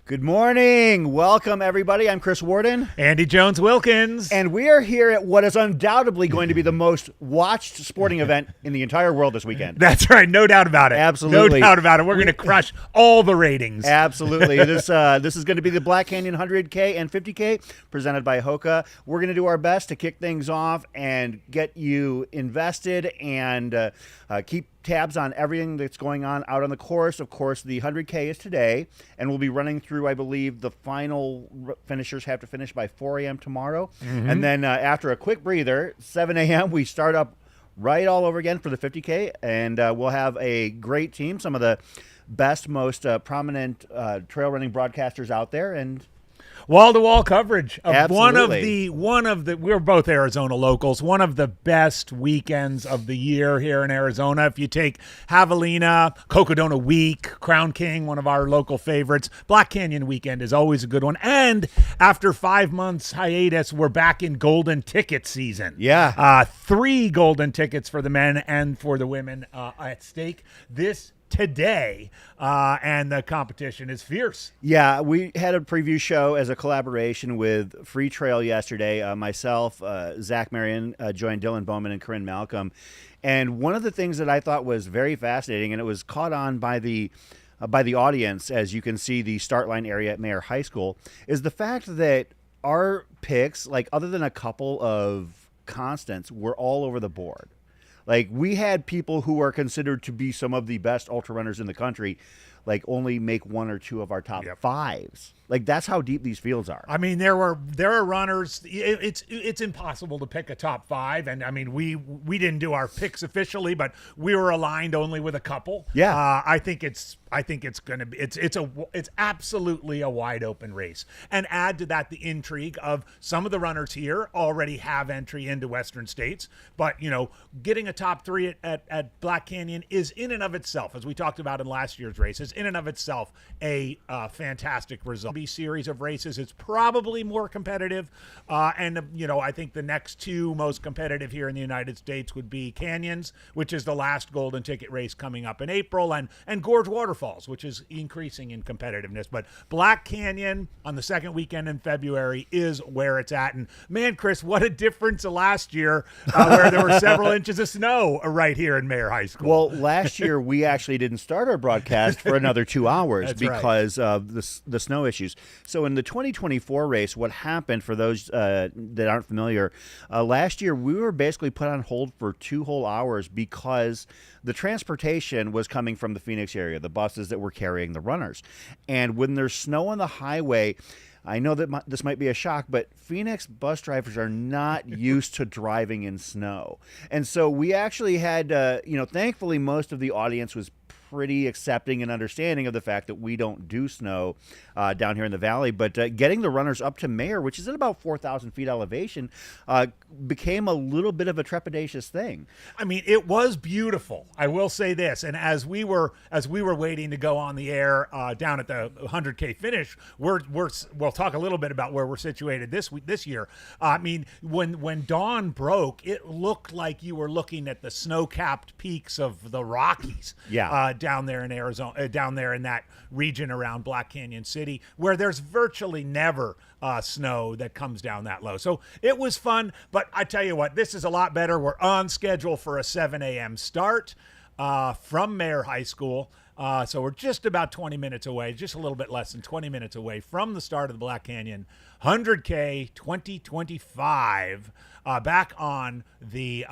Good morning. Welcome, everybody. I'm Chris Warden. Andy Jones-Wilkins. And we are here at what is undoubtedly going to be the most watched sporting event in the entire world this weekend. That's right. No doubt about it. Absolutely. No doubt about it. We're going to crush all the ratings. Absolutely. This is going to be the Black Canyon 100K and 50K presented by Hoka. We're going to do our best to kick things off and get you invested and keep tabs on everything that's going on out on the course. Of course, the 100K is today, and we'll be running through, I believe, the final finishers have to finish by 4 a.m. tomorrow. Mm-hmm. And then after a quick breather, 7 a.m., we start up right all over again for the 50K, and we'll have a great team, some of the best, most prominent trail running broadcasters out there, and wall-to-wall coverage of Absolutely. one of the we're both Arizona locals, one of the best weekends of the year here in Arizona. If you take Javelina, Cocodona Week, Crown King, one of our local favorites, Black Canyon weekend is always a good one. And after 5 months hiatus, we're back in golden ticket season. Yeah. 3 golden tickets for the men and for the women at stake today, and the competition is fierce. Yeah, we had a preview show as a collaboration with Free Trail yesterday. Myself, Zach Marion, joined Dylan Bowman and Corinne Malcolm. And one of the things that I thought was very fascinating, and it was caught on by the audience, as you can see the start line area at Mayer High School, is the fact that our picks, like other than a couple of constants, were all over the board. Like, we had people who are considered to be some of the best ultra runners in the country, like, only make 1 or 2 of our top fives. Like, that's how deep these fields are. I mean, there are runners. It's impossible to pick a top 5, and I mean, we didn't do our picks officially, but we were aligned only with a couple. Yeah, I think it's gonna be it's absolutely a wide open race, and add to that the intrigue of some of the runners here already have entry into Western states, but getting a top 3 at Black Canyon is in and of itself, as we talked about in last year's races, in and of itself a fantastic result. Series of races, it's probably more competitive, and I think the next 2 most competitive here in the United States would be Canyons, which is the last golden ticket race coming up in April, and Gorge Waterfalls, which is increasing in competitiveness. But Black Canyon on the second weekend in February is where it's at. And man, Chris, what a difference last year, where there were several inches of snow right here in Mayer High School. Well, last year we actually didn't start our broadcast for another 2 hours because of the snow issues. So in the 2024 race, what happened, for those that aren't familiar, last year we were basically put on hold for 2 whole hours because the transportation was coming from the Phoenix area, the buses that were carrying the runners. And when there's snow on the highway, I know that this might be a shock, but Phoenix bus drivers are not used to driving in snow. And so we actually had, thankfully most of the audience was pretty accepting and understanding of the fact that we don't do snow down here in the valley, but getting the runners up to Mayer, which is at about 4,000 feet elevation, became a little bit of a trepidatious thing. I mean, it was beautiful. I will say this, and as we were waiting to go on the air down at the 100K finish, we'll talk a little bit about where we're situated this year. I mean, when dawn broke, it looked like you were looking at the snow-capped peaks of the Rockies. Yeah. Down there in Arizona, down there in that region around Black Canyon City, where there's virtually never snow that comes down that low. So it was fun, but I tell you what, this is a lot better. We're on schedule for a 7 a.m. start from Mayer High School. So we're just about 20 minutes away, just a little bit less than 20 minutes away from the start of the Black Canyon 100K 2025, back on the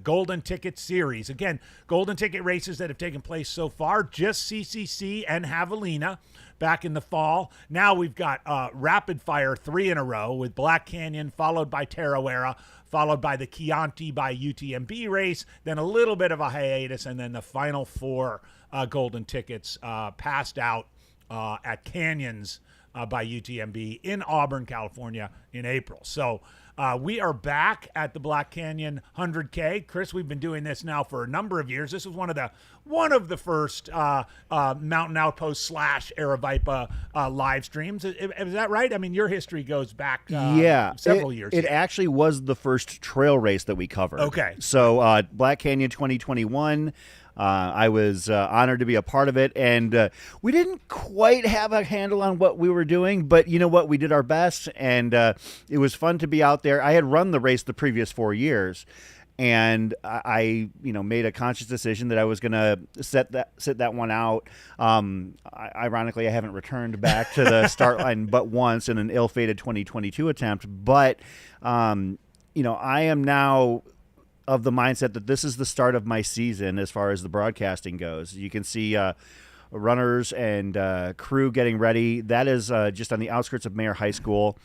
Golden Ticket Series. Again, Golden Ticket races that have taken place so far, just CCC and Javelina back in the fall. Now we've got rapid fire 3 in a row with Black Canyon, followed by Tarawera, followed by the Chianti by UTMB race, then a little bit of a hiatus, and then the final 4 Golden Tickets passed out at Canyons by UTMB in Auburn, California in April. So we are back at the Black Canyon 100K. Chris, we've been doing this now for a number of years. This was one of the first Mountain Outpost / Aravaipa live streams. Is that right? I mean, your history goes back several years. It actually was the first trail race that we covered. Okay. So Black Canyon 2021, I was honored to be a part of it, and we didn't quite have a handle on what we were doing, but you know what? We did our best, and it was fun to be out there. I had run the race the previous 4 years, and I made a conscious decision that I was going to sit that one out. Ironically, I haven't returned back to the start line but once in an ill-fated 2022 attempt, but I am now of the mindset that this is the start of my season as far as the broadcasting goes. You can see runners and crew getting ready. That is just on the outskirts of Mayer High School.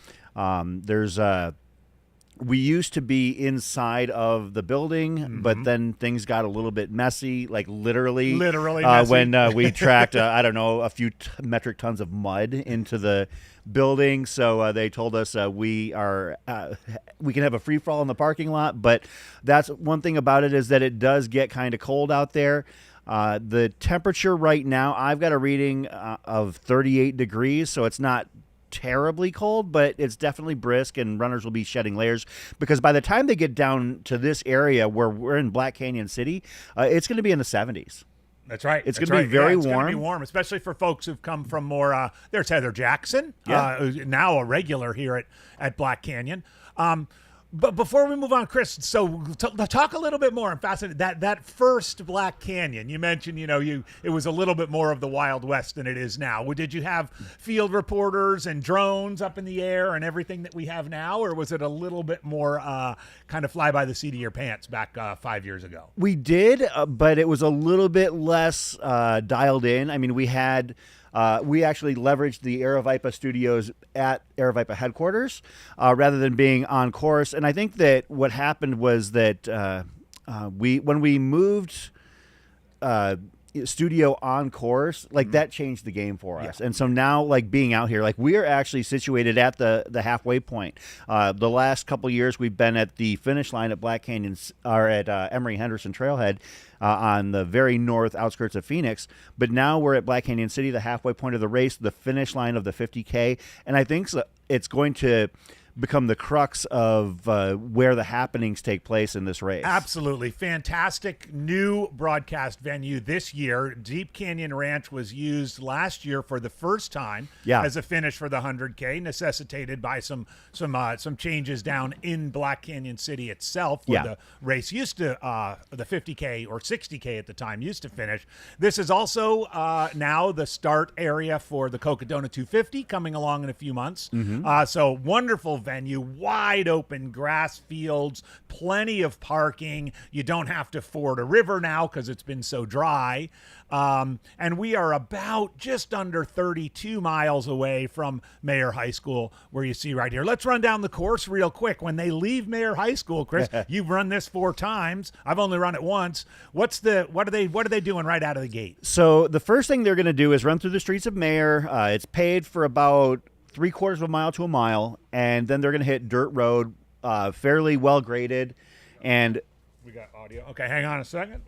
We used to be inside of the building, but then things got a little bit messy, like literally messy. When we tracked, a few metric tons of mud into the building. So they told us we can have a free fall in the parking lot, but that's one thing about it is that it does get kind of cold out there. The temperature right now, I've got a reading of 38 degrees, so it's not terribly cold, but it's definitely brisk, and runners will be shedding layers because by the time they get down to this area where we're in Black Canyon City, it's going to be in the 70s. That's right. It's going to be very warm. It's going to be warm, especially for folks who've come from more. There's Heather Jackson, now a regular here at Black Canyon. But before we move on, Chris, so talk a little bit more. I'm fascinated that first Black Canyon. You mentioned, it was a little bit more of the Wild West than it is now. Did you have field reporters and drones up in the air and everything that we have now, or was it a little bit more kind of fly by the seat of your pants back 5 years ago? We did, but it was a little bit less dialed in. I mean, we actually leveraged the Aravaipa studios at Aravaipa headquarters rather than being on course. And I think that what happened was that when we moved studio on course, that changed the game for us. And so now, being out here, we are actually situated at the halfway point. The last couple years, we've been at the finish line at Black Canyon, or at Emery Henderson Trailhead on the very north outskirts of Phoenix. But now we're at Black Canyon City, the halfway point of the race, the finish line of the 50K. And I think it's going to become the crux of where the happenings take place in this race. Absolutely. Fantastic new broadcast venue this year. Deep Canyon Ranch was used last year for the first time as a finish for the 100K, necessitated by some changes down in Black Canyon City itself, where the race used to, the 50K or 60K at the time used to finish. This is also now the start area for the Cocodona 250 coming along in a few months. So wonderful venue, wide open grass fields, plenty of parking. You don't have to ford a river now because it's been so dry. And we are about just under 32 miles away from Mayer High School, where you see right here. Let's run down the course real quick. When they leave Mayer High School, Chris, you've run this 4 times. I've only run it once. What are they doing right out of the gate? So the first thing they're going to do is run through the streets of Mayer. It's paved for about 3/4 of a mile to a mile, and then they're going to hit dirt road, fairly well graded. And we got audio. Okay, hang on a second.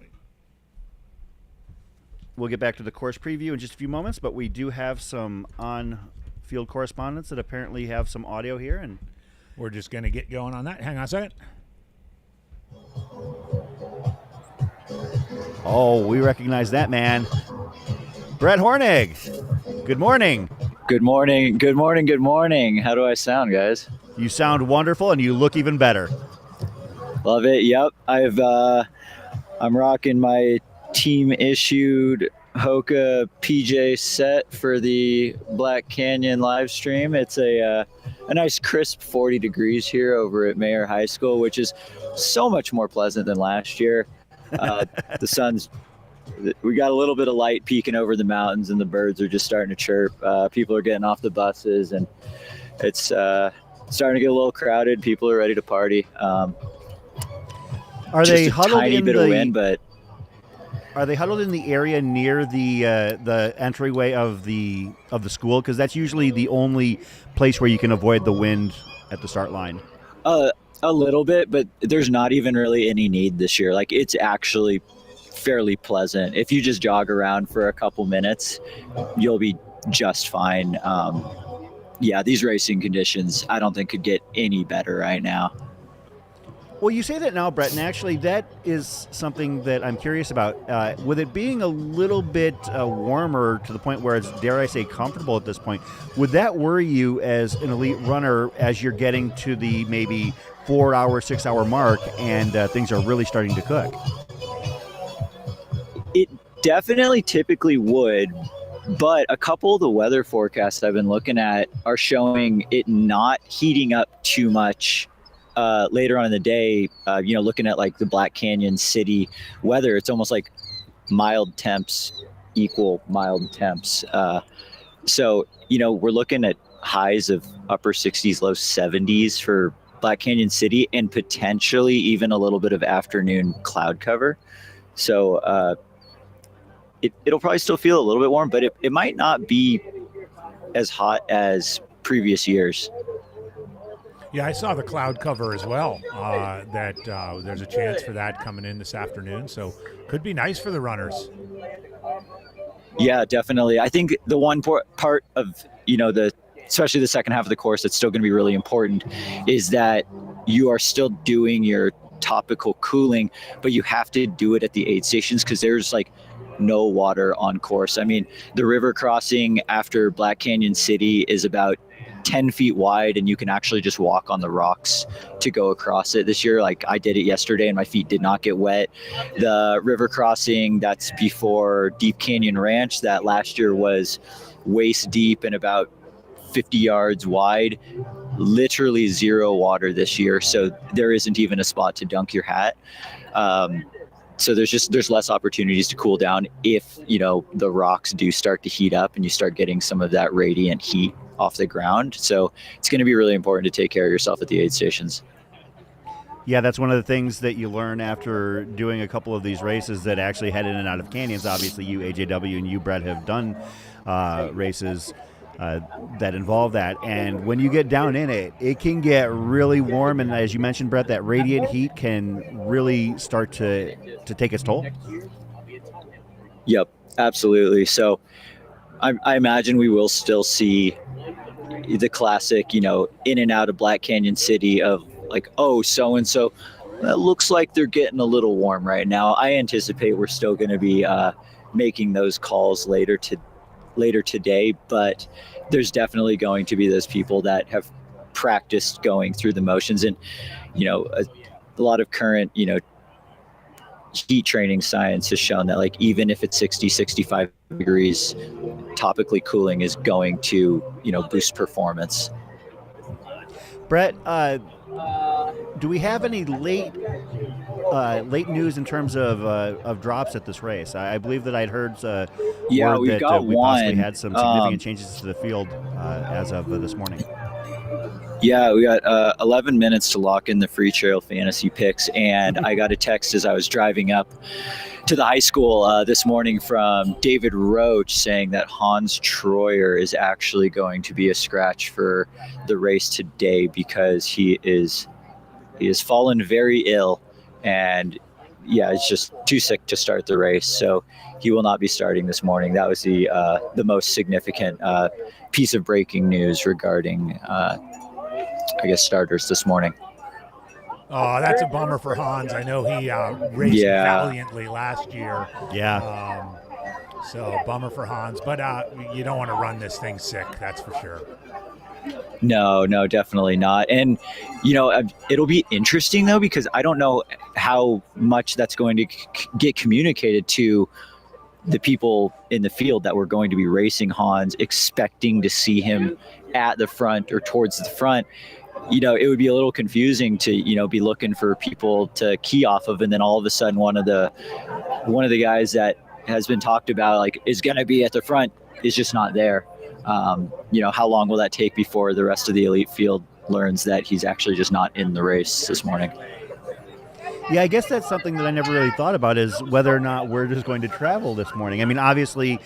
We'll get back to the course preview in just a few moments, but we do have some on-field correspondents that apparently have some audio here, and we're just going to get going on that. Hang on a second. Oh, we recognize that man. Brett Hornig. Good morning. Good morning. Good morning. Good morning. How do I sound, guys? You sound wonderful, and you look even better. Love it. Yep. I'm rocking my team issued Hoka PJ set for the Black Canyon live stream. It's a nice crisp 40 degrees here over at Mayer High School, which is so much more pleasant than last year. We got a little bit of light peeking over the mountains, and the birds are just starting to chirp. People are getting off the buses, and it's starting to get a little crowded. People are ready to party. Are they huddled in the wind, but are they huddled in the area near the entryway of the school? Because that's usually the only place where you can avoid the wind at the start line. A little bit, but there's not even really any need this year. It's actually fairly pleasant. If you just jog around for a couple minutes, you'll be just fine. These racing conditions I don't think could get any better right now. Well, you say that now, Brett, and actually that is something that I'm curious about. With it being a little bit warmer to the point where it's, dare I say, comfortable at this point, would that worry you as an elite runner as you're getting to the maybe 4-hour, 6-hour mark and things are really starting to cook? It definitely typically would, but a couple of the weather forecasts I've been looking at are showing it not heating up too much later on in the day. Looking at like the Black Canyon City weather, it's almost like mild temps equal mild temps. So we're looking at highs of upper 60s, low 70s for Black Canyon City, and potentially even a little bit of afternoon cloud cover. So it'll probably still feel a little bit warm, but it might not be as hot as previous years. Yeah, I saw the cloud cover as well, that there's a chance for that coming in this afternoon. So could be nice for the runners. Yeah, definitely. I think the one part of, especially the second half of the course that's still going to be really important is that you are still doing your topical cooling, but you have to do it at the aid stations because there's like no water on course. I mean, the river crossing after Black Canyon City is about 10 feet wide, and you can actually just walk on the rocks to go across it this year. Like I did it yesterday and my feet did not get wet. The river crossing that's before Deep Canyon Ranch that last year was waist deep and about 50 yards wide, literally zero water this year. So there isn't even a spot to dunk your hat. So there's less opportunities to cool down if, the rocks do start to heat up and you start getting some of that radiant heat off the ground. So it's going to be really important to take care of yourself at the aid stations. Yeah, that's one of the things that you learn after doing a couple of these races that actually head in and out of canyons. Obviously, you, AJW, and you, Brett, have done races that involve that. And when you get down in it, it can get really warm. And as you mentioned, Brett, that radiant heat can really start to take its toll. Yep, absolutely. So I imagine we will still see the classic, in and out of Black Canyon City of like, oh, so-and-so, that looks like they're getting a little warm right now. I anticipate we're still going to be making those calls later today, but there's definitely going to be those people that have practiced going through the motions. And, a lot of current, heat training science has shown that like even if it's 60, 65 degrees, topically cooling is going to, boost performance. Brett, do we have any late news in terms of drops at this race? I believe that I'd heard word we've that got we one. possibly had some significant changes to the field as of this morning. Yeah, we got 11 minutes to lock in the free trail fantasy picks, and I got a text as I was driving up to the high school this morning from David Roach saying that Hans Troyer is actually going to be a scratch for the race today because he has fallen very ill, and is just too sick to start the race, so he will not be starting this morning. That was the most significant piece of breaking news regarding starters this morning. Oh, that's a bummer for Hans. I know he raced valiantly last year. Yeah. So bummer for Hans, but you don't want to run this thing sick, that's for sure. No, definitely not. And, it'll be interesting, though, because I don't know how much that's going to get communicated to the people in the field that were going to be racing Hans, expecting to see him at the front or towards the front. It would be a little confusing to, be looking for people to key off of. And then all of a sudden, one of the guys that has been talked about, like, is going to be at the front is just not there. How long will that take before the rest of the elite field learns that he's actually just not in the race this morning? Yeah, I guess that's something that I never really thought about is whether or not we're just going to travel this morning. I mean, obviously,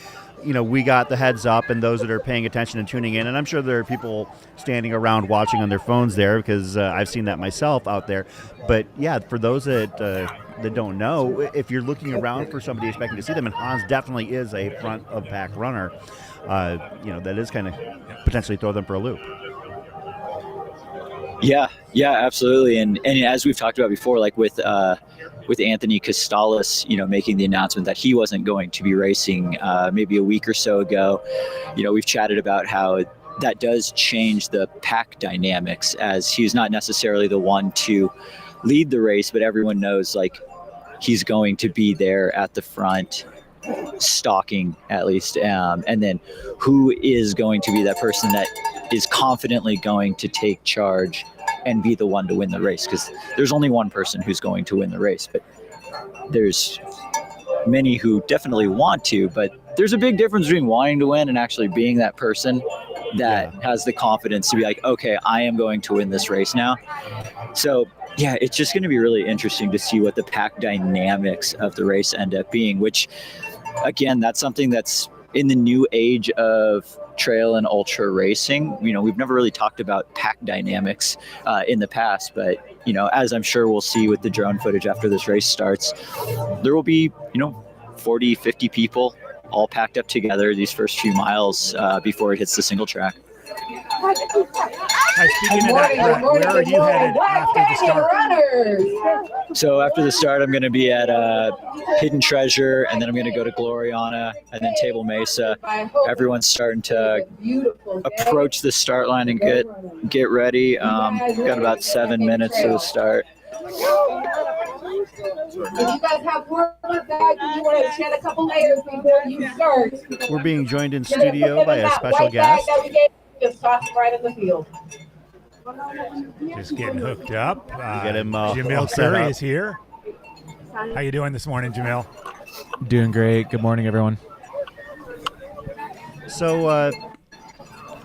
we got the heads up and those that are paying attention and tuning in, and I'm sure there are people standing around watching on their phones there because I've seen that myself out there. But yeah, for those that don't know, if you're looking around for somebody expecting to see them, and Hans definitely is a front of pack runner, that is kind of potentially throw them for a loop. Yeah, absolutely. And as we've talked about before, like with Anthony Costales, making the announcement that he wasn't going to be racing maybe a week or so ago, we've chatted about how that does change the pack dynamics, as he's not necessarily the one to lead the race, but everyone knows like he's going to be there at the front, stalking at least, and then who is going to be that person that is confidently going to take charge and be the one to win the race, because there's only one person who's going to win the race, but there's many who definitely want to, but there's a big difference between wanting to win and actually being that person that has the confidence to be like, okay, I am going to win this race now. So yeah, it's just going to be really interesting to see what the pack dynamics of the race end up being, which again, that's something that's in the new age of trail and ultra racing. We've never really talked about pack dynamics in the past, but as I'm sure we'll see with the drone footage after this race starts, there will be 40, 50 people all packed up together these first few miles before it hits the single track. Speaking of that, where are you headed after the start? So after the start, I'm going to be at Hidden Treasure, and then I'm going to go to Gloriana, and then Table Mesa. Everyone's starting to approach the start line and get ready. Got about 7 minutes to the start. If you guys have warm-up bags, you want to shed a couple layers before you start. We're being joined in studio by a special guest. Just toss right in the field. Just getting hooked up. Get him, Jamil set Curry up. is here. How you doing this morning, Jamil? Doing great. Good morning, everyone. So,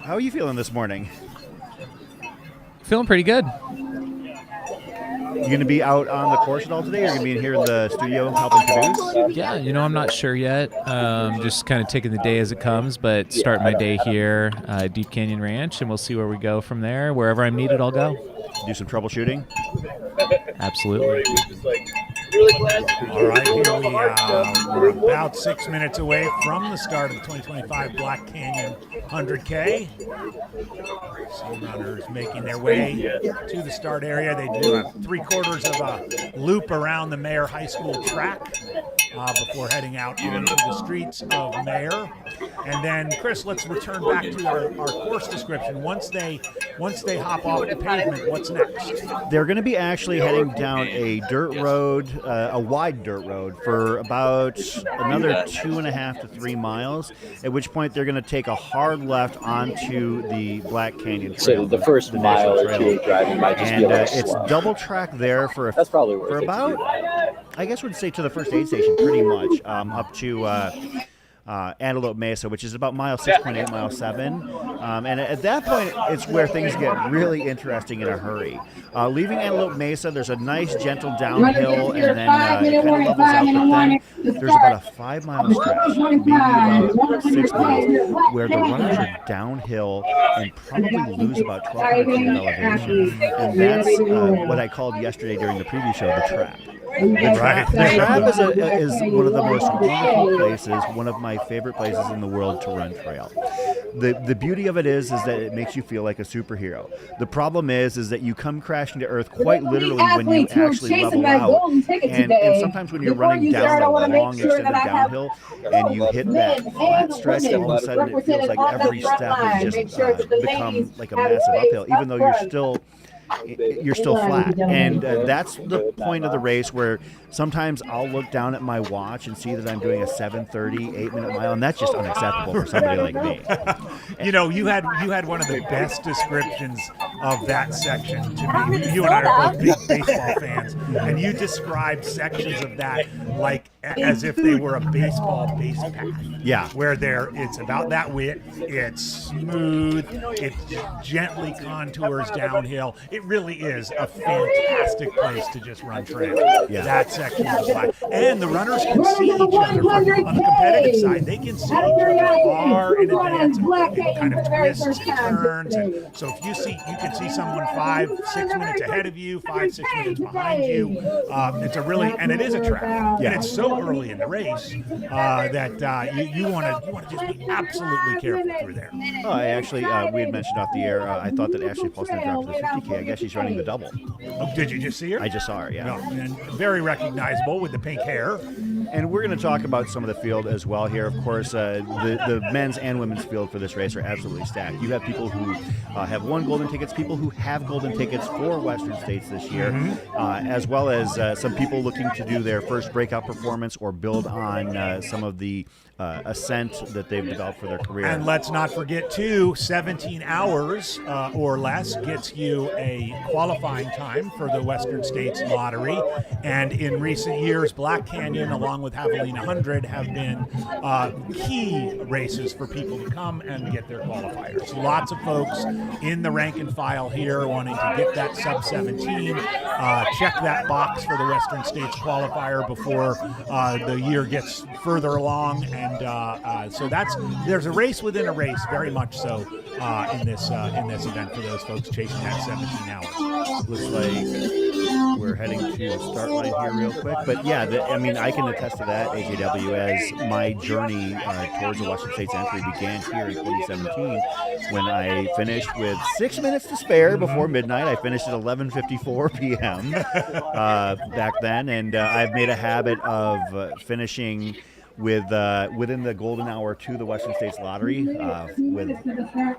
how are you feeling this morning? Feeling pretty good. You going to be out on the course at all today, or are you going to be in here in the studio helping produce? Yeah, I'm not sure yet. Just kind of taking the day as it comes, but starting my day here at Deep Canyon Ranch, and we'll see where we go from there. Wherever I'm needed, I'll go. Do some troubleshooting? Absolutely. All right, here we're about 6 minutes away from the start of the 2025 Black Canyon 100K. Some runners making their way to the start area. They do a 3/4 of a loop around the Mayer High School track before heading out onto the streets of Mayer. And then, Chris, let's return back to our course description. Once they hop off the pavement, what's next? They're going to be actually heading down a dirt road, a wide dirt road, for about another 2.5 to 3 miles, at which point they're going to take a hard left onto the Black Canyon Trail. So the first mile or two driving might just be a little it's slow. double track there for That's probably worth for it about, I guess we'd say to the first aid station, pretty much, up to Antelope Mesa, which is about mile 6.8, mile 7. And at that point, it's where things get really interesting in a hurry. Leaving Antelope Mesa, there's a nice, gentle downhill, and then it kind of levels out, but then there's about a 5-mile stretch, maybe about 6 miles, where the runners are downhill and probably lose about 1,200 feet of elevation. And that's what I called yesterday during the preview show, the trap. The trap is one of the most wonderful places, one of my favorite places in the world to run trail. The beauty of it is that it makes you feel like a superhero. The problem is that you come crashing to earth quite literally when you actually level out. And sometimes when you're running down a long extended downhill and you hit that flat stretch, all of a sudden it feels like every step is just become like a massive uphill, even though you're still flat. And that's the point of the race, where sometimes I'll look down at my watch and see that I'm doing a 7:30 8-minute mile, and that's just unacceptable for somebody like me. You had one of the best descriptions of that section to me. You and I are both big baseball fans, and you described sections of that like as if they were a baseball base path. Yeah. Where it's about that width, it's smooth, it gently contours downhill. It really is a fantastic place to just run trail. Yeah. That section is like, and the runners can see each other on the competitive side. They can see each other far in advance and kind of twists and turns. And so if you can see someone 5-6 minutes ahead of you, 5-6 minutes behind you. It's a really, and it is a track, and it's so early in the race that you want to just be absolutely careful through there. Oh, I actually, we had mentioned off the air, I thought that Ashley Paulson had dropped to the 50K. I guess she's running the double. Oh, did you just see her? I just saw her, yeah. No, and very recognizable with the pink hair. And we're going to talk about some of the field as well here. Of course, the men's and women's field for this race are absolutely stacked. You have people who have won golden tickets, people who have golden tickets for Western States this year, as well as some people looking to do their first breakout performance or build on some of the ascent that they've developed for their career. And let's not forget, too, 17 hours or less gets you a qualifying time for the Western States Lottery. And in recent years, Black Canyon, along with Javelina 100, have been key races for people to come and get their qualifiers. Lots of folks in the rank and file here wanting to get that sub 17, check that box for the Western States qualifier before the year gets further along. And so there's a race within a race, very much so, in this event for those folks chasing that 17 hours. Looks like we're heading to the start line here real quick. But yeah, I mean, I can attest to that, AJW, as my journey towards the Western States entry began here in 2017 when I finished with 6 minutes to spare before midnight. I finished at 11:54 p.m. Back then, and I've made a habit of finishing with within the golden hour to the Western States Lottery with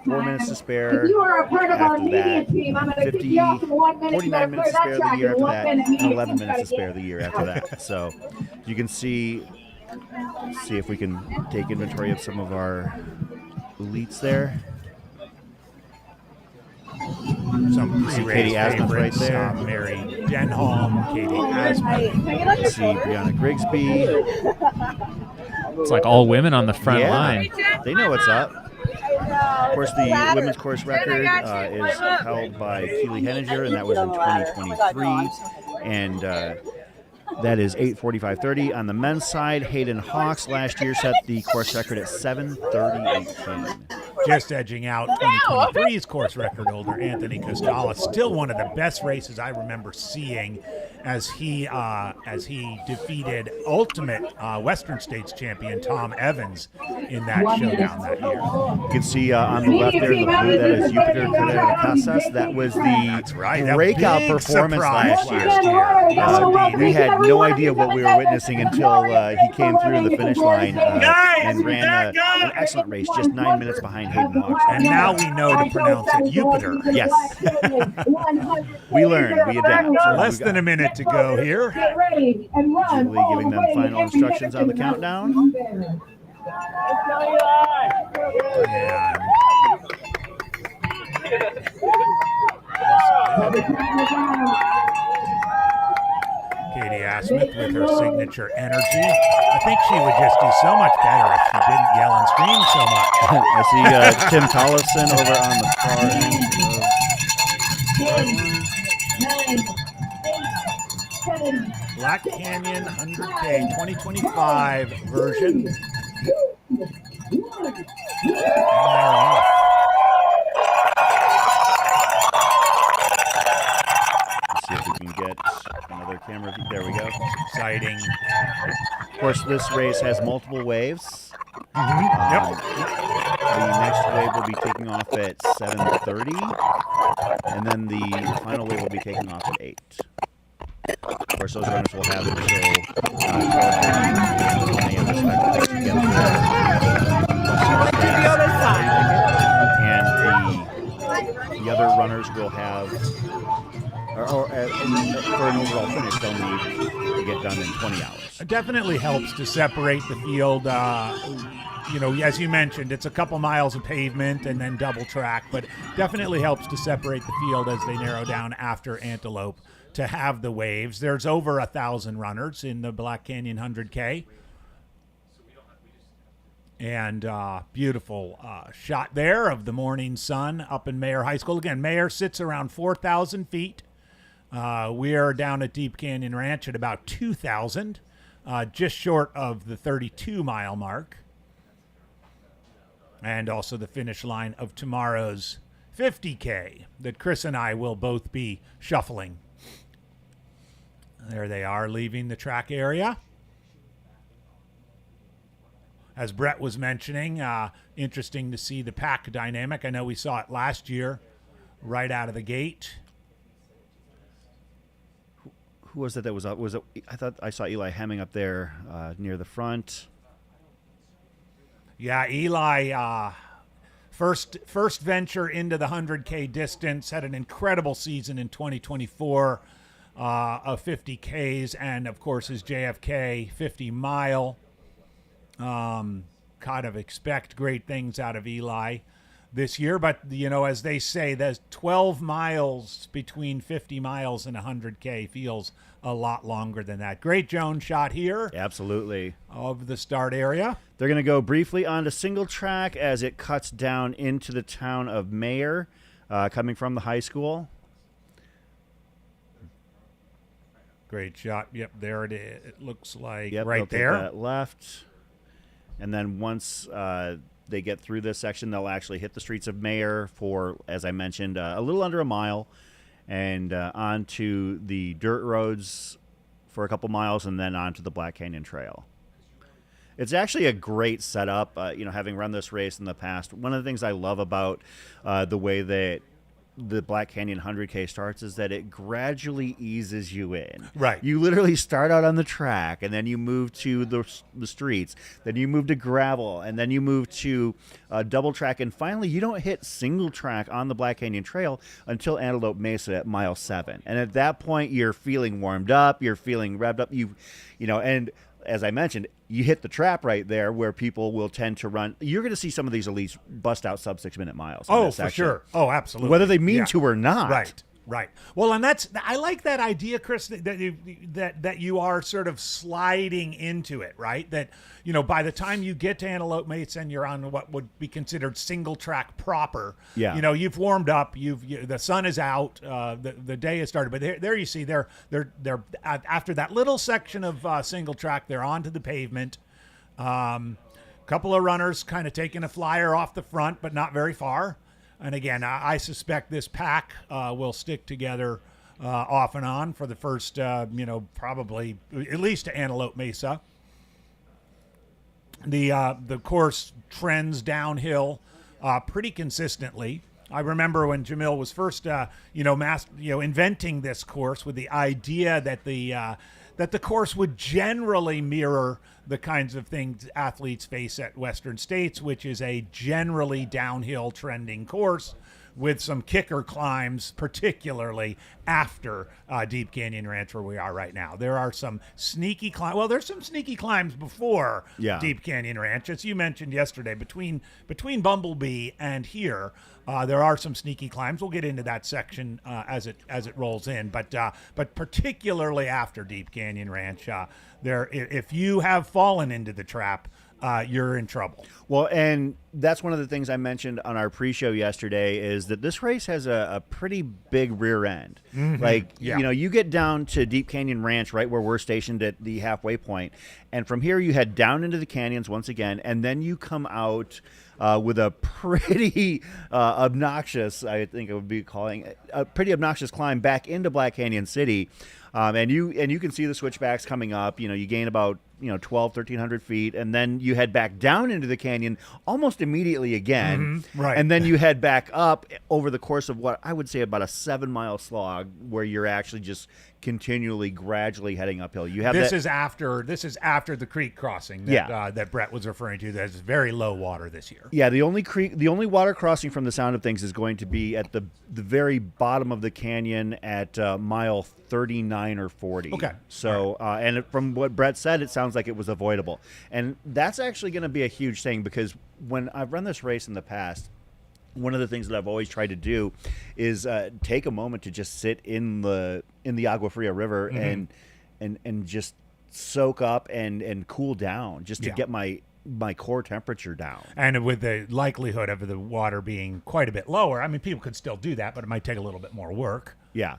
4 minutes to spare. If you are a part of our After media that, team, I'm going to 50, give you off in 1 minute. 49 minutes to spare the year after that, and 11 minutes to spare spare. the year after that. So you can see if we can take inventory of some of our elites there. Some See pre-race Katie Asmuth right favorites, there. Mary Denholm, Katie Asmuth. You see Brianna Grigsby. It's like all women on the front line. They know what's up. Of course, the women's course record is held by Keely Henninger, and that was in 2023. And that is 8:45:30. On the men's side, Hayden Hawks last year set the course record at 7:30:18. Just edging out 2023's course record holder Anthony Costala. Still one of the best races I remember seeing as he defeated ultimate Western States champion Tom Evans in that showdown that year. You can see on the left there, the blue, that is Jupiter Carrera Casas. That was the breakout Big performance surprise last year. Yes, We had no idea what we were witnessing until he came through the finish line and ran an excellent race, just 9 minutes behind Hayden Hawks. And now we know to pronounce it Jupiter. Yes. We learn, we adapt. So Less than a minute to go here. Get ready and run. Jubilee giving them final instructions on the countdown. Katie Asmuth with her signature energy. I think she would just do so much better if she didn't yell and scream so much. I see Tim Tollefson over on the far end of Black Canyon 100K 2025 version. And they're off. Let's see if we can get another camera view. There we go. Exciting. Of course, this race has multiple waves. Yep. The next wave will be taking off at 7:30, and then the final wave will be taking off at 8. Of course, those runners will have until 12:30 when they respectively to get and the other runners will have, for an overall finish, they'll need to get done in 20 hours. It definitely helps to separate the field. As you mentioned, it's a couple miles of pavement and then double track, but definitely helps to separate the field as they narrow down after Antelope to have the waves. There's over 1,000 runners in the Black Canyon 100K. And beautiful shot there of the morning sun up in Mayer High School. Again, Mayer sits around 4,000 feet. We are down at Deep Canyon Ranch at about 2,000, just short of the 32-mile mark. And also the finish line of tomorrow's 50K that Chris and I will both be shuffling. There they are leaving the track area. As Brett was mentioning, interesting to see the pack dynamic. I know we saw it last year right out of the gate. Who was it that was up? Was it? I thought I saw Eli Hemming up there near the front. Yeah, Eli, first venture into the 100K distance, had an incredible season in 2024 of 50Ks, and of course his JFK 50 mile. Kind of expect great things out of Eli this year, but as they say, there's 12 miles between 50 miles and 100K feels a lot longer than that. Great Jones shot here. Absolutely. Of the start area. They're going to go briefly onto single track as it cuts down into the town of Mayer, coming from the high school. Great shot. Yep, there it is. It looks like Yep, right they'll there. take that left. And then once they get through this section, they'll actually hit the streets of Mayer for, as I mentioned, a little under a mile, and onto the dirt roads for a couple miles, and then onto the Black Canyon Trail. It's actually a great setup, having run this race in the past. One of the things I love about the way that the Black Canyon 100K starts is that it gradually eases you in. Right. You literally start out on the track, and then you move to the streets, then you move to gravel, and then you move to double track, and finally you don't hit single track on the Black Canyon Trail until Antelope Mesa at mile 7. And at that point, you're feeling warmed up, you're feeling revved up, and as I mentioned, you hit the trap right there where people will tend to run. You're going to see some of these elites bust out sub 6 minute miles. Oh, for sure. Oh, absolutely. Whether they mean to or not. Right. Well, and I like that idea, Chris, that you are sort of sliding into it, right? That, by the time you get to Antelope Mesa and you're on what would be considered single track proper, you've warmed up, the sun is out, the day has started. But there you see, they're after that little section of single track, they're onto the pavement. Couple of runners kind of taking a flyer off the front, but not very far. And again, I suspect this pack will stick together off and on for the first, probably at least to Antelope Mesa. The course trends downhill pretty consistently. I remember when Jamil was first, inventing this course with the idea that the course would generally mirror the kinds of things athletes face at Western States, which is a generally downhill trending course with some kicker climbs, particularly after Deep Canyon Ranch, where we are right now. There are some sneaky climbs. Well, there's some sneaky climbs before Deep Canyon Ranch. As you mentioned yesterday, between Bumblebee and here, there are some sneaky climbs. We'll get into that section as it rolls in, but particularly after Deep Canyon Ranch, if you have fallen into the trap, you're in trouble. Well, and that's one of the things I mentioned on our pre-show yesterday is that this race has a pretty big rear end. Mm-hmm. You get down to Deep Canyon Ranch, right where we're stationed at the halfway point, and from here you head down into the canyons once again, and then you come out with a pretty obnoxious, I think I would be calling it, a pretty obnoxious climb back into Black Canyon City. And you can see the switchbacks coming up. You gain about 1,300 feet, and then you head back down into the canyon almost immediately again. Mm-hmm, right. And then you head back up over the course of what I would say about a 7-mile slog, where you're actually just continually, gradually heading uphill. You have this is after the creek crossing that Brett was referring to. That's very low water this year. Yeah, the only water crossing from the sound of things is going to be at the very bottom of the canyon at mile 39 or 40. Okay. So, and from what Brett said, it sounds like it was avoidable. And that's actually going to be a huge thing, because when I've run this race in the past, one of the things that I've always tried to do is take a moment to just sit in the Agua Fria River and just soak up and cool down, just to get my core temperature down. And with the likelihood of the water being quite a bit lower, I mean, people could still do that, but it might take a little bit more work. Yeah.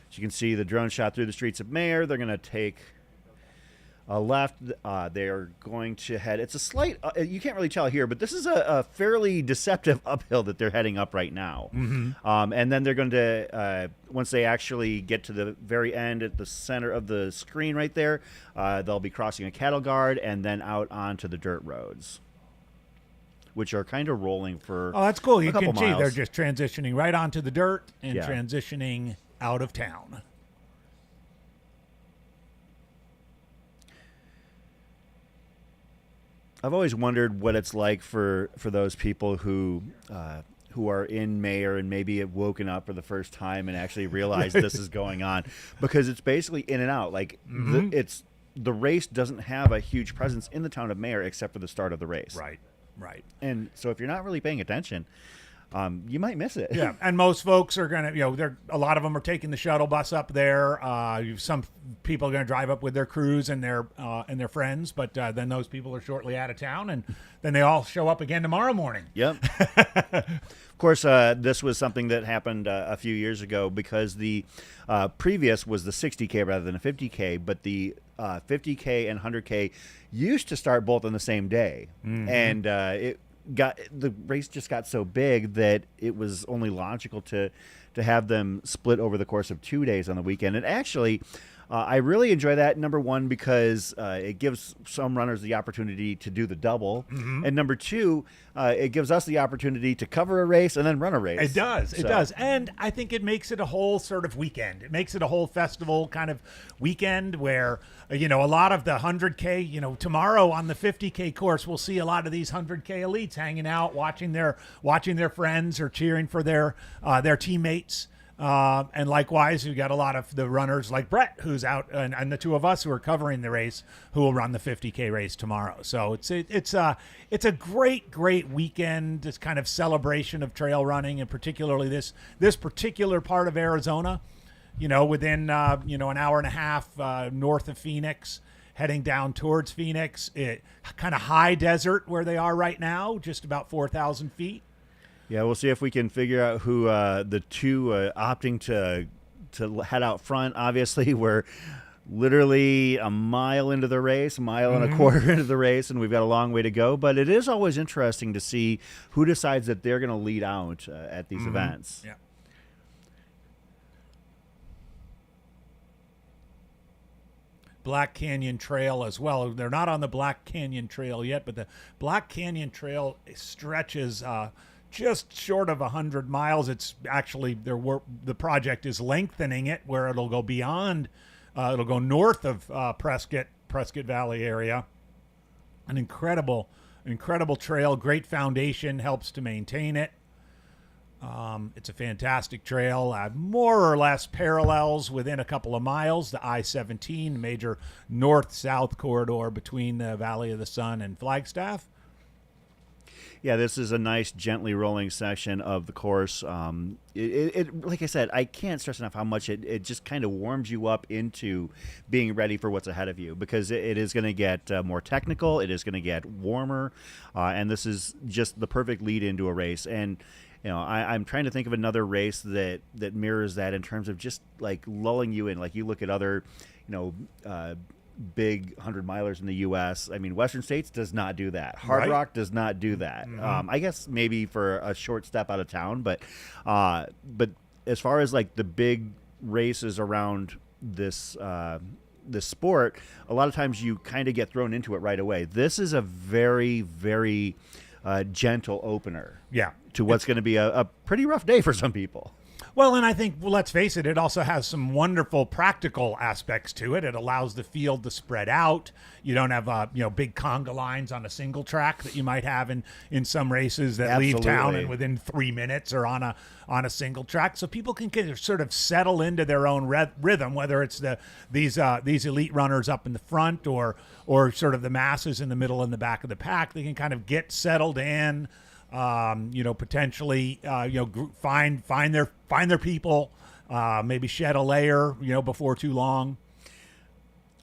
As you can see, the drone shot through the streets of Mayer. They're going to take left. They are going to head. It's a slight. You can't really tell here, but this is a fairly deceptive uphill that they're heading up right now. And then they're going to once they actually get to the very end at the center of the screen right there, they'll be crossing a cattle guard and then out onto the dirt roads, which are kind of rolling for. Oh, that's cool. You a couple can see miles. they're just transitioning right onto the dirt and Yeah. transitioning out of town. I've always wondered what it's like for those people who are in Mayer and maybe have woken up for the first time and actually realize this is going on, because it's basically in and out. Like the race doesn't have a huge presence in the town of Mayer except for the start of the race. Right. And so if you're not really paying attention, you might miss it. Yeah, and most folks are going to, a lot of them are taking the shuttle bus up there. Some people are going to drive up with their crews and their friends, but then those people are shortly out of town, and then they all show up again tomorrow morning. Yep. Of course, this was something that happened a few years ago, because the previous was the 60K rather than a 50K, but the 50K and 100K used to start both on the same day. And the race just got so big that it was only logical to have them split over the course of 2 days on the weekend. And actually, I really enjoy that, number one, because it gives some runners the opportunity to do the double. And number two, it gives us the opportunity to cover a race and then run a race. It does. It So- does. And I think it makes it a whole sort of weekend. It makes it a whole festival kind of weekend where, a lot of the 100K, tomorrow on the 50K course, we'll see a lot of these 100K elites hanging out, watching their friends or cheering for their teammates. And likewise, we got a lot of the runners like Brett, who's out, and the two of us who are covering the race, who will run the 50K race tomorrow. So it's a great weekend. This kind of celebration of trail running, and particularly this particular part of Arizona. Within an hour and a half north of Phoenix, heading down towards Phoenix. It kind of high desert where they are right now, just about 4,000 feet. Yeah, we'll see if we can figure out who the two opting to head out front. Obviously, we're literally a mile into the race, a mile and a quarter into the race, and we've got a long way to go. But it is always interesting to see who decides that they're going to lead out at these events. Yeah. Black Canyon Trail as well. They're not on the Black Canyon Trail yet, but the Black Canyon Trail stretches just short of 100 miles. It's actually the project is lengthening it where it'll go beyond. It'll go north of Prescott Valley area. An incredible trail. Great foundation, helps to maintain it. It's a fantastic trail, more or less parallels within a couple of miles the I-17, major north-south corridor between the Valley of the Sun and Flagstaff. Yeah, this is a nice, gently rolling section of the course. It like I said, I can't stress enough how much it just kind of warms you up into being ready for what's ahead of you, because it is going to get more technical, it is going to get warmer, and this is just the perfect lead into a race. And I'm trying to think of another race that mirrors that in terms of just like lulling you in. Like you look at other, big 100-milers in the U.S. I mean, Western States does not do that. Hard Rock does not do that. I guess maybe for a short step out of town, but as far as like the big races around this this sport, a lot of times you kind of get thrown into it right away. This is a very, very gentle opener. Yeah. To what's going to be a pretty rough day for some people. Well, and I think, let's face it, it also has some wonderful practical aspects to it. It allows the field to spread out. You don't have, big conga lines on a single track that you might have in some races that leave town and within 3 minutes are on a single track. So people can kind of sort of settle into their own rhythm, whether it's these elite runners up in the front or sort of the masses in the middle and the back of the pack. They can kind of get settled in. Potentially, find their people, maybe shed a layer, before too long.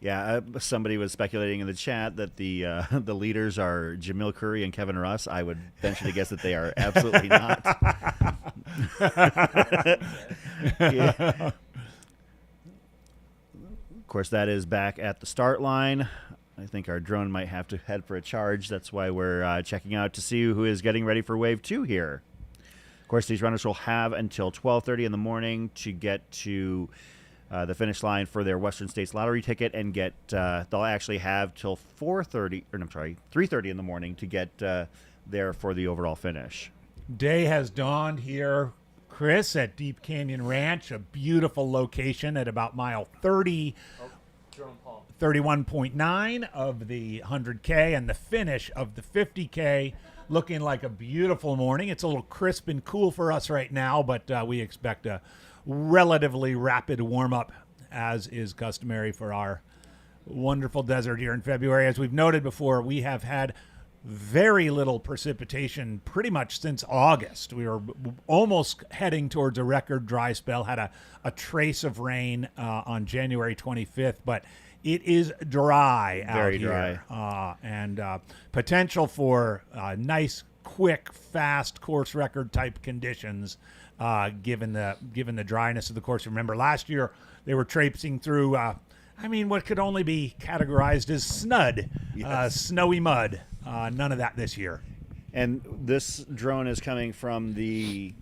Yeah, somebody was speculating in the chat that the leaders are Jamil Curry and Kevin Russ. I would venture to guess that they are absolutely not. Yeah. Of course, that is back at the start line. I think our drone might have to head for a charge. That's why we're checking out to see who is getting ready for Wave 2 here. Of course, these runners will have until 12:30 in the morning to get to the finish line for their Western States Lottery ticket, and get they'll actually have till 3:30 in the morning to get there for the overall finish. Day has dawned here, Chris, at Deep Canyon Ranch, a beautiful location at about mile 31.9 of the 100K, and the finish of the 50K looking like a beautiful morning. It's a little crisp and cool for us right now, but we expect a relatively rapid warm-up, as is customary for our wonderful desert here in February. As we've noted before, we have had very little precipitation pretty much since August. We were almost heading towards a record dry spell, had a trace of rain on January 25th, but it is dry out Very here. And potential for nice, quick, fast course record type conditions, given the dryness of the course. Remember, last year they were traipsing through, what could only be categorized as snud, snowy mud. None of that this year. And this drone is coming from the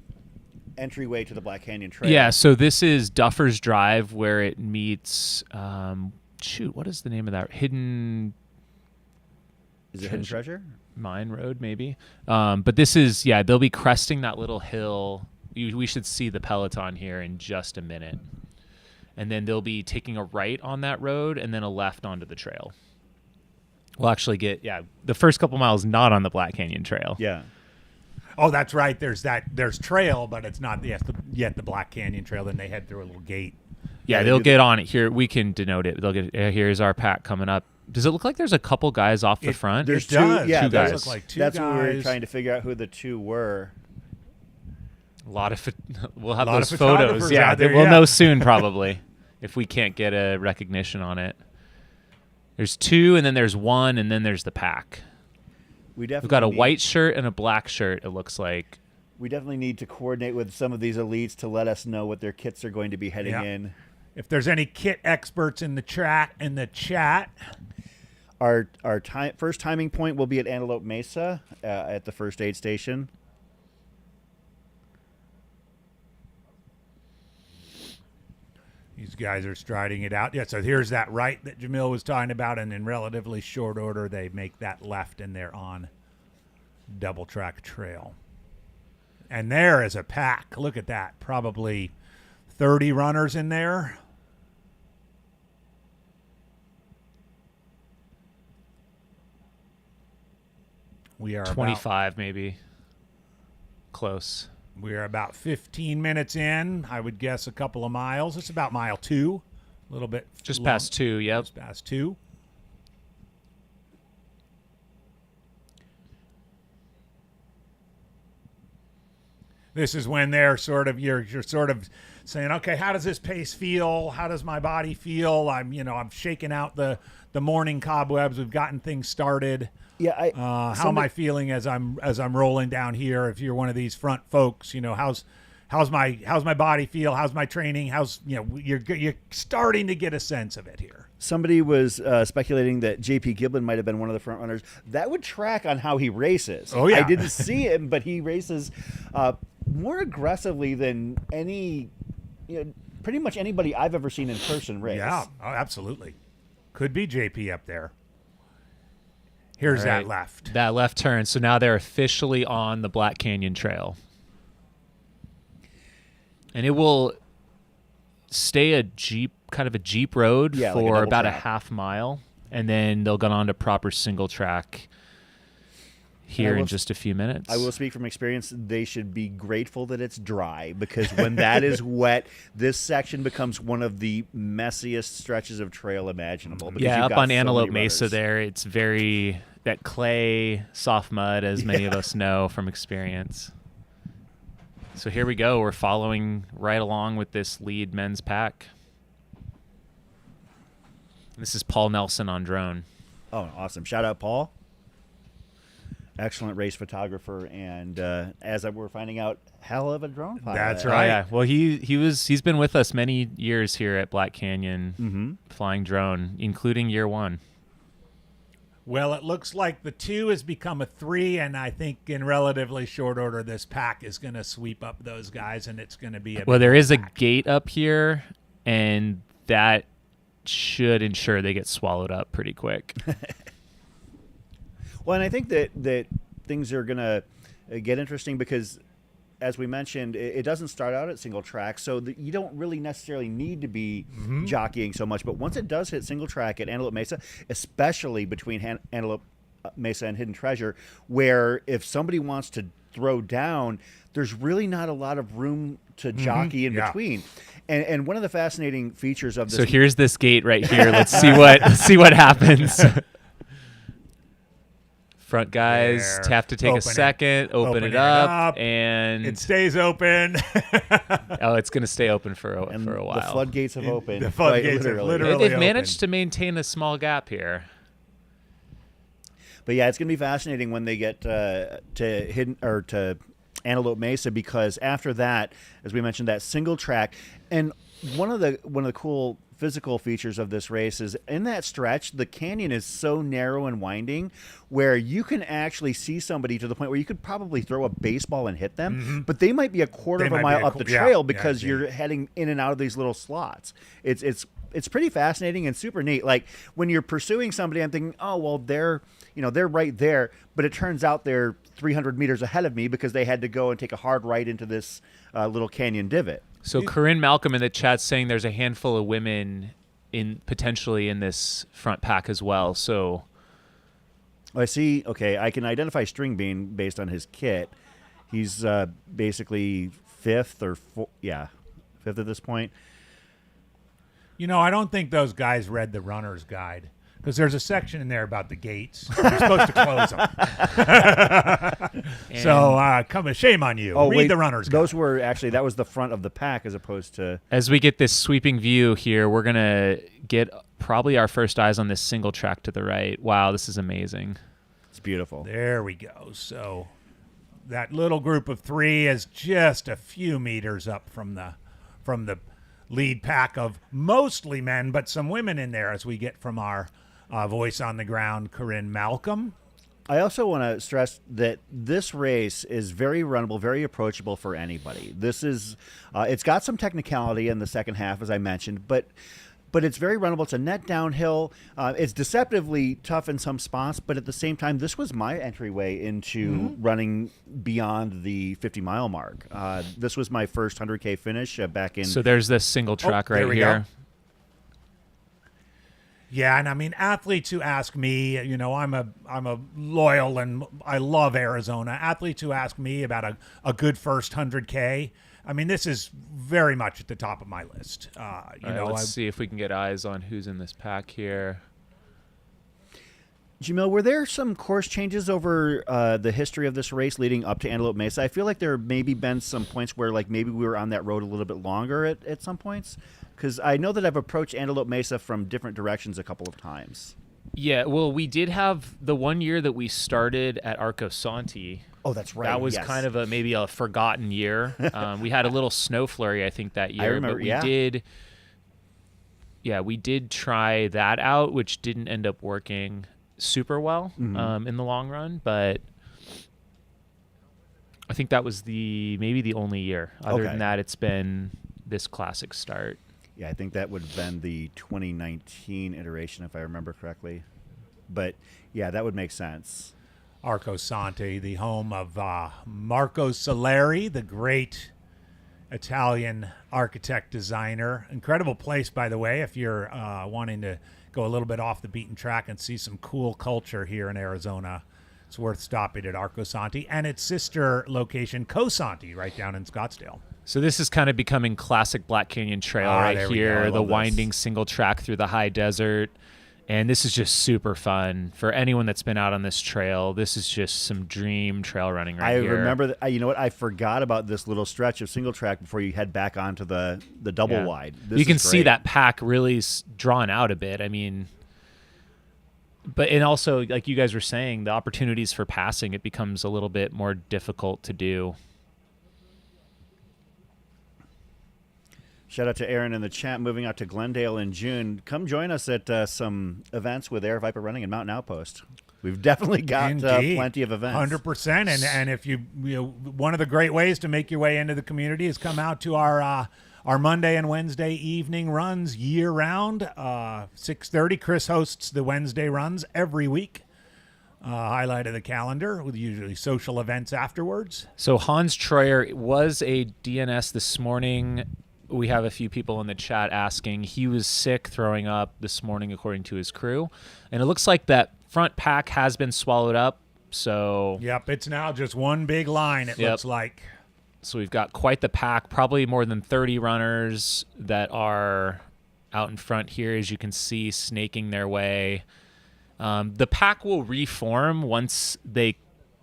entryway to the Black Canyon Trail. Yeah, so this is Duffer's Drive, where it meets, what is the name of that? Is it Hidden Treasure? Mine Road, maybe. But this is, they'll be cresting that little hill. We should see the peloton here in just a minute. And then they'll be taking a right on that road and then a left onto the trail. We'll actually get, the first couple miles not on the Black Canyon Trail. Yeah. Oh, that's right. There's trail, but it's not yet the Black Canyon Trail. Then they head through a little gate. Yeah, they'll get on it here. We can denote it. They'll get. Here's our pack coming up. Does it look like there's a couple guys off the front? There's two. Yeah, two guys. Look like two That's guys. what we were trying to figure out who the two were. A lot of we'll have lot those of photos. photographers Yeah, out there, we'll yeah. know soon probably if we can't get a recognition on it. There's two, and then there's one, and then there's the pack. We've got a white shirt and a black shirt. It looks like. We definitely need to coordinate with some of these elites to let us know what their kits are going to be heading in. If there's any kit experts in the chat, our first timing point will be at Antelope Mesa at the first aid station. these guys are striding it out. Yeah, so here's that right that Jamil was talking about, and in relatively short order, they make that left, and they're on double track trail. And there is a pack. Look at that. Probably 30 runners in there. We are 25 maybe. Close. We are about 15 minutes in. I would guess a couple of miles. It's about mile 2. A little bit. Just long. past 2, yep. Just past 2. This is when they're sort of you're sort of saying, okay, how does this pace feel? How does my body feel? I'm shaking out the morning cobwebs. We've gotten things started. Yeah, how am I feeling as I'm rolling down here? If you're one of these front folks, how's my body feel? How's my training? You're starting to get a sense of it here. Somebody was speculating that J.P. Giblin might have been one of the front runners. That would track on how he races. Oh yeah, I didn't see him, but he races more aggressively than pretty much anybody I've ever seen in person race. Yeah, oh, absolutely. Could be JP up there. Here's All right. that left. That left turn. So now they're officially on the Black Canyon Trail. And it will stay kind of a Jeep road for like about track. a half mile. And then they'll go on to proper single track here in just a few minutes. I will speak from experience. They should be grateful that it's dry, because when that is wet, this section becomes one of the messiest stretches of trail imaginable. Yeah, up on Antelope Mesa there, it's very that clay, soft mud, as many of us know from experience. So here we go. We're following right along with this lead men's pack. This is Paul Nelson on drone. Oh, awesome. Shout out, Paul. excellent race photographer, and as we're finding out, hell of a drone pilot. That's Oh, right. yeah. Well, he's been with us many years here at Black Canyon, flying drone, including year 1. Well, it looks like the 2 has become a 3, and I think in relatively short order, this pack is going to sweep up those guys, and it's going to be a Well, big there is a pack. gate up here, and that should ensure they get swallowed up pretty quick. Well, and I think that things are going to get interesting because, as we mentioned, it doesn't start out at single track, so you don't really necessarily need to be jockeying so much. But once it does hit single track at Antelope Mesa, especially between Antelope Mesa and Hidden Treasure, where if somebody wants to throw down, there's really not a lot of room to jockey in between. And one of the fascinating features of this. So here's this gate right here. Let's see what happens. Front guys There. have to take Open a second, open it up, and it stays open. it's going to stay open for a the while. floodgates have opened. The floodgates have literally They've opened. managed to maintain a small gap here. But yeah, it's going to be fascinating when they get to Antelope Mesa, because after that, as we mentioned, that single track, and one of the cool physical features of this race is in that stretch, the canyon is so narrow and winding where you can actually see somebody to the point where you could probably throw a baseball and hit them, but they might be a quarter of a mile up the trail because you're heading in and out of these little slots. It's pretty fascinating and super neat. Like when you're pursuing somebody, I'm thinking, oh well, they're right there, but it turns out they're 300 meters ahead of me because they had to go and take a hard right into this little canyon divot. So Corinne Malcolm in the chat saying there's a handful of women potentially in this front pack as well. So I see. Okay, I can identify String Bean based on his kit. He's basically fifth at this point. I don't think those guys read the runner's guide, because there's a section in there about the gates. You're supposed to close them. So shame on you. Read the runner's guide. Those were actually, that was the front of the pack as opposed to. As we get this sweeping view here, we're going to get probably our first eyes on this single track to the right. Wow, this is amazing. It's beautiful. There we go. So that little group of 3 is just a few meters up from the lead pack of mostly men, but some women in there, as we get from our voice on the ground, Corinne Malcolm. I also want to stress that this race is very runnable, very approachable for anybody. This is, it's got some technicality in the second half, as I mentioned, but it's very runnable. It's a net downhill. It's deceptively tough in some spots, but at the same time, this was my entryway into running beyond the 50-mile mark. This was my first 100K finish back in. So there's this single track right here. Go. Yeah, and I mean, athletes who ask me, I'm a loyal and I love Arizona. Athletes who ask me about a good first 100K, I mean, this is very much at the top of my list. Let's see if we can get eyes on who's in this pack here. Jamil, were there some course changes over the history of this race leading up to Antelope Mesa? I feel like there maybe been some points where maybe we were on that road a little bit longer at some points. Because I know that I've approached Antelope Mesa from different directions a couple of times. Yeah, well, we did have the one year that we started at Arco Santi. Oh, that's right. That was kind of maybe a forgotten year. We had a little snow flurry, I think, that year. I remember, but we did try that out, which didn't end up working super well in the long run. But I think that was maybe the only year. Other than that, it's been this classic start. Yeah, I think that would have been the 2019 iteration, if I remember correctly. But, yeah, that would make sense. Arco Santi, the home of Marco Soleri, the great Italian architect designer. Incredible place, by the way, if you're wanting to go a little bit off the beaten track and see some cool culture here in Arizona. It's worth stopping at Arco Santi and its sister location, Cosanti, right down in Scottsdale. So this is kind of becoming classic Black Canyon Trail right here, the winding single track through the high desert. And this is just super fun for anyone that's been out on this trail. This is just some dream trail running right here. I remember that. You know what? I forgot about this little stretch of single track before you head back onto the double wide. You can see that pack really drawn out a bit. I mean, But and also, like you guys were saying, the opportunities for passing, it becomes a little bit more difficult to do. Shout out to Aaron in the chat. Moving out to Glendale in June. Come join us at some events with Air Viper Running and Mountain Outpost. We've definitely got plenty of events. 100%. And if you know, one of the great ways to make your way into the community is come out to our Monday and Wednesday evening runs year round. 6:30. Chris hosts the Wednesday runs every week. Highlight of the calendar with usually social events afterwards. So Hans Troyer was a DNS this morning. We have a few people in the chat asking. He was sick, throwing up this morning, according to his crew. And it looks like that front pack has been swallowed up. So yep, it's now just one big line, it looks like. So we've got quite the pack, probably more than 30 runners that are out in front here, as you can see, snaking their way. The pack will reform once they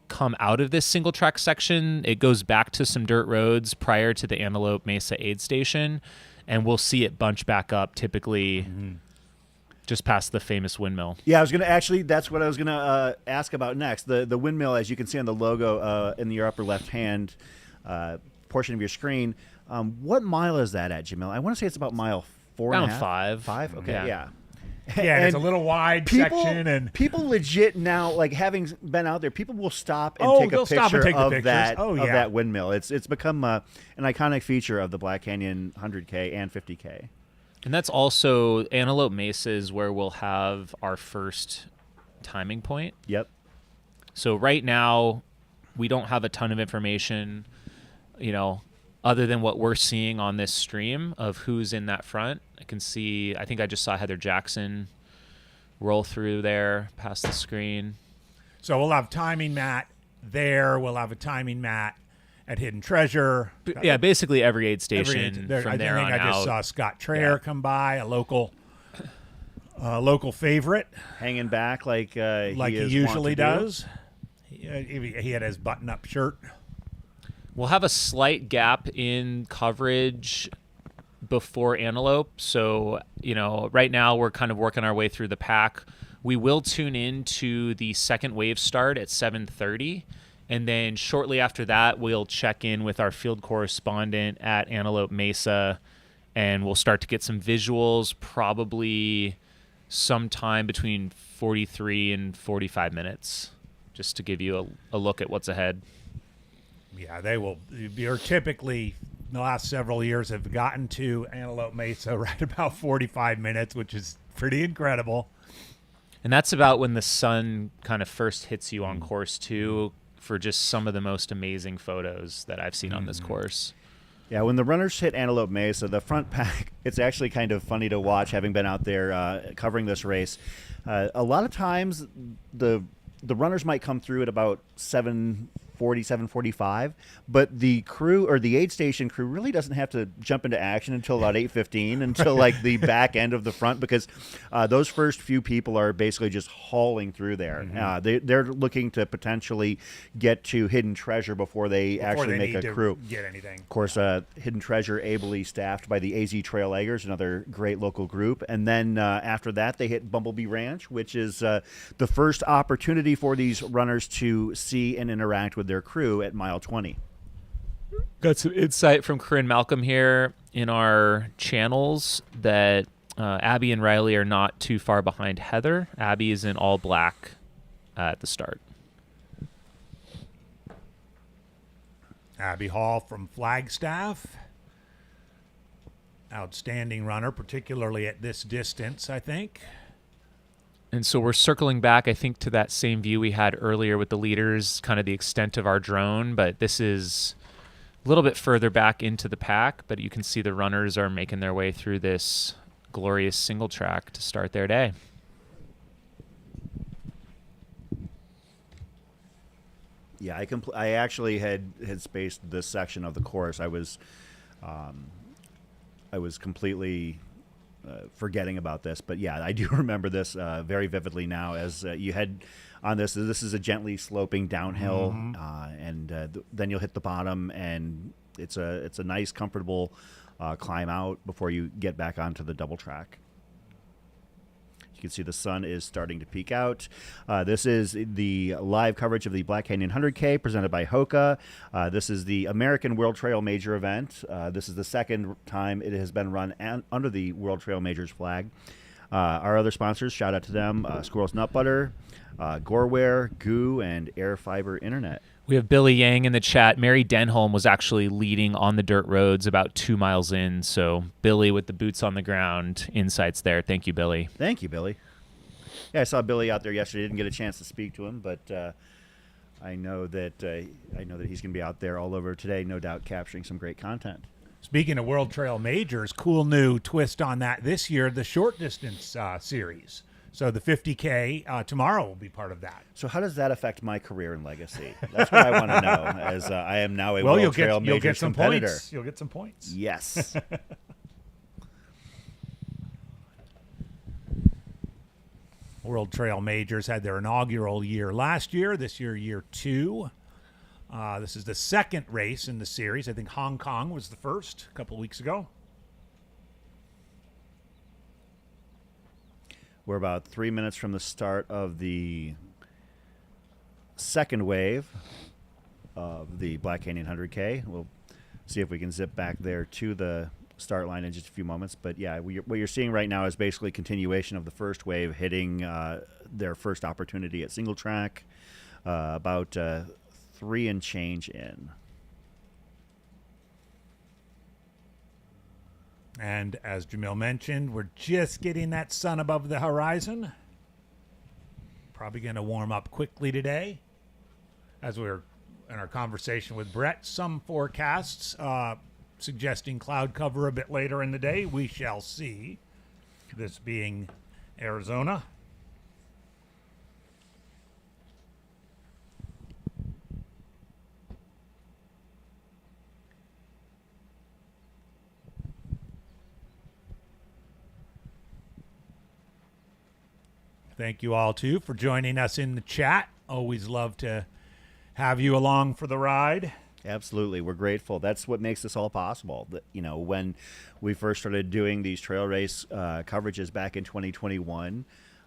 come out of this single track section. It goes back to some dirt roads prior to the Antelope Mesa aid station, and we'll see it bunch back up typically just past the famous windmill. Yeah, I was going to actually, that's what I was going to ask about next. The windmill, as you can see on the logo in your upper left hand portion of your screen. What mile is that at, Jamil? I want to say it's about mile 4 and a half. 5. 5? Okay, yeah. Yeah, and it's a little wide section, and people legit now, like having been out there, people will stop and take a picture of that windmill. It's become an iconic feature of the Black Canyon 100K and 50K. And that's also Antelope Mesa is where we'll have our first timing point. Yep. So right now, we don't have a ton of information, other than what we're seeing on this stream of who's in that front. I can see, I think I just saw Heather Jackson roll through there past the screen. So we'll have timing mat there. We'll have a timing mat at Hidden Treasure. Yeah, basically every aid station from there on out. I just saw Scott Traer come by, a local favorite. Hanging back like he usually does. He had his button-up shirt. We'll have a slight gap in coverage before Antelope. So, right now we're kind of working our way through the pack. We will tune in to the second wave start at 7:30. And then shortly after that, we'll check in with our field correspondent at Antelope Mesa, and we'll start to get some visuals, probably sometime between 43 and 45 minutes, just to give you a look at what's ahead. Yeah, they will. You're typically, the last several years, have gotten to Antelope Mesa right about 45 minutes, which is pretty incredible. And that's about when the sun kind of first hits you on course, too, for just some of the most amazing photos that I've seen on this course. Yeah, when the runners hit Antelope Mesa, the front pack, it's actually kind of funny to watch, having been out there covering this race. A lot of times, the runners might come through at about 7:40, 7:45, but the crew or the aid station crew really doesn't have to jump into action until about 8:15, until like the back end of the front, because those first few people are basically just hauling through there. They're looking to potentially get to Hidden Treasure before they actually make a crew. Get anything. Of course, Hidden Treasure ably staffed by the AZ Trail Eggers, another great local group. And then after that, they hit Bumblebee Ranch, which is the first opportunity for these runners to see and interact with their crew at mile 20. Got some insight from Corinne Malcolm here in our channels that Abby and Riley are not too far behind Heather. Abby is in all black at the start. Abby Hall from Flagstaff. Outstanding runner, particularly at this distance, I think. And so we're circling back, I think, to that same view we had earlier with the leaders, kind of the extent of our drone, but this is a little bit further back into the pack, but you can see the runners are making their way through this glorious single track to start their day. Yeah, I actually had spaced this section of the course. I was completely forgetting about this, but yeah, I do remember this very vividly now. As you head on this is a gently sloping downhill, and then you'll hit the bottom, and it's a nice, comfortable climb out before you get back onto the double track. You can see the sun is starting to peek out. This is the live coverage of the Black Canyon 100K presented by Hoka. This is the American World Trail Major event. This is the second time it has been run under the World Trail Majors flag. Our other sponsors, shout out to them, Squirrel's Nut Butter, Goreware, Goo, and Air Fiber Internet. We have Billy Yang in the chat. Mary Denholm was actually leading on the dirt roads about 2 miles in. So Billy with the boots on the ground insights there. Thank you, Billy. Thank you, Billy. Yeah, I saw Billy out there yesterday. Didn't get a chance to speak to him, but I know that he's going to be out there all over today, no doubt capturing some great content. Speaking of World Trail Majors, cool new twist on that this year, the short distance series. So the 50K tomorrow will be part of that. So how does that affect my career and legacy? That's what I want to know, as I am now a World Trail Majors competitor. Points. You'll get some points. Yes. World Trail Majors had their inaugural year last year. This year, year 2. This is the second race in the series. I think Hong Kong was the first a couple weeks ago. We're about 3 minutes from the start of the second wave of the Black Canyon 100K. We'll see if we can zip back there to the start line in just a few moments. But yeah, what you're seeing right now is basically a continuation of the first wave hitting their first opportunity at single track, about 3 and change in. And as Jamil mentioned, we're just getting that sun above the horizon. Probably going to warm up quickly today. As we were in our conversation with Brett, some forecasts suggesting cloud cover a bit later in the day. We shall see. This being Arizona. Thank you all, too, for joining us in the chat. Always love to have you along for the ride. Absolutely. We're grateful. That's what makes this all possible. When we first started doing these trail race coverages back in 2021,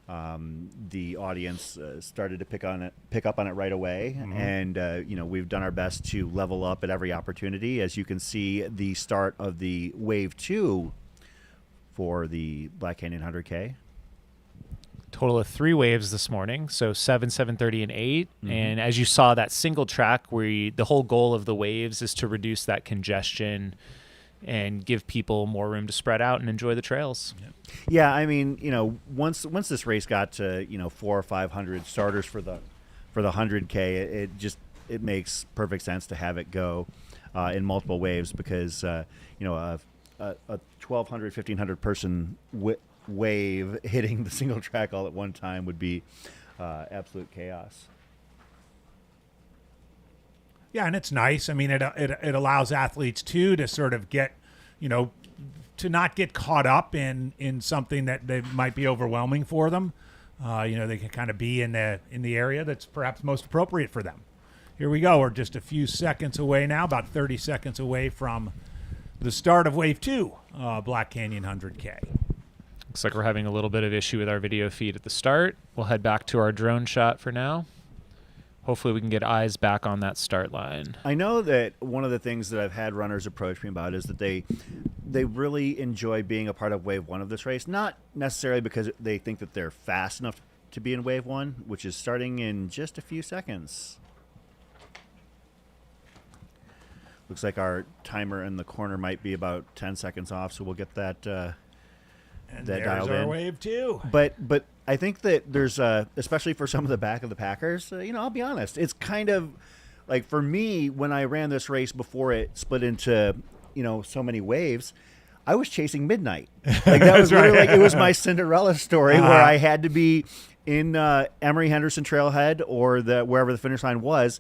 the audience started to pick up on it right away. Mm-hmm. And, we've done our best to level up at every opportunity. As you can see, the start of the Wave 2 for the Black Canyon 100K. Total of 3 waves this morning, so 7, 7:30, and 8. Mm-hmm. And as you saw, that single track, where the whole goal of the waves is to reduce that congestion and give people more room to spread out and enjoy the trails. Yeah, I mean, once this race got to 400 or 500 starters for the 100K, it makes perfect sense to have it go in multiple waves, because a 1,200, 1,500 person wave hitting the single track all at one time would be absolute chaos. Yeah, and it's nice. I mean, it allows athletes too to sort of get, to not get caught up in something that they might be overwhelming for them. They can kind of be in the area that's perhaps most appropriate for them. Here we go. We're just a few seconds away now, about 30 seconds away from the start of Wave 2, Black Canyon 100K. Looks like we're having a little bit of issue with our video feed at the start. We'll head back to our drone shot for now. Hopefully we can get eyes back on that start line. I know that one of the things that I've had runners approach me about is that they really enjoy being a part of Wave 1 of this race, not necessarily because they think that they're fast enough to be in Wave 1, which is starting in just a few seconds. Looks like our timer in the corner might be about 10 seconds off, so we'll get that and there's our Wave 2. But I think that there's especially for some of the back of the packers, I'll be honest, it's kind of like, for me, when I ran this race before it split into so many waves, I was chasing midnight. Like, that was right. Like, it was my Cinderella story where I had to be in Emory Henderson Trailhead or wherever the finish line was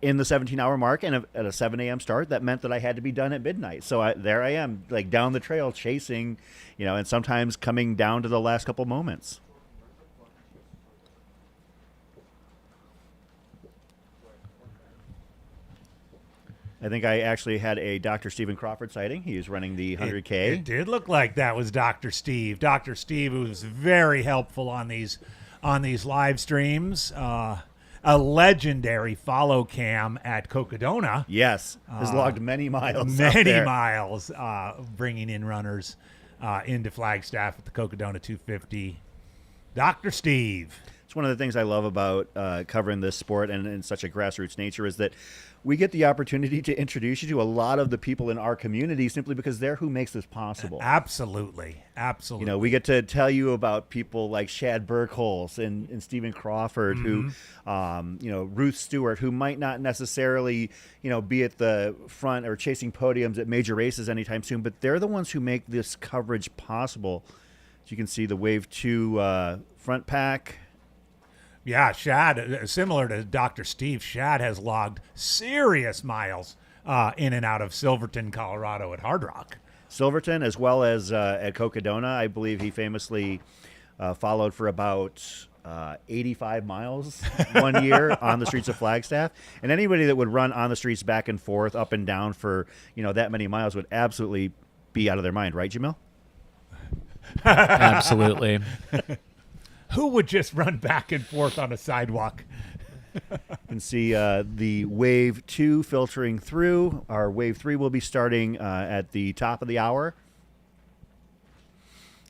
in the 17-hour mark, and at a 7 a.m. start, that meant that I had to be done at midnight. So there I am, like, down the trail chasing, and sometimes coming down to the last couple moments. I think I actually had a Dr. Stephen Crawford sighting. He was running the 100K. It did look like that was Dr. Steve. Dr. Steve was very helpful on these live streams. A legendary follow cam at Cocodona. Yes, has logged many miles. Many miles, bringing in runners into Flagstaff at the Cocodona 250. Dr. Steve. It's one of the things I love about covering this sport and in such a grassroots nature is that we get the opportunity to introduce you to a lot of the people in our community simply because they're who makes this possible. Absolutely. Absolutely. You know, we get to tell you about people like Shad Burkholz and Stephen Crawford, who, Ruth Stewart, who might not necessarily, be at the front or chasing podiums at major races anytime soon, but they're the ones who make this coverage possible. As you can see, the Wave 2 front pack. Yeah, Shad, similar to Dr. Steve, Shad has logged serious miles in and out of Silverton, Colorado at Hard Rock. Silverton, as well as at Cocodona. I believe he famously followed for about 85 miles one year on the streets of Flagstaff. And anybody that would run on the streets back and forth, up and down for, that many miles would absolutely be out of their mind. Right, Jamil? Absolutely. Who would just run back and forth on a sidewalk? You can see the Wave 2 filtering through. Our Wave 3 will be starting at the top of the hour.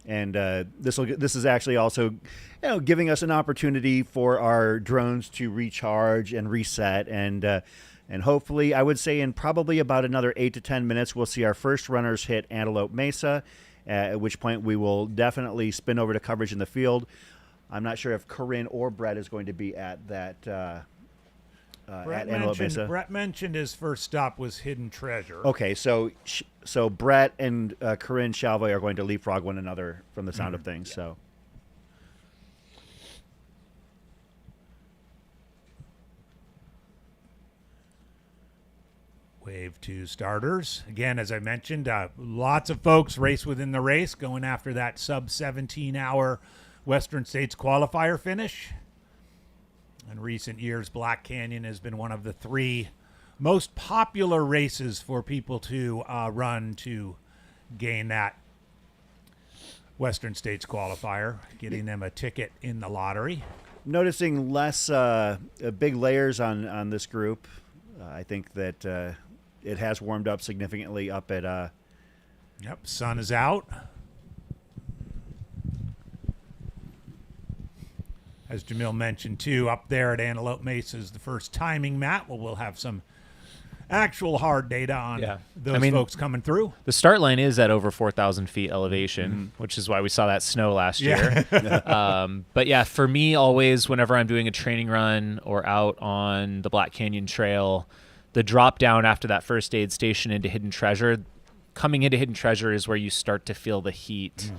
And this is actually also giving us an opportunity for our drones to recharge and reset. And hopefully, I would say in probably about another 8 to 10 minutes, we'll see our first runners hit Antelope Mesa, at which point we will definitely spin over to coverage in the field. I'm not sure if Corinne or Brett is going to be at that at Antelope Mesa. Brett mentioned his first stop was Hidden Treasure. Okay, so Brett and Corinne Chalvoy are going to leapfrog one another from the sound of things. Yeah. So. Wave 2 starters. Again, as I mentioned, lots of folks race within the race going after that sub 17-hour Western States qualifier finish. In recent years, Black Canyon has been one of the 3 most popular races for people to run to gain that Western States qualifier, getting them a ticket in the lottery. Noticing less big layers on this group. I think that it has warmed up significantly up at... Yep, sun is out. As Jamil mentioned, too, up there at Antelope Mesa is the first timing mat. Well, we'll have some actual hard data on those folks coming through. The start line is at over 4,000 feet elevation, which is why we saw that snow last year. But yeah, for me, always, whenever I'm doing a training run or out on the Black Canyon Trail, the drop down after that first aid station into Hidden Treasure, coming into Hidden Treasure is where you start to feel the heat.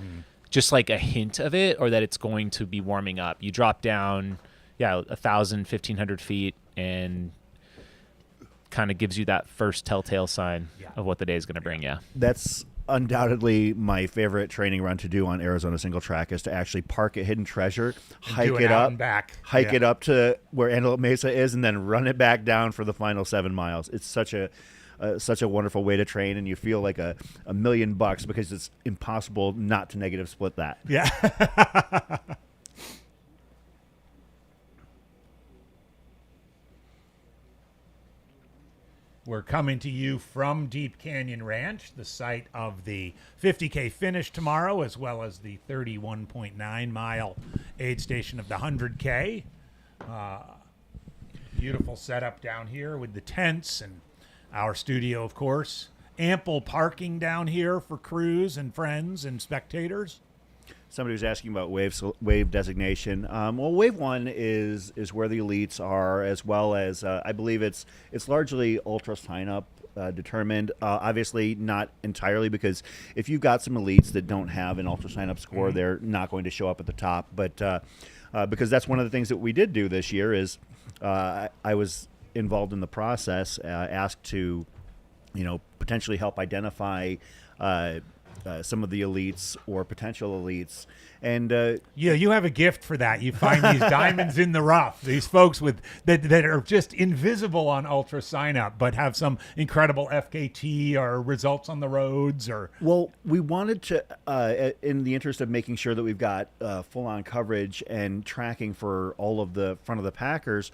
Just like a hint of it, or that it's going to be warming up. You drop down, 1,000, 1,500 feet, and kind of gives you that first telltale sign of what the day is going to bring you. That's undoubtedly my favorite training run to do on Arizona single track is to actually park at Hidden Treasure, hike it up, it up to where Antelope Mesa is, and then run it back down for the final 7 miles. It's such a wonderful way to train, and you feel like $1 million because it's impossible not to negative split that. Yeah. We're coming to you from Deep Canyon Ranch, the site of the 50K finish tomorrow, as well as the 31.9 mile aid station of the 100K. Beautiful setup down here with the tents and our studio, of course. Ample parking down here for crews and friends and spectators. Somebody was asking about wave designation. Well, Wave 1 is where the elites are, as well as I believe it's largely ultra sign-up determined. Obviously, not entirely, because if you've got some elites that don't have an ultra sign-up score, they're not going to show up at the top. But because that's one of the things that we did do this year is I was involved in the process, asked to, potentially help identify some of the elites or potential elites. And yeah, you have a gift for that. You find these diamonds in the rough. These folks with that are just invisible on Ultra Sign Up, but have some incredible FKT or results on the roads. Or well, we wanted to, in the interest of making sure that we've got full-on coverage and tracking for all of the front of the packers.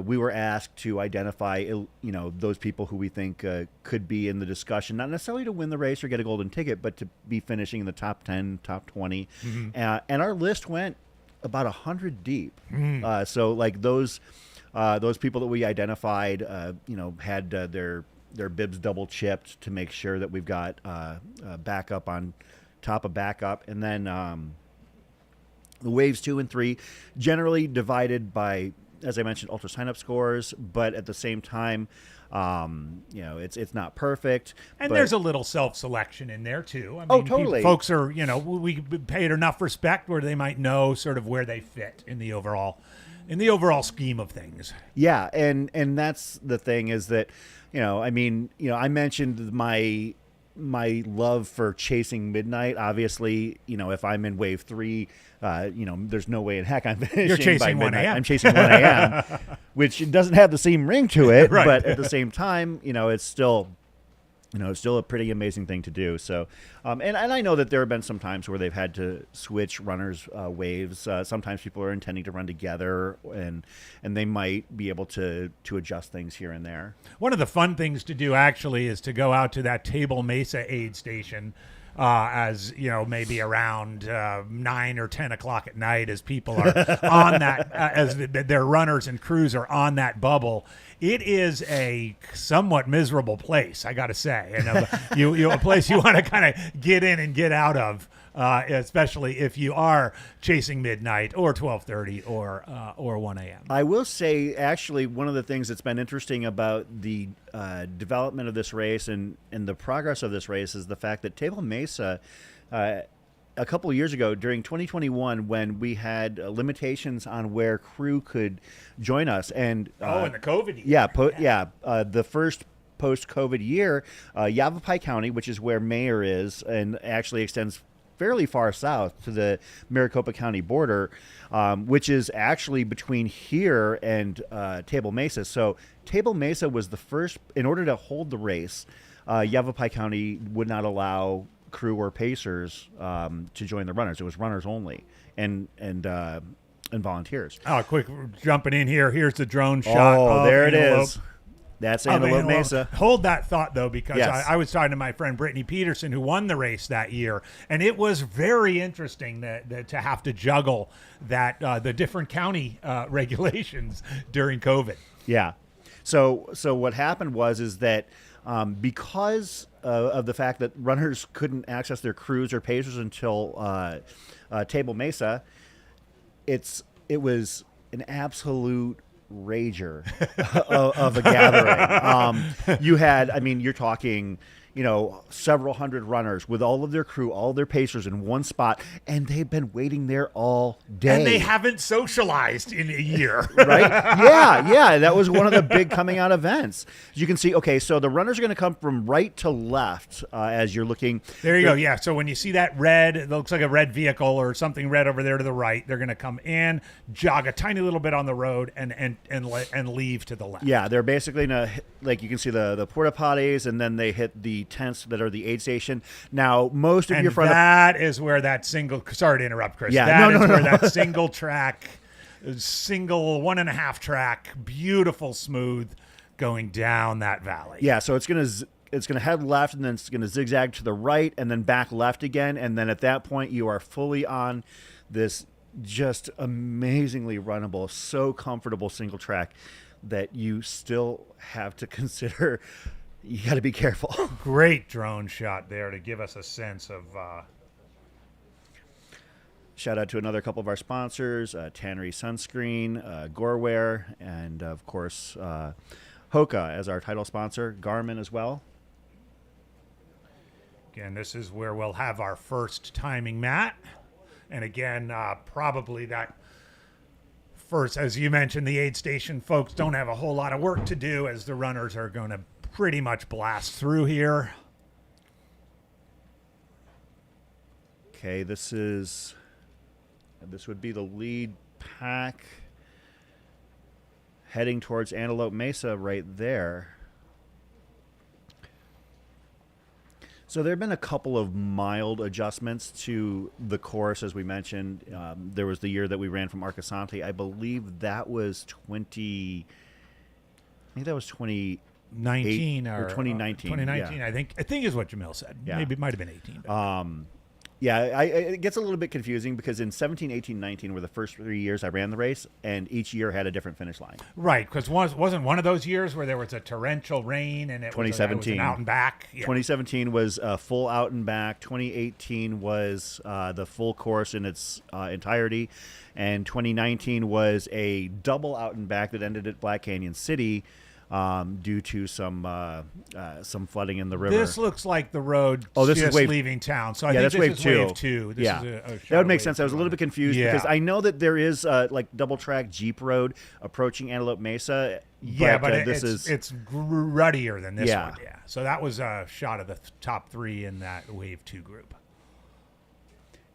We were asked to identify, those people who we think could be in the discussion, not necessarily to win the race or get a golden ticket, but to be finishing in the top 10, top 20. Mm-hmm. And our list went about 100 deep. Mm. So like those people that we identified, had their bibs double chipped to make sure that we've got backup on top of backup. And then the waves 2 and 3 generally divided by, as I mentioned, ultra sign-up scores, but at the same time, it's not perfect. And there's a little self-selection in there too. I mean, totally. Folks are, we paid enough respect where they might know sort of where they fit in the overall scheme of things. Yeah, and that's the thing is that, I mentioned my love for chasing midnight. Obviously, if I'm in wave 3, there's no way in heck I'm finishing. You're chasing by 1 midnight. a.m. I'm chasing 1 a.m., which doesn't have the same ring to it, right. But at the same time, it's still a pretty amazing thing to do. So, and I know that there have been some times where they've had to switch runners' waves. Sometimes people are intending to run together, and they might be able to adjust things here and there. One of the fun things to do actually is to go out to that Table Mesa aid station. Maybe around 9 or 10 o'clock at night, as people are on that, as their runners and crews are on that bubble. It is a somewhat miserable place, I got to say, and a place you want to kind of get in and get out of, especially if you are chasing midnight or 12:30 or 1 a.m. I will say, actually, one of the things that's been interesting about the development of this race and the progress of this race is the fact that Table Mesa, a couple of years ago during 2021, when we had limitations on where crew could join us, and in the COVID year. The first post-COVID year, Yavapai County, which is where Mayor is, and actually extends fairly far south to the Maricopa County border, which is actually between here and Table Mesa. So Table Mesa was the first, in order to hold the race, Yavapai County would not allow crew or pacers to join the runners. It was runners only and volunteers. Oh, quick jumping in here. Here's the drone shot. Oh, there it Antelope. is. That's Antelope Mesa. Hold that thought, though, because Yes. I was talking to my friend Brittany Peterson, who won the race that year, and it was very interesting that to have to juggle that the different county regulations during COVID. Yeah. So what happened is that because of the fact that runners couldn't access their crews or pacers until Table Mesa, it was an absolute rager of a gathering. You're talking, several hundred runners with all of their crew, all their pacers in one spot, and they've been waiting there all day. And they haven't socialized in a year. Right? Yeah. That was one of the big coming out events. You can see, okay, so the runners are going to come from right to left as you're looking. There you go. Yeah. So when you see that red, it looks like a red vehicle or something red over there to the right, they're going to come in, jog a tiny little bit on the road, and leave to the left. Yeah, they're basically going to, like you can see the porta potties, and then they hit the tents that are the aid station. Now, most of and your front that is where that single. Sorry to interrupt, Chris. Yeah, that no, is no, where no. that single 1.5 track, beautiful, smooth, going down that valley. Yeah, so it's gonna head left, and then it's gonna zigzag to the right, and then back left again, and then at that point you are fully on this just amazingly runnable, so comfortable single track that you still have to consider. You got to be careful. Great drone shot there to give us a sense of. Shout out to another couple of our sponsors, Tannery Sunscreen, Goreware, and of course Hoka as our title sponsor, Garmin as well. Again, this is where we'll have our first timing mat. And again, probably that first, as you mentioned, the aid station folks don't have a whole lot of work to do as the runners are going to pretty much blast through here. Okay, this would be the lead pack heading towards Antelope Mesa right there. So there have been a couple of mild adjustments to the course, as we mentioned. There was the year that we ran from Arcosanti. I believe that was 2019 or 2019. 2019, yeah. I think is what Jamil said. Yeah. Maybe it might have been 18. Yeah, it gets a little bit confusing because in 17, 18, 19 were the first 3 years I ran the race, and each year had a different finish line. Right, because wasn't one of those years where there was a torrential rain and it 2017. was an out and back? Yeah. 2017 was full out and back. 2018 was the full course in its entirety. And 2019 was a double out and back that ended at Black Canyon City due to some flooding in the river. This looks like the road this just is wave, leaving town. So I yeah, think that's wave this is two. wave 2. This yeah, is a that would make wave sense. I was a 2. little bit confused Yeah. because I know that there is like double track Jeep road approaching Antelope Mesa. Yeah, but this it's ruddier than this Yeah. one. Yeah. So that was a shot of the top 3 in that wave 2 group.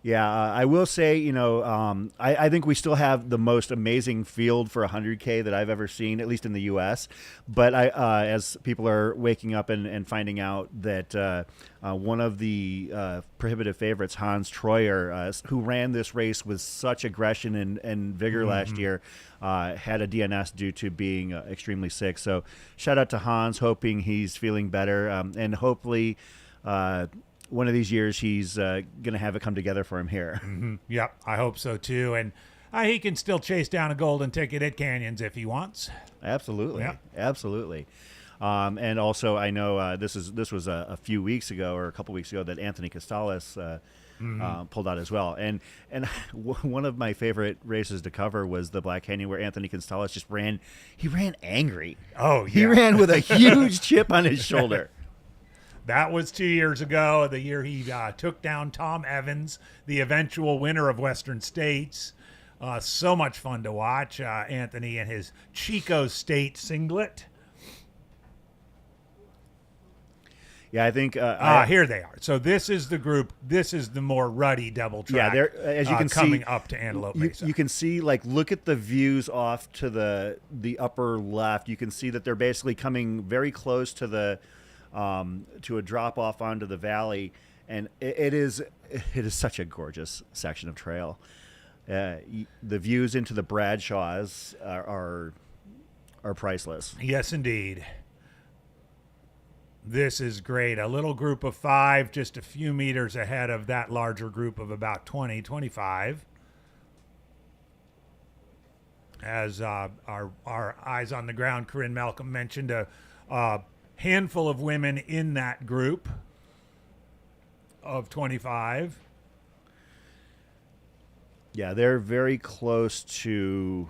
Yeah, I will say, I think we still have the most amazing field for 100K that I've ever seen, at least in the U.S. But as people are waking up and finding out that one of the prohibitive favorites, Hans Troyer, who ran this race with such aggression and vigor last year, had a DNS due to being extremely sick. So shout out to Hans, hoping he's feeling better, and hopefully one of these years he's going to have it come together for him here. Mm-hmm. Yep, I hope so too. And he can still chase down a golden ticket at Canyons if he wants. Absolutely. Yep. Absolutely. And also, I know this was a few weeks ago or a couple weeks ago that Anthony Costales pulled out as well. And one of my favorite races to cover was the Black Canyon, where Anthony Costales just ran. He ran angry. Oh, yeah. He ran with a huge chip on his shoulder. That was 2 years ago, the year he took down Tom Evans, the eventual winner of Western States. So much fun to watch. Anthony in his Chico State singlet. Yeah, I think here they are. So this is the group. This is the more ruddy double track. Yeah, as you can coming see, up to Antelope Mesa. You can see, look at the views off to the upper left. You can see that they're basically coming very close to the to a drop off onto the valley, and it is such a gorgeous section of trail. The views into the Bradshaws are priceless. Yes, indeed. This is great. A little group of 5, just a few meters ahead of that larger group of about 20, 25. As our eyes on the ground, Corinne Malcolm mentioned a handful of women in that group of 25. Yeah, they're very close to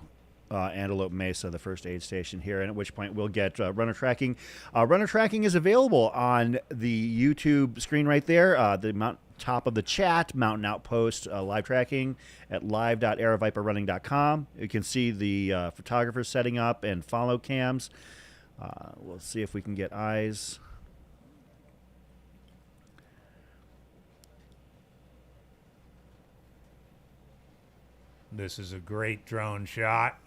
Antelope Mesa, the first aid station here, and at which point we'll get runner tracking. Runner tracking is available on the YouTube screen right there. The top of the chat, Mountain Outpost live tracking at live.aeroviperrunning.com. You can see the photographers setting up and follow cams. We'll see if we can get eyes. This is a great drone shot.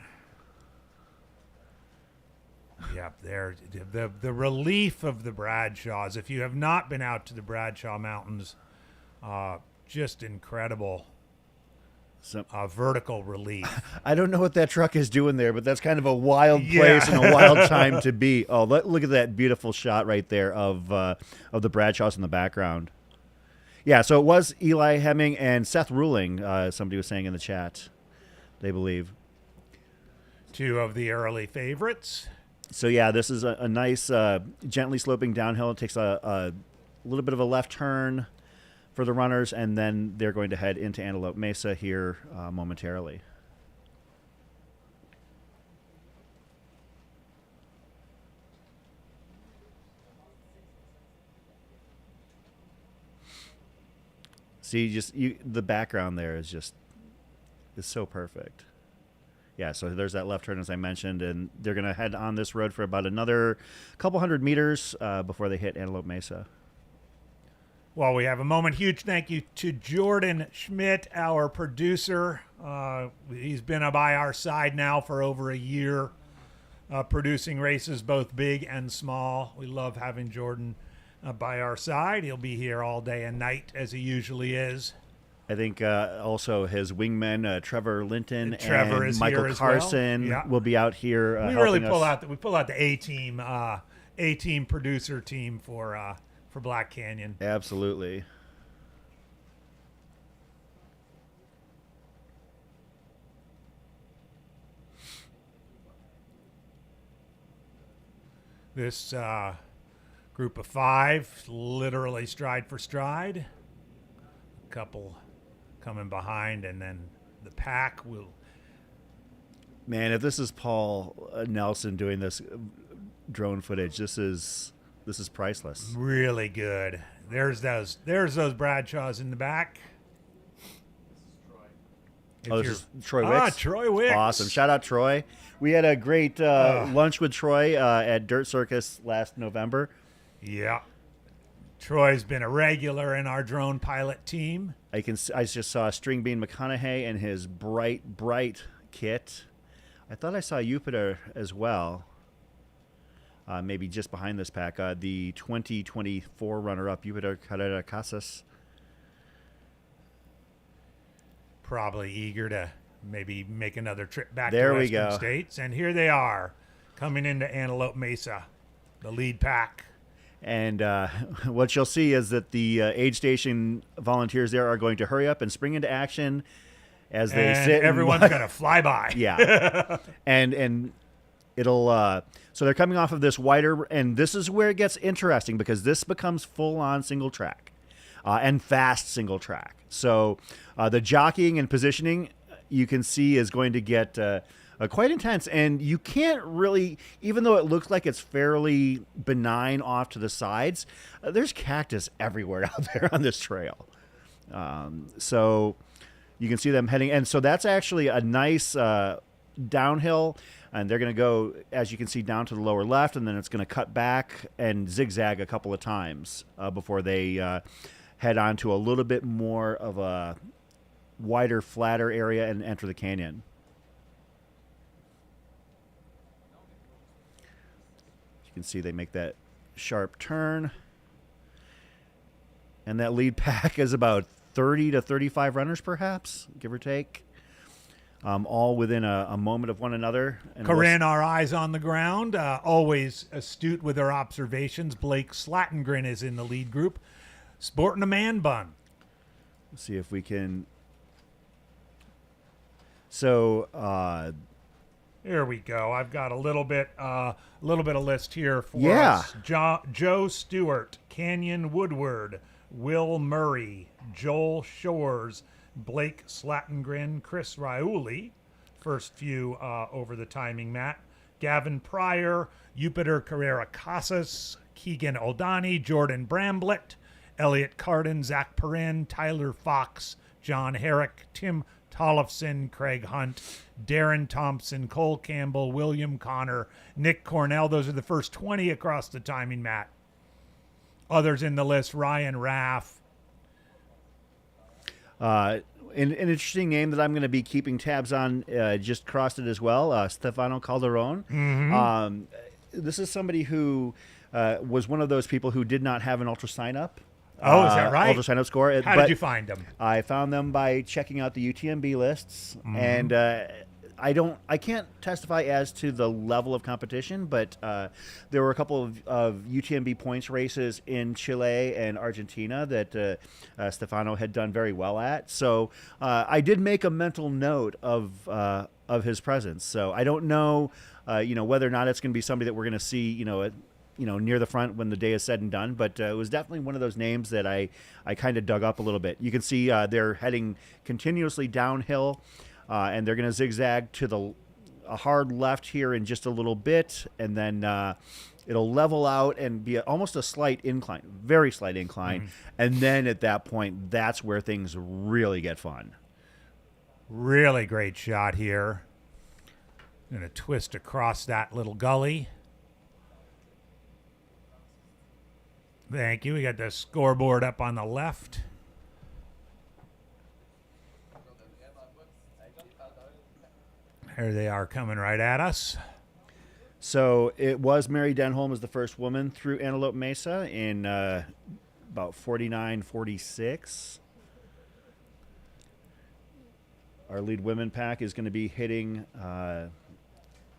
Yep, there. The relief of the Bradshaws. If you have not been out to the Bradshaw Mountains, just incredible. Vertical relief. I don't know what that truck is doing there, but that's kind of a wild place and a wild time to be. Oh, look at that beautiful shot right there of the Bradshaws in the background. Yeah, so it was Eli Hemming and Seth Ruling, somebody was saying in the chat, they believe. 2 of the early favorites. So, yeah, this is a nice, gently sloping downhill. It takes a little bit of a left turn for the runners, and then they're going to head into Antelope Mesa here momentarily. See, the background there is so perfect. Yeah, so there's that left turn, as I mentioned, and they're going to head on this road for about another couple hundred meters before they hit Antelope Mesa. While we have a moment, huge thank you to Jordan Schmidt, our producer. He's been by our side now for over a year, producing races both big and small. We love having Jordan by our side. He'll be here all day and night, as he usually is. I think also his wingmen, Trevor Linton Trevor and is Michael here as Carson, well. Yeah. will be out here. We really pull out the A team producer team for Black Canyon. Absolutely. This group of 5, literally stride for stride. A couple coming behind, and then the pack will. Man, if this is Paul Nelson doing this drone footage, this is priceless. Really good. There's those Bradshaws in the back. Oh, this is Troy Wicks. Troy Wicks. Awesome. Shout out Troy. We had a great lunch with Troy at Dirt Circus last November. Yeah. Troy's been a regular in our drone pilot team. I just saw String Bean McConaughey and his bright kit. I thought I saw Jupiter as well. Maybe just behind this pack. The 2024 runner-up, Jupiter Carrera Casas. Probably eager to maybe make another trip back There to we Western go. States. And here they are, coming into Antelope Mesa, the lead pack. And what you'll see is that the aid station volunteers there are going to hurry up and spring into action as they sit. And everyone's going to fly by. Yeah. and it'll so they're coming off of this wider, and this is where it gets interesting because this becomes full-on single track and fast single track. So the jockeying and positioning you can see is going to get quite intense, and you can't really, even though it looks like it's fairly benign off to the sides, there's cactus everywhere out there on this trail. So you can see them heading, and so that's actually a nice downhill, and they're going to go, as you can see, down to the lower left, and then it's going to cut back and zigzag a couple of times before they head on to a little bit more of a wider, flatter area and enter the canyon. You can see they make that sharp turn. And that lead pack is about 30 to 35 runners, perhaps, give or take. All within a moment of one another. And Corinne, our eyes on the ground, always astute with her observations. Blake Slattengren is in the lead group, sporting a man bun. Let's see if we can. So here we go. I've got a little bit of list here for Yeah. us. Joe Stewart, Canyon Woodward, Will Murray, Joel Shores, Blake Slattengren, Chris Riuli, first few over the timing mat, Gavin Pryor, Jupiter Carrera Casas, Keegan Oldani, Jordan Bramblett, Elliot Carden, Zach Perrin, Tyler Fox, John Herrick, Tim Tollefson, Craig Hunt, Darren Thompson, Cole Campbell, William Connor, Nick Cornell. Those are the first 20 across the timing mat. Others in the list, Ryan Raff. an interesting name that I'm going to be keeping tabs on, just crossed it as well, Stefano Calderon. Mm-hmm. This is somebody who was one of those people who did not have an ultra sign-up. Oh, is that right? Ultra sign-up score. How did you find them? I found them by checking out the UTMB lists, and I can't testify as to the level of competition, but there were a couple of UTMB points races in Chile and Argentina that Stefano had done very well at. So I did make a mental note of his presence. So I don't know, whether or not it's going to be somebody that we're going to see, near the front when the day is said and done. But it was definitely one of those names that I kind of dug up a little bit. You can see they're heading continuously downhill. And they're going to zigzag to a hard left here in just a little bit, and then it'll level out and be almost a slight incline, very slight incline. And then at that point, that's where things really get fun. Really great shot here. Going to twist across that little gully. Thank you. We got the scoreboard up on the left. There they are coming right at us. So it was Mary Denholm as the first woman through Antelope Mesa in about 49-46. Our lead women pack is going to be hitting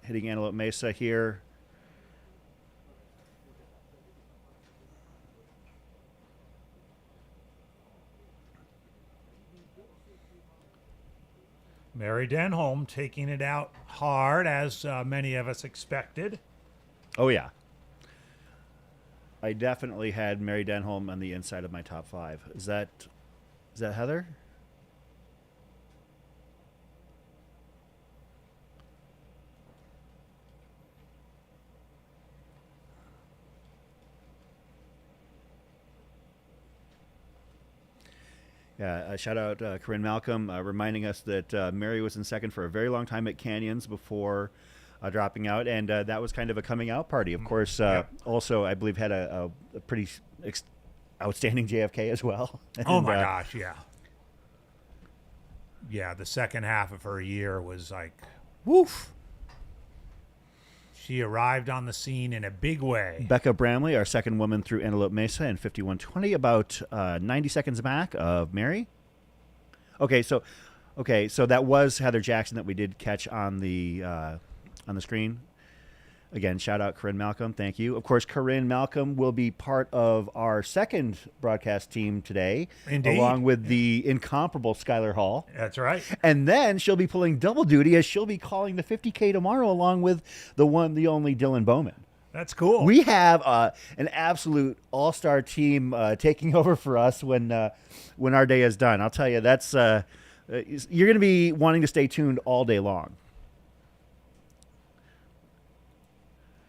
Antelope Mesa here. Mary Denholm taking it out hard, as many of us expected. Oh, yeah. I definitely had Mary Denholm on the inside of my top 5. Is that Heather? Yeah, shout out Corinne Malcolm reminding us that Mary was in second for a very long time at Canyons before dropping out, and that was kind of a coming out party. Of course, also I believe had a pretty outstanding JFK as well. Oh my gosh, yeah. Yeah, the second half of her year was like, woof. She arrived on the scene in a big way. Becca Bramley, our second woman through Antelope Mesa in 51:20, about 90 seconds back of Mary. Okay, so that was Heather Jackson that we did catch on the screen. Again, shout out Corinne Malcolm. Thank you. Of course, Corinne Malcolm will be part of our second broadcast team today, Indeed. Along with the incomparable Skylar Hall. That's right. And then she'll be pulling double duty as she'll be calling the 50K tomorrow, along with the one, the only Dylan Bowman. That's cool. We have an absolute all-star team taking over for us when our day is done. I'll tell you, that's you're going to be wanting to stay tuned all day long.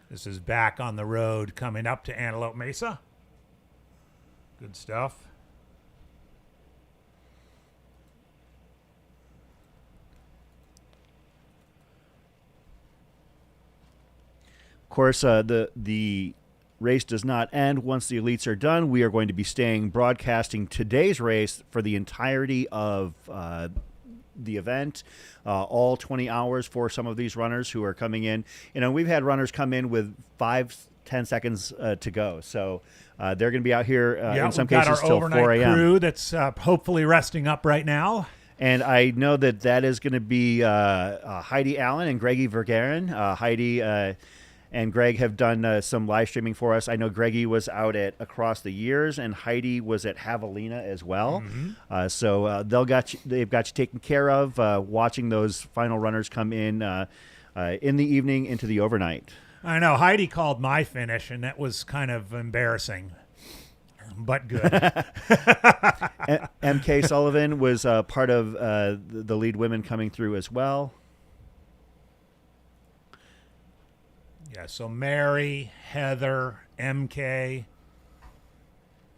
This is back on the road coming up to Antelope Mesa. Good stuff. Of course, the race does not end once the elites are done. We are going to be staying broadcasting today's race for the entirety of the event, all 20 hours for some of these runners who are coming in. You know, we've had runners come in with 5-10 seconds to go. So they're going to be out here in some cases till 4 a.m. We've got our overnight crew that's hopefully resting up right now. And I know that is going to be Heidi Allen and Greggy Vergaren. Heidi and Greg have done some live streaming for us. I know Greggy was out at Across the Years, and Heidi was at Javelina as well. Mm-hmm. So they've got you taken care of, watching those final runners come in the evening into the overnight. I know. Heidi called my finish, and that was kind of embarrassing, but good. MK Sullivan was part of the lead women coming through as well. Yeah, so Mary, Heather, MK.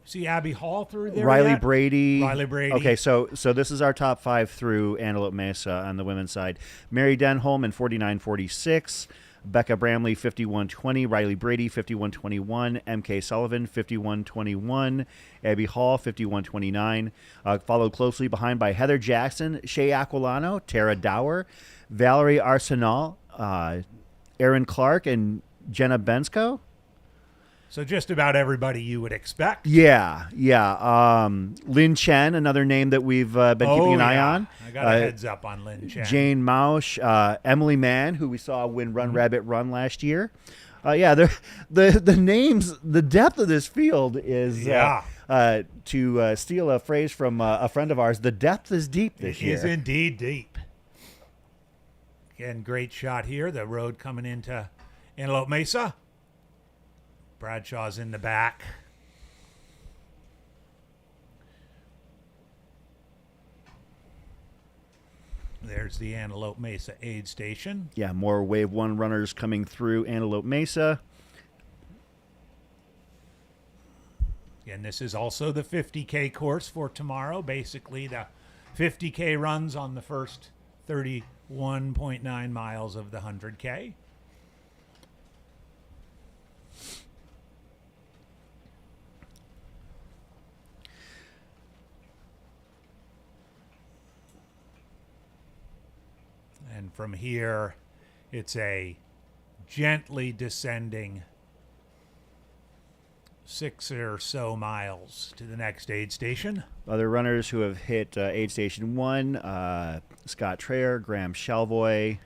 See Abby Hall through there Riley yet? Brady. Riley Brady. Okay, so this is our top 5 through Antelope Mesa on the women's side. Mary Denholm in 49:46. Becca Bramley, 51:20. Riley Brady, 51:21. MK Sullivan, 51:21. Abby Hall, 51:29. Followed closely behind by Heather Jackson, Shea Aquilano, Tara Dower, Valerie Arsenal, Aaron Clark, and Jenna Bensko. So just about everybody you would expect. Yeah. Lynn Chen, another name that we've been keeping an eye on. I got a heads up on Lynn Chen. Jane Mausch, Emily Mann, who we saw win Run Rabbit Run last year. The names, the depth of this field is to steal a phrase from a friend of ours. The depth is deep this year. It is indeed deep. Again, great shot here. The road coming into Antelope Mesa. Bradshaw's in the back. There's the Antelope Mesa aid station. Yeah, more Wave 1 runners coming through Antelope Mesa. And this is also the 50K course for tomorrow. Basically, the 50K runs on the first 31.9 miles of the 100K. And from here, it's a gently descending 6 or so miles to the next aid station. Other runners who have hit aid station 1, Scott Traer, Graham Shalvoy,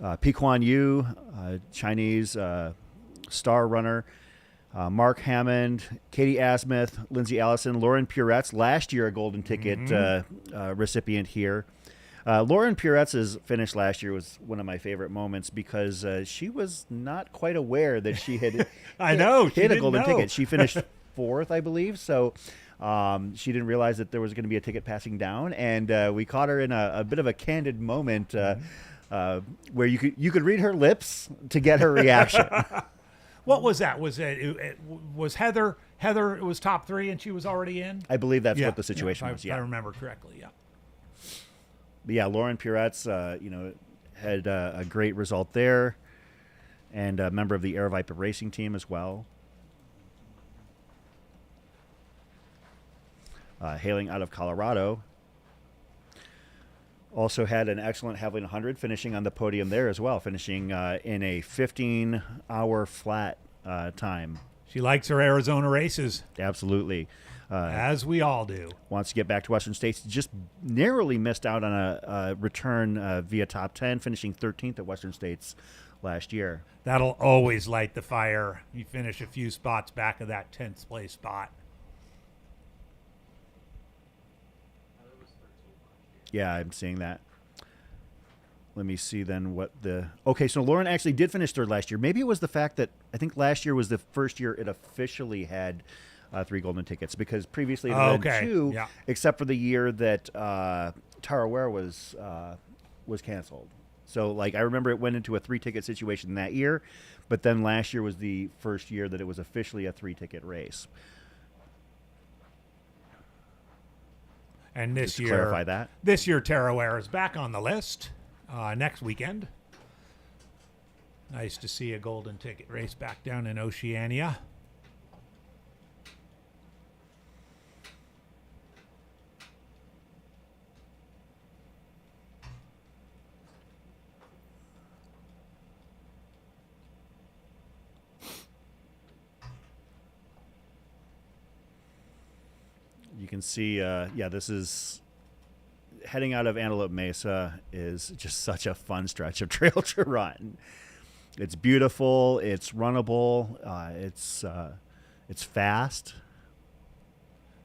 Pequan Yu, Chinese star runner, Mark Hammond, Katie Asmuth, Lindsay Allison, Lauren Puretz, last year a golden ticket recipient here. Lauren Puretz's finish last year was one of my favorite moments because she was not quite aware that she had hit a golden ticket. She finished 4th, I believe, so she didn't realize that there was going to be a ticket passing down, and we caught her in a bit of a candid moment where you could read her lips to get her reaction. What was that? Was was Heather? Heather was top 3 and she was already in. I believe that's what the situation was. If I remember correctly. Yeah. But yeah, Lauren Puretz, had a great result there, and a member of the Air Viper racing team as well. Hailing out of Colorado. Also had an excellent Haviland 100, finishing on the podium there as well, finishing in a 15-hour flat time. She likes her Arizona races. Absolutely. As we all do. Wants to get back to Western States. Just narrowly missed out on a return via top 10, finishing 13th at Western States last year. That'll always light the fire. You finish a few spots back of that 10th place spot. Yeah, I'm seeing that. Let me see then what the... Okay, so Lauren actually did finish 3rd last year. Maybe it was the fact that I think last year was the first year it officially had 3 golden tickets, because previously it had been 2, except for the year that Tara Ware was canceled. So, like, I remember it went into a 3-ticket situation that year, but then last year was the first year that it was officially a 3-ticket race. And this year, clarify that. This year, Tara Ware is back on the list next weekend. Nice to see a golden ticket race back down in Oceania. You can see, this is heading out of Antelope Mesa is just such a fun stretch of trail to run. It's beautiful. It's runnable. It's fast.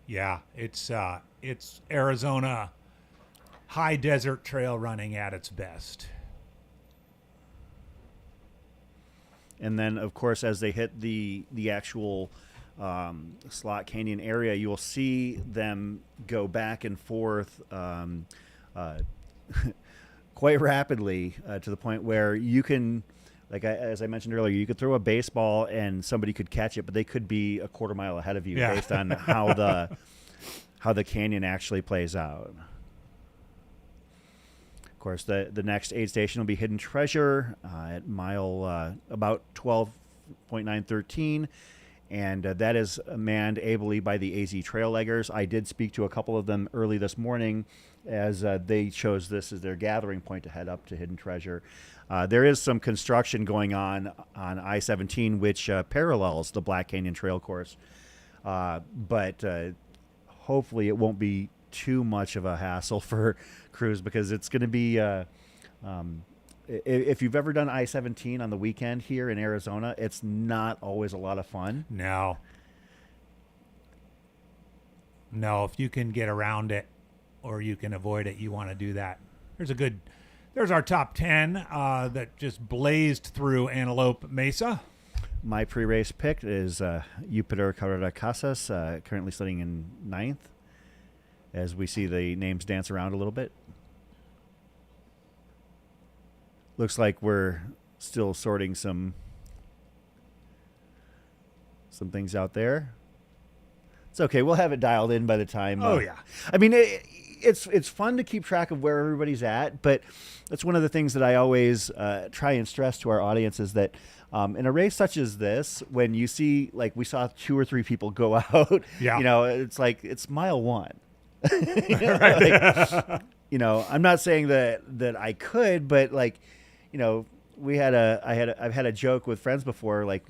Yeah, it's Arizona high desert trail running at its best. And then, of course, as they hit the actual Slot Canyon area, you will see them go back and forth quite rapidly to the point where you can, as I mentioned earlier, you could throw a baseball and somebody could catch it, but they could be a quarter mile ahead of you based on how the canyon actually plays out. Of course, the next aid station will be Hidden Treasure at mile about 12.913. And that is manned ably by the AZ Trailleggers. I did speak to a couple of them early this morning as they chose this as their gathering point to head up to Hidden Treasure. There is some construction going on I-17, which parallels the Black Canyon Trail course. But hopefully it won't be too much of a hassle for crews, because it's going to be... if you've ever done I-17 on the weekend here in Arizona, it's not always a lot of fun. No, if you can get around it or you can avoid it, you want to do that. There's our top 10 that just blazed through Antelope Mesa. My pre-race pick is Jupiter Carrera Casas, currently sitting in 9th, as we see the names dance around a little bit. Looks like we're still sorting some things out there. It's okay. We'll have it dialed in by the time. I mean, it's fun to keep track of where everybody's at, but that's one of the things that I always try and stress to our audience is that in a race such as this, when you see, like, we saw 2 or 3 people go out, it's like it's mile 1. I'm not saying that I could, but like, I've had a joke with friends before, like,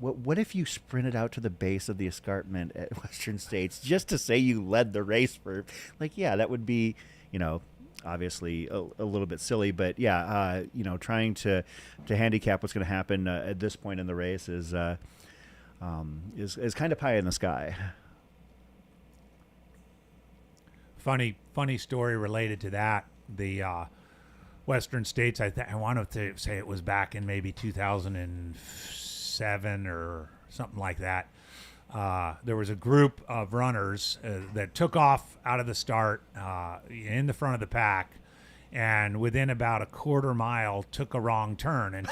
what if you sprinted out to the base of the escarpment at Western States just to say you led the race for, like, yeah, that would be, obviously a little bit silly, but yeah, trying to handicap what's going to happen at this point in the race is kind of pie in the sky. Funny story related to that. The Western States, I wanted to say it was back in maybe 2007 or something like that. There was a group of runners that took off out of the start in the front of the pack, and within about a quarter mile took a wrong turn and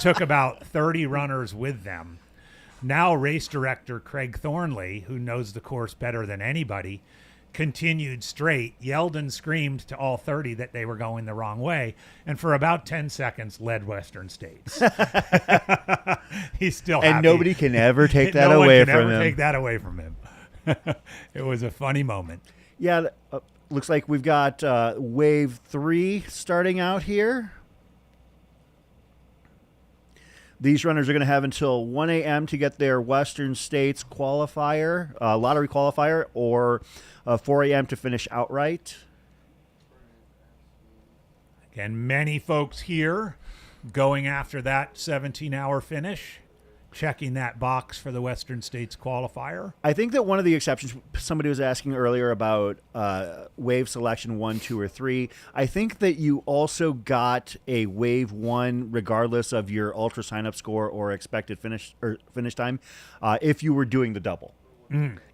took about 30 runners with them. Now race director Craig Thornley, who knows the course better than anybody, continued straight, yelled and screamed to all 30 that they were going the wrong way, and for about 10 seconds led Western States. He's still happy. And nobody can ever take that no away one can from ever him. take that away from him. It was a funny moment. Yeah, looks like we've got wave 3 starting out here. These runners are going to have until 1 a.m. to get their Western States qualifier, lottery qualifier, or 4 a.m. to finish outright. Again, many folks here going after that 17-hour finish, checking that box for the Western States qualifier. I think that one of the exceptions, somebody was asking earlier about wave selection 1, 2, or 3. I think that you also got a wave 1 regardless of your ultra sign-up score or expected finish time if you were doing the double.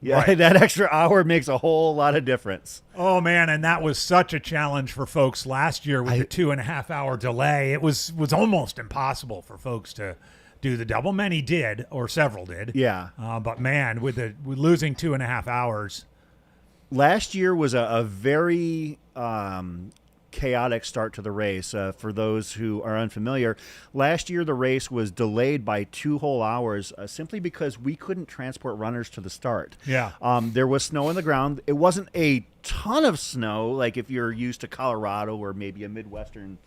Yeah, right. That extra hour makes a whole lot of difference. Oh, man, and that was such a challenge for folks last year with the 2.5-hour delay. It was almost impossible for folks to do the double. Many did, or several did. Yeah. But, man, with losing 2.5 hours. Last year was a very chaotic start to the race. For those who are unfamiliar, last year the race was delayed by 2 whole hours simply because we couldn't transport runners to the start. Yeah. There was snow on the ground. It wasn't a ton of snow like if you're used to Colorado or maybe a Midwestern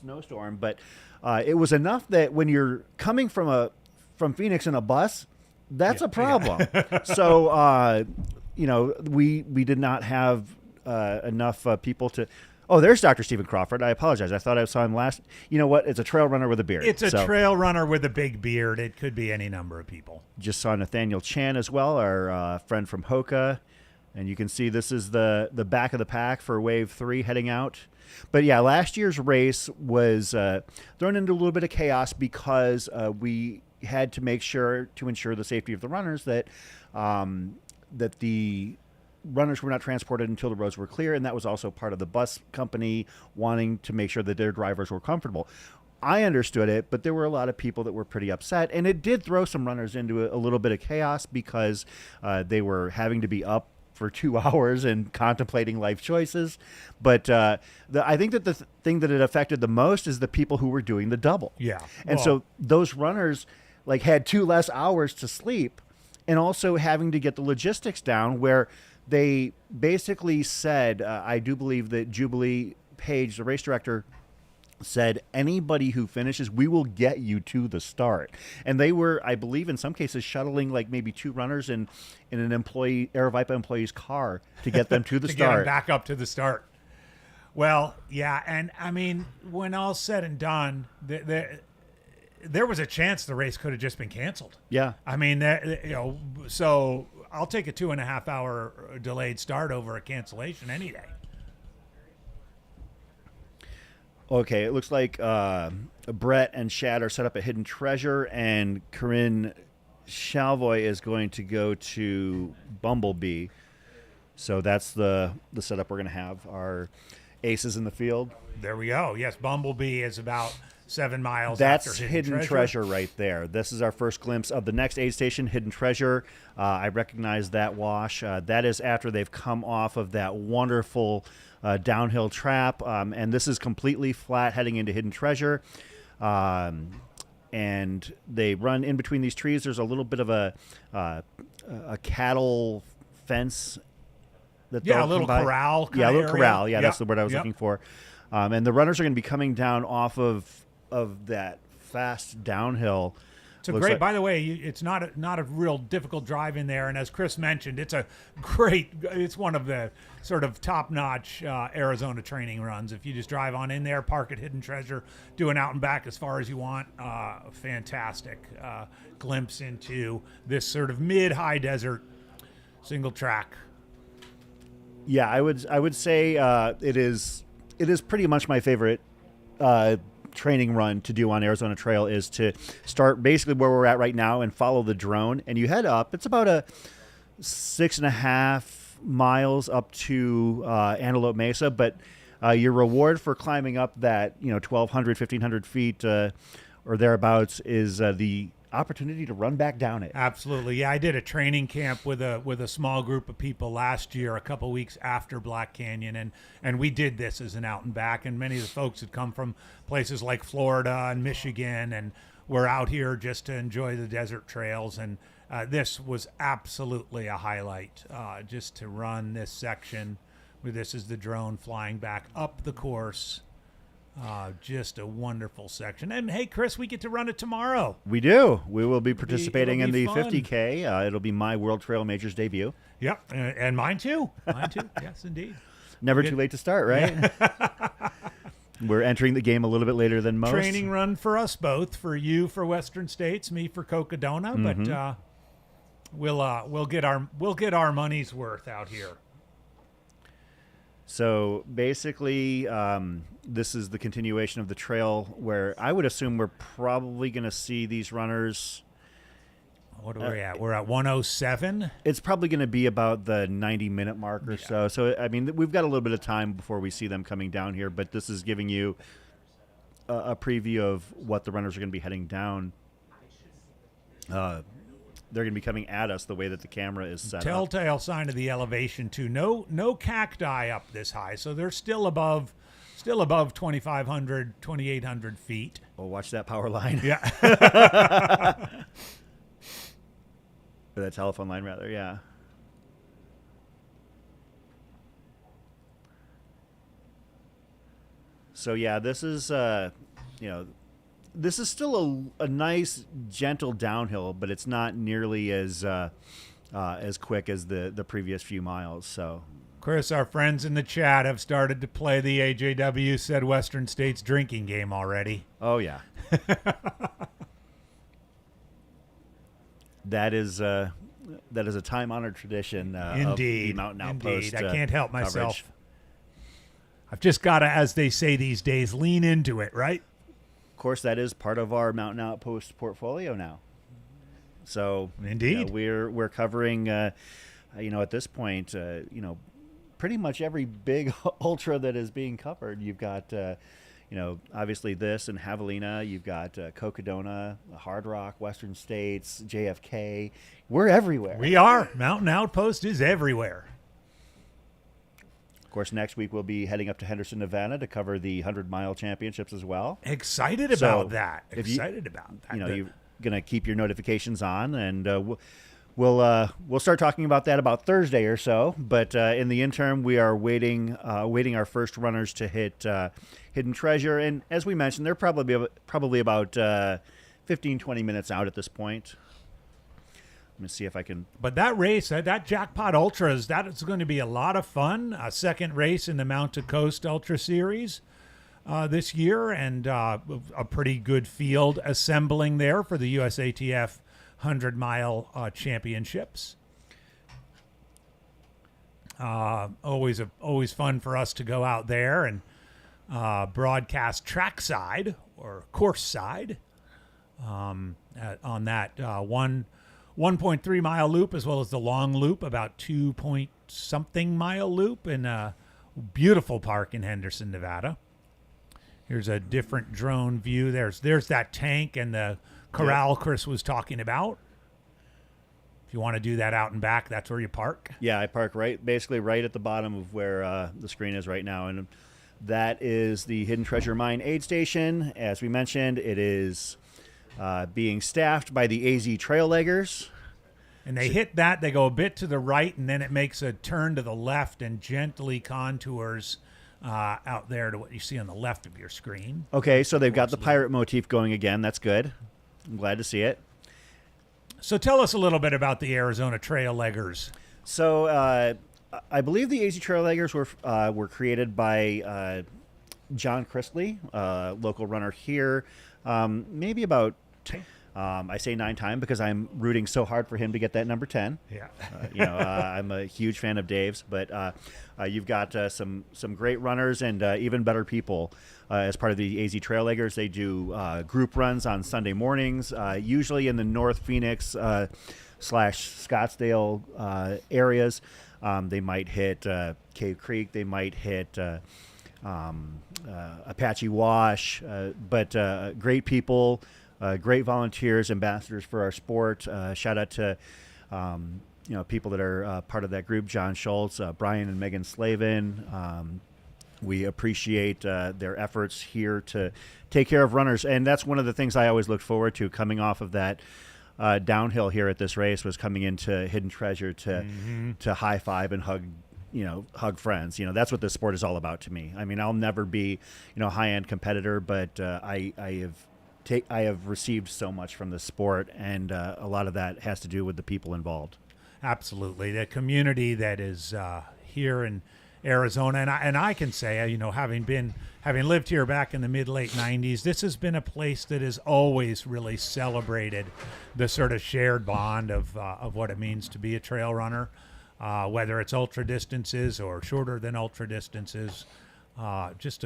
snowstorm, but it was enough that when you're coming from Phoenix in a bus, that's a problem. So, we did not have enough people to. Oh, there's Dr. Stephen Crawford. I apologize. I thought I saw him last. You know what? It's a trail runner with a beard. It's a trail runner with a big beard. It could be any number of people. Just saw Nathaniel Chan as well, our friend from Hoka. And you can see this is the back of the pack for wave 3 heading out. But yeah, last year's race was thrown into a little bit of chaos because we had to make sure to ensure the safety of the runners that the runners were not transported until the roads were clear, and that was also part of the bus company wanting to make sure that their drivers were comfortable. I understood it, but there were a lot of people that were pretty upset, and it did throw some runners into a little bit of chaos because they were having to be up for 2 hours and contemplating life choices. But I think that the thing that it affected the most is the people who were doing the double. Yeah. And so those runners had 2 less hours to sleep, and also having to get the logistics down where they basically said, I do believe that Jubilee Page, the race director, said anybody who finishes, we will get you to the start. And they were, I believe, in some cases shuttling maybe 2 runners in an Aravaipa employee's car to get them to the start. Get them back up to the start. Well, yeah, and I mean, when all's said and done, there was a chance the race could have just been canceled. Yeah. I mean, so I'll take a 2.5-hour delayed start over a cancellation any day. Okay, it looks like Brett and Shad are set up at Hidden Treasure, and Corinne Chalvoy is going to go to Bumblebee. So that's the setup we're going to have. Our aces in the field. There we go. Yes, Bumblebee is about 7 miles That's after Hidden Treasure right there. This is our first glimpse of the next aid station, Hidden Treasure. I recognize that wash. That is after they've come off of that wonderful downhill trap, and this is completely flat heading into Hidden Treasure. And they run in between these trees. There's a little bit of a cattle fence that Yeah, they'll a little come by. corral kinda Yeah, a little area. corral. Yeah, Yep, that's the word I was yep. looking for. And the runners are going to be coming down off of that fast downhill. It's a Looks great. like- By the way, it's not a real difficult drive in there, and as Chris mentioned, it's a great. It's one of the sort of top-notch Arizona training runs. If you just drive on in there, park at Hidden Treasure, do an out and back as far as you want. Fantastic glimpse into this sort of mid-high desert single track. Yeah, I would say it is pretty much my favorite training run to do on Arizona Trail is to start basically where we're at right now and follow the drone, and you head up. It's about a 6.5 miles up to Antelope Mesa, but your reward for climbing up that 1,200, 1,500 feet or thereabouts is the opportunity to run back down it. Absolutely, yeah. I did a training camp with a small group of people last year, a couple weeks after Black Canyon, and we did this as an out and back. And many of the folks had come from places like Florida and Michigan, and were out here just to enjoy the desert trails. And this was absolutely a highlight, just to run this section. This is the drone flying back up the course. Just a wonderful section. And hey, Chris, we get to run it tomorrow. We do. We will be participating it'll in be the fun. 50K. It'll be my World Trail Majors debut. Yep, and mine too. Mine too. Yes, indeed. Never too late to start, right? We're entering the game a little bit later than most. Training run for us both. For you for Western States, me for Cocodona. But we'll get our money's worth out here. So basically, this is the continuation of the trail where I would assume we're probably going to see these runners. What are we at? We're at 107. It's probably going to be about the 90-minute mark or so. So, I mean, we've got a little bit of time before we see them coming down here, but this is giving you a preview of what the runners are going to be heading down. They're going to be coming at us the way that the camera is set up. Telltale sign of the elevation too. No cacti up this high, so they're still above 2,500, 2,800 feet. Oh, watch that power line. Yeah. Or that telephone line, rather, yeah. So, yeah, this is, this is still a nice, gentle downhill, but it's not nearly as quick as the previous few miles. So, Chris, our friends in the chat have started to play the AJW said Western States drinking game already. oh yeah, that is a time-honored tradition. Of the Mountain Outpost. Indeed. I can't help coverage. myself. I've just got to, as they say these days, lean into it, right? Of course, that is part of our Mountain Outpost portfolio now. So, Indeed. we're covering, at this point, pretty much every big ultra that is being covered. You've got, obviously this and Javelina. You've got Cocodona, Hard Rock, Western States, JFK. We're everywhere. We are. Mountain Outpost is everywhere. Of course, next week we'll be heading up to Henderson, Nevada to cover the 100-mile championships as well. Excited So, about that. if you- Excited about that. You're going to keep your notifications on, and we'll start talking about that about Thursday or so. But in the interim, we are waiting our first runners to hit Hidden Treasure, and as we mentioned, they're probably about 15, 20 minutes out at this point. Let me see if I can. But that race, that Jackpot Ultras, that is going to be a lot of fun. A second race in the Mount to Coast Ultra Series this year, and a pretty good field assembling there for the USATF 100-mile championships. Always fun for us to go out there and broadcast trackside or course side on that 1.3 mile loop, as well as the long loop, about 2 point something mile loop in a beautiful park in Henderson, Nevada. Here's a different drone view. There's that tank and the corral Chris was talking about. If you want to do that out and back, that's where you park. Yeah, I park basically right at the bottom of where the screen is right now, and that is the Hidden Treasure Mine aid station. As we mentioned, it is being staffed by the AZ Trail Leggers. And they hit that, they go a bit to the right, and then it makes a turn to the left and gently contours out there to what you see on the left of your screen. Okay, so they've got the pirate motif going again. That's good. I'm glad to see it. So tell us a little bit about the Arizona Trail Leggers. So I believe the AZ Trail Leggers were created by John Chrisley, local runner here, maybe about I say 9 times because I'm rooting so hard for him to get that number 10. Yeah. I'm a huge fan of Dave's, but you've got some great runners and even better people as part of the AZ Trail Leggers. They do group runs on Sunday mornings, usually in the North Phoenix / Scottsdale areas. They might hit Cave Creek. They might hit Apache Wash, but great people. Great volunteers, ambassadors for our sport. Shout out to people that are part of that group: John Schultz, Brian and Megan Slavin. We appreciate their efforts here to take care of runners, and that's one of the things I always looked forward to coming off of that downhill here at this race, was coming into Hidden Treasure to high five and hug friends. That's what this sport is all about to me. I mean, I'll never be a high-end competitor, but I have received so much from the sport, and a lot of that has to do with the people involved. Absolutely. The community that is here in Arizona, and I can say, having lived here back in the mid-late 90s, this has been a place that has always really celebrated the sort of shared bond of what it means to be a trail runner, whether it's ultra distances or shorter than ultra distances. Just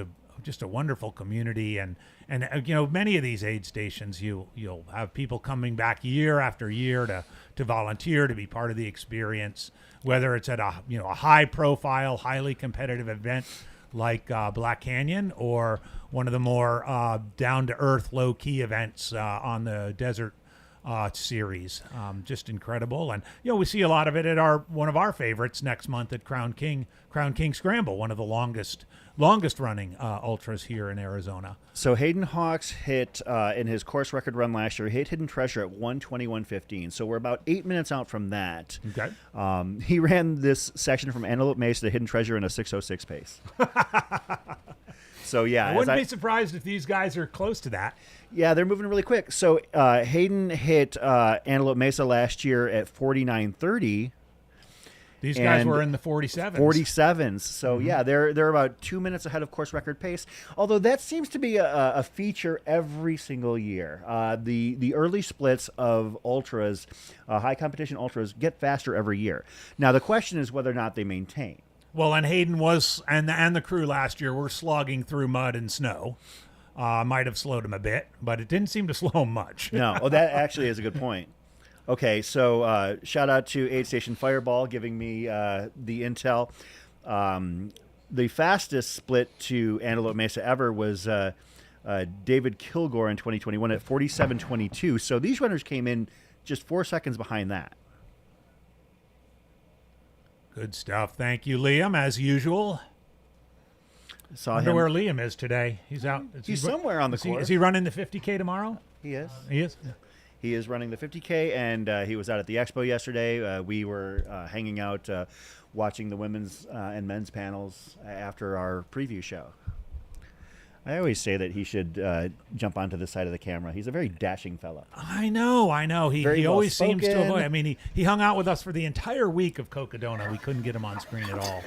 a wonderful community, and many of these aid stations you'll have people coming back year after year to volunteer, to be part of the experience, whether it's at a high profile, highly competitive event like Black Canyon, or one of the more down to earth, low key events on the desert series. Just incredible. And we see a lot of it at one of our favorites next month at Crown King Scramble, one of the longest running ultras here in Arizona. So Hayden Hawks hit in his course record run last year, hit Hidden Treasure at 1:21:15. So we're about 8 minutes out from that. Okay. He ran this section from Antelope Mesa to Hidden Treasure in a 6:06 pace. So yeah, I wouldn't be surprised if these guys are close to that. Yeah, they're moving really quick. So Hayden hit Antelope Mesa last year at 49:30. These guys were in the 47s. 47s. So yeah, they're about 2 minutes ahead of course record pace. Although that seems to be a feature every single year. The early splits of ultras, high competition ultras, get faster every year. Now the question is whether or not they maintain. Well, and Hayden was, and the crew last year were slogging through mud and snow. Might have slowed him a bit, but it didn't seem to slow him much. No, well, that actually is a good point. Okay, so shout out to Aid Station Fireball giving me the intel. The fastest split to Antelope Mesa ever was David Kilgore in 2021 at 47:22. So these runners came in just 4 seconds behind that. Good stuff. Thank you, Liam, as usual. Saw Wonder him. where Liam is today. He's out. He's somewhere on the course. Is he running the 50K tomorrow? He is. He is? Yeah. He is running the 50K, and he was out at the expo yesterday. We were hanging out, watching the women's and men's panels after our preview show. I always say that he should jump onto the side of the camera. He's a very dashing fellow. I know. He always seems to avoid. I mean, he hung out with us for the entire week of Cocodona. We couldn't get him on screen at all.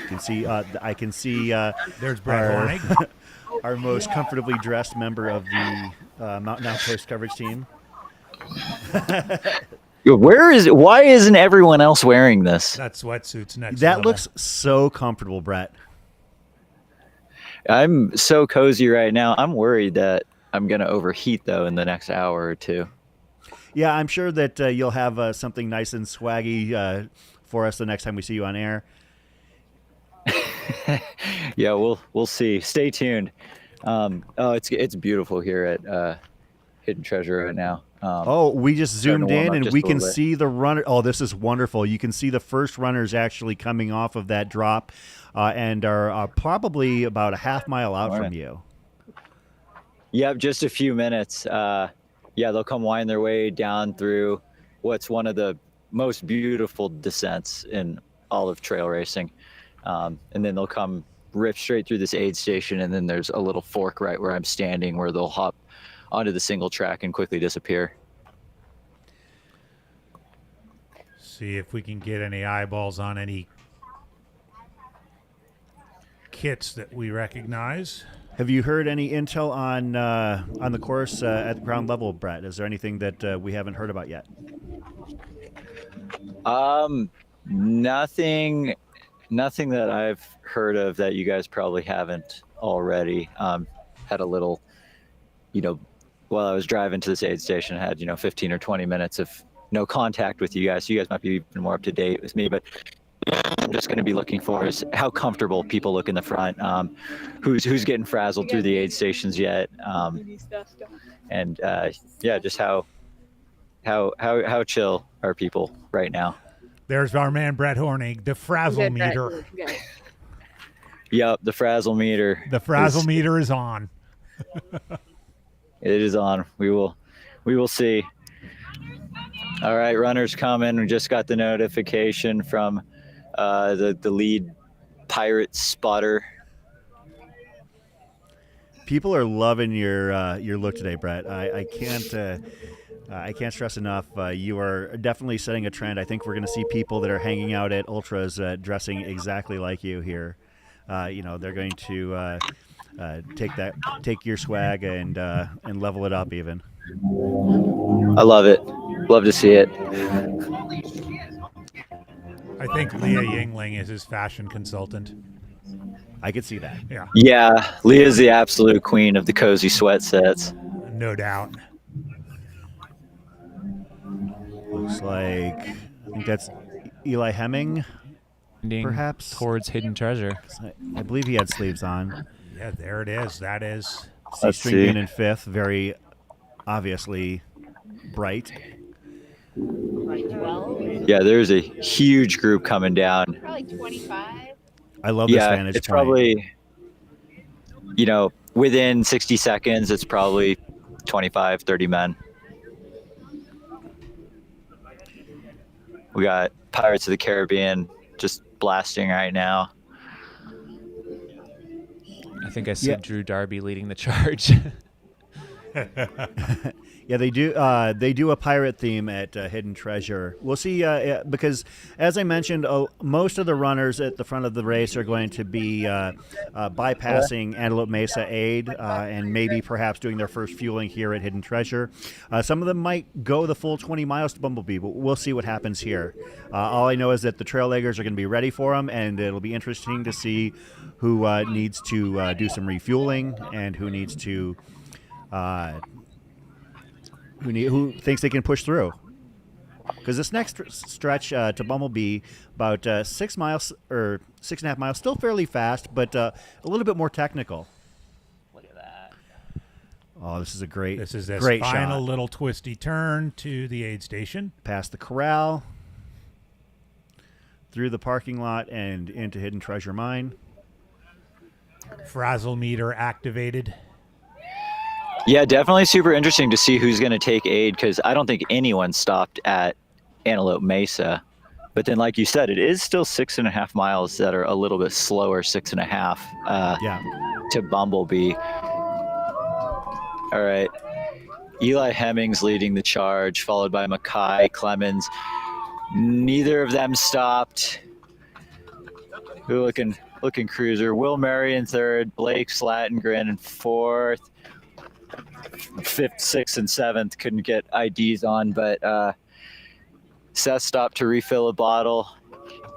You can see. I can see. There's Brad Hornig, our most comfortably dressed member of the Mountain Outpost coverage team. Why isn't everyone else wearing this? that sweatsuit's next That level. looks so comfortable, Brett. I'm so cozy right now. I'm worried that I'm going to overheat, though, in the next hour or two. Yeah, I'm sure that you'll have something nice and swaggy for us the next time we see you on air. Yeah, we'll see. Stay tuned. It's beautiful here at Hidden Treasure right now. We just zoomed in and we can bit. see the runner. Oh, this is wonderful. You can see the first runners actually coming off of that drop and are probably about a half mile out from you. Yep, just a few minutes. They'll come wind their way down through what's one of the most beautiful descents in all of trail racing. And then they'll come rip straight through this aid station, and then there's a little fork right where I'm standing where they'll hop onto the single track and quickly disappear. See if we can get any eyeballs on any kits that we recognize. Have you heard any intel on the course at the ground level, Brett? Is there anything that we haven't heard about yet? Nothing that I've heard of that you guys probably haven't already. Had a little, while I was driving to this aid station, I had 15 or 20 minutes of no contact with you guys. So you guys might be even more up to date with me, but I'm just going to be looking for is how comfortable people look in the front, who's getting frazzled through the aid stations yet, and just how chill are people right now. There's our man Brett Hornig, the frazzle meter. Yep, the frazzle meter. The frazzle meter is on. It is on. We will see. All right, runners coming. We just got the notification from the lead pirate spotter. People are loving your look today, Brett. I can't stress enough. You are definitely setting a trend. I think we're going to see people that are hanging out at ultras dressing exactly like you here. They're going to take your swag and level it up even. I love it. Love to see it. I think Leah Yingling is his fashion consultant. I could see that. Yeah, Leah's the absolute queen of the cozy sweat sets. No doubt. Looks like, I think that's Eli Hemming, perhaps? Towards Hidden Treasure. I believe he had sleeves on. Yeah, there it is. That is. Let's String see. Bean in fifth, very obviously bright. Yeah, there's a huge group coming down. Probably 25. I love this vantage it's point. probably, within 60 seconds, it's probably 25, 30 men. We got Pirates of the Caribbean just blasting right now. I think I see Drew Darby leading the charge. Yeah, they do a pirate theme at Hidden Treasure. We'll see, because as I mentioned, most of the runners at the front of the race are going to be bypassing Antelope Mesa Aid and maybe perhaps doing their first fueling here at Hidden Treasure. Some of them might go the full 20 miles to Bumblebee, but we'll see what happens here. All I know is that the trail leggers are going to be ready for them, and it'll be interesting to see who needs to do some refueling and who needs to who thinks they can push through. Because this next stretch to Bumblebee, about 6 miles or 6.5 miles, still fairly fast, but a little bit more technical. Look at that. Oh, this is a great, This is this great final shot. little twisty turn to the aid station. Past the corral, through the parking lot, and into Hidden Treasure Mine. Frazzle meter activated. Yeah, definitely super interesting to see who's going to take aid, because I don't think anyone stopped at Antelope Mesa. But then, like you said, it is still 6.5 miles that are a little bit slower, 6.5 to Bumblebee. All right. Eli Hemmings leading the charge, followed by Mackay, Clemens. Neither of them stopped. Who looking cruiser. Will Murray in third, Blake Slatengren in fourth. Fifth, sixth, and seventh couldn't get IDs on, but Seth stopped to refill a bottle.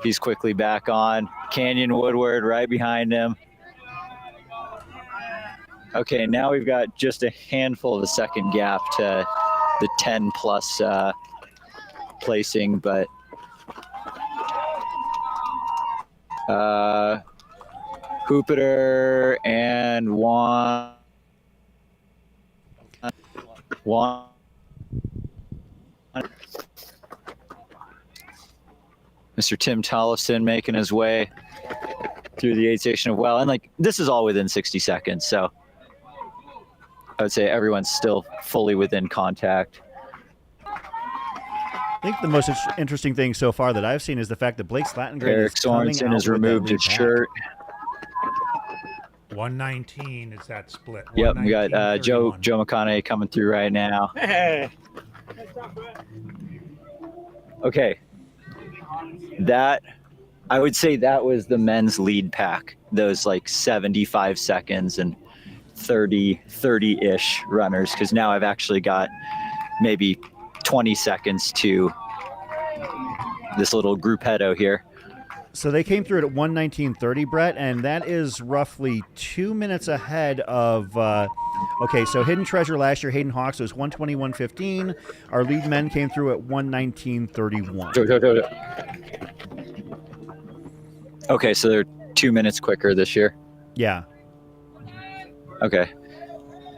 He's quickly back on. Canyon Woodward right behind him. Okay, now we've got just a handful of a second gap to the 10 plus placing, but Jupiter and Juan. Mr. Tim Tollefson making his way through the aid station of well, and like this is all within 60 seconds, so I would say everyone's still fully within contact. I think the most interesting thing so far that I've seen is the fact that Blake Slatengren Eric Sorensen has removed his shirt. 119 is that split. Yep, we got Joe McConaughey coming through right now. Okay, that I would say that was the men's lead pack. Those like 75 seconds and 30-ish runners, because now I've actually got maybe 20 seconds to this little gruppetto here. So they came through it at 1:19:30, Brett, and that is roughly 2 minutes ahead of. Okay, so Hidden Treasure last year, Hayden Hawks was 1:21:15. Our lead men came through at 1:19:31. Okay, so they're 2 minutes quicker this year. Yeah. Okay.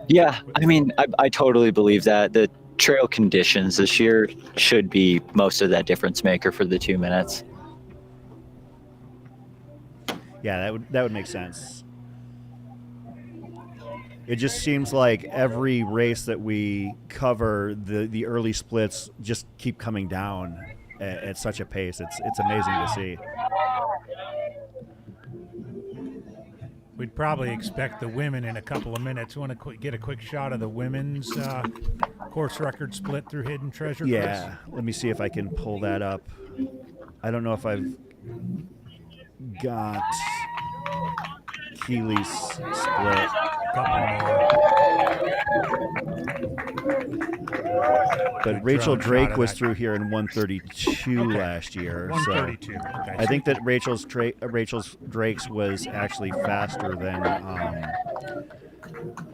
Yeah, I mean, I totally believe that. The trail conditions this year should be most of that difference maker for the 2 minutes. Yeah, that would make sense. It just seems like every race that we cover, the early splits just keep coming down at such a pace. It's amazing to see. We'd probably expect the women in a couple of minutes. Want to get a quick shot of the women's course record split through Hidden Treasure? Yeah, Chris? let me see if I can pull that up. I don't know if I've got Keeley's split. But Rachel Drake was through here in 1:32 last year. 1:32. So okay. I think that Rachel's Drake's was actually faster than.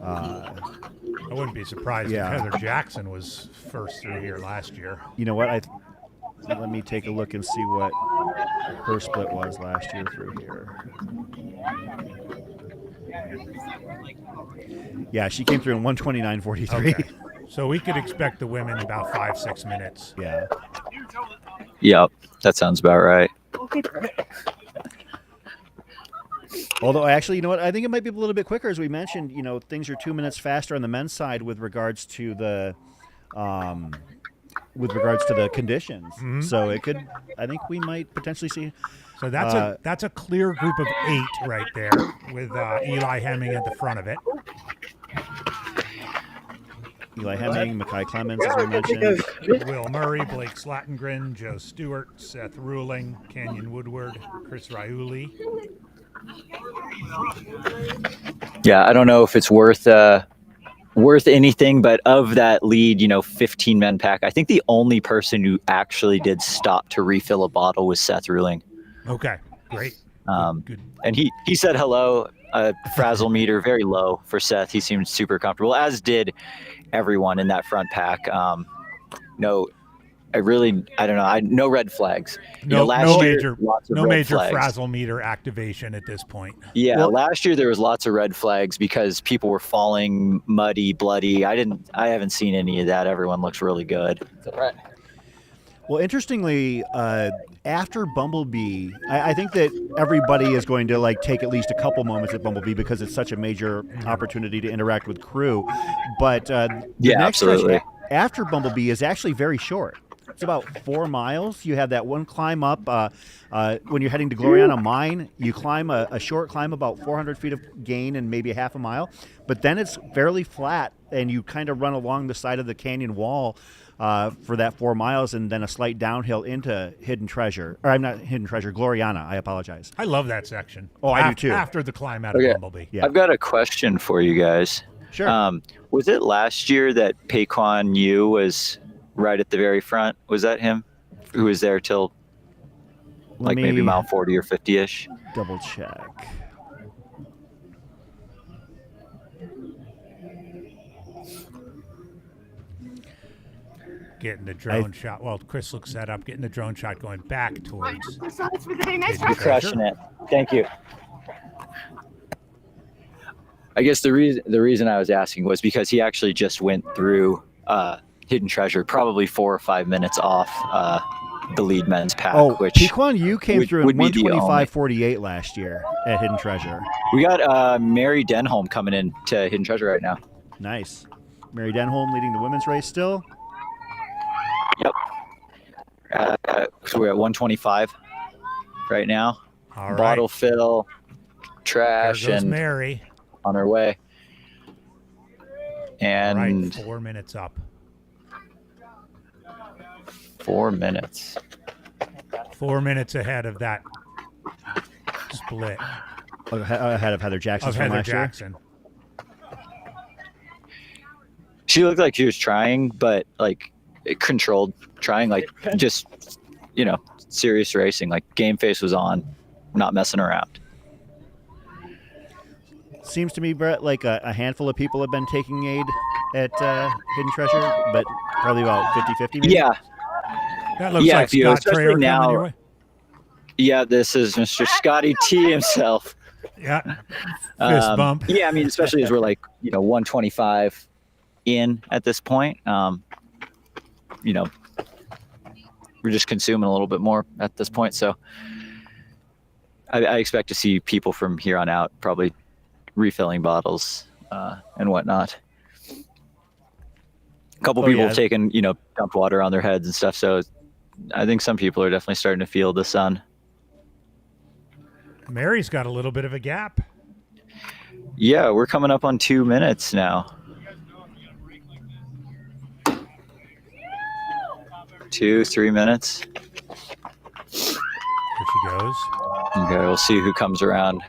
I wouldn't be surprised if Heather Jackson was first through here last year. You know what? Let me take a look and see what her split was last year through here. Yeah, she came through in 1:29:43. Okay. So we could expect the women about 5-6 minutes. Yeah. Yep, that sounds about right. Although, actually, you know what? I think it might be a little bit quicker. As we mentioned, things are 2 minutes faster on the men's side with regards to the conditions. Mm-hmm. So it could. I think we might potentially see. So that's a clear group of 8 right there with Eli Hemming at the front of it. Eli Hemming, Mackay Clemens, as we mentioned. Will Murray, Blake Slatengren, Joe Stewart, Seth Ruling, Kenyon Woodward, Chris Raiuli. Yeah, I don't know if it's worth anything, but of that lead, 15-man pack, I think the only person who actually did stop to refill a bottle was Seth Ruling. Okay, great. Good. And he said hello. Frazzle meter very low for Seth. He seemed super comfortable, as did everyone in that front pack. No red flags. No major flags. frazzle meter activation at this point. Yeah, last year there was lots of red flags because people were falling muddy, bloody. I haven't seen any of that. Everyone looks really good. Right. Well, interestingly, after Bumblebee, I think that everybody is going to take at least a couple moments at Bumblebee because it's such a major opportunity to interact with crew. But the next absolutely. stretch after Bumblebee is actually very short. It's about 4 miles. You have that one climb up. When you're heading to Gloriana Mine, you climb a short climb, about 400 feet of gain and maybe a half a mile. But then it's fairly flat, and you kind of run along the side of the canyon wall for that 4 miles, and then a slight downhill into Hidden Treasure. Or I'm not Hidden Treasure, Gloriana. I apologize. I love that section. Oh, I do too. After the climb out of Bumblebee. Yeah. I've got a question for you guys. Sure. Was it last year that Paquan Yu was right at the very front? Was that him who was there till maybe mile 40 or 50-ish? Double check. Getting the drone shot. Well, Chris looks that up. Getting the drone shot going back towards. You're crushing it. Thank you. I guess the reason I was asking was because he actually just went through Hidden Treasure, probably 4 or 5 minutes off the lead men's pack. Which Pequan Yu came through in 1:25:48 last year at Hidden Treasure. We got Mary Denholm coming in to Hidden Treasure right now. Nice. Mary Denholm leading the women's race still. Yep. So we're at 125 right now. All right. Bottle fill, trash, There goes and Mary. on our way. And All right, 4 minutes up. 4 minutes. 4 minutes ahead of that split Ahead of Heather Jackson of from Heather last year. Jackson. She looked like she was trying, but like controlled trying, like just, serious racing. Like game face was on, not messing around. Seems to me, Brett, like a handful of people have been taking aid at Hidden Treasure, but probably about 50-50 maybe? Yeah. That looks Yeah, like if you- Scott especially Traer coming now- your way. Yeah, this is Mr. Scotty T himself. Yeah. Fist bump. Yeah, I mean, especially as we're like, 125 in at this point. We're just consuming a little bit more at this point. So I expect to see people from here on out probably refilling bottles and whatnot. A couple people have taken, dumped water on their heads and stuff. So I think some people are definitely starting to feel the sun. Mary's got a little bit of a gap. Yeah, we're coming up on 2 minutes now. 2-3 minutes. There she goes. Okay, we'll see who comes around.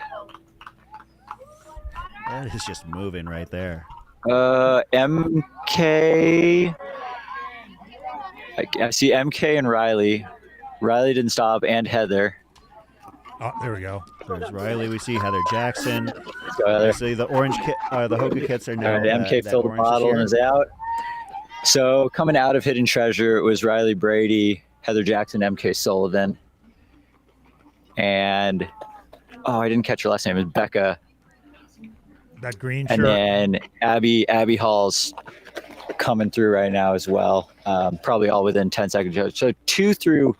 That is just moving right there. MK. I see MK and Riley. Riley didn't stop, and Heather. Oh, there we go. There's Riley. We see Heather Jackson. So Heather. See the orange kit, the Hoka kits are now. All right, MK that filled the orange this bottle year. and is out. So coming out of Hidden Treasure, it was Riley Brady, Heather Jackson, MK Sullivan, and I didn't catch her last name. It was Becca. That green And shirt. then Abby Hall's coming through right now as well. Probably all within 10 seconds. So 2 through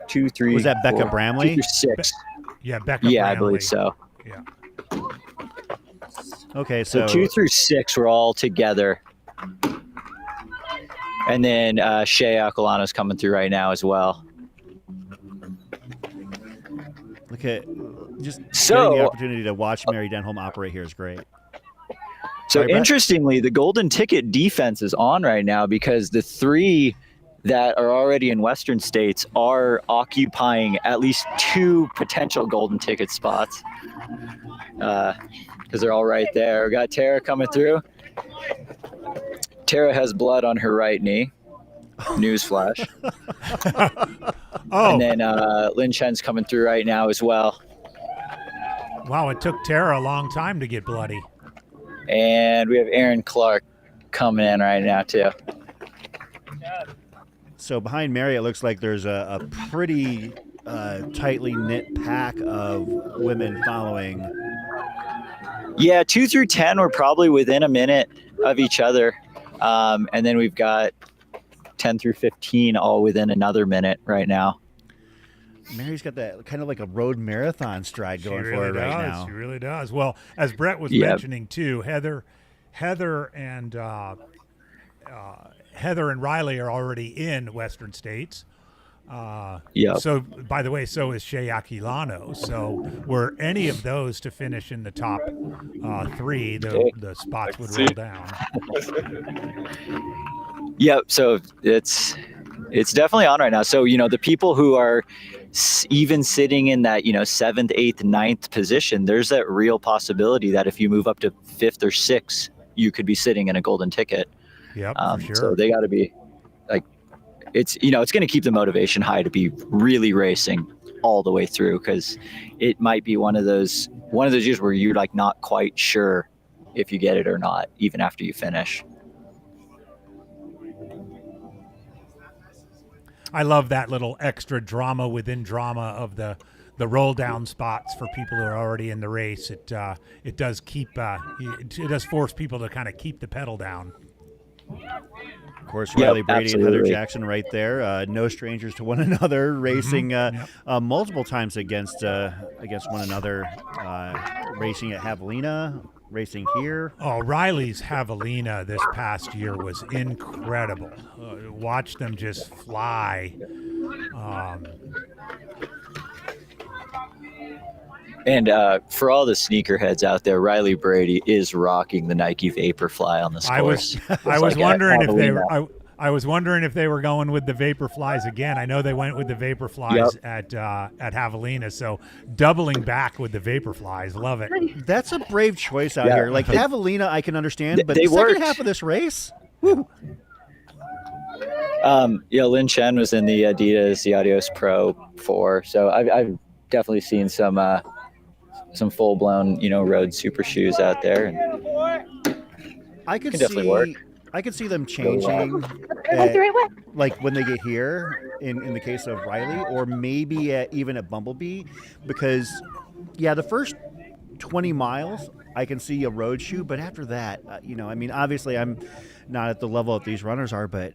3. Was that Becca 4, Bramley? 2 through 6. Yeah, Becca Yeah, I Bramley. believe so. Yeah. Okay, So 2 through 6 were all together. And then Shea Acolano's coming through right now as well. look at just So- getting the opportunity to watch Mary Denholm operate here is great. So Sorry, Brett? interestingly, the golden ticket defense is on right now because the 3 that are already in Western states are occupying at least 2 potential golden ticket spots because they're all right there. We got Tara coming through. Tara has blood on her right knee. Newsflash. Oh, And then Lin Chen's coming through right now as well. wow. It took Tara a long time to get bloody. And we have Aaron Clark coming in right now too. So behind Mary, it looks like there's a pretty tightly knit pack of women following. Yeah, 2 through 10 we're probably within a minute of each other. And then we've got 10 through 15 all within another minute right now. Mary's got that kind of like a road marathon stride She going for really her right does. now. She really does. Well, as Brett was Yep. mentioning too, Heather and Riley are already in Western states. Yep. So, by the way, so is Shea Aquilano. So, were any of those to finish in the top 3, the spots would roll down. Yep. So it's definitely on right now. So, the people who are even sitting in that, 7th, 8th, 9th position, there's that real possibility that if you move up to 5th or 6th, you could be sitting in a golden ticket. Yep, for sure. So they got to be like, it's going to keep the motivation high to be really racing all the way through, because it might be one of those years where you're like not quite sure if you get it or not, even after you finish. I love that little extra drama within drama of the roll down spots for people who are already in the race. It does keep it does force people to kind of keep the pedal down. Of course, Yep, Riley Brady and Heather absolutely. Jackson right there. No strangers to one another, racing multiple times against one another. Racing at Javelina, racing here. Oh, Riley's Javelina this past year was incredible. Watch them just fly. And for all the sneakerheads out there, Riley Brady is rocking the Nike Vaporfly on this course. I was wondering if they Javelina. were. I was wondering if they were going with the Vaporflies again. I know they went with the Vaporflies at Javelina, so doubling back with the Vaporflies. Love it. That's a brave choice out here. Like Javelina, I can understand, but They the second worked. half of this race, woo. Lin Chen was in the Adidas, the Adios Pro 4, so I've definitely seen some full blown road super shoes out there. And I could Can definitely work. I could see them changing, like when they get here, in the case of Riley, or maybe even at Bumblebee, because, the first 20 miles, I can see a road shoe, but after that, obviously I'm not at the level that these runners are, but,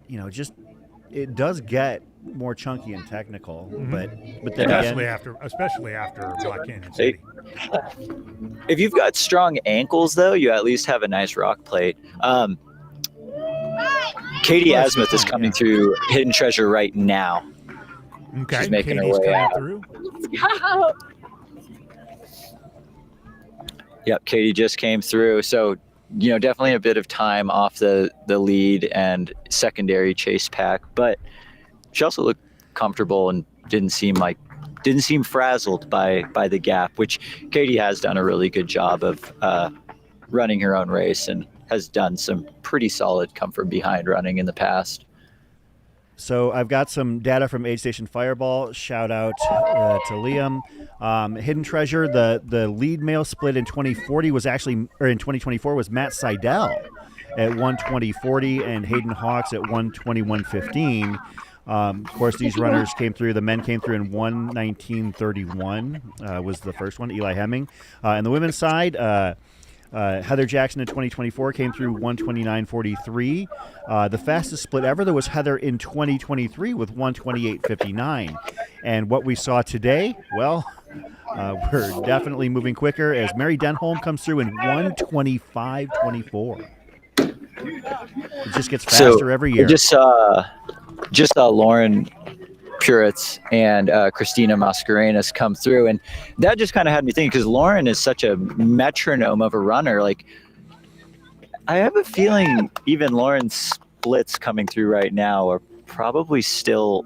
it does get more chunky and technical, but then especially after Black Canyon City. If you've got strong ankles, though, you at least have a nice rock plate. Katie Asmuth is coming through Hidden Treasure right now. Okay, She's making Katie's her way coming out. through. Yep, Katie just came through. So, definitely a bit of time off the lead and secondary chase pack, but she also looked comfortable and didn't seem frazzled by the gap, which Katie has done a really good job of running her own race and has done some pretty solid come from behind running in the past. So I've got some data from Aid Station Fireball. Shout out to Liam. Hidden Treasure, the lead male split in 2024 was Matt Seidel at 1:20:40 and Hayden Hawks at 1:21:15. Of course, these runners came through. The men came through in 1:19:31 was the first one, Eli Hemming. And the women's side, Heather Jackson in 2024 came through 1:29:43. The fastest split ever, there was Heather in 2023 with 1:28:59. And what we saw today, well, we're definitely moving quicker as Mary Denholm comes through in 1:25:24. It just gets faster every year. Just saw Lauren Puritz and Christina Mascarenas come through, and that just kind of had me thinking, because Lauren is such a metronome of a runner. Like, I have a feeling even Lauren's splits coming through right now are probably still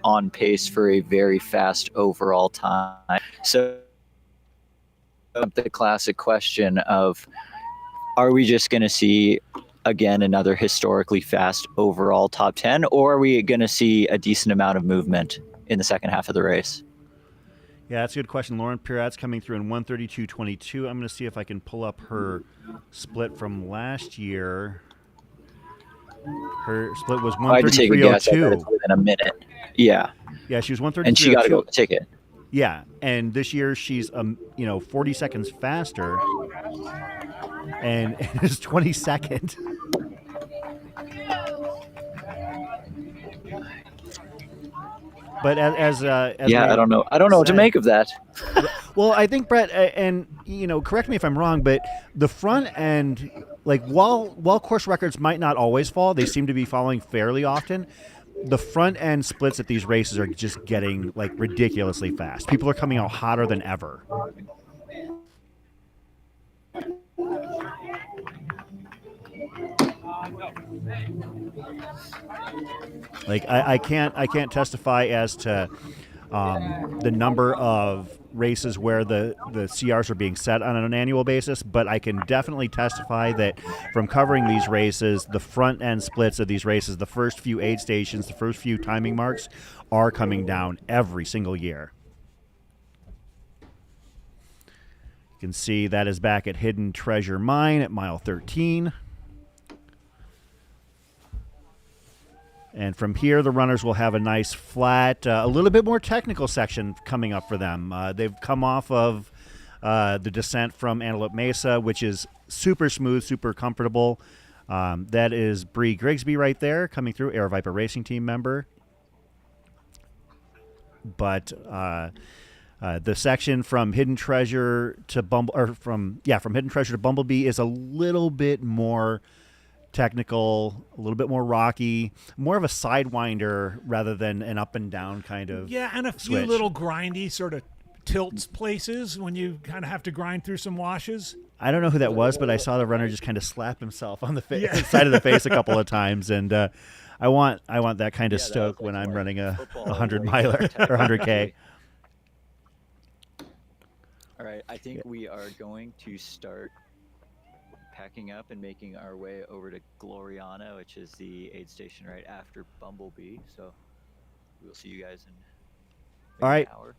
on pace for a very fast overall time. So the classic question of, are we just going to see again another historically fast overall top 10, or are we going to see a decent amount of movement in the second half of the race? Yeah, that's a good question. Lauren Pirat's coming through in 1:32:22. I'm going to see if I can pull up her split from last year. Her split was 1:33:02. I had to take a guess. I bet it's within a minute. Yeah, she was 1:33:02. and she got to go take it. Yeah, and this year she's 40 seconds faster, and it's 22nd. But as I don't know what to make of that. Well, I think, Brett, and correct me if I'm wrong, but the front end, like while course records might not always fall, they seem to be falling fairly often. The front end splits at these races are just getting like ridiculously fast. People are coming out hotter than ever. Like I can't testify as to the number of races where the CRs are being set on an annual basis, but I can definitely testify that from covering these races, the front end splits of these races, the first few aid stations, the first few timing marks are coming down every single year. You can see that is back at Hidden Treasure Mine at mile 13. And from here, the runners will have a nice flat, a little bit more technical section coming up for them. They've come off of the descent from Antelope Mesa, which is super smooth, super comfortable. That is Bree Grigsby right there coming through, Air Viper Racing Team member. But The section from Hidden Treasure to from Hidden Treasure to Bumblebee is a little bit more technical, a little bit more rocky, more of a sidewinder rather than an up and down kind of and a few switch. little grindy sort of tilts places when you kind of have to grind through some washes. I don't know who that was, but I saw the runner just kind of slap himself on the side of the face a couple of times, and I want that kind of stoke when I'm running a 100-miler or 100K. All right, I think we are going to start packing up and making our way over to Gloriana, which is the aid station right after Bumblebee. So we'll see you guys in All right. an hour,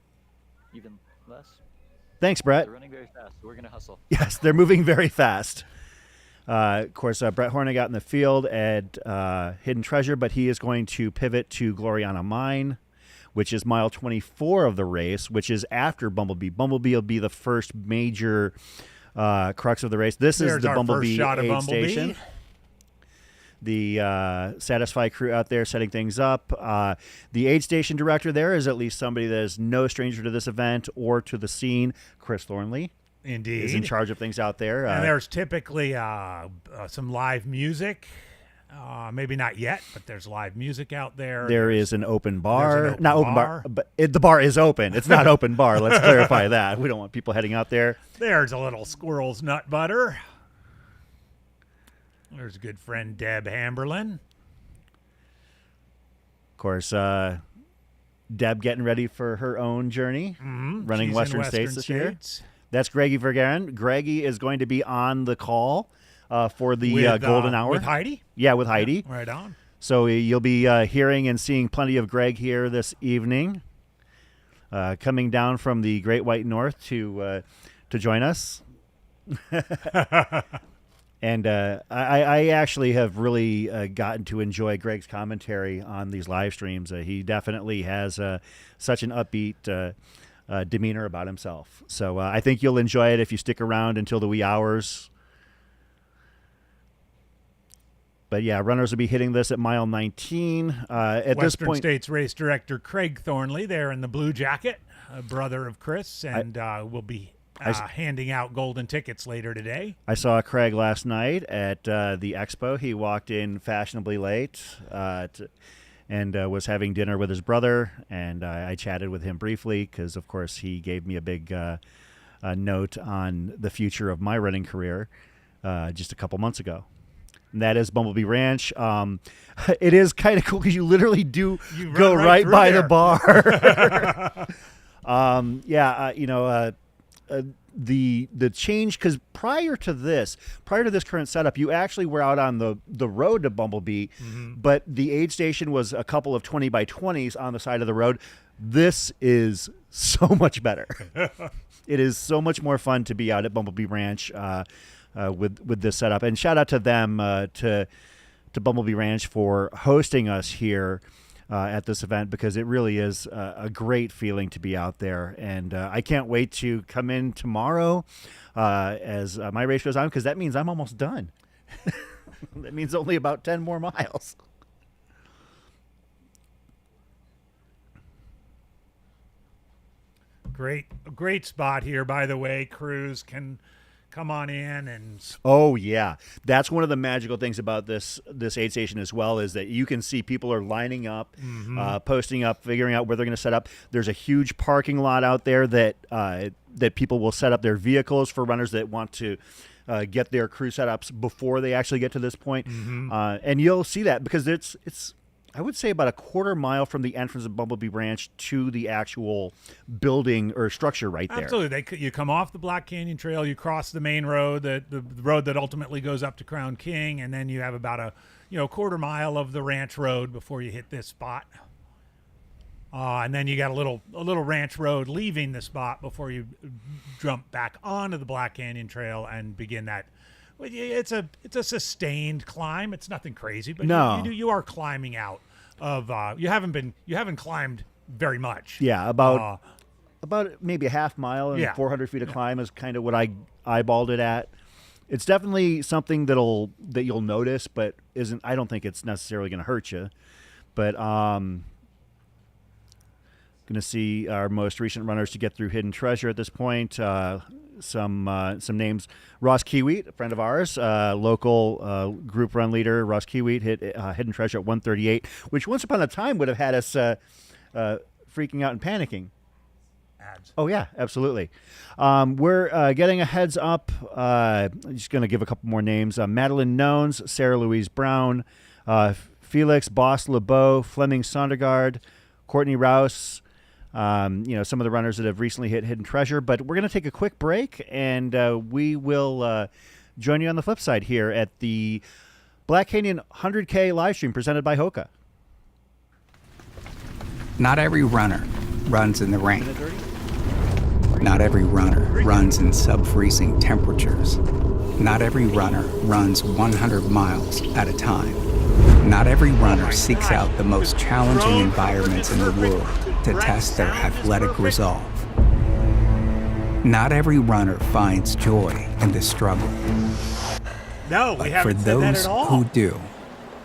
even less. Thanks, Brett. They're running very fast, so we're going to hustle. Yes, they're moving very fast. Of course, Brett Hornick got in the field at Hidden Treasure, but he is going to pivot to Gloriana Mine, which is mile 24 of the race, which is after Bumblebee. Bumblebee will be the first major crux of the race. This is the Bumblebee aid station. The Satisfy crew out there setting things up. The aid station director there is at least somebody that is no stranger to this event or to the scene. Chris Thornley. Indeed. Is in charge of things out there. And there's typically some live music. Maybe not yet, but there's live music out there. There's an open bar. Not open bar, but the bar is open. It's not open bar. Let's clarify that. We don't want people heading out there. There's a little squirrel's nut butter. There's good friend Deb Hamberlin. Of course, Deb getting ready for her own journey, running She's Western in States this year. States. That's Greggy Vergaren. Greggy is going to be on the call for the Golden Hour. With Heidi? Yeah, with Heidi. Right on. So you'll be hearing and seeing plenty of Greg here this evening, coming down from the Great White North to join us. And I actually have really gotten to enjoy Greg's commentary on these live streams. He definitely has such an upbeat demeanor about himself. So I think you'll enjoy it if you stick around until the wee hours. But yeah, runners will be hitting this at mile 19. At Western this point, States race director Craig Thornley there in the blue jacket, a brother of Chris, and will be handing out golden tickets later today. I saw Craig last night at the expo. He walked in fashionably late and was having dinner with his brother, and I chatted with him briefly because, of course, he gave me a big note on the future of my running career just a couple months ago. And that is Bumblebee Ranch. It is kind of cool because you literally do go right by the bar. The change, because prior to this current setup, you actually were out on the road to Bumblebee, but the aid station was a couple of 20 by 20s on the side of the road. This is so much better. It is so much more fun to be out at Bumblebee Ranch with this setup. And shout out to them, to Bumblebee Ranch for hosting us here at this event, because it really is a great feeling to be out there. And I can't wait to come in tomorrow as my race goes on, because that means I'm almost done. That means only about 10 more miles. Great spot here, by the way. Crews can come on in and oh yeah, that's one of the magical things about this aid station as well, is that you can see people are lining up, posting up, figuring out where they're going to set up. There's a huge parking lot out there that people will set up their vehicles for runners that want to get their crew setups before they actually get to this point. And you'll see that because it's I would say about a quarter mile from the entrance of Bumblebee Ranch to the actual building or structure right there. Absolutely. You come off the Black Canyon Trail, you cross the main road, the road that ultimately goes up to Crown King, and then you have about a quarter mile of the ranch road before you hit this spot. And then you got a little ranch road leaving the spot before you jump back onto the Black Canyon Trail and begin that. It's a sustained climb. It's nothing crazy, but no. you are climbing out of you haven't climbed very much. Yeah, about maybe a half mile and 400 feet of climb is kind of what I eyeballed it at. It's definitely something that you'll notice, but I don't think it's necessarily going to hurt you. But Going to see our most recent runners to get through Hidden Treasure at this point. Some names. Ross Kiewit, a friend of ours, local group run leader. Ross Kiewit hit Hidden Treasure at 1:38, which once upon a time would have had us freaking out and panicking. Ads. Oh, yeah, absolutely. We're getting a heads up. I'm just going to give a couple more names. Madeline Nones, Sarah Louise Brown, Felix Boss LeBeau, Fleming Sondergaard, Courtney Rouse, some of the runners that have recently hit Hidden Treasure. But we're going to take a quick break, and we will join you on the flip side here at the Black Canyon 100K live stream presented by Hoka. Not every runner runs in the rain. Not every runner runs in sub-freezing temperatures. Not every runner runs 100 miles at a time. Not every runner seeks out the most challenging environments in the world to test their athletic resolve. Not every runner finds joy in the struggle. No, we But for haven't said that those at all. who do,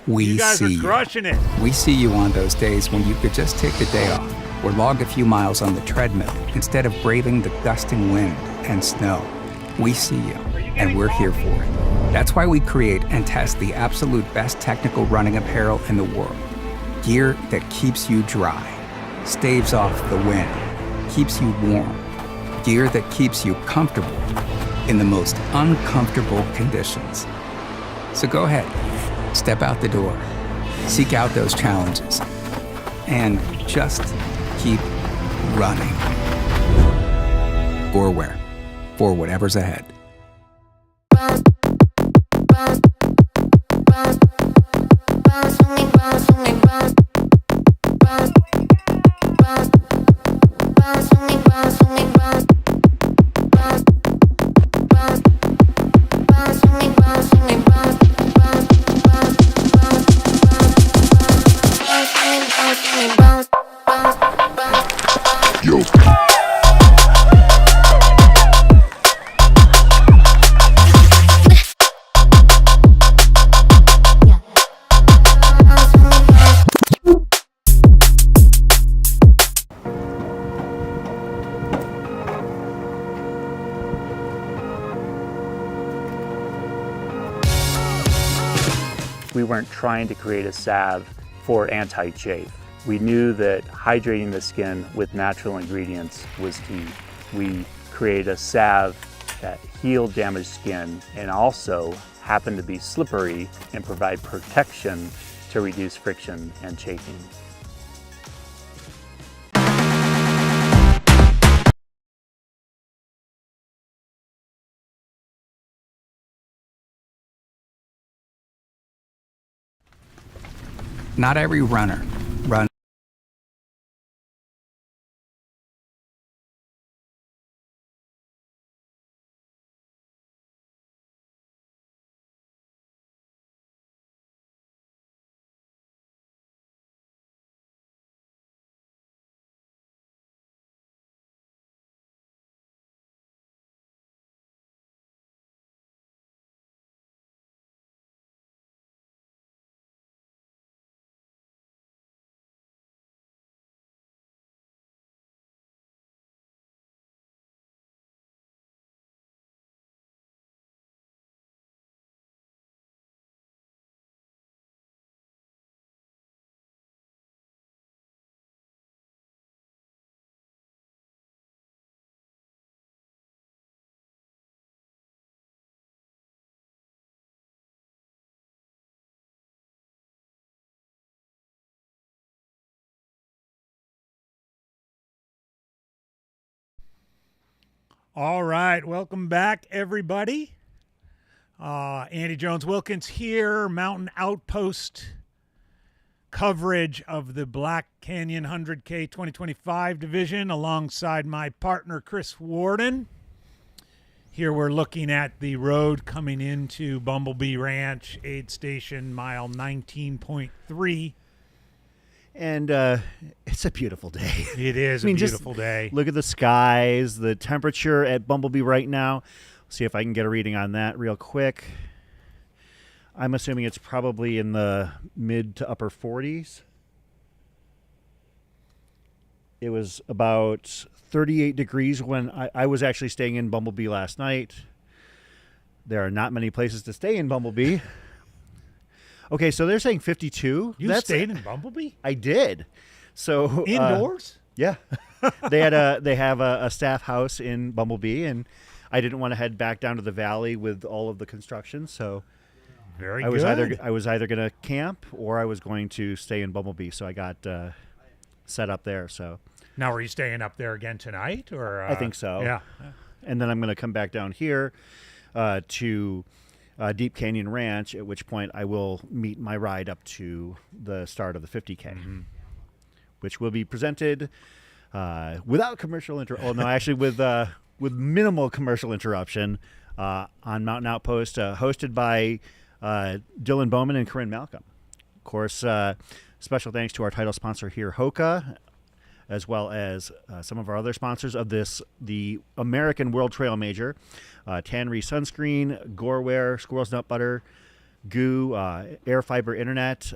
we You guys see are crushing it. We see you on those days when you could just take the day off or log a few miles on the treadmill instead of braving the gusting wind and snow. We see you, and we're here for it. That's why we create and test the absolute best technical running apparel in the world. Gear that keeps you dry, staves off the wind, keeps you warm. Gear that keeps you comfortable in the most uncomfortable conditions. So go ahead, step out the door, seek out those challenges, and just keep running. Or where, for whatever's ahead. We weren't trying to create a salve for anti-chafe. We knew that hydrating the skin with natural ingredients was key. We created a salve that healed damaged skin and also happened to be slippery and provide protection to reduce friction and chafing. Not every runner runs. All right, welcome back, everybody. Andy Jones-Wilkins here, Mountain Outpost coverage of the Black Canyon 100K 2025 division alongside my partner, Chris Warden. Here we're looking at the road coming into Bumblebee Ranch, aid station, mile 19.3. And it's a beautiful day. It is a beautiful day. Look at the skies, the temperature at Bumblebee right now. See if I can get a reading on that real quick. I'm assuming it's probably in the mid to upper 40s. It was about 38 degrees when I was actually staying in Bumblebee last night. There are not many places to stay in Bumblebee. Okay, so they're saying 52. You stayed in Bumblebee? I did. So Indoors? Yeah. They have a staff house in Bumblebee, and I didn't want to head back down to the valley with all of the construction, so Very I good. was either going to camp or I was going to stay in Bumblebee, so I got set up there. So Now, are you staying up there again tonight? Or I think so. Yeah. And then I'm going to come back down here to Deep Canyon Ranch, at which point I will meet my ride up to the start of the 50K, which will be presented without commercial with minimal commercial interruption on Mountain Outpost, hosted by Dylan Bowman and Corinne Malcolm. Of course, special thanks to our title sponsor here, Hoka, as well as some of our other sponsors of the American World Trail Major, Tannery Sunscreen, Goreware, Squirrel's Nut Butter, Goo, Air Fiber Internet.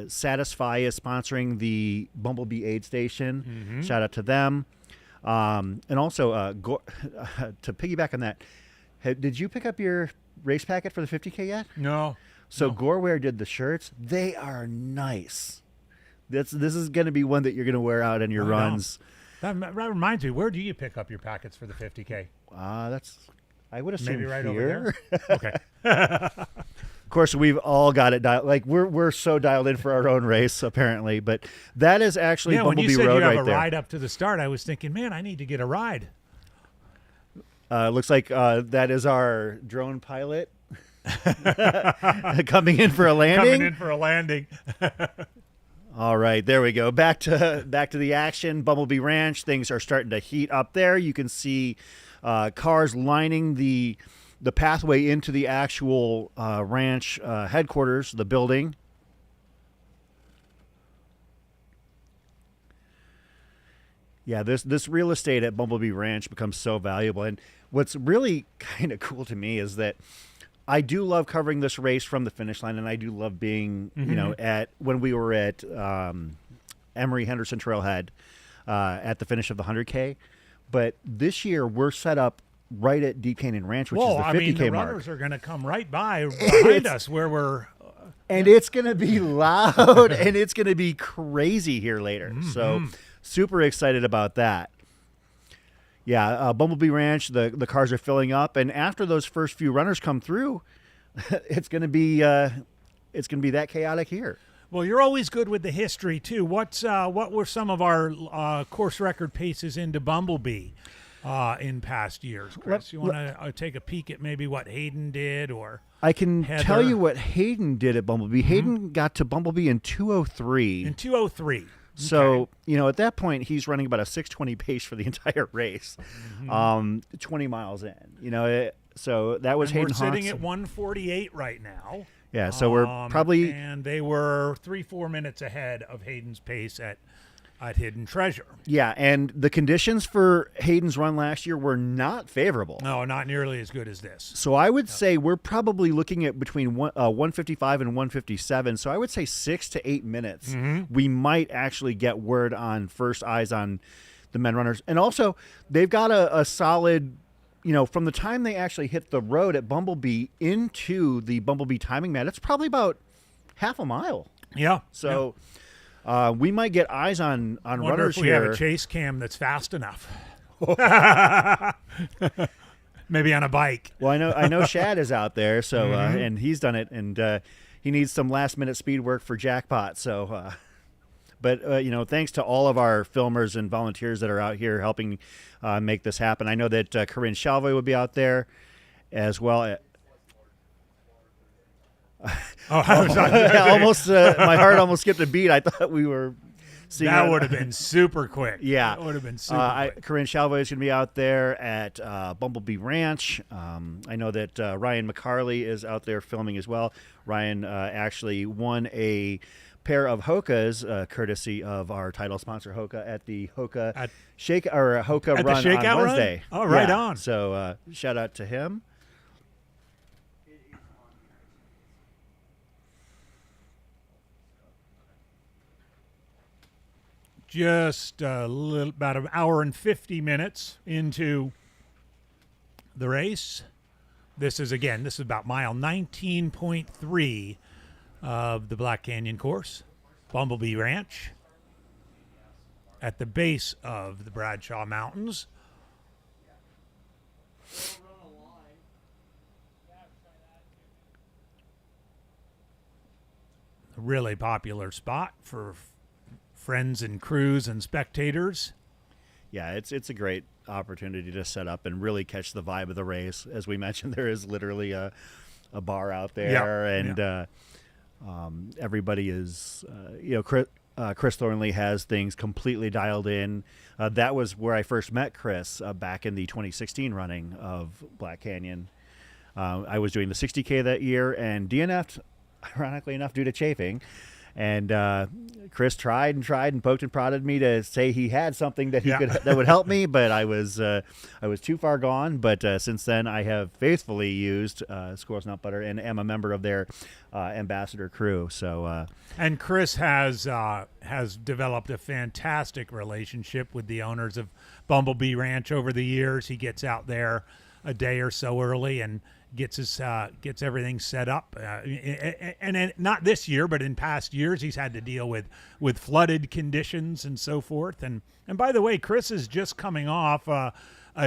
Satisfy is sponsoring the Bumblebee Aid Station. Shout out to them. And also, to piggyback on that, did you pick up your race packet for the 50K yet? No. So Goreware did the shirts. They are nice. This is going to be one that you're going to wear out in your runs. That reminds me, where do you pick up your packets for the 50K? I would assume Maybe right here. over there? Okay. Of course, we've all got it dialed. Like we're so dialed in for our own race, apparently. But that is actually Yeah, when you Bumblebee said Road you have right a there. ride up to the start, I was thinking, man, I need to get a ride. Looks like that is our drone pilot coming in for a landing. Coming in for a landing. All right, there we go. Back to the action. Bumblebee Ranch. Things are starting to heat up there. You can see cars lining the pathway into the actual ranch headquarters, the building. Yeah, this real estate at Bumblebee Ranch becomes so valuable. And what's really kind of cool to me is that I do love covering this race from the finish line, and I do love being, when we were at Emory Henderson Trailhead at the finish of the 100K. But this year we're set up right at Deep Canyon Ranch, which is the 50K the mark. runners are going to come right behind us where we're... And it's going to be loud, and it's going to be crazy here later. So super excited about that. Yeah, Bumblebee Ranch, the cars are filling up, and after those first few runners come through, it's going to be that chaotic here. Well, you're always good with the history too. What were some of our course record paces into Bumblebee in past years, Chris? You want to take a peek at maybe what Hayden did, or I can Heather? tell you what Hayden did at Bumblebee. Hayden got to Bumblebee in 2:03. In 2:03. So, at that point, he's running about a 6:20 pace for the entire race, 20 miles in. So that was And Hayden we're sitting Hawks. at 1:48 right now. Yeah, so we're probably... And they were 3-4 minutes ahead of Hayden's pace at Hidden Treasure. Yeah, and the conditions for Hayden's run last year were not favorable. No, not nearly as good as this. So I would say we're probably looking at between 155 and 157. So I would say 6 to 8 minutes. We might actually get word on first eyes on the men runners. And also, they've got a solid, from the time they actually hit the road at Bumblebee into the Bumblebee timing mat, it's probably about half a mile. Yeah. So we might get eyes on Wonder runners if we here. have a chase cam that's fast enough. Maybe on a bike. Well, I know Shad is out there, so and he's done it, and he needs some last minute speed work for Jackpot. So, but thanks to all of our filmers and volunteers that are out here helping make this happen. I know that Corinne Chalvoy will be out there as well. Almost my heart almost skipped a beat. I thought we were seeing That would have been super quick. Yeah, that would have been super quick. Corinne Chalvoy is going to be out there at Bumblebee Ranch. I know that Ryan McCarley is out there filming as well. Ryan actually won a pair of Hokas, courtesy of our title sponsor Hoka, at the Hoka Hoka at run the Shakeout on Wednesday. Run? Oh, right Yeah. on. So shout out to him. just about an hour and 50 minutes into the race. This is about mile 19.3 of the Black Canyon course, Bumblebee Ranch, at the base of the Bradshaw Mountains. A really popular spot for friends and crews and spectators. Yeah, it's a great opportunity to set up and really catch the vibe of the race. As we mentioned, there is literally a bar out there, and everybody is, Chris Thornley has things completely dialed in. That was where I first met Chris back in the 2016 running of Black Canyon. I was doing the 60K that year and DNF'd, ironically enough, due to chafing. And Chris tried and poked and prodded me to say he had something that that would help me, but I was too far gone. But since then, I have faithfully used Squirrel's Nut Butter and am a member of their ambassador crew. So and Chris has developed a fantastic relationship with the owners of Bumblebee Ranch over the years. He gets out there a day or so early and gets everything set up, and not this year, but in past years, he's had to deal with flooded conditions and so forth. And by the way, Chris is just coming off a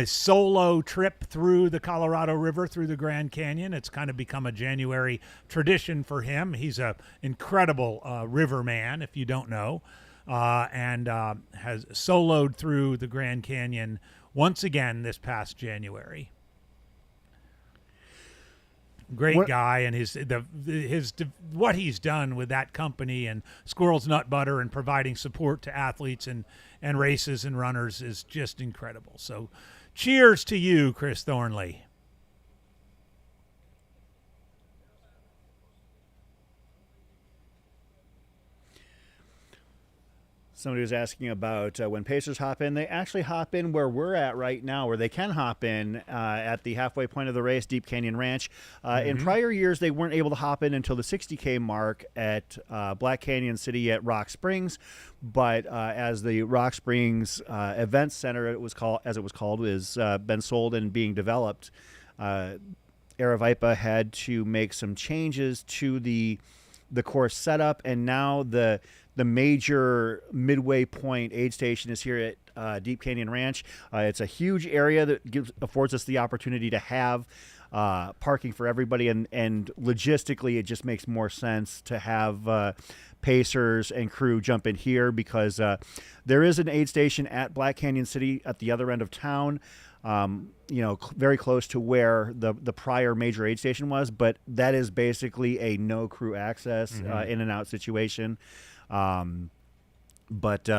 solo trip through the Colorado River through the Grand Canyon. It's kind of become a January tradition for him. He's a incredible river man, if you don't know, and has soloed through the Grand Canyon once again this past January. Great guy, and his what he's done with that company and Squirrel's Nut Butter and providing support to athletes and races and runners is just incredible. So cheers to you, Chris Thornley. somebody was asking about when Pacers hop in. They actually hop in where we're at right now, where they can hop in at the halfway point of the race, Deep Canyon Ranch. In prior years, they weren't able to hop in until the 60K mark at Black Canyon City at Rock Springs. But as the Rock Springs Event Center, as it was called, is been sold and being developed, Aravaipa had to make some changes to the course setup, and now the major midway point aid station is here at Deep Canyon Ranch. It's a huge area that affords us the opportunity to have parking for everybody, and logistically it just makes more sense to have Pacers and crew jump in here, because there is an aid station at Black Canyon City at the other end of town, very close to where the prior major aid station was, but that is basically a no crew access in and out situation. But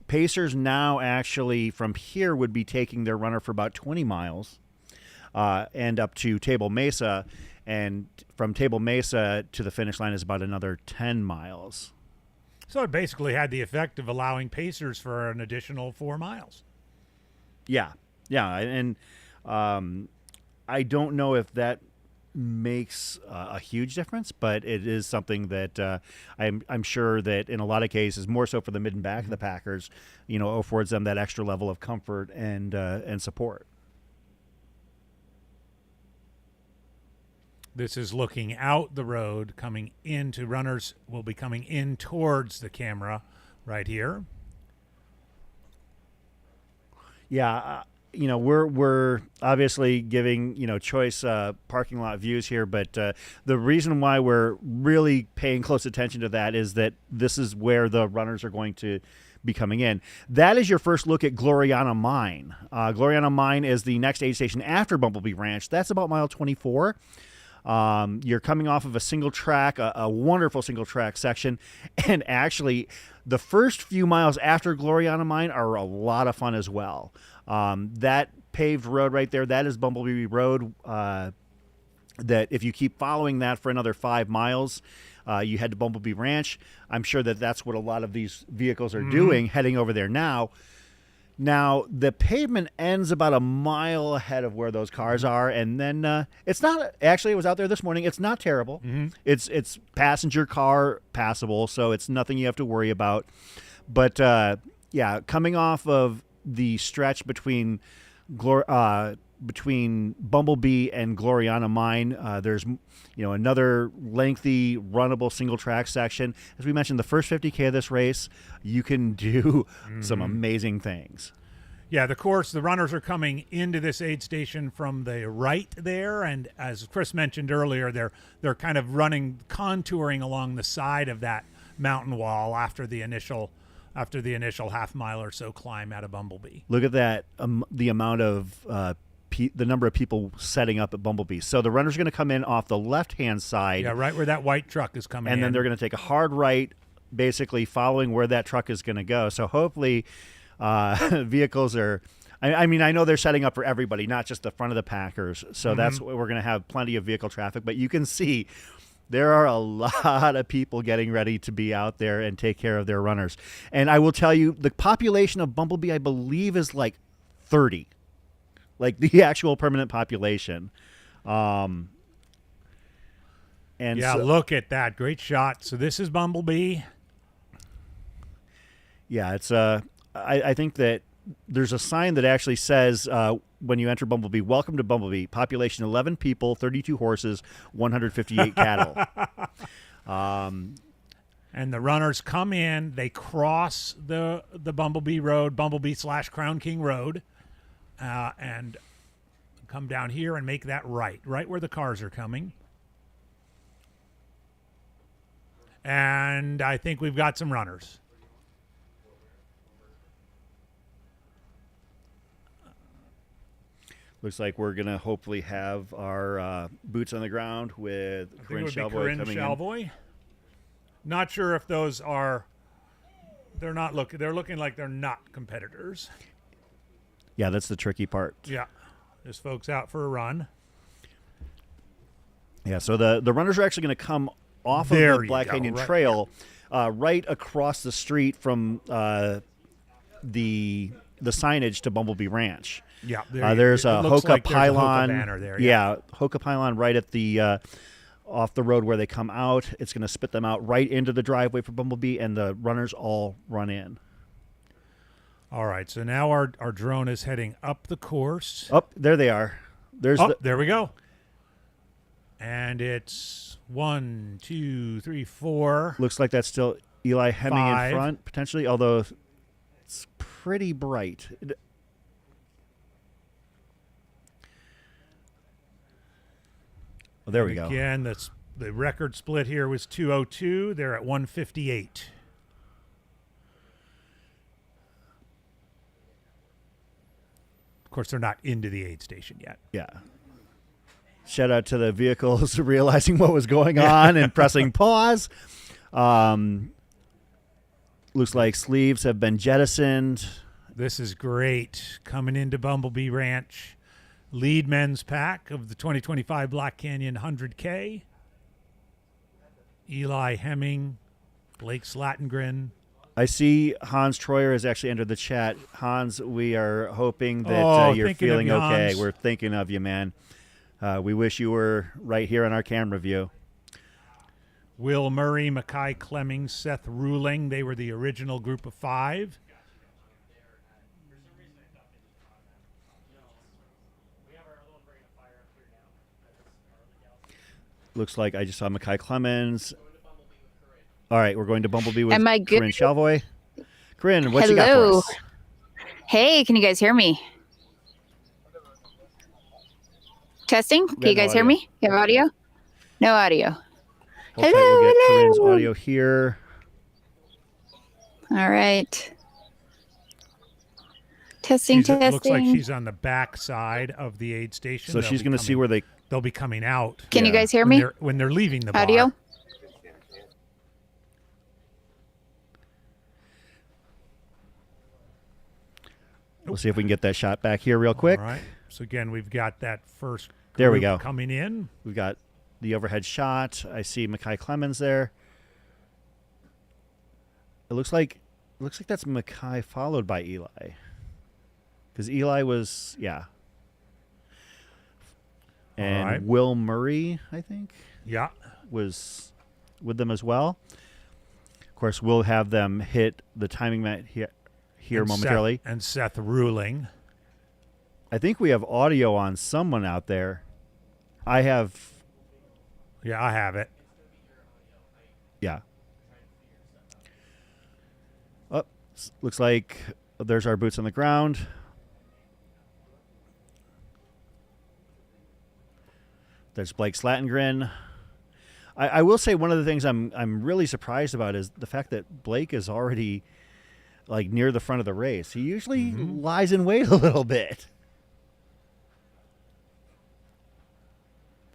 Pacers now actually from here would be taking their runner for about 20 miles and up to Table Mesa, and from Table Mesa to the finish line is about another 10 miles. So it basically had the effect of allowing Pacers for an additional 4 miles. Yeah, and I don't know if that makes a huge difference, but it is something that I'm sure that in a lot of cases, more so for the mid and back of the Packers, affords them that extra level of comfort and support. This is looking out the road, coming into runners will be coming in towards the camera right here. Yeah, we're obviously giving, choice parking lot views here, but the reason why we're really paying close attention to that is that this is where the runners are going to be coming in. That is your first look at Gloriana Mine. Gloriana Mine is the next aid station after Bumblebee Ranch. That's about mile 24. You're coming off of a single track, a wonderful single track section, and actually the first few miles after Gloriana Mine are a lot of fun as well. That paved road right there, that is Bumblebee Road. That if you keep following that for another 5 miles, you head to Bumblebee Ranch. I'm sure that that's what a lot of these vehicles are doing, heading over there now. Now, the pavement ends about a mile ahead of where those cars are, and then it's not – actually, it was out there this morning. It's not terrible. It's passenger car passable, so it's nothing you have to worry about. But yeah, coming off of the stretch between Bumblebee and Gloriana Mine, there's another lengthy runnable single track section. As we mentioned, the first 50K of this race, you can do some amazing things. Yeah, the runners are coming into this aid station from the right there, and as Chris mentioned earlier, they're kind of contouring along the side of that mountain wall after the initial half mile or so climb out of Bumblebee. Look at that, the amount of the number of people setting up at Bumblebee. So the runners are going to come in off the left-hand side. Yeah, right where that white truck is coming in. And then they're going to take a hard right, basically following where that truck is going to go. So hopefully vehicles are... I mean, I know they're setting up for everybody, not just the front of the packers. So that's what we're going to have plenty of vehicle traffic. But you can see there are a lot of people getting ready to be out there and take care of their runners. And I will tell you, the population of Bumblebee, I believe, is like 30. Like the actual permanent population. And yeah, look at that. Great shot. So this is Bumblebee. Yeah, it's I think that there's a sign that actually says when you enter Bumblebee, welcome to Bumblebee, population 11 people, 32 horses, 158 cattle. And the runners come in, they cross the Bumblebee Road, Bumblebee/Crown King Road, and come down here and make that right where the cars are coming. And I think we've got some runners. Looks like we're going to hopefully have our boots on the ground with Corinne Shalvoy coming in. Not sure if those are... They're looking like they're not competitors. Yeah, that's the tricky part. Yeah. There's folks out for a run. Yeah, so the runners are actually going to come off of the Black Canyon Trail right across the street from the signage to Bumblebee Ranch. Yeah, there's a Hoka like pylon. There's a Hoka banner there, yeah, Hoka pylon right at the off the road where they come out. It's going to spit them out right into the driveway for Bumblebee, and the runners all run in. All right, so now our drone is heading up the course. Oh, there they are. There we go. And it's 1, 2, 3, 4. Looks like that's still Eli Hemming 5. in front, potentially, although it's pretty bright. There we go. Again, the record split here was 2:02. They're at 1:58. Of course, they're not into the aid station yet. Yeah. Shout out to the vehicles realizing what was going on and pressing pause. Looks like sleeves have been jettisoned. This is great. Coming into Bumblebee Ranch. Lead men's pack of the 2025 Black Canyon 100K. Eli Hemming, Blake Slatengren. I see Hans Troyer has actually entered the chat. Hans, we are hoping that you're feeling okay. We're thinking of you, man. We wish you were right here on our camera view. Will Murray, Mackay Clemming, Seth Ruling. They were the original group of 5. Looks like I just saw Mackay Clemens. All right, we're going to Bumblebee with Corinne Shalvoy. Corinne, what you got for us? Hey, can you guys hear me? Testing? Can you guys hear me? You have audio? No audio. Okay, we'll get Corinne's audio here. All right. Testing. It looks like she's on the back side of the aid station. So she's going to see where they'll be coming out. Can you guys hear me? When they're leaving the audio? bar. We'll see if we can get that shot back here real quick. All right. So again, we've got that first there we go. Coming in. We've got the overhead shot. I see Mackay Clemens there. It looks like that's Mackay followed by Eli. Because Eli was, yeah. And Will Murray, I think. Yeah. Was with them as well. course, we'll have them hit the timing mat here momentarily. Seth ruling. I think we have audio on someone out there. I have. Yeah, I have it. Yeah. Oh, looks like there's our boots on the ground. There's Blake Slatengren. I will say one of the things I'm really surprised about is the fact that Blake is already like near the front of the race. He usually lies in wait a little bit.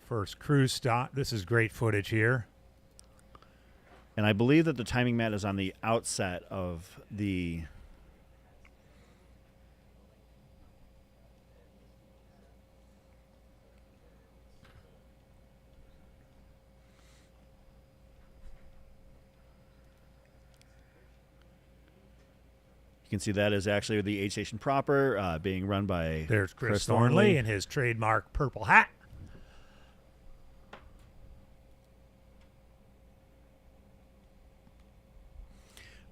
First cruise stop. This is great footage here. And I believe that the timing mat is on the outset of the... You can see that is actually the aid station proper, being run by There's Chris Thornley in his trademark purple hat.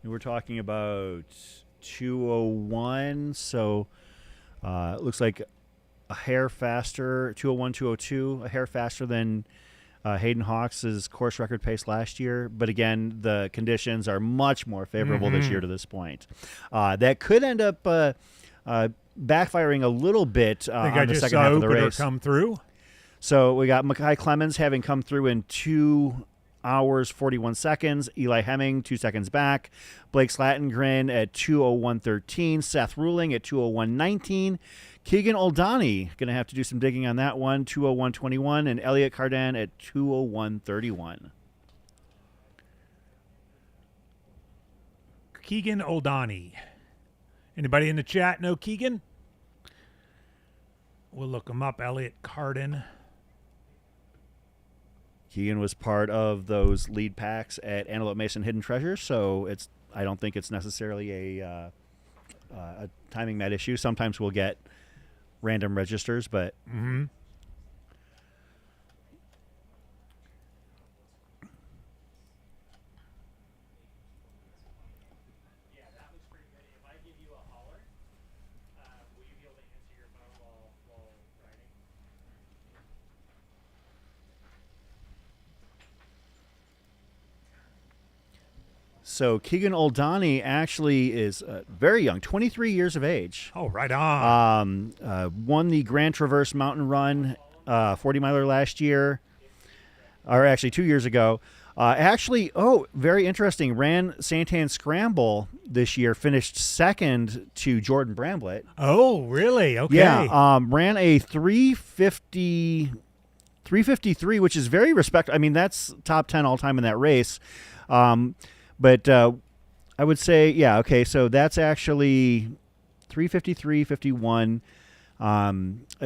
We're talking about 201, so it looks like a hair faster, 201, 202, a hair faster than Hayden Hawks' course record pace last year. But again, the conditions are much more favorable this year to this point. That could end up backfiring a little bit on the second half of the race. Come through. So we got Mackay Clemens having come through in 2 hours 41 seconds. Eli Hemming 2 seconds back. Blake Slatengren at 2:01:13. Seth Ruling at 2:01:19. Keegan Oldani going to have to do some digging on that one. 2:01:21, and Elliot Cardan at 2:01:31. Keegan Oldani. Anybody in the chat know Keegan? We'll look him up. Elliot Cardan. Keegan was part of those lead packs at Antelope Mason Hidden Treasure, so I don't think it's necessarily a timing mat issue. Sometimes we'll get random registers, but so Keegan Oldani actually is very young, 23 years of age. Oh, right on. Won the Grand Traverse Mountain Run 40-miler last year, or actually 2 years ago. Very interesting, ran Santan Scramble this year, finished second to Jordan Bramblett. Oh, really? Okay. Yeah, ran a 353, which is very respectable. I mean, that's top 10 all-time in that race. But I would say, yeah, okay, so that's actually 353.51.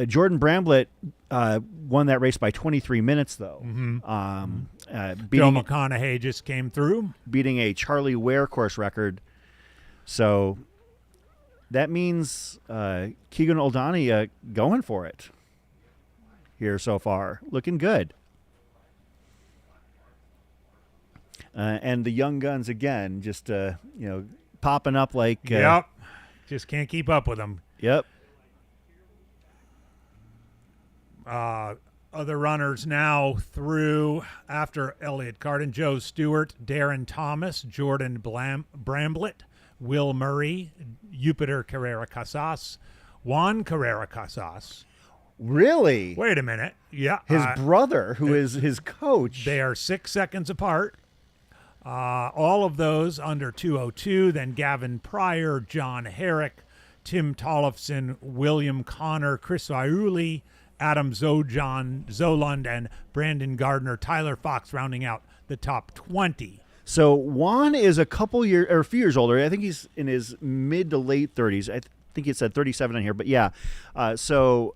Jordan Bramblett won that race by 23 minutes, though. Bill McConaughey just came through. Beating a Charlie Ware course record. So that means Keegan Oldani going for it here so far. Looking good. And the young guns again, just popping up like. Yep, just can't keep up with them. Yep. Other runners now through after Elliot Carden: Joe Stewart, Darren Thomas, Jordan Bramblett, Will Murray, Jupiter Carrera Casas, Juan Carrera Casas. Really? Wait a minute. Yeah, his brother, who is his coach. They are 6 seconds apart. All of those under 2:02. Then Gavin Pryor, John Herrick, Tim Tollefson, William Connor, Chris Iuli, Adam Zoland, and Brandon Gardner. Tyler Fox rounding out the top 20. So Juan is a few years older. I think he's in his mid to late 30s. I think it said 37 on here, but yeah. So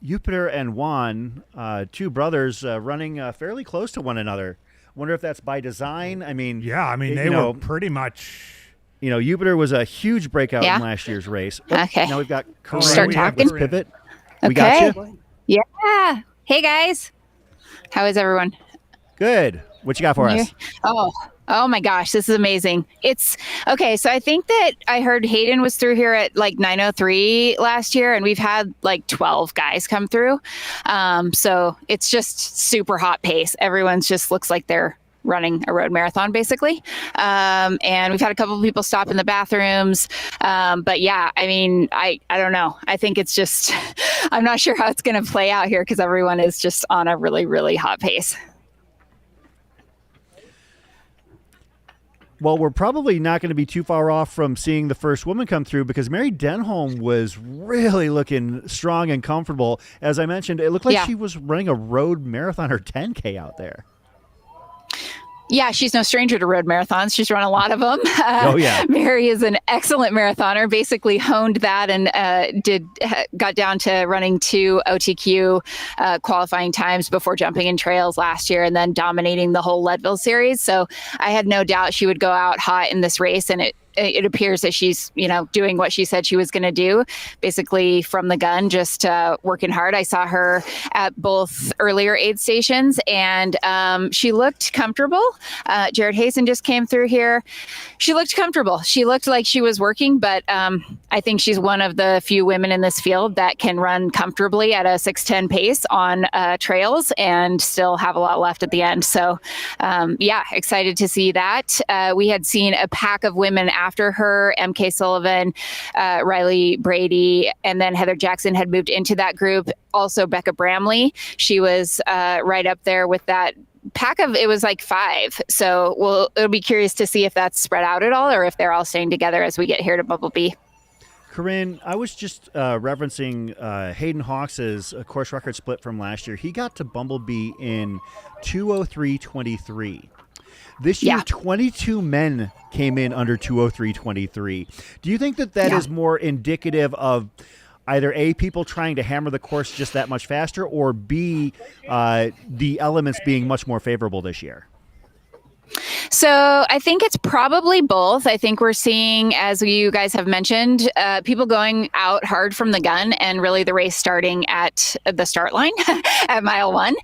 Jupiter and Juan, two brothers, running fairly close to one another. Wonder if that's by design. I mean, they were pretty much. Jupiter was a huge breakout in last year's race. Okay. Now we've got Corinne. Start talking. Let's pivot. Okay. We got you. Yeah. Hey guys. How is everyone? Good. What you got for us? Oh my gosh, this is amazing. It's okay. So I think that I heard Hayden was through here at like 9:03 last year, and we've had like 12 guys come through. So it's just super hot pace. Everyone's just looks like they're running a road marathon basically. And we've had a couple of people stop in the bathrooms. But yeah, I mean, I don't know. I think it's just, I'm not sure how it's going to play out here because everyone is just on a really, really hot pace. Well, we're probably not going to be too far off from seeing the first woman come through because Mary Denholm was really looking strong and comfortable. As I mentioned, it looked like she was running a road marathon or 10K out there. Yeah, she's no stranger to road marathons. She's run a lot of them. Oh, yeah. Mary is an excellent marathoner, basically honed that and got down to running 2 OTQ qualifying times before jumping in trails last year and then dominating the whole Leadville series. So I had no doubt she would go out hot in this race, and it appears that she's, doing what she said she was going to do, basically from the gun, just working hard. I saw her at both earlier aid stations, and she looked comfortable. Jared Hazen just came through here. She looked comfortable. She looked like she was working, but I think she's one of the few women in this field that can run comfortably at a 6:10 pace on trails and still have a lot left at the end. So, excited to see that. We had seen a pack of women after her, MK Sullivan, Riley Brady, and then Heather Jackson had moved into that group. Also, Becca Bramley, she was right up there with that pack of, it was like 5. So it'll be curious to see if that's spread out at all or if they're all staying together as we get here to Bumblebee. Corinne, I was just referencing Hayden Hawks's course record split from last year. He got to Bumblebee in 2:03.23. This year, 22 men came in under 2:03.23. Do you think that is more indicative of either A, people trying to hammer the course just that much faster, or B, the elements being much more favorable this year? So I think it's probably both. I think we're seeing, as you guys have mentioned, people going out hard from the gun and really the race starting at the start line at mile 1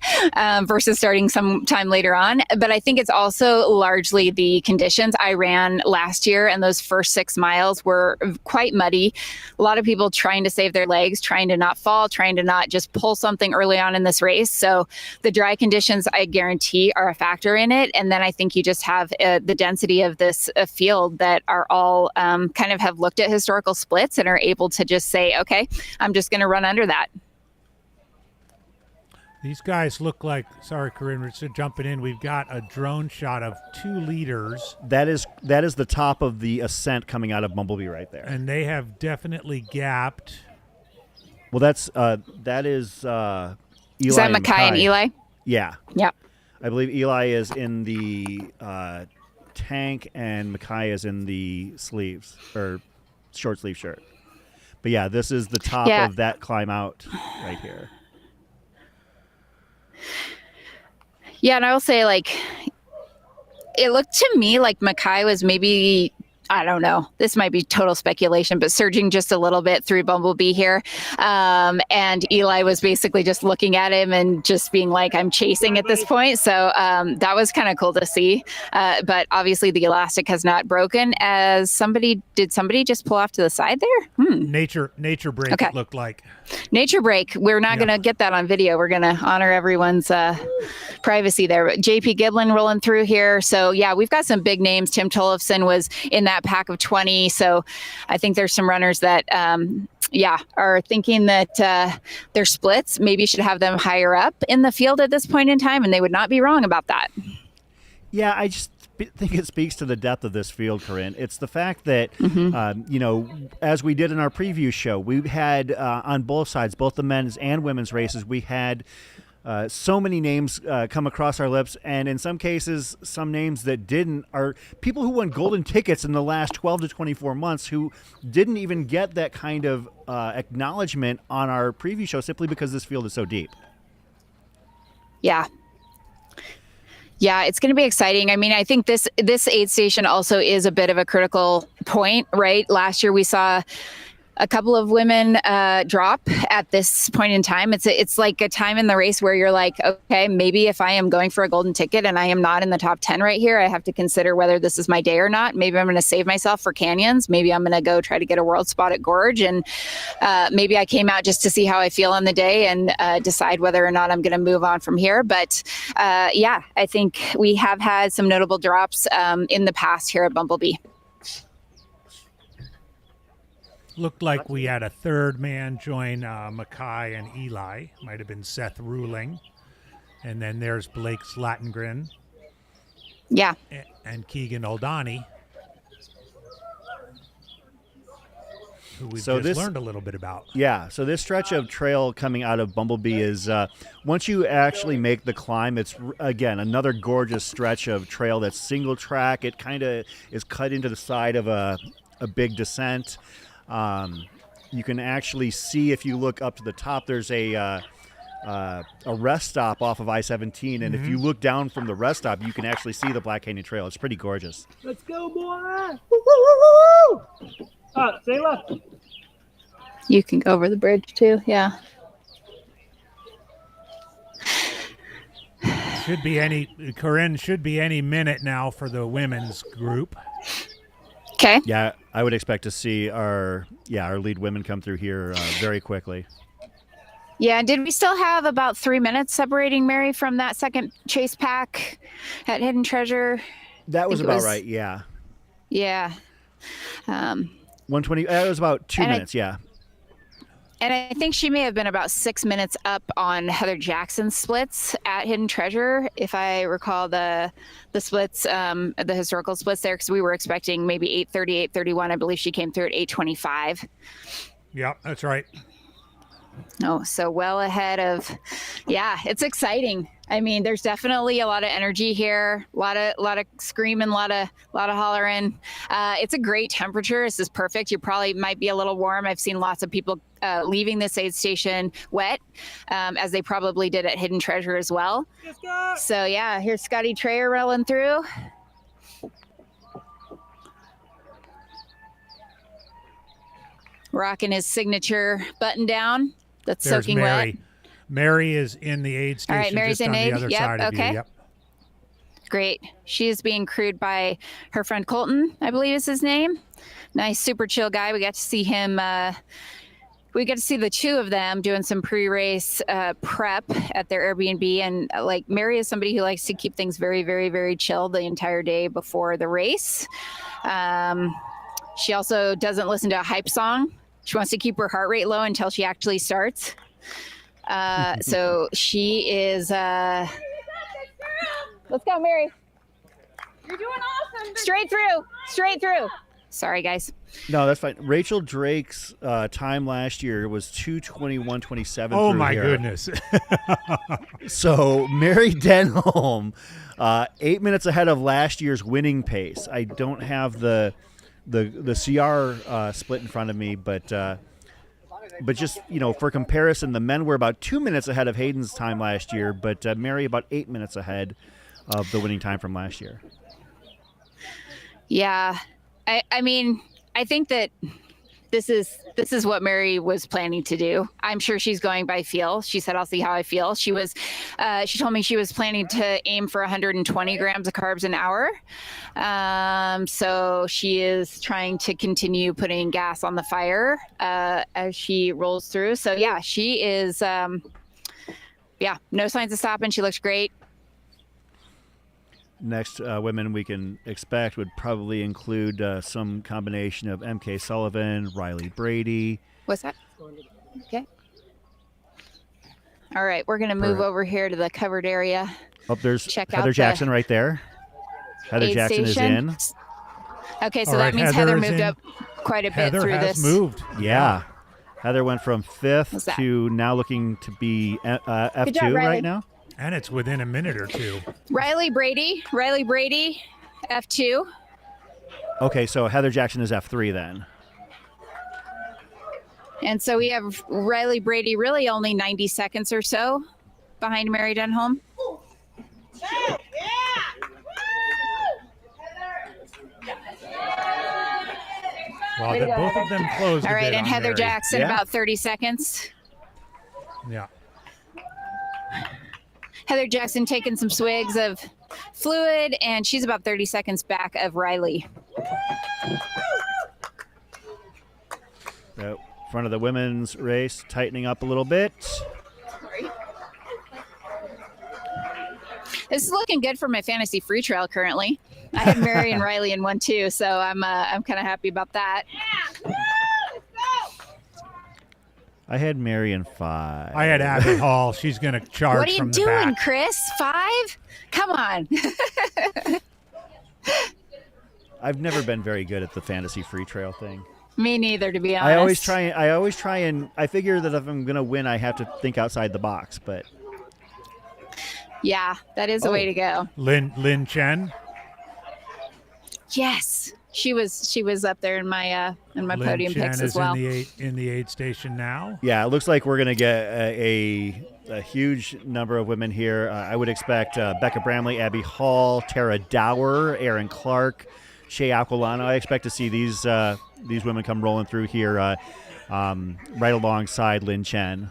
versus starting sometime later on. But I think it's also largely the conditions. I ran last year and those first 6 miles were quite muddy. A lot of people trying to save their legs, trying to not fall, trying to not just pull something early on in this race. So the dry conditions, I guarantee, are a factor in it. And then I think you just have the density of this field that are all kind of have looked at historical splits and are able to just say, okay, I'm just going to run under that. These guys look like, sorry, Corinne, we're just jumping in. We've got a drone shot of 2 leaders. That is the top of the ascent coming out of Bumblebee right there. And they have definitely gapped. Well, that is Eli. Is that Mackay and Eli? Yeah. Yep. I believe Eli is in the tank and Mackay is in the sleeves or short sleeve shirt. But yeah, this is the top of that climb out right here. Yeah, and I will say, like, it looked to me like Mackay was maybe, I don't know, this might be total speculation, but surging just a little bit through Bumblebee here. And Eli was basically just looking at him and just being like, I'm chasing at this point. So that was kind of cool to see. But obviously the elastic has not broken. Did somebody just pull off to the side there? Nature break, okay. It looked like. Nature break. We're not going to get that on video. We're going to honor everyone's privacy there. But JP Giblin rolling through here. So yeah, we've got some big names. Tim Tollefson was in that pack of 20. So I think there's some runners that, are thinking that their splits maybe should have them higher up in the field at this point in time. And they would not be wrong about that. Yeah, I just think it speaks to the depth of this field, Corinne. It's the fact that, as we did in our preview show, we had on both sides, both the men's and women's races, we had so many names come across our lips, and in some cases, some names that didn't are people who won golden tickets in the last 12 to 24 months who didn't even get that kind of acknowledgement on our preview show simply because this field is so deep. Yeah. Yeah, it's going to be exciting. I mean, I think this aid station also is a bit of a critical point, right? Last year we saw a couple of women drop at this point in time. It's like a time in the race where you're like, okay, maybe if I am going for a golden ticket and I am not in the top 10 right here, I have to consider whether this is my day or not. Maybe I'm going to save myself for canyons. Maybe I'm going to go try to get a world spot at Gorge. And maybe I came out just to see how I feel on the day and decide whether or not I'm going to move on from here. But yeah, I think we have had some notable drops in the past here at Bumblebee. Looked like we had a third man join Mackay and Eli. Might have been Seth Ruling. And then there's Blake Slatengren. Yeah. And Keegan Oldani, who we've learned a little bit about. Yeah, so this stretch of trail coming out of Bumblebee is, once you actually make the climb, it's, again, another gorgeous stretch of trail that's single track. It kind of is cut into the side of a big descent. You can actually see, if you look up to the top, there's a rest stop off of I-17, and if you look down from the rest stop, you can actually see the Black Canyon Trail. It's pretty gorgeous. Let's go, boy! Woo! Say left. You can go over the bridge too, yeah. Corinne should be any minute now for the women's group. Okay. Yeah, I would expect to see our lead women come through here very quickly. Yeah, did we still have about 3 minutes separating Mary from that second chase pack at Hidden Treasure? That was about right, yeah. Yeah. 120, it was about 2 minutes, yeah. And I think she may have been about 6 minutes up on Heather Jackson's splits at Hidden Treasure, if I recall the splits, the historical splits there, because we were expecting maybe 8:30, 8:31. I believe she came through at 8:25. Yeah, that's right. Oh, so well ahead of, yeah, it's exciting. I mean, there's definitely a lot of energy here, a lot of screaming, a lot of hollering. It's a great temperature. This is perfect. You probably might be a little warm. I've seen lots of people leaving this aid station wet, as they probably did at Hidden Treasure as well. So yeah, here's Scotty Trayer rolling through. Rocking his signature button down. That's There's soaking Mary. wet. Mary is in the aid station. All right, Mary's just in on aid. the other Yep, side of okay. you. Yep. Great. She is being crewed by her friend Colton, I believe is his name. Nice, super chill guy. We got to see him. We got to see the two of them doing some pre-race prep at their Airbnb. And like Mary is somebody who likes to keep things very, very, very chill the entire day before the race. She also doesn't listen to a hype song. She wants to keep her heart rate low until she actually starts. So she is, let's go, Mary. You're doing awesome. Straight through. Sorry, guys. No, that's fine. Rachel Drake's time last year was 2:21:27. Oh my goodness! So Mary Denholm, 8 minutes ahead of last year's winning pace. I don't have the CR split in front of me, but just for comparison, the men were about 2 minutes ahead of Hayden's time last year, but Mary about 8 minutes ahead of the winning time from last year. Yeah. I mean, I think that this is what Mary was planning to do. I'm sure she's going by feel. She said, I'll see how I feel. She told me she was planning to aim for 120 grams of carbs an hour. So she is trying to continue putting gas on the fire as she rolls through. So yeah, she is, no signs of stopping. She looks great. Next women we can expect would probably include some combination of MK Sullivan, Riley Brady. What's that? Okay. All right, we're going to move over here to the covered area. Oh, there's Check Heather out Jackson right there. Heather aid Jackson station. is in. Okay, so All that right, means Heather Heather's moved in. up quite a bit Heather through has this. moved. Yeah. Heather went from What's fifth that? to now looking to be F2 job, Riley. right now. And it's within a minute or two. Riley Brady, F2. Okay, so Heather Jackson is F3 then. And so we have Riley Brady really only 90 seconds or so behind Mary Denholm. Well, both of them closed. All right, and Heather Mary. Jackson, about 30 seconds. Yeah. Heather Jackson taking some swigs of fluid, and she's about 30 seconds back of Riley. So, front of the women's race, tightening up a little bit. This is looking good for my fantasy free trail currently. I had Mary and Riley in one too, so I'm kind of happy about that. I had Mary in 5. I had Abby Hall. She's going to charge What are you from the doing, back. Chris? 5? Come on. I've never been very good at the fantasy free trail thing. Me neither, to be honest. I always try and I figure that if I'm going to win, I have to think outside the box, but yeah, that is the way to go. Lin Chen. Yes. She was up there in my Lin podium Chen picks is as well. in the aid station now. yeah, it looks like we're going to get a huge number of women here. I would expect Becca Bramley, Abby Hall, Tara Dower, Erin Clark, Shea Aquilano. I expect to see these women come rolling through here right alongside Lin Chen.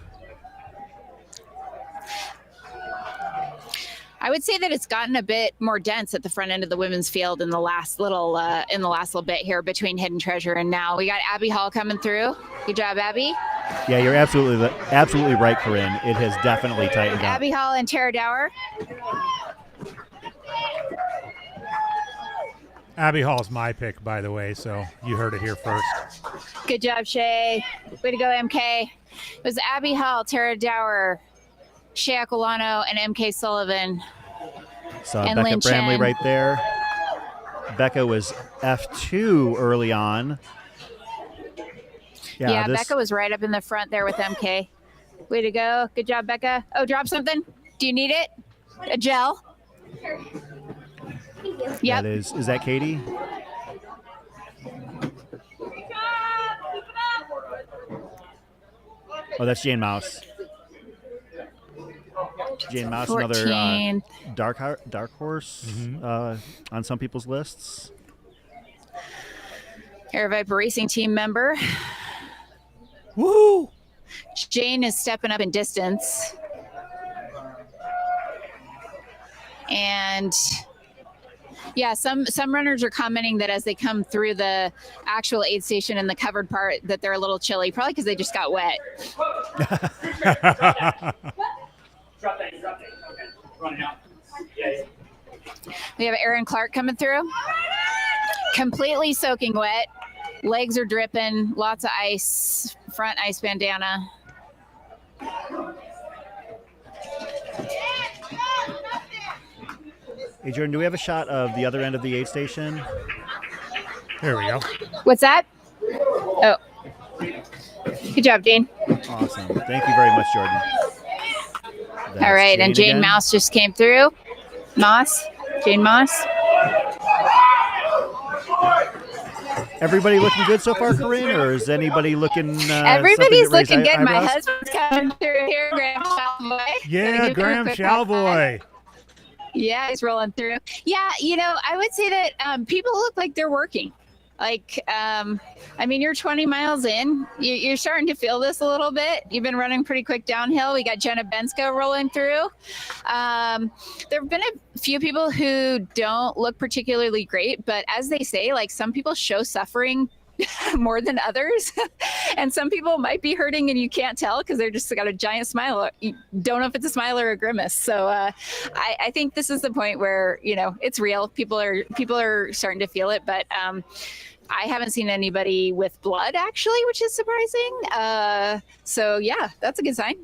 I would say that it's gotten a bit more dense at the front end of the women's field in the last little bit here between Hidden Treasure and now. We got Abby Hall coming through. Good job, Abby. Yeah, you're absolutely right, Corinne. It has definitely tightened up. Abby Hall and Tara Dower. Abby Hall's my pick, by the way, so you heard it here first. Good job, Shay. Way to go, MK. It was Abby Hall, Tara Dower, Shea Aquilano, and MK Sullivan. So and Becca Lin Bramley Chen. right there. Becca was F2 early on. Yeah, Becca was right up in the front there with MK. Way to go. Good job, Becca. Oh, drop something. Do you need it? A gel? Yep. That is that Katie? Oh, that's Jane Mouse. Jane Mouse, 14. another dark horse on some people's lists. Air Viper Racing team member. Woo! Jane is stepping up in distance. And yeah, some runners are commenting that as they come through the actual aid station and the covered part that they're a little chilly, probably because they just got wet. Drop that. Okay. Running out. Yeah. We have Erin Clark coming through. Completely soaking wet. Legs are dripping. Lots of ice. Front ice bandana. Hey, Jordan, do we have a shot of the other end of the aid station? There we go. What's that? Oh. Good job, Dean. Awesome. Thank you very much, Jordan. That's All right, and Jane again. Mouse just came through. Jane Moss. Everybody looking good so far, Corinne, or is anybody looking? Everybody's something to looking raise good. My eyebrows? husband's coming through here, Graham Shalboy. Yeah, Graham Shalboy. Yeah, he's rolling through. Yeah, I would say that people look like they're working. Like, you're 20 miles in. You're starting to feel this a little bit. You've been running pretty quick downhill. We got Jenna Bensko rolling through. There have been a few people who don't look particularly great, but as they say, like some people show suffering more than others. And some people might be hurting and you can't tell because they're just got a giant smile. You don't know if it's a smile or a grimace. So I think this is the point where, it's real. People are starting to feel it, but I haven't seen anybody with blood actually, which is surprising. So yeah, that's a good sign.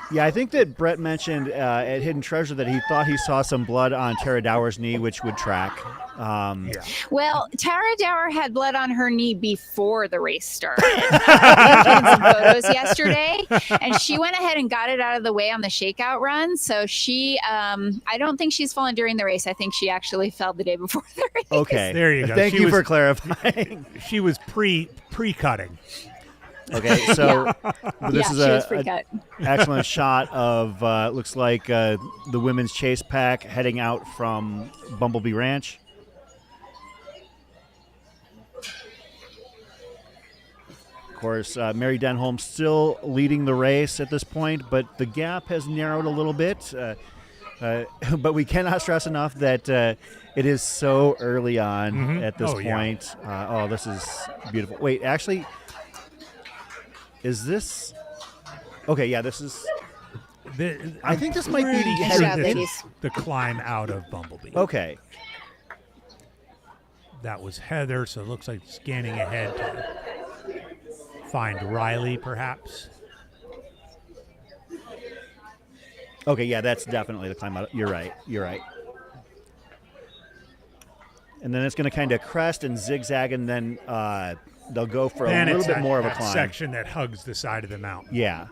Yeah, I think that Brett mentioned at Hidden Treasure that he thought he saw some blood on Tara Dower's knee, which would track. Well, Tara Dower had blood on her knee before the race started. I taken some photos yesterday, and she went ahead and got it out of the way on the shakeout run. So she, I don't think she's fallen during the race. I think she actually fell the day before the race. Okay, there you go. Thank you for clarifying. She was pre-cutting. Okay, so this is she was pre-cut. Excellent shot of looks like the women's chase pack heading out from Bumblebee Ranch. course, Mary Denholm still leading the race at this point, but the gap has narrowed a little bit. But we cannot stress enough that it is so early on at this point. Yeah. This is beautiful. Wait, actually, is this... Okay, yeah, this is... I think this might be the climb out of Bumblebee. Okay. That was Heather, so it looks like scanning ahead to find Riley, perhaps. Okay, yeah, that's definitely the climb out. You're right. And then it's going to kind of crest and zigzag, and then they'll go for a little bit more of a climb. Section that hugs the side of the mountain. Yeah.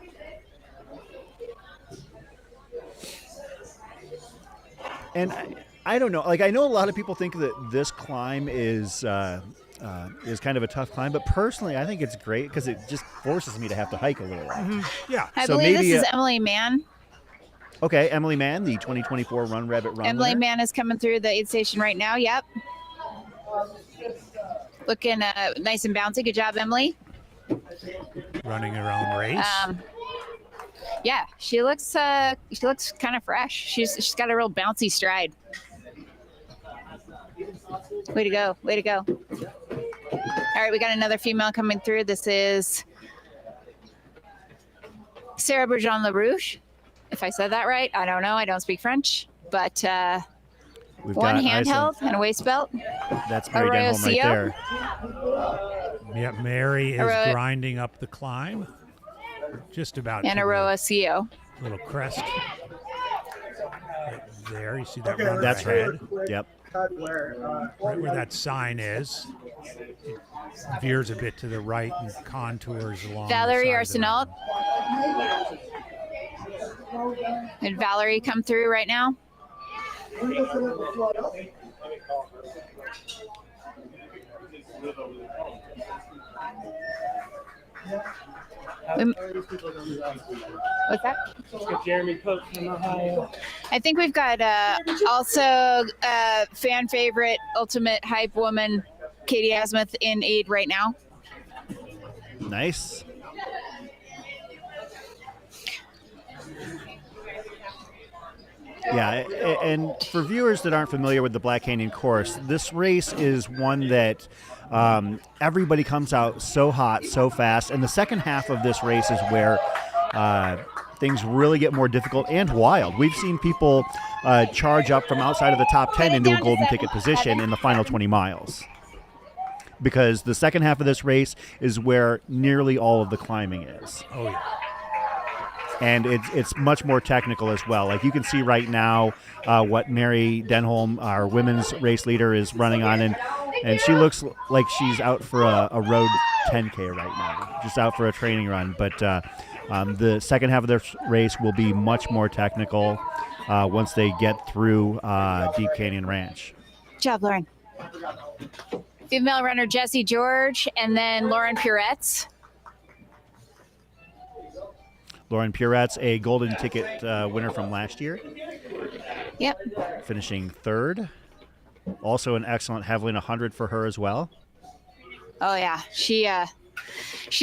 And I don't know. Like, I know a lot of people think that this climb is kind of a tough climb, but personally, I think it's great because it just forces me to have to hike a little. Yeah. I believe this is Emily Mann. Okay, Emily Mann, the 2024 Run Rabbit Run Emily winner. Mann is coming through the aid station right now. Yep. Looking nice and bouncy. Good job, Emily. Running her own race. Yeah, she looks kind of fresh. She's got a real bouncy stride. Way to go. All right, we got another female coming through. This is Sarah Bergeon LaRouche. If I said that right, I don't know. I don't speak French, but one handheld and a waist belt. That's Mary Denholm right there. Yep, Mary is grinding up the climb. Just about. And Aroa CO. Little crest. Right there, you see that runner That's ahead? right. Yep. Right where that sign is. It veers a bit to the right and contours along. Valerie the side Arsenault. Did Valerie come through right now? What's that? Jeremy Cook from Ohio. I think we've got also fan favorite ultimate hype woman Katie Asmuth in aid right now. Nice. Yeah, and for viewers that aren't familiar with the Black Canyon course, this race is one that everybody comes out so hot, so fast, and the second half of this race is where things really get more difficult and wild. We've seen people charge up from outside of the top 10 into a golden ticket position in the final 20 miles. Because the second half of this race is where nearly all of the climbing is. Oh, yeah. And it's much more technical as well. Like you can see right now what Mary Denholm, our women's race leader, is running on. And she looks like she's out for a road 10K right now, just out for a training run. But the second half of this race will be much more technical once they get through Deep Canyon Ranch. Good job, Lauren. Female runner Jessie George, and then Lauren Puretz. Lauren Puretz, a golden ticket winner from last year. Yep. Finishing third. Also an excellent Heavlin 100 for her as well. Oh, yeah. She's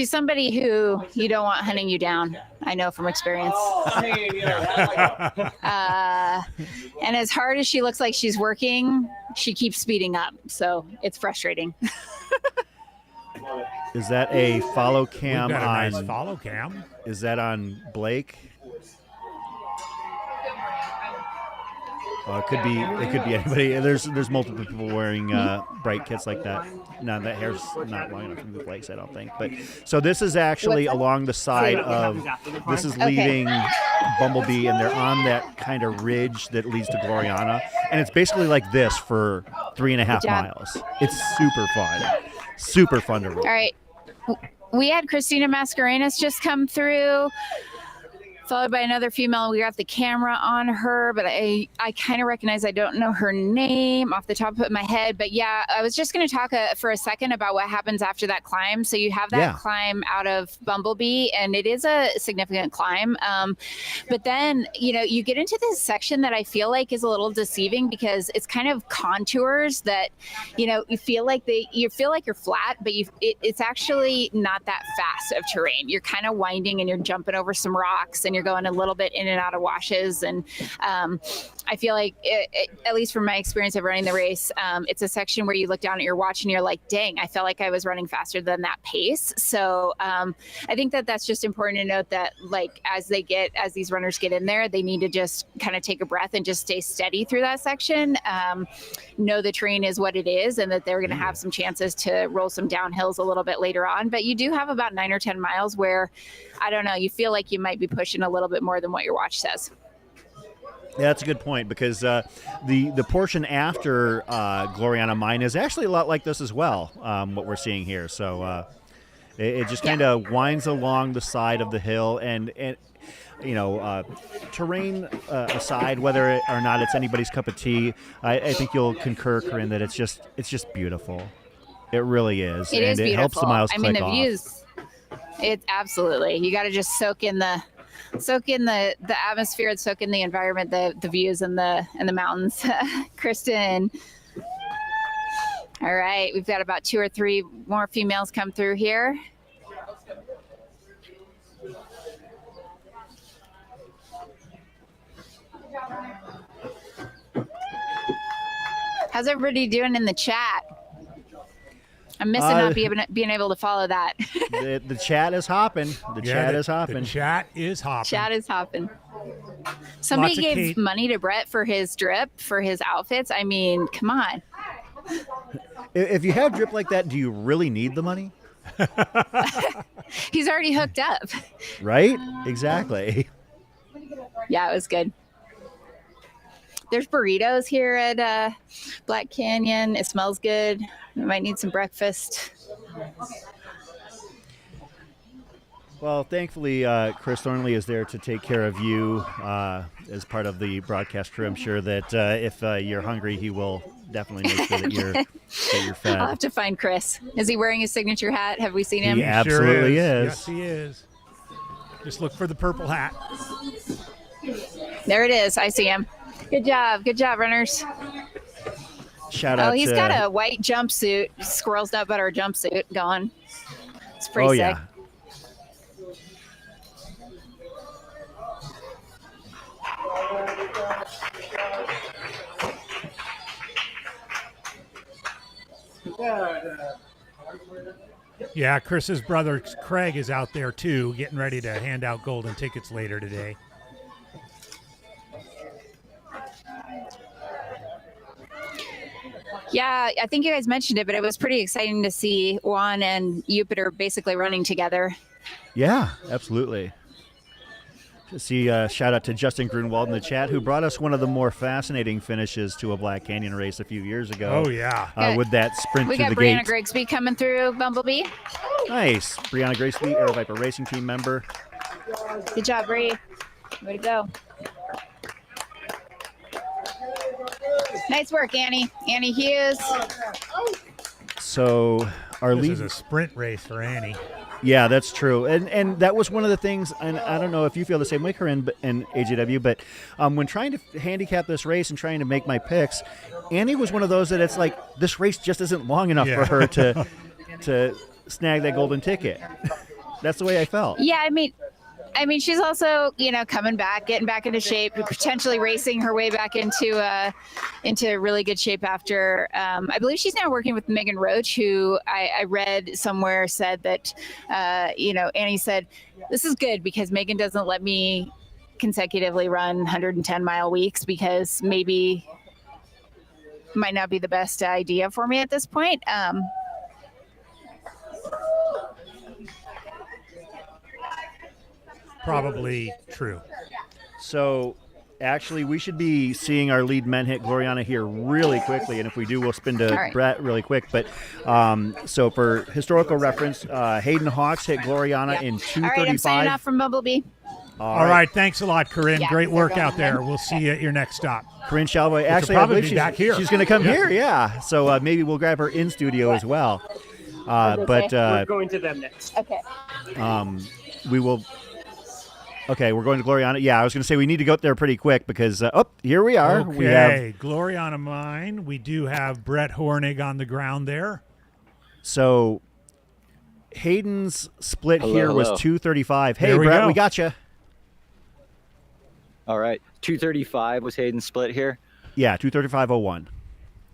somebody who you don't want hunting you down. I know from experience. And as hard as she looks like she's working, she keeps speeding up. So it's frustrating. Is that a follow cam We've got a on? nice follow cam. Is that on Blake? It could be anybody. There's multiple people wearing bright kits like that. No, that hair's not long enough to be Blake's, I don't think. But so this is actually along the side of. This is leaving Bumblebee, and they're on that kind of ridge that leads to Gloriana, and it's basically like this for 3.5 miles. It's super fun. Super fun to run. All right. We had Christina Mascarenas just come through. followed by another female. We got the camera on her, but I kind of recognize, I don't know her name off the top of my head. But yeah, I was just going to talk for a second about what happens after that climb. So you have that climb out of Bumblebee, and it is a significant climb. But then, you get into this section that I feel like is a little deceiving because it's kind of contours that, you feel like you're flat, but it's actually not that fast of terrain. You're kind of winding and you're jumping over some rocks and you're going a little bit in and out of washes. And I feel like, at least from my experience of running the race, it's a section where you look down at your watch and you're like, dang, I felt like I was running faster than that pace. So I think that's just important to note that, like, as these runners get in there, they need to just kind of take a breath and just stay steady through that section. Know the terrain is what it is and that they're going to have some chances to roll some downhills a little bit later on. But you do have about 9 or 10 miles where, I don't know, you feel like you might be pushing a little bit more than what your watch says. Yeah, that's a good point because the portion after Gloriana Mine is actually a lot like this as well, what we're seeing here. So it just kind of winds along the side of the hill and terrain aside, whether or not it's anybody's cup of tea, I think you'll concur, Corinne, that it's just beautiful. It really is. It is beautiful. It helps the miles click the off. views. It absolutely. You got to just soak in the atmosphere and soak in the environment, the views and the mountains. Kristen. All right, we've got about 2 or 3 more females come through here. How's everybody doing in the chat? I'm missing not being able to follow that. The chat is hopping. The chat is hopping. Chat is hopping. Somebody gave money to Brett for his drip, for his outfits. I mean, come on. If you have drip like that, do you really need the money? He's already hooked up. Right? Exactly. Yeah, it was good. There's burritos here at Black Canyon. It smells good. We might need some breakfast. Well, thankfully, Chris Thornley is there to take care of you as part of the broadcast crew. I'm sure that if you're hungry, he will definitely make sure that you're fed. I'll have to find Chris. Is he wearing his signature hat? Have we seen him? He absolutely is. Yes, he is. Just look for the purple hat. There it is. I see him. Good job, runners. Shout out. Oh, he's got a white jumpsuit, squirrel's nut butter jumpsuit going. It's pretty sick. Yeah. Yeah, Chris's brother Craig is out there too, getting ready to hand out golden tickets later today. Yeah, I think you guys mentioned it, but it was pretty exciting to see Juan and Jupiter basically running together. Yeah, absolutely. See, shout out to Justin Grunwald in the chat, who brought us one of the more fascinating finishes to a Black Canyon race a few years ago. Oh, yeah. With that sprint we through the got Brianna gate. Grigsby coming through Bumblebee. Nice. Brianna Grigsby, Air Viper Racing Team member. Good job, Bree. Way to go. Nice work, Annie. Annie Hughes. So our This lead is a sprint race for Annie. Yeah, that's true. And that was one of the things, and I don't know if you feel the same way, Corinne and AJW, but when trying to handicap this race and trying to make my picks, Annie was one of those that it's like, this race just isn't long enough for her to snag that golden ticket. That's the way I felt. Yeah, I mean, she's also, coming back, getting back into shape, potentially racing her way back into really good shape after. I believe she's now working with Megan Roach, who I read somewhere said that, Annie said, this is good because Megan doesn't let me consecutively run 110-mile weeks because maybe might not be the best idea for me at this point. Probably true. So actually, we should be seeing our lead men hit Gloriana here really quickly, and if we do, we'll spin to Brett really quick. But so for historical reference, Hayden Hawks hit Gloriana in 2:35. All right, I'm signing off from Bumblebee. All right. Thanks a lot, Corinne. Yeah, Great they're work going out there. ahead. We'll see you at your next stop. Corinne Shalway. Actually, I probably believe be she's back here. She's going to come Yeah. here. Yeah. So maybe we'll grab her in studio as well. We're going to them next. Okay. We will. Okay, we're going to Gloriana. Yeah, I was going to say we need to go there pretty quick because here we are. Okay, We have Gloriana Mine. We do have Brett Hornig on the ground there. so Hayden's split Hello, here was hello. 235. Hey, Here we Brett, go. we got you. All right. 235 was Hayden's split here. Yeah, 235.01.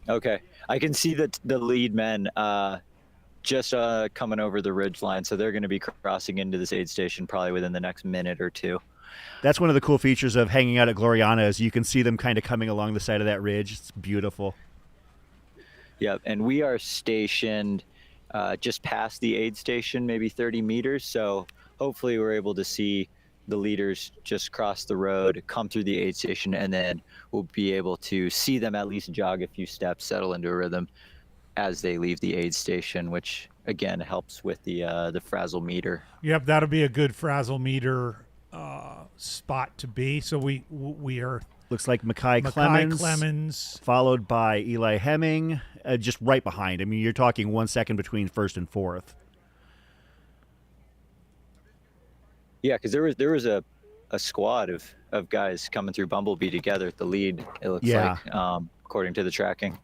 Okay. I can see that the lead men just coming over the ridge line, so they're going to be crossing into this aid station probably within the next minute or two. That's one of the cool features of hanging out at Gloriana is you can see them kind of coming along the side of that ridge. It's beautiful. Yep, and we are stationed just past the aid station, maybe 30 meters, so hopefully we're able to see the leaders just cross the road, come through the aid station, and then we'll be able to see them at least jog a few steps, settle into a rhythm as they leave the aid station, which again helps with the frazzle meter. Yep, that'll be a good frazzle meter spot to be. So we are Looks like Mackay Clemens, followed by Eli Hemming, just right behind. I mean, you're talking 1 second between first and fourth. Yeah, because there was a squad of guys coming through Bumblebee together at the lead, it looks like, according to the tracking.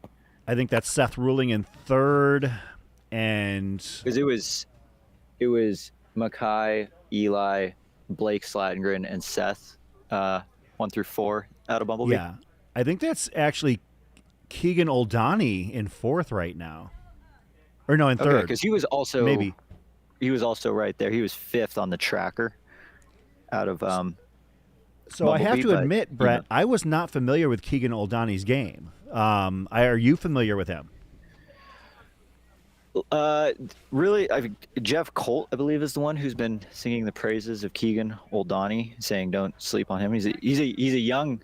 I think that's Seth Ruling in third, and Because it was Mackay, Eli, Blake Slatengren, and Seth, 1 through 4 out of Bumblebee. yeah, I think that's actually Keegan Oldani in fourth right now, or no, in third. because he was also maybe he was also right there. He was 5th on the tracker out of So I have Bumblebee, to but, admit, Brett, you know. I was not familiar with Keegan Oldani's game. Are you familiar with him? Really, Jeff Colt, I believe, is the one who's been singing the praises of Keegan Oldani, saying don't sleep on him. He's a young,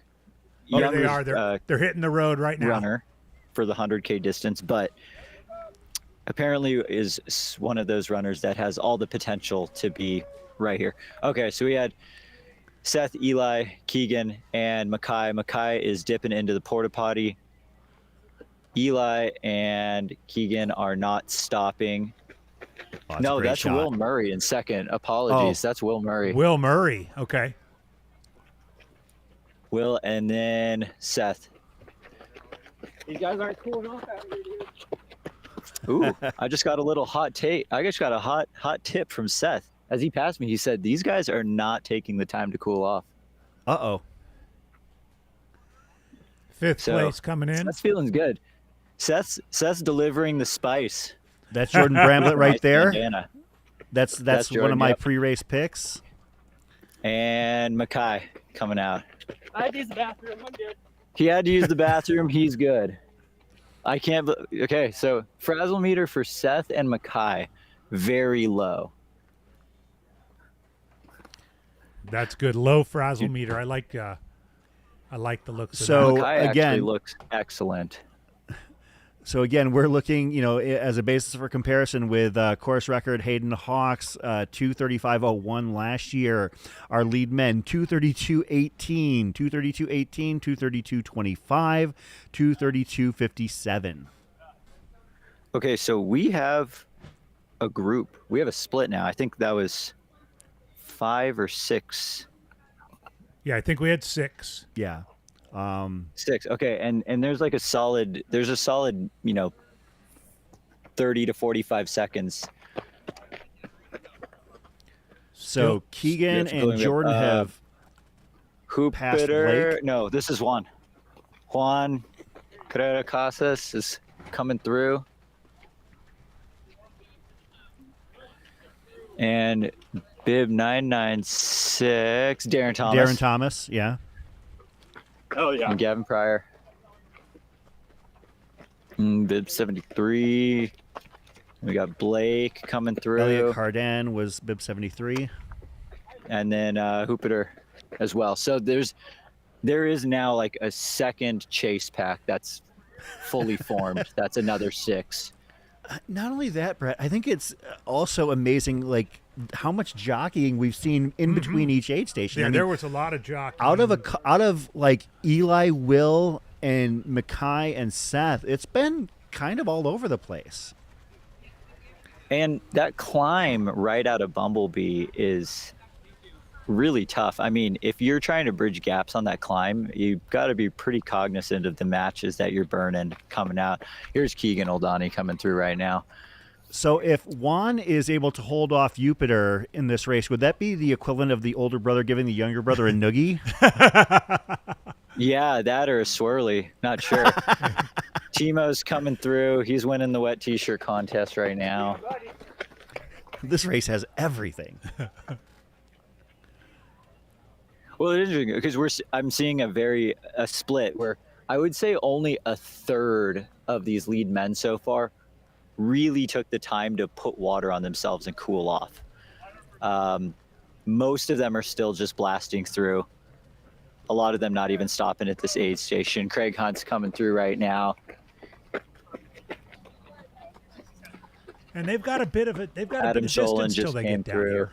there they are. They're hitting the road right now. runner for the 100K distance, but apparently is one of those runners that has all the potential to be right here. Okay, so we had Seth, Eli, Keegan, and Mackay. Mackay is dipping into the porta potty. Eli and Keegan are not stopping. Oh, that's a No, great that's shot. Will Murray in second. Apologies. Oh. That's Will Murray. Will Murray. Okay. Will, and then Seth. These guys aren't cooling off out here, dude. Ooh, I just got a little hot take. I just got a hot tip from Seth. As he passed me, he said, these guys are not taking the time to cool off. Uh-oh. Fifth So, place coming in. Seth's feeling good. Seth's delivering the spice. That's Jordan Bramblett right Nice there. bandana. That's one Jordan, of my yep. pre-race picks. And Mackay coming out. I had to use the bathroom. I'm good. He had to use the bathroom. He's good. I can't. Okay, so frazzle meter for Seth and Mackay, very low. That's good. Low frazzle meter. I like the looks of So that. Mackay again- actually looks excellent. So again, we're looking, as a basis for comparison with course record Hayden Hawks 2:35.01 last year. Our lead men 2:32.18, 2:32.18, 2:32.25, 2:32.57. Okay, so we have a group. We have a split now. I think that was 5 or 6. Yeah, I think we had 6. Yeah. 6. Okay, and there's like a solid 30 to 45 seconds. So Keegan and Jordan have passed Hoopitter. Blake. No, this is Juan. Juan Carrera Casas is coming through. And bib 996, Darren Thomas. Darren Thomas, yeah. Oh, yeah. And Gavin Pryor. Bib 73. We got Blake coming through. Elliot Cardan was bib 73. And then Hoopitter as well. So there is now like a second chase pack that's fully formed. That's another 6. Not only that, Brett, I think it's also amazing, like how much jockeying we've seen in between each aid station. Yeah, I mean, there was a lot of jockeying. Out of like Eli, Will, and Mackay and Seth, it's been kind of all over the place. And that climb right out of Bumblebee is really tough. I mean, if you're trying to bridge gaps on that climb, you've got to be pretty cognizant of the matches that you're burning coming out. Here's Keegan Oldani coming through right now. So if Juan is able to hold off Jupiter in this race, would that be the equivalent of the older brother giving the younger brother a noogie? Yeah, that or a swirly. Not sure. Timo's coming through. He's winning the wet t-shirt contest right now. This race has everything. Well, it is interesting because I'm seeing a split where I would say only a third of these lead men so far really took the time to put water on themselves and cool off. Most of them are still just blasting through. A lot of them not even stopping at this aid station. Craig Hunt's coming through right now. And they've got a bit of Adam Solon distance till just they came get down through. here.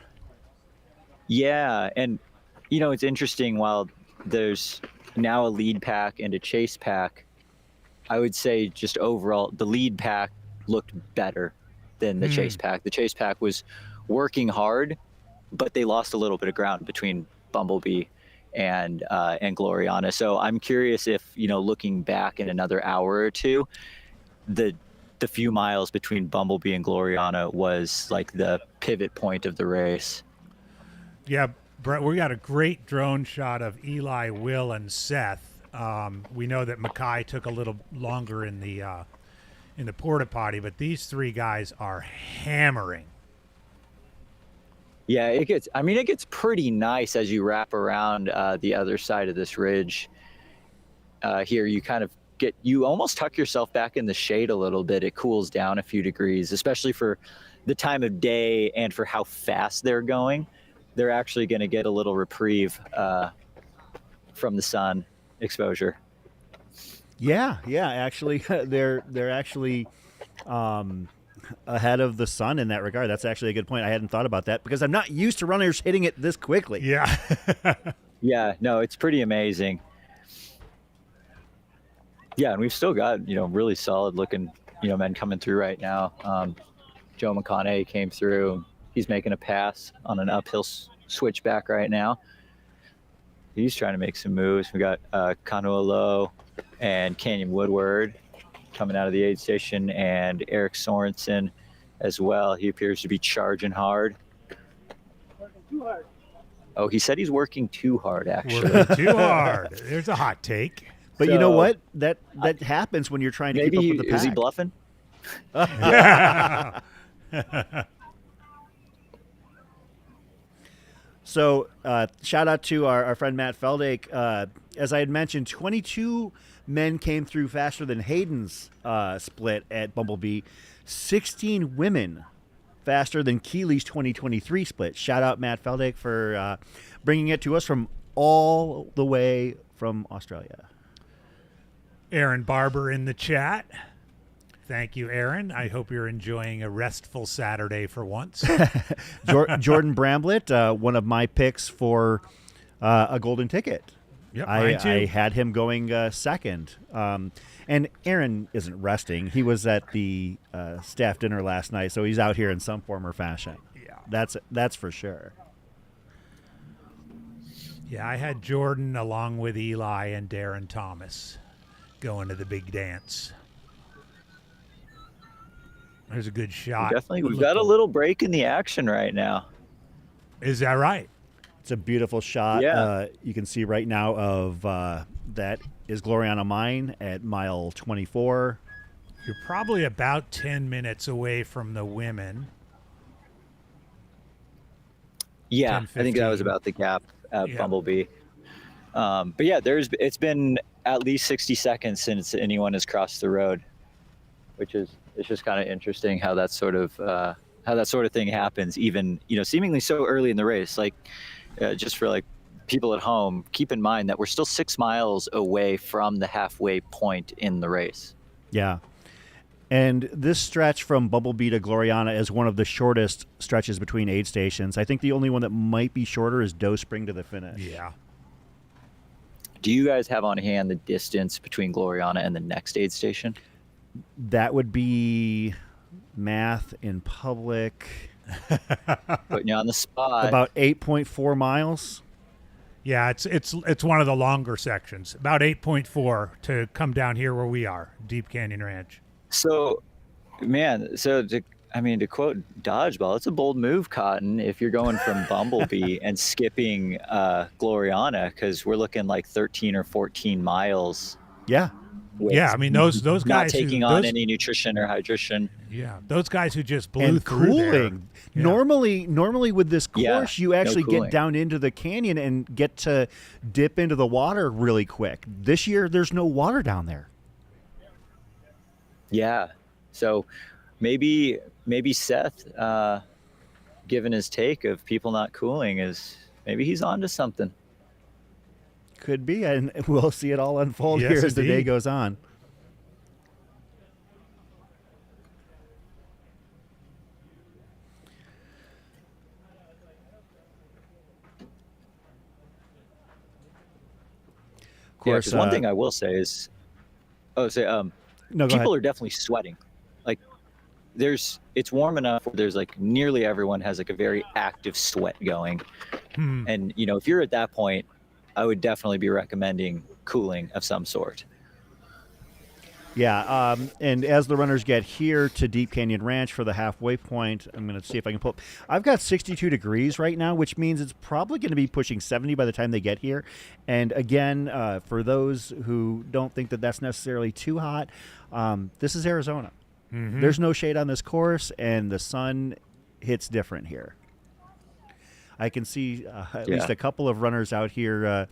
Yeah, and you know, it's interesting, while there's now a lead pack and a chase pack, I would say just overall the lead pack looked better than the chase pack. The chase pack was working hard, but they lost a little bit of ground between Bumblebee and Gloriana. So I'm curious if, you know, looking back in another hour or two, the few miles between Bumblebee and Gloriana was like the pivot point of the race. Yeah, Brett, we got a great drone shot of Eli, Will, and Seth. We know that Mackay took a little longer in the porta potty, but these three guys are hammering. Yeah, it gets pretty nice as you wrap around the other side of this ridge. Here, you almost tuck yourself back in the shade a little bit. It cools down a few degrees, especially for the time of day and for how fast they're going. They're actually going to get a little reprieve from the sun exposure. Yeah. Actually, they're actually ahead of the sun in that regard. That's actually a good point. I hadn't thought about that because I'm not used to runners hitting it this quickly. Yeah. Yeah, no, it's pretty amazing. Yeah, and we've still got, you know, really solid looking, you know, men coming through right now. Joe McConaughey came through. He's making a pass on an uphill switchback right now. He's trying to make some moves. We got Kanualo and Canyon Woodward coming out of the aid station, and Eric Sorensen as well. He appears to be charging hard. Working too hard. Oh, he said he's working too hard, actually. Working too hard. There's a hot take. But you know what? That happens when you're trying to keep up with the pack. Is he bluffing? So shout out to our friend Matt Feldake. As I had mentioned, 22 men came through faster than Hayden's split at Bumblebee. 16 women faster than Keeley's 2023 split. Shout out Matt Feldake for bringing it to us from all the way from Australia. Aaron Barber in the chat. Thank you, Aaron. I hope you're enjoying a restful Saturday for once. Jordan Bramblett, one of my picks for a golden ticket. Yep, mine too. I had him going second. And Aaron isn't resting. He was at the staff dinner last night, so he's out here in some form or fashion. Yeah. That's for sure. Yeah, I had Jordan along with Eli and Darren Thomas going to the big dance. There's a good shot. Definitely. We've got a little break in the action right now. Is that right? It's a beautiful shot. Yeah. You can see right now of that is Gloriana Mine at mile 24. You're probably about 10 minutes away from the women. Yeah, 10, I think that was about the gap at Bumblebee. But yeah, it's been at least 60 seconds since anyone has crossed the road, which is, it's just kind of interesting how that sort of thing happens, even, you know, seemingly so early in the race. Like, just for like people at home, keep in mind that we're still 6 miles away from the halfway point in the race. Yeah. And this stretch from Bumblebee to Gloriana is one of the shortest stretches between aid stations. I think the only one that might be shorter is Doe Spring to the finish. Yeah. Do you guys have on hand the distance between Gloriana and the next aid station? That would be math in public. Putting you on the spot. About 8.4 miles. Yeah, it's one of the longer sections. About 8.4 to come down here where we are, Deep Canyon Ranch. So, man, to quote Dodgeball, it's a bold move, Cotton, if you're going from Bumblebee and skipping Gloriana, because we're looking like 13 or 14 miles. Yeah. Yeah, I mean, those guys not taking on any nutrition or hydration. Yeah, those guys who just blew and through cooling. there. Normally with this course, you actually cooling. get down into the canyon and get to dip into the water really quick. This year, there's no water down there. Yeah, so maybe Seth, given his take of people not cooling, is maybe he's onto something. Could be, and we'll see it all unfold Yes, here as the day indeed. goes on. Of course, 'cause one thing I will say is, no, go people ahead. are definitely sweating. Like, it's warm enough where there's like nearly everyone has like a very active sweat going, and if you're at that point, I would definitely be recommending cooling of some sort. Yeah, and as the runners get here to Deep Canyon Ranch for the halfway point, I'm going to see if I can pull up. I've got 62 degrees right now, which means it's probably going to be pushing 70 by the time they get here. And again, for those who don't think that that's necessarily too hot, this is Arizona. Mm-hmm. There's no shade on this course, and the sun hits different here. I can see at least a couple of runners out here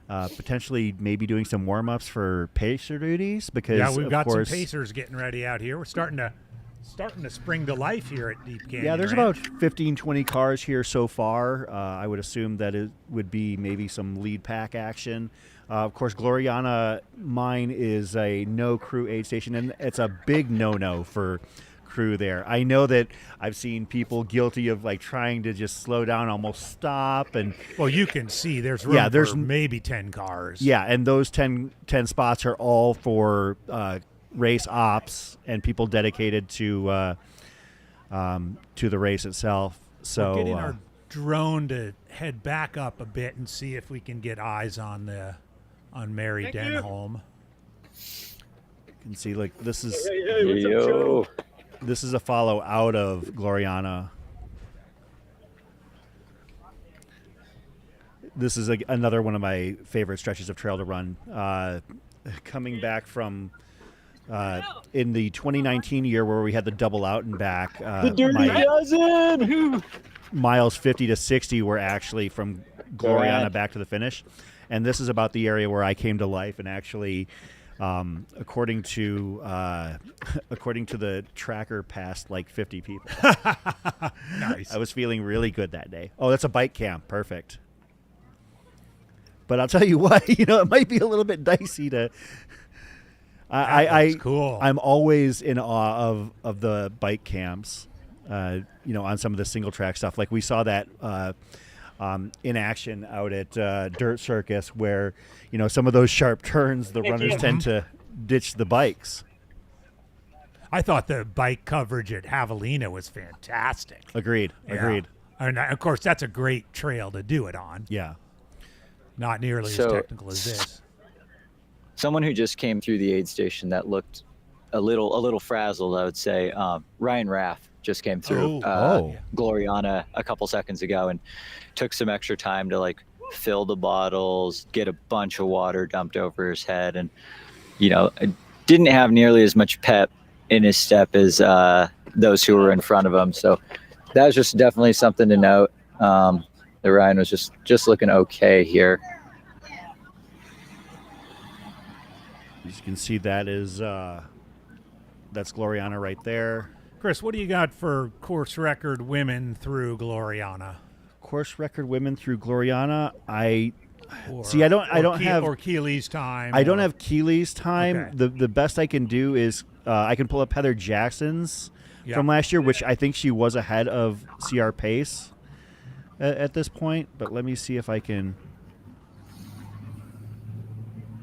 potentially maybe doing some warm-ups for pacer duties because we've of got course, some pacers getting ready out here. We're starting to spring to life here at Deep Canyon. Yeah, there's Ranch. about 15, 20 cars here so far. I would assume that it would be maybe some lead pack action. Of course, Gloriana mine is a no crew aid station, and it's a big no-no for crew there. I know that I've seen people guilty of like trying to just slow down, almost stop, and well, you can see there's room for maybe 10 cars. Yeah, and those 10 spots are all for race ops and people dedicated to the race itself. So we're getting our drone to head back up a bit and see if we can get eyes on Mary Denholm. You can see like this is Yo. This is a follow out of Gloriana. This is another one of my favorite stretches of trail to run. Coming back from in the 2019 year where we had the double out and back, The Dirty Dozen! miles 50 to 60 were actually from Gloriana Gran. back to the finish. And this is about the area where I came to life and actually according to the tracker, passed like 50 people. Nice. I was feeling really good that day. Oh, that's a bike camp. Perfect. But I'll tell you what, it might be a little bit dicey to. That's cool. I'm always in awe of the bike camps. On some of the single track stuff, like we saw that. In action out at Dirt Circus, where some of those sharp turns, the runners tend to ditch the bikes. I thought the bike coverage at Javelina was fantastic. Agreed. And of course, that's a great trail to do it on. Yeah. Not nearly as technical as this. Someone who just came through the aid station that looked a little frazzled, I would say. Ryan Raff just came through Gloriana a couple seconds ago and took some extra time to like fill the bottles, get a bunch of water dumped over his head, and didn't have nearly as much pep in his step as those who were in front of him. So that was just definitely something to note. The Ryan was just looking okay here. As you can see, that is that's Gloriana right there. Chris, what do you got for course record women through Gloriana? Course record women through Gloriana. I See, I don't have or Keeley's time. I don't have Keeley's time. Okay. The best I can do is I can pull up Heather Jackson's from last year, which I think she was ahead of CR pace at this point. But let me see if I can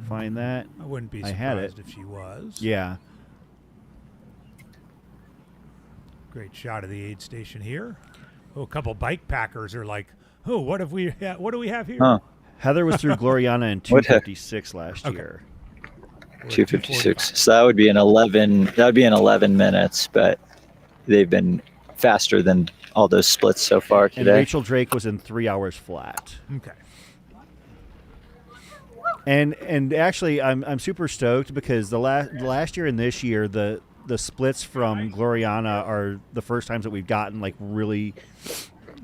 find that. I wouldn't be I had it. surprised if she was. Yeah. Great shot of the aid station here. Oh, a couple bike packers are like, oh, what do we have here? Huh. Heather was through Gloriana in 2:56 last year. 2:56. So that would be an 11. That would be in 11 minutes, but they've been faster than all those splits so far And today. Rachel Drake was in 3 hours flat. Okay. And actually, I'm super stoked because the last year and this year the splits from Gloriana are the first times that we've gotten like really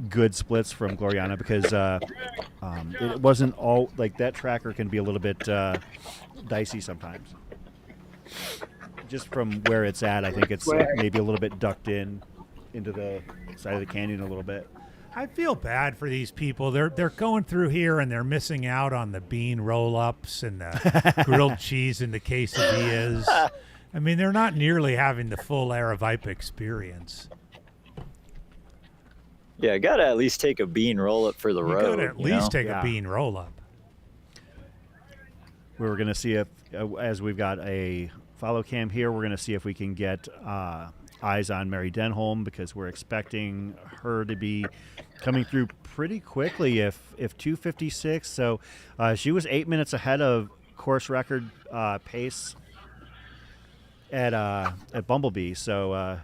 good splits from Gloriana because it wasn't all like that. Tracker can be a little bit dicey sometimes. Just from where it's at, I think it's maybe a little bit ducked into the side of the canyon a little bit. I feel bad for these people. They're going through here and they're missing out on the bean roll-ups and the grilled cheese and the quesadillas. I mean, they're not nearly having the full Aravaipa experience. Yeah, gotta at least take a bean roll up for the road. Gotta at least take a bean roll-up. We were going to see if, as we've got a follow cam here, we're going to see if we can get eyes on Mary Denholm because we're expecting her to be coming through pretty quickly if 2:56. So she was 8 minutes ahead of course record pace at Bumblebee. So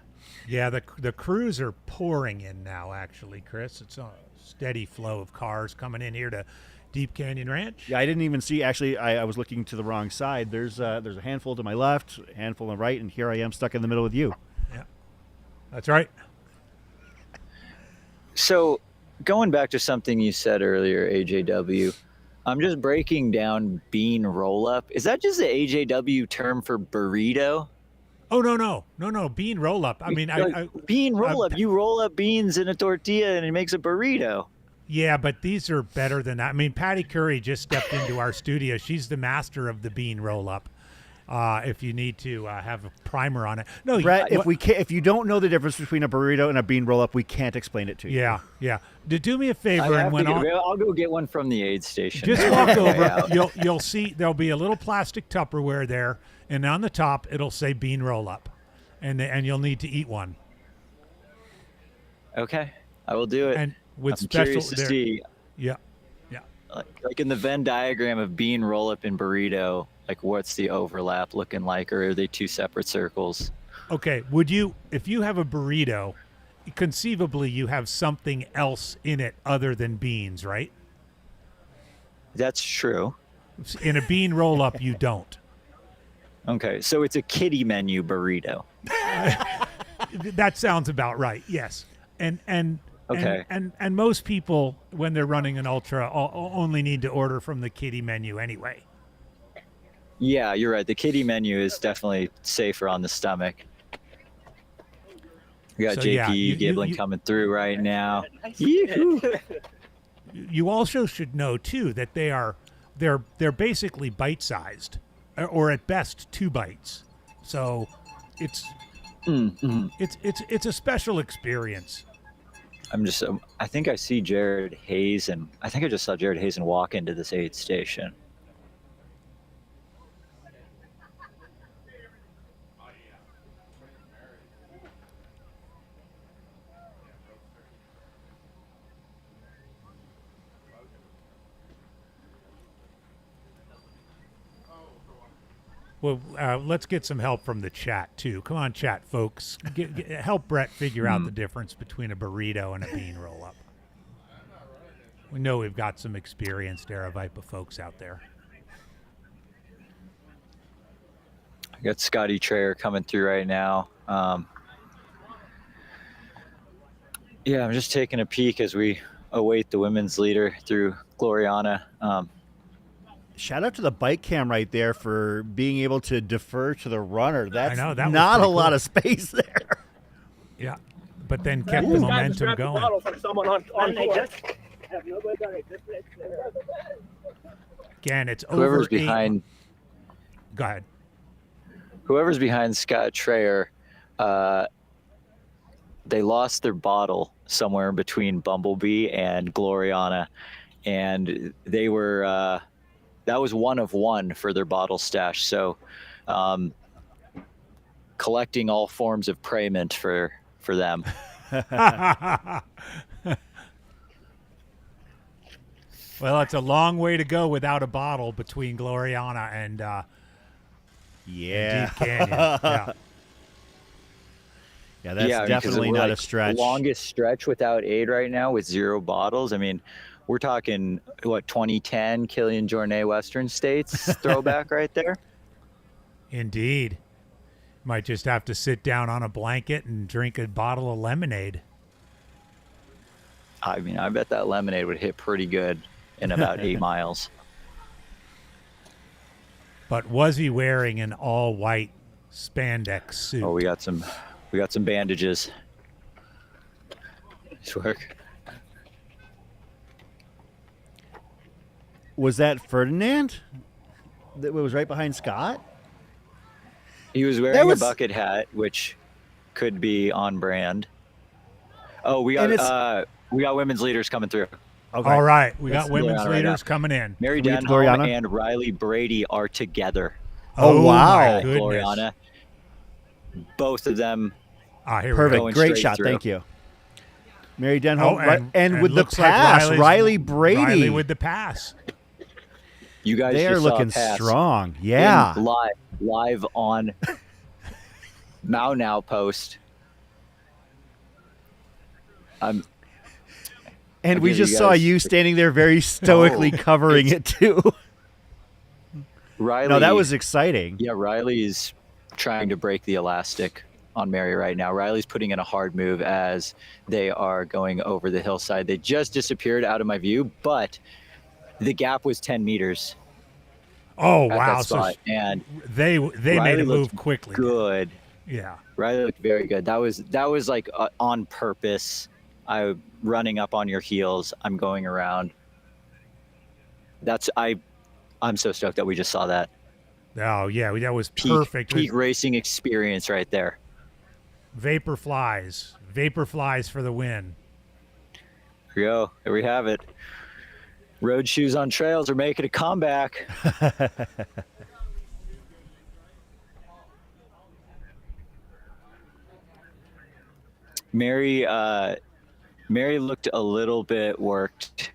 yeah, the crews are pouring in now. Actually, Chris, it's a steady flow of cars coming in here to Deep Canyon Ranch. Yeah, I didn't even see. Actually, I was looking to the wrong side. There's a handful to my left, a handful on the right, and here I am stuck in the middle with you. Yeah, that's right. So, going back to something you said earlier, AJW, I'm just breaking down bean roll up. Is that just the AJW term for burrito? Oh no, bean roll up. I mean, bean roll up. You roll up beans in a tortilla and it makes a burrito. Yeah, but these are better than that. I mean, Patty Curry just stepped into our studio. She's the master of the bean roll up. If you need to have a primer on it. No, Brett, if you don't know the difference between a burrito and a bean roll up, we can't explain it to you. Yeah. Do me a favor I'll go get one from the aid station. Just walk over. You'll see there'll be a little plastic Tupperware there, and on the top it'll say bean roll up, and you'll need to eat one. Okay, I will do it. And with I'm special, curious to see. Yeah. Like in the Venn diagram of bean roll up and burrito, like what's the overlap looking like, or are they two separate circles? Okay, if you have a burrito, conceivably you have something else in it other than beans, right? That's true. In a bean roll up, you don't. Okay, so it's a kiddie menu burrito. That sounds about right. Yes, and most people, when they're running an ultra, only need to order from the kiddie menu anyway. Yeah, you're right. The kiddie menu is definitely safer on the stomach. We got JP Giblin coming through right now. You also should know too that they're basically bite-sized, or at best 2 bites. So it's a special experience. I think I see Jared Hazen. I think I just saw Jared Hazen walk into this aid station. Well, let's get some help from the chat, too. Come on, chat, folks. Help Brett figure out the difference between a burrito and a bean roll-up. We know we've got some experienced Aravaipa folks out there. I got Scotty Trayer coming through right now. Yeah, I'm just taking a peek as we await the women's leader through Gloriana. Shout out to the bike cam right there for being able to defer to the runner. That's not a lot of space there. Yeah, but then kept the momentum going. For someone on And they tour. just have nobody done it. Again, it's whoever's over behind. Go ahead. Whoever's behind Scott Trayer, they lost their bottle somewhere between Bumblebee and Gloriana, and they were that was 1 of 1 for their bottle stash. So, collecting all forms of prayment for them. Well, it's a long way to go without a bottle between Gloriana and Yeah. Deep Canyon. Yeah. Yeah, that's definitely not a stretch. Longest stretch without aid right now with 0 bottles. I mean, we're talking, what, 2010 Killian Jornet Western States throwback right there? Indeed. Might just have to sit down on a blanket and drink a bottle of lemonade. I mean, I bet that lemonade would hit pretty good in about 8 miles. But was he wearing an all-white spandex suit? Oh, we got some bandages. Nice work. Was that Ferdinand that was right behind Scott? He was wearing a bucket hat, which could be on brand. Oh, we got women's leaders coming through. Okay. All right, we got women's leaders coming in. Mary Denholm and Riley Brady are together. Oh wow, Gloriana. Both of them. Perfect, great shot. Through. Thank you. Mary Denholm, and and with the looks like pass, Riley Brady. Riley with the pass. You guys, they are just looking saw a pass strong. Yeah, live on Now Post. And we just saw you standing there very stoically covering it too. Riley, no, that was exciting. Yeah, Riley's trying to break the elastic on Mary right now. Riley's putting in a hard move as they are going over the hillside. They just disappeared out of my view, but the gap was 10 meters. Oh, wow. So and they made a move quickly. Good. Yeah. Riley looked very good. That was like on purpose. I'm running up on your heels. I'm going around. I'm so stoked that we just saw that. Oh yeah, that was perfect. Peak racing experience right there. Vapor flies for the win. Here we go. There we have it. Road shoes on trails are making a comeback. Mary looked a little bit worked.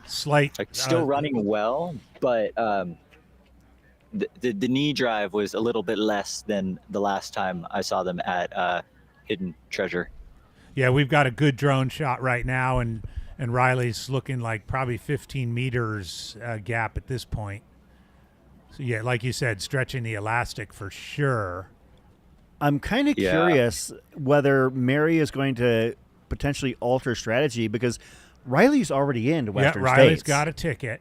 Slight. Like still running well, but the knee drive was a little bit less than the last time I saw them at Hidden Treasure. Yeah, we've got a good drone shot right now, and Riley's looking like probably 15 meters gap at this point. So yeah, like you said, stretching the elastic for sure. I'm kind of curious whether Mary is going to potentially alter strategy because Riley's already in to Western States. Riley's got a ticket.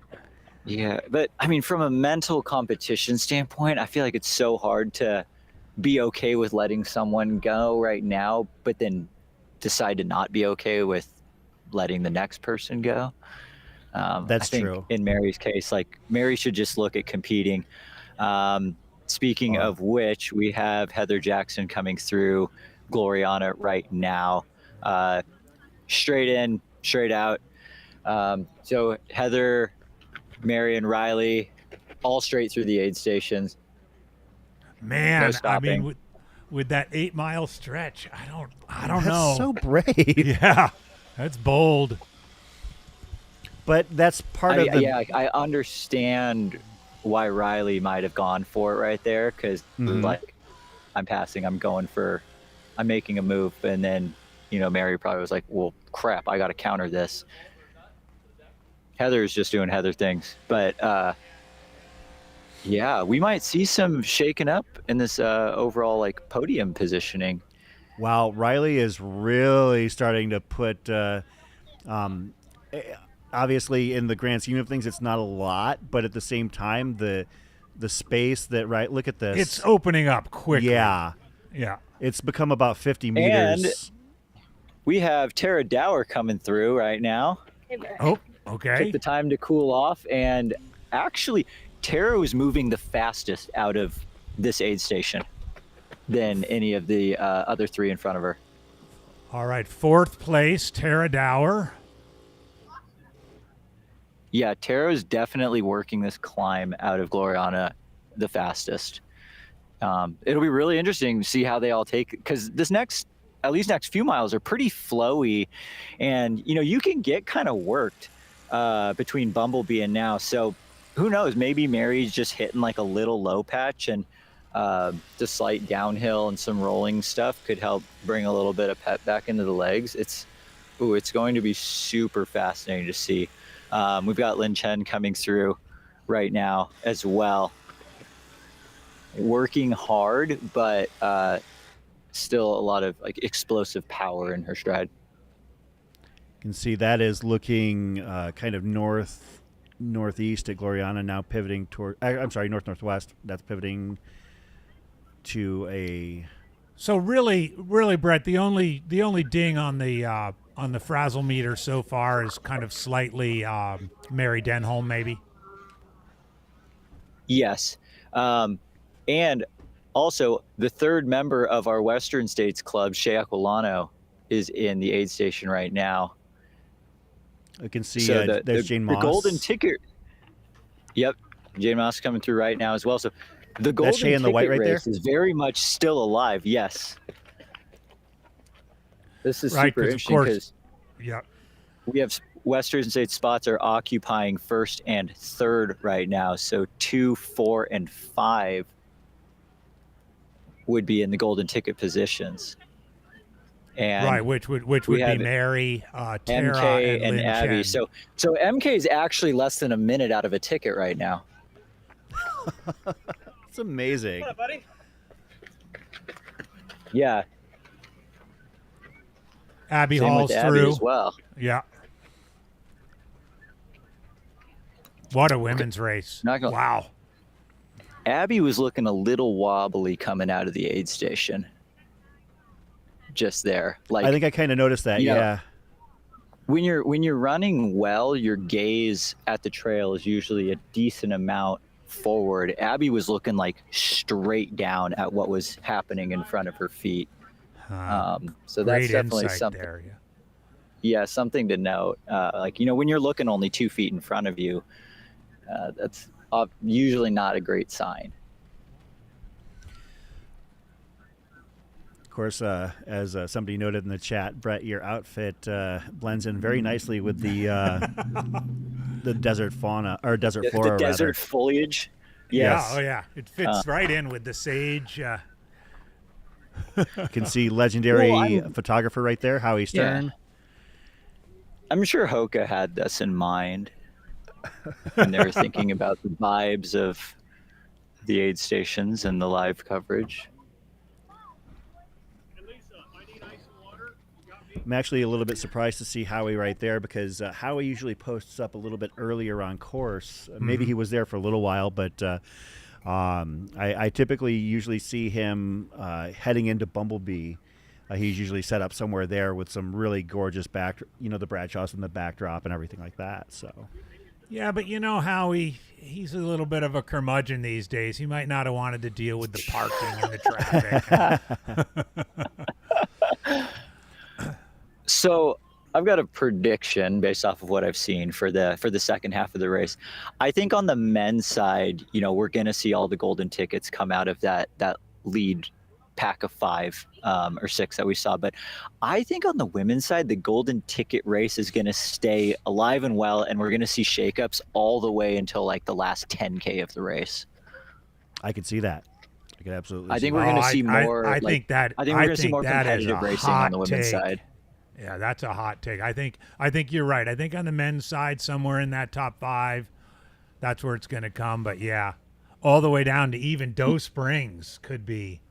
Yeah, but I mean, from a mental competition standpoint, I feel like it's so hard to be okay with letting someone go right now, but then decide to not be okay with letting the next person go. That's I think true. In Mary's case, like Mary should just look at competing. Speaking of which, we have Heather Jackson coming through Gloriana right now. Straight in, straight out. So Heather, Mary, and Riley all straight through the aid stations. Man, No I mean, stopping. with that 8 mile stretch, I don't That's know. so brave. Yeah, that's bold. But that's part of the. Yeah, I understand why Riley might have gone for it right there, because like I'm passing, I'm making a move, and then Mary probably was like, well, crap, I got to counter this. Heather's just doing Heather things, but yeah, we might see some shaking up in this overall like podium positioning. Wow, Riley is really starting to put. Obviously, in the grand scheme of things, it's not a lot, but at the same time, the space that look at this. It's opening up quickly. Yeah. It's become about 50 meters. And we have Tara Dower coming through right now. Oh, okay. Took the time to cool off, and actually, Tara was moving the fastest out of this aid station than any of the other three in front of her. All right, 4th place, Tara Dower. Yeah, Tara is definitely working this climb out of Gloriana the fastest. It'll be really interesting to see how they all take, because this next few miles are pretty flowy, and you can get kind of worked between Bumblebee and now. So who knows? Maybe Mary's just hitting like a little low patch, and the slight downhill and some rolling stuff could help bring a little bit of pep back into the legs. It's going to be super fascinating to see. We've got Lin Chen coming through right now as well, working hard, but still a lot of like explosive power in her stride. You can see that is looking kind of northeast at Gloriana, now pivoting toward. I'm sorry, northwest. That's pivoting to a. So really, Brett, the only ding on the frazzle meter so far is kind of slightly Mary Denholm, maybe. Yes, and also the third member of our Western States Club, Shea Aquilano, is in the aid station right now. I can see there's Jane Moss. The golden ticket. Yep, Jane Moss coming through right now as well. So the golden ticket in the white right race there? is very much still alive. Yes. This is super interesting because we have Western States spots are occupying 1st and 3rd right now. So 2, 4, and 5 would be in the golden ticket positions. And right, which would be Mary, Tara, MK, and Lin Abby. Chen. So MK is actually less than a minute out of a ticket right now. It's amazing. What up, buddy? Yeah. Abby Same Hall's with Abby through as well. Yeah. What a women's race! Wow. Abby was looking a little wobbly coming out of the aid station. Just there, like I think I kind of noticed that. Yeah. When you're running well, your gaze at the trail is usually a decent amount forward. Abby was looking like straight down at what was happening in front of her feet. So that's definitely something. There, yeah, something to note. When you're looking only 2 feet in front of you, that's usually not a great sign. Of course, as somebody noted in the chat, Brett, your outfit blends in very nicely with the desert fauna or desert flora. The desert foliage. Yes. Yeah. Oh yeah, it fits right in with the sage. You can see legendary photographer right there, Howie Stern. Yeah. I'm sure Hoka had this in mind when they were thinking about the vibes of the aid stations and the live coverage. I'm actually a little bit surprised to see Howie right there because Howie usually posts up a little bit earlier on course. Maybe he was there for a little while, but I typically usually see him heading into Bumblebee. He's usually set up somewhere there with some really gorgeous the Bradshaws in the backdrop and everything like that. So. Yeah, but Howie, he's a little bit of a curmudgeon these days. He might not have wanted to deal with the parking and the traffic. So I've got a prediction based off of what I've seen for the second half of the race. I think on the men's side, we're going to see all the golden tickets come out of that lead pack of 5 or 6 that we saw. But I think on the women's side, the golden ticket race is going to stay alive and well, and we're going to see shakeups all the way until like the last 10K of the race. I could see that. I could absolutely. I think we're going to see more. I think we're going to see more competitive racing on the women's side. Yeah, that's a hot take. I think you're right. I think on the men's side, somewhere in that top 5, that's where it's going to come. But yeah, all the way down to even Doe Springs could be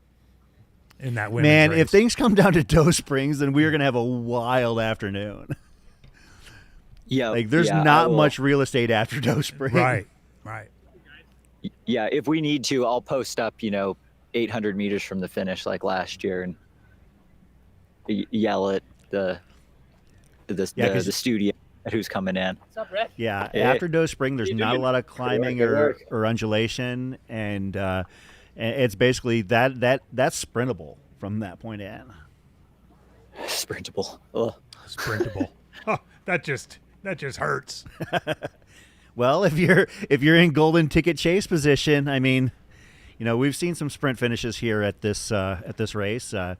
in that women's race. If things come down to Doe Springs, then we're going to have a wild afternoon. Yeah, there's not much real estate after Doe Springs. Right. Yeah, if we need to, I'll post up, 800 meters from the finish like last year and yell at the studio. at who's coming in. What's up, Rick? Yeah, Hey. after Doe Spring, there's not a lot of climbing Good work. or undulation, and it's basically that's sprintable from that point in. Sprintable. Ugh. Sprintable. Oh, that just hurts. Well, if you're in golden ticket chase position, I mean, we've seen some sprint finishes here at this race. Of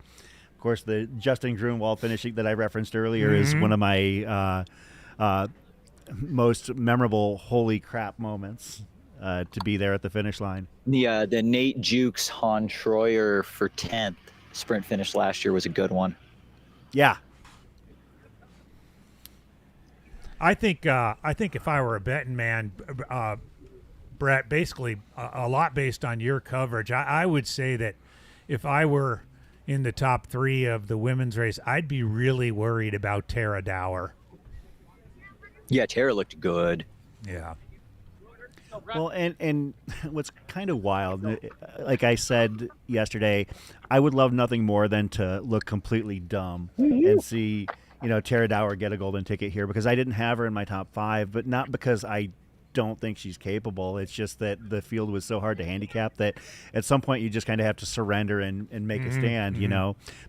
course, the Justin Grunwald finishing that I referenced earlier is one of my most memorable holy crap moments to be there at the finish line. The Nate Jukes Han Troyer for 10th sprint finish last year was a good one. Yeah. I think if I were a betting man, Brett, basically a lot based on your coverage, I would say that if I were in the top 3 of the women's race, I'd be really worried about Tara Dower. Yeah, Tara looked good. Yeah. Well, and what's kind of wild, like I said yesterday, I would love nothing more than to look completely dumb and see, Tara Dower get a golden ticket here, because I didn't have her in my top 5, but not because I don't think she's capable. It's just that the field was so hard to handicap that at some point you just kind of have to surrender and make a stand,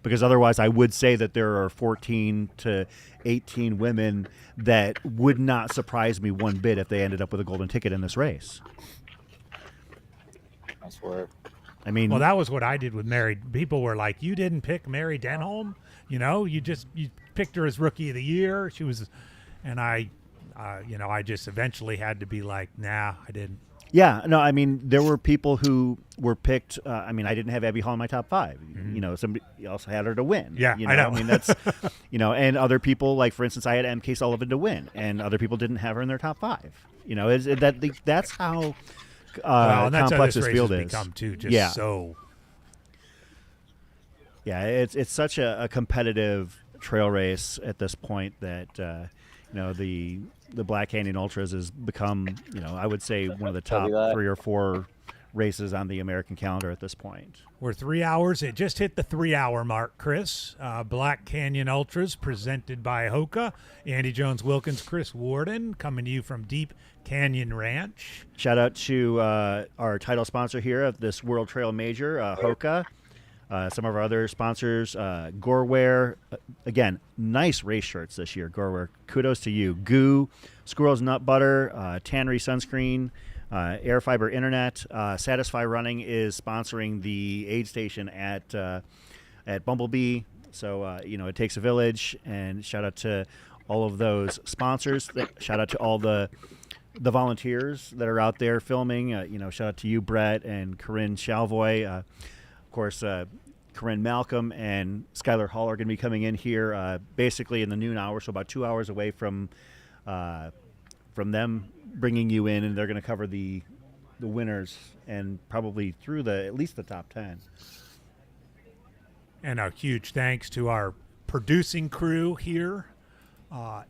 because otherwise I would say that there are 14 to 18 women that would not surprise me one bit if they ended up with a golden ticket in this race. I swear. I mean, Well, that was what I did with Mary. People were like, "You didn't pick Mary Denholm? You picked her as Rookie of the Year." She was, and I just eventually had to be like, "Nah, I didn't." yeah, no, I mean, there were people who were picked. I didn't have Abby Hall in my top 5. Somebody else had her to win. Yeah, I know. I mean, that's, and other people, like, for instance, I had MK Sullivan to win, and other people didn't have her in their top 5. That's how Well, and that's how complex this this race field has is. become too. Just Yeah. so. Yeah, it's such a competitive trail race at this point that the Black Canyon Ultras has become, I would say, one of the top 3 or 4 races on the American calendar at this point. We're 3 hours. It just hit the 3-hour mark, Chris. Black Canyon Ultras presented by Hoka. Andy Jones Wilkins, Chris Warden, coming to you from Deep Canyon Ranch. Shout out to our title sponsor here of this World Trail Major, Hoka. Some of our other sponsors, Gorewear. Again, nice race shirts this year, Gorewear. Kudos to you. Goo, Squirrel's Nut Butter, Tannery Sunscreen, Air Fiber Internet. Satisfy Running is sponsoring the aid station at Bumblebee. So, it takes a village. And shout out to all of those sponsors. Shout out to all the volunteers that are out there filming. Shout out to you, Brett, and Corinne Shalvoy. Of course, Corinne Malcolm and Skylar Hall are going to be coming in here basically in the noon hour, so about 2 hours away from them bringing you in, and they're going to cover the winners and probably through at least the top 10. And a huge thanks to our producing crew here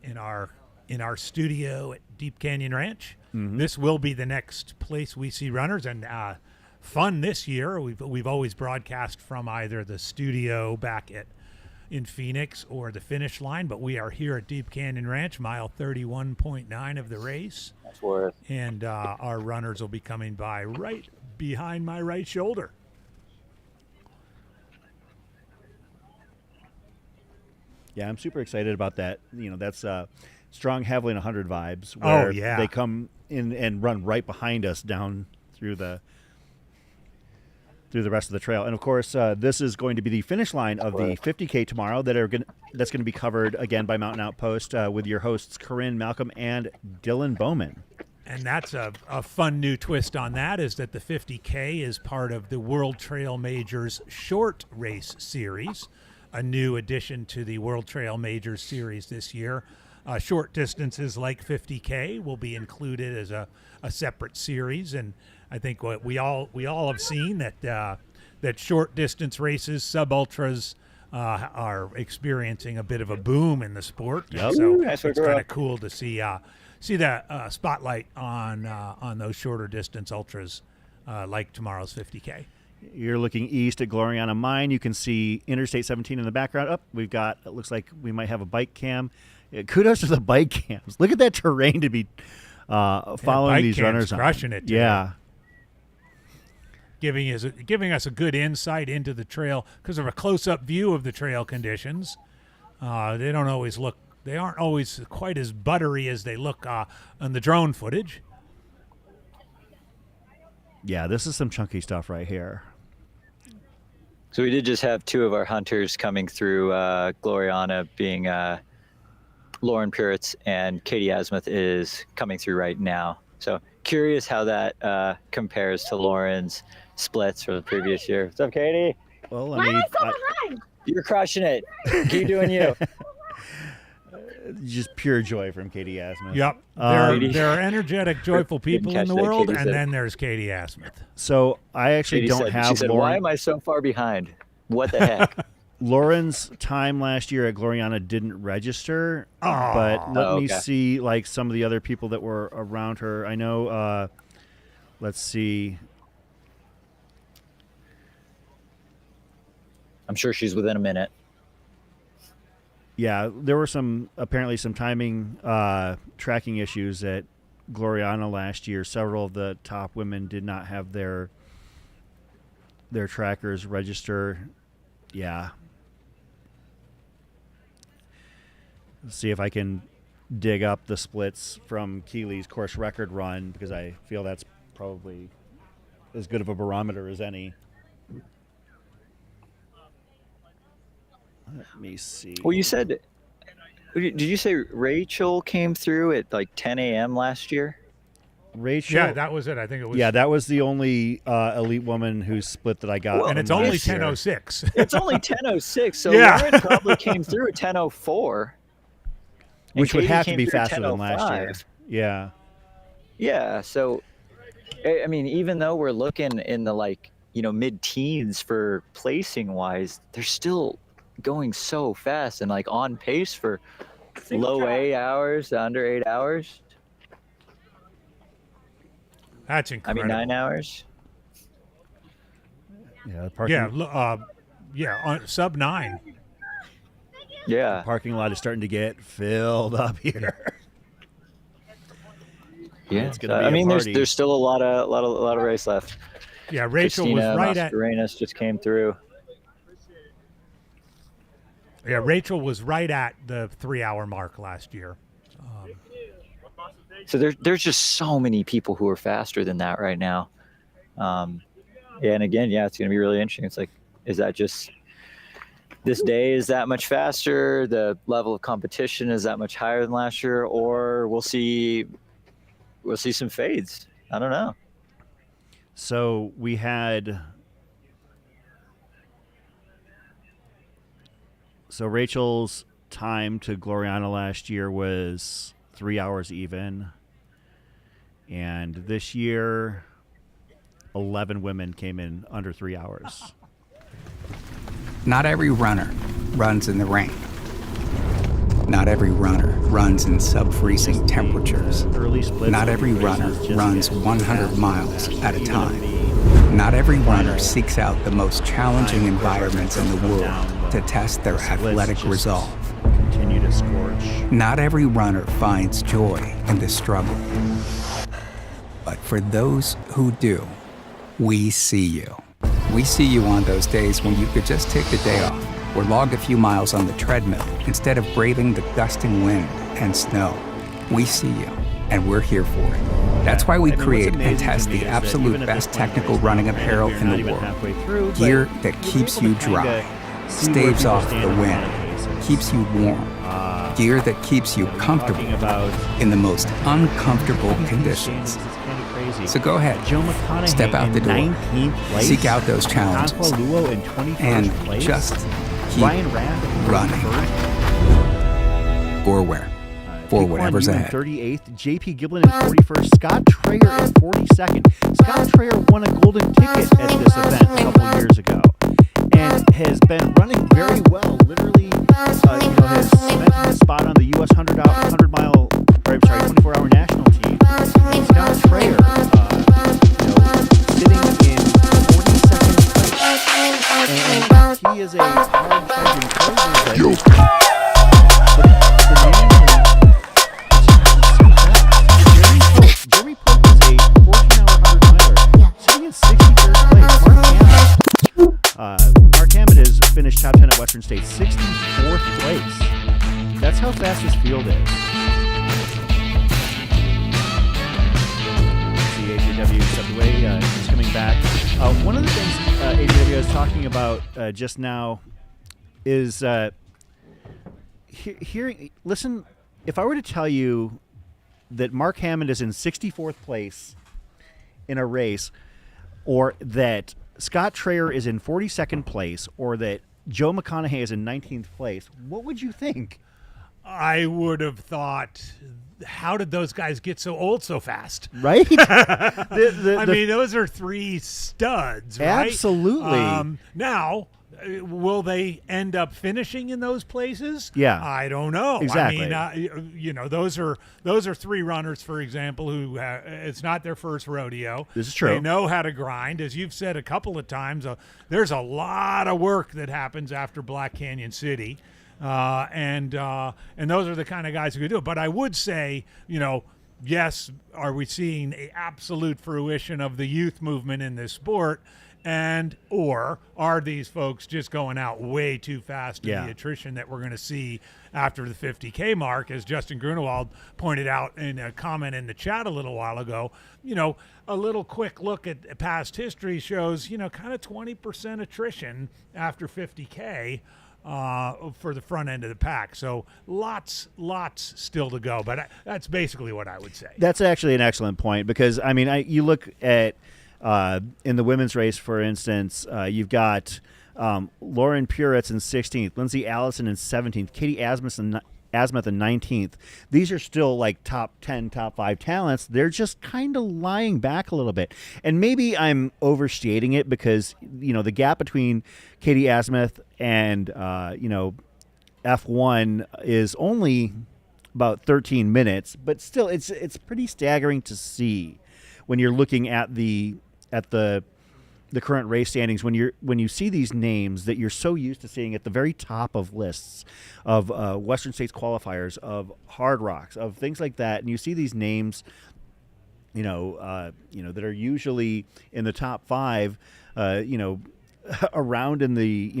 in our studio at Deep Canyon Ranch. Mm-hmm. This will be the next place we see runners, and fun this year. We've always broadcast from either the studio back in Phoenix or the finish line, but we are here at Deep Canyon Ranch, mile 31.9 of the race. That's worth. And our runners will be coming by right behind my right shoulder. Yeah, I'm super excited about that. That's strong Haviland 100 vibes, where they come in and run right behind us down through the rest of the trail. And of course, this is going to be the finish line of the 50K tomorrow that's going to be covered again by Mountain Outpost with your hosts Corinne Malcolm and Dylan Bowman. And that's a fun new twist on that, is that the 50K is part of the World Trail Majors short race series, a new addition to the World Trail Majors series this year. Short distances like 50K will be included as a separate series, and I think what we all have seen that short distance races, sub ultras, are experiencing a bit of a boom in the sport. Yep. So it's kind of cool to see that spotlight on those shorter distance ultras like tomorrow's 50K. You're looking east at Gloriana Mine. You can see Interstate 17 in the background. It looks like we might have a bike cam. Yeah, kudos to the bike cams. Look at that terrain to be following these runners on. Crushing it. Today. Yeah. Giving us a good insight into the trail because of a close-up view of the trail conditions. They aren't always quite as buttery as they look on the drone footage. Yeah, this is some chunky stuff right here. So we did just have two of our hunters coming through, Gloriana being Lauren Puritz, and Katie Asmuth is coming through right now. So curious how that compares to Lauren's splits for the previous year. What's up, Katie? Well, you're crushing it. Keep doing you. Just pure joy from Katie Asmuth. Yep. There are energetic, joyful people in the world, and then there's Katie Asmuth. So I actually She said, why am I so far behind? What the heck? Lauren's time last year at Gloriana didn't register, but let me see like some of the other people that were around her. I know, let's see. I'm sure she's within a minute. Yeah, there were apparently some timing tracking issues at Gloriana last year. Several of the top women did not have their trackers register. Yeah. Let's see if I can dig up the splits from Keeley's course record run, because I feel that's probably as good of a barometer as any. Let me see. Well, did you say Rachel came through at like 10 a.m. last year? Rachel? Yeah, that was it. I think it was. Yeah, that was the only elite woman whose split that I got. Well, and it's only 10:06. It's only 10:06, so yeah. Lauren probably came through at 10:04. Which would have to be faster than last year. Yeah. Yeah, so, I mean, even though we're looking in the, mid-teens for placing-wise, they're still going so fast and, on pace for low 8 hours to under 8 hours. That's incredible. I mean, 9 hours. Yeah, sub 9. Yeah, the parking lot is starting to get filled up here. Yeah, it's gonna be there's still a lot of race left. Yeah, Rachel Christina was right at. Mascarenas just came through. Yeah, Rachel was right at the 3-hour mark last year. So there's just so many people who are faster than that right now. And again, it's going to be really interesting. It's like, is that just this day is that much faster? The level of competition is that much higher than last year, or we'll see some fades. I don't know. So we had. So Rachel's time to Gloriana last year was 3 hours even. And this year, 11 women came in under 3 hours. Not every runner runs in the rain. Not every runner runs in sub-freezing temperatures. Not every runner runs 100 miles at a time. Not every runner seeks out the most challenging environments in the world to test their athletic resolve. Continue to scorch. Not every runner finds joy in the struggle. But for those who do, we see you. We see you on those days when you could just take the day off or log a few miles on the treadmill instead of braving the gusting wind and snow. We see you, and we're here for it. That's why we create and test the absolute best technical running apparel in the world. Gear that keeps you dry, staves off the wind, keeps you warm. Gear that keeps you comfortable in the most uncomfortable conditions. So go ahead, step out the door, seek out those challenges, and just keep running. Or where? For whatever's ahead. 38th, JP Giblin in 41st, Scott Trayer in 42nd. Scott Trayer won a golden ticket at this event a couple years ago and has been running very well. Literally, has cemented his spot on the U.S. 24-hour national team. And Scott Trayer, sitting in 42nd place. And he is a hard-charging closer. The name finished top 10 at Western State, 64th place. That's how fast this field is. See AJW stepped away. He's coming back. One of the things AJW was talking about just now is hearing. Listen, if I were to tell you that Mark Hammond is in 64th place in a race, or that Scott Traer is in 42nd place, or that Joe McConaughey is in 19th place, what would you think? I would have thought, how did those guys get so old so fast? Right? I mean, those are three studs, right? Absolutely. Now, will they end up finishing in those places? Yeah. I don't know. Exactly. I mean, those are three runners, for example, who it's not their first rodeo. This is true. They know how to grind. As you've said a couple of times, there's a lot of work that happens after Black Canyon City. And those are the kind of guys who could do it. But I would say, yes, are we seeing an absolute fruition of the youth movement in this sport? Or are these folks just going out way too fast in the attrition that we're going to see after the 50K mark? As Justin Grunewald pointed out in a comment in the chat a little while ago, a little quick look at past history shows, kind of 20% attrition after 50K. For the front end of the pack. So lots still to go. But that's basically what I would say. That's actually an excellent point, because, I mean, you look at in the women's race, for instance, you've got Lauren Puretz in 16th, Lindsay Allison in 17th, Katie Asmuth in 19th. These are still like top 10, top 5 talents. They're just kind of lying back a little bit. And maybe I'm overstating it, because, the gap between Katie Asmuth and, F1 is only about 13 minutes, but still it's pretty staggering to see when you're looking at the current race standings, when you see these names that you're so used to seeing at the very top of lists of Western States qualifiers, of Hard Rocks, of things like that, and you see these names, that are usually in the top 5, around in the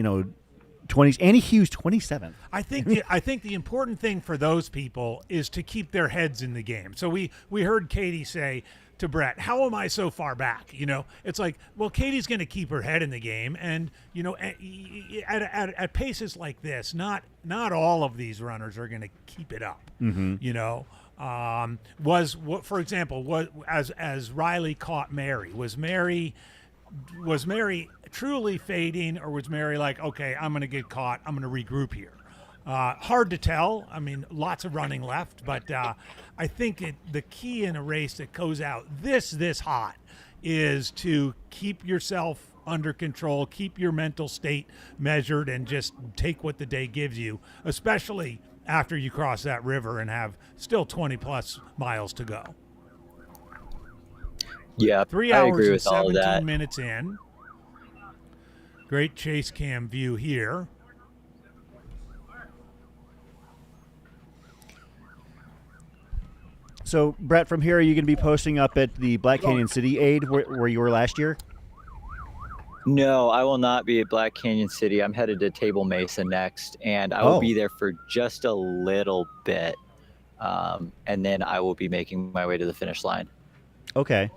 20s. Annie Hughes, 27th. I think the important thing for those people is to keep their heads in the game. So we heard Katie say to Brett, how am I so far back? It's like, well, Katie's going to keep her head in the game, and at paces like this, not all of these runners are going to keep it up. Mm-hmm. For example, as Riley caught Mary, was Mary truly fading, or was Mary like, okay, I'm going to get caught, I'm going to regroup here? Hard to tell. I mean, lots of running left, but I think the key in a race that goes out this hot is to keep yourself under control, keep your mental state measured, and just take what the day gives you, especially after you cross that river and have still 20 plus miles to go. Yeah, 3 I hours agree and with all of 17 that. minutes in. Great chase cam view here. So, Brett, from here, are you going to be posting up at the Black Canyon City Aid where you were last year? No, I will not be at Black Canyon City. I'm headed to Table Mesa next, and I will be there for just a little bit, and then I will be making my way to the finish line. Okay.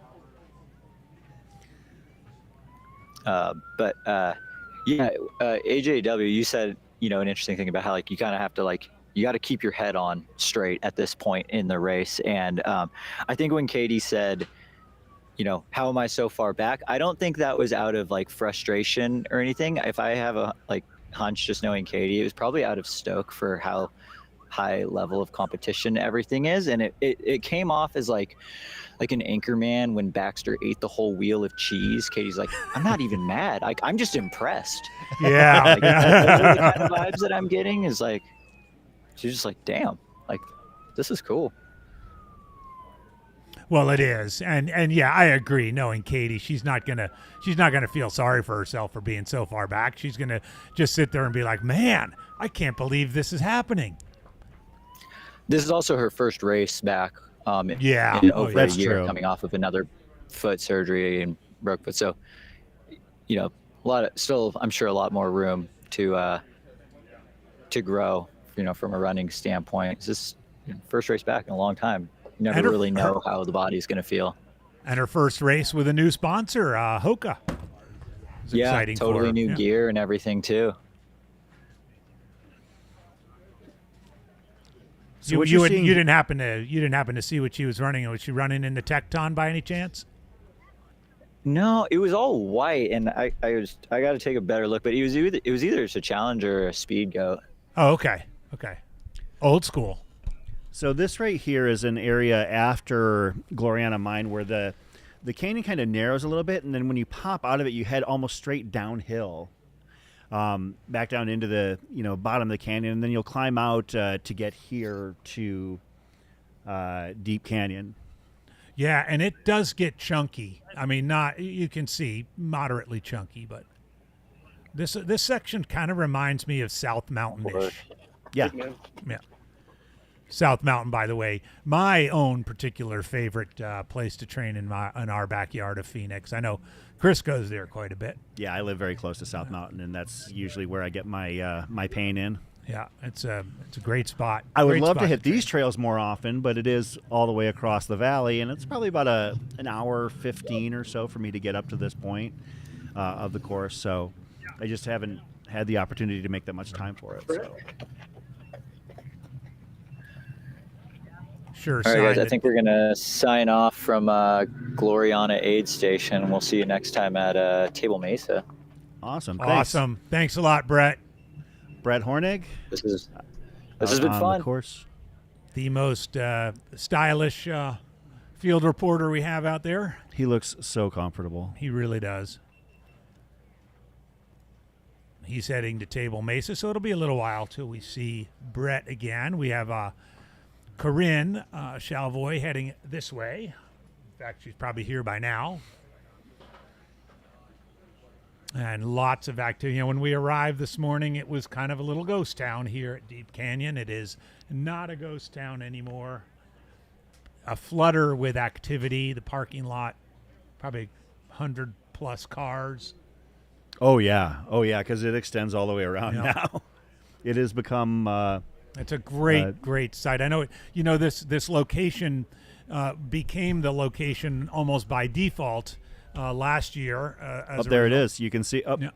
AJW, you said, an interesting thing about how, like, you kind of have to, you got to keep your head on straight at this point in the race. And I think when Katie said, how am I so far back? I don't think that was out of frustration or anything. If I have a hunch, just knowing Katie, it was probably out of stoke for how high level of competition everything is. And it came off as like an anchorman when Baxter ate the whole wheel of cheese. Katie's like, I'm not even mad. I'm just impressed. Yeah. Those are the kind of vibes that I'm getting, is she's just like, damn, this is cool. Well, it is, and yeah, I agree. Knowing Katie, she's not gonna feel sorry for herself for being so far back. She's gonna just sit there and be like, man, I can't believe this is happening. This is also her first race back. Yeah, in over that's a year, true. Coming off of another foot surgery and broke foot. So, a lot of, still, I'm sure, a lot more room to grow, from a running standpoint. It's just first race back in a long time. You never And her- really know how the body's going to feel. And her first race with a new sponsor, Hoka. It's Yeah, exciting for totally her. new Yeah. gear and everything too. So You, what you, you're would- seeing- you didn't happen to see what she was running. Was she running in the Tecton by any chance? No, it was all white, and I got to take a better look. But it was either a Challenger or a Speed Goat. Oh, okay. Old school. So this right here is an area after Gloriana Mine where the canyon kind of narrows a little bit, and then when you pop out of it, you head almost straight downhill, back down into the bottom of the canyon, and then you'll climb out to get here to Deep Canyon. Yeah, and it does get chunky. I mean, you can see moderately chunky, but this section kind of reminds me of South Mountain-ish. Yeah. Yeah. South Mountain, by the way, my own particular favorite place to train in our backyard of Phoenix. I know Chris goes there quite a bit. Yeah, I live very close to South Mountain, and that's usually where I get my my pain in. Yeah, it's a great spot. I would Great love spot to hit train. these trails more often, but it is all the way across the valley, and it's probably about an hour 15 or so for me to get up to this point of the course. So I just haven't had the opportunity to make that much time for it. So. Sure. All right, guys. sign I it. think we're gonna sign off from Gloriana Aid Station. We'll see you next time at Table Mesa. Awesome. Thanks. Awesome. Thanks a lot, Brett. Brett Hornig. This has been on fun. The course. The most stylish field reporter we have out there. He looks so comfortable. He really does. He's heading to Table Mesa, so it'll be a little while till we see Brett again. We have Corinne Chalvoy heading this way. In fact, she's probably here by now. And lots of activity. When we arrived this morning, it was kind of a little ghost town here at Deep Canyon. It is not a ghost town anymore. A flutter with activity. The parking lot, probably 100+ cars. Oh yeah, because it extends all the way around Yeah. now. It has become. It's a great site. I know it. This location became the location almost by default last year. Up there it is. You can see up. Yeah.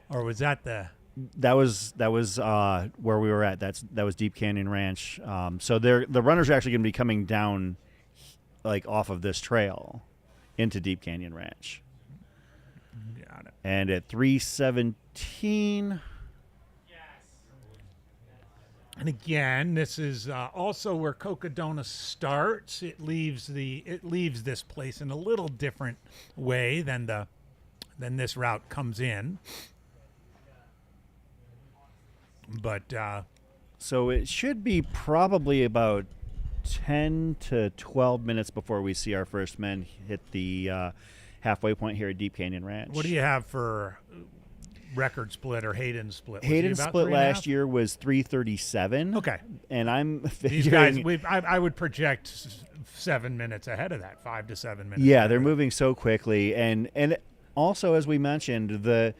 Or was that the? That was where we were at. That was Deep Canyon Ranch. So the runners are actually going to be coming down, like off of this trail, into Deep Canyon Ranch. Got it. And at 3:17. And again, this is also where Cocodona starts. It leaves this place in a little different way than this route comes in. But So it should be probably about 10 to 12 minutes before we see our first men hit the halfway point here at Deep Canyon Ranch. what do you have for record split or Hayden split? Was he Hayden's about split 3.5? last year was 3:37. Okay. And I'm These figuring, guys, I would project 7 minutes ahead of that, 5 to 7 minutes. yeah, ahead they're of that. moving so quickly, and also as we mentioned, the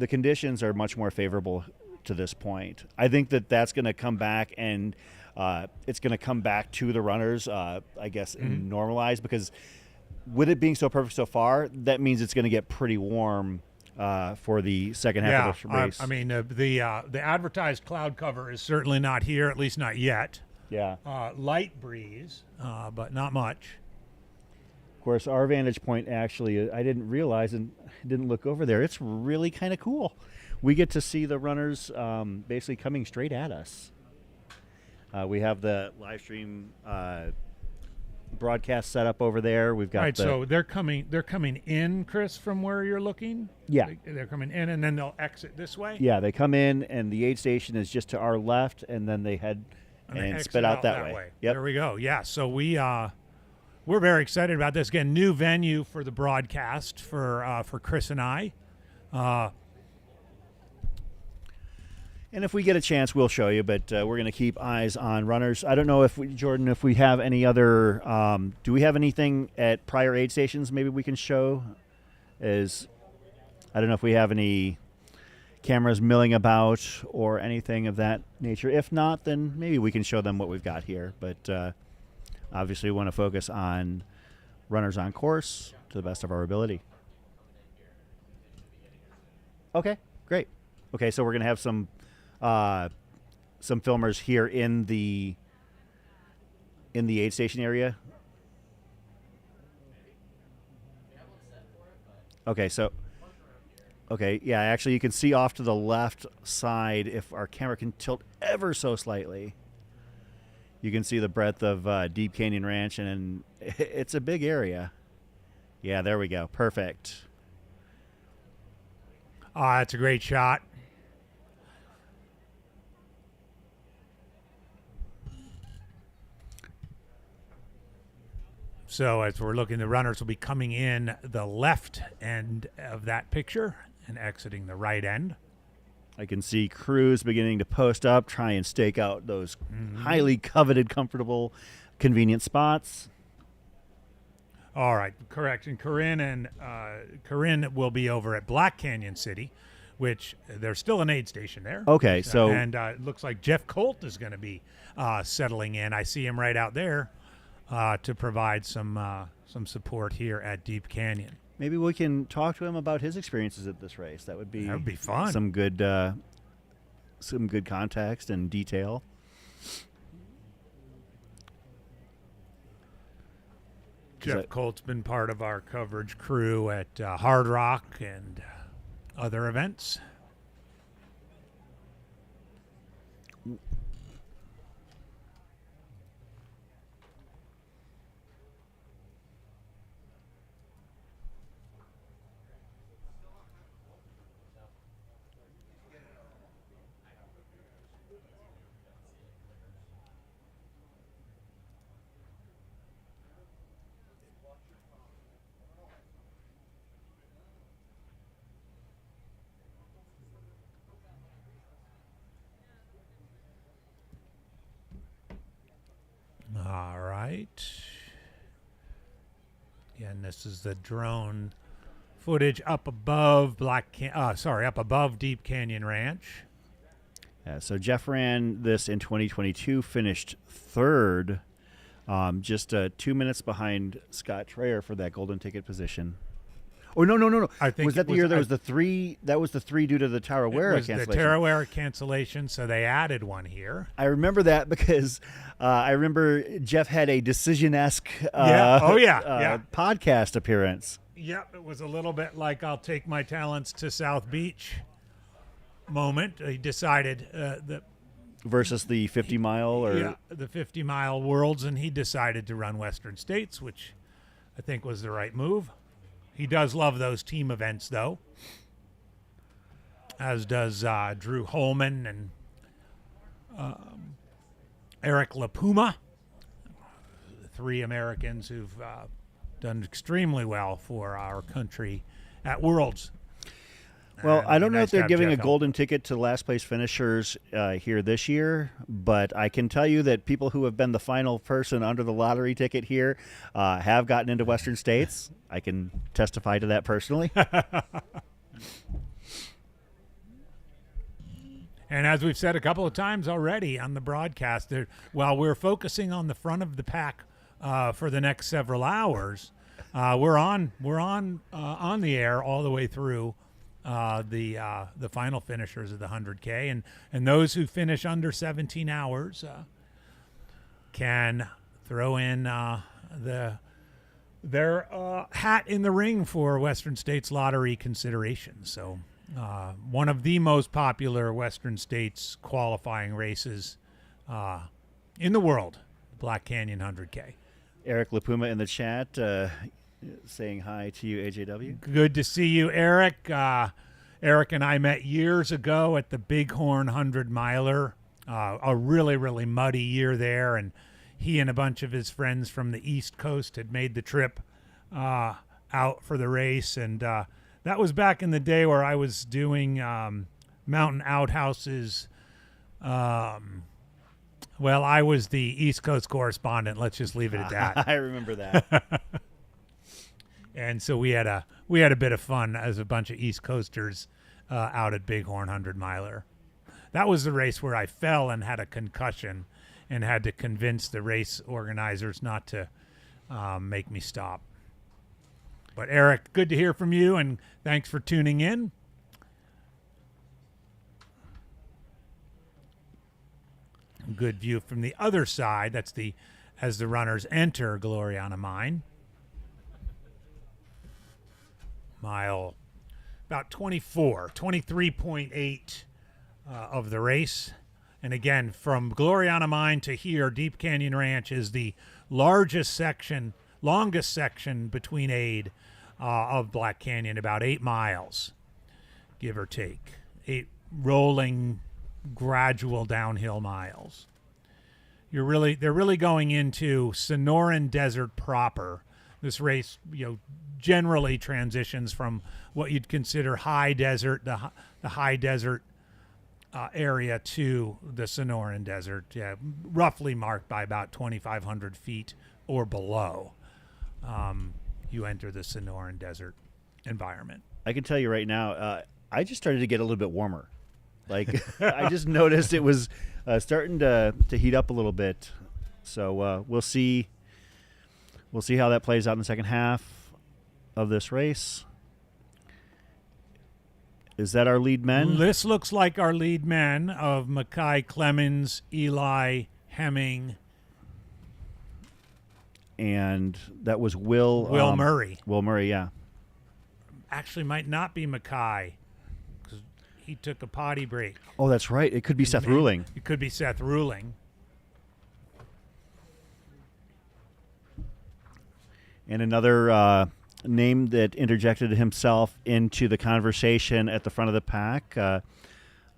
conditions are much more favorable to this point. I think that's going to come back, and it's going to come back to the runners, I guess, and normalize, because with it being so perfect so far, that means it's going to get pretty warm for the second half of the race. I mean, the advertised cloud cover is certainly not here, at least not yet. Yeah. Light breeze, but not much. Of course, our vantage point actually, I didn't realize and didn't look over there. It's really kind of cool. We get to see the runners basically coming straight at us. We have the live stream broadcast set up over there. We've got Right, so they're coming in, Chris, from where you're looking. Yeah. They're coming in, and then they'll exit this way. Yeah, they come in, and the aid station is just to our left, and then they head they and exit spit out that way. Yep. There we go. Yeah. So we're very excited about this. Again, new venue for the broadcast for Chris and I. And if we get a chance, we'll show you, but we're going to keep eyes on runners. I don't know if Jordan, if we have any other, do we have anything at prior aid stations maybe we can show? I don't know if we have any cameras milling about or anything of that nature. If not, then maybe we can show them what we've got here. But obviously, we want to focus on runners on course to the best of our ability. Okay, great. Okay, so we're going to have some filmers here in the aid station area. Okay, so yeah, actually you can see off to the left side, if our camera can tilt ever so slightly, you can see the breadth of Deep Canyon Ranch, and it's a big area. Yeah, there we go. Perfect. Oh, that's a great shot. So as we're looking, the runners will be coming in the left end of that picture and exiting the right end. I can see crews beginning to post up, try and stake out those highly coveted, comfortable, convenient spots. All right, correct. And Corinne will be over at Black Canyon City, which there's still an aid station there. Okay, so and it looks like Jeff Colt is going to be settling in. I see him right out there to provide some support here at Deep Canyon. maybe we can talk to him about his experiences at this race. That would be fun. Some good context and detail. Jeff Colt's been part of our coverage crew at Hard Rock and other events. All right. Again, this is the drone footage up above up above Deep Canyon Ranch. Yeah, so Jeff ran this in 2022, finished third, just 2 minutes behind Scott Traer for that golden ticket position. Oh, no. I think was that the year there was the three? That was the three due to the Tarawera cancellation. The Tarawera cancellation, so they added one here. I remember that because I remember Jeff had a decision-esque podcast appearance. Yep, it was a little bit like I'll take my talents to South Beach moment. He decided that versus the 50-mile the 50-mile Worlds, and he decided to run Western States, which I think was the right move. He does love those team events, though, as does Drew Holman and Eric LaPuma, three Americans who've done extremely well for our country at Worlds. Well, I don't know if they're giving Jeff a golden ticket to last place finishers here this year, but I can tell you that people who have been the final person under the lottery ticket here have gotten into Western States. I can testify to that personally. And as we've said a couple of times already on the broadcast, while we're focusing on the front of the pack for the next several hours, we're on the air all the way through the final finishers of the 100K, and those who finish under 17 hours can throw in their hat in the ring for Western States lottery considerations. So one of the most popular Western States qualifying races in the world, Black Canyon 100K. Eric LaPuma in the chat saying hi to you, AJW. Good to see you, Eric. Eric and I met years ago at the Bighorn 100-miler, a really, really muddy year there, and he and a bunch of his friends from the East Coast had made the trip out for the race, and that was back in the day where I was doing Mountain Outhouses. Well, I was the East Coast correspondent. Let's just leave it at that. I remember that. And so we had a bit of fun as a bunch of East Coasters out at Bighorn 100 miler. That was the race where I fell and had a concussion and had to convince the race organizers not to make me stop. But Eric, good to hear from you, and thanks for tuning in. Good view from the other side. That's as the runners enter Gloriana Mine. Mile about 23.8 of the race. And again, from Gloriana Mine to here, Deep Canyon Ranch is the longest section between aid of Black Canyon, about 8 miles, give or take. 8 rolling, gradual downhill miles. They're really going into Sonoran Desert proper. This race, generally transitions from what you'd consider high desert, the high desert area, to the Sonoran Desert, roughly marked by about 2,500 feet or below. You enter the Sonoran Desert environment. I can tell you right now, I just started to get a little bit warmer. Like I just noticed it was starting to heat up a little bit. So we'll see how that plays out in the second half of this race. Is that our lead men? This looks like our lead men of Mackay Clemens, Eli Hemming. And that was Will Murray. Will Murray, yeah. Actually, might not be Mackay, because he took a potty break. Oh, that's right. It could be Seth Ruling. It could be Seth Ruling. And another name that interjected himself into the conversation at the front of the pack,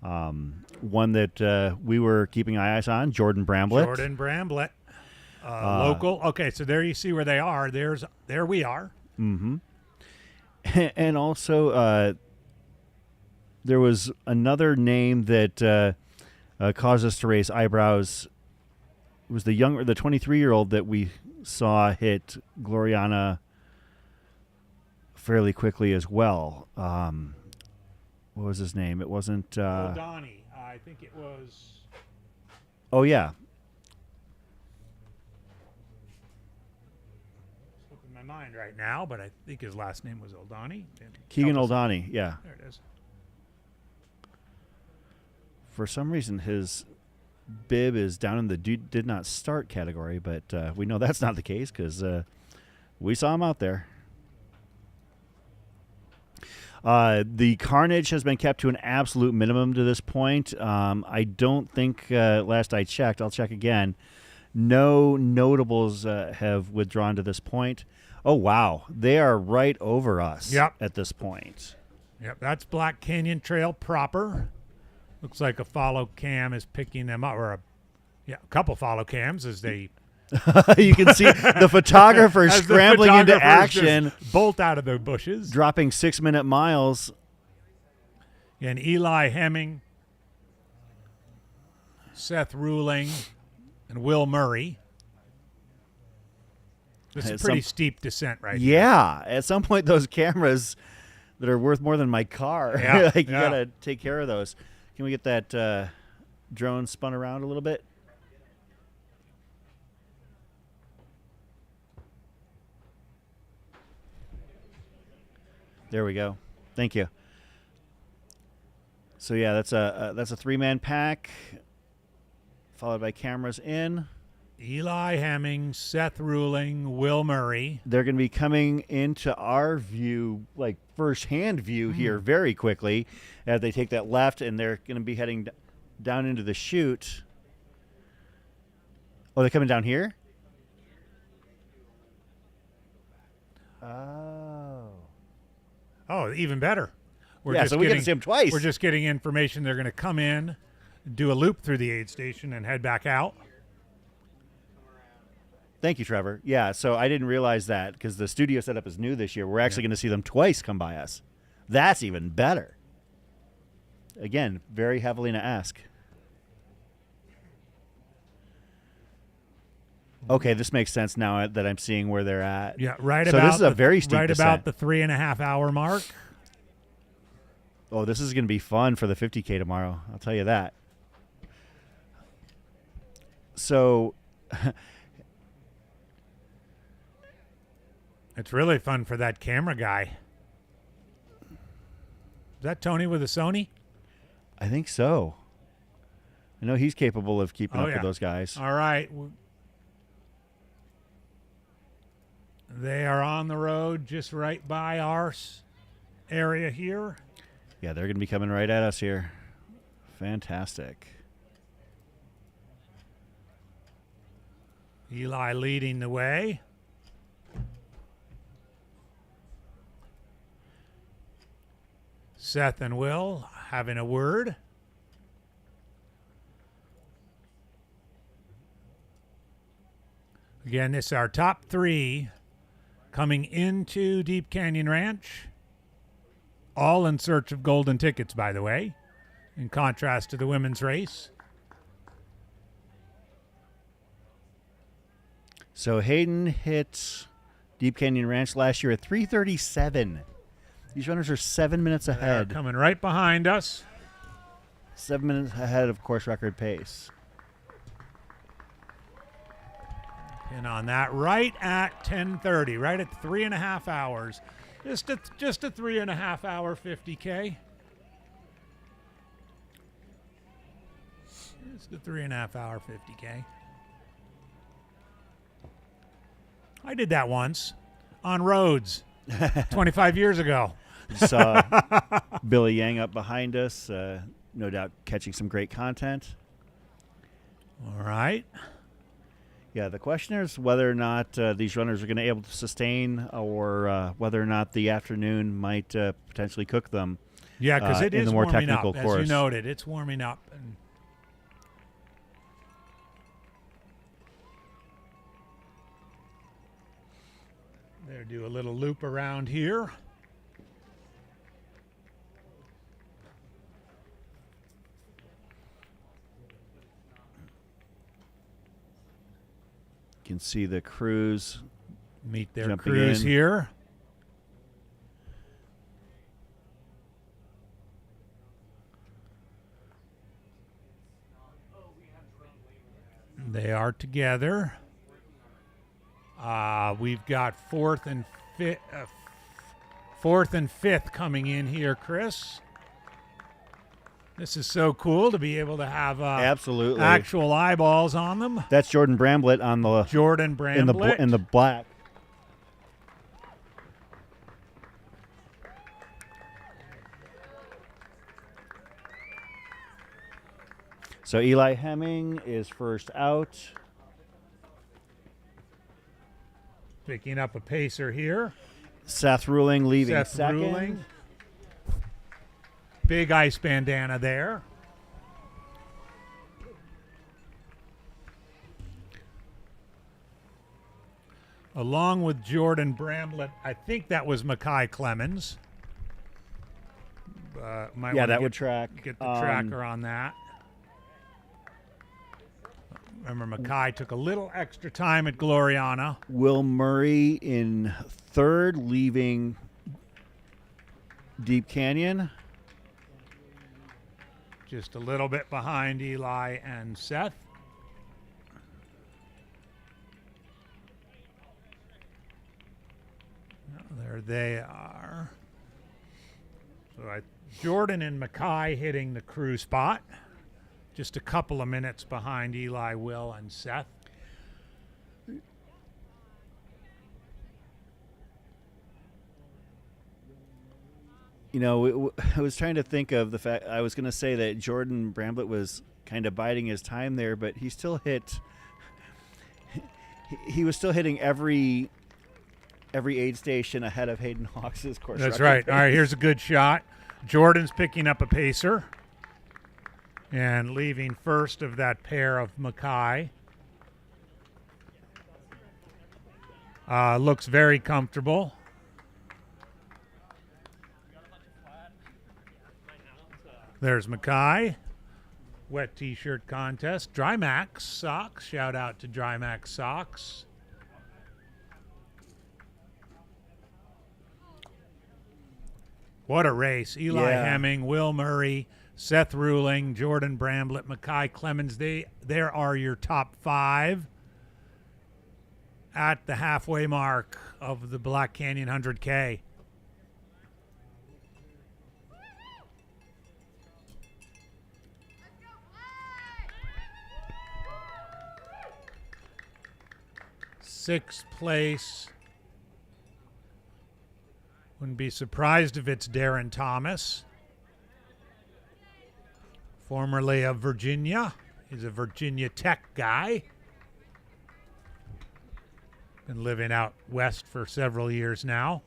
one that we were keeping eyes on, Jordan Bramblett. Jordan Bramblett, local. Okay, so there you see where they are. There we are. Mm-hmm. And also, there was another name that caused us to raise eyebrows. It was the 23-year-old that we saw hit Gloriana fairly quickly as well. What was his name? It wasn't Donnie. I think it was. Oh yeah. Slipping my mind right now, but I think his last name was Oldani. Keegan Oldani. Yeah. There it is. For some reason, his bib is down in the did not start category, but we know that's not the case because we saw him out there. The carnage has been kept to an absolute minimum to this point. I don't think, last I checked, I'll check again, no notables have withdrawn to this point. Oh, wow. They are right over us at this point. Yep, that's Black Canyon Trail proper. Looks like a follow cam is picking them up, or a couple follow cams as they... You can see the photographer scrambling into action. Bolt out of the bushes. Dropping 6-minute miles. And Eli Hemming, Seth Ruling, and Will Murray. This is a pretty steep descent right here. Yeah. At some point, those cameras that are worth more than my car, you got to take care of those. Can we get that drone spun around a little bit? There we go. Thank you. So yeah, that's a 3-man pack, followed by cameras in. Eli Hemming, Seth Ruling, Will Murray. They're going to be coming into our view, like first-hand view here very quickly as they take that left, and they're going to be heading down into the chute. Oh, they're coming down here? Oh, even better. We get to see them twice. We're just getting information they're going to come in, do a loop through the aid station, and head back out. Thank you, Trevor. Yeah, so I didn't realize that because the studio setup is new this year. We're actually going to see them twice come by us. That's even better. Again, very heavily to ask. Okay, this makes sense now that I'm seeing where they're at. Yeah, right so about. So this is a very steep right descent. About the 3.5 hour mark. Oh, this is going to be fun for the 50K tomorrow. I'll tell you that. So it's really fun for that camera guy. Is that Tony with a Sony? I think so. I know he's capable of keeping up yeah. with those guys. All right. They are on the road just right by our area here. Yeah, they're going to be coming right at us here. Fantastic. Eli leading the way. Seth and Will having a word. Again, this is our top 3 coming into Deep Canyon Ranch. All in search of golden tickets, by the way, in contrast to the women's race. So Hayden hit Deep Canyon Ranch last year at 3:37. These runners are 7 minutes ahead. They're coming right behind us. 7 minutes ahead of course record pace. And on that, right at 10:30, right at 3.5 hours. Just a 3.5 hour 50K. Just a 3.5 hour 50K. I did that once on roads 25 years ago. Saw Billy Yang up behind us, no doubt catching some great content. All right. Yeah, the question is whether or not these runners are going to be able to sustain, or whether or not the afternoon might potentially cook them. Yeah, because it in is the more warming technical up, course. as you noted. It's warming up. And there, do a little loop around here. You can see the crews Meet their jumping crews in. here. They are together. We've got fourth and fifth coming in here, Chris. This is so cool to be able to have absolutely actual eyeballs on them. That's Jordan Bramblett on the Jordan Bramblett in the black. So Eli Hemming is first out. Picking up a pacer here. Seth Ruling leaving Seth second. Ruling. Big ice bandana there. Along with Jordan Bramblett, I think that was Mackay Clemens. Might Yeah, wanna that would track. Get the tracker on that. Remember, Mackay took a little extra time at Gloriana. Will Murray in third, leaving Deep Canyon. Just a little bit behind Eli and Seth. There they are. So Jordan and Mackay hitting the crew spot. Just a couple of minutes behind Eli, Will, and Seth. You know, I was trying to think of the fact, I was going to say that Jordan Bramblett was kind of biding his time there, but he still hit, he was still hitting every aid station ahead of Hayden Hawks' course. That's right. All right, here's a good shot. Jordan's picking up a pacer and leaving first of that pair of Mackay. Looks very comfortable. There's Mackay. Wet t-shirt contest. Drymax socks. Shout out to Drymax socks. What a race. Eli Yeah. Hemming, Will Murray, Seth Ruling, Jordan Bramblett, Mackay Clemens. There are your top 5 at the halfway mark of the Black Canyon 100K. Sixth place. Wouldn't be surprised if it's Darren Thomas. Formerly of Virginia. He's a Virginia Tech guy. Been living out west for several years now.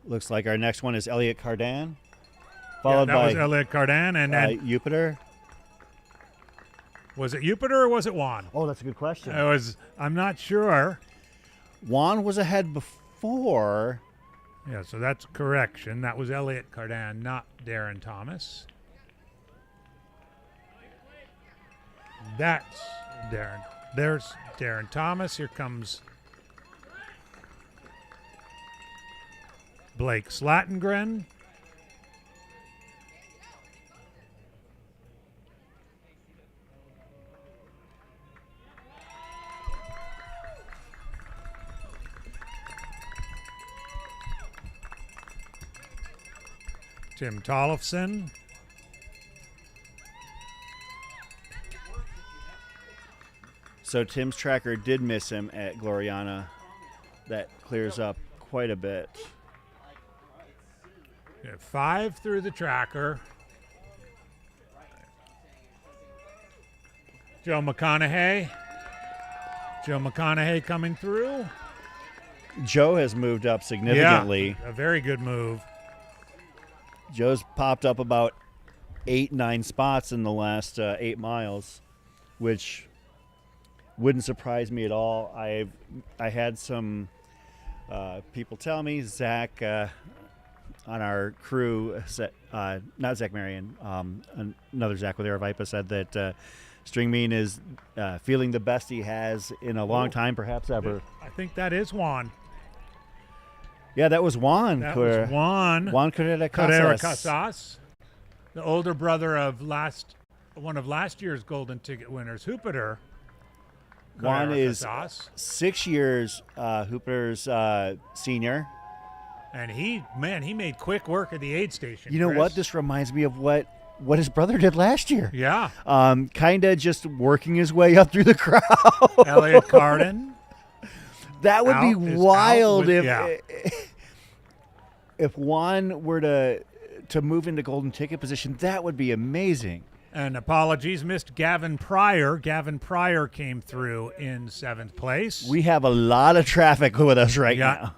Looks like our next one is Elliot Cardan, Yeah, followed that by was Elliot Cardan. And then Jupiter. was it Jupiter or was it Juan? Oh, that's a good question. I'm not sure. Juan was ahead before. Yeah, so that's a correction. That was Elliot Cardan, not Darren Thomas. That's Darren. There's Darren Thomas. Here comes Blake Slatengren. Tim Tollefson. So Tim's tracker did miss him at Gloriana. That clears up quite a bit. Yeah, 5 through the tracker. Joe McConaughey. Joe McConaughey coming through. Joe has moved up significantly. Yeah, a very good move. Joe's popped up about 8-9 spots in the last 8 miles, which wouldn't surprise me at all. I had some people tell me, Zach on our crew, not Zach Marion, another Zach with Aravaipa said that String Mean is feeling the best he has in a long time, perhaps ever. I think that is Juan. Yeah, that was Juan. That was Juan. Juan Carrera Casas, the older brother of one of last year's Golden Ticket winners, Jupiter. Juan is Casas. 6 years Hooper's senior. And he made quick work at the aid station. You know Chris. what? This reminds me of what his brother did last year. Yeah. Kind of just working his way up through the crowd. Elliot Carden. That would be wild if Juan were to move into Golden Ticket position. That would be amazing. And apologies, missed Gavin Pryor. Gavin Pryor came through in 7th place. We have a lot of traffic with us right now.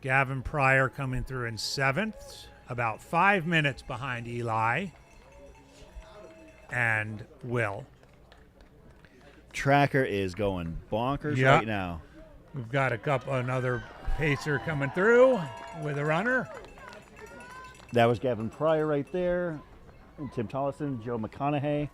Gavin Pryor coming through in 7th, about 5 minutes behind Eli and Will. Tracker is going bonkers right now. We've got another pacer coming through with a runner. That was Gavin Pryor right there. And Tim Tollefson, Joe McConaughey.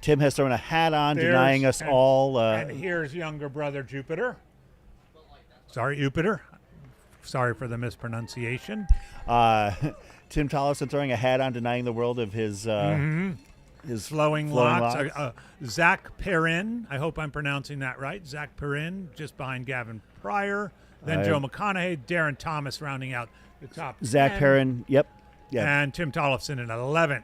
Tim has thrown a hat on, denying us all. And here's younger brother Jupiter. Sorry, Jupiter. Sorry for the mispronunciation. Tim Tollefson throwing a hat on, denying the world of his flowing locks. Zach Perrin. I hope I'm pronouncing that right. Zach Perrin, just behind Gavin Pryor. Then Joe McConaughey, Darren Thomas rounding out the top 10. Zach Perrin, yep. And Tim Tollefson in 11th.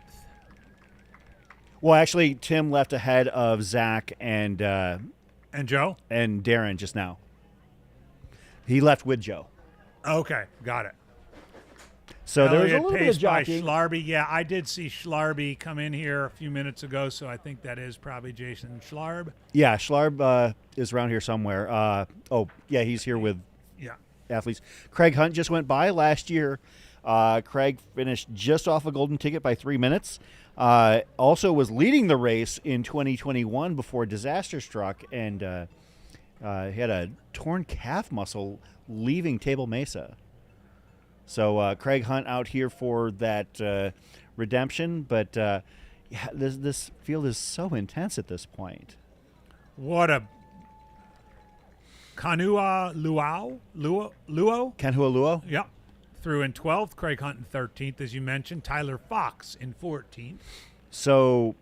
Well, actually, Tim left ahead of Zach and Joe? And Darren just now. He left with Joe. Okay, got it. So there was a little bit of jockeying. Schlarby. Yeah, I did see Schlarby come in here a few minutes ago, so I think that is probably Jason Schlarb. Yeah, Schlarb is around here somewhere. He's here with athletes. Craig Hunt just went by last year. Craig finished just off a Golden Ticket by 3 minutes. Also was leading the race in 2021 before disaster struck, and he had a torn calf muscle leaving Table Mesa. So Craig Hunt out here for that redemption, but yeah, this field is so intense at this point. What a Kanua Luo? Kanhua. Yep. Through in 12th, Craig Hunt in 13th, as you mentioned, Tyler Fox in 14th. So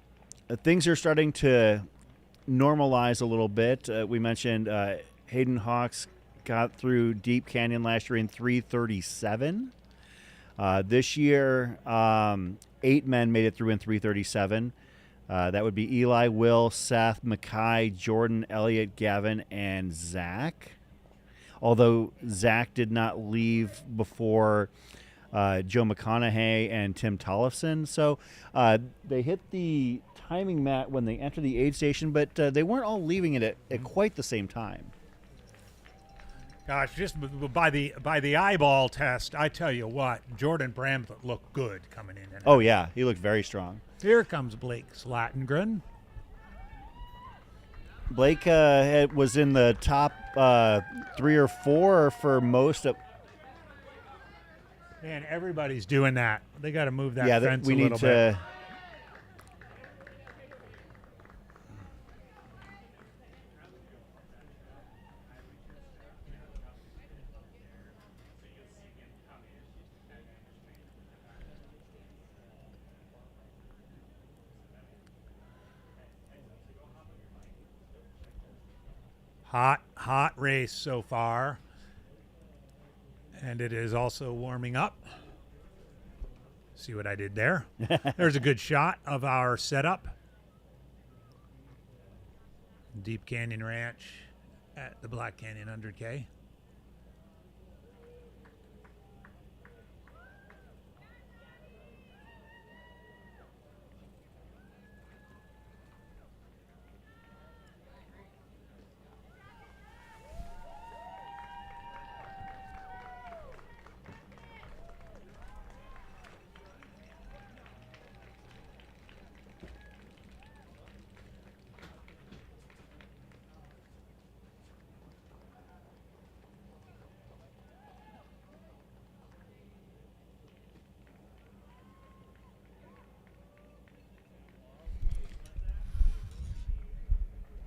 things are starting to normalize a little bit. We mentioned Hayden Hawks got through Deep Canyon last year in 3:37. This year, 8 men made it through in 3:37. That would be Eli, Will, Seth, Mackay, Jordan, Elliot, Gavin, and Zach. Although Zach did not leave before Joe McConaughey and Tim Tollefson. So they hit the timing mat when they entered the aid station, but they weren't all leaving it at quite the same time. Gosh, just by the eyeball test, I tell you what, Jordan Bramlett looked good coming in. Oh, yeah. He looked very strong. Here comes Blake Slatengren. Blake was in the top 3 or 4 for most of... Man, everybody's doing that. They got to move that fence we a need little to... bit. Hot race so far. And it is also warming up. See what I did there? There's a good shot of our setup. Deep Canyon Ranch at the Black Canyon 100K.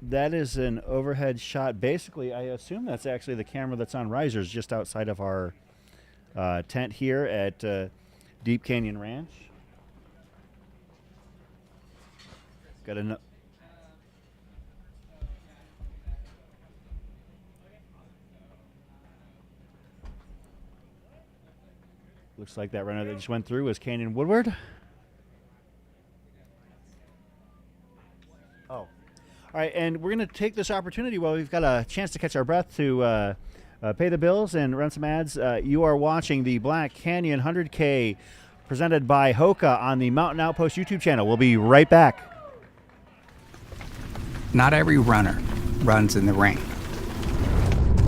That is an overhead shot. Basically, I assume that's actually the camera that's on risers just outside of our tent here at Deep Canyon Ranch. Got a... Looks like that runner that just went through was Canyon Woodward. Oh. All right, and we're going to take this opportunity while we've got a chance to catch our breath to pay the bills and run some ads. You are watching the Black Canyon 100K presented by Hoka on the Mountain Outpost YouTube channel. We'll be right back. Not every runner runs in the rain.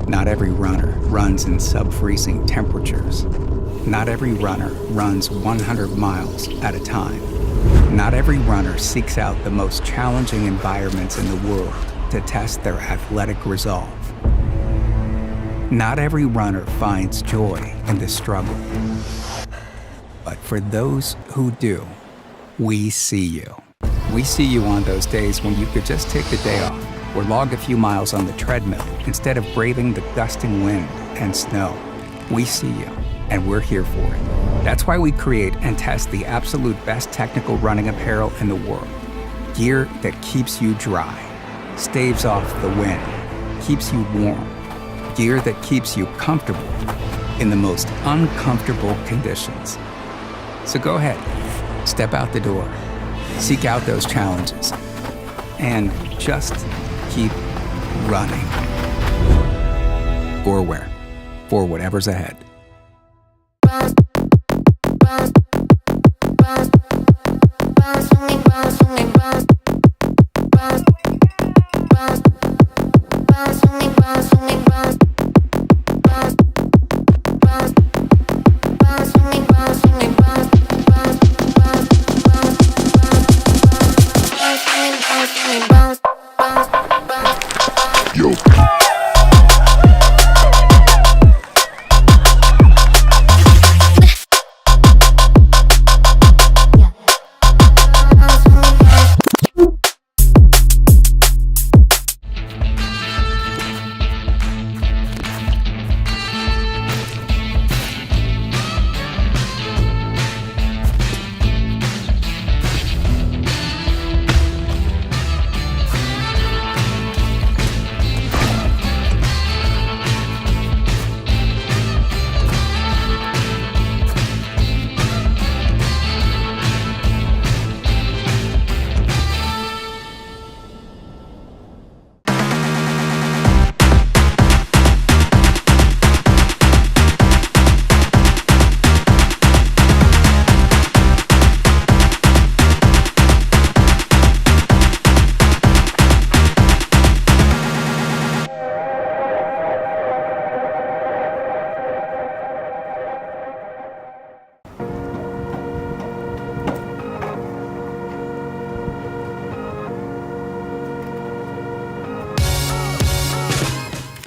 Not every runner runs in sub-freezing temperatures. Not every runner runs 100 miles at a time. Not every runner seeks out the most challenging environments in the world to test their athletic resolve. Not every runner finds joy in the struggle. But for those who do, we see you. We see you on those days when you could just take the day off or log a few miles on the treadmill instead of braving the gusting wind and snow. We see you, and we're here for it. That's why we create and test the absolute best technical running apparel in the world. Gear that keeps you dry, staves off the wind, keeps you warm. Gear that keeps you comfortable in the most uncomfortable conditions. So go ahead, step out the door, seek out those challenges, and just keep running. Or where, for whatever's ahead.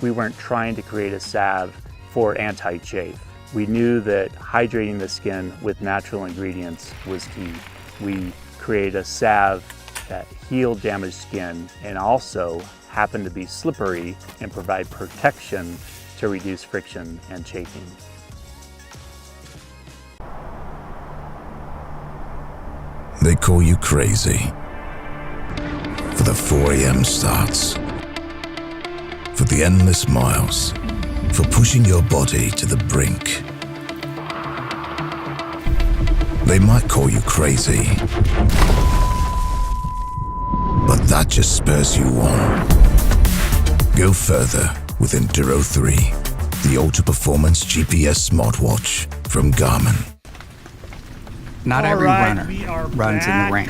We weren't trying to create a salve for anti-chafe. We knew that hydrating the skin with natural ingredients was key. We created a salve that healed damaged skin and also happened to be slippery and provide protection to reduce friction and chafing. They call you crazy for the 4 a.m. starts, for the endless miles, for pushing your body to the brink. They might call you crazy, but that just spurs you on. Go further with Enduro 3, the ultra-performance GPS smartwatch from Garmin. Not All every right, runner we are runs back, in the rain.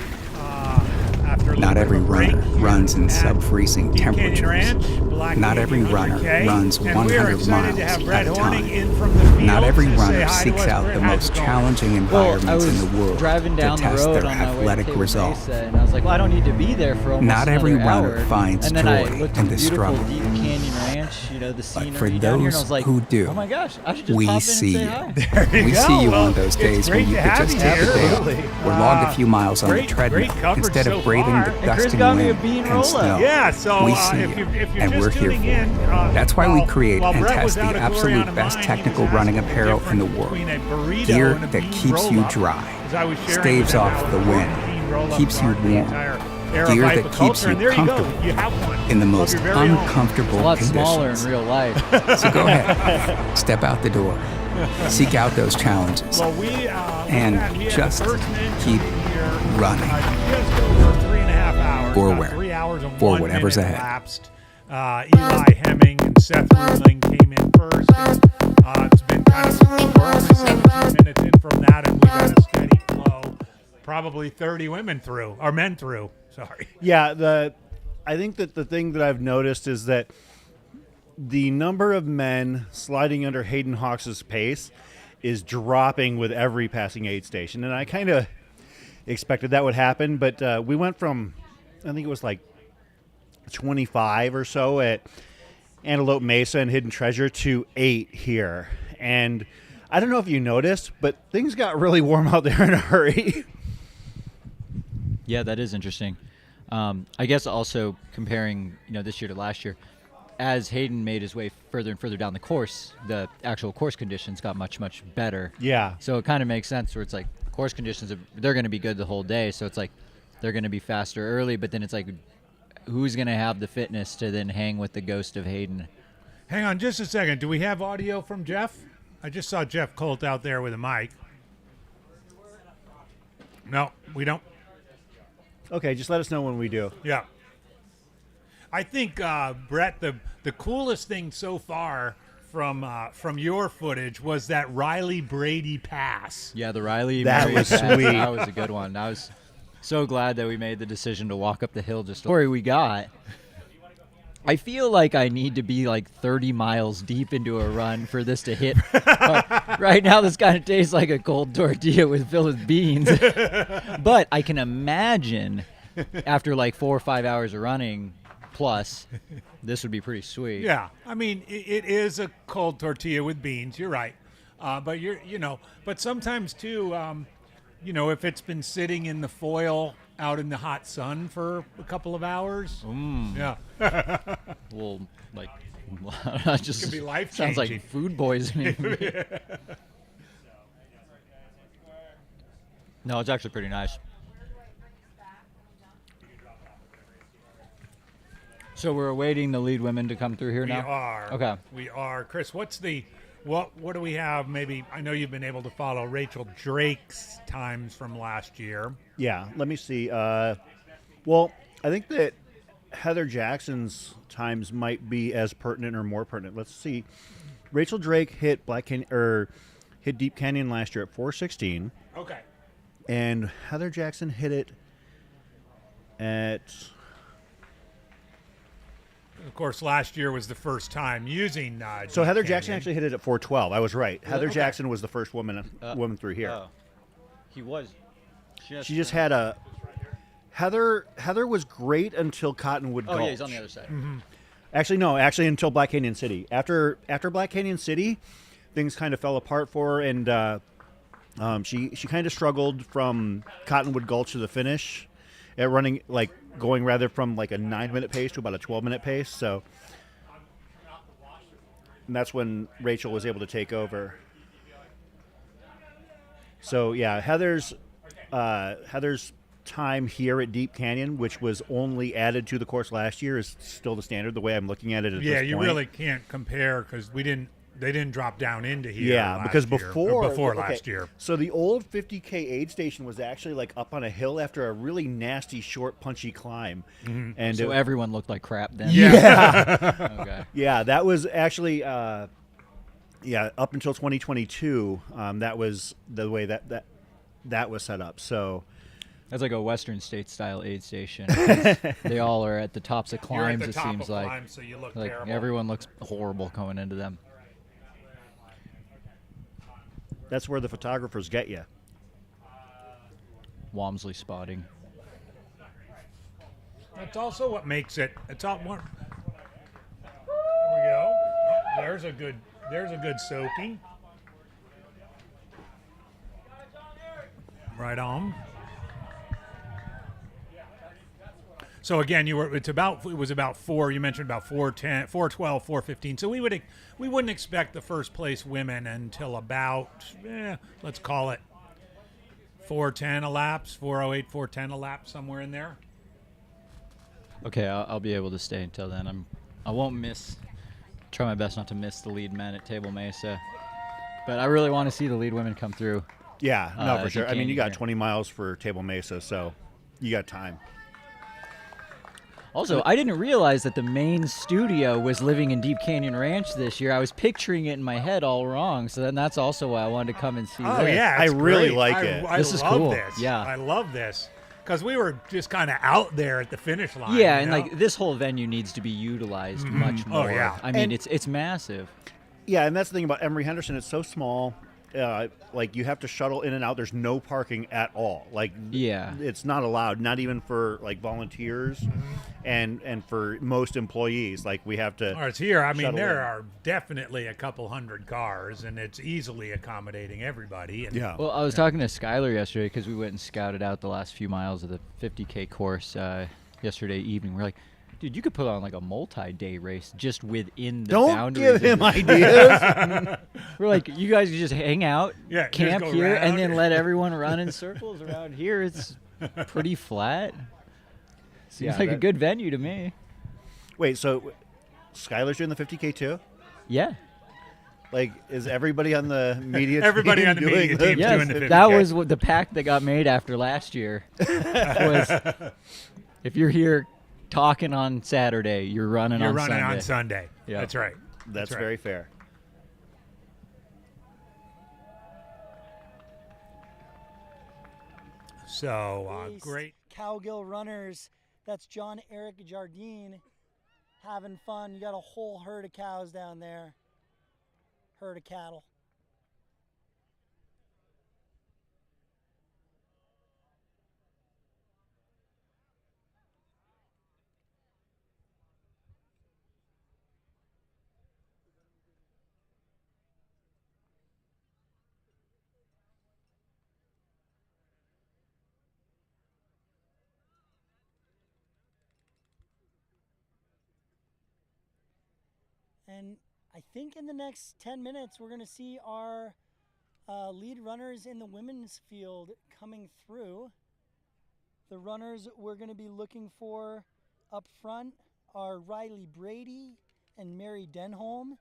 After a Not little every bit of a break runner here runs in at sub-freezing Deep Canyon temperatures. Ranch, Black Not Canyon every runner 100K, runs and we are 100 excited miles to have Brett at a Horning time. in from the field Not every to say runner hi to seeks us. out Brett, the how's most it going? challenging environments in the world driving down to the test road their on my way to athletic Table results. Mesa, and I was like, well, I don't need to be there for almost Not every another runner hour. finds and then I joy looked in at the beautiful struggle. Deep Canyon Ranch, you know, the scenery for down here, and I those was like, who do, oh my gosh, I should just we pop in see you. and say hi. There We go. see you Well, on those it's days great when you to could have just you take a here. day off or log a few miles on the great treadmill coverage instead so of braving far. the And Chris dusting got me a wind bean and roll-up. snow. Yeah, so we see if you, you're and just we're here tuning for in, you. That's why we while- create while and Brett was test out the at absolute Gloriana best Mine, technical he was running asking apparel in the difference world. between a burrito Gear and a that bean keeps you roll-up. dry, As I was sharing staves with them off how the important wind, bean roll-ups keeps you are to the warm. entire era of Gear that keeps agriculture. you And there comfortable you go. You have one in the of most your very own. uncomfortable It's a lot conditions. smaller in real life. So go ahead, step out the door, seek out those challenges, Well, we and had just the first man keep here, running. Just over 3.5 hours. Or about where? 3 hours and For 1 whatever's minute ahead. elapsed. Eli Hemming and Seth Ruling came in first. And, it's been kind of we're only 17 minutes in from that, and we've had a steady flow. Probably 30 women through, or men through. Sorry. Yeah, I think that the thing that I've noticed is that the number of men sliding under Hayden Hawks' pace is dropping with every passing aid station. And I kind of expected that would happen, but we went from, I think it was like 25 or so at Antelope Mesa and Hidden Treasure to 8 here. And I don't know if you noticed, but things got really warm out there in a hurry. Yeah, that is interesting. I guess also comparing, this year to last year, as Hayden made his way further and further down the course, the actual course conditions got much, much better. Yeah. So it kind of makes sense where it's like course conditions, they're going to be good the whole day. So it's like they're going to be faster early, but then it's like who's going to have the fitness to then hang with the ghost of Hayden? Hang on just a second. Do we have audio from Jeff? I just saw Jeff Colt out there with a mic. No, we don't. Okay, just let us know when we do. Yeah. I think, Brett, the coolest thing so far from your footage was that Riley Brady pass. Yeah, the Riley That Murray was pass, sweet. That was a good one. I was so glad that we made the decision to walk up the hill just story we got. I feel like I need to be like 30 miles deep into a run for this to hit. But right now, this kind of tastes like a cold tortilla filled with beans. But I can imagine after like 4 or 5 hours of running plus, this would be pretty sweet. Yeah, I mean, it is a cold tortilla with beans. You're right, but but sometimes too, if it's been sitting in the foil out in the hot sun for a couple of hours, yeah. Well, like, just could be life sounds changing. like food poisoning. No, it's actually pretty nice. So we're awaiting the lead women to come through here now? We are. Okay. We are. Chris, what do we have? Maybe, I know you've been able to follow Rachel Drake's times from last year. Yeah, let me see. Well, I think that Heather Jackson's times might be as pertinent or more pertinent. Let's see. Rachel Drake hit hit Deep Canyon last year at 4:16. Okay. And Heather Jackson hit it at... Of course, last year was the first time using So Deep Heather Canyon. Jackson actually hit it at 4:12. I was right. Heather Okay. Jackson was the first woman through here. He was. She just had a... Heather was great until Cottonwood Oh, Gulch. yeah, he's on the other side. Mm-hmm. Actually, no. Actually, until Black Canyon City. After Black Canyon City, things kind of fell apart for her, and she kind of struggled from Cottonwood Gulch to the finish, at running going rather from like a 9-minute pace to about a 12-minute pace. So, and that's when Rachel was able to take over. So yeah, Heather's time here at Deep Canyon, which was only added to the course last year, is still the standard. The way I'm looking at it at this point. Yeah, you really can't compare because they didn't drop down into here. Yeah, because before last year. So the old 50K aid station was actually like up on a hill after a really nasty, short, punchy climb, and So everyone looked like crap then. Yeah. Okay. Yeah, that was actually up until 2022. That was the way that was set up. So. That's like a Western States style aid station. They all are at the tops of climbs. You're at the top seems of like. climbs, so you look like terrible. everyone looks horrible going into them. That's where the photographers get you. Walmsley spotting. That's also what makes it. It's all more. There we go. Oh, there's a good soaking. Right on. So again, it was about 4. You mentioned about 4:10, 4:12, 4:15. So we wouldn't expect the first place women until about let's call it 4:10 a lap, 4:08, 4:10 a lap, somewhere in there. Okay, I'll be able to stay until then. I won't miss. Try my best not to miss the lead men at Table Mesa, but I really want to see the lead women come through. Yeah, no, for sure. I mean, you got here. 20 miles for Table Mesa, so you got time. Also, I didn't realize that the main studio was living in Deep Canyon Ranch this year. I was picturing it in my head all wrong, so then that's also why I wanted to come and see Oh this. yeah, I it's really great. like it. This is love cool. This. Yeah. I love this because we were just kind of out there at the finish line. Yeah, you and know? like this whole venue needs to be utilized much more. Oh, yeah. I mean, And- it's massive. Yeah, and that's the thing about Emory Henderson. It's so small. Like you have to shuttle in and out. There's no parking at all. Like Yeah. it's not allowed. Not even for like volunteers, and for most employees. Like we have to. Or it's here. I mean, shuttle there in. are definitely a couple hundred cars, and it's easily accommodating everybody. And Yeah. Well, I was talking to Skylar yesterday because we went and scouted out the last few miles of the 50K course yesterday evening. We're like, dude, you could put on like a multi-day race just within the Don't boundaries. give him of ideas. We're like, you guys could just hang out, Yeah, just camp go here, around. and then let everyone run in circles around here. It's pretty flat. Seems Yeah, like a that- good venue to me. Wait, so Skylar's doing the 50K too? Yeah. Like, is everybody on the media? Everybody team on the doing media team. Yes, doing the 50K. that was what the pact that got made after last year. Was if you're here talking on Saturday, you're running on Sunday. on Sunday. Yeah. That's right. That's right. very fair. So great. Cowgill runners. That's John Eric Jardine having fun. You got a whole herd of cows down there. Herd of cattle. And I think in the next 10 minutes, we're going to see our lead runners in the women's field coming through. The runners we're going to be looking for up front are Riley Brady and Mary Denholm.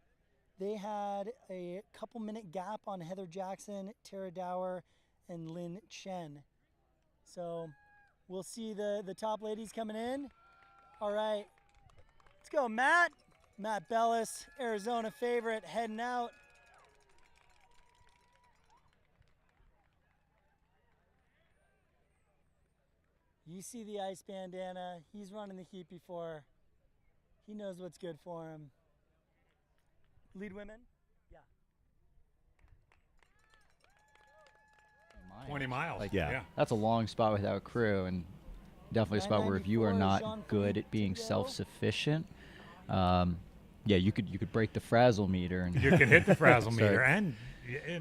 They had a couple-minute gap on Heather Jackson, Tara Dower, and Lynn Chen. So we'll see the top ladies coming in. All right, let's go, Matt. Matt Bellis, Arizona favorite, heading out. You see the ice bandana. He's running the heat before. He knows what's good for him. Lead women? Yeah. 20 miles. Like, Yeah. That's a long spot without crew, and definitely a spot where if you are not good at being self-sufficient, Yeah, you could break the frazzle meter, and You can hit the frazzle start- meter, and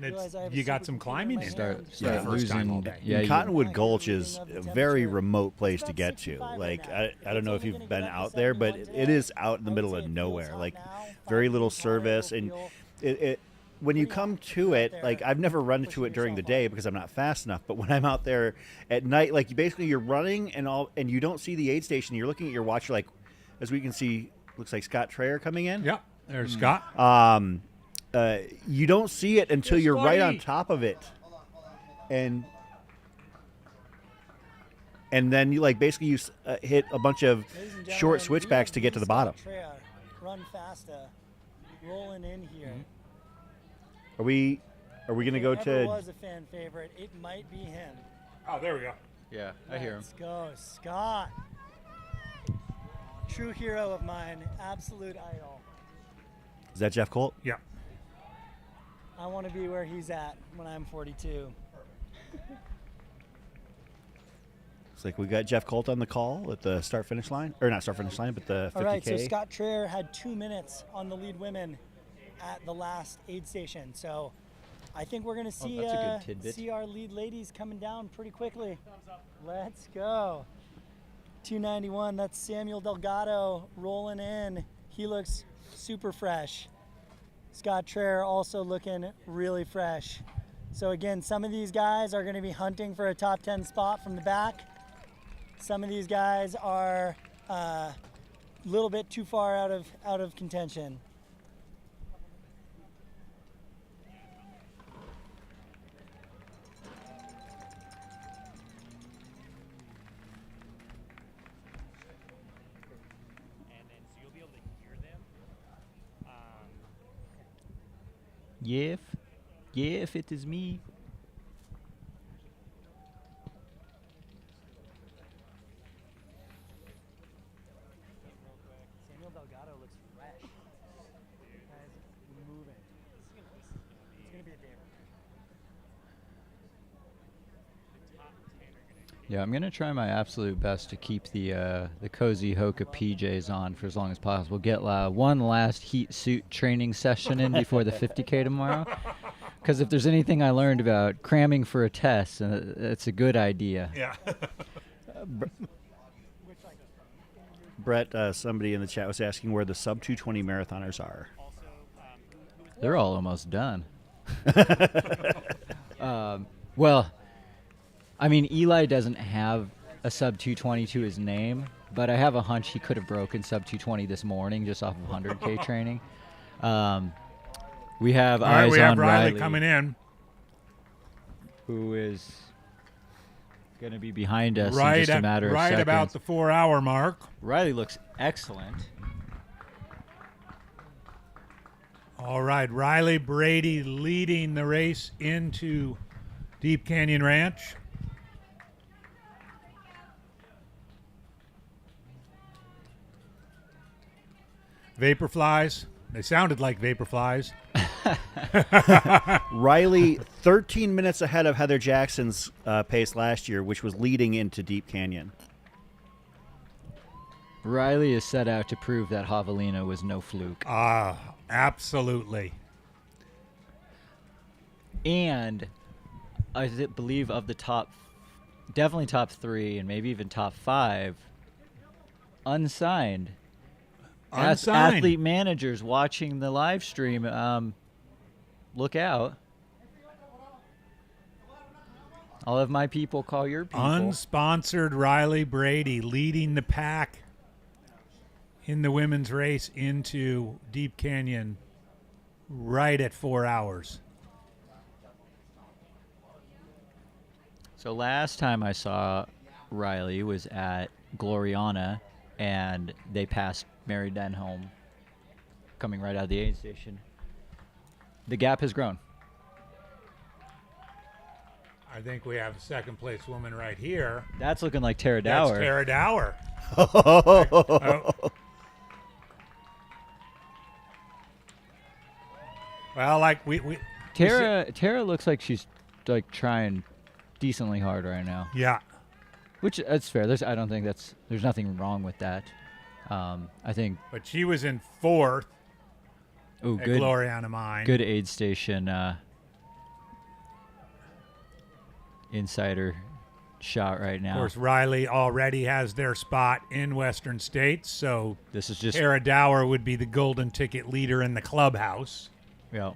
Realize I have a you got supercomputer some in climbing my in hand. there. Yeah, First time all day. Yeah, you- Cottonwood Gulch is Reading a of the very temperature. remote place It's to about get to. 65 Like, right now. I don't know It's if only you've gonna been get up to out there, but 71 it today. is out in the I would middle say of it feels nowhere. hot Like, now. very 5 little degrees higher, service, it'll and feel it when you pretty come hot to out it, there, like I've never run to pushing it during the yourself day up. because I'm not fast enough. But when I'm out there at night, like you're running and you don't see the aid station. You're looking at your watch, like, as we can see, looks like Scott Traer coming in. Yep, there's Scott. You don't see it until Yes, you're right on Scotty. top of it, and then you like basically hit a bunch of Ladies and short gentlemen, switchbacks to get to the bottom. Traer, run faster, rolling in here. Are we gonna go If to? ever was a fan favorite, it might be him. Oh, there we go. Yeah, I hear him. Let's go, Scott. True hero of mine, absolute idol. Is that Jeff Colt? Yeah. I want to be where he's at when I'm 42. It's like we got Jeff Colt on the call at the start-finish line, or not start-finish line, but the 50K. All right, so Scott Traer had 2 minutes on the lead women at the last aid station. So I think we're going to see that's a good tidbit. see our lead ladies coming down pretty quickly. Let's go. 291, that's Samuel Delgado rolling in. He looks super fresh. Scott Traer also looking really fresh. So again, some of these guys are going to be hunting for a top 10 spot from the back. Some of these guys are a little bit too far out of contention. Yeah, if it is me. Samuel Delgado looks fresh. Guys, moving. It's gonna be a day. Yeah, I'm gonna try my absolute best to keep the cozy Hoka PJs on for as long as possible. Get one last heat suit training session in before the 50K tomorrow. Because if there's anything I learned about cramming for a test, it's a good idea. Yeah. Brett, somebody in the chat was asking where the sub 220 marathoners are. They're all almost done. Well, I mean, Eli doesn't have a sub 220 to his name, but I have a hunch he could have broken sub 220 this morning just off of 100K training. We have All right, eyes we have on Riley coming in. who is going to be behind us in Right just a matter of right seconds. about the 4-hour mark. Riley looks excellent. All right, Riley Brady leading the race into Deep Canyon Ranch. Vaporflies. They sounded like vaporflies. Riley, 13 minutes ahead of Heather Jackson's pace last year, which was leading into Deep Canyon. Riley is set out to prove that Javelina was no fluke. Absolutely. And I believe of the definitely top 3 and maybe even top 5, unsigned. Unsigned. Athlete managers watching the live stream, look out. I'll have my people call your people. Unsponsored Riley Brady leading the pack in the women's race into Deep Canyon right at 4 hours. So last time I saw Riley was at Gloriana, and they passed Mary Denholm coming right out of the aid station. The gap has grown. I think we have a second place woman right here. That's looking like Tara That's Dower. Tara Dower. Well, like we Tara looks like she's like trying decently hard right now. Yeah. Which that's fair. I don't think there's nothing wrong with that. I think. But she was in 4th Oh, at good. Gloriana Mine. Good aid station insider shot right now. Of course, Riley already has their spot in Western States, so this is just Tara Dower would be the golden ticket leader in the clubhouse. Yeah.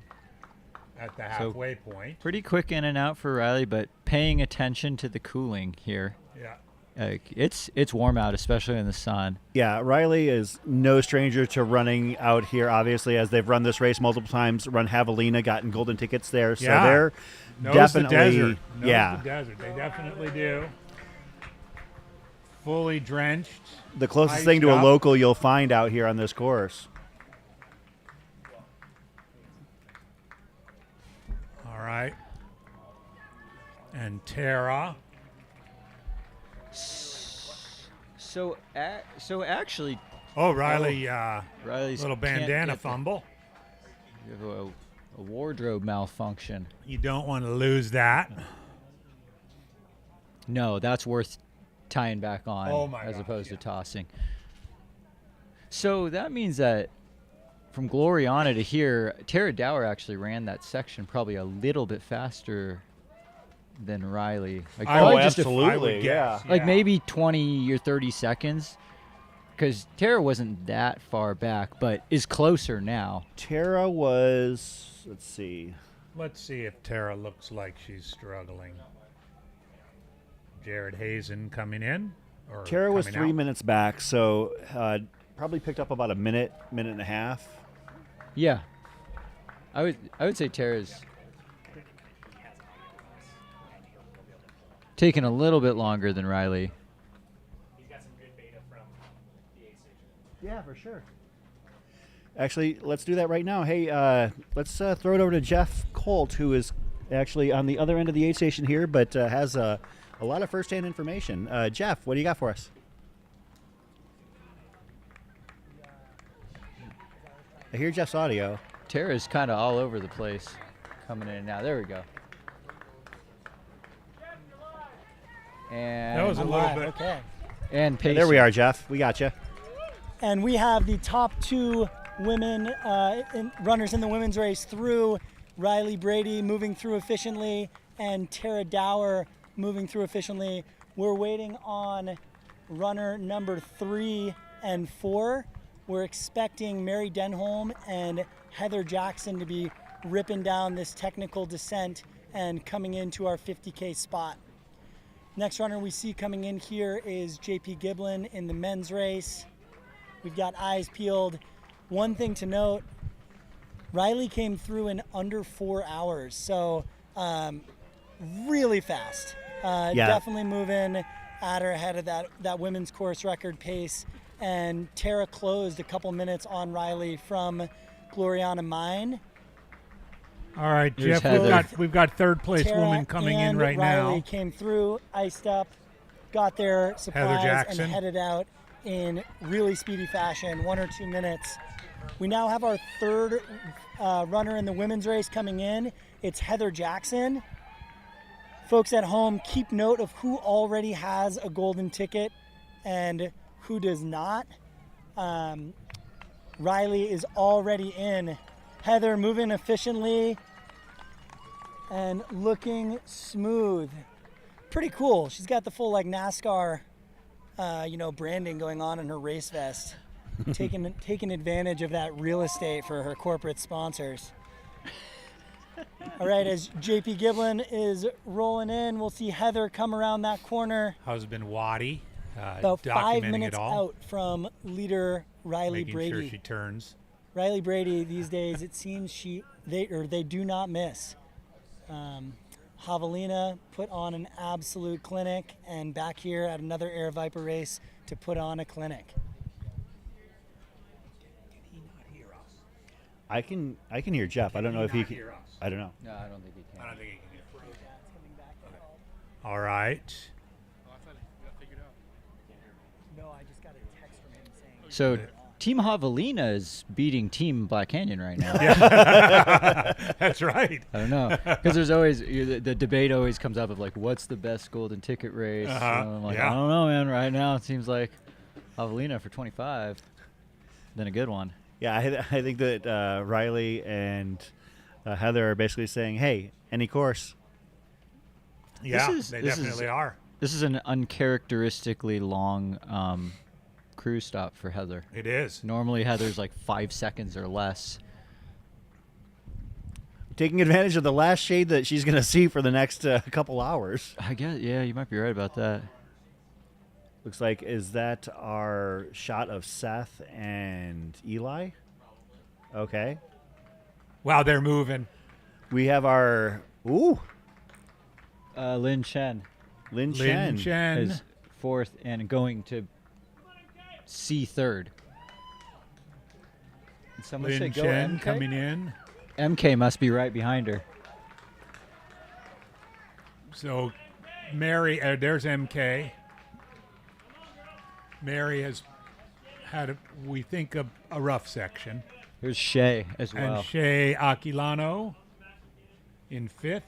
At the halfway point. Pretty quick in and out for Riley, but paying attention to the cooling here. Yeah. It's warm out, especially in the sun. Yeah, Riley is no stranger to running out here, obviously, as they've run this race multiple times, run Javelina, gotten golden tickets there. So they're definitely, the desert. yeah. The desert. They definitely do. Fully drenched. The closest iced thing to a up. local you'll find out here on this course. All right. And Tara. So actually. Oh, Riley. Riley's little can't bandana get fumble. You have a wardrobe malfunction. You don't want to lose that. No, that's worth tying back on as God, opposed to tossing. So that means that from Gloriana to here, Tara Dower actually ran that section probably a little bit faster than Riley. Like absolutely, yeah. Like maybe 20 or 30 seconds. Because Tara wasn't that far back, but is closer now. Tara was, let's see. Let's see if Tara looks like she's struggling. Jared Hazen coming in. Or Tara was coming 3 out? minutes back, so probably picked up about a minute and a half. Yeah. I would say Tara's taking a little bit longer than Riley. Yeah, for sure. Actually, let's do that right now. Hey, let's throw it over to Jeff Colt, who is actually on the other end of the aid station here, but has a lot of first-hand information. Jeff, what do you got for us? I hear Jeff's audio. Tara's kind of all over the place coming in and out. There we go. And That was a little bit. Okay. And pacing. There we are, Jeff. We got you. And we have the top 2 women runners in the women's race through. Riley Brady moving through efficiently and Tara Dower moving through efficiently. We're waiting on runner number 3 and 4. We're expecting Mary Denholm and Heather Jackson to be ripping down this technical descent and coming into our 50K spot. Next runner we see coming in here is JP Giblin in the men's race. We've got eyes peeled. One thing to note, Riley came through in under 4 hours, so really fast. Definitely moving at her ahead of that women's course record pace. And Tara closed a couple minutes on Riley from Gloriana Mine. All right, Here's Jeff, we've got third place Tara woman coming in and right Riley now. came through, iced up, got their supplies, and Jackson. headed out in really speedy fashion, 1 or 2 minutes. We now have our third runner in the women's race coming in. It's Heather Jackson. Folks at home, keep note of who already has a golden ticket and who does not. Riley is already in. Heather moving efficiently and looking smooth. Pretty cool. She's got the full like NASCAR branding going on in her race vest. taking advantage of that real estate for her corporate sponsors. All right, as JP Giblin is rolling in, we'll see Heather come around that corner. Husband Waddy, About 5 documenting minutes it all, out from leader Riley making Brady. sure she turns. Riley Brady these days, it seems they do not miss. Javelina put on an absolute clinic, and back here at another Air Viper race to put on a clinic. I can hear Jeff. I don't know if he can. I don't know. No, I don't think he can. I don't think he can hear. All right. No, I just got a text from him saying. So Team Javelina is beating Team Black Canyon right now. Yeah. That's right. I don't know, because there's always the debate always comes up of like, what's the best golden ticket race? And I'm like, I don't know, man. Right now it seems like Javelina for 25. Then a good one. Yeah, I think that Riley and Heather are basically saying, hey, any course. Yeah, they definitely are. This is an uncharacteristically long cruise stop for Heather. It is. Normally Heather's like 5 seconds or less. Taking advantage of the last shade that she's going to see for the next couple hours. I guess, yeah, you might be right about that. Looks like, is that our shot of Seth and Eli? Okay. Wow, they're moving. We have our, Lin Chen. Lin Chen is fourth and going to C third. Did someone say Lin go Chen MK? coming in. MK must be right behind her. So Mary, there's MK. Mary has had, we think, a rough section. There's Shea as well. And Shea Aquilano in fifth.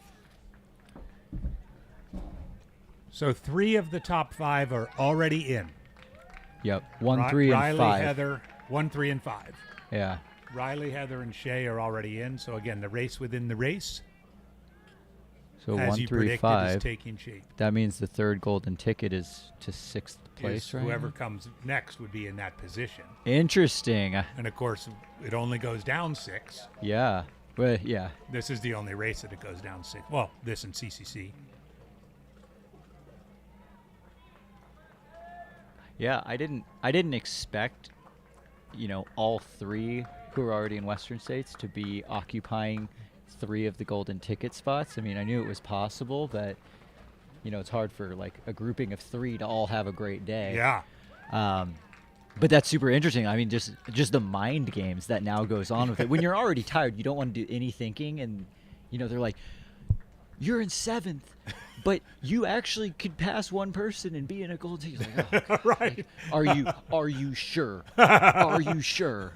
So 3 of the top 5 are already in. Yep, 1, 3, and Riley, 5. Heather, 1, 3, and 5. Yeah. Riley, Heather, and Shea are already in. So again, the race within the race, So as 1, you 3, predicted, 5. is taking shape. That means the third golden ticket is to 6th place, Is right? whoever comes next would be in that position. Interesting. And of course, it only goes down 6. Yeah. Well, yeah. This is the only race that it goes down 6. Well, this and CCC. Yeah, I didn't expect, all 3 who are already in Western states to be occupying 3 of the golden ticket spots. I mean, I knew it was possible, but it's hard for like a grouping of 3 to all have a great day. Yeah. But that's super interesting. I mean, just the mind games that now goes on with it. When you're already tired, you don't want to do any thinking, and they're like, "You're in 7th, but you actually could pass one person and be in a gold ticket." Like, oh, right? Like, are you sure? Are you sure?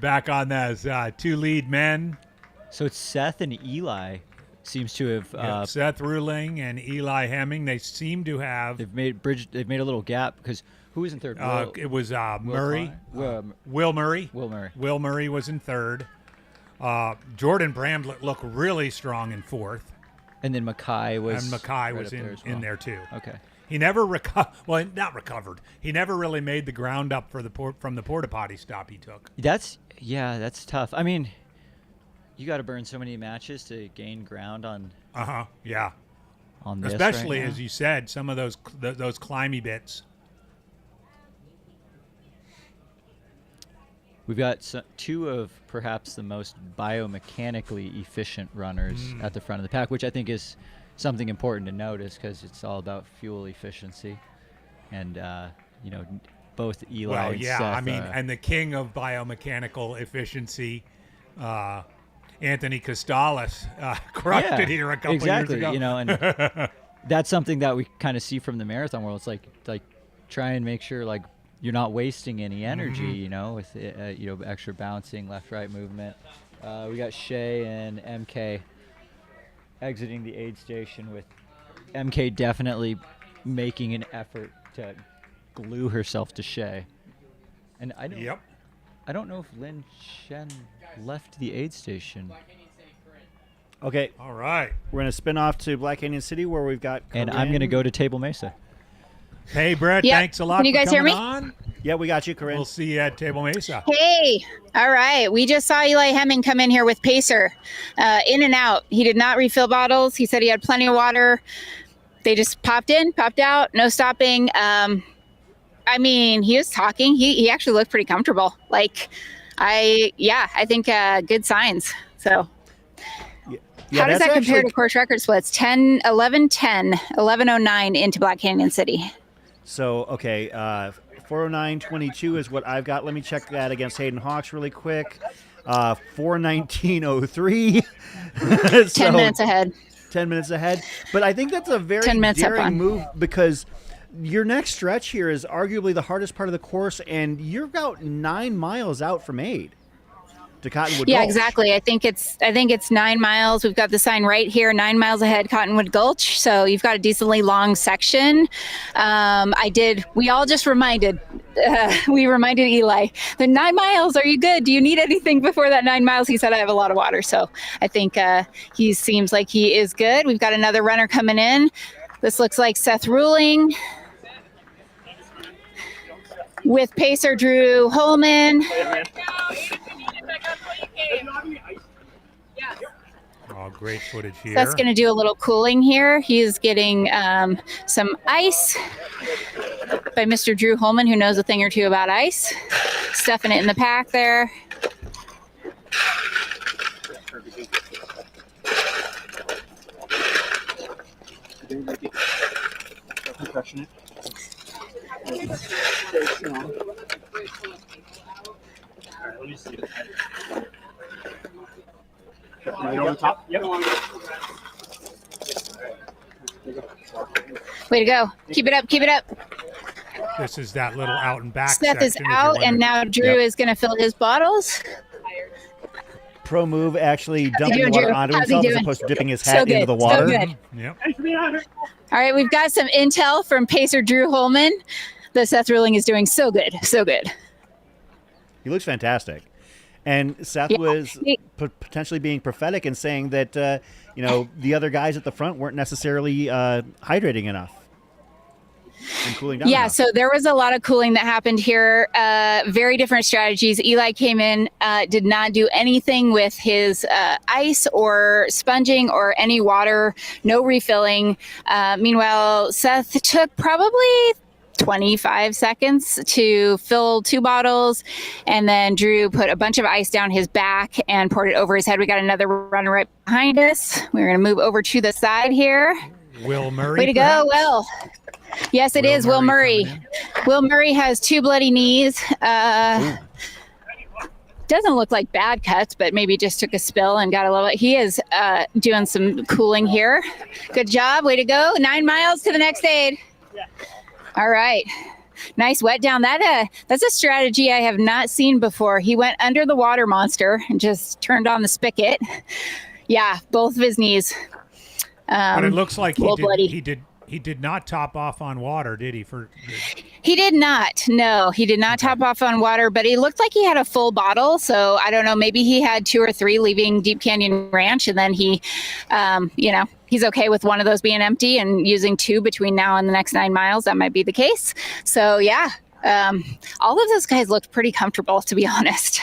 Back on those 2 lead men. So it's Seth and Eli. Seems to have Seth Ruling and Eli Hemming. They seem to have. They've made a little gap because who was in third? It was Murray. Will Murray. Will Murray. Will Murray was in third. Jordan Bramblett looked really strong in 4th. And then Mackay was. And Mackay was in there too. Okay. He never not recovered. He never really made the ground up for from the porta potty stop he took. That's tough. I mean, you got to burn so many matches to gain ground on. Yeah. On this, especially right now. As you said, some of those climby bits. We've got 2 of perhaps the most biomechanically efficient runners at the front of the pack, which I think is something important to notice because it's all about fuel efficiency. And, both Eli and Seth. I mean, and the king of biomechanical efficiency, Anthony Costales, crushed it here a couple years ago. And that's something that we kind of see from the marathon world. It's like try and make sure like you're not wasting any energy, with extra bouncing left-right movement. We got Shea and MK exiting the aid station, with MK definitely making an effort to glue herself to Shea. And I don't know if Lin Chen left the aid station. Okay. All right. We're going to spin off to Black Canyon City where we've got And I'm going to go to Table Mesa. Hey, Brett, Yep. thanks a lot Can you for guys hear coming me? on. Yeah, we got you, Corinne. We'll see you at Table Mesa. Hey, all right. We just saw Eli Hemming come in here with Pacer, in and out. He did not refill bottles. He said he had plenty of water. They just popped in, popped out, no stopping. I mean, he was talking. He actually looked pretty comfortable. I think good signs. So Yeah, how does that's that compare actually- to course record splits? 10, 11, 10, 11:09 into Black Canyon City. So, okay, 409.22 is what I've got. Let me check that against Hayden Hawks really quick. 419.03. 10 minutes ahead. 10 minutes ahead. But I think that's a very 10 minutes up daring on. move because your next stretch here is arguably the hardest part of the course, and you're about 9 miles out from aid. to Cottonwood Yeah, Gulch. exactly. I think it's 9 miles. We've got the sign right here, 9 miles ahead, Cottonwood Gulch. So you've got a decently long section. We all just reminded Eli, the 9 miles, are you good? Do you need anything before that 9 miles? He said, I have a lot of water. So I think he seems like he is good. We've got another runner coming in. This looks like Seth Ruling with pacer Drew Holman. Oh, great footage here. That's going to do a little cooling here. He's getting some ice by Mr. Drew Holman, who knows a thing or two about ice. Stuffing it in the pack there. Let me see. Right on top. Yep. Way to go. Keep it up. Keep it up. This is that little out and back Seth is section, if you're out, and wondering. now Drew is going to fill his bottles. Pro move actually dumping doing, water Drew? onto How's he himself as doing? opposed to dipping his So hat good, into the so water. good. Yep. All right, we've got some intel from pacer Drew Holman. The Seth Ruling is doing so good. So good. He looks fantastic. And Seth was potentially being prophetic and saying that, the other guys at the front weren't necessarily hydrating enough and cooling down enough. So there was a lot of cooling that happened here. Very different strategies. Eli came in, did not do anything with his ice or sponging or any water, no refilling. Meanwhile, Seth took probably 25 seconds to fill 2 bottles, and then Drew put a bunch of ice down his back and poured it over his head. We got another runner right behind us. We're going to move over to the side here. Will Murray. Way to go, Will. Yes, it is Will Murray. Will Murray has 2 bloody knees. Doesn't look like bad cuts, but maybe just took a spill and got a little. He is doing some cooling here. Good job. Way to go. 9 miles to the next aid. All right. Nice wet down. That's a strategy I have not seen before. He went under the water monster and just turned on the spigot. Yeah, both of his knees. But it looks like he did not top off on water, did he? He did not. No, he did not top off on water, but he looked like he had a full bottle. So I don't know. Maybe he had 2 or 3 leaving Deep Canyon Ranch, and then he, he's okay with one of those being empty and using 2 between now and the next 9 miles. That might be the case. So yeah, all of those guys looked pretty comfortable, to be honest.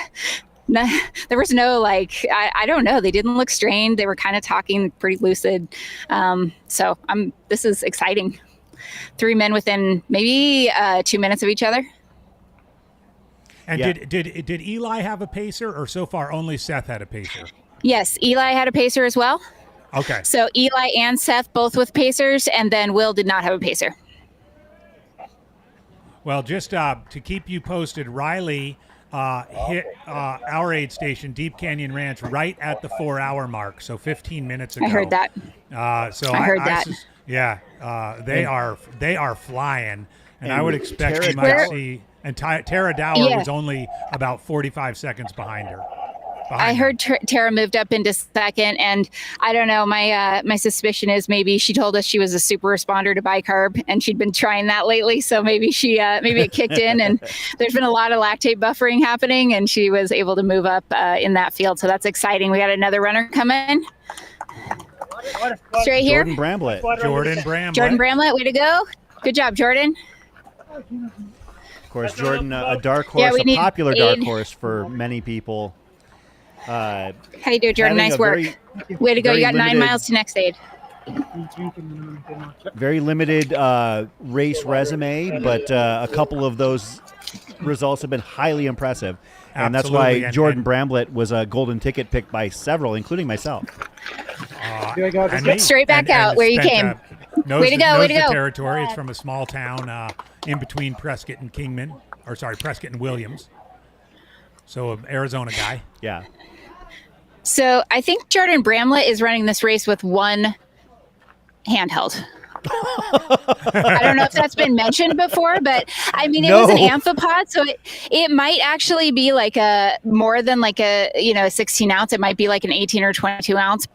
No, there was no I don't know. They didn't look strained. They were kind of talking pretty lucid. This is exciting. 3 men within maybe 2 minutes of each other. And did Eli have a pacer, or so far only Seth had a pacer? Yes, Eli had a pacer as well. Okay. So Eli and Seth both with pacers, and then Will did not have a pacer. Well, just to keep you posted, Riley hit our aid station, Deep Canyon Ranch, right at the 4-hour mark, so 15 minutes ago. I heard that. I heard that. They are flying, and I And would expect Tara you might Dower- see. And Tara Dower was only about 45 seconds behind her. I heard Tara moved up into second, and I don't know. My suspicion is maybe she told us she was a super responder to bicarb, and she'd been trying that lately. So maybe maybe it kicked in, and there's been a lot of lactate buffering happening, and she was able to move up in that field. So that's exciting. We got another runner coming straight here. Jordan Bramblett. Jordan Bramblett, way to go! Good job, Jordan. Of course, Jordan, a dark horse, a popular dark horse for many people. How do you do, Jordan? Nice work. Way to go. You got 9 miles to next aid. Very limited race resume, but a couple of those results have been highly impressive. And that's why Jordan Bramblett was a golden ticket picked by several, including myself. Straight back out where you came. Way to go, way to go. Territory. It's from a small town in between Prescott and Prescott and Williams. So an Arizona guy. Yeah. So I think Jordan Bramblett is running this race with one handheld. I don't know if that's been mentioned before, but I mean, it was an amphipod, so it might actually be like more than like a 16 ounce. It might be like an 18 or 22 ounce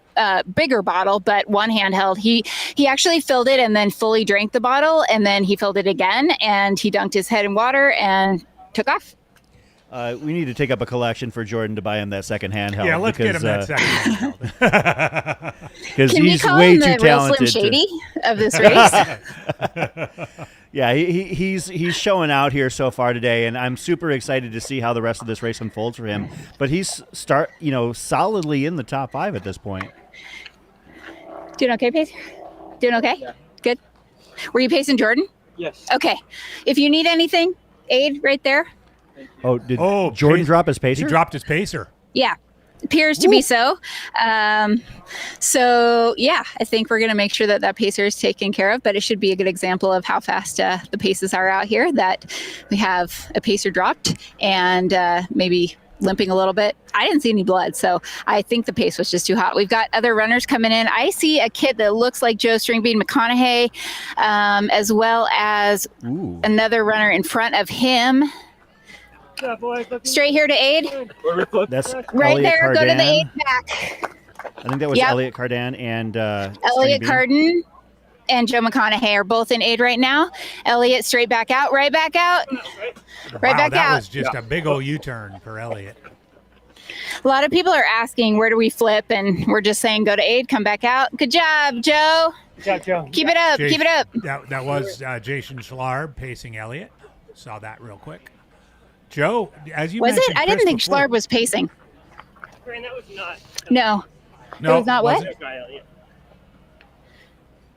bigger bottle, but one handheld. He actually filled it and then fully drank the bottle, and then he filled it again, and he dunked his head in water and took off. We need to take up a collection for Jordan to buy him that second handheld. Yeah, let's get him that second handheld. Because Can he's we call way him too the real talented. Slim Shady of this race? Yeah, he's showing out here so far today, and I'm super excited to see how the rest of this race unfolds for him. But he's solidly in the top 5 at this point. Doing okay, Pace? Doing okay? Yeah. Good. Were you pacing Jordan? Yes. Okay. If you need anything, aid right there. Oh, did Jordan drop his pacer? He dropped his pacer. Yeah, appears to be so. So, yeah, I think we're going to make sure that pacer is taken care of, but it should be a good example of how fast the paces are out here, that we have a pacer dropped and maybe limping a little bit. I didn't see any blood, so I think the pace was just too hot. We've got other runners coming in. I see a kid that looks like Joe Stringbean McConaughey, as well as another runner in front of him. Straight here to aid. That's right Elliot there. Cardan. Go to the aid back. I think that was Elliot Cardan and Elliot Cardan and Joe McConaughey are both in aid right now. Elliot straight back out, right back out, right back out. That was just a big old U-turn for Elliot. A lot of people are asking, where do we flip? And we're just saying, go to aid, come back out. Good job, Joe. Good job, Joe. Keep it up. Keep it up. That was Jason Schlarb pacing Elliot. Saw that real quick. Joe, as you mentioned, I didn't think Schlarb was pacing. Gran, that was not. No. No, it was not what?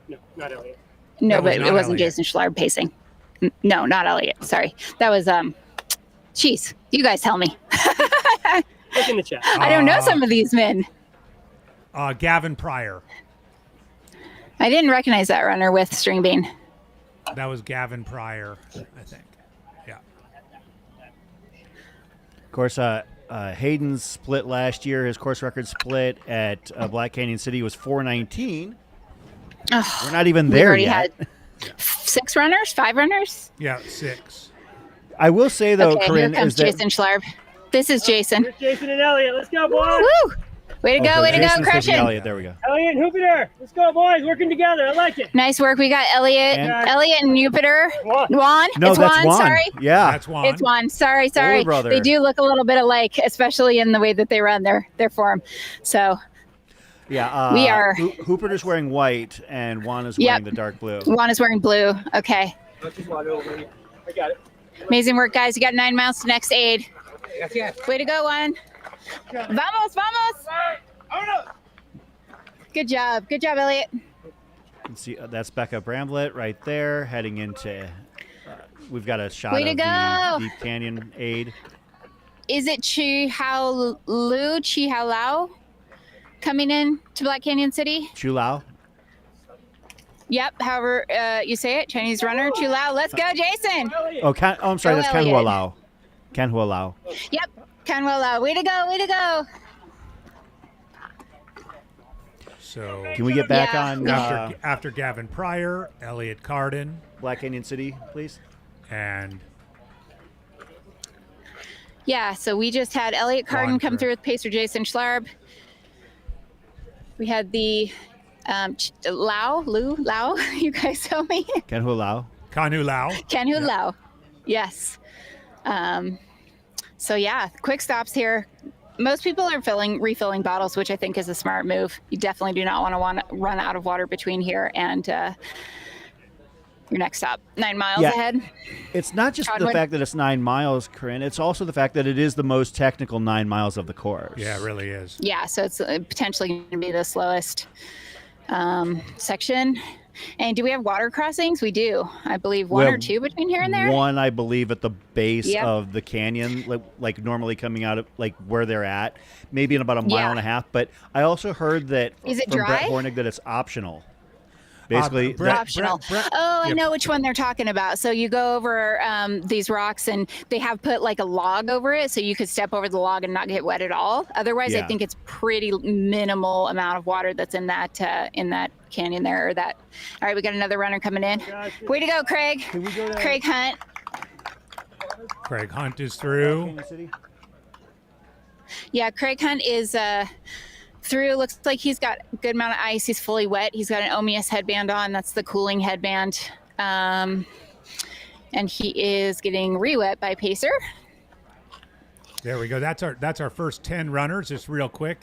No, not Elliot. No, but it wasn't Jason Schlarb pacing. No, not Elliot. Sorry. That was, jeez, you guys tell me. Look in the chat. I don't know some of these men. Gavin Pryor. I didn't recognize that runner with Stringbean. That was Gavin Pryor, I think. Yeah. Of course, Hayden's split last year. His course record split at Black Canyon City was 4:19. Oh, we're not even there yet. Had 6 runners, 5 runners. Yeah, 6. I will say though, okay, Corinne, here comes Jason Schlarb. This is Jason. Here's Jason and Elliot. Let's go, boys. Woo! Way to go! Way to go! Crushing. Elliot, there we go. Elliot and Jupiter. Let's go, boys. Working together. I like it. Nice work. We got Elliot and Jupiter. Juan. No, it's that's Juan. Sorry. Yeah, that's Juan. It's Juan. Sorry. Older brother. They do look a little bit alike, especially in the way that they run their form. So. Yeah, we are. Hooper's wearing white, and Juan is wearing the dark blue. Juan is wearing blue. Okay. I got it. Amazing work, guys. You got 9 miles to next aid. Way to go, Juan. Vamos, vamos. Good job. Good job, Elliot. You can see that's Becca Bramblett right there, heading into. We've got a shot Way to of go. the Deep Canyon aid. Is it Chihalau coming in to Black Canyon City? Chulao. Yep, however you say it, Chinese runner, Chulao. Let's go, Jason. Oh, I'm sorry, Go that's Elliot. Kanhualao. Kanhualao. Yep, Kanhualao. Way to go, way to go. So can we get back on after Gavin Pryor, Elliot Cardan, Black Canyon City, please? And yeah, so we just had Elliot Cardan come through with pacer Jason Schlarb. We had the Lau, you guys tell me. Kanhualao. Kanhualao. Yes. So yeah, quick stops here. Most people are refilling bottles, which I think is a smart move. You definitely do not want to run out of water between here and your next stop. 9 miles ahead. It's not just the fact that it's 9 miles, Corinne. It's also the fact that it is the most technical 9 miles of the course. Yeah, it really is. Yeah, so it's potentially going to be the slowest section. And do we have water crossings? We do. I believe one or two between here and there. One, I believe, at the base of the canyon, like normally coming out of like where they're at, maybe in about a mile and a half. But I also heard that is it from dry? Brett Hornig that it's optional. Basically, optional. I know which one they're talking about. So you go over these rocks, and they have put like a log over it, so you could step over the log and not get wet at all. Otherwise, I think it's pretty minimal amount of water that's in that canyon there. Or that. All right, we got another runner coming in. Way to go, Craig. Craig Hunt. Craig Hunt is through. Yeah, Craig Hunt is through. Looks like he's got a good amount of ice. He's fully wet. He's got an Omius headband on. That's the cooling headband. And he is getting re-wet by Pacer. There we go. That's our first 10 runners. Just real quick.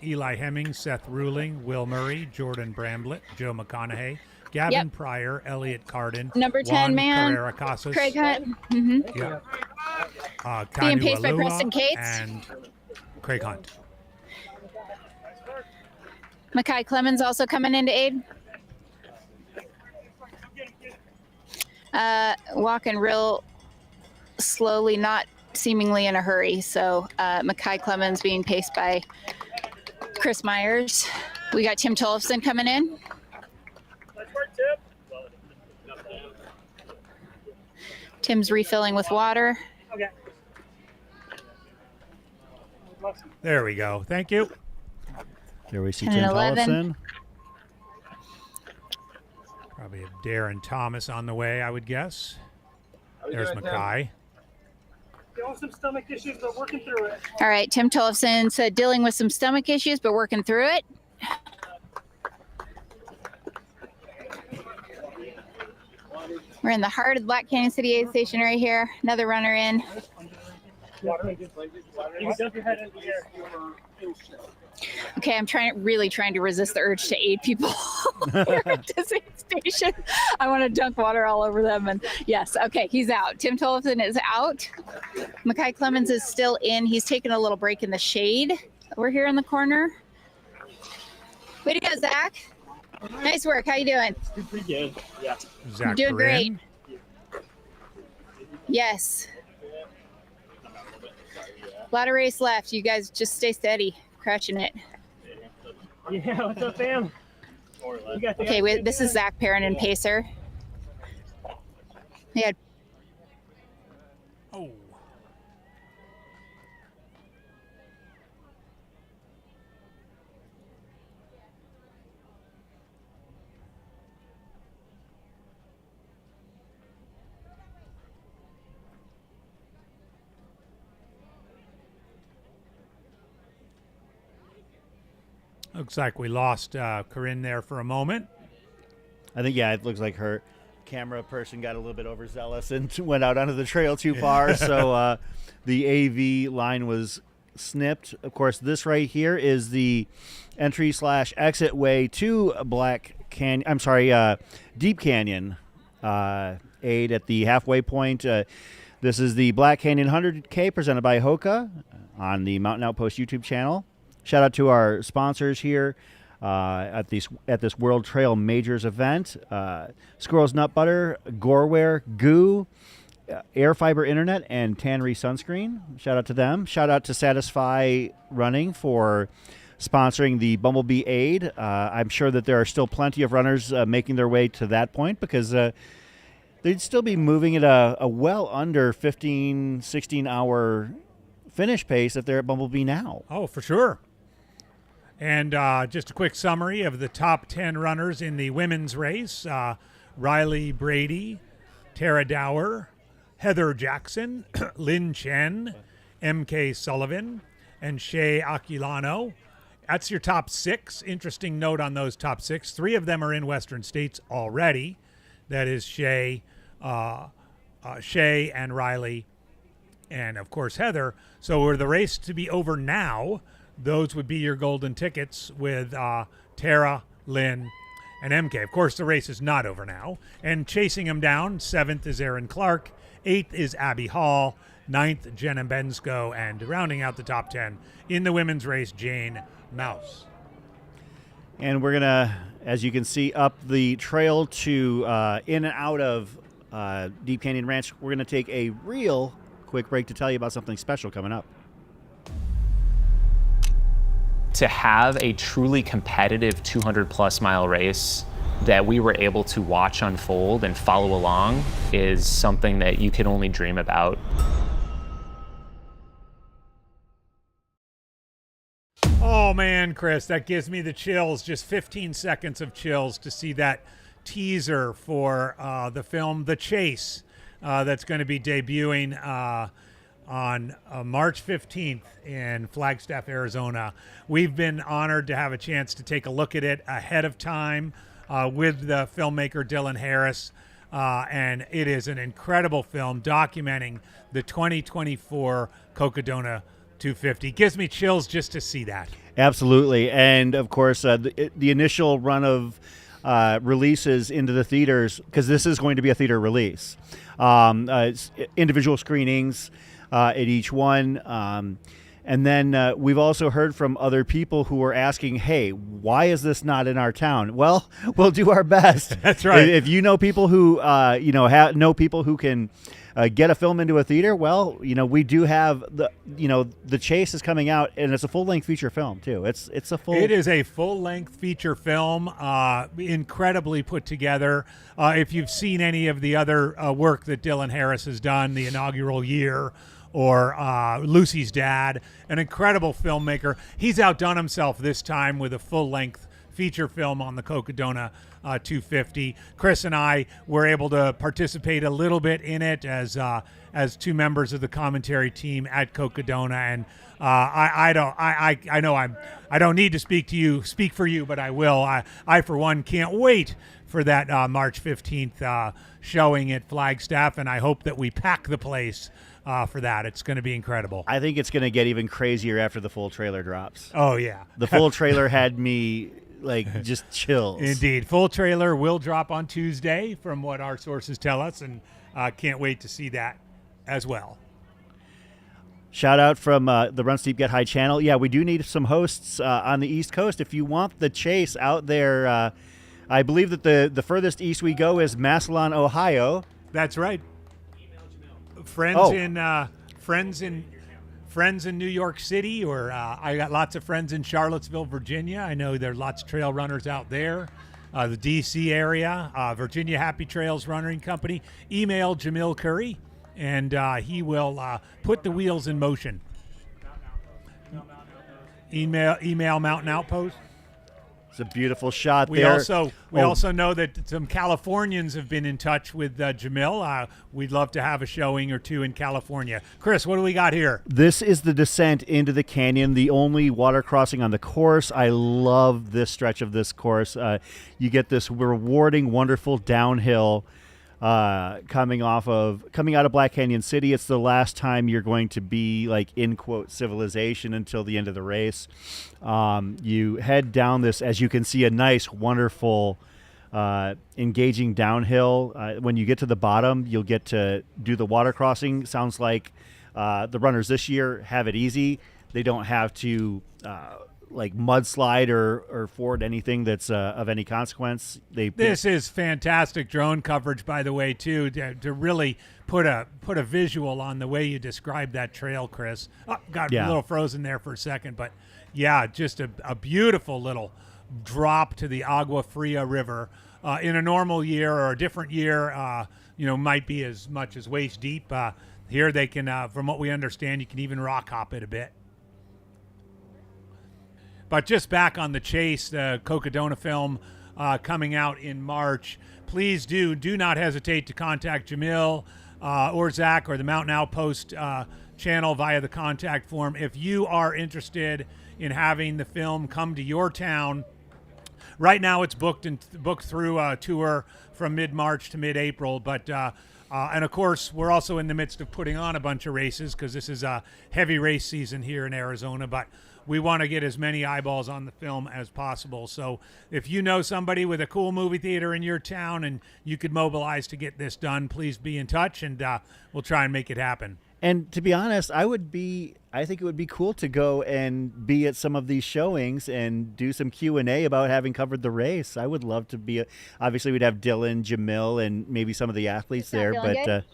Eli Hemming, Seth Ruling, Will Murray, Jordan Bramblett, Joe McConaughey, Gavin Pryor, Elliot Carden, number 10 Juan man, Carrera Casas, Craig Hunt. Yeah. Being paced by Kanu Preston Alua Cates. and Craig Hunt. Mackay Clemens also coming in to aid. Walking real slowly, not seemingly in a hurry. So Mackay Clemens being paced by Chris Myers. We got Tim Tollefson coming in. Tim's refilling with water. Okay. There we go. Thank you. There we see 10 Tim and 11. Tollefson. Probably have Darren Thomas on the way, I would guess. There's Mackay. Dealing with some stomach issues, but working through it. All right, Tim Tollefson said dealing with some stomach issues, but working through it. We're in the heart of the Black Canyon City Aid Station right here. Another runner in. Okay, I'm really trying to resist the urge to aid people here at this aid station. I want to dunk water all over them. And yes, okay, he's out. Tim Tollefson is out. Mackay Clemens is still in. He's taking a little break in the shade over here in the corner. Way to go, Zach. Nice work. How you doing? Pretty good. Yeah. Zach You're doing great. Corinne. Yes. A lot of race left. You guys just stay steady, crouching it. Yeah, what's up, fam? Okay, this is Zach Perrin and Pacer. Yeah. Oh. Looks like we lost Corinne there for a moment. I think, it looks like her camera person got a little bit overzealous and went out onto the trail too far. So the AV line was snipped. Of course, this right here is the entry/exit way to Deep Canyon aid at the halfway point. This is the Black Canyon 100K presented by Hoka on the Mountain Outpost YouTube channel. Shout out to our sponsors here at this World Trail Majors event: Squirrel's Nut Butter, Goreware, Goo, Air Fiber Internet, and Tannery Sunscreen. Shout out to them. Shout out to Satisfy Running for sponsoring the Bumblebee Aid. I'm sure that there are still plenty of runners making their way to that point because they'd still be moving at a well under 15, 16-hour finish pace if they're at Bumblebee now. Oh, for sure. And just a quick summary of the top 10 runners in the women's race. Riley Brady, Tara Dower, Heather Jackson, Lynn Chen, M.K. Sullivan, and Shea Aquilano. That's your top 6. Interesting note on those top 6. 3 of them are in Western States already. That is Shea and Riley, and, of course, Heather. So were the race to be over now, those would be your golden tickets with Tara, Lynn, and MK. Of course, the race is not over now. And chasing them down, 7th is Erin Clark, 8th is Abby Hall, 9th, Jenna Bensko, and rounding out the top 10 in the women's race, Jane Mouse. And we're going to, as you can see, up the trail to in and out of Deep Canyon Ranch. We're going to take a real quick break to tell you about something special coming up. To have a truly competitive 200 plus mile race that we were able to watch unfold and follow along is something that you can only dream about. Oh man, Chris, that gives me the chills. Just 15 seconds of chills to see that teaser for the film The Chase that's going to be debuting on March 15th in Flagstaff, Arizona. We've been honored to have a chance to take a look at it ahead of time with the filmmaker Dylan Harris, and it is an incredible film documenting the 2024 Cocodona 250. Gives me chills just to see that. Absolutely. And of course, the initial run of releases into the theaters, because this is going to be a theater release, individual screenings at each one. And then we've also heard from other people who are asking, hey, why is this not in our town? Well, we'll do our best. That's right. If you know people who, know people who can get a film into a theater, well, we do have The Chase is coming out, and it's a full-length feature film too. It is a full-length feature film, incredibly put together. If you've seen any of the other work that Dylan Harris has done, The Inaugural Year, or Lucy's Dad, an incredible filmmaker. He's outdone himself this time with a full-length feature film on the Cocodona 250. Chris and I were able to participate a little bit in it as two members of the commentary team at Cocodona, and I don't need to speak for you, but I will. I for one can't wait for that March 15th showing at Flagstaff, and I hope that we pack the place for that. It's going to be incredible. I think it's going to get even crazier after the full trailer drops. Oh yeah, the full trailer had me just chills. Indeed. Full trailer will drop on Tuesday from what our sources tell us, and can't wait to see that as well. Shout out from the Run Steep Get High channel. Yeah, we do need some hosts on the East Coast. If you want The Chase out there, I believe that the furthest east we go is Massillon, Ohio. That's right. Friends in New York City, or I got lots of friends in Charlottesville, Virginia. I know there are lots of trail runners out there. The DC area, Virginia Happy Trails Running Company. Email Jamil Curry, and he will put the wheels in motion. Email Mountain Outpost. It's a beautiful shot we there. Also know that some Californians have been in touch with Jamil. We'd love to have a showing or two in California. Chris, what do we got here? This is the descent into the canyon, the only water crossing on the course. I love this stretch of this course. You get this rewarding, wonderful downhill coming out of Black Canyon City. It's the last time you're going to be in quote civilization until the end of the race. You head down this, as you can see, a nice, wonderful, engaging downhill. When you get to the bottom, you'll get to do the water crossing. Sounds like the runners this year have it easy. They don't have to mudslide or ford anything that's of any consequence. This is fantastic drone coverage, by the way, too, to really put a visual on the way you described that trail, Chris. Got a little frozen there for a second, but yeah, just a beautiful little drop to the Agua Fria River. In a normal year or a different year, might be as much as waist deep. Here they can, from what we understand, you can even rock hop it a bit. But just back on The Chase, the Cocodona film coming out in March. Please do not hesitate to contact Jamil or Zach or the Mountain Outpost channel via the contact form if you are interested in having the film come to your town. Right now it's booked through a tour from mid-March to mid-April, but and of course we're also in the midst of putting on a bunch of races because this is a heavy race season here in Arizona, but we want to get as many eyeballs on the film as possible. So if you know somebody with a cool movie theater in your town and you could mobilize to get this done, please be in touch, and we'll try and make it happen. And to be honest, I think it would be cool to go and be at some of these showings and do some Q&A about having covered the race. I would love to be. Obviously, we'd have Dylan, Jamil, and maybe some of the athletes there. But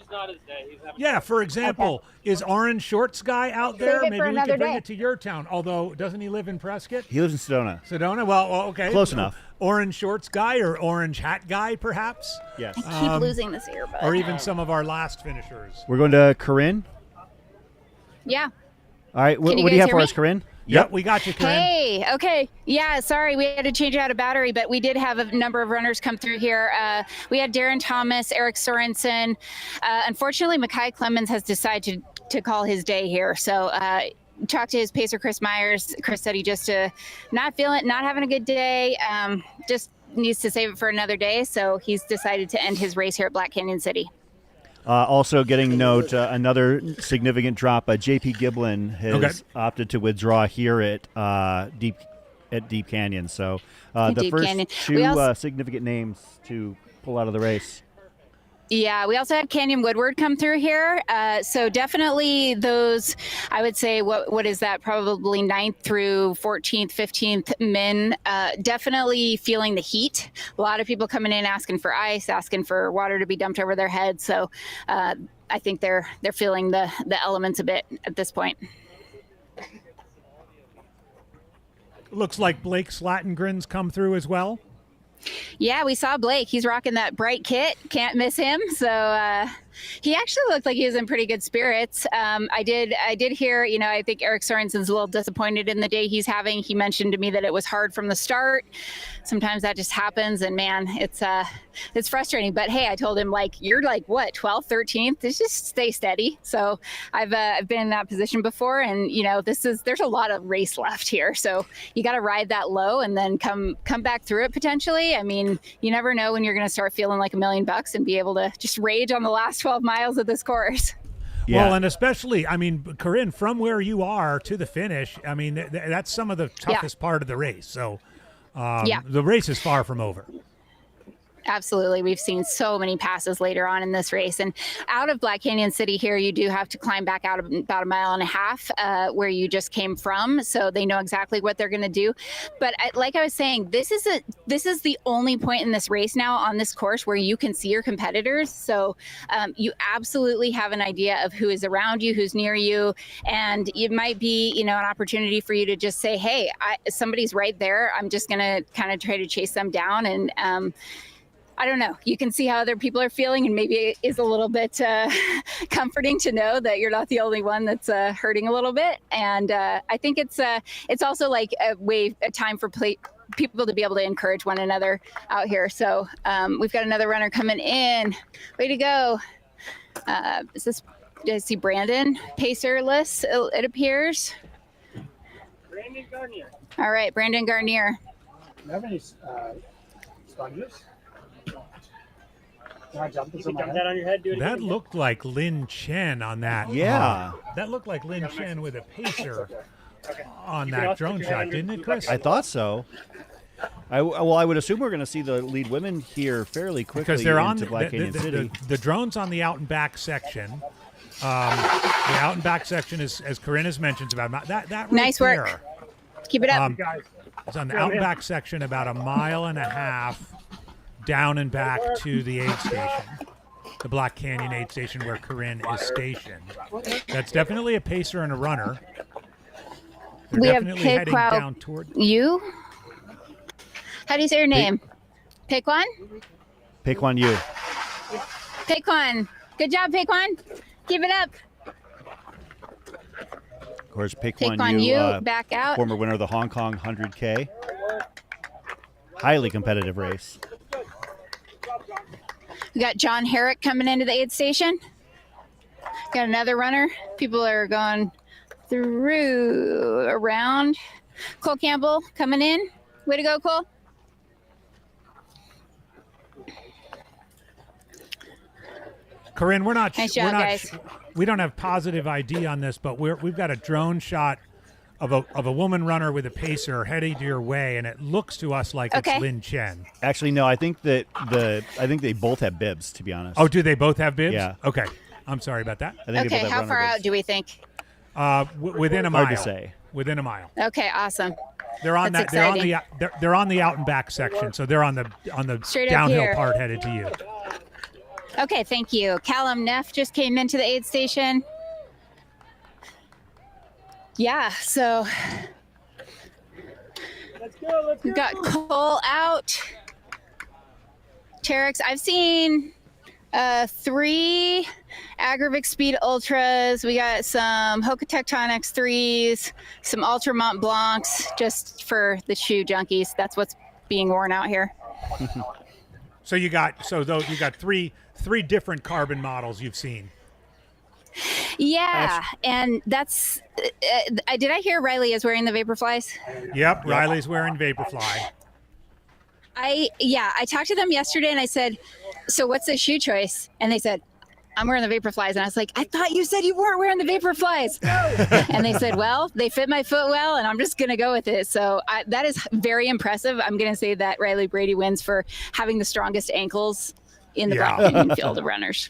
yeah, for example, is Orange Shorts guy out there? Maybe we could bring it to your town. Although, doesn't he live in Prescott? He lives in Sedona. Sedona? Well, okay. Close enough. orange shorts guy or orange hat guy, perhaps. Yes. I keep losing this earbud. Or even some of our last finishers. We're going to Corinne. Yeah. All right. What you do you guys have hear for me? us, Corinne? Yep, we got you, Corinne. Hey, okay. Yeah, sorry, we had to change out a battery, but we did have a number of runners come through here. We had Darren Thomas, Eric Sorensen. Unfortunately, Mackay Clemens has decided to call his day here. So talked to his pacer, Chris Myers. Chris said he just not having a good day, just needs to save it for another day. So he's decided to end his race here at Black Canyon City. Also getting note, another significant drop. J.P. Giblin has opted to withdraw here at Deep Canyon. So the Deep first Canyon. two significant names to pull out of the race. Yeah, we also had Canyon Woodward come through here. So definitely those, I would say, what is that? Probably 9th through 14th, 15th men, definitely feeling the heat. A lot of people coming in asking for ice, asking for water to be dumped over their heads. So I think they're feeling the elements a bit at this point. Looks like Blake Slatengren's come through as well. Yeah, we saw Blake. He's rocking that bright kit. Can't miss him. So he actually looked like he was in pretty good spirits. I did hear, I think Eric Sorensen's a little disappointed in the day he's having. He mentioned to me that it was hard from the start. Sometimes that just happens, and man, it's frustrating. But hey, I told him, you're 12th, 13th. Just stay steady. So I've been in that position before, and there's a lot of race left here. So you got to ride that low and then come back through it potentially. I mean, you never know when you're going to start feeling like $1 million and be able to just rage on the last 12 miles of this course. Yeah. Well, and especially, Corinne, from where you are to the finish, that's some of the toughest part of the race. So the race is far from over. Absolutely. We've seen so many passes later on in this race. And out of Black Canyon City here, you do have to climb back out about 1.5 miles where you just came from. So they know exactly what they're going to do. But like I was saying, this is the only point in this race now on this course where you can see your competitors. So you absolutely have an idea of who is around you, who's near you. And it might be, an opportunity for you to just say, hey, somebody's right there. I'm just going to kind of try to chase them down. And I don't know. You can see how other people are feeling, and maybe it is a little bit comforting to know that you're not the only one that's hurting a little bit. And I think it's also like a time for people to be able to encourage one another out here. So we've got another runner coming in. Way to go! Did I see Brandon pacerless? It appears. Brandon Garnier. All right, Brandon Garnier. Do you have any sponges? Can I jump that on your head? Do it That again. looked like Lin Chen on that. Yeah. That looked like Lin Chen with a pacer on that drone shot, didn't it, Chris? I thought so. I would assume we're going to see the lead women here fairly quickly because they're on into Black Canyon City. The drone's on the out and back section. The out and back section is, as Corinne has mentioned, about that right Nice work. there. Keep it up. It's on the out and back section, about 1.5 miles down and back to the aid station, the Black Canyon aid station where Corinne is stationed. That's definitely a pacer and a runner. They're We have definitely heading Piquan. down toward You? How do you say your name? Piquan? Piquan Yu. Piquan. Good job, Piquan. Keep it up. Of course, Piquan Piquan Yu, Yu, back out. former winner of the Hong Kong 100K. Highly competitive race. We got John Herrick coming into the aid station. Got another runner. People are going through, around. Cole Campbell coming in. Way to go, Cole. Corinne, we're not. Nice job, guys. We don't have positive ID on this, but we've got a drone shot of a woman runner with a pacer heading your way, and it looks to us like it's Lin Chen. Actually, no. I think they both have bibs. To be honest. Oh, do they both have bibs? Yeah. Okay. I'm sorry about that. I think they Okay, both have how runner far bibs. out do we think? Within a mile. Hard to say. Within a mile. Okay, awesome. They're on That's that. exciting. They're on the out and back section, so they're on the Straight up downhill here. part headed to you. Okay, thank you. Callum Neff just came into the aid station. Yeah, so We've got Cole out. Terex, I've seen 3 Agrivic Speed Ultras. We got some Hoka Tectonics 3s, some Ultra Mont Blancs, just for the shoe junkies. That's what's being worn out here. So you got three different carbon models you've seen. Yeah, and that's. Did I hear Riley is wearing the Vaporflies? Yep, Riley's wearing Vaporfly. I talked to them yesterday and I said, so what's the shoe choice? And they said, I'm wearing the Vaporflies. And I was like, I thought you said you weren't wearing the Vaporflies. No. And they said, well, they fit my foot well, and I'm just going to go with it. So that is very impressive. I'm going to say that Riley Brady wins for having the strongest ankles in the Black Canyon field of runners.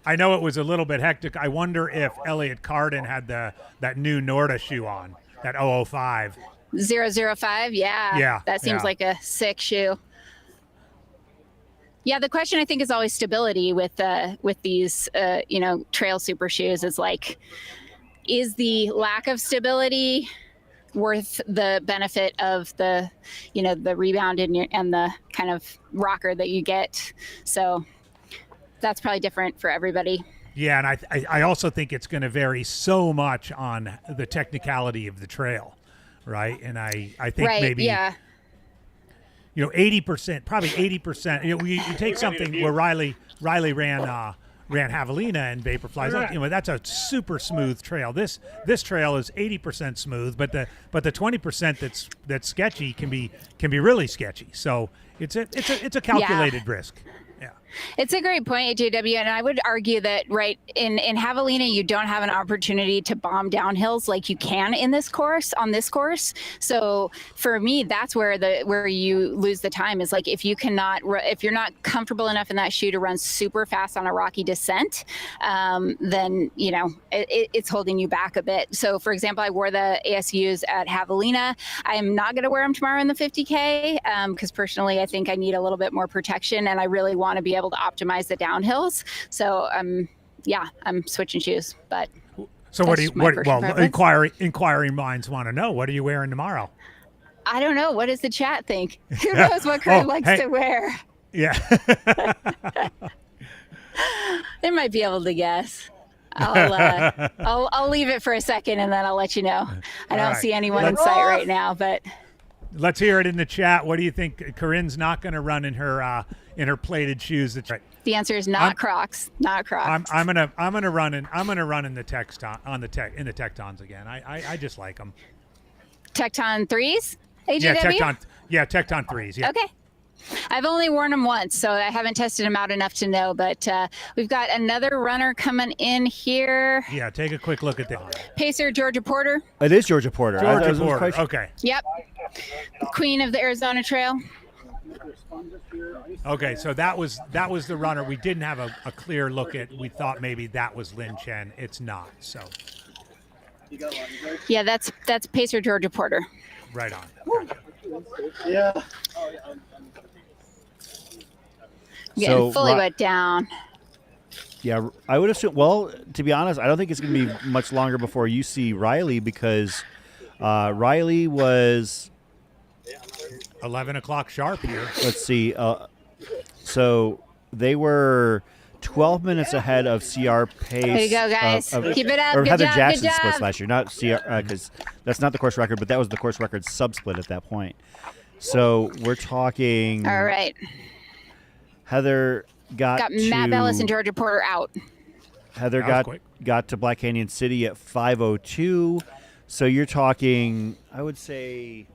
I know it was a little bit hectic. I wonder if Elliot Carden had that new Norda shoe on, that 005. 005, yeah. That seems like a sick shoe. Yeah, the question I think is always stability with these trail super shoes. It's like, is the lack of stability worth the benefit of the rebound and the kind of rocker that you get? So that's probably different for everybody. Yeah, and I also think it's going to vary so much on the technicality of the trail, right? And I think maybe 80%, probably 80%. You take something where Riley ran Javelina and Vaporflies. That's a super smooth trail. This trail is 80% smooth, but the 20% that's sketchy can be really sketchy. So it's a calculated risk. Yeah. It's a great point, JW, and I would argue that in Javelina you don't have an opportunity to bomb downhills like you can on this course. So for me, that's where you lose the time is like if you're not comfortable enough in that shoe to run super fast on a rocky descent, then it's holding you back a bit. So for example, I wore the ASUs at Javelina. I'm not going to wear them tomorrow in the 50K because personally I think I need a little bit more protection and I really want to be able to optimize the downhills. So I'm switching shoes. But so inquiring minds want to know, what are you wearing tomorrow? I don't know. What does the chat think? Who knows what Kurt likes to wear? Yeah. They might be able to guess. I'll leave it for a second and then I'll let you know. I don't see anyone in sight right now, but let's hear it in the chat. What do you think? Corinne's not going to run in her plated shoes. That's right. The answer is not Crocs. Not Crocs. I'm gonna run in the Tectons again. I just like them. Tecton 3s? AJW? Yeah, Tecton 3s. Yeah. Okay. I've only worn them once, so I haven't tested them out enough to know. But we've got another runner coming in here. Yeah, take a quick look at that. Pacer Georgia Porter. It is Georgia Porter. Porter. Okay. Yep. Queen of the Arizona Trail. Okay, so that was the runner. We didn't have a clear look at. We thought maybe that was Lin Chen. It's not. So. Yeah, that's Pacer Georgia Porter. Right on. Yeah. Getting fully wet down. Yeah, I would assume. Well, to be honest, I don't think it's going to be much longer before you see Riley because Riley was 11 o'clock sharp here. Let's see. So they were 12 minutes ahead of CR pace. There you go, guys. Keep it up. Or Good Heather job. Jackson's Good job. splits last year, not CR, because that's not the course record, but that was the course record sub-split at that point. So we're talking. All right. Heather got Matt Bellis and Georgia Porter out. Heather got to Black Canyon City at 5:02. So you're talking, I would say,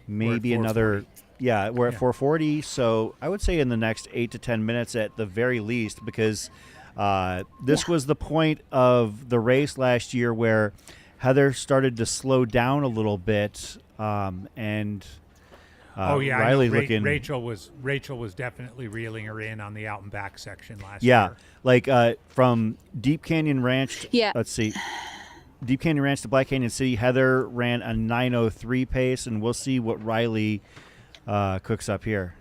maybe another. Yeah, we're at 4:40. So I would say in the next 8 to 10 minutes at the very least, because this was the point of the race last year where Heather started to slow down a little bit, and. Riley looking. Rachel was definitely reeling her in on the out and back section last year. Yeah, like from Deep Canyon Ranch. Yeah. Let's see. Deep Canyon Ranch to Black Canyon City, Heather ran a 9:03 pace, and we'll see what Riley cooks up here.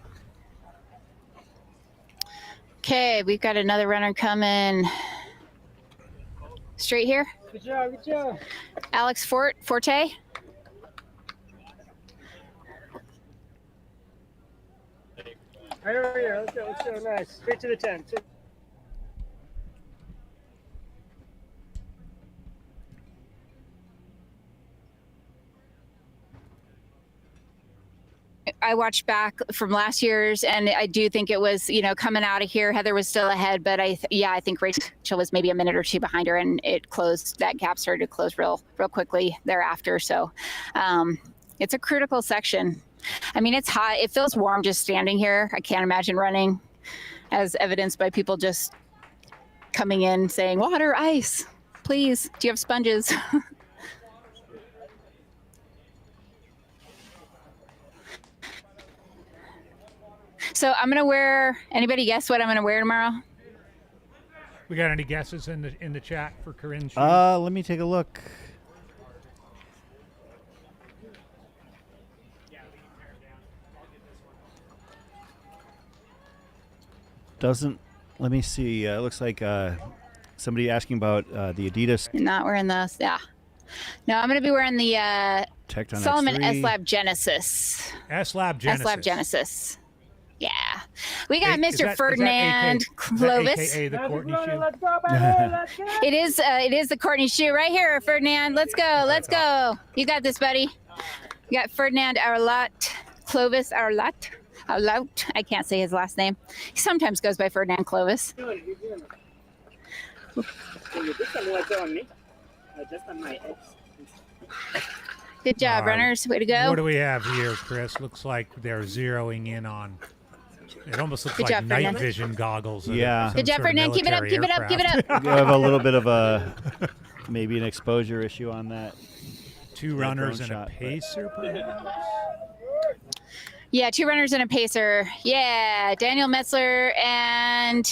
Okay, we've got another runner coming straight here. Good job. Alex Forte. Right over here. Let's go. Nice. Straight to the 10. I watched back from last year's, and I do think it was, coming out of here, Heather was still ahead, but I think Rachel was maybe a minute or two behind her, and it closed. That gap started to close real quickly thereafter. So, it's a critical section. I mean, it's hot. It feels warm just standing here. I can't imagine running, as evidenced by people just coming in saying, "Water, ice, please. Do you have sponges?" So I'm gonna wear. Anybody guess what I'm gonna wear tomorrow? We got any guesses in the chat for Corinne's shoes? Let me take a look. Let me see. It looks like somebody asking about the Adidas. Not wearing those. Yeah. No, I'm gonna be wearing the Tecton Solomon X3. S-Lab Genesis. S-Lab Genesis. S-Lab Genesis. Yeah. We got Is Mr. that Ferdinand Clovis. AKA the Courtney shoe? It is the Courtney shoe right here, Ferdinand. Let's go. You got this, buddy. You got Ferdinand Clovis Arlott. I can't say his last name. He sometimes goes by Ferdinand Clovis. Good job, runners. Way to go. What do we have here, Chris? Looks like they're zeroing in on. It almost looks Good like job, night Ferdinand. vision goggles. Yeah. Good job, Ferdinand. Keep it up. Keep it up. Keep it up. You have a little bit of maybe an exposure issue on that. Two runners and a pacer, perhaps? Yeah, 2 runners and a pacer. Yeah, Daniel Metzler and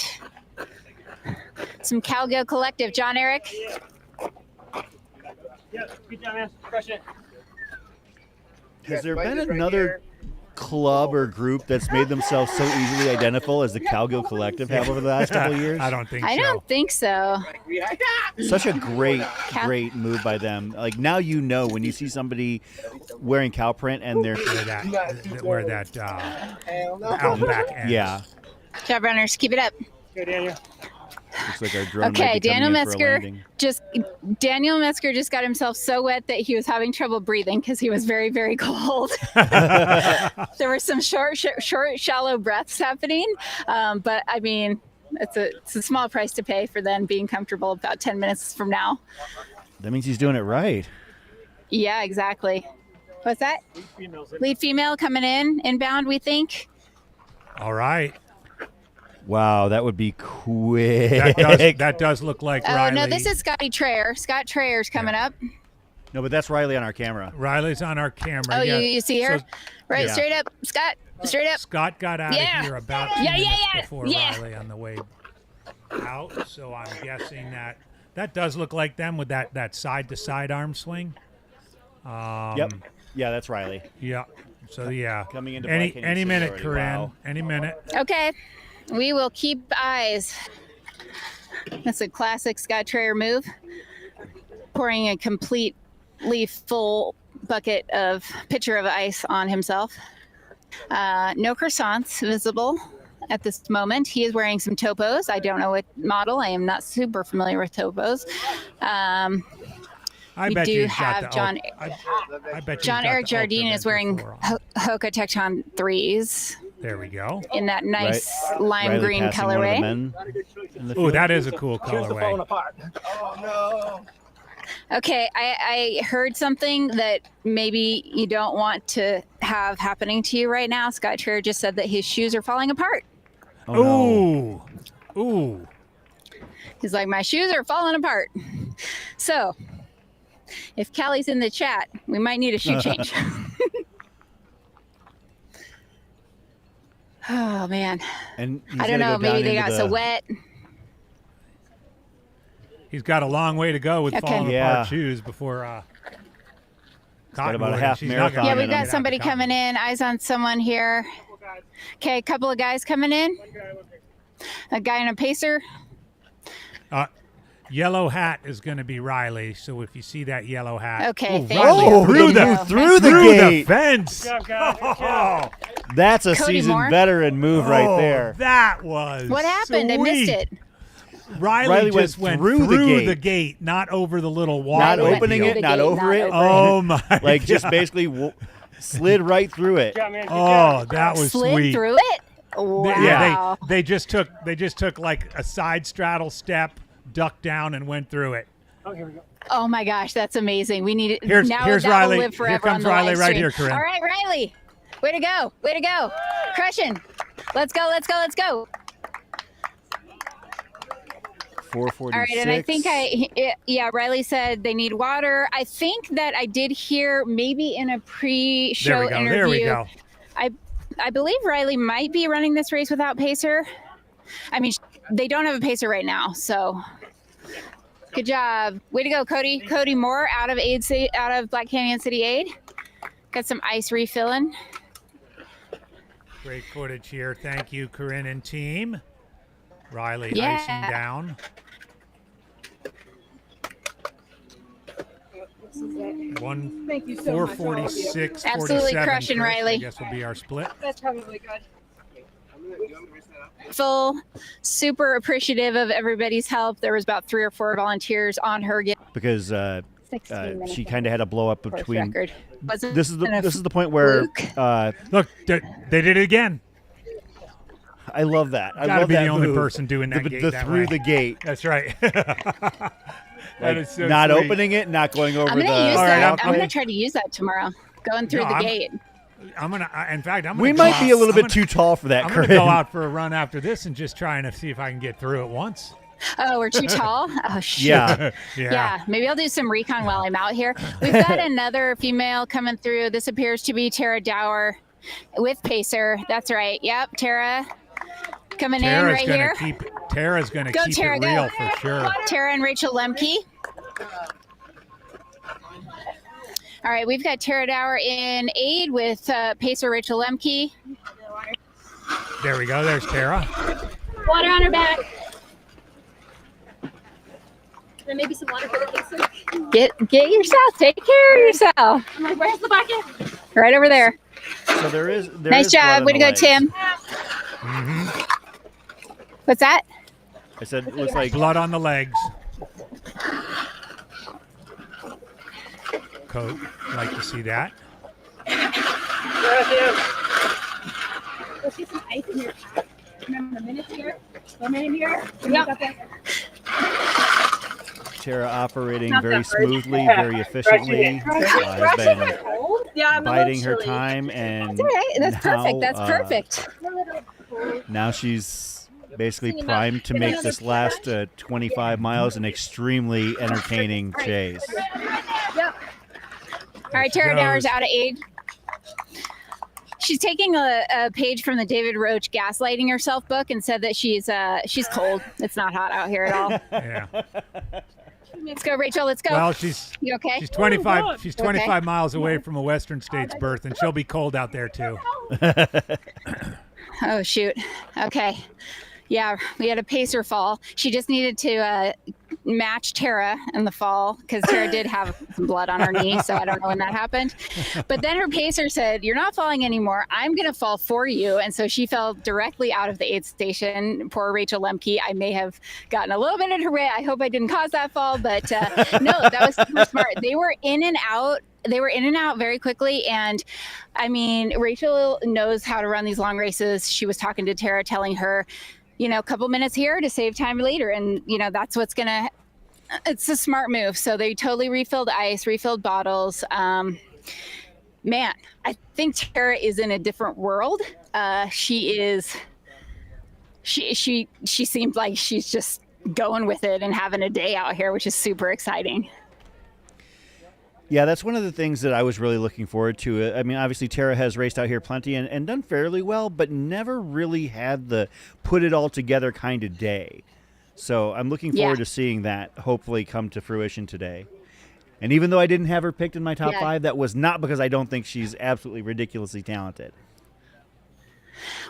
some Cowgill Collective. John Eric. Yep, good job, man. Crush it. Has there been another club or group that's made themselves so easily identifiable as the Cowgill Collective have over the last couple of years? I don't think I don't think so. Such a great move by them. Like now when you see somebody wearing cow print and they're where that Outback ends. Yeah. Good job, runners. Keep it up. Good, Daniel. Looks like our drone Okay, might be Daniel coming in for a Metzger landing. just got himself so wet that he was having trouble breathing because he was very, very cold. There were some short, shallow breaths happening, but I mean, it's a small price to pay for then being comfortable about 10 minutes from now. That means he's doing it right. Yeah, exactly. What's that? Lead female coming inbound, we think. All right. Wow, that would be quick. That does look like Oh, Riley. no, this is Scotty Trayer. Scott Trayer's coming up. No, but that's Riley on our camera. Riley's on our camera. Oh, yeah. you see her? So- Right, yeah. straight up. Scott, straight up. Scott got out of here about 2 minutes before yeah. Riley on the way out, so I'm guessing that does look like them with that side-to-side arm swing. Yep. Yeah, that's Riley. Yeah. So yeah, coming into any Black Canyon City minute, already. Corinne. Wow. Any minute. Okay, we will keep eyes. That's a classic Scott Trayer move. Pouring a completely full bucket of pitcher of ice on himself. No croissants visible at this moment. He is wearing some topos. I don't know what model. I am not super familiar with topos. I we bet do you have got the, John. I bet John you got Eric the Ultra Jardine then is wearing before on. Hoka Tecton 3s There we go. in that nice lime Riley green passing one of the colorway. men in the Oh, field. that is a cool Shoes are falling colorway. apart. Oh, no. Okay, I heard something that maybe you don't want to have happening to you right now. Scott Trayer just said that his shoes are falling apart. Oh, no. Ooh. He's like, my shoes are falling apart. So, if Callie's in the chat, we might need a shoe change. Oh, man. And he's I don't gotta know. go Maybe down they into got so the- wet. He's got a long way to go with Okay. falling Yeah. apart shoes before got about a Cottonwood. half She's not marathon gonna Yeah, in we've him. got get out somebody the coming in. Eyes on someone here. Okay, a couple of guys coming in. A guy in a pacer. Yellow hat is going to be Riley. So if you see that yellow hat, Okay, oh, thank Riley you. Oh, through he the moved through the through gate. the fence. Good job, guys. Good job. That's a Cody seasoned Moore. veteran move right there. That was What happened? I missed it. Riley went just went through the gate, not over the little wall. Not opening it, not over it. Oh my! Like God. just basically slid right through it. Oh, that was Slid sweet. through it. Wow. Yeah, they just took like a side straddle step, ducked down, and went through it. Oh, here we go. Oh my gosh, that's amazing. We need it. Here's now Riley. that will live forever Here comes on the Riley live right stream. here, Corinne. All right, Riley. Way to go. Way to go. Crushing. Let's go. Let's go. Let's go. 446. All right, and I think Riley said they need water. I think that I did hear maybe in a pre-show interview. There we go. I believe Riley might be running this race without pacer. I mean, they don't have a pacer right now, so good job. Way to go, Cody. Cody Moore out of Black Canyon City Aid. Got some ice refilling. Great footage here. Thank you, Corinne and team. Riley Yeah. icing down. Thank you so much, all of you. 446, Absolutely 47, crushing, Chris, Riley. I guess will be our split. That's probably good. Full, super appreciative of everybody's help. There was about 3 or 4 volunteers on her. Because 16 minutes she kind of had a blow up course between. record. Wasn't This is the point where look, they did it again. I love that. I Gotta love be that the only move. person doing that gate that through way. the gate. That's right. Like, is so not sweet. opening it, not going over I'm gonna the. use All right, that. I'm I'm- gonna try to use that tomorrow. Going through No, the I'm- gate. I'm gonna. In fact, I'm gonna. We go might be a out- little I'm bit gonna- too tall for that, I'm gonna Corinne. go out for a run after this and just trying to see if I can get through it once. Oh, we're too tall? Oh, shoot. Yeah. Yeah. Maybe I'll do some recon while I'm out here. We've got another female coming through. This appears to be Tara Dower with Pacer. That's right. Yep, Tara coming in right here. Tara's gonna Go, keep Tara, it go. real for sure. Tara and Rachel Lemke. All right, we've got Tara Dower in aid with Pacer Rachel Lemke. There we go. There's Tara. Water on her back. Then maybe some water for the pacer. Get yourself. Take care of yourself. I'm like, where's the bucket? Right over there. So there is. Nice job. Way to go, Tim. Mm-hmm. What's that? I said it looks like blood on the legs. Coat, like to see that. Let's get some ice in your pack. Remember, a minute here, 1 minute here. Yep. Tara operating Not very that hard. smoothly, very efficiently. Has been Yeah, I'm a biding little her chilly. time, and That's all right. That's now, perfect. That's perfect. Now she's basically primed to make this last 25 miles an extremely entertaining chase. Yep. All right, Tara Dower's out of aid. She's taking a page from the David Roach Gaslighting Yourself book and said that she's cold. It's not hot out here at all. Yeah. Let's go, Rachel. Let's go. Well, she's You okay? She's 25. She's Okay. 25 miles away from a Western States berth, and she'll be cold out there too. Oh shoot. Okay. Yeah, we had a pacer fall. She just needed to match Tara in the fall because Tara did have some blood on her knee, so I don't know when that happened. But then her pacer said, "You're not falling anymore. I'm going to fall for you." And so she fell directly out of the aid station. Poor Rachel Lemke. I may have gotten a little bit in her way. I hope I didn't cause that fall, but no, that was super smart. They were in and out. They were in and out very quickly. And I mean, Rachel knows how to run these long races. She was talking to Tara, telling her, you know, a couple minutes here to save time later. And, you know, that's what's going to, it's a smart move. So they totally refilled ice, refilled bottles. Man, I think Tara is in a different world. She seems like she's just going with it and having a day out here, which is super exciting. Yeah, that's one of the things that I was really looking forward to. I mean, obviously, Tara has raced out here plenty and done fairly well, but never really had the put it all together kind of day. So I'm looking forward to seeing that hopefully come to fruition today. And even though I didn't have her picked in my top 5, that was not because I don't think she's absolutely ridiculously talented.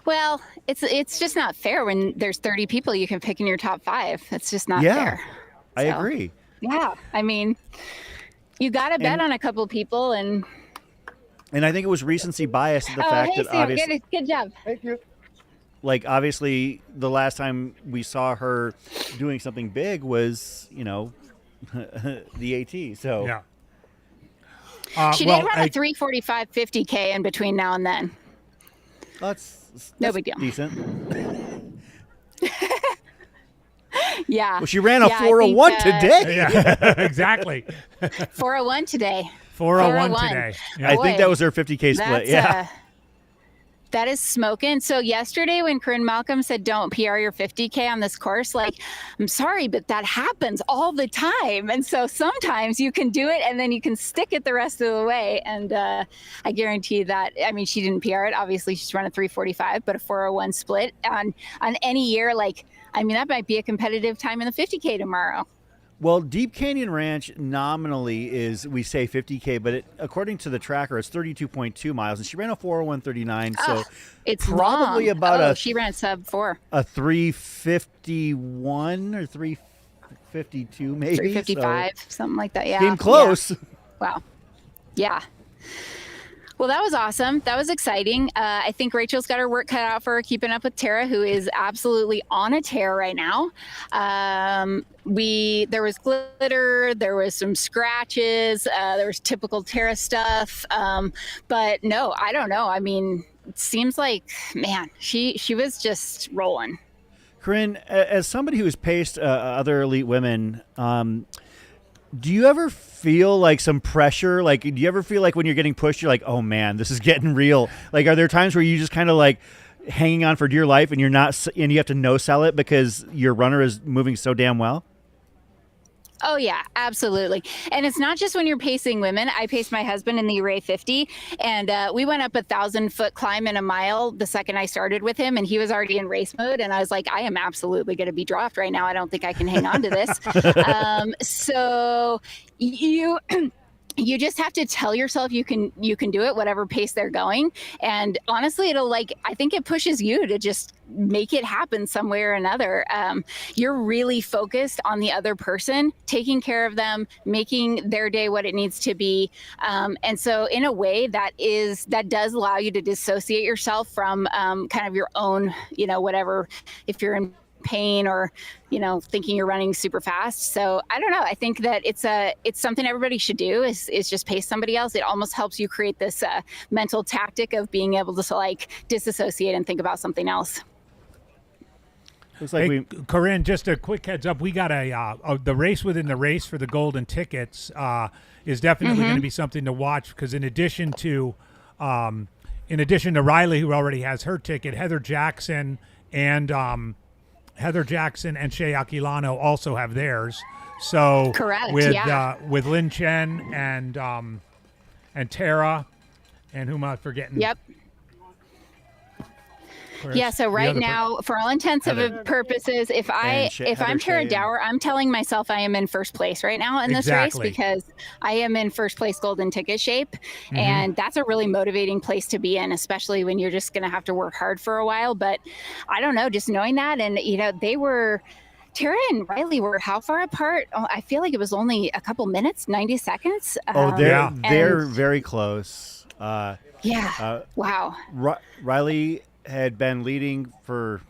Well, it's just not fair when there's 30 people you can pick in your top 5. It's just not fair. I agree. Yeah, I mean, you got to bet on a couple people, and And I think it was recency bias, the Oh, fact hey, that Sam, obviously, good job. Thank you. like obviously, the last time we saw her doing something big was, the AT. So Yeah. She did run a 3:45 50K in between now and then. That's no big deal. Decent. Yeah. Well, she ran a Yeah, I 401 think, today. Yeah, exactly. 401 today. 401 today. Yeah. I think that was her 50K split. That's, Yeah. That is smoking. So yesterday when Corinne Malcolm said don't PR your 50K on this course, like, I'm sorry, but that happens all the time. And so sometimes you can do it and then you can stick it the rest of the way. And I guarantee that, I mean, she didn't PR it. Obviously, she's run a 3:45, but a 4:01 split on any year. Like, I mean, that might be a competitive time in the 50K tomorrow. Well, Deep Canyon Ranch nominally is, we say 50K, but according to the tracker, it's 32.2 miles, and she ran a 4:01:39. So it's probably long. about she ran sub 4. A 3:51 or 3:52 maybe. 3:55, something like that. Yeah. Came close. Yeah. Wow. Yeah. Well, that was awesome. That was exciting. I think Rachel's got her work cut out for her keeping up with Tara, who is absolutely on a tear right now. There was glitter, there was some scratches, there was typical Tara stuff. But no, I don't know. I mean, it seems like, man, she was just rolling. Corinne, as somebody who has paced other elite women, do you ever feel like some pressure? Like, do you ever feel like when you're getting pushed, you're like, oh man, this is getting real? Like, are there times where you just kind of like hanging on for dear life and you're not, and you have to no sell it because your runner is moving so damn well? Oh, yeah, absolutely. And it's not just when you're pacing women. I paced my husband in the Array 50, and we went up 1,000-foot climb in a mile the second I started with him, and he was already in race mode. And I was like, I am absolutely going to be dropped right now. I don't think I can hang on to this. So you just have to tell yourself you can do it, whatever pace they're going. And honestly, I think it pushes you to just make it happen some way or another. You're really focused on the other person, taking care of them, making their day what it needs to be. And so in a way that does allow you to dissociate yourself from kind of your own, whatever, if you're in pain or thinking you're running super fast. So I don't know, I think that it's something everybody should do is just pace somebody else. It almost helps you create this mental tactic of being able to like disassociate and think about something else. Looks like hey, Corinne, just a quick heads up, we got the race within the race for the golden tickets is definitely going to be something to watch, because in addition to Riley, who already has her ticket, Heather Jackson and Shea Aquilano also have theirs. So correct, with Lin Chen and Tara, and who am I forgetting? Yep. Yeah, so right now, for all intents and purposes, if I'm Tara Dower, I'm telling myself I am in first place right now in this race, because I am in first place golden ticket shape. And that's a really motivating place to be in, especially when you're just going to have to work hard for a while. But I don't know, just knowing that, and Tara and Riley were how far apart? Oh, I feel like it was only a couple minutes, 90 seconds. They're very close. Wow. Riley had been leading for,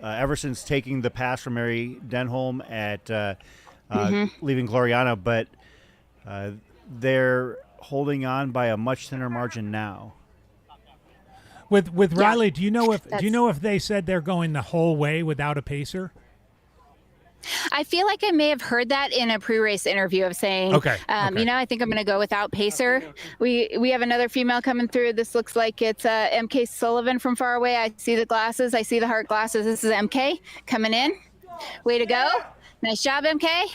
ever since taking the pass from Mary Denholm at leaving Gloriana, but they're holding on by a much thinner margin now. With Riley, do you know if they said they're going the whole way without a pacer? I feel like I may have heard that in a pre-race interview of saying, I think I'm going to go without pacer. We have another female coming through. This looks like it's MK Sullivan from far away. I see the glasses. I see the heart glasses. This is MK coming in. Way to go. Nice job, MK.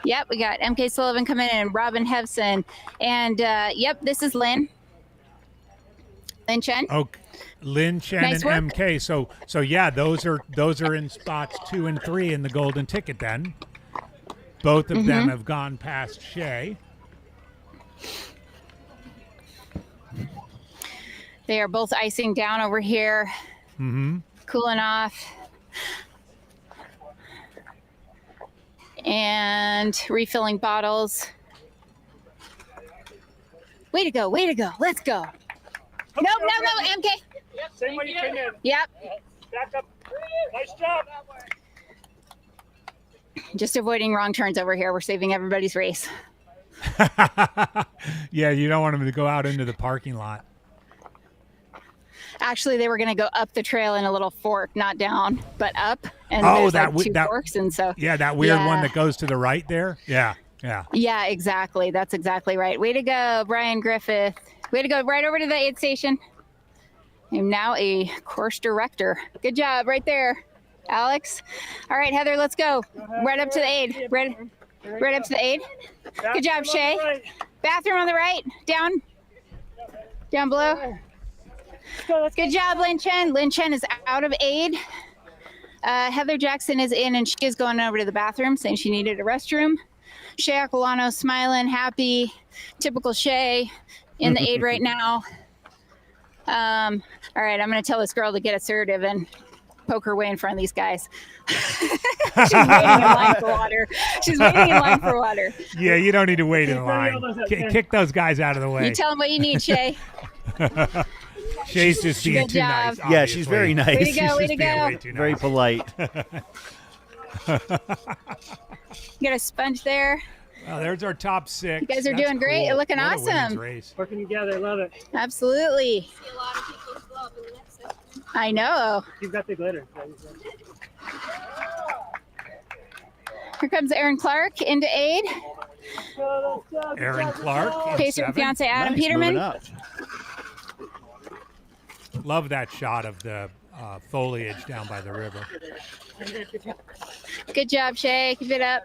Yep, we got MK Sullivan coming in and Robin Hevson. And, this is Lynn Chen. Okay. Lin Chen nice and work. MK. So yeah, those are in spots 2 and 3 in the golden ticket. Then both of them have gone past Shea. They are both icing down over here, cooling off, and refilling bottles. Way to go. Way to go. Let's go. No, MK. Yep, same way you came in. Yep. Back up. Nice job. Just avoiding wrong turns over here. We're saving everybody's race. Yeah, you don't want them to go out into the parking lot. Actually, they were going to go up the trail in a little fork, not down, but up. And Oh, there's two forks, and so yeah, that weird one that goes to the right there. Yeah. Yeah, exactly. That's exactly right. Way to go, Brian Griffith. Way to go right over to the aid station. I'm now a course director. Good job right there, Alex. All right, Heather, let's go. Right up to the aid. Right up to the aid. Good job, Shay. Bathroom on the right. Down below. Good job, Lin Chen. Lin Chen is out of aid. Heather Jackson is in, and she is going over to the bathroom, saying she needed a restroom. Shay Aquilano smiling, happy, typical Shay, in the aid right now. All right, I'm going to tell this girl to get assertive and poke her way in front of these guys. She's waiting in line for water. Yeah, you don't need to wait in line. Kick those guys out of the way. You tell them what you need, Shay. Shay's just being too nice. Yeah, she's very nice. Way to go, way to go. Very polite. Get a sponge there. Well, there's our top 6. You guys are doing great. You're looking awesome. Working together, love it. Absolutely. I know. You've got the glitter. Here comes Aaron Clark into aid. Aaron Clark. Pacer and fiance Adam Peterman. Love that shot of the foliage down by the river. Good job, Shay. Keep it up.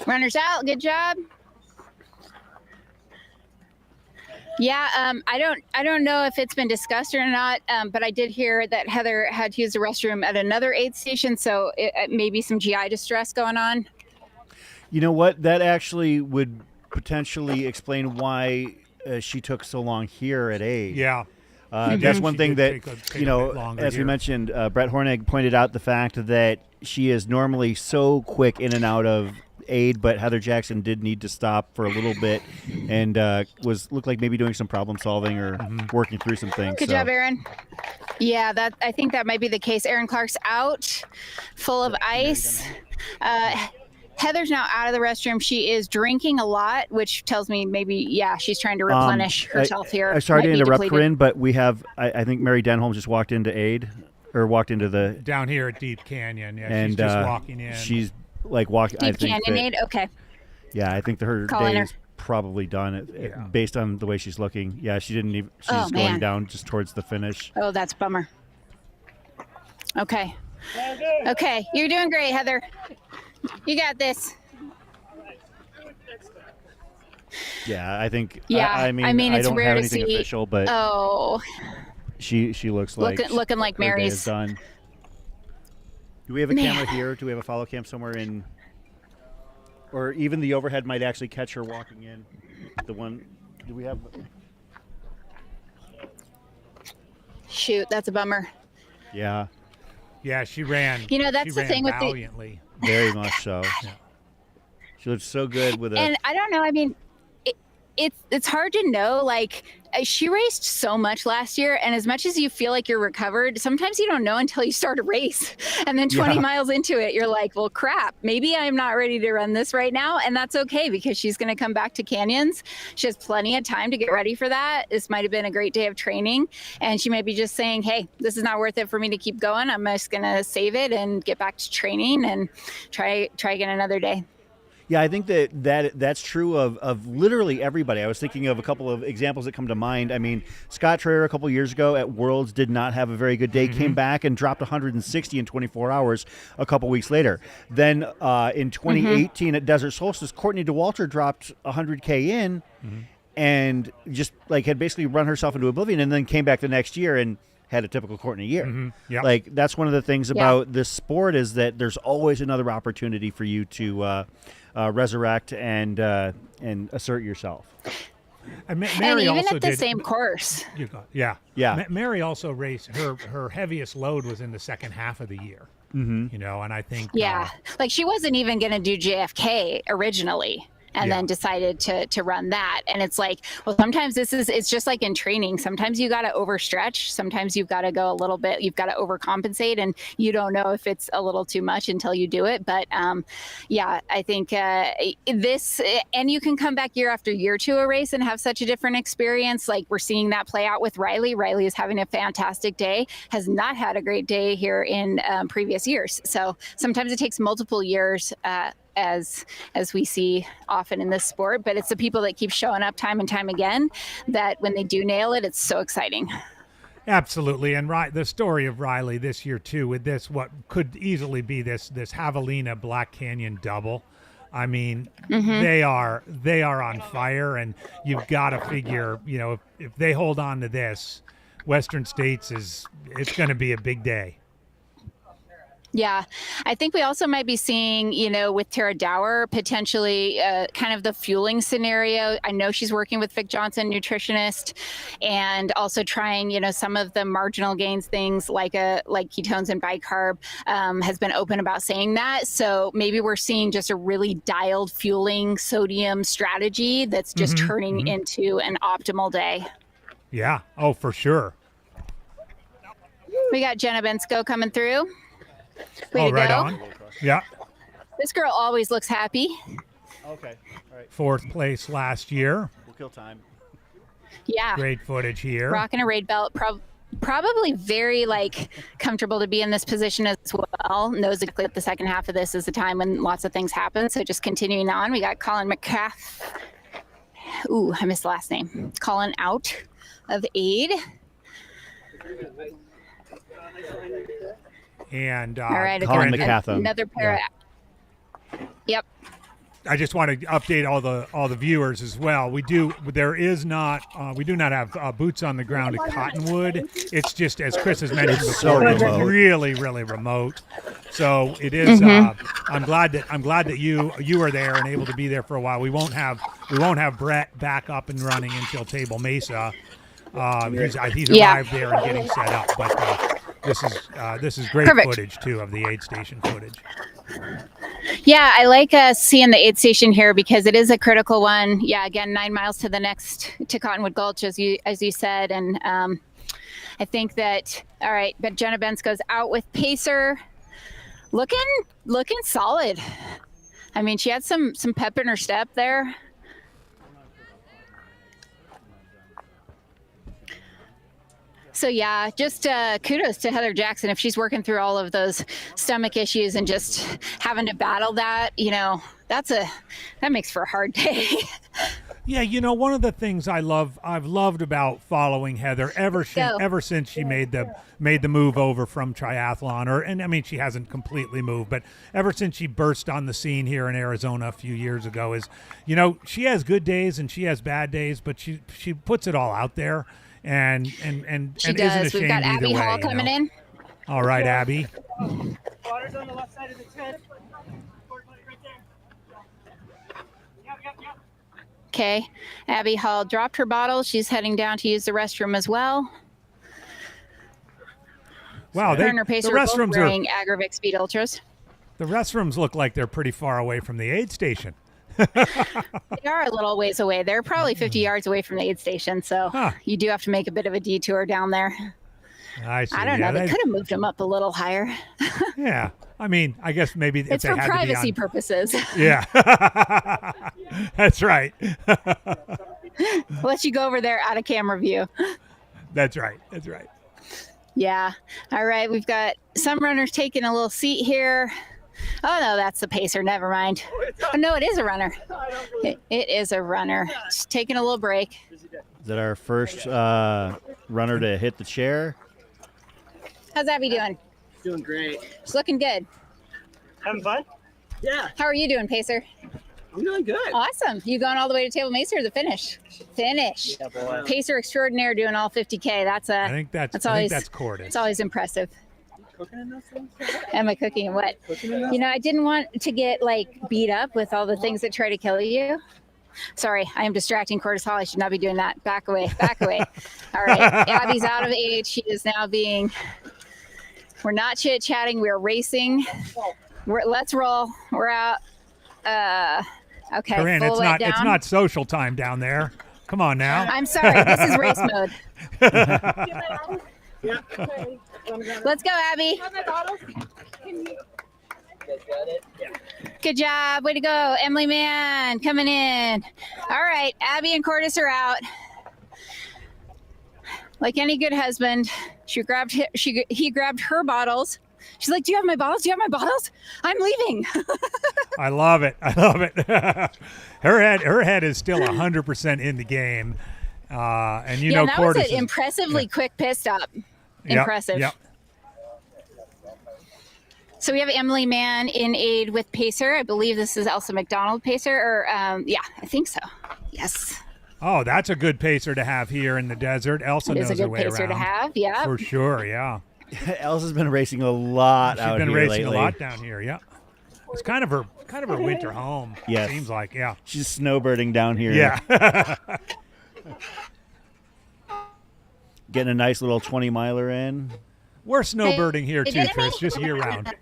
Runners out. Good job. Yeah, I don't know if it's been discussed or not, but I did hear that Heather had to use the restroom at another aid station, so it may be some GI distress going on. You know what? That actually would potentially explain why she took so long here at aid. Yeah. That's one thing that, as we mentioned, Brett Hornig pointed out the fact that she is normally so quick in and out of aid, but Heather Jackson did need to stop for a little bit and looked like maybe doing some problem solving or working through some things. Good job, Aaron. Yeah, I think that might be the case. Aaron Clark's out, full of ice. Heather's now out of the restroom. She is drinking a lot, which tells me maybe, she's trying to replenish herself here. I'm sorry to interrupt, Corinne, but we have, I think Mary Denholm just walked into aid, or walked into the... Down here at Deep Canyon, and she's just walking in. She's like walking... Deep Canyon aid? Okay. Yeah, I think her day is probably done based on the way she's looking. Yeah, she didn't even... She's going down just towards the finish. Oh, that's a bummer. Okay. Okay, you're doing great, Heather. You got this. Yeah, I think. Yeah, I mean, it's I don't rare have to anything see. official, but she looks like looking like her day Mary's is done. Do we have a camera here? Do we have a follow cam somewhere in? Or even the overhead might actually catch her walking in. The one. Do we have? Shoot, that's a bummer. Yeah. Yeah, she ran. That's the thing valiantly. Very much so. Yeah. She looked so good with And I don't know. I mean, it's hard to know. Like, she raced so much last year, and as much as you feel like you're recovered, sometimes you don't know until you start a race. And then 20 miles into it, you're like, well, crap, maybe I'm not ready to run this right now. And that's okay, because she's going to come back to canyons. She has plenty of time to get ready for that. This might have been a great day of training. And she may be just saying, hey, this is not worth it for me to keep going. I'm just going to save it and get back to training and try again another day. Yeah, I think that's true of literally everybody. I was thinking of a couple of examples that come to mind. I mean, Scott Traer a couple of years ago at Worlds did not have a very good day, came back and dropped 160 in 24 hours a couple weeks later. Then in 2018 at Desert Solstice, Courtney DeWalter dropped 100K in and just had basically run herself into oblivion, and then came back the next year and had a typical Courtney year. Like, that's one of the things about this sport, is that there's always another opportunity for you to resurrect and assert yourself. And Mary and even also at the did, same course. Yeah. Yeah. Mary also raced, her heaviest load was in the second half of the year. Mm-hmm. You know, and I think Yeah, like she wasn't even going to do JFK originally, and then decided to run that. And it's like, well, sometimes it's just like in training. Sometimes you got to overstretch. Sometimes you've got to go a little bit. You've got to overcompensate, and you don't know if it's a little too much until you do it. But yeah, I think this, and you can come back year after year to a race and have such a different experience. Like we're seeing that play out with Riley. Riley is having a fantastic day, has not had a great day here in previous years. So sometimes it takes multiple years as we see often in this sport, but it's the people that keep showing up time and time again that when they do nail it, it's so exciting. Absolutely. And the story of Riley this year too, with this, what could easily be this Javelina Black Canyon double. I mean, they are on fire, and you've got to figure, you know, if they hold on to this, Western States it's going to be a big day. Yeah, I think we also might be seeing, you know, with Tara Dower, potentially kind of the fueling scenario. I know she's working with Vic Johnson, nutritionist, and also trying, you know, some of the marginal gains things like ketones and bicarb, has been open about saying that. So maybe we're seeing just a really dialed fueling sodium strategy that's just turning into an optimal day. Yeah. Oh, for sure. We got Jenna Bensko coming through. Way to right go. on. Yeah. This girl always looks happy. Okay. All right. 4th place last year. We'll kill time. Yeah. Great footage here. Rocking a raid belt. Probably very comfortable to be in this position as well. Knows exactly that the second half of this is the time when lots of things happen. So just continuing on, we got Colin McCaff. Ooh, I missed the last name. Colin out of aid. And all right, Colin again, McCaffin. another pair. Yeah. Yep. I just want to update all the viewers as well. We do not have boots on the ground at Cottonwood. It's just, as Chris has mentioned before, it's really, really remote. So it is. I'm glad that you are there and able to be there for a while. We won't have Brett back up and running until Table Mesa. He's arrived there and getting set up, but. This is great footage too of the aid station footage. Yeah, I like seeing the aid station here because it is a critical one. Yeah, again, 9 miles to the next to Cottonwood Gulch, as you said, and I think that all right. But Jenna Bensko's out with Pacer, looking solid. I mean, she had some pep in her step there. So yeah, just kudos to Heather Jackson. If she's working through all of those stomach issues and just having to battle that, you know, that makes for a hard day. Yeah, you know, one of the things I've loved about following Heather ever since she made the move over from triathlon, and I mean, she hasn't completely moved, but ever since she burst on the scene here in Arizona a few years ago, is, you know, she has good days and she has bad days, but she puts it all out there. And she isn't does. ashamed We've got Abby either way, Hall coming in. All right, Abby. Water's on the left side of the tent. Right there. Yep. Okay, Abby Hall dropped her bottle. She's heading down to use the restroom as well. Wow, her and her Pacer the restrooms are wearing Agravix Speed Ultras. The restrooms look like they're pretty far away from the aid station. They are a little ways away. They're probably 50 yards away from the aid station, so you do have to make a bit of a detour down there. I see. I don't know. They could have moved them up a little higher. Yeah. I mean, I guess maybe it's for privacy purposes. Yeah. That's right. We'll let you go over there out of camera view. That's right. Yeah. All right. We've got some runners taking a little seat here. Oh, no, that's the Pacer. Never mind. Oh, no, it is a runner. It is a runner. Just taking a little break. Is that our first runner to hit the chair? How's Abby doing? Doing great. She's looking good. Having fun? Yeah. How are you doing, Pacer? I'm doing good. Awesome. You going all the way to Table Mesa or the finish? Finish. Yeah, boy. Pacer extraordinaire doing all 50K. I think that's Cordis. It's always impressive. Cooking in those things? Am I cooking in what? You know, I didn't want to get beat up with all the things that try to kill you. Sorry, I am distracting cortisol. I should not be doing that. Back away, back away. All right, Abby's out of age. She is now being, we're not chit-chatting. We're racing. Let's roll. We're out. Okay, Corinne, full weight down. it's not social time down there. Come on now. I'm sorry. This is race mode. Let's go, Abby. Good job. Way to go. Emily Mann coming in. All right. Abby and Cordis are out. Like any good husband, he grabbed her bottles. She's like, do you have my bottles? Do you have my bottles? I'm leaving. I love it. I love it. her head is still 100% in the game. And you know, that Cordis was an impressively quick pit stop. Yep, Impressive. Yep. So we have Emily Mann in aid with Pacer. I believe this is Elsa McDonald Pacer, or yeah, I think so. Yes. Oh, that's a good pacer to have here in the desert. Elsa knows her way around. It is a good pacer to have, yeah. For sure, yeah. Elsa's been racing a lot out here She's been racing lately. a lot down here, yeah. It's kind of her winter home. Yes. Seems like, yeah. She's snowbirding down here. Yeah. Getting a nice little 20-miler in. We're snowbirding here too, Chris, just year round.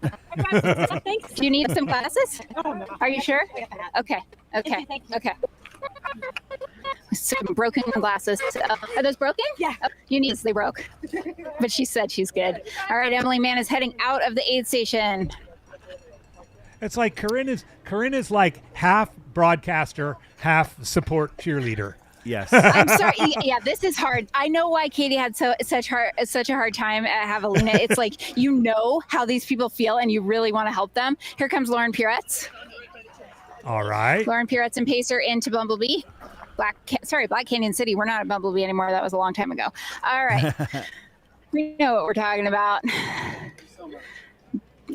Do you need some glasses? Are you sure? Okay. Some broken glasses. Are those broken? Yeah. Oh, you need. They broke. But she said she's good. All right, Emily Mann is heading out of the aid station. It's like Corinne is like half broadcaster, half support cheerleader. Yes. I'm sorry. Yeah, this is hard. I know why Katie had such a hard time at Javelina. It's like, you know how these people feel and you really want to help them. Here comes Lauren Puretz. All right. Lauren Puretz and Pacer into Bumblebee. Black Canyon City. We're not at Bumblebee anymore. That was a long time ago. All right. We know what we're talking about.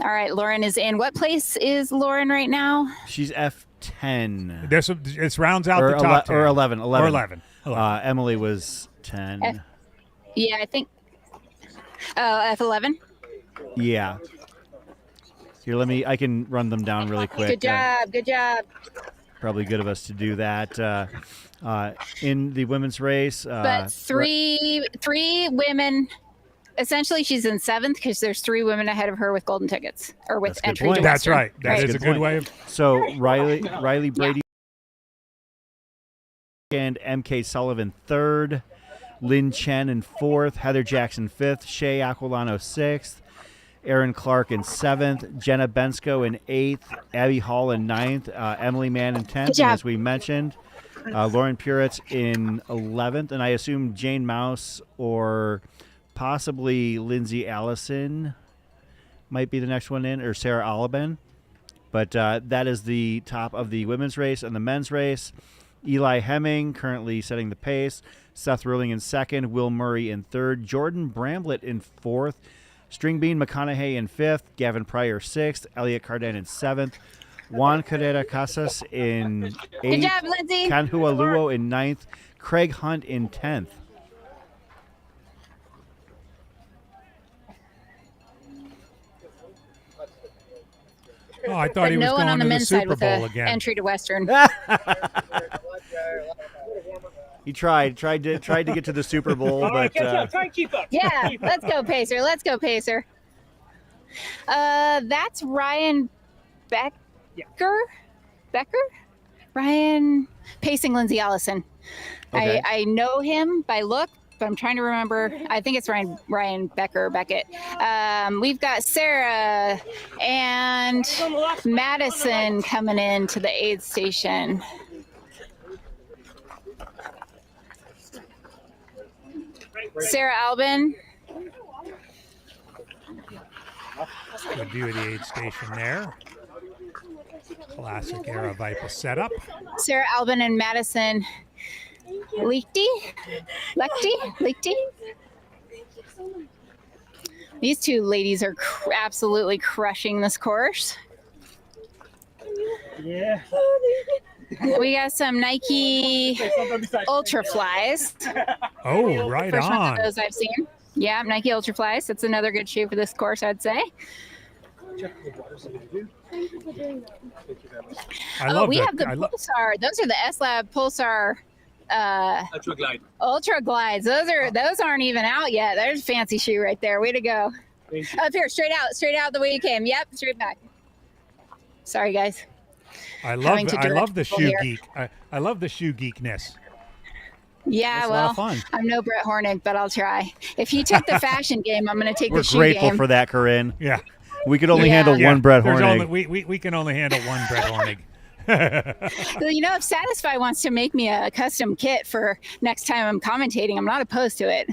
All right, Lauren is in. What place is Lauren right now? She's F10. It rounds out the top 10. Or 11. Or 11. Emily was 10. Yeah, I think. F11. Yeah. Here, I can run them down really quick. Good job. Probably good of us to do that. In the women's race. But three women. Essentially, she's in 7th because there's 3 women ahead of her with golden tickets or with entry to Western. That's right. That is a good way of. So Riley Brady and MK Sullivan 3rd, Lynn Chen in 4th, Heather Jackson 5th, Shay Aquilano 6th, Erin Clark in 7th, Jenna Bensko in 8th, Abby Hall in 9th, Emily Mann in 10th, and as we mentioned, Lauren Puretz in 11th, and I assume Jane Mouse or possibly Lindsay Allison might be the next one in, or Sarah Oliban. But that is the top of the women's race. And the men's race, Eli Hemming currently setting the pace, Seth Ruling in 2nd, Will Murray in 3rd, Jordan Bramblett in 4th, Stringbean McConaughey in 5th, Gavin Pryor 6th, Elliot Carden in 7th, Juan Carrera Casas in 8th, Good job, Lindsay. Kanhua Luo in 9th, Craig Hunt in 10th. Oh, I thought he was going to the Super Bowl again. Entry to Western. He tried to get to the Super Bowl, but Try and keep up. Yeah, let's go Pacer. Let's go Pacer. That's Ryan Becker. Ryan pacing Lindsay Allison. Okay. I know him by look, but I'm trying to remember. I think it's Ryan Beckett. We've got Sarah and Madison coming in to the aid station. Sarah Albin. Good view of the aid station there. Classic era Vipa setup. Sarah Albin and Madison Lichty. These two ladies are absolutely crushing this course. Yeah. We got some Nike Ultra Flies. Oh, right First one on. of those I've seen. Yeah, Nike Ultra Flies. That's another good shoe for this course, I'd say. We have the Pulsar. Those are the S-Lab Pulsar Ultra Glide. Ultra Glides. Those aren't even out yet. There's a fancy shoe right there. Way to go. Up here, straight out the way you came. Yep, straight back. Sorry, guys. I love the shoe geek. I love the shoe geekness. Yeah, well, I'm no Brett Hornick, but I'll try. If he took the fashion game, I'm going to take the shoe game. We're grateful for that, Corinne. Yeah. We could only handle one Brett Hornick. We can only handle one Brett Hornick. Well, if Satisfy wants to make me a custom kit for next time I'm commentating, I'm not opposed to it.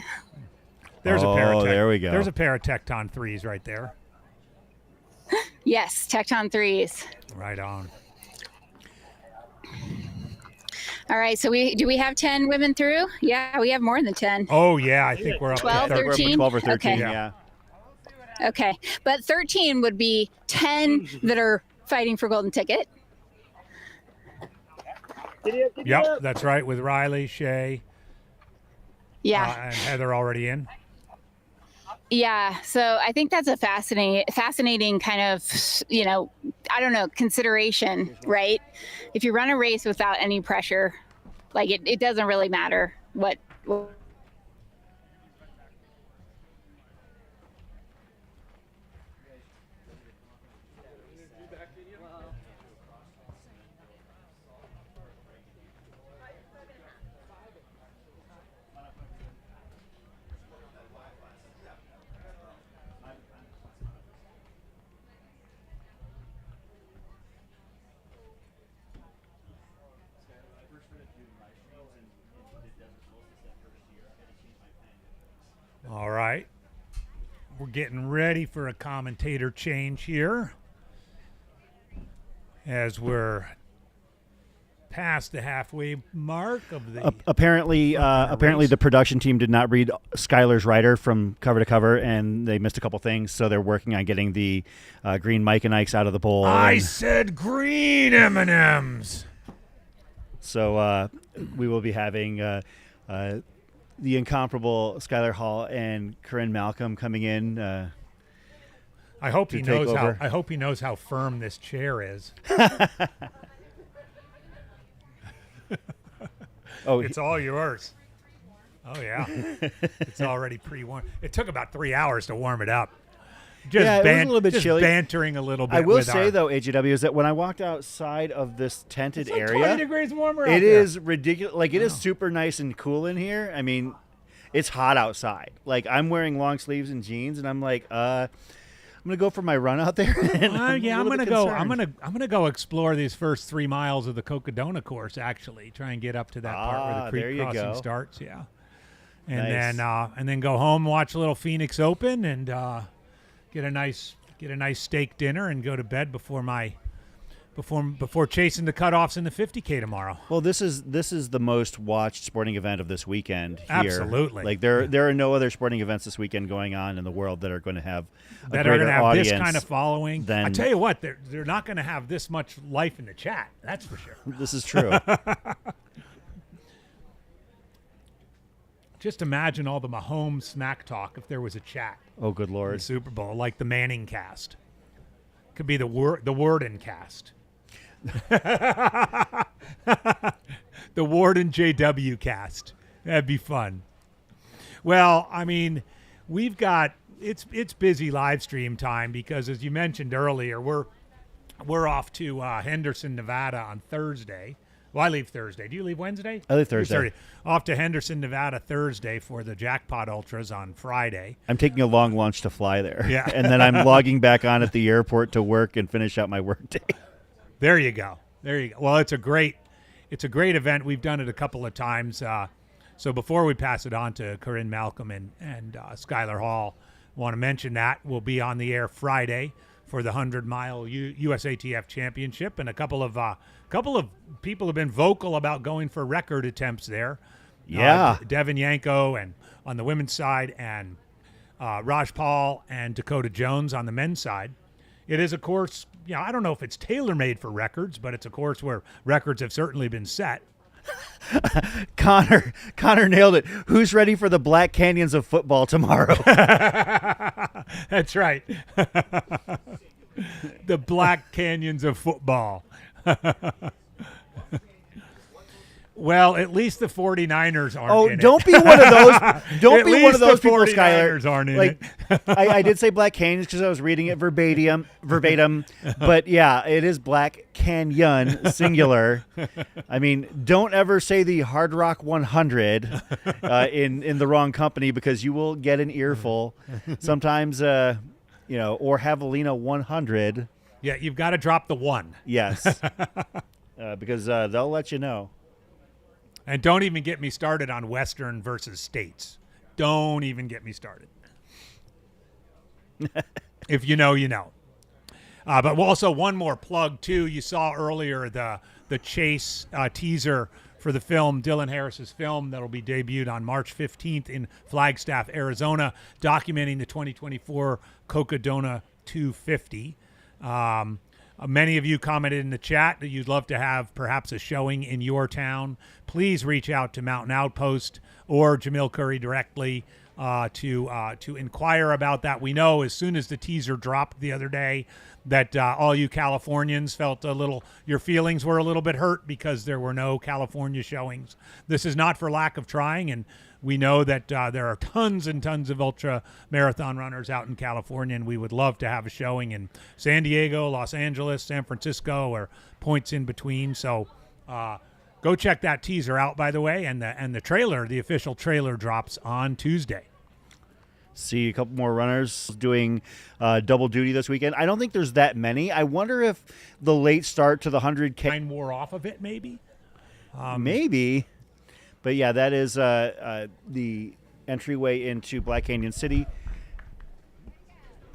There's a pair of there we go. There's a pair of Tecton 3s right there. Yes, Tecton 3s. Right on. All right, so do we have 10 women through? Yeah, we have more than 10. Oh, yeah, I think we're up 12, to 13? 12 or 13, okay. yeah. Okay, but 13 would be 10 that are fighting for golden ticket. Yep, that's right, with Riley, Shay, and Heather already in. Yeah, so I think that's a fascinating kind of, consideration, right? If you run a race without any pressure, like it doesn't really matter what All right. We're getting ready for a commentator change here as we're past the halfway mark of the apparently the production team did not read Skylar's writer from cover to cover, and they missed a couple things, so they're working on getting the green Mike and Ike's out of the bowl. I said green M&Ms. So we will be having the incomparable Skylar Hall and Corinne Malcolm coming in. I hope he knows how firm this chair is. It's all yours. Oh yeah, it's already pre-warmed. It took about 3 hours to warm it up. It was a little bit chilly. Bantering a little bit. I will say though, AJW, is that when I walked outside of this tented area, 20 degrees warmer. It is ridiculous. Like it is super nice and cool in here. I mean, it's hot outside. Like I'm wearing long sleeves and jeans, and I'm like, I'm gonna go for my run out there. I'm gonna go explore these first 3 miles of the Cocodona course. Actually, try and get up to that part where the creek crossing starts. Yeah, and nice. then go home, watch a little Phoenix Open, and get a nice steak dinner, and go to bed before chasing the cutoffs in the 50K tomorrow. Well, this is the most watched sporting event of this weekend here. Absolutely. Like there are no other sporting events this weekend going on in the world that are going to have this kind of following. I tell you what, they're not going to have this much life in the chat. That's for sure. This is true. Just imagine all the Mahomes smack talk if there was a chat. Oh, good Lord. In the Super Bowl, like the Manning cast. Could be the Warden cast. The Warden JW cast. That'd be fun. Well, I mean, we've got it's busy live stream time because, as you mentioned earlier, we're off to Henderson, Nevada on Thursday. Well, I leave Thursday. Do you leave Wednesday? I leave Thursday. Off to Henderson, Nevada Thursday for the Jackpot Ultras on Friday. I'm taking a long lunch to fly there. Yeah. And then I'm logging back on at the airport to work and finish out my work day. There you go. Well, it's a great event. We've done it a couple of times. So before we pass it on to Corinne Malcolm and Skylar Hall, I want to mention that we'll be on the air Friday for the 100-mile USATF Championship, and a couple of people have been vocal about going for record attempts there. Yeah, Devin Yanko and on the women's side, and Raj Paul and Dakota Jones on the men's side. It is a course, I don't know if it's tailor-made for records, but it's a course where records have certainly been set. Connor nailed it. Who's ready for the Black Canyons of football tomorrow? That's right. The Black Canyons of football. Well, at least the 49ers aren't in don't it. be one of those. Don't At be one least of those the people, 49ers Skylar. aren't in like, it. I did say Black Canyons because I was reading it verbatim. But yeah, it is Black Canyon, singular. I mean, don't ever say the Hard Rock 100 in the wrong company because you will get an earful. Sometimes, or Javelina 100. Yeah, you've got to drop the 1. Yes. Because they'll let you know. And don't even get me started on Western versus States. Don't even get me started. If you know, you know. But also one more plug, too. You saw earlier the Chase teaser for the film, Dylan Harris's film, that'll be debuted on March 15th in Flagstaff, Arizona, documenting the 2024 Cocodona 250. Many of you commented in the chat that you'd love to have perhaps a showing in your town. Please reach out to Mountain Outpost or Jamil Curry directly to inquire about that. We know as soon as the teaser dropped the other day that all you Californians felt your feelings were a little bit hurt because there were no California showings. This is not for lack of trying, and we know that there are tons and tons of ultra marathon runners out in California, and we would love to have a showing in San Diego, Los Angeles, San Francisco, or points in between. So go check that teaser out, by the way, and the trailer, the official trailer, drops on Tuesday. See a couple more runners doing double duty this weekend. I don't think there's that many. I wonder if the late start to the 100K wore off of it, maybe. Maybe. But yeah, that is the entryway into Black Canyon City.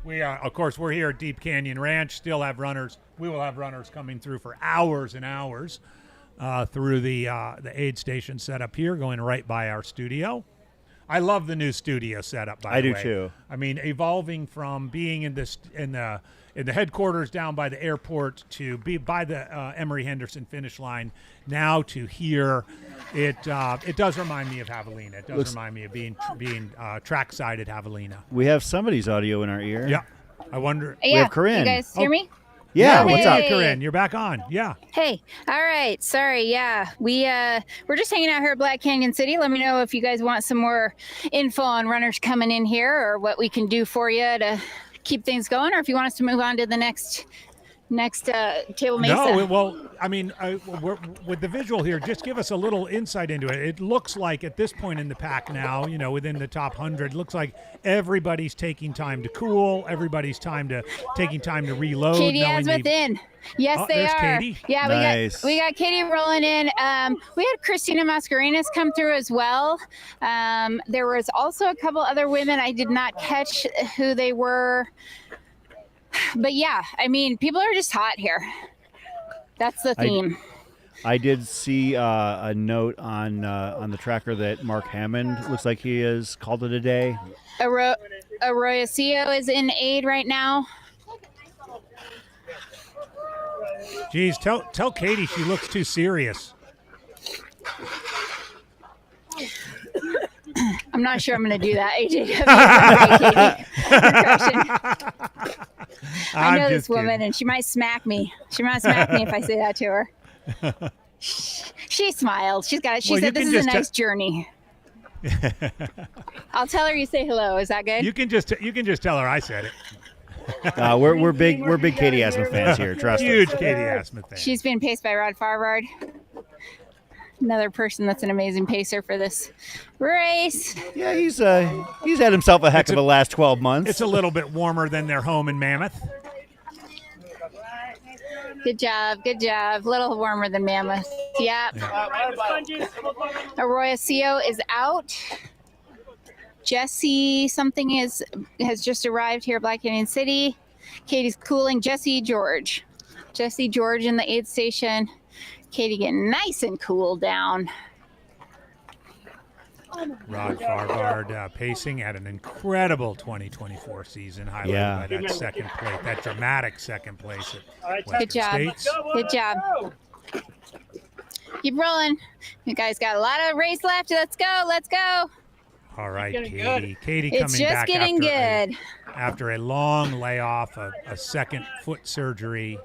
We are, of course, we're here at Deep Canyon Ranch. Still have runners. We will have runners coming through for hours and hours through the aid station set up here, going right by our studio. I love the new studio setup. By the way, I do too. I mean, evolving from being in the headquarters down by the airport to be by the Emory Henderson finish line, now to here, it does remind me of Javelina. It does remind me of being trackside at Javelina. We have somebody's audio in our ear. Yeah, I wonder. Yeah, we have Corinne. you guys hear me? Yeah, hey. what's up, Corinne? You're back on. Yeah. Hey, all right. Sorry. Yeah, we're just hanging out here at Black Canyon City. Let me know if you guys want some more info on runners coming in here, or what we can do for you to keep things going, or if you want us to move on to the next Table Mesa. No, well, I mean, with the visual here, just give us a little insight into it. It looks like at this point in the pack now, within the top 100, looks like everybody's taking time to cool. Everybody's taking time to reload. Katie Asmuth in. Yes, they are. Katie. Yeah, nice. we got Katie rolling in. We had Christina Mascarenas come through as well. There was also a couple other women. I did not catch who they were. But yeah, I mean, people are just hot here. That's the theme. I did see a note on the tracker that Mark Hammond looks like he has called it a day. Arroyo is in aid right now. Geez, tell Katie she looks too serious. I'm not sure I'm going to do that, AJ. I know this woman, and she might smack me. She might smack me if I say that to her. She smiled. She said, "This is a nice journey." I'll tell her you say hello. Is that good? You can just tell her I said it. We're big Katie Asmuth fans here. Trust us. Huge Katie Asmuth fans. She's being paced by Rod Farvard. Another person that's an amazing pacer for this race. Yeah, he's had himself a heck of a last 12 months. It's a little bit warmer than their home in Mammoth. Good job. A little warmer than Mammoth. Yep. Arroyo is out. Jesse something has just arrived here at Black Canyon City. Katie's cooling. Jesse George in the aid station. Katie getting nice and cool down. Rod Farvard pacing at an incredible 2024 season, highlighted by that second place, that dramatic second place at Western States. Good job. Keep rolling. You guys got a lot of race left. Let's go. All right, Katie. Katie it's coming back. It's just getting good. after a long layoff, a second foot surgery.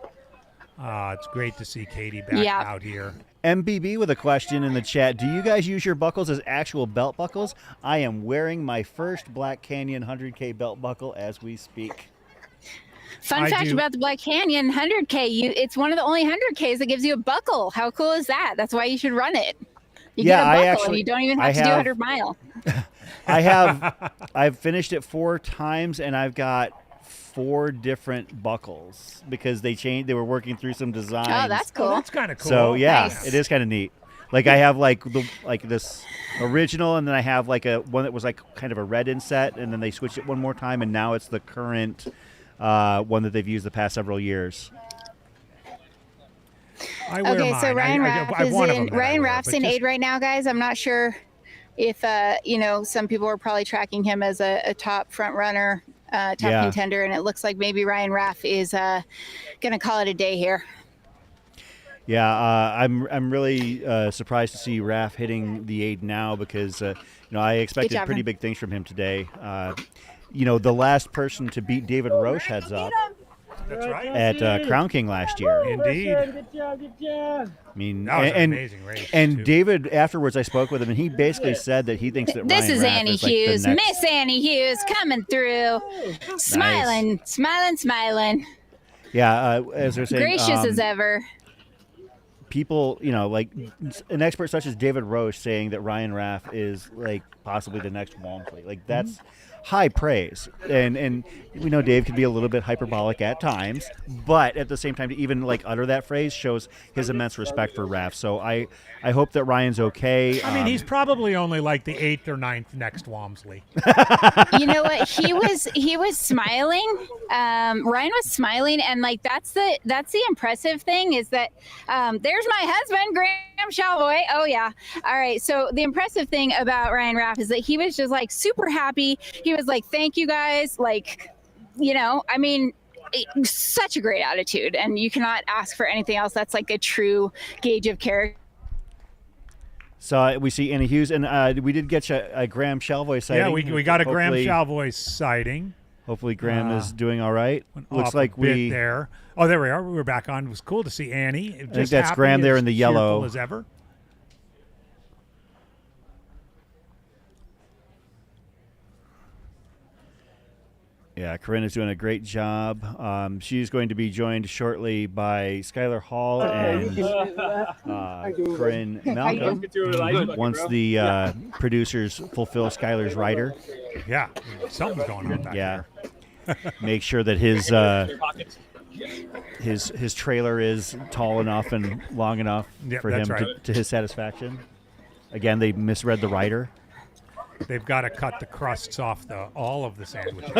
It's great to see Katie back out here. MBB with a question in the chat. Do you guys use your buckles as actual belt buckles? I am wearing my first Black Canyon 100K belt buckle as we speak. Fun fact about the Black Canyon 100K, it's one of the only 100Ks that gives you a buckle. How cool is that? That's why you should run it. You get a buckle and you don't even have to do 100 mile. I've finished it 4 times and I've got 4 different buckles because they were working through some designs. Oh, that's cool. That's kind of cool. So yeah, Nice. It is kind of neat. Like I have like this original, and then I have like one that was like kind of a red inset, and then they switched it one more time, and now it's the current one that they've used the past several years. Okay, so Ryan Raff's in aid right now, guys. I'm not sure if some people are probably tracking him as a top front runner, top contender, and it looks like maybe Ryan Raff is going to call it a day here. Yeah, I'm really surprised to see Raff hitting the aid now because I expected pretty big things from him today. The last person to beat David Roche heads up. That's right. At Crown King last year. Indeed. Good job. I mean, that was an amazing race. And too. David, afterwards, I spoke with him, and he basically said that he thinks that This Ryan is Raff Annie is like Hughes, the next... Miss Annie Hughes coming through, smiling. Yeah, as they're saying, gracious as ever. People, like an expert such as David Roche saying that Ryan Raff is like possibly the next Walmsley. Like that's high praise. And we know Dave can be a little bit hyperbolic at times, but at the same time to even like utter that phrase shows his immense respect for Raff. So I hope that Ryan's okay. I mean, he's probably only like the 8th or 9th next Walmsley. You know what? He was smiling. Ryan was smiling, and like that's the impressive thing is that there's my husband, Graham Shalvoy. Oh yeah. All right. So the impressive thing about Ryan Raff is that he was just like super happy. He was like, "Thank you guys." Like, I mean, such a great attitude, and you cannot ask for anything else. That's like a true gauge of character. So we see Annie Hughes, and we did get a Graham Shalvoy sighting. Yeah, we got a Graham Shalvoy sighting. Hopefully Graham is doing all right. Looks like we there. Oh, there we are. We were back on. It was cool to see Annie. I think that's Graham there in the yellow. As ever. Yeah, Corinne is doing a great job. She's going to be joined shortly by Skylar Hall and Corinne Malcolm once the producers fulfill Skylar's rider. Yeah, something's going on back there. Make sure that his trailer is tall enough and long enough for him to his satisfaction. Again, they misread the rider. They've got to cut the crusts off all of the sandwiches.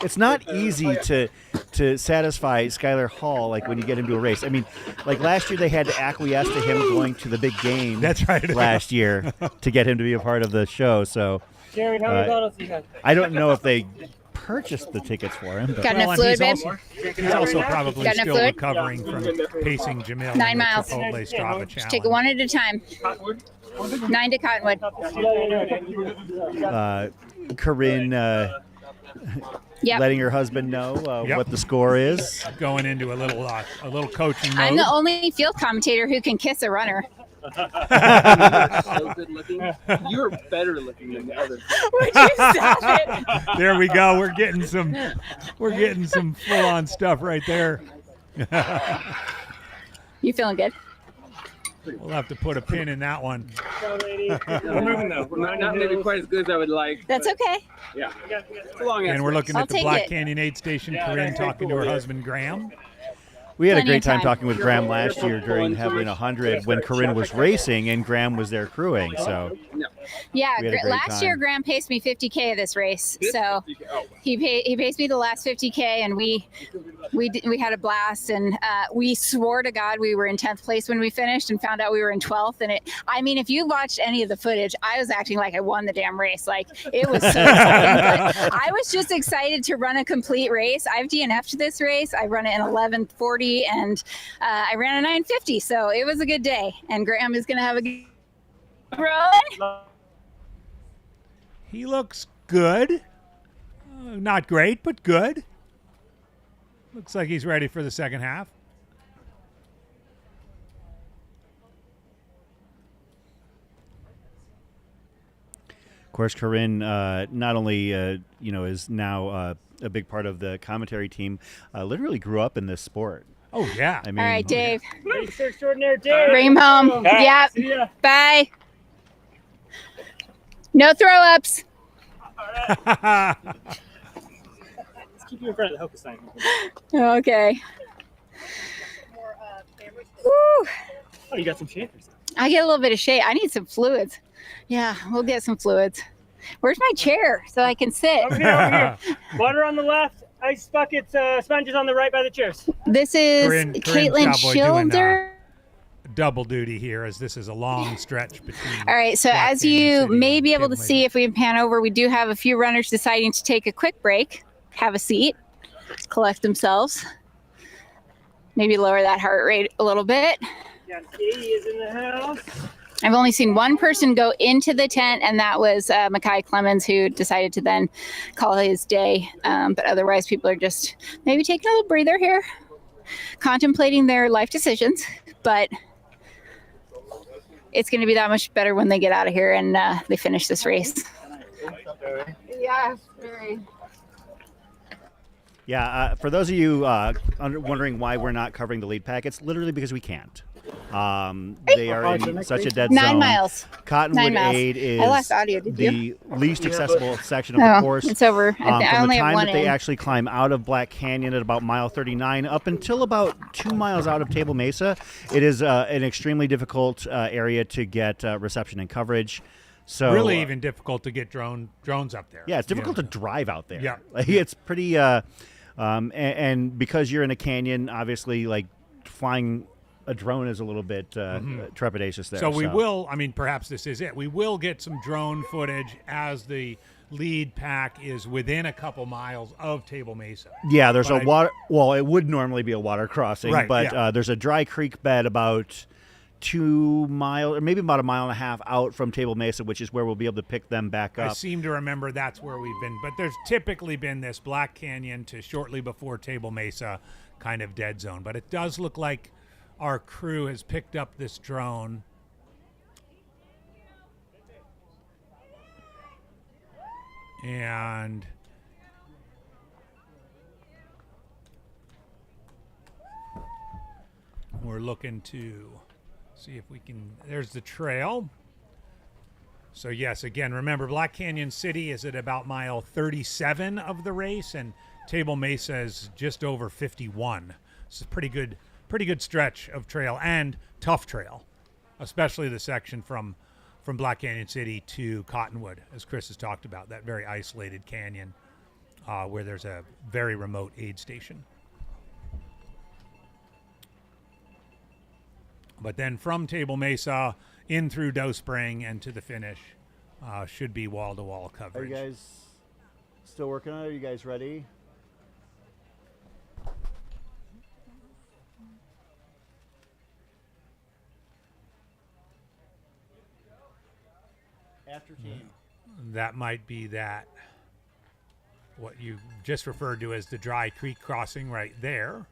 It's not easy to satisfy Skylar Hall like when you get him to a race. I mean, like last year they had to acquiesce to him going to the big game. That's right. Last year to get him to be a part of the show. So Jerry, how many bottles do you have? I don't know if they purchased the tickets for him. But got enough fluid, babe? He's also probably still recovering from pacing Jamil 9 miles. Chipotle Strava challenge. Just take it one at a time. 9 to Cottonwood. Corinne letting her husband know what the score is. Going into a little coaching mode. I'm the only field commentator who can kiss a runner. So good looking. You're better looking than the others. Would you stop it? There we go. We're getting some full on stuff right there. You feeling good? We'll have to put a pin in that one. We're moving though. We're not maybe quite as good as I would like. That's okay. Yeah. It's a long And we're looking at the Black it. Canyon aid station. Corinne talking to her husband Graham. We had a great time talking with Graham last year during Heaven 100 when Corinne was racing and Graham was there crewing. So yeah, last year Graham paced me 50K of this race. So he paced me the last 50K, and we had a blast, and we swore to God we were in 10th place when we finished, and found out we were in 12th. And if you watched any of the footage, I was acting like I won the damn race. Like it was so exciting. But I was just excited to run a complete race. I've DNF'd this race. I run it in 11:40. And I ran a 9:50, so it was a good day. And Graham is going to have a good run. He looks good. Not great, but good. Looks like he's ready for the second half. Of course, Corinne not only is now a big part of the commentary team, literally grew up in this sport. Oh yeah. All right, Dave. Racer extraordinaire, Dave. Bring him home. All right, Yep. see ya. Bye. No throw ups. Let's keep you in front of the Hoka sign. Okay. Woo. Oh, you got some shakers. I get a little bit of shade. I need some fluids. Yeah, we'll get some fluids. Where's my chair so I can sit? Over here. Water on the left, ice buckets, sponges on the right by the chairs. This is Corinne Caitlin Cowboy doing, Schilder. Double duty here, as this is a long stretch between. All right, so Black as Canyon you City may and be able to Table see if we can pan over, we do have a few runners deciding to take a quick break, have a seat, collect themselves, maybe lower that heart rate a little bit. Yeah, Katie is in the house. I've only seen one person go into the tent, and that was Mackay Clemens, who decided to then call his day. But otherwise, people are just maybe taking a little breather here, contemplating their life decisions. But it's going to be that much better when they get out of here and they finish this race. Yeah, very. Yeah, for those of you wondering why we're not covering the lead pack, it's literally because we can't. They are in such a dead 9 zone. miles. Cottonwood 9 miles. Aid is I lost audio, did the you? least accessible section of the course. It's over. I From only the have time one that they in. actually climb out of Black Canyon at about mile 39 up until about 2 miles out of Table Mesa, it is an extremely difficult area to get reception and coverage. So really even difficult to get drones up there. Yeah, it's difficult to drive out there. Yeah. Like, it's pretty and because you're in a canyon, obviously, like, flying a drone is a little bit trepidatious there. So we will, I mean, perhaps this is it. We will get some drone footage as the lead pack is within a couple miles of Table Mesa. Yeah, there's water. Well, it would normally be a water crossing, Right, but yeah. There's a dry creek bed about 2 miles, or maybe about 1.5 miles out from Table Mesa, which is where we'll be able to pick them back I up. seem to remember that's where we've been, but there's typically been this Black Canyon to shortly before Table Mesa kind of dead zone. But it does look like our crew has picked up this drone. And we're looking to see if we can, there's the trail. So yes, again, remember Black Canyon City is at about mile 37 of the race, and Table Mesa is just over 51. It's a pretty good stretch of trail, and tough trail, especially the section from Black Canyon City to Cottonwood, as Chris has talked about, that very isolated canyon where there's a very remote aid station. But then from Table Mesa in through Doe Spring and to the finish should be wall-to-wall Are coverage. you guys still working on it? Are you guys ready? After team. That might be that, what you just referred to as the Dry Creek crossing right there.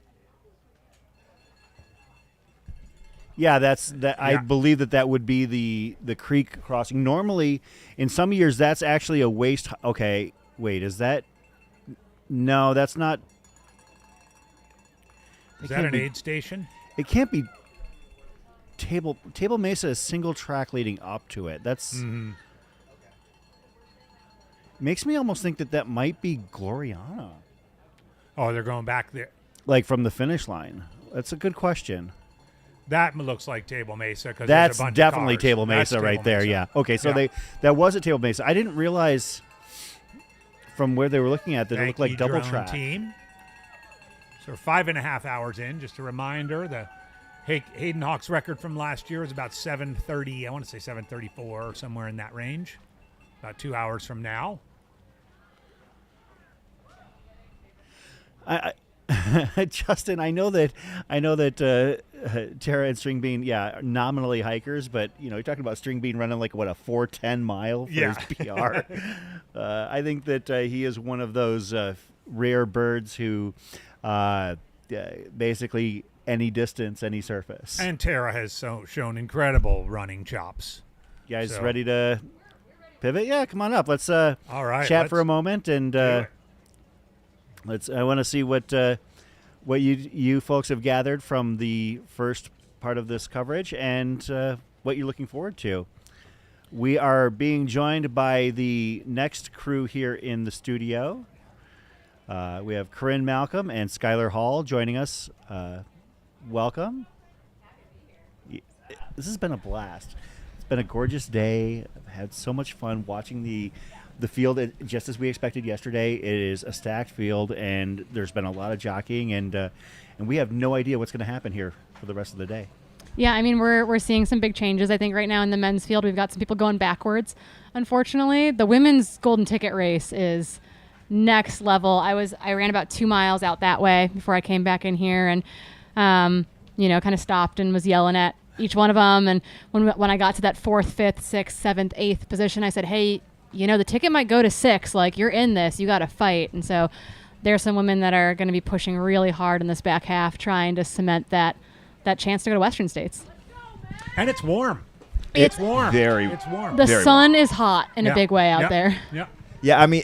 Yeah, that's that. I believe that would be the creek crossing. Normally, in some years, that's actually a waist. Okay, wait, is that? No, that's not. Is that an aid station? It can't be. Table Mesa is single track leading up to it. That's makes me almost think that might be Gloriana. Oh, they're going back there. Like from the finish line. That's a good question. That looks like Table Mesa because That's there's a bunch definitely of cars. Table That's Mesa right Table there. Mesa. Yeah. Okay, so Yeah. that was at Table Mesa. I didn't realize from where they were looking at that it Thank looked like you, double drone track. team. So 5.5 hours in. Just a reminder, the Hayden Hawks record from last year was about 7:30. I want to say 7:34 or somewhere in that range. About 2 hours from now. Justin, I know that Tara and String Bean, nominally hikers, but you're talking about String Bean running like a 4:10 mile for his PR. I think that he is one of those rare birds who basically any distance, any surface. And Tara has shown incredible running chops. You guys ready to pivot? Yeah, come on up. Let's all right, chat for a moment, and I want to see what you folks have gathered from the first part of this coverage and what you're looking forward to. We are being joined by the next crew here in the studio. We have Corinne Malcolm and Skylar Hall joining us. Welcome. This has been a blast. It's been a gorgeous day. I've had so much fun watching the field. Just as we expected yesterday, it is a stacked field, and there's been a lot of jockeying, and we have no idea what's going to happen here for the rest of the day. Yeah, I mean, we're seeing some big changes. I think right now in the men's field, we've got some people going backwards. Unfortunately, the women's golden ticket race is next level. I ran about 2 miles out that way before I came back in here, and kind of stopped and was yelling at each one of them. And when I got to that 4th, 5th, 6th, 7th, 8th position, I said, hey, the ticket might go to 6. Like, you're in this. You got to fight. And so there's some women that are going to be pushing really hard in this back half, trying to cement that chance to go to Western States. And it's warm. It's warm. It's warm. The sun is hot in a big way out there. Yeah. Yeah, I mean,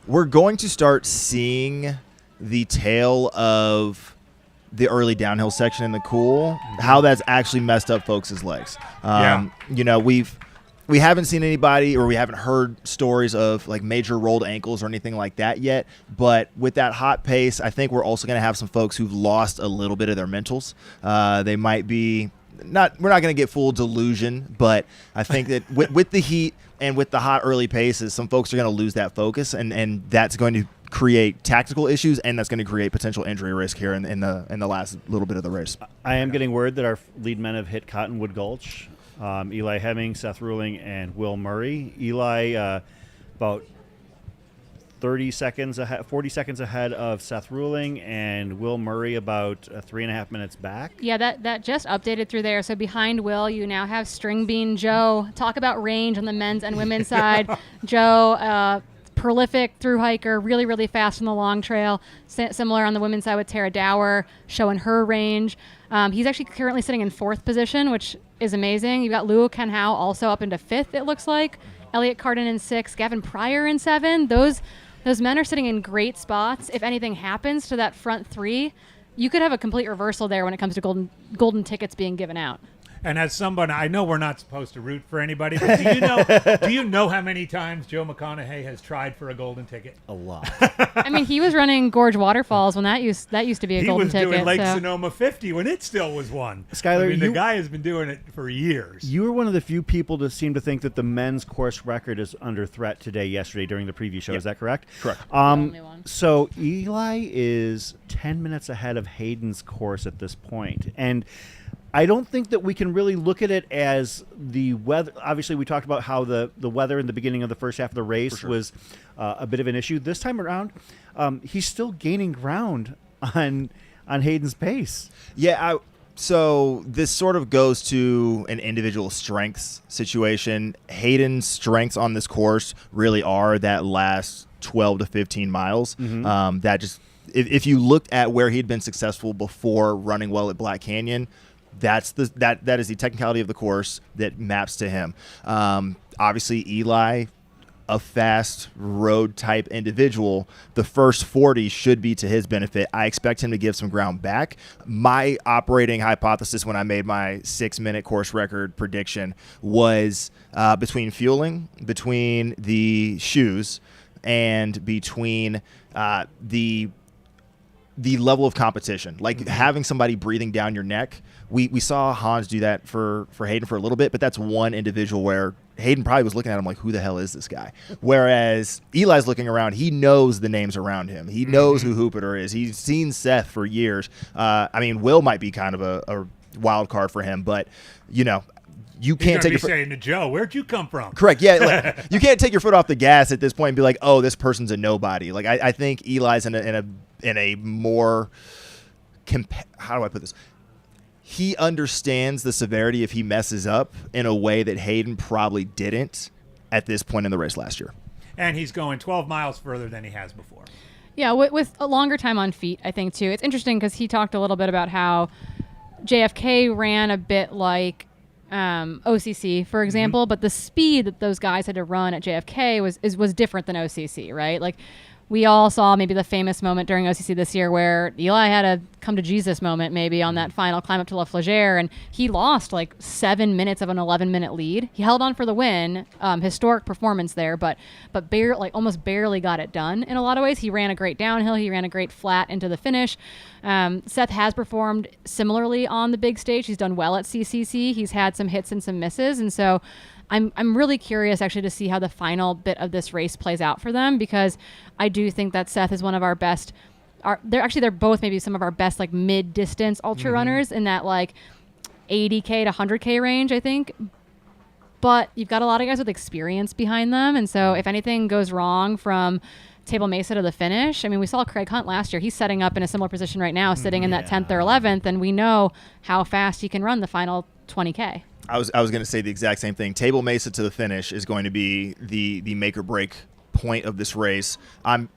we're going to start seeing the tail of the early downhill section in the cool, how that's actually messed up folks' legs. We haven't seen anybody, or we haven't heard stories of like major rolled ankles or anything like that yet. But with that hot pace, I think we're also going to have some folks who've lost a little bit of their mentals. They might be we're not going to get full delusion, but I think that with the heat and with the hot early paces, some folks are going to lose that focus, and that's going to create tactical issues, and that's going to create potential injury risk here in the last little bit of the race. I am getting word that our lead men have hit Cottonwood Gulch. Eli Hemming, Seth Ruling, and Will Murray. Eli about 40 seconds ahead of Seth Ruling, and Will Murray about 3.5 minutes back. Yeah, that just updated through there. So behind Will, you now have String Bean Joe. Talk about range on the men's and women's side. Joe, prolific through hiker, really, really fast on the long trail. Similar on the women's side with Tara Dower, showing her range. He's actually currently sitting in 4th position, which is amazing. You've got Luo Kenhao also up into 5th, it looks like. Elliot Carden in 6th, Gavin Pryor in 7. Those men are sitting in great spots. If anything happens to that front 3, you could have a complete reversal there when it comes to golden tickets being given out. And as somebody, I know we're not supposed to root for anybody, but do you know how many times Joe McConaughey has tried for a golden ticket? A lot. I mean, he was running Gorge Waterfalls when that used to be a golden ticket. He was doing Lake Sonoma 50 when it still was one. Skylar, the guy has been doing it for years. You were one of the few people to seem to think that the men's course record is under threat yesterday during the preview show. Yep. Is that correct? Correct. So Eli is 10 minutes ahead of Hayden's course at this point, and I don't think that we can really look at it as the weather. Obviously, we talked about how the weather in the beginning of the first half of the race was a bit of an issue. This time around, he's still gaining ground on Hayden's pace. Yeah, so this sort of goes to an individual strengths situation. Hayden's strengths on this course really are that last 12 to 15 miles. Mm-hmm. That just, if you looked at where he'd been successful before running well at Black Canyon, that is the technicality of the course that maps to him. Obviously, Eli, a fast road type individual, the first 40 should be to his benefit. I expect him to give some ground back. My operating hypothesis when I made my 6-minute course record prediction was between fueling, between the shoes, and between the level of competition, like having somebody breathing down your neck. We saw Hans do that for Hayden for a little bit, but that's one individual where Hayden probably was looking at him like, who the hell is this guy? Whereas Eli's looking around, he knows the names around him. He knows who Hoopiter is. He's seen Seth for years. Will might be kind of a wild card for him, but you can't take saying to Joe, where'd you come from? Correct. Yeah, you can't take your foot off the gas at this point and be like, oh, this person's a nobody. Like I think Eli's in a more how do I put this? he understands the severity if he messes up in a way that Hayden probably didn't at this point in the race last year. And he's going 12 miles further than he has before. Yeah, with a longer time on feet, I think, too. It's interesting because he talked a little bit about how JFK ran a bit like OCC, for example, but the speed that those guys had to run at JFK was different than OCC, right? Like, we all saw maybe the famous moment during OCC this year where Eli had a come to Jesus moment maybe on that final climb up to La Flagere, and he lost like 7 minutes of an 11-minute lead. He held on for the win, historic performance there, but almost barely got it done in a lot of ways. He ran a great downhill. He ran a great flat into the finish. Seth has performed similarly on the big stage. He's done well at CCC. He's had some hits and some misses, and so I'm really curious actually to see how the final bit of this race plays out for them, because I do think that Seth is one of our best. They're both maybe some of our best like mid-distance ultra runners in that like 80K to 100K range, I think. But you've got a lot of guys with experience behind them, and so if anything goes wrong from Table Mesa to the finish, I mean, we saw Craig Hunt last year. He's setting up in a similar position right now, sitting in that 10th or 11th, and we know how fast he can run the final 20K. I was going to say the exact same thing. Table Mesa to the finish is going to be the make or break point of this race. I'm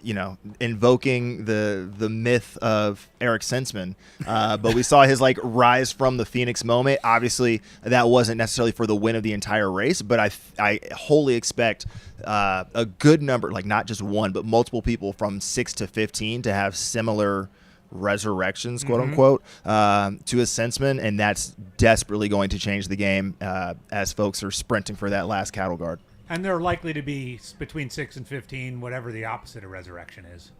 invoking the myth of Eric Sensman, but we saw his like rise from the Phoenix moment. Obviously, that wasn't necessarily for the win of the entire race, but I wholly expect a good number, like not just one, but multiple people from 6 to 15 to have similar resurrections, quote unquote, to a Sensman, and that's desperately going to change the game as folks are sprinting for that last cattle guard. And they're likely to be between 6 and 15, whatever the opposite of resurrection is.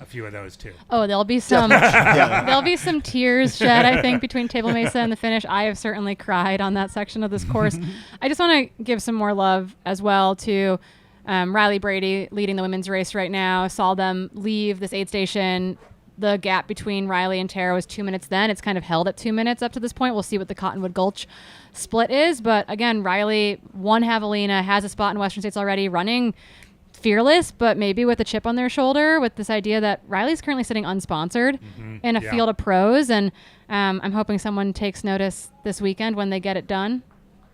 A few of those too. Oh, there'll be some there'll be some tears shed, I think, between Table Mesa and the finish. I have certainly cried on that section of this course. I just want to give some more love as well to Riley Brady, leading the women's race right now. Saw them leave this aid station. The gap between Riley and Tara was 2 minutes then. It's kind of held at 2 minutes up to this point. We'll see what the Cottonwood Gulch split is. But again, Riley won Javelina, has a spot in Western States already, running fearless, but maybe with a chip on their shoulder, with this idea that Riley's currently sitting unsponsored in a field of pros. And I'm hoping someone takes notice this weekend when they get it done,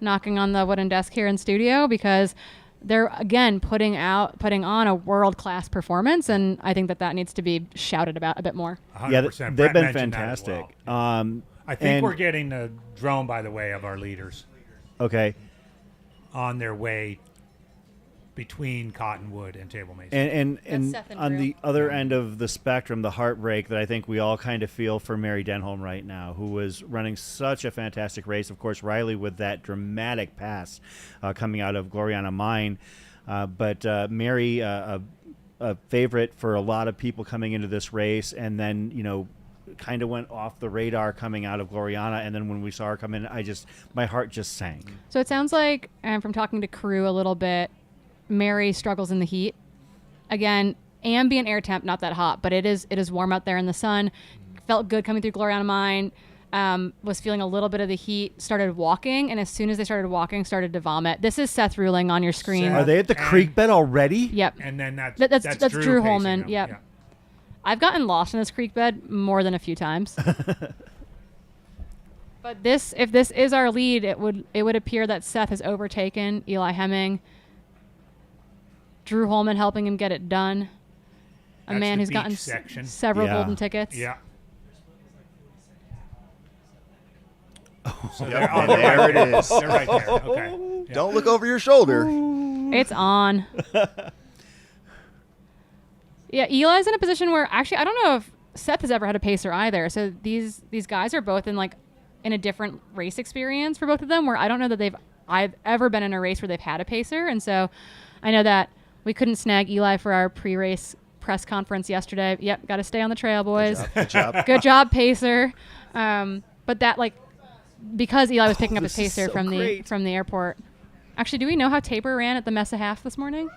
knocking on the wooden desk here in studio, because they're again putting on a world-class performance, and I think that needs to be shouted about a bit more. 100%. Yeah, they've been fantastic. Well. I think we're getting a drone, by the way, of our leaders. Okay. On their way between Cottonwood and Table Mesa. And on the other end of the spectrum, the heartbreak that I think we all kind of feel for Mary Denholm right now, who was running such a fantastic race. Of course, Riley with that dramatic pass coming out of Gloriana Mine. But Mary, a favorite for a lot of people coming into this race, and then, kind of went off the radar coming out of Gloriana, and then when we saw her come in, my heart just sank. So it sounds like, from talking to crew a little bit, Mary struggles in the heat. Again, ambient air temp, not that hot, but it is warm out there in the sun. Felt good coming through Gloriana Mine. Was feeling a little bit of the heat, started walking, and as soon as they started walking, started to vomit. This is Seth Ruling on your screen. Are they at the creek bed already? Yep. And then that's Drew Holman. Yep. Yeah. I've gotten lost in this creek bed more than a few times. But if this is our lead, it would appear that Seth has overtaken Eli Hemming. Drew Holman helping him get it done. A man who's gotten several golden tickets. Yeah. So there it is. They're right there. Okay. Yeah. Don't look over your shoulder. It's on. Yeah, Eli's in a position where actually I don't know if Seth has ever had a pacer either. So these guys are both in a different race experience for both of them, where I don't know that I've ever been in a race where they've had a pacer. And so I know that we couldn't snag Eli for our pre-race press conference yesterday. Yep, got to stay on the trail, boys. Good job. Good job, pacer. But that because Eli was picking up his pacer from the airport. Actually, do we know how Tabor ran at the Mesa half this morning?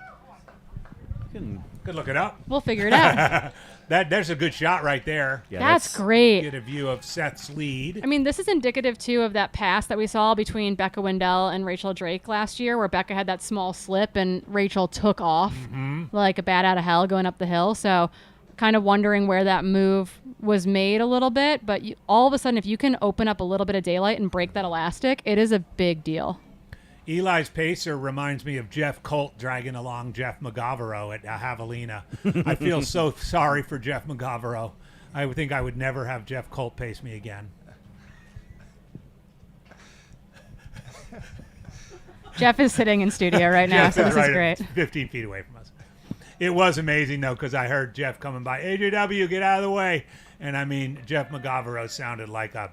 Could look it up. We'll figure it out. There's a good shot right there. Yeah, that's great. Get a view of Seth's lead. I mean, this is indicative, too, of that pass that we saw between Becca Wendell and Rachel Drake last year, where Becca had that small slip and Rachel took off like a bat out of hell going up the hill. So kind of wondering where that move was made a little bit. But all of a sudden, if you can open up a little bit of daylight and break that elastic, it is a big deal. Eli's pacer reminds me of Jeff Colt dragging along Jeff McGavero at Javelina. I feel so sorry for Jeff McGavero. I would think I would never have Jeff Colt pace me again. Jeff is sitting in studio right now, so this is great. 15 feet away from us. It was amazing, though, because I heard Jeff coming by. AJW, get out of the way. And, I mean, Jeff McGavero sounded like a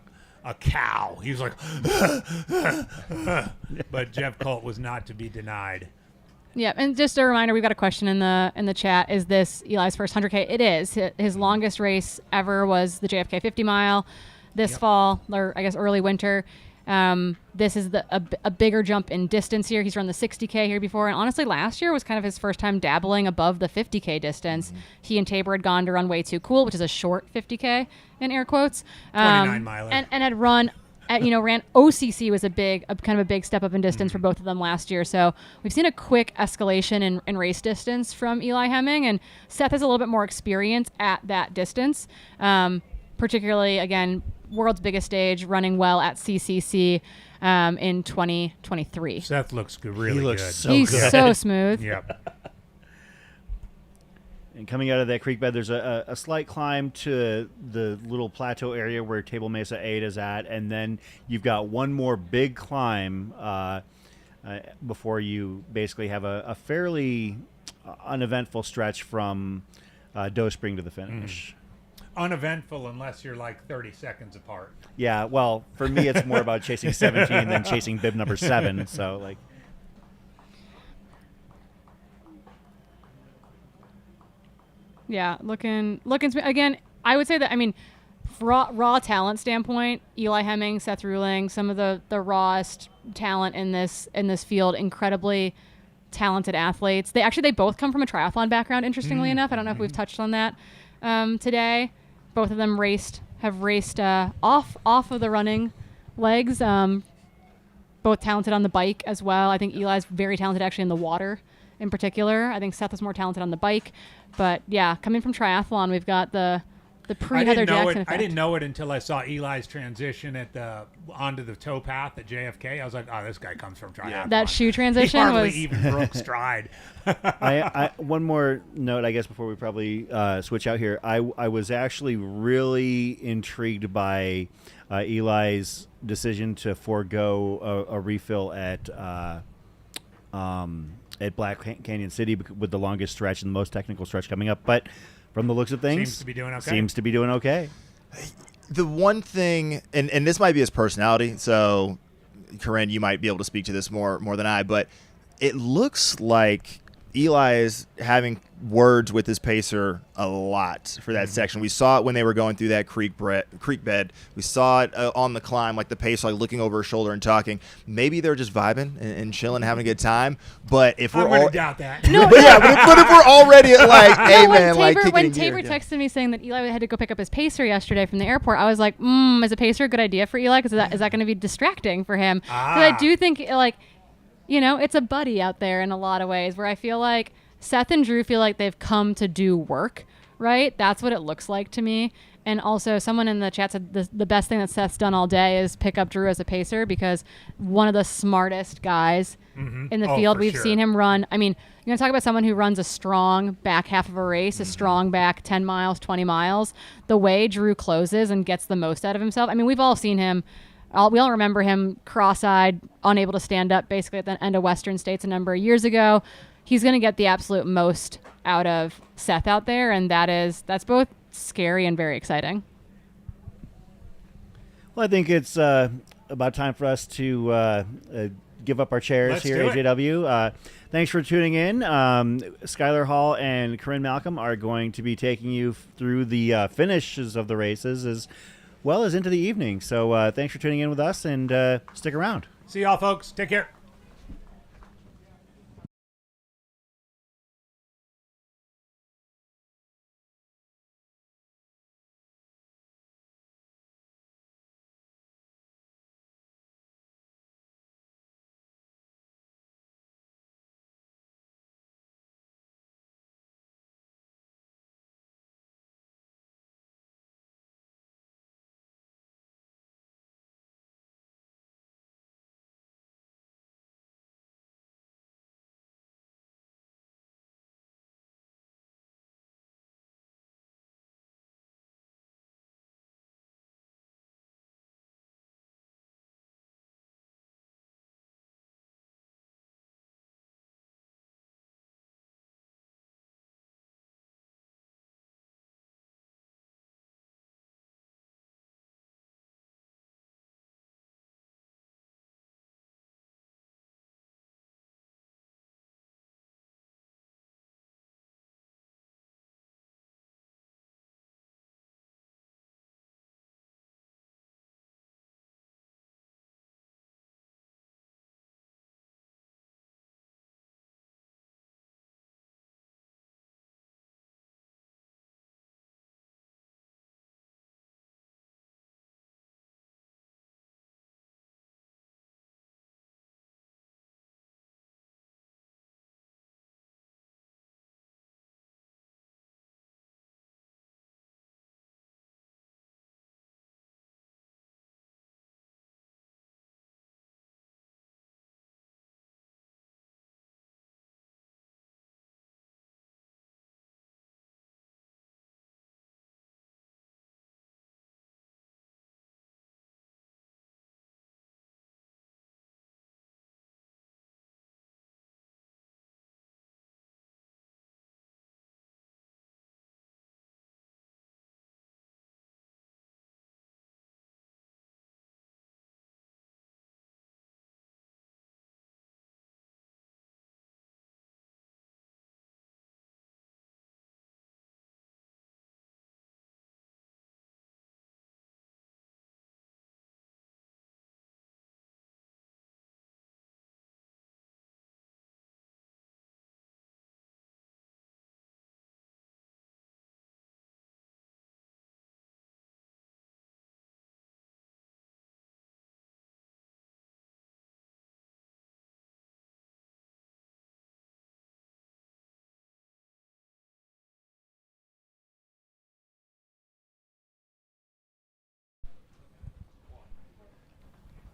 cow. He was like, but Jeff Colt was not to be denied. Yeah, and just a reminder, we've got a question in the chat. Is this Eli's first 100K? It is. His longest race ever was the JFK 50 mile this fall, or I guess early winter. This is a bigger jump in distance here. He's run the 60K here before. And honestly, last year was kind of his first time dabbling above the 50K distance. He and Tabor had gone to run Way Too Cool, which is a short 50K in air quotes. 29 miler. And had run, ran OCC was a kind of a big step up in distance for both of them last year. So we've seen a quick escalation in race distance from Eli Hemming. And Seth has a little bit more experience at that distance, particularly, again, world's biggest stage, running well at CCC in 2023. Seth looks good, really he looks good. So He's good. so smooth. Yep. And coming out of that creek bed, there's a slight climb to the little plateau area where Table Mesa 8 is at, and then you've got one more big climb before you basically have a fairly uneventful stretch from Doe Spring to the finish. Uneventful unless you're like 30 seconds apart. Yeah, well, for me, it's more about chasing 17 than chasing bib number 7. So, like, yeah, looking again. I would say that, I mean, raw talent standpoint, Eli Hemming, Seth Ruling, some of the rawest talent in this field, incredibly talented athletes. They both come from a triathlon background. Interestingly enough, I don't know if we've touched on that today. Both of them have raced off of the running legs. Both talented on the bike as well. I think Eli's very talented actually in the water in particular. I think Seth is more talented on the bike. But yeah, coming from triathlon, we've got the pre-Heather Jackson effect. I didn't know it until I saw Eli's transition onto the towpath at JFK. I was like, oh, this guy comes from triathlon. That shoe transition he hardly was even broke stride. one more note, I guess, before we probably switch out here. I was actually really intrigued by Eli's decision to forego a refill at Black Canyon City with the longest stretch and the most technical stretch coming up. But from the looks of things, seems to be doing okay. The one thing, and this might be his personality, so Corinne, you might be able to speak to this more than I, but it looks like Eli is having words with his pacer a lot for that section. We saw it when they were going through that creek bed. We saw it on the climb, like the pacer like looking over his shoulder and talking. Maybe they're just vibing and chilling, having a good time. But if we're I'm going to doubt that. No, but if we're already at like, hey man, when Tabor texted me saying that Eli had to go pick up his pacer yesterday from the airport, I was like, is a pacer a good idea for Eli? Because is that going to be distracting for him? Because I do think it's a buddy out there in a lot of ways where I feel like Seth and Drew feel like they've come to do work, right? That's what it looks like to me. And also someone in the chat said the best thing that Seth's done all day is pick up Drew as a pacer, because one of the smartest guys in the field. We've seen him run. I mean, you're going to talk about someone who runs a strong back half of a race, a strong back 10 miles, 20 miles. The way Drew closes and gets the most out of himself. I mean, we've all seen him. We all remember him cross-eyed, unable to stand up basically at the end of Western States a number of years ago. He's going to get the absolute most out of Seth out there, and that's both scary and very exciting. Well, I think it's about time for us to give up our chairs. Let's here at AJW. Thanks for tuning in. Skylar Hall and Corinne Malcolm are going to be taking you through the finishes of the races as well as into the evening. So thanks for tuning in with us, and stick around. See y'all, folks. Take care.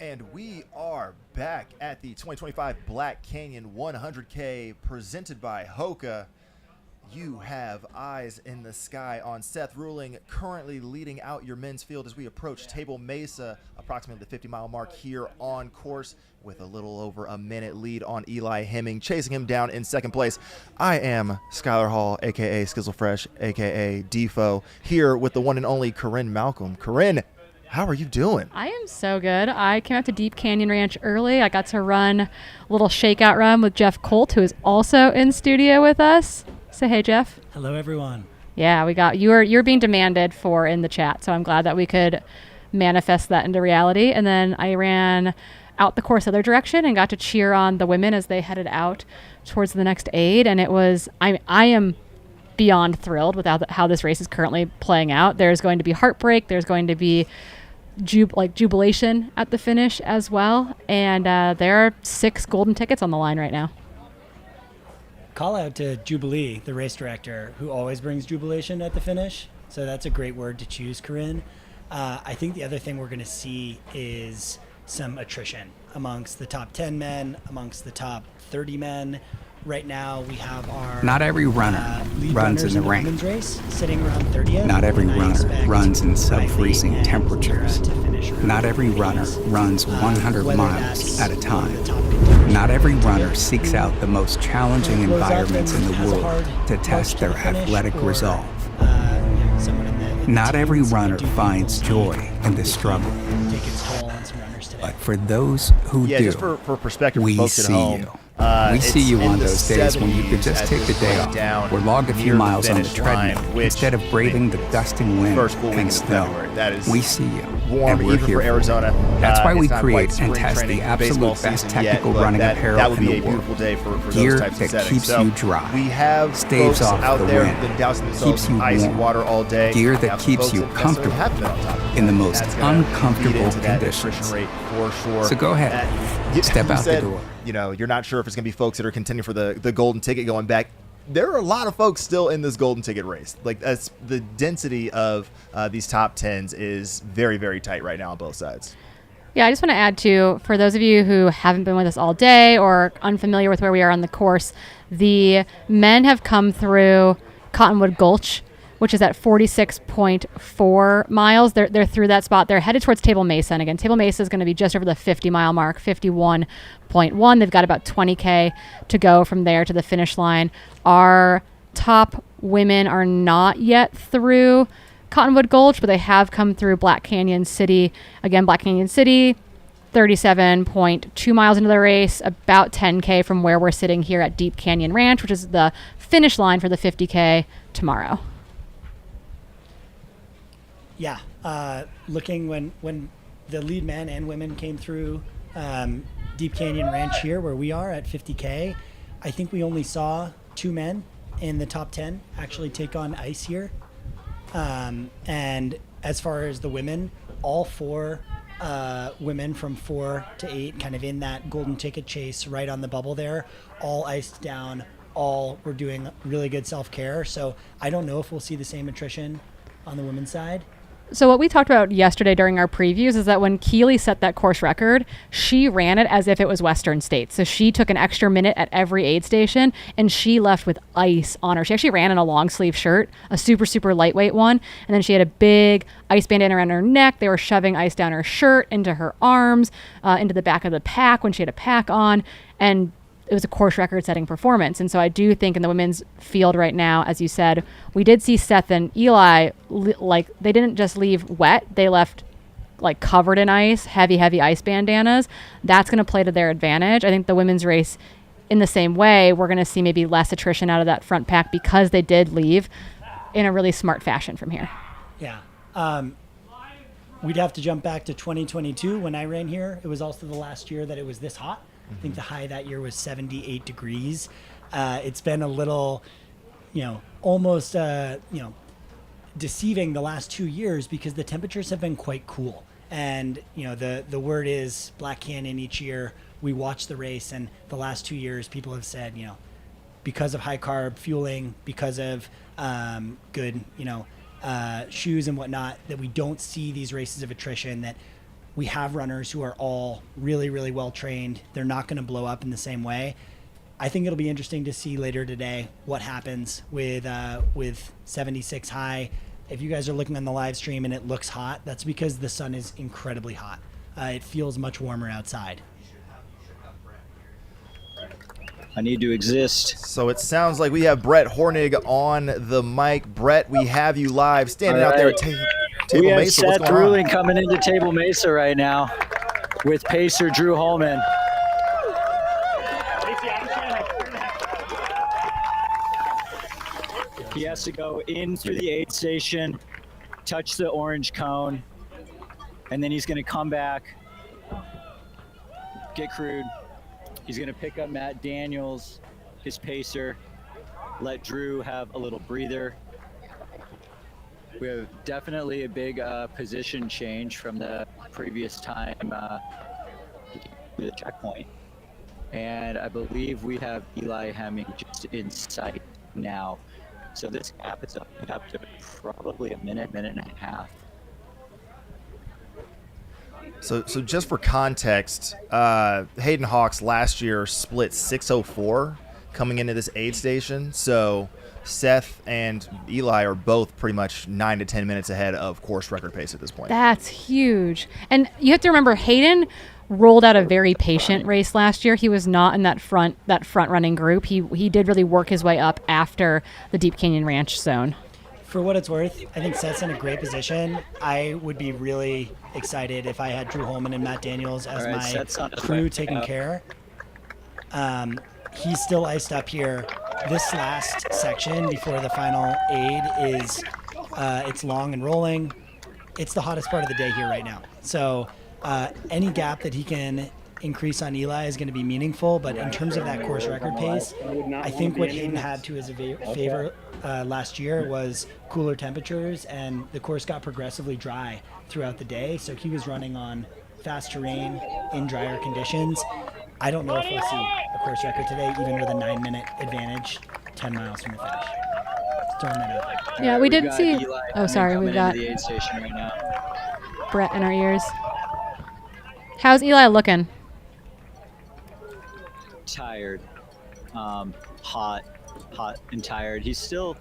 And we are back at the 2025 Black Canyon 100K presented by Hoka. You have eyes in the sky on Seth Ruling, currently leading out your men's field as we approach Table Mesa, approximately the 50-mile mark here on course, with a little over a minute lead on Eli Hemming, chasing him down in second place. I am Skylar Hall, a.k.a. Skizzlefresh, a.k.a. Defo, here with the one and only Corinne Malcolm. Corinne, how are you doing? I am so good. I came out to Deep Canyon Ranch early. I got to run a little shakeout run with Jeff Colt, who is also in studio with us. Say hey, Jeff. Hello, everyone. Yeah, we got you're being demanded for in the chat, so I'm glad that we could manifest that into reality. And then I ran out the course other direction and got to cheer on the women as they headed out towards the next aid. And it was I am beyond thrilled with how this race is currently playing out. There's going to be heartbreak. There's going to be jubilation at the finish as well. And there are 6 golden tickets on the line right now. Call out to Jubilee, the race director, who always brings jubilation at the finish. So that's a great word to choose, Corinne. I think the other thing we're going to see is some attrition amongst the top 10 men, amongst the top 30 men. Right now, we have our Not every runner runs in the rain. Race, sitting around 30th. Not every runner runs in sub-freezing temperatures. Not every runner runs 100 miles at a time. Not every runner seeks out the most challenging environments in the world to test their athletic resolve. Not every runner finds joy in the struggle. But for those who do, just for perspective, we folks at see home, you. We see you on those days when you could just take the day off or log a few miles on the treadmill instead of braving the gusting wind and snow. We see you, warm, and we're even here for Arizona. That's why we It's not create quite and spring test training the for absolute baseball best season technical yet, but running that apparel would in be the a beautiful world. day for Gear those types of that settings. keeps So you dry, we have staves folks off out the there wind, been dousing themselves keeps you in icy warm. water all day. Gear We that have some keeps folks you that necessarily comfortable haven't been on top of in the that. most That's gonna feed uncomfortable into that conditions. attrition rate for sure. So go ahead, step You out the said, door. You know, you're not sure if it's going to be folks that are contending for the golden ticket going back. There are a lot of folks still in this golden ticket race. Like, that's the density of these top 10s is very, very tight right now on both sides. Yeah, I just want to add to, for those of you who haven't been with us all day or unfamiliar with where we are on the course, the men have come through Cottonwood Gulch, which is at 46.4 miles. They're through that spot. They're headed towards Table Mesa. And again, Table Mesa is going to be just over the 50-mile mark, 51.1. They've got about 20K to go from there to the finish line. Our top women are not yet through Cottonwood Gulch, but they have come through Black Canyon City. Again, Black Canyon City, 37.2 miles into the race, about 10K from where we're sitting here at Deep Canyon Ranch, which is the finish line for the 50K tomorrow. Yeah, looking when the lead men and women came through Deep Canyon Ranch here, where we are at 50K, I think we only saw 2 men in the top 10 actually take on ice here. And as far as the women, all 4 women from 4 to 8, kind of in that golden ticket chase right on the bubble there, all iced down, all were doing really good self-care. So I don't know if we'll see the same attrition on the women's side. So what we talked about yesterday during our previews is that when Keely set that course record, she ran it as if it was Western States. So she took an extra minute at every aid station, and she left with ice on her. She actually ran in a long sleeve shirt, a super, super lightweight one. And then she had a big ice bandana around her neck. They were shoving ice down her shirt, into her arms, into the back of the pack when she had a pack on. And it was a course record setting performance. And so I do think in the women's field right now, as you said, we did see Seth and Eli, like, they didn't just leave wet. They left like covered in ice, heavy ice bandanas. That's going to play to their advantage. I think the women's race, in the same way, we're going to see maybe less attrition out of that front pack because they did leave in a really smart fashion from here. Yeah. We'd have to jump back to 2022 when I ran here. It was also the last year that it was this hot. I think the high that year was 78 degrees. It's been a little, almost, deceiving the last 2 years because the temperatures have been quite cool. And, the word is Black Canyon each year. We watch the race, and the last 2 years people have said, because of high carb fueling, because of good, shoes and whatnot, that we don't see these races of attrition, that we have runners who are all really, really well trained. They're not going to blow up in the same way. I think it'll be interesting to see later today what happens with 76 high. If you guys are looking on the live stream and it looks hot, that's because the sun is incredibly hot. It feels much warmer outside. I need to exist. So it sounds like we have Brett Hornig on the mic. Brett, we have you live, standing out there at Table we have Mesa. What's Seth going on? Ruling coming into Table Mesa right now with pacer Drew Holman. He has to go in through the aid station, touch the orange cone, and then he's going to come back, get crewed. He's going to pick up Matt Daniels, his pacer, let Drew have a little breather. We have definitely a big position change from the previous time the checkpoint. And I believe we have Eli Hemming just in sight now. So this gap is up to probably a minute and a half. So just for context, Hayden Hawks last year split 6:04 coming into this aid station. So Seth and Eli are both pretty much 9 to 10 minutes ahead of course record pace at this point. That's huge. And you have to remember, Hayden rolled out a very patient race last year. He was not in that front running group. He did really work his way up after the Deep Canyon Ranch zone. For what it's worth, I think Seth's in a great position. I would be really excited if I had Drew Holman and Matt Daniels as my crew taking care. He's still iced up here. This last section before the final aid is it's long and rolling. It's the hottest part of the day here right now. So any gap that he can increase on Eli is going to be meaningful, but in terms of that course record pace, I think what Hayden had to his favor last year was cooler temperatures, and the course got progressively dry throughout the day, so he was running on fast terrain in drier conditions. I don't know if we'll see a course record today, even with a 9-minute advantage 10 miles from the finish. Just throwing that out there. Yeah, we did see. Oh, sorry, we've got the aid station right now. Brett in our ears. How's Eli looking? Tired, hot and tired. He's still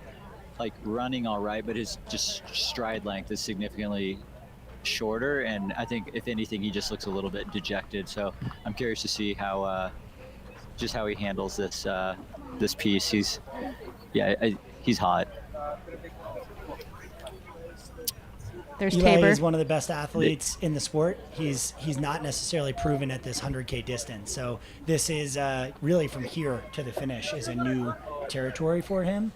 like running all right, but his just stride length is significantly shorter, and I think if anything he just looks a little bit dejected. So I'm curious to see how he handles this this piece. He's hot. There's Eli Tabor. is one of the best athletes in the sport. He's not necessarily proven at this 100K distance. So this is really from here to the finish is a new territory for him.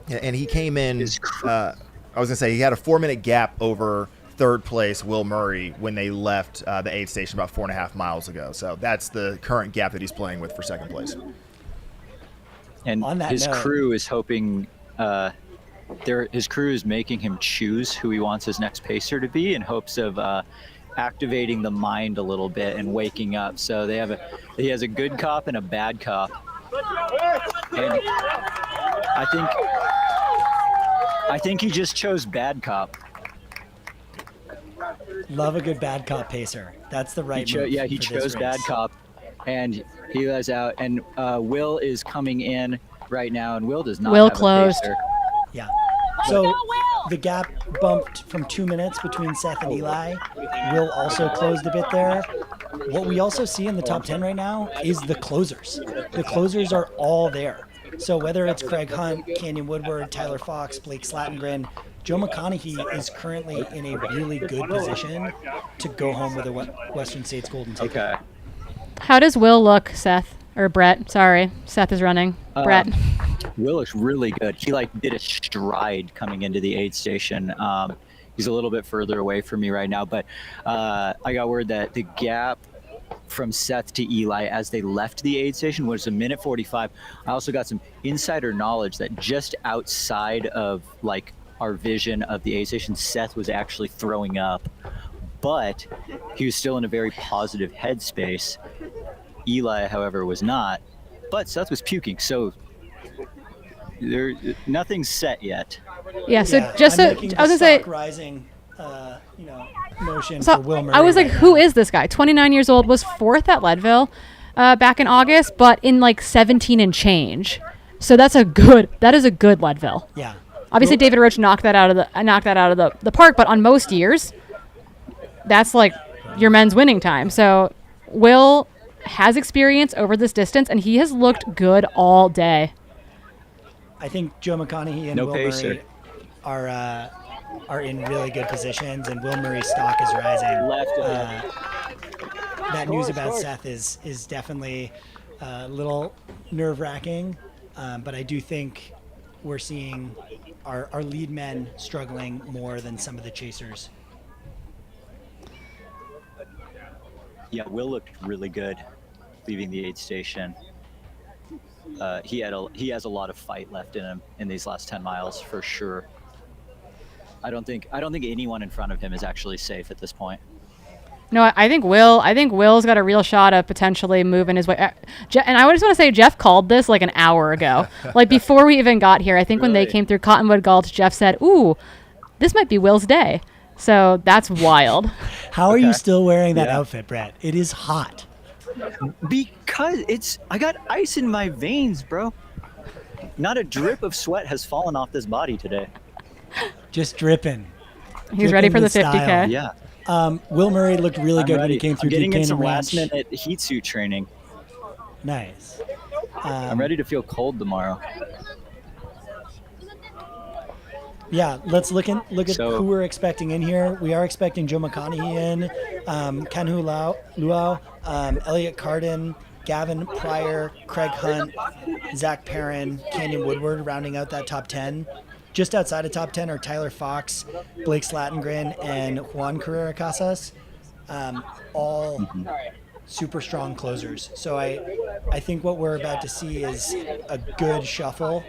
Yeah, and he came in, I was going to say, he had a 4-minute gap over third place Will Murray when they left the aid station about 4.5 miles ago. So that's the current gap that he's playing with for second place. And On that his note- crew is hoping his crew is making him choose who he wants his next pacer to be in hopes of activating the mind a little bit and waking up. So he has a good cop and a bad cop. And I think he just chose bad cop. Love a good bad cop pacer. That's the right move. Yeah, he for this chose bad race. cop, and he was out. And Will is coming in right now, and Will does not Will have closed. a pacer. Yeah. So the gap bumped from 2 minutes between Seth and Eli. Will also closed a bit there. What we also see in the top 10 right now is the closers. The closers are all there. So whether it's Craig Hunt, Canyon Woodward, Tyler Fox, Blake Slatengren, Joe McConaughey is currently in a really good position to go home with a Western States Golden ticket. Okay. How does Will look, Seth? Or Brett? Sorry, Seth is running. Brett. Will looks really good. He did a stride coming into the aid station. He's a little bit further away from me right now, but I got word that the gap from Seth to Eli as they left the aid station was a minute 45. I also got some insider knowledge that just outside of our vision of the aid station, Seth was actually throwing up, but he was still in a very positive headspace. Eli, however, was not, but Seth was puking, so nothing's set yet. Yeah, so Yeah, just I'm so making I was the gonna say, stock rising motion So for Will Murray. I was like, right who is this guy? 29 years old, was 4th at Leadville back in August, but in like 17 and change. So that is a good Leadville. Yeah. Obviously, David Roach knocked that out of the park, but on most years, that's like your men's winning time. So Will has experience over this distance, and he has looked good all day. I think Joe McConaughey and No Will pacer. Murray are in really good positions, and Will Murray's stock is rising. That news about Seth is definitely a little nerve-wracking, but I do think we're seeing our lead men struggling more than some of the chasers. Yeah, Will looked really good leaving the aid station. He has a lot of fight left in him in these last 10 miles for sure. I don't think anyone in front of him is actually safe at this point. No, I think Will's got a real shot of potentially moving his way. And I just want to say, Jeff called this like an hour ago, like before we even got here. I think when they came through Cottonwood Gulch, Jeff said, "Ooh, this might be Will's day." So that's wild. How are you still wearing that outfit, Brett? It is hot. Because I got ice in my veins, bro. Not a drip of sweat has fallen off this body today. Just dripping. He's ready for the 50K. Style. Yeah. Will Murray looked really good when he came through I'm getting Deep in Canyon some Ranch. last-minute heat suit training. Nice. I'm ready to feel cold tomorrow. Yeah, let's look at who we're expecting in here. We are expecting Joe McConaughey in, Kanhu Luau, Elliot Carden, Gavin Pryor, Craig Hunt, Zach Perrin, Canyon Woodward rounding out that top 10. Just outside of top 10 are Tyler Fox, Blake Slatengren, and Juan Carrera Casas, all super strong closers. So I think what we're about to see is a good shuffle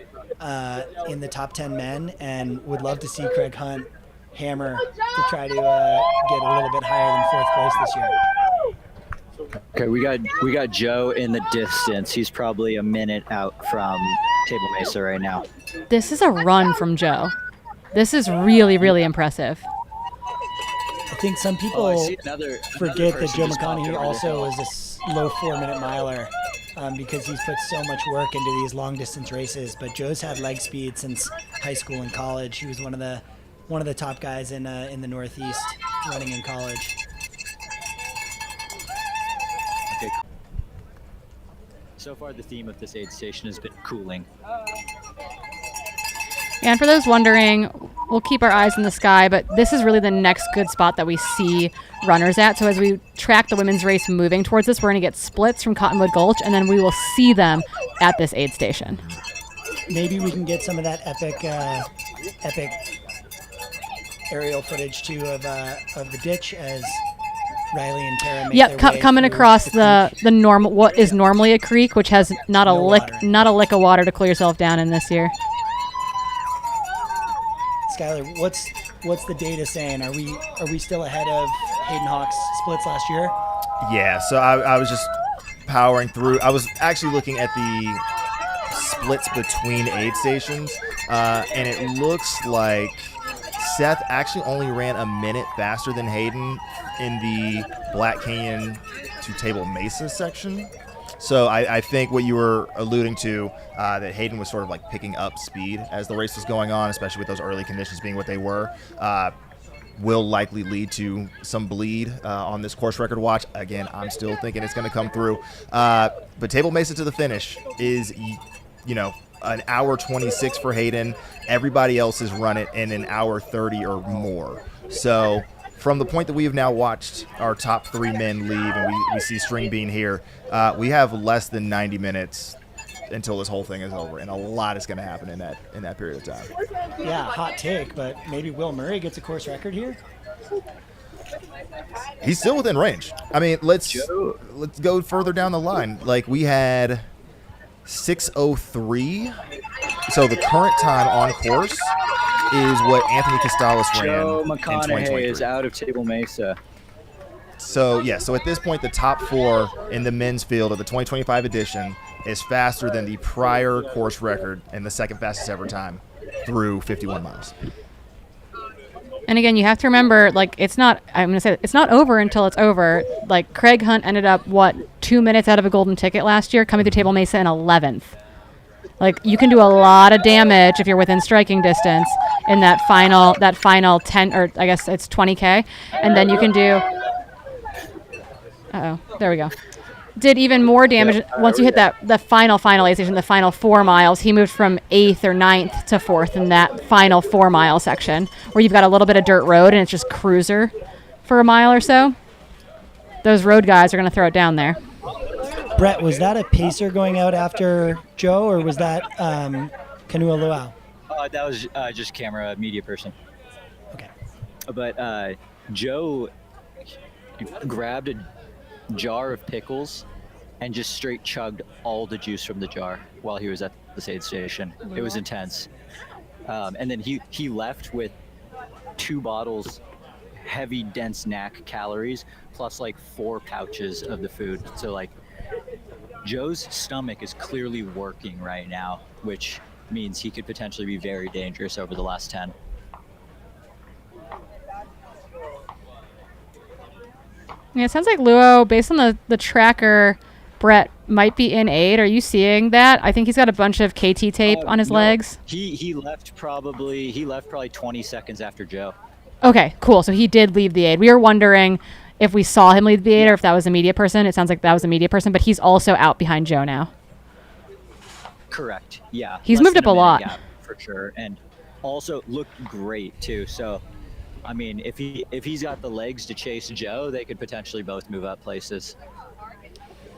in the top 10 men, and would love to see Craig Hunt hammer to try to get a little bit higher than 4th place this year. Okay, we got Joe in the distance. He's probably a minute out from Table Mesa right now. This is a run from Joe. This is really, really impressive. I think some people forget that Joe McConaughey also is a low 4-minute miler because he's put so much work into these long distance races. But Joe's had leg speed since high school and college. He was one of the top guys in the Northeast running in college. Okay. So far, the theme of this aid station has been cooling. And for those wondering, we'll keep our eyes in the sky, but this is really the next good spot that we see runners at. So as we track the women's race moving towards this, we're going to get splits from Cottonwood Gulch, and then we will see them at this aid station. Maybe we can get some of that epic aerial footage too of the ditch as Riley and Tara make their way coming through across the normal, what is normally a creek, which has not a lick of water to cool yourself down in this year. Skylar, what's the data saying? Are we still ahead of Hayden Hawk's splits last year? Yeah, so I was just powering through. I was actually looking at the splits between aid stations, and it looks like Seth actually only ran a minute faster than Hayden in the Black Canyon to Table Mesa section. So I think what you were alluding to, that Hayden was sort of like picking up speed as the race was going on, especially with those early conditions being what they were, will likely lead to some bleed on this course record watch. Again, I'm still thinking it's going to come through. But Table Mesa to the finish is, an hour 26 for Hayden. Everybody else has run it in an hour 30 or more. So from the point that we have now watched our top 3 men leave, and we see String Bean here, we have less than 90 minutes until this whole thing is over, and a lot is going to happen in that period of time. Yeah, hot take, but maybe Will Murray gets a course record here. He's still within range. I mean, let's go further down the line. Like, we had 6:03, so the current time on course is what Anthony Costales ran Joe in McConaughey 2023. is out of Table Mesa. So at this point, the top 4 in the men's field of the 2025 edition is faster than the prior course record and the second fastest ever time through 51 miles. And again, you have to remember, like, it's not over until it's over. Like, Craig Hunt ended up, 2 minutes out of a golden ticket last year, coming through Table Mesa in 11th. Like, you can do a lot of damage if you're within striking distance in that final 10, or I guess it's 20K. And then you can do, there we go. Did even more damage once you hit the final aid station, the final 4 miles. He moved from 8th or 9th to 4th in that final 4-mile section where you've got a little bit of dirt road and it's just cruiser for a mile or so. Those road guys are going to throw it down there. Brett, was that a pacer going out after Joe, or was that Kanua Luau? That was just camera media person. Okay. But Joe grabbed a jar of pickles and just straight chugged all the juice from the jar while he was at the aid station. It was intense. And then he left with 2 bottles, heavy, dense knack calories, plus like 4 pouches of the food. So like Joe's stomach is clearly working right now, which means he could potentially be very dangerous over the last 10. Yeah, it sounds like Luo, based on the tracker, Brett might be in 8. Are you seeing that? I think he's got a bunch of KT tape on his legs. He left probably 20 seconds after Joe. Okay, cool. So he did leave the aid. We were wondering if we saw him leave the aid or if that was a media person. It sounds like that was a media person, but he's also out behind Joe now. Correct. Yeah. He's Less moved than up a lot. gap, for sure, and also looked great too. So, I mean, if he's got the legs to chase Joe, they could potentially both move up places.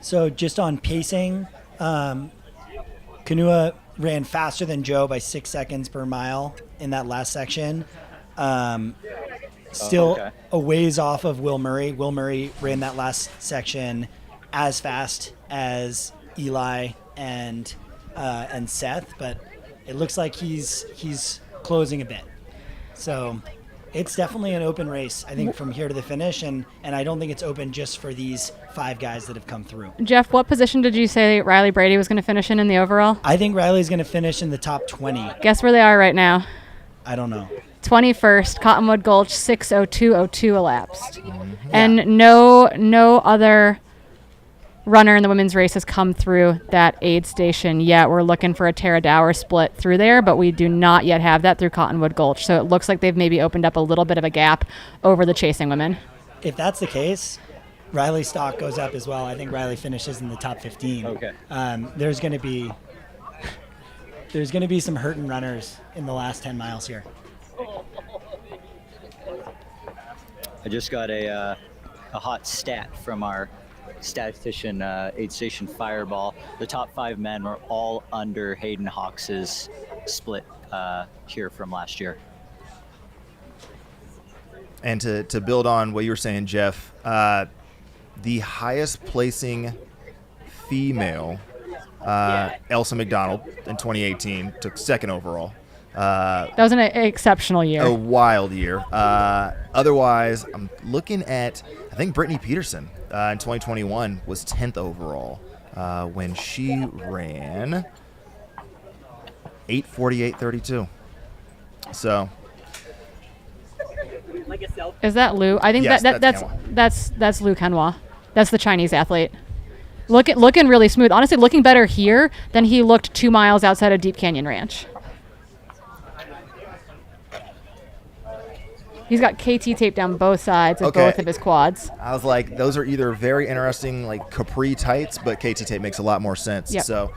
So just on pacing, Kanua ran faster than Joe by 6 seconds per mile in that last section. Still a ways off of Will Murray. Will Murray ran that last section as fast as Eli and Seth, but it looks like he's closing a bit. So it's definitely an open race, I think, from here to the finish, and I don't think it's open just for these 5 guys that have come through. Jeff, what position did you say Riley Brady was going to finish in the overall? I think Riley's going to finish in the top 20. Guess where they are right now? I don't know. 21st, Cottonwood Gulch, 6:02:02 elapsed. And no other runner in the women's race has come through that aid station yet. We're looking for a Tara Dower split through there, but we do not yet have that through Cottonwood Gulch. So it looks like they've maybe opened up a little bit of a gap over the chasing women. If that's the case, Riley's stock goes up as well. I think Riley finishes in the top 15. Okay. There's going to be some hurting runners in the last 10 miles here. I just got a hot stat from our statistician aid station Fireball. The top 5 men were all under Hayden Hawks's split here from last year. And to build on what you were saying, Jeff, the highest placing female, Elsa McDonald in 2018, took 2nd overall. That was an exceptional year. A wild year. Otherwise, I'm looking at, I think Brittany Peterson in 2021 was 10th overall when she ran 8:48:32. So. Is that Liu? I think yes, that's Liu Kenhua. That's the Chinese athlete. Looking really smooth. Honestly, looking better here than he looked 2 miles outside of Deep Canyon Ranch. He's got KT tape down both sides of both of his quads. I was like, those are either very interesting, like capri tights, but KT tape makes a lot more sense. Yep. So,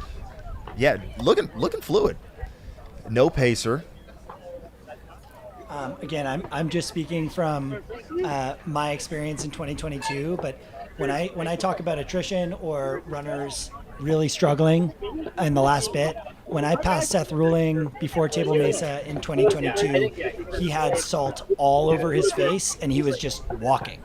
yeah, looking fluid. No pacer. Again, I'm just speaking from my experience in 2022, but when I talk about attrition or runners really struggling in the last bit, when I passed Seth Ruling before Table Mesa in 2022, he had salt all over his face and he was just walking.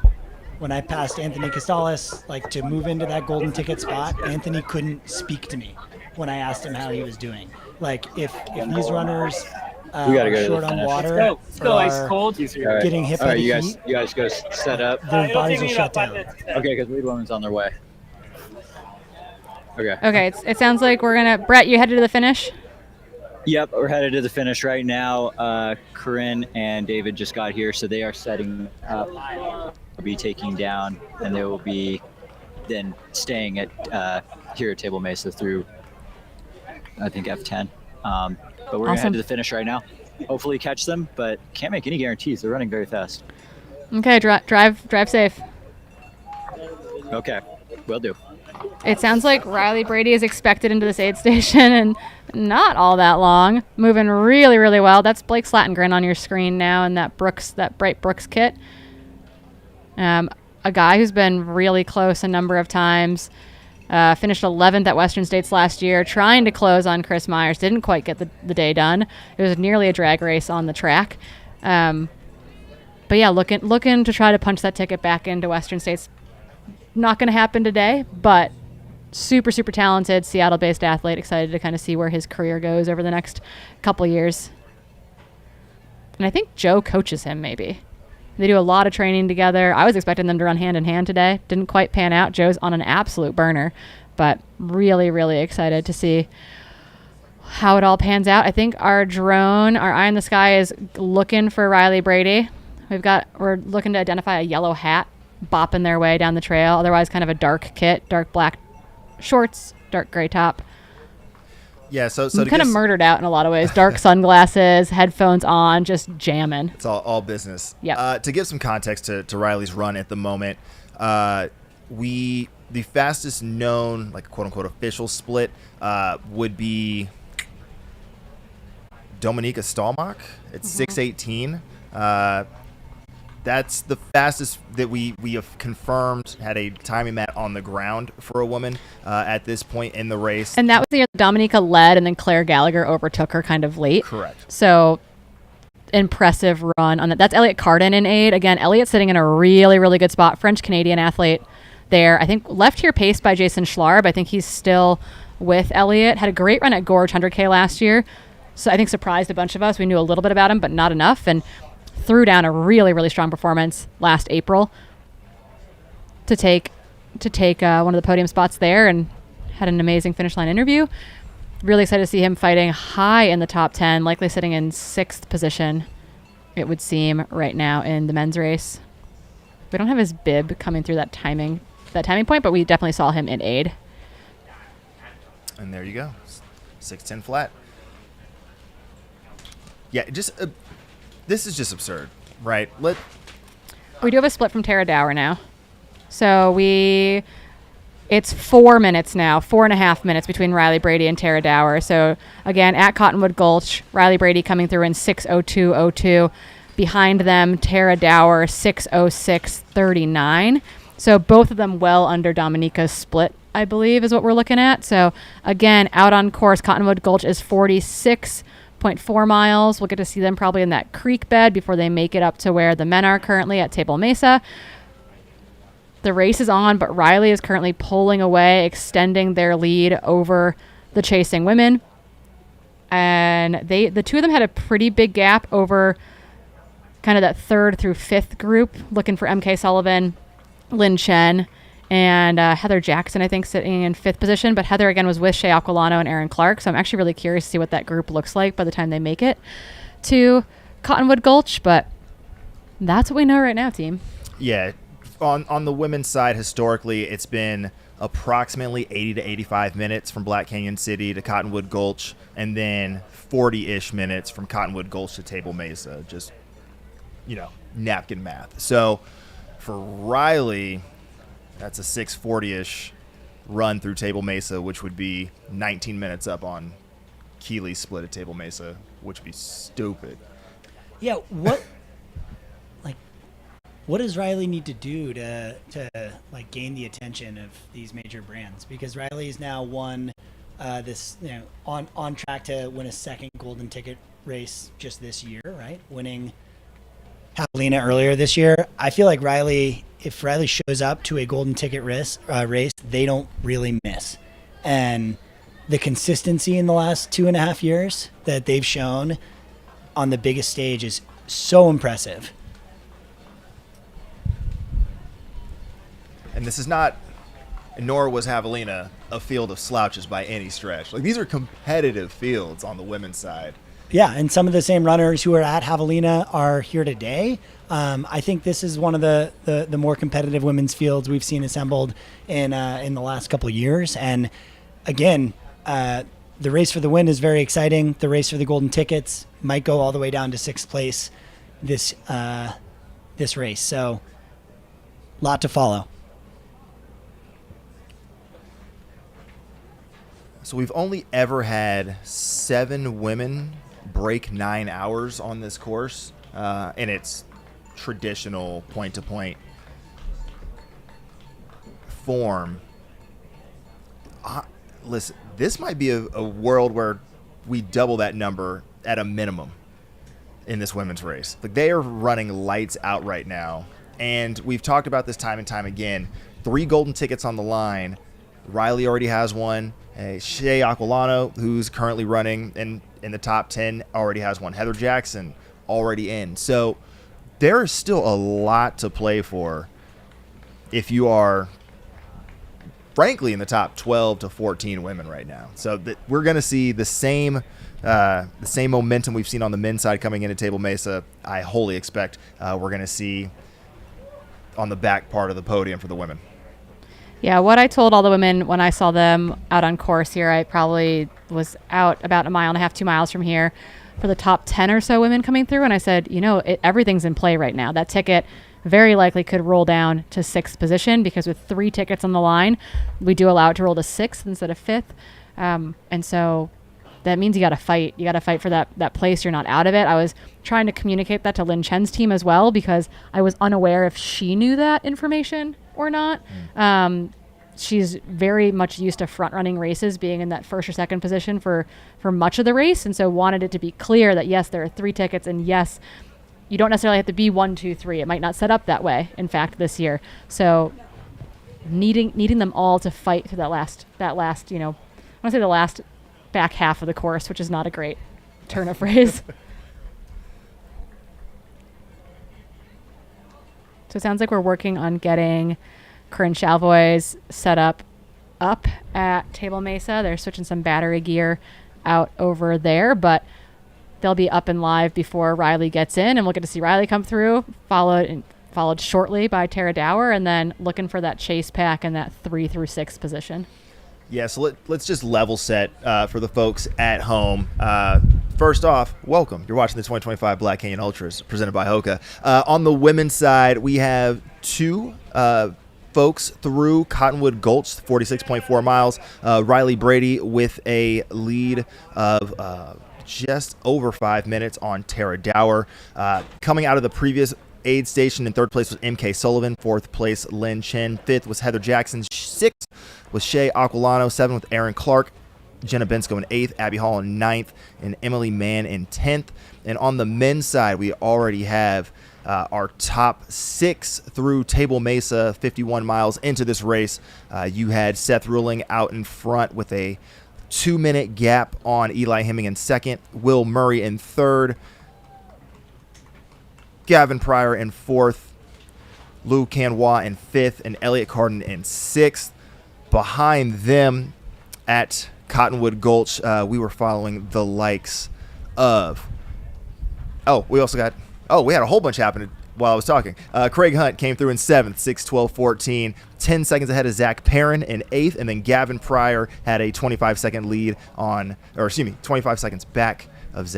When I passed Anthony Costales, like to move into that golden ticket spot, Anthony couldn't speak to me when I asked him how he was doing. Like if these runners we gotta go are to short the on finish. water, Let's go ice cold. getting hit by the heat, you guys go set up. their bodies will shut down. Okay, because lead woman's on their way. Okay. Okay, it sounds like we're gonna. Brett, you headed to the finish. Yep, we're headed to the finish right now. Corinne and David just got here, so they are setting up. We'll be taking down, and they will be then staying at here at Table Mesa through, I think, F10. But we're gonna head to the finish right now. Hopefully catch them, but can't make any guarantees. They're running very fast. Okay, drive safe. Okay, will do. It sounds like Riley Brady is expected into this aid station and not all that long. Moving really, really well. That's Blake Slattengren on your screen now in that bright Brooks kit. A guy who's been really close a number of times. Finished 11th at Western States last year, trying to close on Chris Myers. Didn't quite get the day done. It was nearly a drag race on the track. But yeah, looking to try to punch that ticket back into Western States. Not going to happen today, but super, super talented Seattle-based athlete. Excited to kind of see where his career goes over the next couple years. And I think Joe coaches him maybe. They do a lot of training together. I was expecting them to run hand in hand today. Didn't quite pan out. Joe's on an absolute burner, but really, really excited to see how it all pans out. I think our drone, our eye in the sky, is looking for Riley Brady. We're looking to identify a yellow hat bopping their way down the trail. Otherwise, kind of a dark kit, dark black shorts, dark gray top. Yeah, so kind of murdered out in a lot of ways. Dark sunglasses, headphones on, just jamming. It's all business. Yeah. To give some context to Riley's run at the moment, the fastest known, like, quote unquote official split would be Dominika Stalmach at 6:18. That's the fastest that we have confirmed had a timing mat on the ground for a woman at this point in the race. And that was the year Dominika led, and then Claire Gallagher overtook her kind of late. Correct. So impressive run on that. That's Elliot Carden in aid. Again, Elliot sitting in a really, really good spot. French-Canadian athlete there. I think left here paced by Jason Schlarb. I think he's still with Elliot. Had a great run at Gorge 100K last year. So I think surprised a bunch of us. We knew a little bit about him, but not enough. And threw down a really, really strong performance last April to take one of the podium spots there, and had an amazing finish line interview. Really excited to see him fighting high in the top 10, likely sitting in 6th position, it would seem, right now in the men's race. We don't have his bib coming through that timing point, but we definitely saw him in aid. And there you go, 6:10 flat. Yeah, just this is just absurd, right? We do have a split from Tara Dower now. So it's 4 minutes now, 4.5 minutes between Riley Brady and Tara Dower. So again, at Cottonwood Gulch, Riley Brady coming through in 6:02:02. Behind them, Tara Dower, 6:06:39. So both of them well under Dominika's split, I believe, is what we're looking at. So again, out on course, Cottonwood Gulch is 46.4 miles. We'll get to see them probably in that creek bed before they make it up to where the men are currently at Table Mesa. The race is on, but Riley is currently pulling away, extending their lead over the chasing women. And the two of them had a pretty big gap over kind of that 3rd through 5th group, looking for MK Sullivan, Lynn Chen, and Heather Jackson, I think, sitting in 5th position. But Heather, again, was with Shea Aquilano and Aaron Clark. So I'm actually really curious to see what that group looks like by the time they make it to Cottonwood Gulch. But that's what we know right now, team. Yeah. On the women's side, historically, it's been approximately 80 to 85 minutes from Black Canyon City to Cottonwood Gulch, and then 40-ish minutes from Cottonwood Gulch to Table Mesa. Just, napkin math. So for Riley, that's a 6:40-ish run through Table Mesa, which would be 19 minutes up on Keeley's split at Table Mesa, which would be stupid. Yeah, what does Riley need to do to gain the attention of these major brands? Because Riley's now won this, on track to win a 2nd golden ticket race just this year, right? Winning Javelina earlier this year. I feel like if Riley shows up to a golden ticket race, they don't really miss. And the consistency in the last 2.5 years that they've shown on the biggest stage is so impressive. And this is not, nor was Javelina, a field of slouches by any stretch. Like, these are competitive fields on the women's side. Yeah, and some of the same runners who are at Javelina are here today. I think this is one of the more competitive women's fields we've seen assembled in the last couple of years. And again, the race for the win is very exciting. The race for the golden tickets might go all the way down to 6th place this race. So, lot to follow. So we've only ever had 7 women break 9 hours on this course, and it's traditional point-to-point form. Listen, this might be a world where we double that number at a minimum in this women's race. Like, they are running lights out right now, and we've talked about this time and time again. 3 golden tickets on the line. Riley already has one. Shea Aquilano, who's currently running in the top 10, already has one. Heather Jackson already in. So there is still a lot to play for if you are, frankly, in the top 12 to 14 women right now. So we're going to see the same momentum we've seen on the men's side coming into Table Mesa. I wholly expect we're going to see on the back part of the podium for the women. Yeah, what I told all the women when I saw them out on course here, I probably was out about 1.5 miles, 2 miles from here for the top 10 or so women coming through. And I said, everything's in play right now. That ticket very likely could roll down to 6th position because with 3 tickets on the line, we do allow it to roll to 6th instead of 5th. And so that means you got to fight. You got to fight for that place. You're not out of it. I was trying to communicate that to Lynn Chen's team as well because I was unaware if she knew that information or not. She's very much used to front running races, being in that 1st or 2nd position for much of the race. And so wanted it to be clear that yes, there are 3 tickets and yes, you don't necessarily have to be 1, 2, 3. It might not set up that way, in fact, this year. So needing them all to fight through that last, I want to say the last back half of the course, which is not a great turn of phrase. So it sounds like we're working on getting Corinne Chalvoy's set up at Table Mesa. They're switching some battery gear out over there, but they'll be up and live before Riley gets in, and we'll get to see Riley come through, followed shortly by Tara Dower, and then looking for that chase pack in that 3 through 6 position. Yeah, so let's just level set for the folks at home. First off, welcome. You're watching the 2025 Black Canyon Ultras presented by Hoka. On the women's side, we have 2 folks through Cottonwood Gulch, 46.4 miles. Riley Brady with a lead of just over 5 minutes on Tara Dower. Coming out of the previous aid station, in 3rd place was MK Sullivan, 4th place Lynn Chen, 5th was Heather Jackson, 6th was Shea Aquilano, 7th with Aaron Clark, Jenna Bensko in 8th, Abby Hall in 9th, and Emily Mann in 10th. And on the men's side, we already have our top 6 through Table Mesa, 51 miles into this race. You had Seth Ruling out in front with a 2-minute gap on Eli Hemming in 2nd, Will Murray in 3rd, Gavin Pryor in 4th, Lou Canois in 5th, and Elliot Carden in 6th. Behind them at Cottonwood Gulch, we were following the likes of... we had a whole bunch happening while I was talking. Craig Hunt came through in 7th, 6:12:14, 10 seconds ahead of Zach Perrin in 8th, and then Gavin Pryor had a 25-second lead 25 seconds back of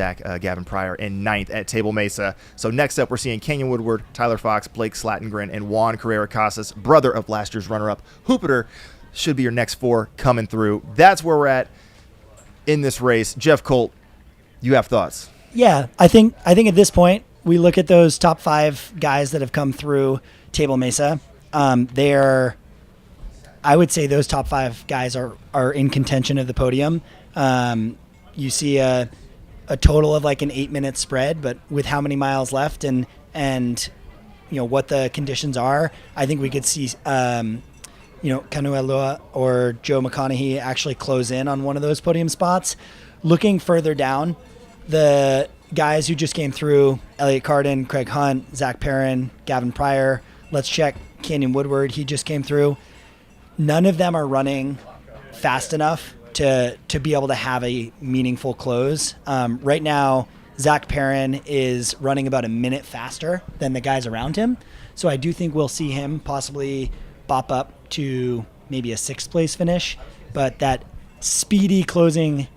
Gavin Pryor in 9th at Table Mesa. So next up, we're seeing Kenyon Woodward, Tyler Fox, Blake Slattengren, and Juan Carrera Casas, brother of last year's runner-up Hoopiter, should be your next 4 coming through. That's where we're at in this race. Jeff Colt, you have thoughts? Yeah, I think at this point, we look at those top 5 guys that have come through Table Mesa. I would say those top 5 guys are in contention of the podium. You see a total of like an 8-minute spread, but with how many miles left and what the conditions are, I think we could see Kanuelua or Joe McConaughey actually close in on one of those podium spots. Looking further down, the guys who just came through, Elliot Carden, Craig Hunt, Zach Perrin, Gavin Pryor. Let's check Kenyon Woodward. He just came through. None of them are running fast enough to be able to have a meaningful close. Right now, Zach Perrin is running about a minute faster than the guys around him. So I do think we'll see him possibly bop up to maybe a 6th place finish. But that speedy closing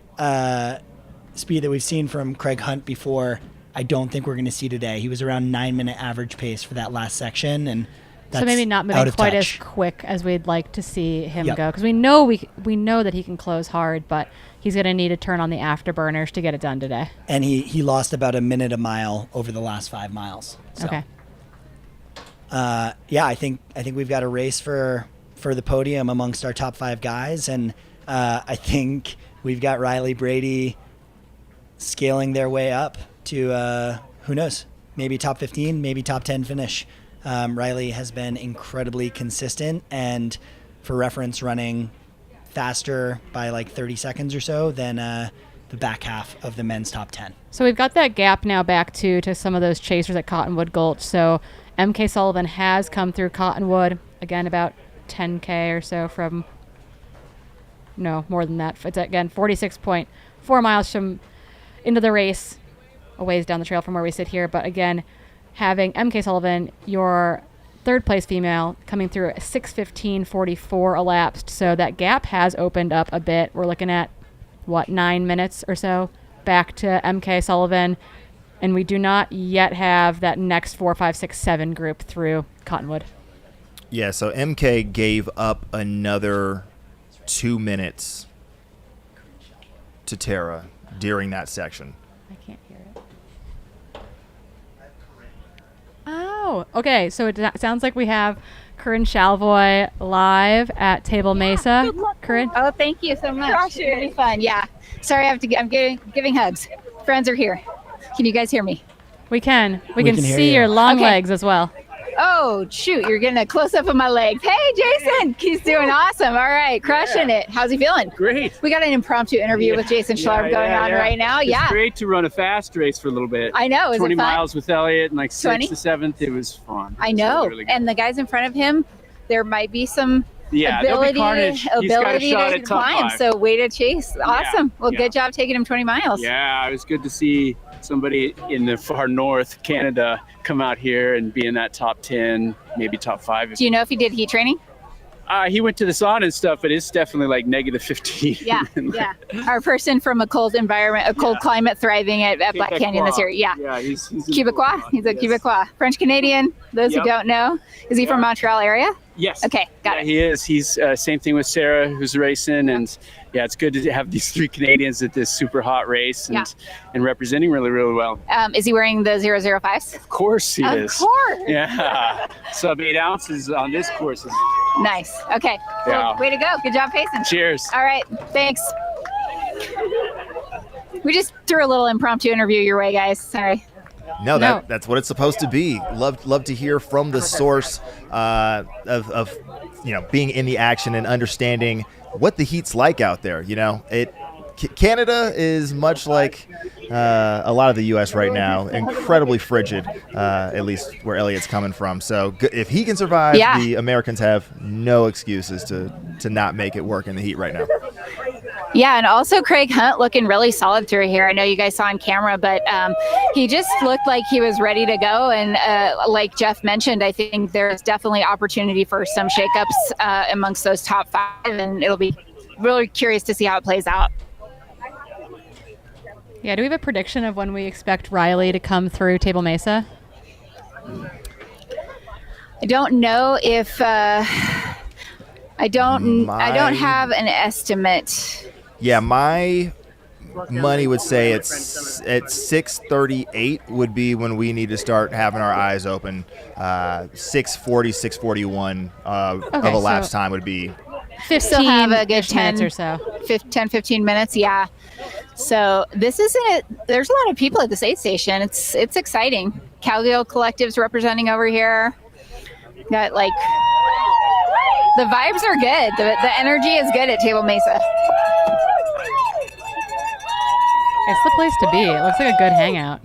speed that we've seen from Craig Hunt before, I don't think we're going to see today. He was around 9-minute average pace for that last section, and that's so maybe not moving quite as quick as we'd like to see him go, because we know that he can close hard, but he's going to need to turn on the afterburners to get it done today. And he lost about a minute a mile over the last 5 miles. So, okay. I think we've got a race for the podium amongst our top 5 guys, and I think we've got Riley Brady scaling their way up to who knows, maybe top 15, maybe top 10 finish. Riley has been incredibly consistent, and for reference, running faster by like 30 seconds or so than the back half of the men's top 10. So we've got that gap now back to some of those chasers at Cottonwood Gulch. So MK Sullivan has come through Cottonwood, again, about 10K or so from, no, more than that. It's, again, 46.4 miles from into the race, a ways down the trail from where we sit here. But again, having MK Sullivan, your 3rd place female, coming through at 6:15:44 elapsed. So that gap has opened up a bit. We're looking at, 9 minutes or so back to MK Sullivan. And we do not yet have that next 4, 5, 6, 7 group through Cottonwood. Yeah, so MK gave up another 2 minutes to Tara during that section. I can't hear it. Oh, okay. So it sounds like we have Corinne Shalvoy live at Table Mesa. Corinne? Oh, thank you so much. It's really fun. Yeah. Sorry, I'm giving hugs. Friends are here. Can you guys hear me? We can. We can see your long legs as well. Oh, shoot. You're getting a close-up of my legs. Hey, Jason. He's doing awesome. All right. Crushing it. How's he feeling? Great. We got an impromptu interview with Jason Schlarb going on right now. It's great to run a fast race for a little bit. I know. Is 20 it fun? miles with Elliot and like 20? 6th to 7th. It was fun. I know. Really and the guys in front of him, there might be some ability to climb. So way to chase. Awesome. Well, good job taking him 20 miles. Yeah, it was good to see somebody in the far north, Canada, come out here and be in that top 10, maybe top 5. Do you know if he did heat training? He went to the sauna and stuff, but it's definitely like negative 15. Yeah, yeah. Our person from a cold environment, a cold climate, thriving at Black Canyon this year. Yeah. Yeah, he's Quebecois. He's a Quebecois. French Canadian. Those who don't know. Is he from Montreal area? Yes. Okay, got it. He is. He's same thing with Sarah, who's racing, and it's good to have these 3 Canadians at this super hot race and representing really, really well. Is he wearing the 005s? Of course he is. Of course. Yeah. Sub 8 ounces on this course. Nice. Okay. Well, way to go. Good job pacing. Cheers. All right. Thanks. We just threw a little impromptu interview your way, guys. Sorry. No, that's what it's supposed to be. Love to hear from the source of being in the action and understanding what the heat's like out there. Canada is much like a lot of the U.S. right now, incredibly frigid, at least where Elliot's coming from. So if he can survive, the Americans have no excuses to not make it work in the heat right now. Yeah, and also Craig Hunt looking really solid through here. I know you guys saw on camera, but he just looked like he was ready to go. And like Jeff mentioned, I think there's definitely opportunity for some shakeups amongst those top 5, and it'll be really curious to see how it plays out. Yeah, do we have a prediction of when we expect Riley to come through Table Mesa? I don't know if I don't have an estimate. Yeah, my money would say it's at 6:38 would be when we need to start having our eyes open. 6:40, 6:41 of elapsed time would be 15 still have a good 10 minutes or so. 10, 15 minutes, yeah. So this isn't there's a lot of people at this aid station. It's exciting. Cowgirl Collective's representing over here. Got the vibes are good. The energy is good at Table Mesa. It's the place to be. It looks like a good hangout.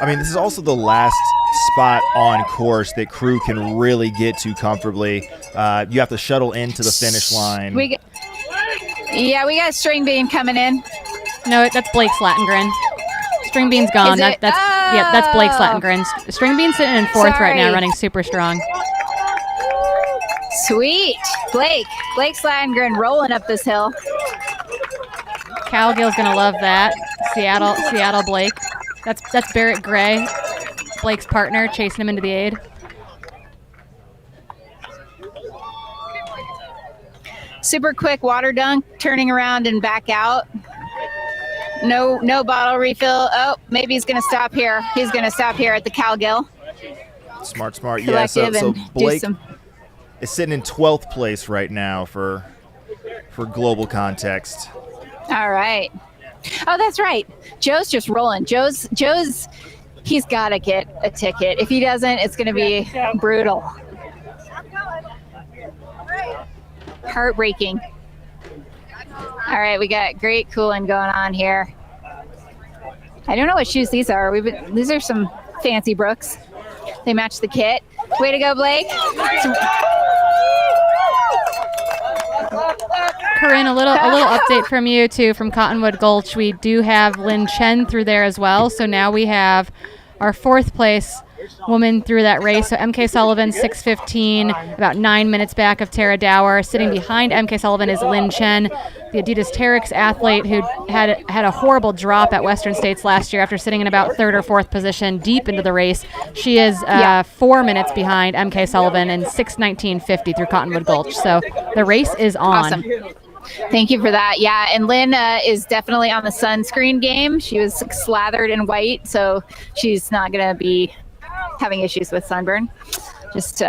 I mean, this is also the last spot on course that crew can really get to comfortably. You have to shuttle into the finish line. We got a string bean coming in. No, that's Blake's Latengrin. String bean's gone. That's Blake's Latengrin. String bean's sitting in fourth right now, running super strong. Sweet. Blake's Latengrin rolling up this hill. Calgill's gonna love that. Seattle Blake. That's Barrett Gray, Blake's partner, chasing him into the aid. Super quick water dunk, turning around and back out. No bottle refill. Oh, maybe he's gonna stop here. He's gonna stop here at the Calgill. Smart. Yeah, so Blake is sitting in 12th place right now for global context. All right. Oh, that's right. Joe's just rolling. Joe's he's got to get a ticket. If he doesn't, it's going to be brutal. Heartbreaking. All right, we got great cooling going on here. I don't know what shoes these are. These are some fancy Brooks. They match the kit. Way to go, Blake. Corinne, a little update from you too from Cottonwood Gulch. We do have Lynn Chen through there as well. So now we have our fourth place woman through that race. So MK Sullivan, 6:15, about 9 minutes back of Tara Dower. Sitting behind MK Sullivan is Lynn Chen, the Adidas Terex athlete who had a horrible drop at Western States last year after sitting in about third or fourth position deep into the race. She is 4 minutes behind MK Sullivan in 6:19.50 through Cottonwood Gulch. So the race is on. Awesome. Thank you for that. Yeah, and Lynn is definitely on the sunscreen game. She was slathered in white, so she's not going to be having issues with sunburn. Just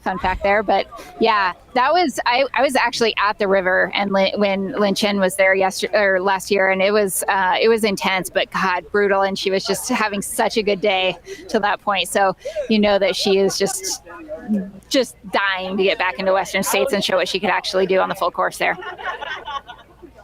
fun fact there. But yeah, that was I was actually at the river and when Lynn Chen was there last year, and it was intense, but God, brutal. And she was just having such a good day to that point. So you know that she is just dying to get back into Western States and show what she could actually do on the full course there.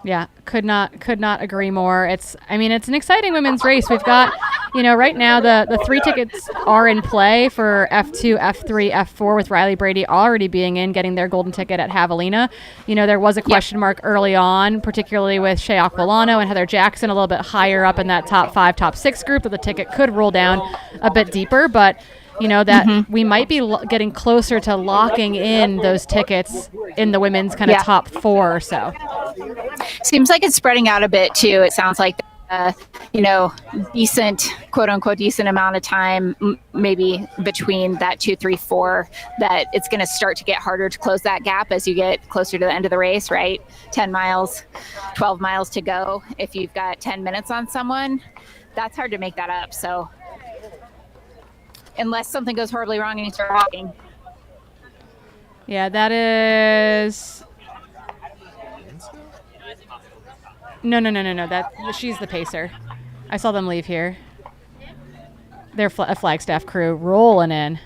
Yeah, could not agree more. It's an exciting women's race. We've got, right now the 3 tickets are in play for F2, F3, F4 with Riley Brady already being in, getting their golden ticket at Javelina. There was a question mark early on, particularly with Shea Aquilano and Heather Jackson a little bit higher up in that top 5, top 6 group, that the ticket could roll down a bit deeper, but that we might be getting closer to locking in those tickets in the women's kind of top 4 or so. Seems like it's spreading out a bit too. It sounds like, decent, quote unquote, decent amount of time, maybe between that 2, 3, 4, that it's going to start to get harder to close that gap as you get closer to the end of the race, right? 10 miles, 12 miles to go. If you've got 10 minutes on someone, that's hard to make that up. So unless something goes horribly wrong and you start walking. Yeah, that is... No. She's the pacer. I saw them leave here. They're a Flagstaff crew rolling in.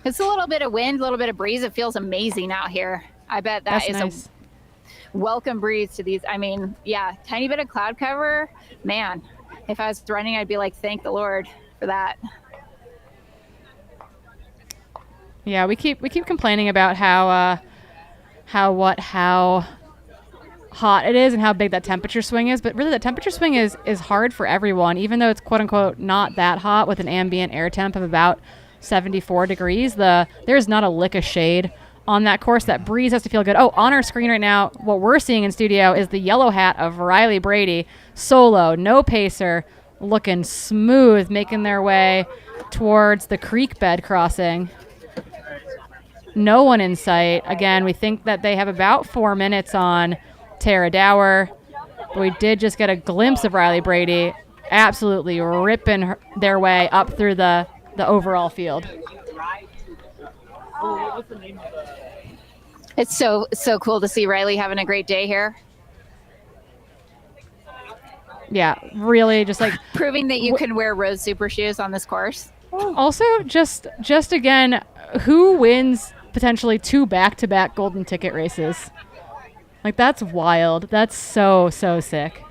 It's a little bit of wind, a little bit of breeze. It feels amazing out here. I bet that is nice. A welcome breeze to these. Tiny bit of cloud cover. Man, if I was running, I'd be like, thank the Lord for that. Yeah, we keep complaining about how hot it is and how big that temperature swing is, but really the temperature swing is hard for everyone, even though it's quote unquote not that hot with an ambient air temp of about 74 degrees. There's not a lick of shade on that course. That breeze has to feel good. Oh, on our screen right now, what we're seeing in studio is the yellow hat of Riley Brady, solo, no pacer, looking smooth, making their way towards the creek bed crossing. No one in sight. Again, we think that they have about 4 minutes on Tara Dower. But we did just get a glimpse of Riley Brady absolutely ripping their way up through the overall field. It's so cool to see Riley having a great day here. Yeah, really just like proving that you can wear rose super shoes on this course. Also, just again, who wins potentially 2 back-to-back golden ticket races? Like, that's wild. That's so sick.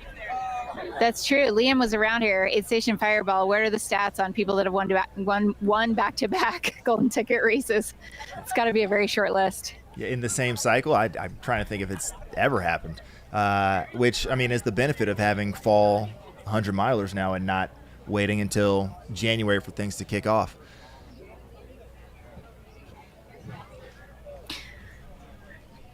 That's true. Liam was around here. 8 Station Fireball. What are the stats on people that have won back-to-back golden ticket races? It's got to be a very short list. Yeah, in the same cycle, I'm trying to think if it's ever happened. Which, I mean, is the benefit of having fall 100 milers now and not waiting until January for things to kick off.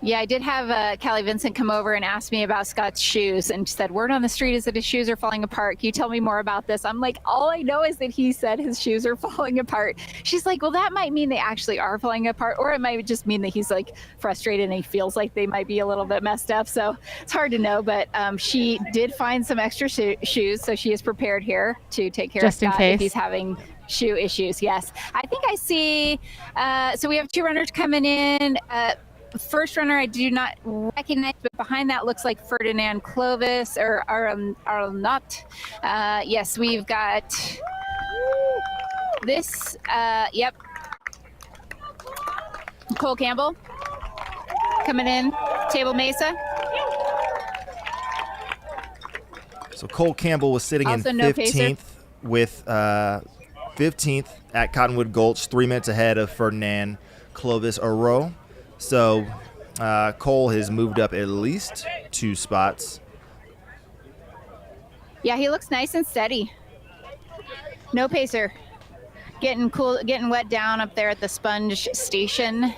Yeah, I did have Callie Vincent come over and ask me about Scott's shoes and said, word on the street is that his shoes are falling apart. Can you tell me more about this? I'm like, all I know is that he said his shoes are falling apart. She's like, well, that might mean they actually are falling apart, or it might just mean that he's like frustrated and he feels like they might be a little bit messed up. So it's hard to know, but she did find some extra shoes, so she is prepared here to take care just of Scott in case if he's having shoe issues. Yes, I think I see. So we have 2 runners coming in. First runner I do not recognize, but behind that looks like Ferdinand Clovis or Arnott. Yes, we've got this. Yep. Cole Campbell coming in, Table Mesa. So Cole Campbell was sitting Also in no 15th pacer. with 15th at Cottonwood Gulch, 3 minutes ahead of Ferdinand Clovis Oro. So Cole has moved up at least 2 spots. Yeah, he looks nice and steady. No pacer. Getting wet down up there at the sponge station.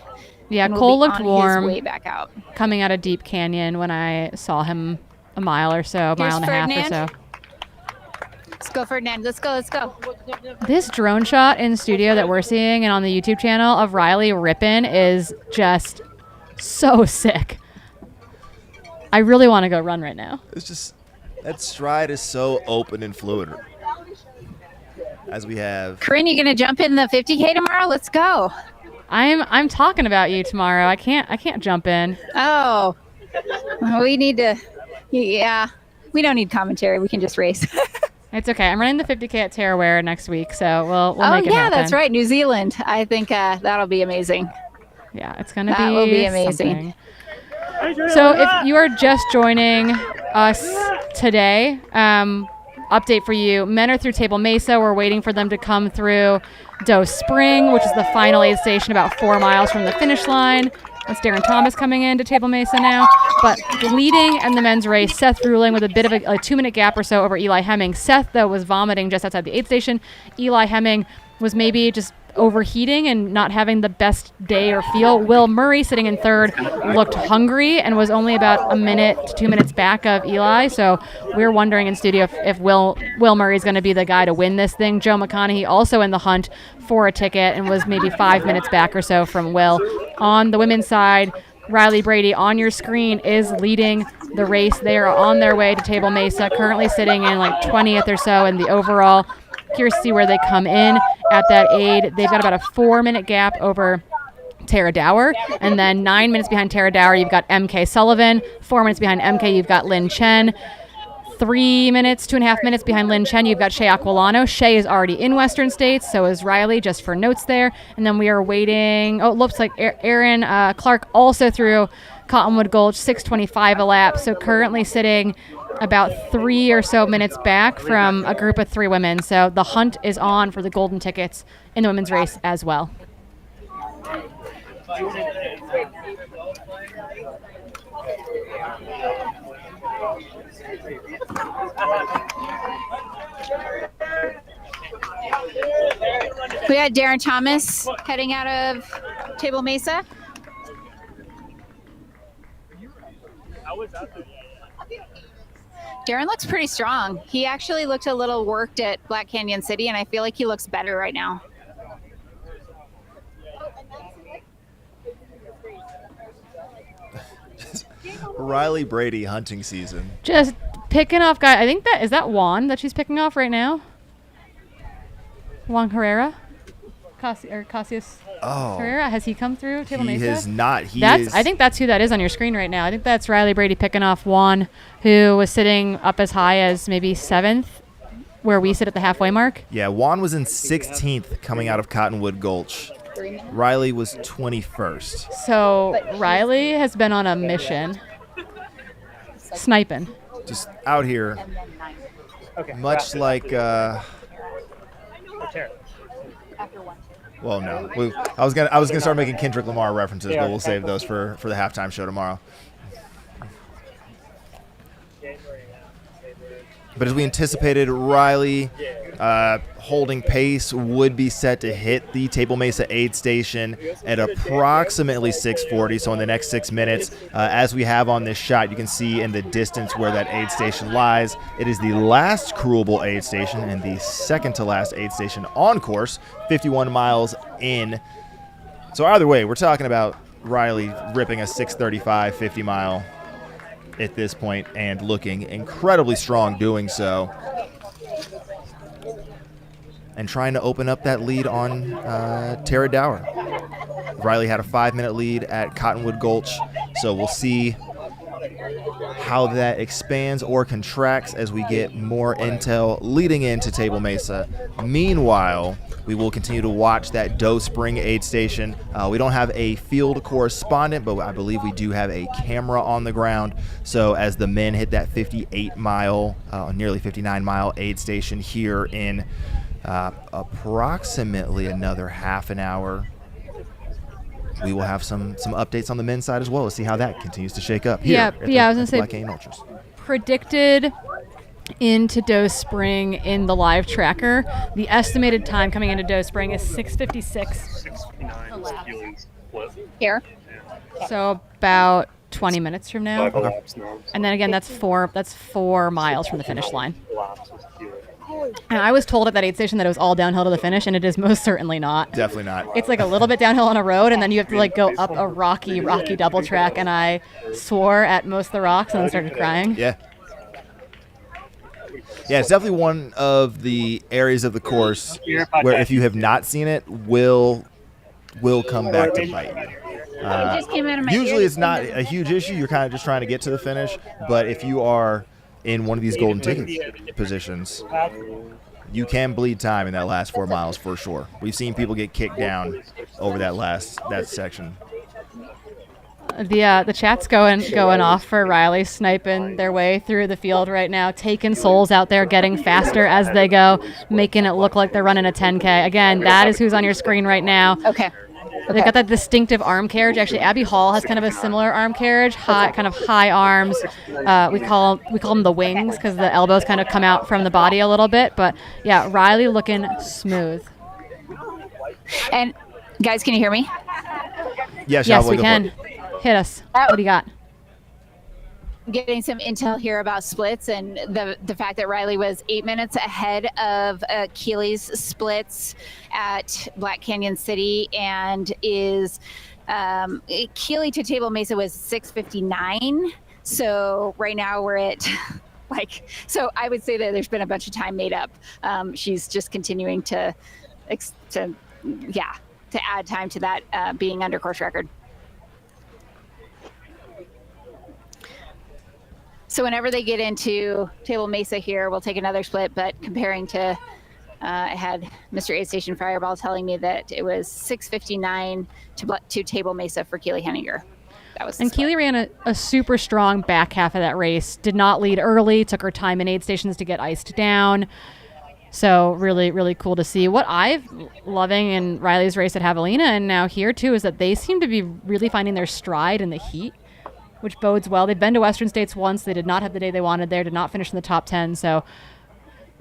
Yeah, And will Cole be looked on his warm way back out. coming out of Deep Canyon when I saw him a mile or so, Here's mile and a half or Ferdinand. so. Let's go, Ferdinand. Let's go. This drone shot in studio that we're seeing and on the YouTube channel of Riley ripping is just so sick. I really want to go run right now. It's just, that stride is so open and fluid. As we have. Corinne, you gonna jump in the 50K tomorrow? Let's go. I'm talking about you tomorrow. I can't jump in. Oh, we need to. Yeah, we don't need commentary. We can just race. It's okay. I'm running the 50K at Terraware next week, so we'll make it happen. That's right. New Zealand. I think that'll be amazing. Yeah, it's gonna That will be amazing. something. So if you are just joining us today, update for you. Men are through Table Mesa. We're waiting for them to come through Doe Spring, which is the final aid station about 4 miles from the finish line. That's Darren Thomas coming into Table Mesa now. But leading in the men's race, Seth Ruling with a bit of a 2-minute gap or so over Eli Hemming. Seth, though, was vomiting just outside the aid station. Eli Hemming was maybe just overheating and not having the best day or feel. Will Murray, sitting in third, looked hungry and was only about a minute to 2 minutes back of Eli. So we're wondering in studio if Will Murray is going to be the guy to win this thing. Joe McConaughey also in the hunt for a ticket and was maybe 5 minutes back or so from Will. On the women's side, Riley Brady on your screen is leading the race. They are on their way to Table Mesa, currently sitting in like 20th or so in the overall. Curious to see where they come in at that aid. They've got about a 4-minute gap over Tara Dower. And then 9 minutes behind Tara Dower, you've got MK Sullivan. 4 minutes behind MK, you've got Lynn Chen. 3 minutes, 2.5 minutes behind Lynn Chen, you've got Shea Aquilano. Shea is already in Western States, so is Riley, just for notes there. And then we are waiting. Oh, it looks like Aaron Clark also through Cottonwood Gulch, 6:25 a lap. So currently sitting about 3 or so minutes back from a group of 3 women. So the hunt is on for the golden tickets in the women's race as well. We had Darren Thomas heading out of Table Mesa. Darren looks pretty strong. He actually looked a little worked at Black Canyon City, and I feel like he looks better right now. Riley Brady hunting season. Just picking off guy. I think is that Juan that she's picking off right now? Juan Herrera? Cassius Herrera? Has he come through Table Mesa? He has not. I think that's who that is on your screen right now. I think that's Riley Brady picking off Juan, who was sitting up as high as maybe 7th, where we sit at the halfway mark. Yeah, Juan was in 16th coming out of Cottonwood Gulch. Riley was 21st. So Riley has been on a mission. Sniping. Just out here much like. Well, no. I was gonna start making Kendrick Lamar references, but we'll save those for the halftime show tomorrow. But as we anticipated, Riley holding pace would be set to hit the Table Mesa aid station at approximately 6:40. So in the next 6 minutes, as we have on this shot, you can see in the distance where that aid station lies. It is the last crewable aid station and the second to last aid station on course, 51 miles in. So either way, we're talking about Riley ripping a 6:35 50 mile at this point and looking incredibly strong doing so, and trying to open up that lead on Tara Dower. Riley had a 5-minute lead at Cottonwood Gulch, so we'll see how that expands or contracts as we get more intel leading into Table Mesa. Meanwhile, we will continue to watch that Doe Spring aid station. We don't have a field correspondent, but I believe we do have a camera on the ground. So as the men hit that 58-mile, nearly 59-mile aid station here in approximately another half an hour, we will have some updates on the men's side as well to see how that continues to shake up here at the I was going to say, Black Canyon Ultras. Predicted into Doe Spring in the live tracker, the estimated time coming into Doe Spring is 6:56. Here. So about 20 minutes from now. Okay. And then again, that's 4 miles from the finish line. And I was told at that aid station that it was all downhill to the finish, and it is most certainly not. Definitely not. It's like a little bit downhill on a road, and then you have to like go up a rocky double track, and I swore at most of the rocks and then started crying. Yeah. Yeah, it's definitely one of the areas of the course where if you have not seen it, will come back to bite you. Usually it's not a huge issue. You're kind of just trying to get to the finish. But if you are in one of these golden ticket positions, you can bleed time in that last 4 miles for sure. We've seen people get kicked down over that section. The chat's going off for Riley, sniping their way through the field right now, taking souls out there, getting faster as they go, making it look like they're running a 10K. Again, that is who's on your screen right now. Okay. They've got that distinctive arm carriage. Actually, Abby Hall has kind of a similar arm carriage, kind of high arms. We call them the wings because the elbows kind of come out from the body a little bit. But yeah, Riley looking smooth. And guys, can you hear me? Yes, we can. Hit us. What do you got? Getting some intel here about splits and the fact that Riley was 8 minutes ahead of Keely's splits at Black Canyon City, and is Keely to Table Mesa was 6:59. So right now we're at so I would say that there's been a bunch of time made up. She's just continuing to add time to that being under course record. So whenever they get into Table Mesa here, we'll take another split, but comparing to, I had Mr. Aid Station Fireball telling me that it was 6:59 to Table Mesa for Keely Henninger. And Keely ran a super strong back half of that race, did not lead early, took her time in aid stations to get iced down. So really, really cool to see. What I'm loving in Riley's race at Javelina and now here too is that they seem to be really finding their stride in the heat, which bodes well. They've been to Western States once. They did not have the day they wanted there, did not finish in the top 10. So,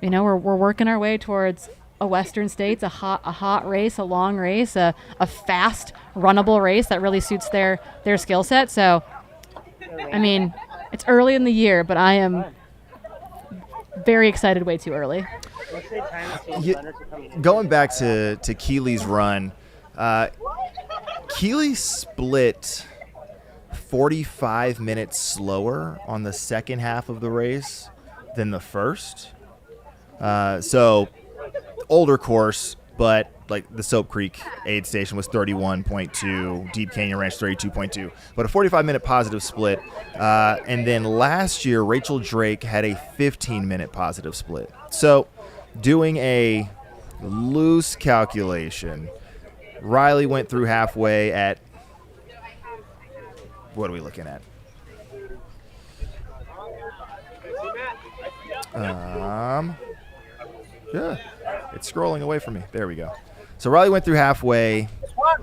we're working our way towards a Western States, a hot race, a long race, a fast, runnable race that really suits their skill set. So, it's early in the year, but I am very excited way too early. Going back to Keely's run, Keely split 45 minutes slower on the second half of the race than the first. So older course, but like the Soap Creek aid station was 31.2, Deep Canyon Ranch 32.2, but a 45-minute positive split. And then last year, Rachel Drake had a 15-minute positive split. So doing a loose calculation, Riley went through halfway at, what are we looking at? Yeah, it's scrolling away from me. There we go. So Riley went through halfway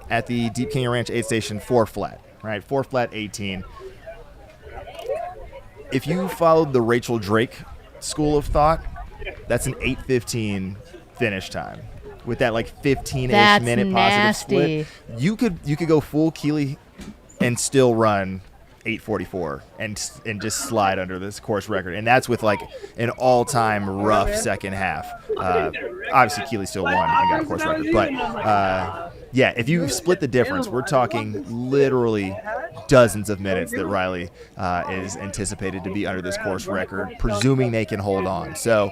at the Deep Canyon Ranch aid station 4 flat, right? 4 flat 18. If you followed the Rachel Drake school of thought, that's an 8:15 finish time with that like 15-ish minute nasty. positive split. You could go full Keeley and still run 8:44 and just slide under this course record, and that's with like an all-time rough second half. Obviously Keeley still won and got a course record, but yeah, if you split the difference, we're talking literally dozens of minutes that Riley is anticipated to be under this course record, presuming they can hold on. So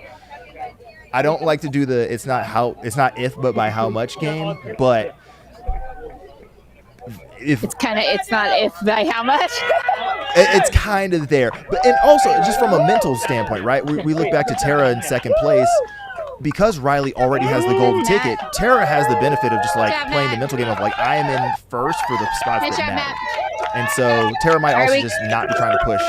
I don't like to do the it's not if but by how much game, but it's not if by how much. It's kind of there, and also just from a mental standpoint, right? We look back to Tara in second place. Because Riley already has the golden ticket, Tara has the benefit of just like playing the mental game of like, I am in first for the spots that matter. And so Tara might also just not be trying to push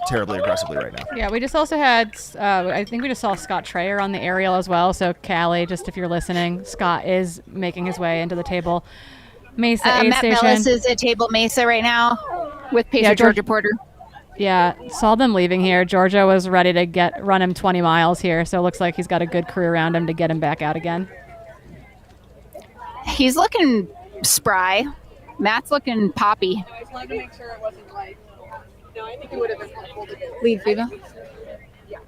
terribly aggressively right now. Yeah, we just also had, I think we just saw Scott Trayer on the aerial as well. So Callie, just if you're listening, Scott is making his way into the table. Mesa aid Matt station. Bellis is at Table Mesa right now with Pacer Georgia Porter. Yeah, saw them leaving here. Georgia was ready to run him 20 miles here, so it looks like he's got a good crew around him to get him back out again. He's looking spry. Matt's looking poppy. I just wanted to make sure it wasn't like. No, I think it would have been helpful to do. Lead Viva? Yeah.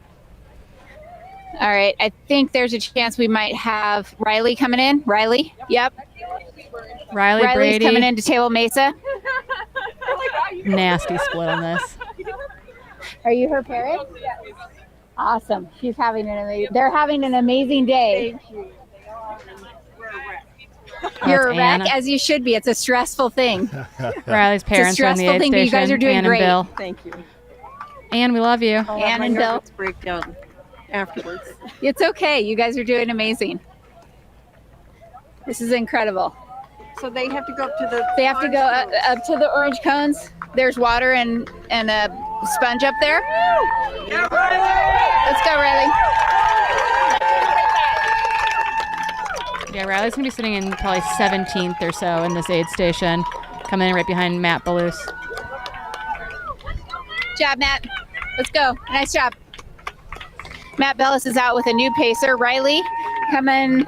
All right, I think there's a chance we might have Riley coming in. Riley? Yep. Riley's Brady coming into Table Mesa. Nasty split on this. Are you her parent? Awesome. She's having they're having an amazing day. Thank you. You're a wreck, Anna. as you should be. It's a stressful thing. Riley's parents are in the aid thing, station. but you guys are doing Ann great. And Bill. Thank you. Ann, we love you. Ann and Bill. Break down afterwards. It's okay. You guys are doing amazing. This is incredible. So they have to go up to the. They have to go up to the orange cones. There's water and a sponge up there. Let's go, Riley. Yeah, Riley's going to be sitting in probably 17th or so in this aid station, coming in right behind Matt Ballous. Job, Matt. Let's go. Nice job. Matt Bellis is out with a new pacer. Riley coming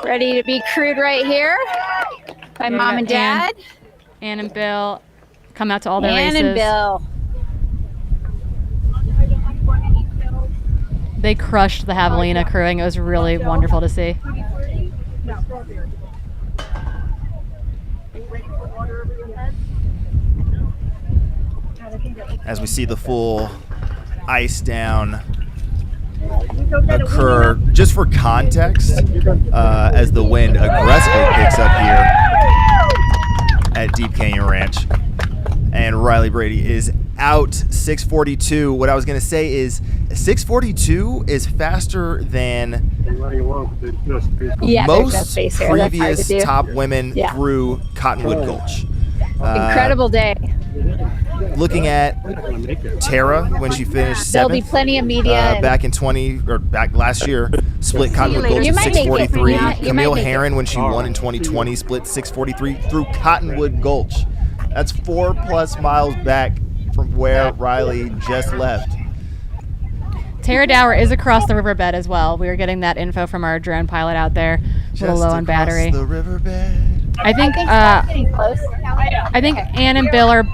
ready to be crewed right here by Mom and Dad. Ann and Bill come out to all their races. Ann and Bill. They crushed the Javelina crewing. It was really wonderful to see. As we see the full ice down occur, just for context, as the wind aggressively picks up here at Deep Canyon Ranch, and Riley Brady is out 6:42. What I was going to say is 6:42 is faster than most previous top women through Cottonwood Gulch. Incredible day. Looking at Tara when she finished There'll seventh, be plenty of media back in back last year, split Cottonwood Gulch at 6:43. Camille Herron when she won in 2020 split 6:43 through Cottonwood Gulch. That's 4+ miles back from where Riley just left. Tara Dower is across the riverbed as well. We were getting that info from our drone pilot out there. A little low on battery. The riverbed. I think Ann and Bill are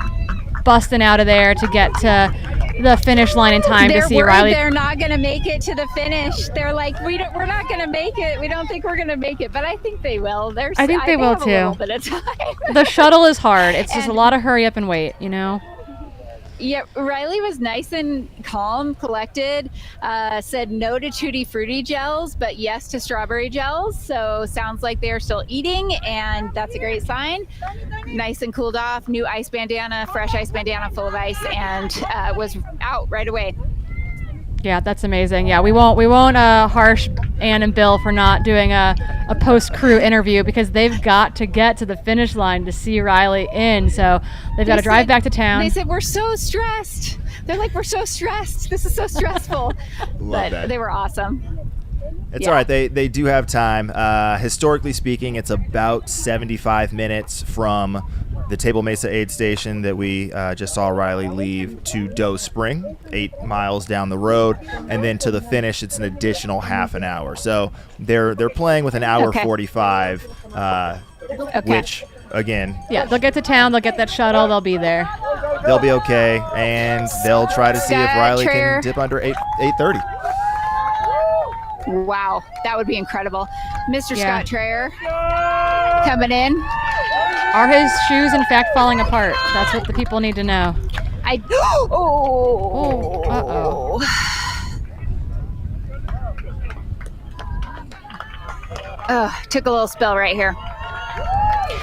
busting out of there to get to the finish line in time to see Riley. They're not going to make it to the finish. They're like, we're not going to make it. We don't think we're going to make it, but I think they will. I think they will too. A little bit of time. The shuttle is hard. It's just a lot of hurry up and wait, you know? Yeah, Riley was nice and calm, collected, said no to Tutti Frutti gels, but yes to strawberry gels. So sounds like they're still eating, and that's a great sign. Nice and cooled off, new ice bandana, fresh ice bandana full of ice, and was out right away. Yeah, that's amazing. Yeah, we won't harsh Ann and Bill for not doing a post-crew interview because they've got to get to the finish line to see Riley in. So they've got to drive back to town. They said, we're so stressed. They're like, we're so stressed. This is so stressful. But that. they were awesome. It's all right. They do have time. Historically speaking, it's about 75 minutes from the Table Mesa aid station that we just saw Riley leave to Doe Spring, 8 miles down the road, and then to the finish, it's an additional half an hour. So they're playing with an hour 45, which again, Yeah, they'll get to town. They'll get that shuttle. They'll be there. they'll be okay, and they'll try to see if Riley can dip under 8:30. Wow, that would be incredible. Mr. Scott Traer coming in. Are his shoes, in fact, falling apart? That's what the people need to know. Uh-oh. Took a little spill right here.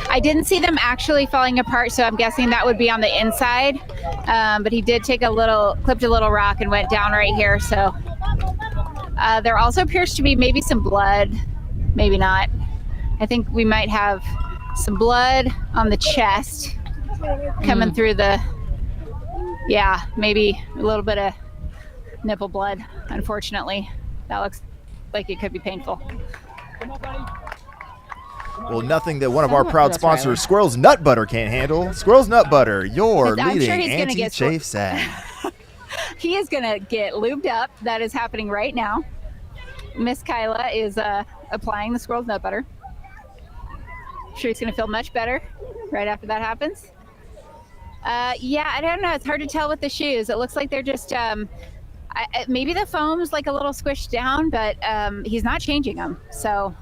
I didn't see them actually falling apart, so I'm guessing that would be on the inside. But he did clipped a little rock and went down right here. So there also appears to be maybe some blood, maybe not. I think we might have some blood on the chest coming through maybe a little bit of nipple blood, unfortunately. That looks like it could be painful. Well, nothing that one of our proud sponsors, Squirrel's Nut Butter, can't handle. Squirrel's Nut Butter, your I'm leading sure he's gonna get anti-chafe sag. He is going to get lubed up. That is happening right now. Miss Kyla is applying the Squirrel's Nut Butter. I'm sure he's going to feel much better right after that happens. I don't know. It's hard to tell with the shoes. It looks like they're just maybe the foam's like a little squished down, but he's not changing them. So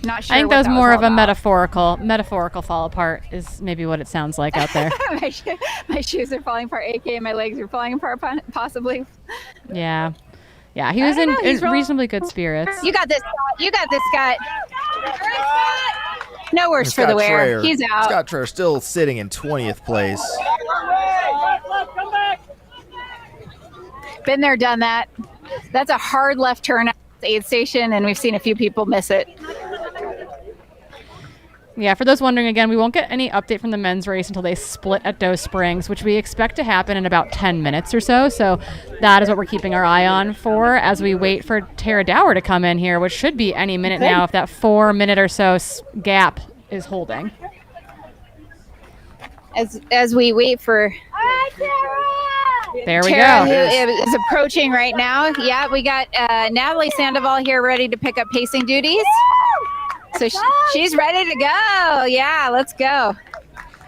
not sure. I think that was more of a metaphorical fall apart is maybe what it sounds like out there. My shoes are falling apart, aka my legs are falling apart, possibly. Yeah, he was in reasonably good spirits. You got this, Scott. No worse for the wear. He's out. Scott Traer still sitting in 20th place. Been there, done that. That's a hard left turn at the aid station, and we've seen a few people miss it. Yeah, for those wondering, again, we won't get any update from the men's race until they split at Doe Springs, which we expect to happen in about 10 minutes or so. So that is what we're keeping our eye on for as we wait for Tara Dower to come in here, which should be any minute now if that 4 minute or so gap is holding. As we wait for there we Tara, go. who is approaching right now. Yeah, we got Natalie Sandoval here ready to pick up pacing duties. So she's ready to go. Yeah, let's go.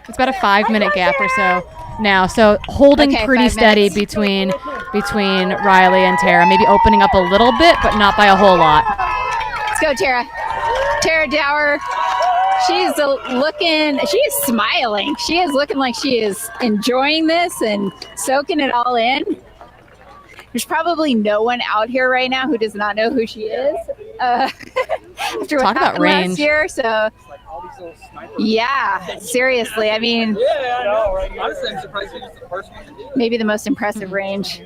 It's about a 5 minute gap or so now. So holding pretty steady between Riley and Tara. Maybe opening up a little bit, but not by a whole lot. Let's go, Tara. Tara Dower. She's smiling. She is looking like she is enjoying this and soaking it all in. There's probably no one out here right now who does not know who she is. After what happened last year, so yeah, seriously. I mean, honestly, I'm surprised she was the first one to do it. maybe the most impressive range.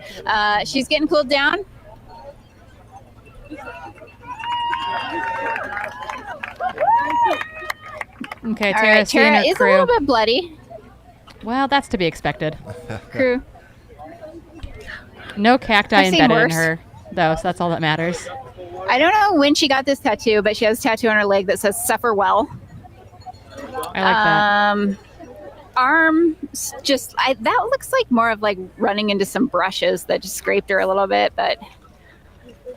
She's getting cooled down. Okay, All right, Tara is crew. a little bit bloody. Well, that's to be expected. Crew. No cacti I've seen embedded in worse. her, though, so that's all that matters. I don't know when she got this tattoo, but she has a tattoo on her leg that says "Suffer Well." I like that. Arm, that looks like more of like running into some brushes that just scraped her a little bit, but.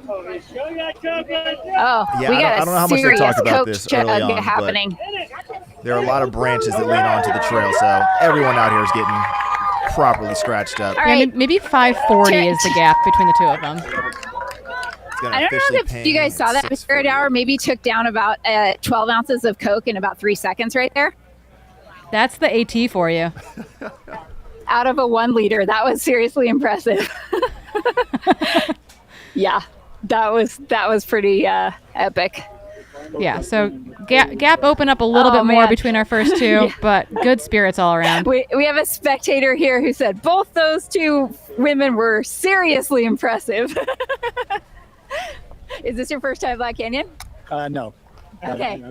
Oh, we got I don't know how much they talk about this early on, happening. but there are a lot of branches that lean onto the trail, so everyone out here is getting properly scratched up. All right. Maybe 540 is the gap between the two of them. I don't know if you guys saw that. Tara Dower maybe took down about 12 ounces of Coke in about 3 seconds right there. That's the AT for you. Out of a 1 liter. That was seriously impressive. Yeah, that was pretty epic. Yeah, so gap open up a little bit more between our first two, Yeah. but good spirits all around. We have a spectator here who said both those two women were seriously impressive. Is this your first time Black Canyon? No. Okay.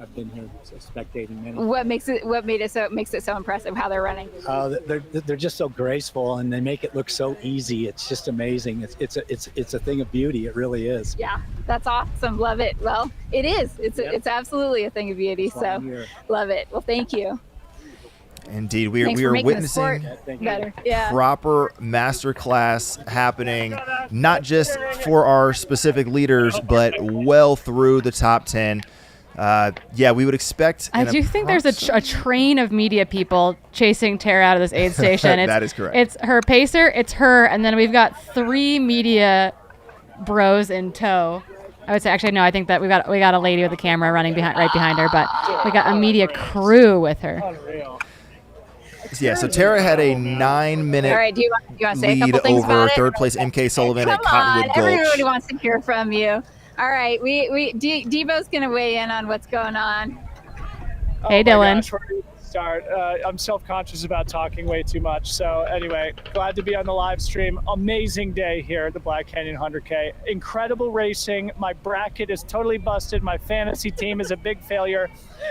I've been here spectating many. What makes it so impressive how they're running? They're just so graceful, and they make it look so easy. It's just amazing. It's a thing of beauty. It really is. Yeah, that's awesome. Love it. Well, it is. It's absolutely a thing of beauty. So love it. Well, thank you. Indeed, we Thanks are for making the witnessing sport better. Yeah. proper masterclass happening, not just for our specific leaders, but well through the top 10. Yeah, we would expect. I do think there's a train of media people chasing Tara out of this aid station. That is correct. It's her pacer, it's her, and then we've got 3 media bros in tow. I would say, actually, no, I think that we got a lady with a camera running right behind her, but we got a media crew with her. Yeah, so Tara had a 9-minute All right, do you want to say a lead couple things over about it? third place MK Sullivan at Come on, Cottonwood Gulch. everybody wants to hear from you. All right, Devo's gonna weigh in on what's going on. Hey, Dylan. Gosh, where do we start? I'm self-conscious about talking way too much. So anyway, glad to be on the live stream. Amazing day here at the Black Canyon 100K. Incredible racing. My bracket is totally busted. My fantasy team is a big failure.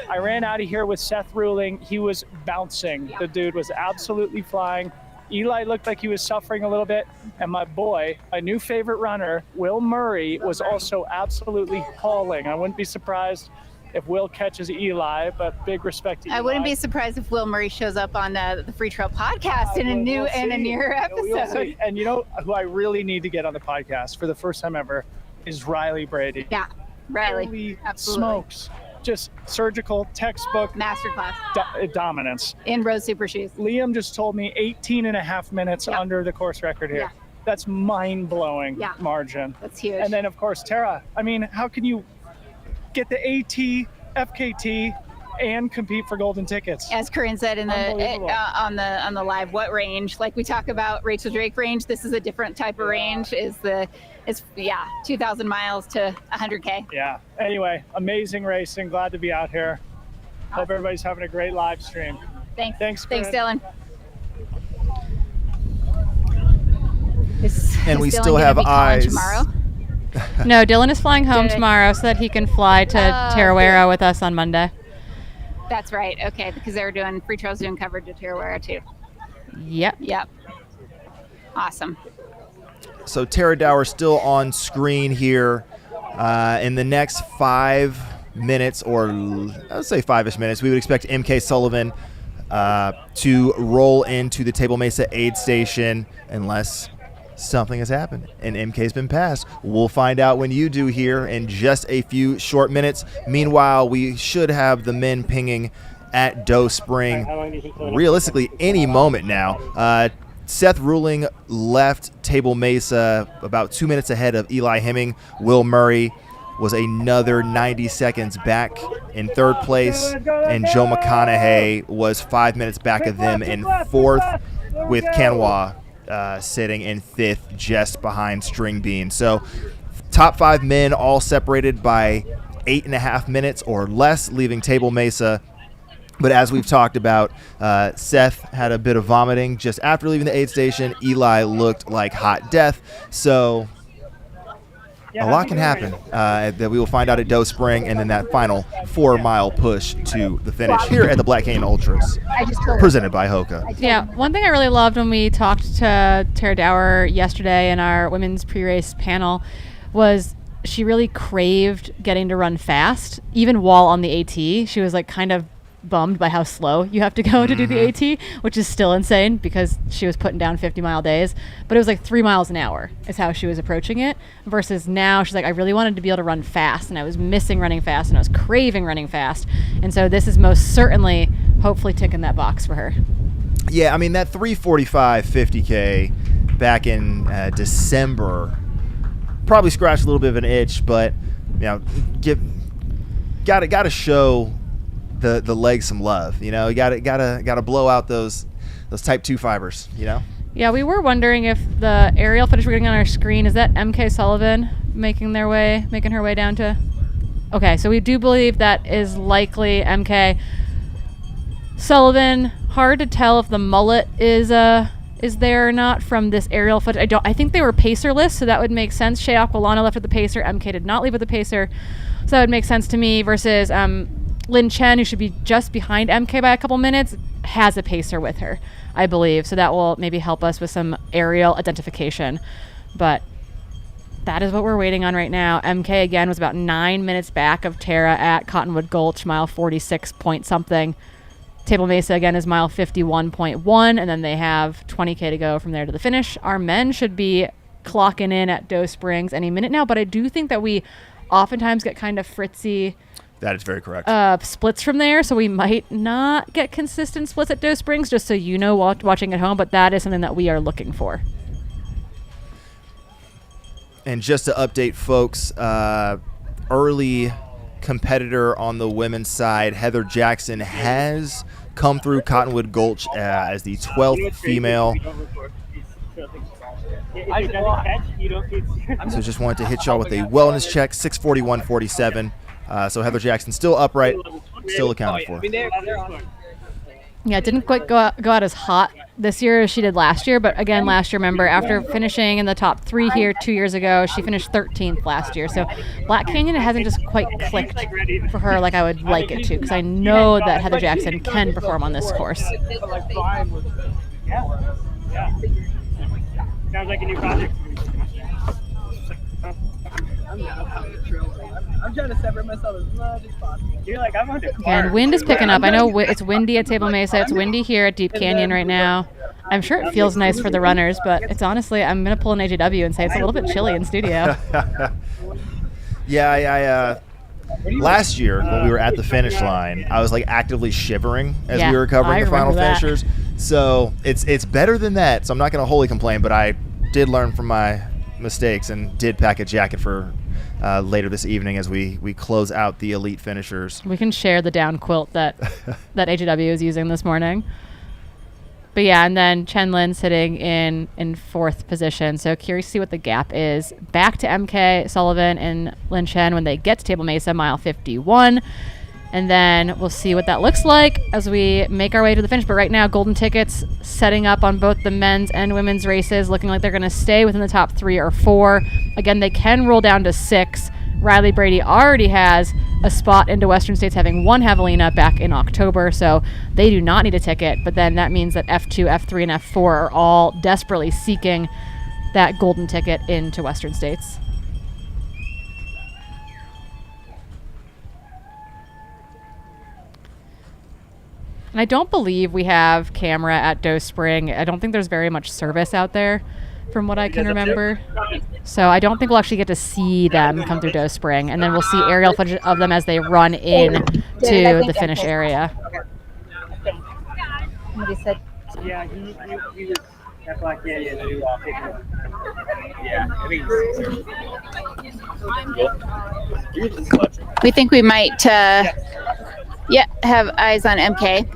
I ran out of here with Seth Ruling. He was bouncing. The dude was absolutely flying. Eli looked like he was suffering a little bit. And my boy, my new favorite runner, Will Murray, was also absolutely hauling. I wouldn't be surprised if Will catches Eli, but big respect to Eli. I wouldn't be surprised if Will Murray shows up on the Free Trail podcast in a newer episode. And you know who I really need to get on the podcast for the first time ever is Riley Brady. Yeah, Riley. Holy absolutely. smokes. Just surgical, textbook. Masterclass. Dominance. In Rose Super Shoes. Liam just told me 18 and a half minutes under the course record here. Yeah. That's mind-blowing margin. That's huge. And then, of course, Tara. I mean, how can you get the AT, FKT, and compete for golden tickets? As Corinne said in on the live, what range? Like we talk about Rachel Drake range, this is a different type of range. It's 2,000 miles to 100K. Yeah. Anyway, amazing racing. Glad to be out here. Hope everybody's having a great live stream. Thanks, Corinne. Dylan. And we still have eyes. Tomorrow? No, Dylan is flying home tomorrow so that he can fly to Tarawera with us on Monday. That's right. Okay, because they were doing Free Trail's doing coverage to Tarawera too. Yep. Awesome. So Tara Dower still on screen here. In the next 5 minutes, or I would say 5-ish minutes, we would expect MK Sullivan to roll into the Table Mesa aid station unless something has happened and MK's been passed. We'll find out when you do here in just a few short minutes. Meanwhile, we should have the men pinging at Doe Spring realistically any moment now. Seth Ruling left Table Mesa about 2 minutes ahead of Eli Hemming. Will Murray was another 90 seconds back in third place, and Joe McConaughey was 5 minutes back of them in fourth, with Kanwa sitting in fifth just behind String Bean. So top 5 men all separated by 8.5 minutes or less, leaving Table Mesa. But as we've talked about, Seth had a bit of vomiting just after leaving the aid station. Eli looked like hot death. So a lot can happen that we will find out at Doe Spring, and then that final 4-mile push to the finish here at the Black Canyon Ultras, presented by Hoka. Yeah, one thing I really loved when we talked to Tara Dower yesterday in our women's pre-race panel was she really craved getting to run fast, even while on the AT. She was like kind of bummed by how slow you have to go to do the AT, which is still insane because she was putting down 50-mile days, but it was like 3 miles an hour is how she was approaching it, versus now she's like, I really wanted to be able to run fast, and I was missing running fast, and I was craving running fast, and so this is most certainly hopefully ticking that box for her. Yeah, I mean, that 3:45 50K back in December probably scratched a little bit of an itch, but you know, gotta show the legs some love. You know, you gotta blow out those type 2 fibers, you know. Yeah, we were wondering if the aerial footage we're getting on our screen is that MK Sullivan making her way down to. Okay, so we do believe that is likely MK Sullivan. Hard to tell if the mullet is is there or not from this aerial footage. I think they were pacerless, so that would make sense. Shea Aquilano left with the pacer. MK did not leave with the pacer, so that would make sense to me. Versus Lin Chen, who should be just behind MK by a couple minutes, has a pacer with her, I believe. So that will maybe help us with some aerial identification. But that is what we're waiting on right now. MK, again, was about 9 minutes back of Tara at Cottonwood Gulch, mile 46 point something. Table Mesa, again, is mile 51.1, and then they have 20K to go from there to the finish. Our men should be clocking in at Doe Springs any minute now, but I do think that we oftentimes get kind of fritzy That is very correct. Splits from there, so we might not get consistent splits at Doe Springs, just so you know, watching at home, but that is something that we are looking for. And just to update folks, early competitor on the women's side, Heather Jackson, has come through Cottonwood Gulch as the 12th female. So just wanted to hit y'all with a wellness check, 641.47. So Heather Jackson still upright, still accounted for. Yeah, it didn't quite go out as hot this year as she did last year, but again, last year, remember, after finishing in the top 3 here 2 years ago, she finished 13th last year. So Black Canyon hasn't just quite clicked for her like I would like it to, because I know that Heather Jackson can perform on this course. Yeah. Sounds like a new project. I'm trying to separate myself as much as possible. You're like, I'm on the car. And wind is picking up. I know it's windy at Table Mesa. It's windy here at Deep Canyon right now. I'm sure it feels nice for the runners, but it's honestly, I'm going to pull an AJW and say it's a little bit chilly in studio. Yeah, last year when we were at the finish line, I was like actively shivering as we were covering the final finishers. So it's better than that. So I'm not going to wholly complain, but I did learn from my mistakes and did pack a jacket for later this evening as we close out the elite finishers. We can share the down quilt that AJW is using this morning. But yeah, and then Chen Lin sitting in fourth position. So curious to see what the gap is. Back to MK Sullivan and Lin Chen when they get to Table Mesa, mile 51. And then we'll see what that looks like as we make our way to the finish. But right now, golden tickets setting up on both the men's and women's races, looking like they're going to stay within the top 3 or 4. Again, they can roll down to 6. Riley Brady already has a spot into Western States, having won Javelina back in October, so they do not need a ticket. But then that means that F2, F3, and F4 are all desperately seeking that golden ticket into Western States. And I don't believe we have camera at Doe Spring. I don't think there's very much service out there from what I can remember. So I don't think we'll actually get to see them come through Doe Spring. And then we'll see aerial footage of them as they run in to the finish area. Somebody said. Yeah, he was at Black Canyon. Yeah, We think we might have eyes on MK.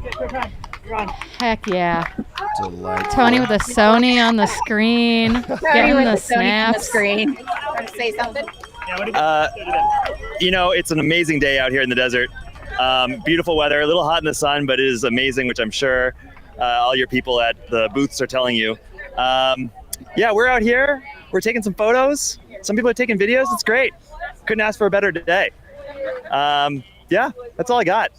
Heck yeah. Delightful. Tony with a Sony on the screen. Getting the snaps. Screen. Want to say something? It's an amazing day out here in the desert. Beautiful weather, a little hot in the sun, but it is amazing, which I'm sure all your people at the booths are telling you. We're out here. We're taking some photos. Some people are taking videos. It's great. Couldn't ask for a better day. That's all I got.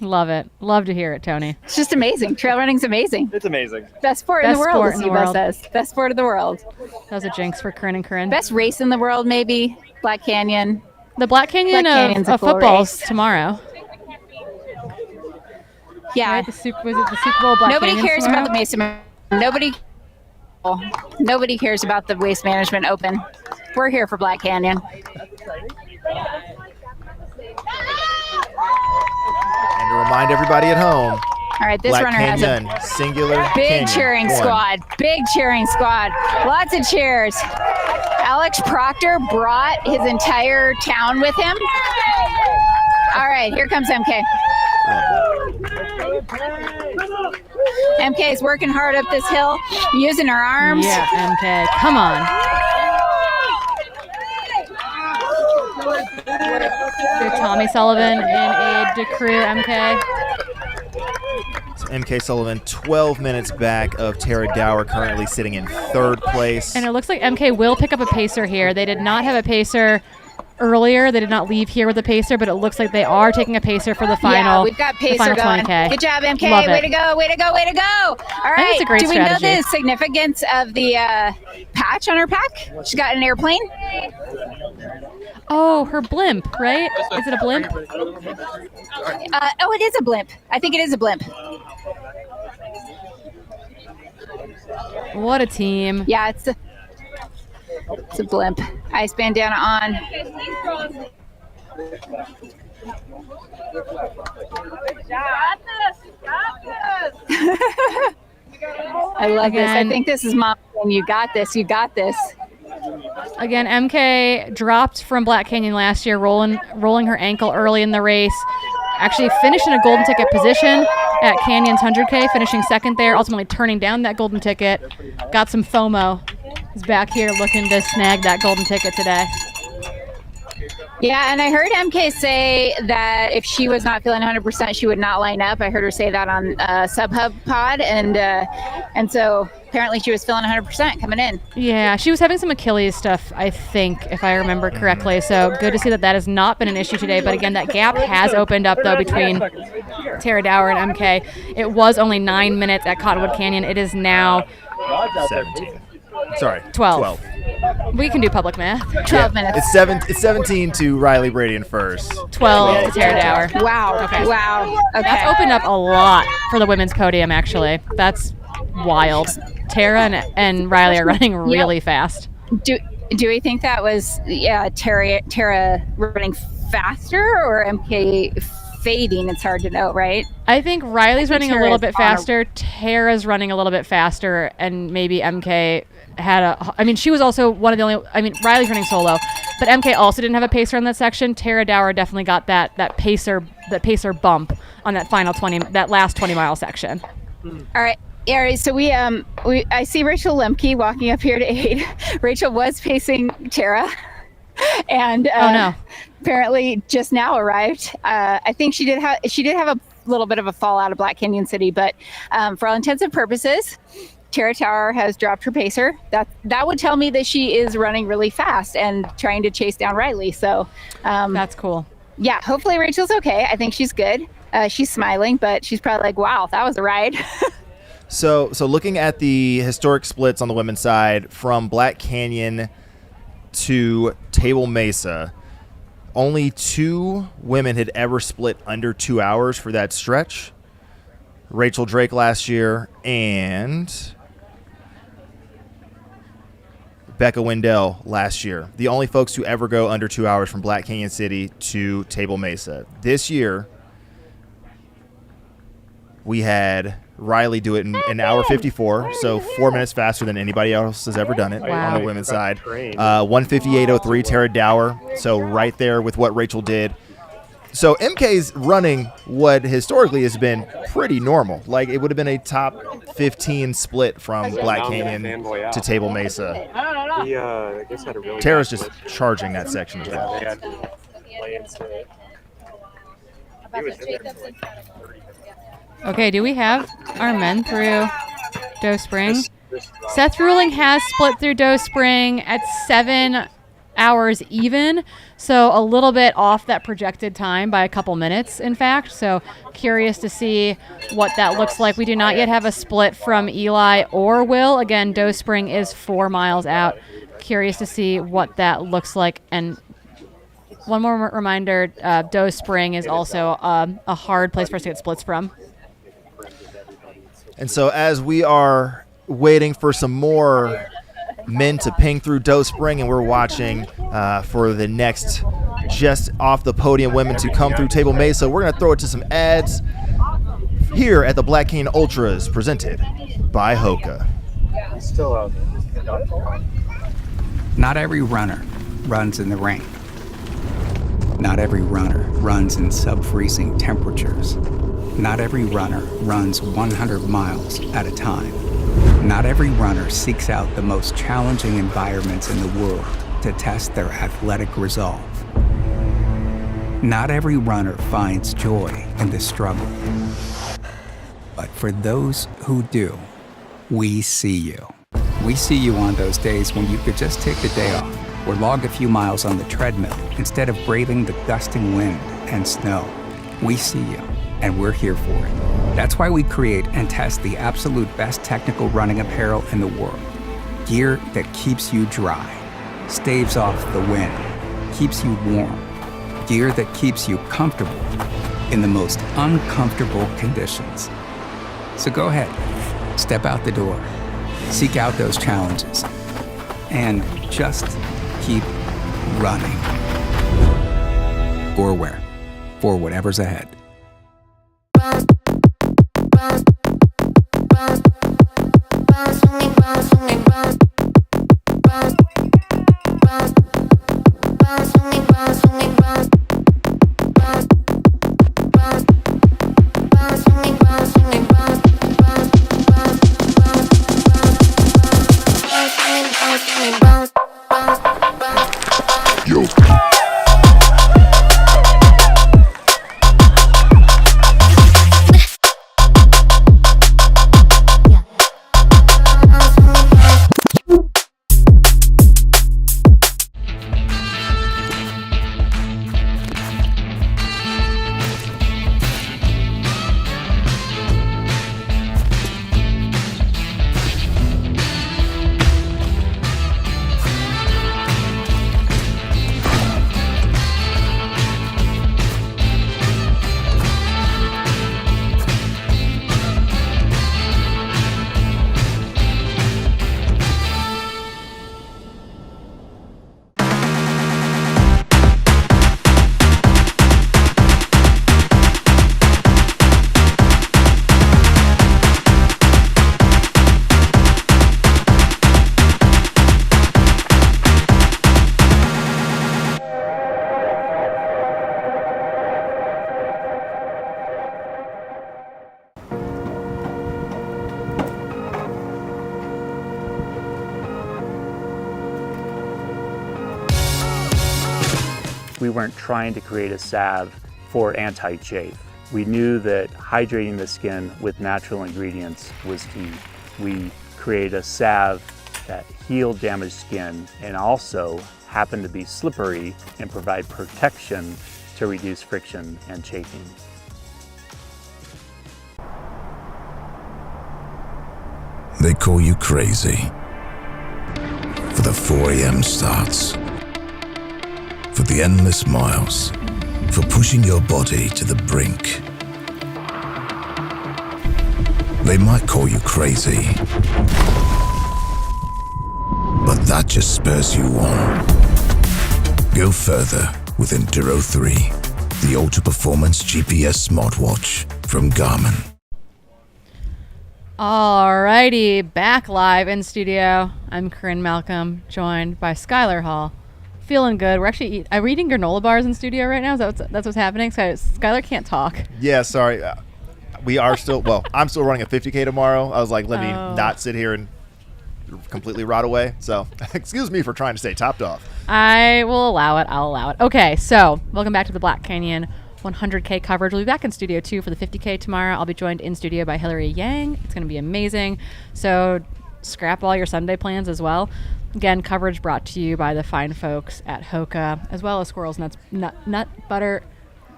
Love it. Love to hear it, Tony. It's just amazing. Trail running's amazing. It's amazing. Best sport in the world, as Eva says. Best sport in the world. That was a jinx for Corinne and Corinne. Best race in the world, maybe. Black Canyon. The Black Canyon of cool football's race. Tomorrow. Yeah. Right? Was it the Super Bowl Black Nobody Canyon cares tomorrow? about the Mesa. Nobody cares about the Waste Management Open. We're here for Black Canyon. And to remind everybody at home, all right, this Black runner Canyon, has a singular big Canyon, cheering one. squad. Big cheering squad. Lots of cheers. Alex Proctor brought his entire town with him. All right, here comes MK. MK is working hard up this hill, using her arms. Yeah, MK. Come on. Tommy Sullivan in aid to crew MK. So MK Sullivan 12 minutes back of Tara Dower, currently sitting in 3rd place. And it looks like MK will pick up a pacer here. They did not have a pacer earlier. They did not leave here with a pacer, but it looks like they are taking a pacer for the final. Yeah, we've got pacer going. 20K. Good job, MK. Love Way it. to go, way to go, way to go. All I think right. it's a great Do we strategy. know the significance of the patch on her pack? She's got an airplane. Oh, her blimp, right? Is it a blimp? Oh, it is a blimp. I think it is a blimp. What a team. Yeah, it's a blimp. Ice bandana on. I love this. I think this is mom saying, you got this, you got this. Again, MK dropped from Black Canyon last year, rolling her ankle early in the race. Actually finished in a golden ticket position at Canyon's 100K, finishing 2nd there, ultimately turning down that golden ticket. Got some FOMO. Is back here looking to snag that golden ticket today. Yeah, and I heard MK say that if she was not feeling 100%, she would not line up. I heard her say that on Subhub Pod, and so apparently she was feeling 100% coming in. Yeah, she was having some Achilles stuff, I think, if I remember correctly. So good to see that has not been an issue today. But again, that gap has opened up, though, between Tara Dower and MK. It was only 9 minutes at Cottonwood Canyon. It is now 17. Sorry, 12. We can do public math. 12 minutes. It's 17 to Riley Brady in first. 12 to Tara Dower. Wow. Okay. Wow. Okay. That's opened up a lot for the women's podium, actually. That's wild. Tara and Riley are running really fast. Do we think that was Tara running faster or MK fading? It's hard to know, right? I think Riley's running a little bit faster. Tara's running a little bit faster, and maybe MK had she was also one of the only. Riley's running solo, but MK also didn't have a pacer on that section. Tara Dower definitely got that pacer bump on that final that last 20-mile section. All right. Yeah, so I see Rachel Lemke walking up here to aid. Rachel was pacing Tara, and apparently just now arrived. I think she did have a little bit of a fall out of Black Canyon City, but for all intents and purposes, Tara Tower has dropped her pacer. That would tell me that she is running really fast and trying to chase down Riley. So that's cool. Yeah, hopefully Rachel's okay. I think she's good. She's smiling, but she's probably like, "Wow, that was a ride." So looking at the historic splits on the women's side from Black Canyon to Table Mesa, only 2 women had ever split under 2 hours for that stretch. Rachel Drake last year and Becca Wendell last year. The only folks who ever go under 2 hours from Black Canyon City to Table Mesa. This year, we had Riley do it in an hour 54, so 4 minutes faster than anybody else has ever done it on the women's side. 158.03 Tara Dower, so right there with what Rachel did. So MK's running what historically has been pretty normal. Like, it would have been a top 15 split from Black Canyon to Table Mesa. Tara's just charging that section as well. Okay, do we have our men through Doe Spring? Seth Ruling has split through Doe Spring at 7 hours even, so a little bit off that projected time by a couple minutes, in fact. So curious to see what that looks like. We do not yet have a split from Eli or Will. Again, Doe Spring is 4 miles out. Curious to see what that looks like. And one more reminder, Doe Spring is also a hard place for us to get splits from. And so as we are waiting for some more men to ping through Doe Spring, and we're watching for the next just off the podium women to come through Table Mesa, we're going to throw it to some ads here at the Black Canyon Ultras, presented by Hoka. Not every runner runs in the rain. Not every runner runs in sub-freezing temperatures. Not every runner runs 100 miles at a time. Not every runner seeks out the most challenging environments in the world to test their athletic resolve. Not every runner finds joy in the struggle. But for those who do, we see you. We see you on those days when you could just take the day off or log a few miles on the treadmill instead of braving the gusting wind and snow. We see you, and we're here for it. That's why we create and test the absolute best technical running apparel in the world. Gear that keeps you dry, staves off the wind, keeps you warm. Gear that keeps you comfortable in the most uncomfortable conditions. So go ahead, step out the door, seek out those challenges, and just keep running. Or wear, for whatever's ahead. We weren't trying to create a salve for anti-chafe. We knew that hydrating the skin with natural ingredients was key. We created a salve that healed damaged skin and also happened to be slippery and provide protection to reduce friction and chafing. They call you crazy for the 4 a.m. starts, for the endless miles, for pushing your body to the brink. They might call you crazy, but that just spurs you on. Go further with Enduro 3, the ultra-performance GPS smartwatch from Garmin. Alrighty, back live in studio. I'm Corinne Malcolm, joined by Skylar Hall. Feeling good. We're actually are we eating granola bars in studio right now? Is that that's what's happening? Skylar can't talk. Yeah, sorry. We are still, well, I'm still running a 50K tomorrow. I was like, let me not sit here and completely rot away. So excuse me for trying to stay topped off. I will allow it. I'll allow it. Okay, so welcome back to the Black Canyon 100K coverage. We'll be back in studio too for the 50K tomorrow. I'll be joined in studio by Hillary Yang. It's going to be amazing. So scrap all your Sunday plans as well. Again, coverage brought to you by the fine folks at Hoka, as well as Squirrels Nut Butter,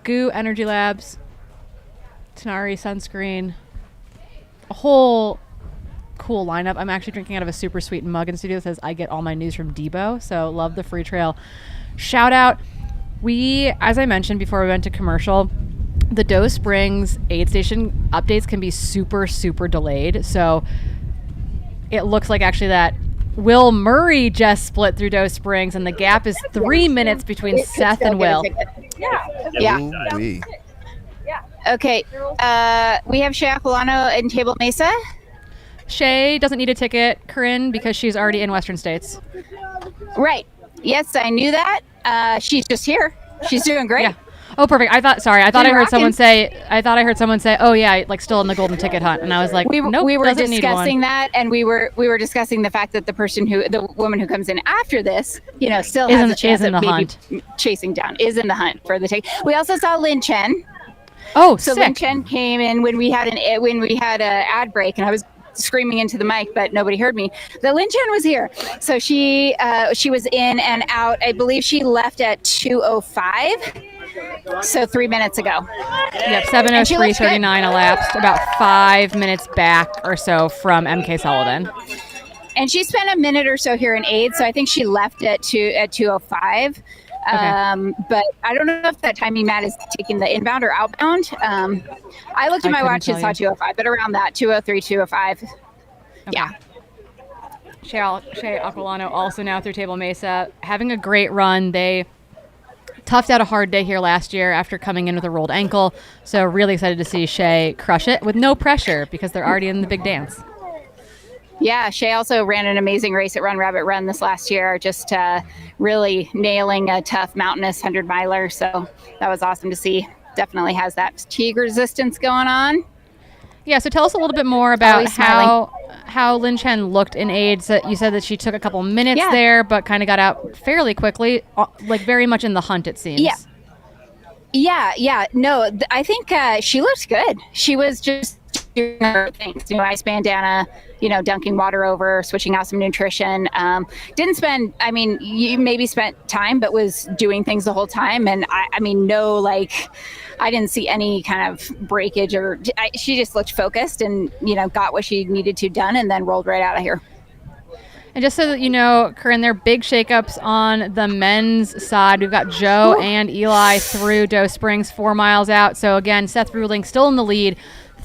Goo Energy Labs, Tenari Sunscreen, a whole cool lineup. I'm actually drinking out of a super sweet mug in studio that says I get all my news from Debo. So love the free trail. Shout out. We, as I mentioned before we went to commercial, the Doe Springs aid station updates can be super, super delayed. So it looks like actually that Will Murray just split through Doe Springs, and the gap is 3 minutes between Seth and Will. Yeah. Okay. We have Shea Aquilano in Table Mesa. Shay doesn't need a ticket, Corinne, because she's already in Western States. Right. Yes, I knew that. She's just here. She's doing great. Yeah. Oh, perfect. I thought I heard someone say, "Oh yeah, like still in the golden ticket hunt," and I was like, "Nope, we were doesn't need one." discussing that, and we were discussing the fact that the woman who comes in after this, still has a chance of maybe chasing down, is in the hunt for the ticket. We also saw Lin Chen. Oh, so sick. Lin Chen came in when we had a ad break, and I was screaming into the mic, but nobody heard me. The Lin Chen was here, so she was in and out. I believe she left at 2:05. So 3 minutes ago. Yep, 7:03:39 elapsed, about 5 minutes back or so from MK Sullivan. And she spent a minute or so here in aid, so I think she left at 2:05. But I don't know if that timing Matt is taking the inbound or outbound. I looked at my watch and saw 2:05, but around that 2:03, 2:05. Okay. Yeah. Shea Aquilano also now through Table Mesa, having a great run. They toughed out a hard day here last year after coming in with a rolled ankle. So really excited to see Shea crush it with no pressure because they're already in the big dance. Yeah, Shea also ran an amazing race at Run Rabbit Run this last year, just really nailing a tough mountainous 100-miler. So that was awesome to see. Definitely has that fatigue resistance going on. Yeah, so tell us a little bit more about how Lin Chen looked in aids. You said that she took a couple minutes there, but kind of got out fairly quickly, like very much in the hunt, it seems. Yeah. No, I think she looked good. She was just doing other things, ice bandana, dunking water over, switching out some nutrition. Didn't spend, you maybe spent time, but was doing things the whole time. And I didn't see any kind of breakage she just looked focused and, got what she needed to done and then rolled right out of here. And just so that you know, Corinne, there are big shakeups on the men's side. We've got Joe and Eli through Doe Springs, 4 miles out. So again, Seth Ruling still in the lead,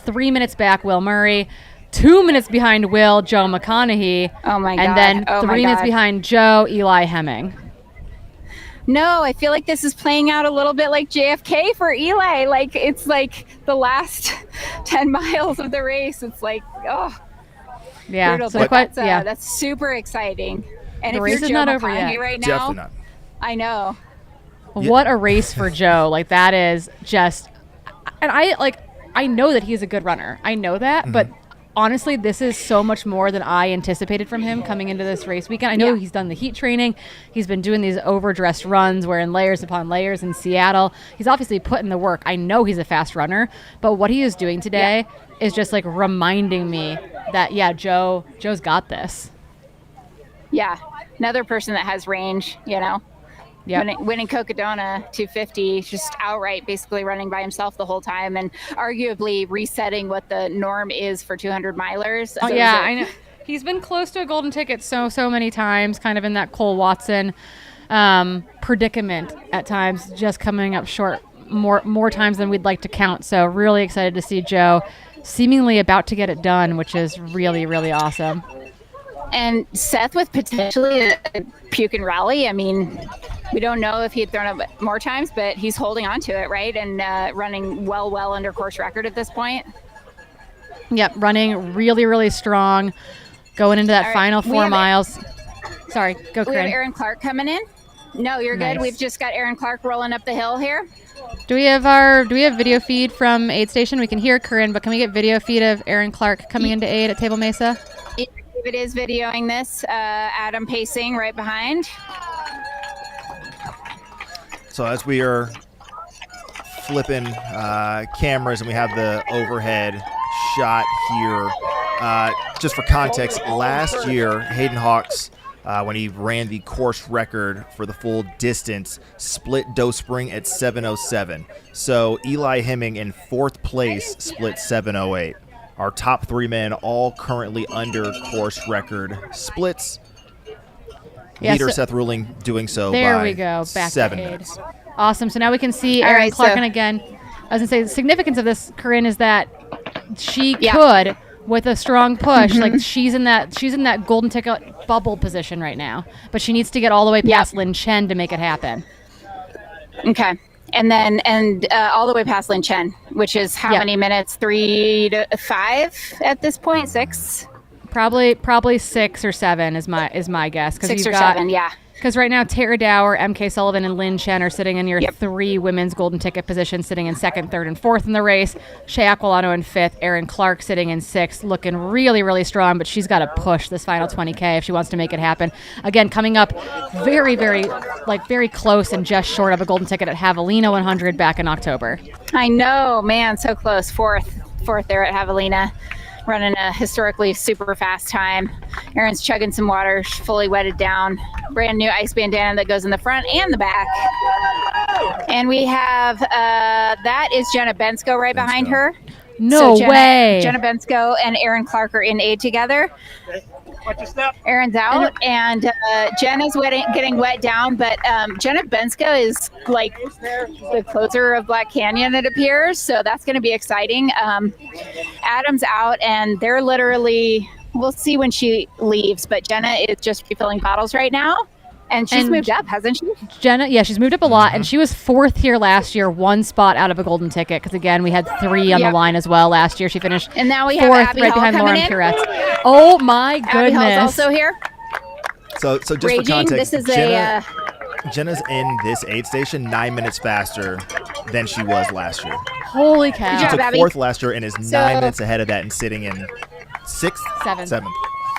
3 minutes back, Will Murray. 2 minutes behind Will, Joe McConaughey. Oh my God. And then 3 minutes behind Joe, Eli Hemming. No, I feel like this is playing out a little bit like JFK for Eli. Like, it's like the last 10 miles of the race. It's like, yeah. brutal. So that's super exciting. And the if race you're is Joe not over McConaughey yet. right now, Definitely not. I know. What a race for Joe. Like, that is just, and I know that he's a good runner. I know that, but honestly, this is so much more than I anticipated from him coming into this race weekend. I know he's done the heat training. He's been doing these overdressed runs wearing layers upon layers in Seattle. He's obviously put in the work. I know he's a fast runner, but what he is doing today is just like reminding me that, Joe's got this. Yeah. Another person that has range, winning Cocodona 250, just outright basically running by himself the whole time and arguably resetting what the norm is for 200 milers. Oh, yeah, I know. He's been close to a golden ticket so many times, kind of in that Cole Watson predicament at times, just coming up short more times than we'd like to count. So really excited to see Joe seemingly about to get it done, which is really, really awesome. And Seth with potentially a puke and rally. We don't know if he had thrown up more times, but he's holding on to it, right? And running well under course record at this point. Yep, running really, really strong. Going into that final 4 miles. Sorry, go, Corinne. We have Aaron Clark coming in. No, you're Nice. good. We've just got Aaron Clark rolling up the hill here. Do we have video feed from Aid Station? We can hear Corinne, but can we get video feed of Aaron Clark coming into Aid at Table Mesa? David is videoing this. Adam pacing right behind. So as we are flipping cameras and we have the overhead shot here, just for context, last year Hayden Hawks, when he ran the course record for the full distance, split Doe Spring at 7:07. So Eli Hemming in fourth place split 7:08. Our top 3 men all currently under course record splits. Leader Seth Ruling doing so there by we go. Back 7 to Aid. minutes. Awesome. So now we can see All Aaron right, Clark. so- And again, I was going to say the significance of this, Corinne, is that she could, with a strong push, like she's in that golden ticket bubble position right now, but she needs to get all the way past Lin Chen to make it happen. Okay. And then all the way past Lin Chen, which is how many minutes? 3 to 5 at this point? 6? Probably 6 or 7 is my guess. 6 or 7, yeah. Because right now, Tara Dower, MK Sullivan, and Lynn Chen are sitting in your 3 women's golden ticket positions, sitting in 2nd, 3rd, and 4th in the race. Shea Aquilano in 5th. Erin Clark sitting in 6th, looking really, really strong, but she's got to push this final 20K if she wants to make it happen. Again, coming up very, very close and just short of a golden ticket at Javelina 100 back in October. I know, man, so close. Fourth there at Javelina, running a historically super fast time. Erin's chugging some water, fully wetted down. Brand new ice bandana that goes in the front and the back. And we have, that is Jenna Bensko right behind her. No way. Jenna Bensko and Erin Clark are in aid together. Watch your step. Erin's out, and Jenna's getting wet down, but Jenna Bensko is like the closer of Black Canyon, it appears, so that's going to be exciting. Adam's out, and they're literally, we'll see when she leaves, but Jenna is just refilling bottles right now. And she's moved up, hasn't she? Jenna, yeah, she's moved up a lot, and she was 4th here last year, 1 spot out of a golden ticket, because again, we had 3 on the line as well last year. She finished and now we 4th, have Abby right Hall behind coming Lauren in. Piretz. Oh my goodness! Abby Hall's also here. So just Raging. for context, This is Jenna's in this aid station 9 minutes faster than she was last year. Holy cow! She took Abby. 4th last year and is 9 minutes ahead of that and sitting in 6th, 7th.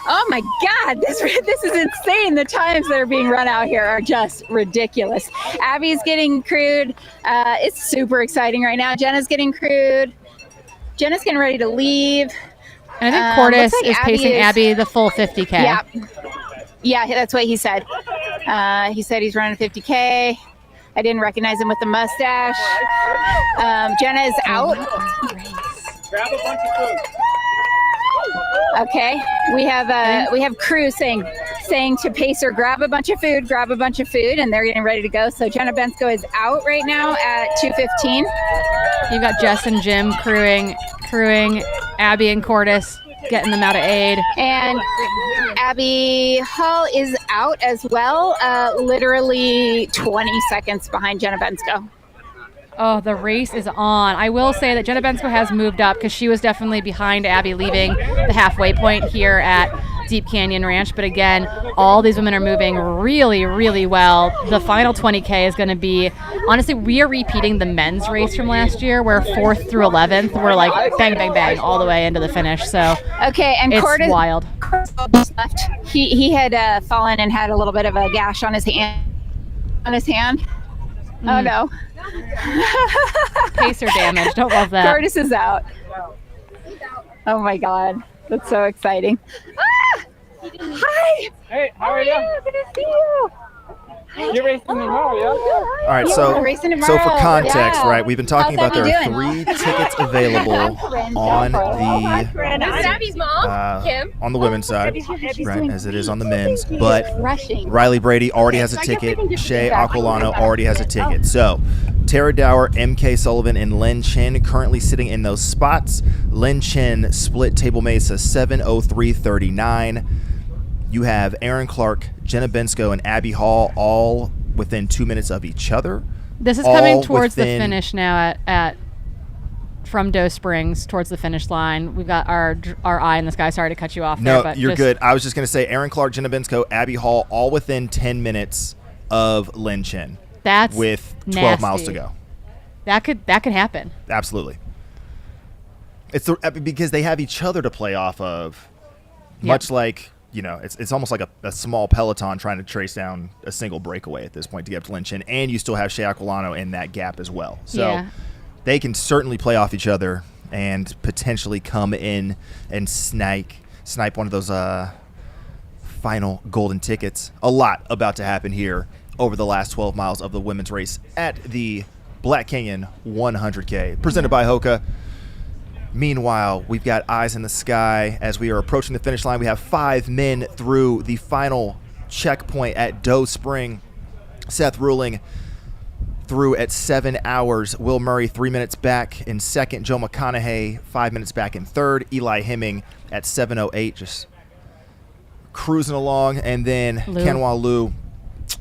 Oh my God, this is insane. The times that are being run out here are just ridiculous. Abby's getting crewed. It's super exciting right now. Jenna's getting crewed. Jenna's getting ready to leave. And I think Cordes looks like is pacing Abby the full 50K. Yeah, that's what he said. He said he's running 50K. I didn't recognize him with the mustache. Jenna is out. Grab a bunch of food. Okay, we have crew saying to Pacer, grab a bunch of food, and they're getting ready to go. So Jenna Bensko is out right now at 2:15. You've got Jess and Jim crewing Abby and Cordes, getting them out of aid. And Abby Hall is out as well, literally 20 seconds behind Jenna Bensko. Oh, the race is on. I will say that Jenna Bensko has moved up because she was definitely behind Abby leaving the halfway point here at Deep Canyon Ranch. But again, all these women are moving really, really well. The final 20K is going to be, honestly, we are repeating the men's race from last year where 4th through 11th were like bang, bang, bang all the way into the finish. So okay, and it's Cordes, wild. Cordes left. He had fallen and had a little bit of a gash on his hand. Oh no. Pacer damage. Don't love that. Cordes is out. Oh my God. That's so exciting. Ah! Hi. Hey, how are you? Good to see you. You're racing tomorrow, yeah? All right, Yeah, so we're racing for tomorrow. context, Yeah. right? We've been talking How's about there Abby are doing? 3 tickets available on the This is Abby's mom, Kim. on the women's side, right, as it is on the men's. But Rushing. Riley Brady already has a ticket. Shea Aquilano already has a ticket. So Tara Dower, MK Sullivan, and Lynn Chen currently sitting in those spots. Lynn Chen split Table Mesa 7:03:39. You have Erin Clark, Jenna Bensko, and Abby Hall all within 2 minutes of each other. This is coming towards the finish now at from Doe Springs towards the finish line. We've got our eye in the sky. Sorry to cut you off there. No, But you're good. I was just going to say Erin Clark, Jenna Bensko, Abby Hall, all within 10 minutes of Lynn Chen. That's with 12 miles to nasty. go. That could happen. Absolutely. It's because they have each other to play off of, much like, you know, it's almost like a small peloton trying to trace down a single breakaway at this point to get up to Lynn Chen, and you still have Shea Aquilano in that gap as well. So they can certainly play off each other and potentially come in and snipe one of those final golden tickets. A lot about to happen here over the last 12 miles of the women's race at the Black Canyon 100K, presented by Hoka. Meanwhile, we've got eyes in the sky as we are approaching the finish line. We have 5 men through the final checkpoint at Doe Spring. Seth Ruling through at 7 hours. Will Murray 3 minutes back in second. Joe McConaughey 5 minutes back in third. Eli Hemming at 7:08, just cruising along. And then Kenwa Liu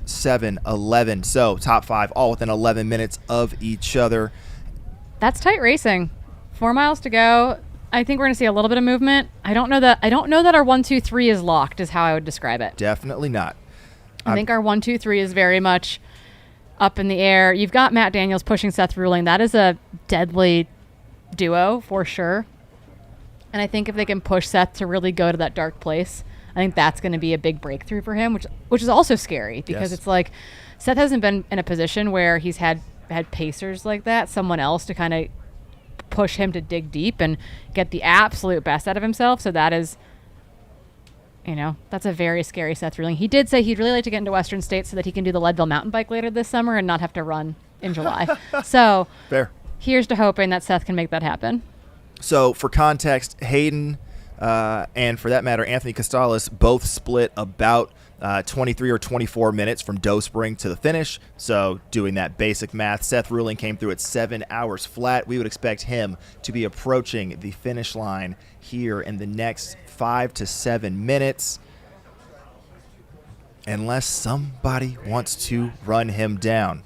7:11. So top 5 all within 11 minutes of each other. That's tight racing. 4 miles to go. I think we're going to see a little bit of movement. I don't know that our 1, 2, 3 is locked, is how I would describe it. Definitely not. I think our 1, 2, 3 is very much up in the air. You've got Matt Daniels pushing Seth Ruling. That is a deadly duo for sure. And I think if they can push Seth to really go to that dark place, I think that's going to be a big breakthrough for him, which is also scary because it's like Seth hasn't been in a position where he's had pacers like that, someone else to kind of push him to dig deep and get the absolute best out of himself. So that is, that's a very scary Seth Ruling. He did say he'd really like to get into Western States so that he can do the Leadville mountain bike later this summer and not have to run in July. So fair. Here's to hoping that Seth can make that happen. So for context, Hayden and for that matter, Anthony Costales both split about 23 or 24 minutes from Doe Spring to the finish. So doing that basic math, Seth Ruling came through at 7 hours flat. We would expect him to be approaching the finish line here in the next 5 to 7 minutes, unless somebody wants to run him down.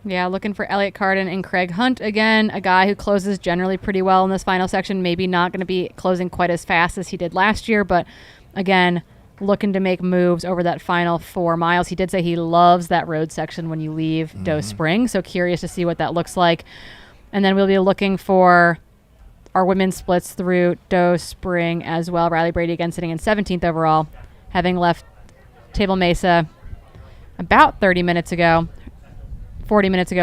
Yeah, looking for Elliott Carden and Craig Hunt again, a guy who closes generally pretty well in this final section. Maybe not going to be closing quite as fast as he did last year, but again, looking to make moves over that final 4 miles. He did say he loves that road section when you leave Doe Spring, so curious to see what that looks like. And then we'll be looking for our women's splits through Doe Spring as well. Riley Brady again sitting in 17th overall, having left Table Mesa about 40 minutes ago.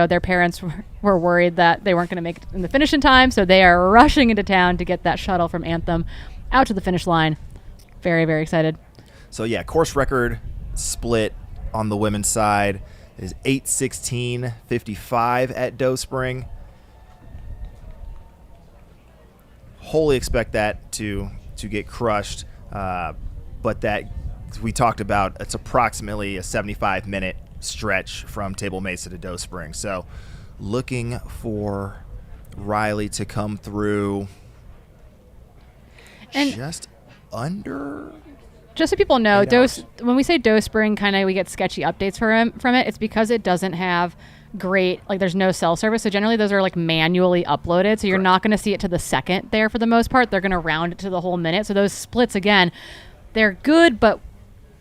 Their parents were worried that they weren't going to make it in the finish in time, so they are rushing into town to get that shuttle from Anthem out to the finish line. Very, very excited. So yeah, course record split on the women's side is 8:16:55 at Doe Spring. Wholly expect that to get crushed, but that we talked about, it's approximately a 75-minute stretch from Table Mesa to Doe Spring. So looking for Riley to come through and just under. Just so people know, when we say Doe Spring, kind of we get sketchy updates from it. It's because it doesn't have great, there's no cell service. So generally those are manually uploaded. So you're not going to see it to the second there for the most part. They're going to round it to the whole minute. So those splits, again, they're good, but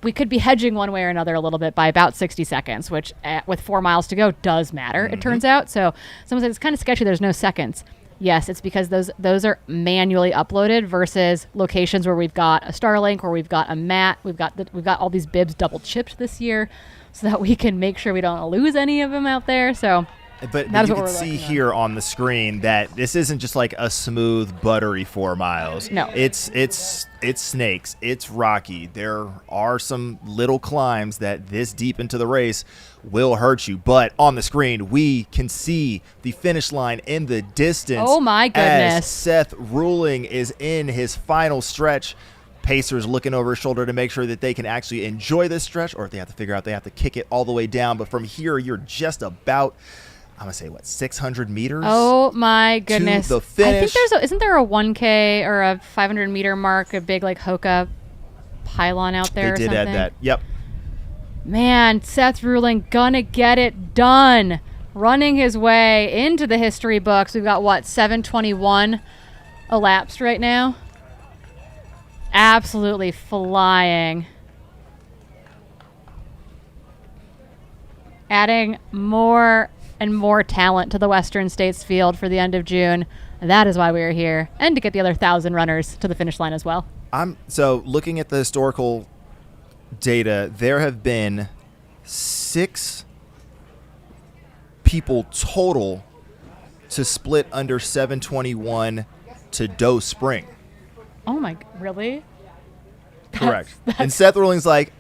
we could be hedging one way or another a little bit by about 60 seconds, which with 4 miles to go does matter, it turns out. So someone said it's kind of sketchy. There's no seconds. Yes, it's because those are manually uploaded versus locations where we've got a Starlink, where we've got a mat, we've got all these bibs double chipped this year, so that we can make sure we don't lose any of them out there. So. But you can see here on the screen that this isn't just like a smooth, buttery 4 miles. No. It's snakes. It's rocky. There are some little climbs that this deep into the race will hurt you. But on the screen, we can see the finish line in the distance. Oh, my goodness. As Seth Ruling is in his final stretch. Pacers looking over his shoulder to make sure that they can actually enjoy this stretch, or if they have to figure out they have to kick it all the way down. But from here, you're just about, I'm going to say, 600 meters? Oh, my goodness. To the finish. I think isn't there a 1K or a 500-meter mark, a big, Hoka pylon out there or something? They did add that. Yep. Man, Seth Ruling gonna get it done. Running his way into the history books. We've got, 7:21 elapsed right now? Absolutely flying. Adding more and more talent to the Western States field for the end of June. That is why we are here, and to get the other 1,000 runners to the finish line as well. So looking at the historical data, there have been 6 people total to split under 7:21 to Doe Spring. Oh my, really? Correct. And Seth Ruling's like,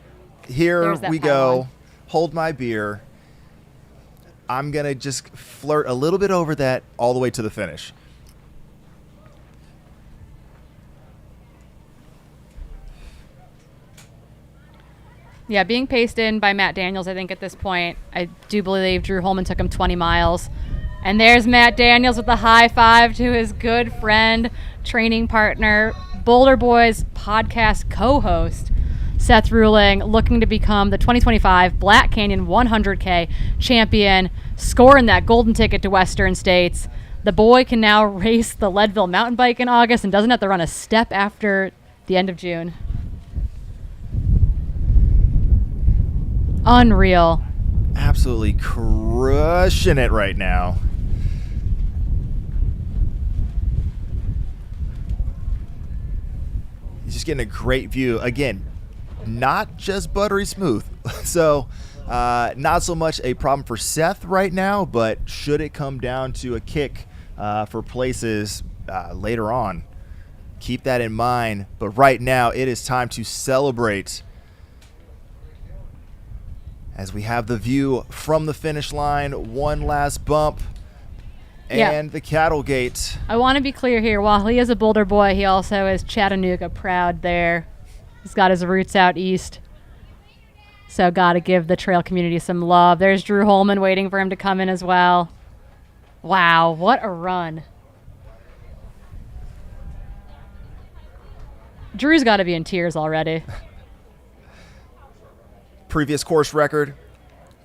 here we go, pylon. hold my beer. I'm going to just flirt a little bit over that all the way to the finish. Yeah, being paced in by Matt Daniels, I think at this point, I do believe Drew Holman took him 20 miles. And there's Matt Daniels with the high five to his good friend, training partner, Boulder Boys podcast co-host, Seth Ruling, looking to become the 2025 Black Canyon 100K champion, scoring that golden ticket to Western States. The boy can now race the Leadville mountain bike in August and doesn't have to run a step after the end of June. Unreal. Absolutely crushing it right now. He's just getting a great view. Again, not just buttery smooth. So not so much a problem for Seth right now, but should it come down to a kick for places later on, keep that in mind. But right now, it is time to celebrate as we have the view from the finish line. One last bump and the cattle gate. I want to be clear here. While he is a Boulder boy, he also is Chattanooga proud there. He's got his roots out east. So got to give the trail community some love. There's Drew Holman waiting for him to come in as well. Wow, what a run. Drew's got to be in tears already. Previous course record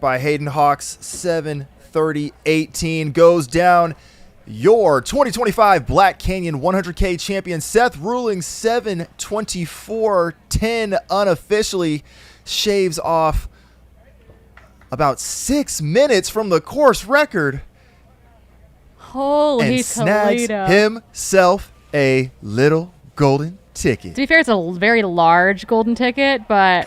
by Hayden Hawks, 7:30:18, goes down. Your 2025 Black Canyon 100K champion, Seth Ruling, 7:24:10, unofficially shaves off about 6 minutes from the course record. Holy and snags Toledo. himself a little golden ticket. To be fair, it's a very large golden ticket, but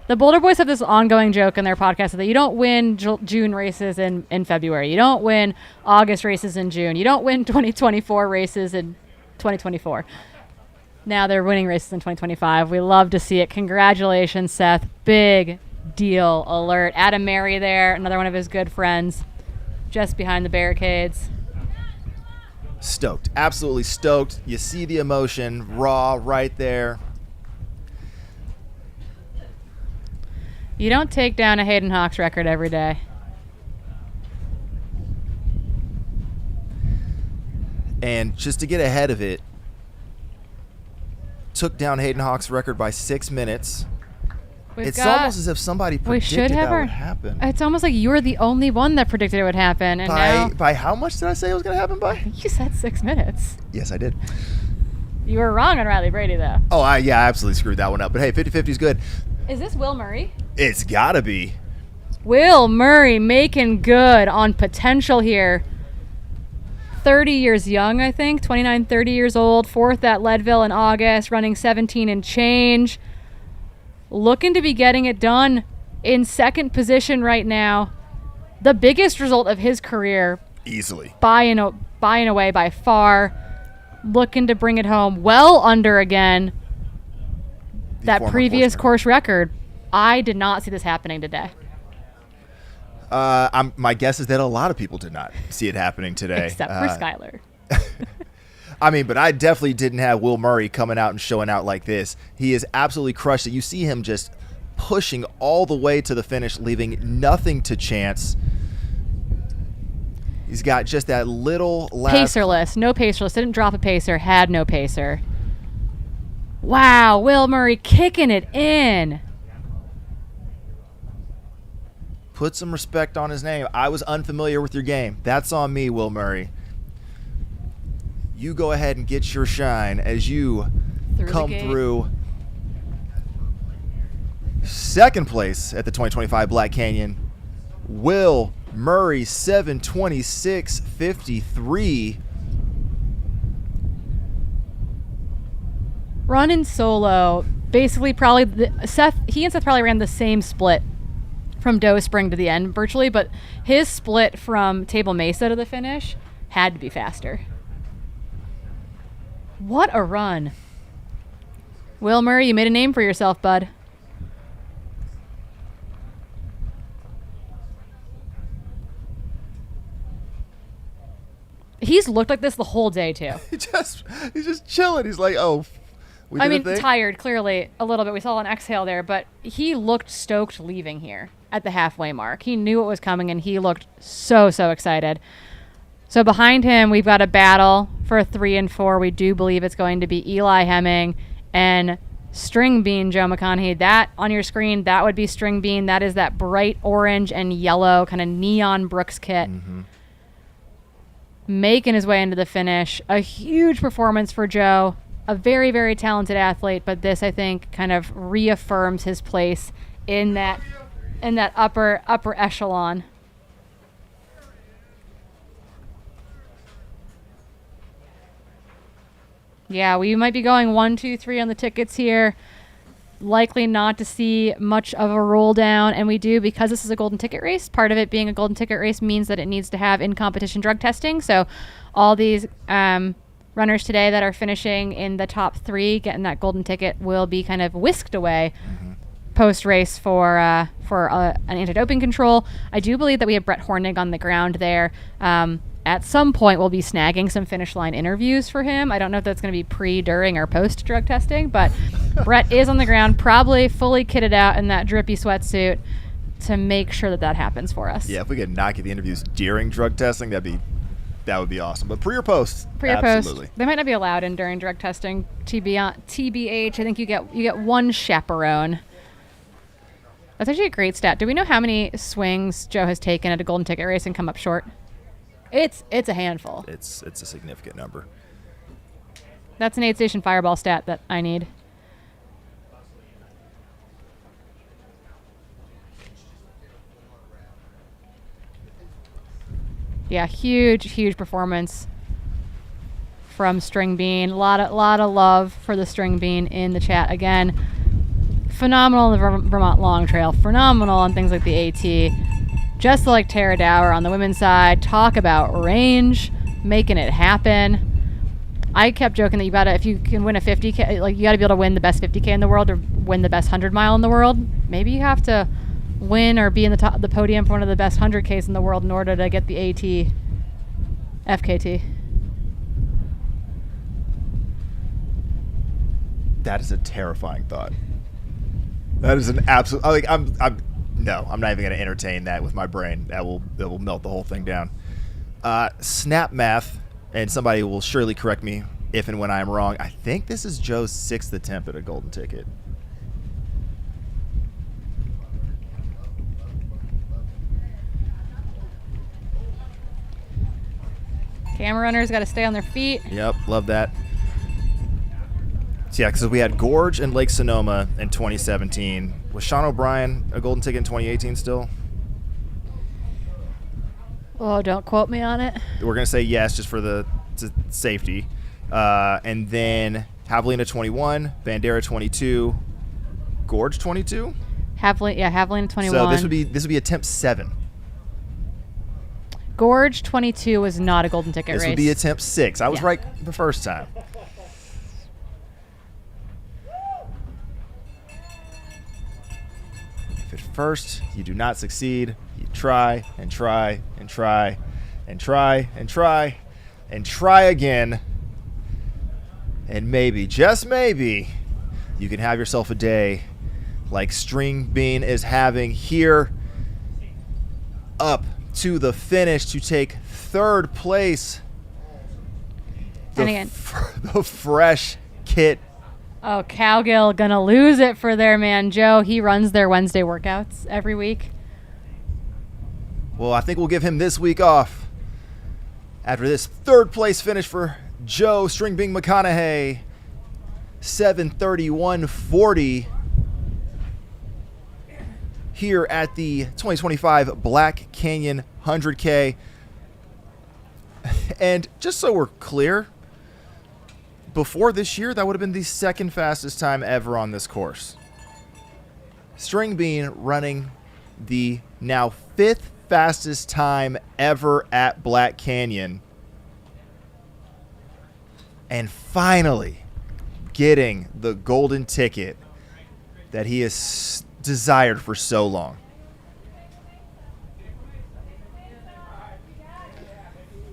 the Boulder Boys have this ongoing joke in their podcast that you don't win June races in February. You don't win August races in June. You don't win 2024 races in 2024. Now they're winning races in 2025. We love to see it. Congratulations, Seth. Big deal alert. Adam Mary there, another one of his good friends, just behind the barricades. Stoked. Absolutely stoked. You see the emotion raw right there. You don't take down a Hayden Hawks record every day. And just to get ahead of it, took down Hayden Hawks' record by 6 minutes. It's almost as if somebody predicted that would happen. It's almost like you were the only one that predicted it would happen. And by how much did I say it was going to happen by? You said 6 minutes. Yes, I did. You were wrong on Riley Brady, though. Oh, I absolutely screwed that one up. But hey, 50-50 is good. Is this Will Murray? It's got to be. Will Murray making good on potential here. 30 years young, I think. 29, 30 years old. Fourth at Leadville in August, running 17 and change. Looking to be getting it done in second position right now. The biggest result of his career. Easily. By and away by far. Looking to bring it home well under again that previous course record. I did not see this happening today. My guess is that a lot of people did not see it happening today. Except for Skylar. I mean, but I definitely didn't have Will Murray coming out and showing out like this. He is absolutely crushed it. You see him just pushing all the way to the finish, leaving nothing to chance. He's got just that little last... Pacerless. No pacerless. Didn't drop a pacer. Had no pacer. Wow. Will Murray kicking it in. Put some respect on his name. I was unfamiliar with your game. That's on me, Will Murray. You go ahead and get your shine as you come through second place at the 2025 Black Canyon. Will Murray, 7:26:53. Running solo. Basically, probably he and Seth probably ran the same split from Doe Spring to the end virtually, but his split from Table Mesa to the finish had to be faster. What a run. Will Murray, you made a name for yourself, bud. He's looked like this the whole day, too. He's just chilling. He's like, oh, I mean, tired, clearly, a little bit. We saw an exhale there, but he looked stoked leaving here at the halfway mark. He knew what was coming, and he looked so excited. So behind him, we've got a battle for 3 and 4. We do believe it's going to be Eli Hemming and String Bean Joe McConaughey. That on your screen, that would be String Bean. That is that bright orange and yellow kind of neon Brooks kit. Mm-hmm. Making his way into the finish. A huge performance for Joe. a very, very talented athlete, but this, I think, kind of reaffirms his place in that upper echelon. Yeah, we might be going 1, 2, 3 on the tickets here. Likely not to see much of a roll down, and we do, because this is a golden ticket race. Part of it being a golden ticket race means that it needs to have in-competition drug testing. So all these runners today that are finishing in the top 3, getting that golden ticket, will be kind of whisked away post-race for an anti-doping control. I do believe that we have Brett Hornig on the ground there. At some point, we'll be snagging some finish line interviews for him. I don't know if that's going to be pre, during, or post drug testing, but Brett is on the ground, probably fully kitted out in that drippy sweatsuit to make sure that happens for us. Yeah, if we could not get the interviews during drug testing, that would be awesome. But pre or post? Pre or absolutely. post. They might not be allowed in during drug testing. TBH, I think you get one chaperone. That's actually a great stat. Do we know how many swings Joe has taken at a golden ticket race and come up short? It's a handful. It's a significant number. That's an 8-station fireball stat that I need. Yeah, huge performance from String Bean. A lot of love for the String Bean in the chat. Again, phenomenal in the Vermont Long Trail. Phenomenal on things like the AT. Just like Tara Dower on the women's side, talk about range, making it happen. I kept joking that if you can win a 50K, like you got to be able to win the best 50K in the world or win the best 100-mile in the world. Maybe you have to win or be in the top of the podium for one of the best 100Ks in the world in order to get the AT FKT. That is a terrifying thought. That is an absolute. No, I'm not even going to entertain that with my brain. That will melt the whole thing down. Snap math, and somebody will surely correct me if and when I'm wrong. I think this is Joe's 6th attempt at a golden ticket. Camera runners got to stay on their feet. Yep, love that. So yeah, because we had Gorge and Lake Sonoma in 2017. Was Sean O'Brien a golden ticket in 2018 still? Oh, don't quote me on it. We're going to say yes just for the safety. And then Javelina 21, Bandera 22, Gorge 22? Javelina 21. So this would be attempt 7. Gorge 22 was not a golden ticket race. This would be attempt 6. I was right the first time. If at first you do not succeed, you try and try and try and try and try and try again. And maybe, just maybe, you can have yourself a day like String Bean is having here, up to the finish to take 3rd place. And The fresh kit. Oh, Cowgill gonna lose it for their man Joe. He runs their Wednesday workouts every week. Well, I think we'll give him this week off after this 3rd place finish for Joe String Bean McConaughey. 7:31:40 here at the 2025 Black Canyon 100K. And just so we're clear, before this year, that would have been the 2nd fastest time ever on this course. String Bean running the now 5th fastest time ever at Black Canyon. And finally getting the golden ticket that he has desired for so long.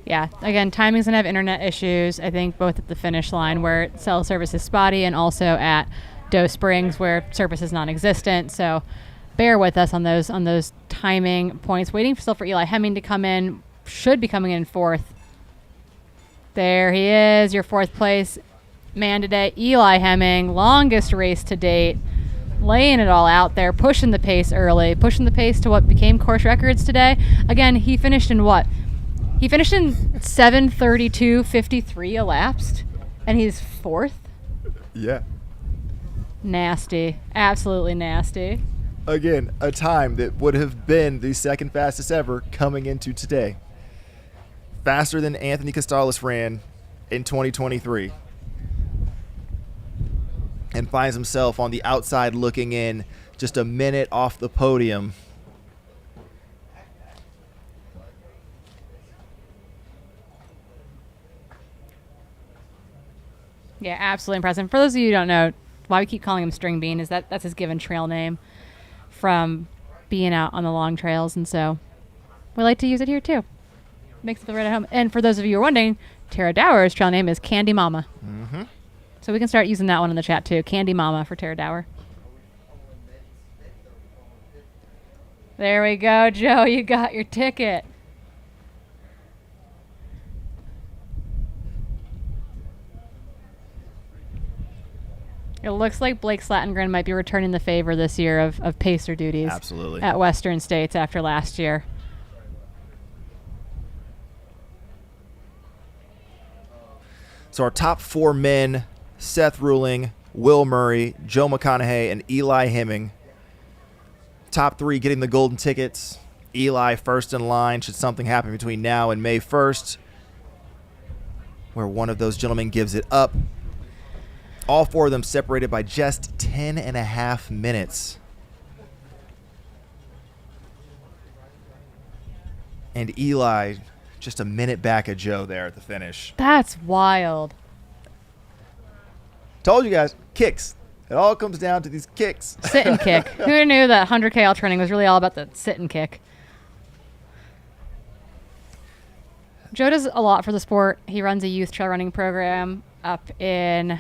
Yeah, again, timing's gonna have internet issues. I think both at the finish line where cell service is spotty and also at Doe Springs where service is non-existent. So bear with us on those timing points. Waiting still for Eli Hemming to come in. Should be coming in 4th. There he is, your 4th place man today. Eli Hemming, longest race to date. Laying it all out there, pushing the pace early, pushing the pace to what became course records today. Again, he finished in what? He finished in 7:32:53 elapsed, and he's 4th. Yeah. Nasty. Absolutely nasty. Again, a time that would have been the second fastest ever coming into today. Faster than Anthony Costales ran in 2023. And finds himself on the outside looking in, just a minute off the podium. Yeah, absolutely impressive. For those of you who don't know, why we keep calling him String Bean is that's his given trail name from being out on the long trails, and so we like to use it here too. Makes it feel right at home. And for those of you who are wondering, Tara Dower's trail name is Candy Mama. Mm-hmm. So we can start using that one in the chat too. Candy Mama for Tara Dower. There we go, Joe. You got your ticket. It looks like Blake Slatengren might be returning the favor this year of pacer duties. Absolutely. At Western States after last year. So our top 4 men, Seth Ruling, Will Murray, Joe McConaughey, and Eli Hemming. Top 3 getting the golden tickets. Eli first in line should something happen between now and May 1st, where one of those gentlemen gives it up. All 4 of them separated by just 10.5 minutes. And Eli just a minute back of Joe there at the finish. That's wild. Told you guys, kicks. It all comes down to these kicks. Sit and kick. Who knew that 100K all training was really all about the sit and kick? Joe does a lot for the sport. He runs a youth trail running program up in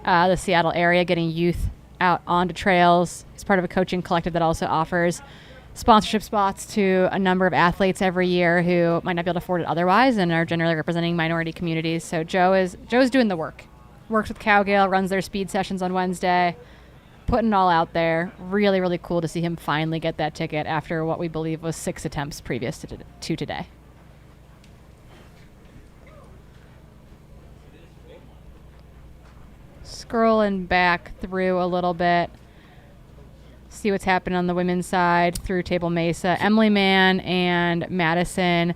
the Seattle area, getting youth out onto trails. He's part of a coaching collective that also offers sponsorship spots to a number of athletes every year who might not be able to afford it otherwise and are generally representing minority communities. So Joe's doing the work. Works with Cowgale, runs their speed sessions on Wednesday, putting it all out there. Really, really cool to see him finally get that ticket after what we believe was 6 attempts previous to today. Scrolling back through a little bit, see what's happening on the women's side through Table Mesa. Emily Mann and Madison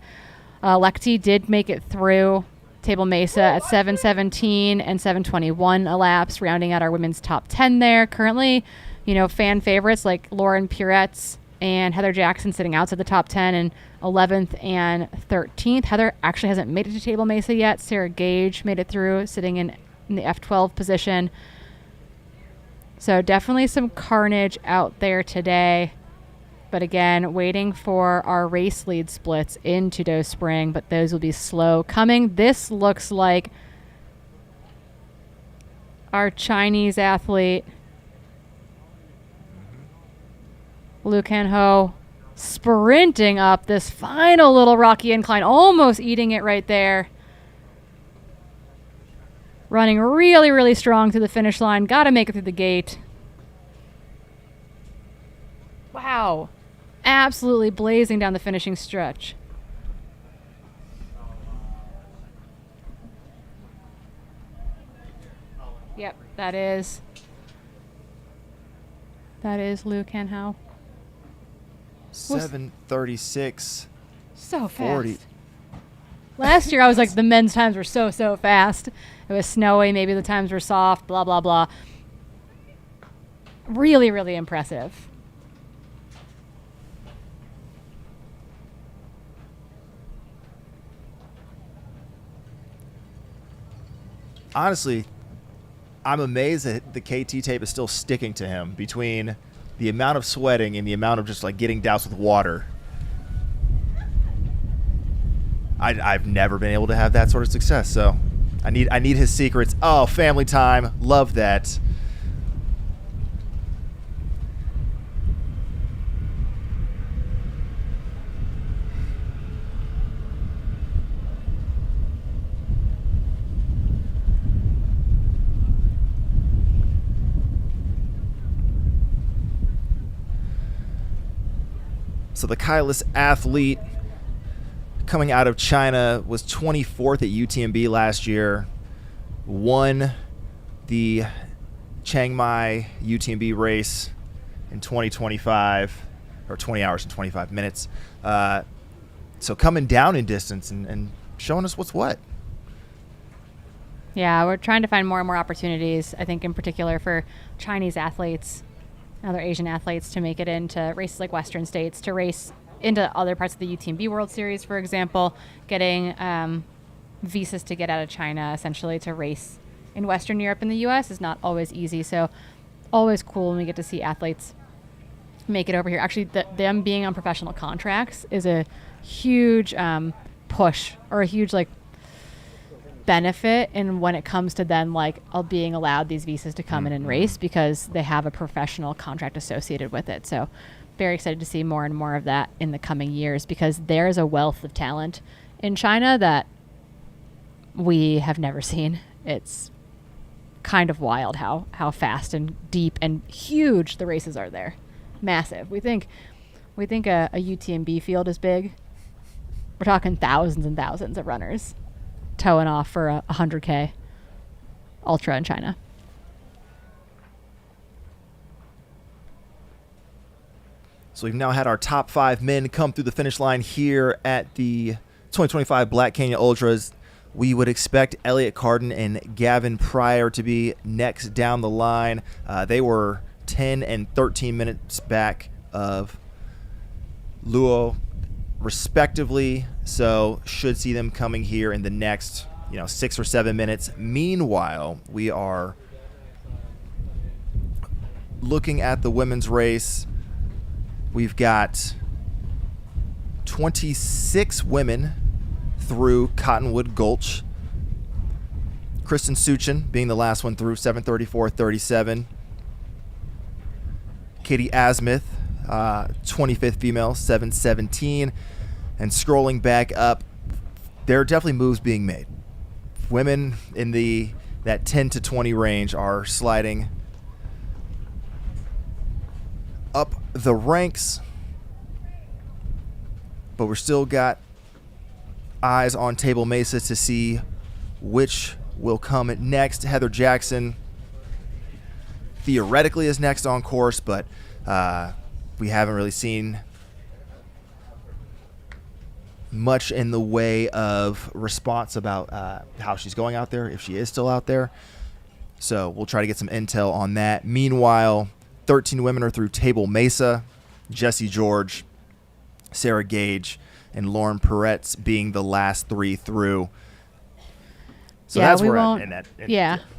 Lectie did make it through Table Mesa at 7:17 and 7:21 elapsed, rounding out our women's top 10 there. Currently, fan favorites like Lauren Puretz and Heather Jackson sitting outside the top 10 and 11th and 13th. Heather actually hasn't made it to Table Mesa yet. Sarah Gage made it through, sitting in the F12 position. So definitely some carnage out there today. But again, waiting for our race lead splits into Doe Spring, but those will be slow coming. This looks like our Chinese athlete, Liu Ken-ho, sprinting up this final little rocky incline, almost eating it right there. Running really, really strong to the finish line. Got to make it through the gate. Wow. Absolutely blazing down the finishing stretch. Yep, that is Liu Ken-ho. 7:36. So fast. 40. Last year I was like, the men's times were so fast. It was snowy, maybe the times were soft, blah, blah, blah. Really, really impressive. Honestly, I'm amazed that the KT tape is still sticking to him between the amount of sweating and the amount of just like getting doused with water. I've never been able to have that sort of success, so I need his secrets. Oh, family time. Love that. So the Kailis athlete coming out of China was 24th at UTMB last year, won the Chiang Mai UTMB race in 2025, or 20 hours and 25 minutes. So coming down in distance and showing us what's what. Yeah, we're trying to find more and more opportunities, I think in particular for Chinese athletes, other Asian athletes to make it into races like Western States, to race into other parts of the UTMB World Series, for example, getting visas to get out of China, essentially to race in Western Europe and the US is not always easy. So always cool when we get to see athletes make it over here. Actually, them being on professional contracts is a huge push, or a huge like benefit in when it comes to then like being allowed these visas to come in and race, because they have a professional contract associated with it. So very excited to see more and more of that in the coming years, because there's a wealth of talent in China that we have never seen. It's kind of wild how fast and deep and huge the races are there. Massive. We think a UTMB field is big. We're talking thousands and thousands of runners towing off for a 100K ultra in China. So we've now had our top 5 men come through the finish line here at the 2025 Black Canyon Ultras. We would expect Elliott Carden and Gavin Pryor to be next down the line. They were 10 and 13 minutes back of Luo, respectively, so should see them coming here in the next 6 or 7 minutes. Meanwhile, we are looking at the women's race. We've got 26 women through Cottonwood Gulch. Kristen Suchin being the last one through, 7:34:37. Katie Asmith, 25th female, 7:17. And scrolling back up, there are definitely moves being made. Women in that 10 to 20 range are sliding up the ranks, but we're still got eyes on Table Mesa to see which will come next. Heather Jackson theoretically is next on course, but we haven't really seen much in the way of response about how she's going out there, if she is still out there. So we'll try to get some intel on that. Meanwhile, 13 women are through Table Mesa. Jessie George, Sarah Gage, and Lauren Peretz being the last 3 through. So that's where and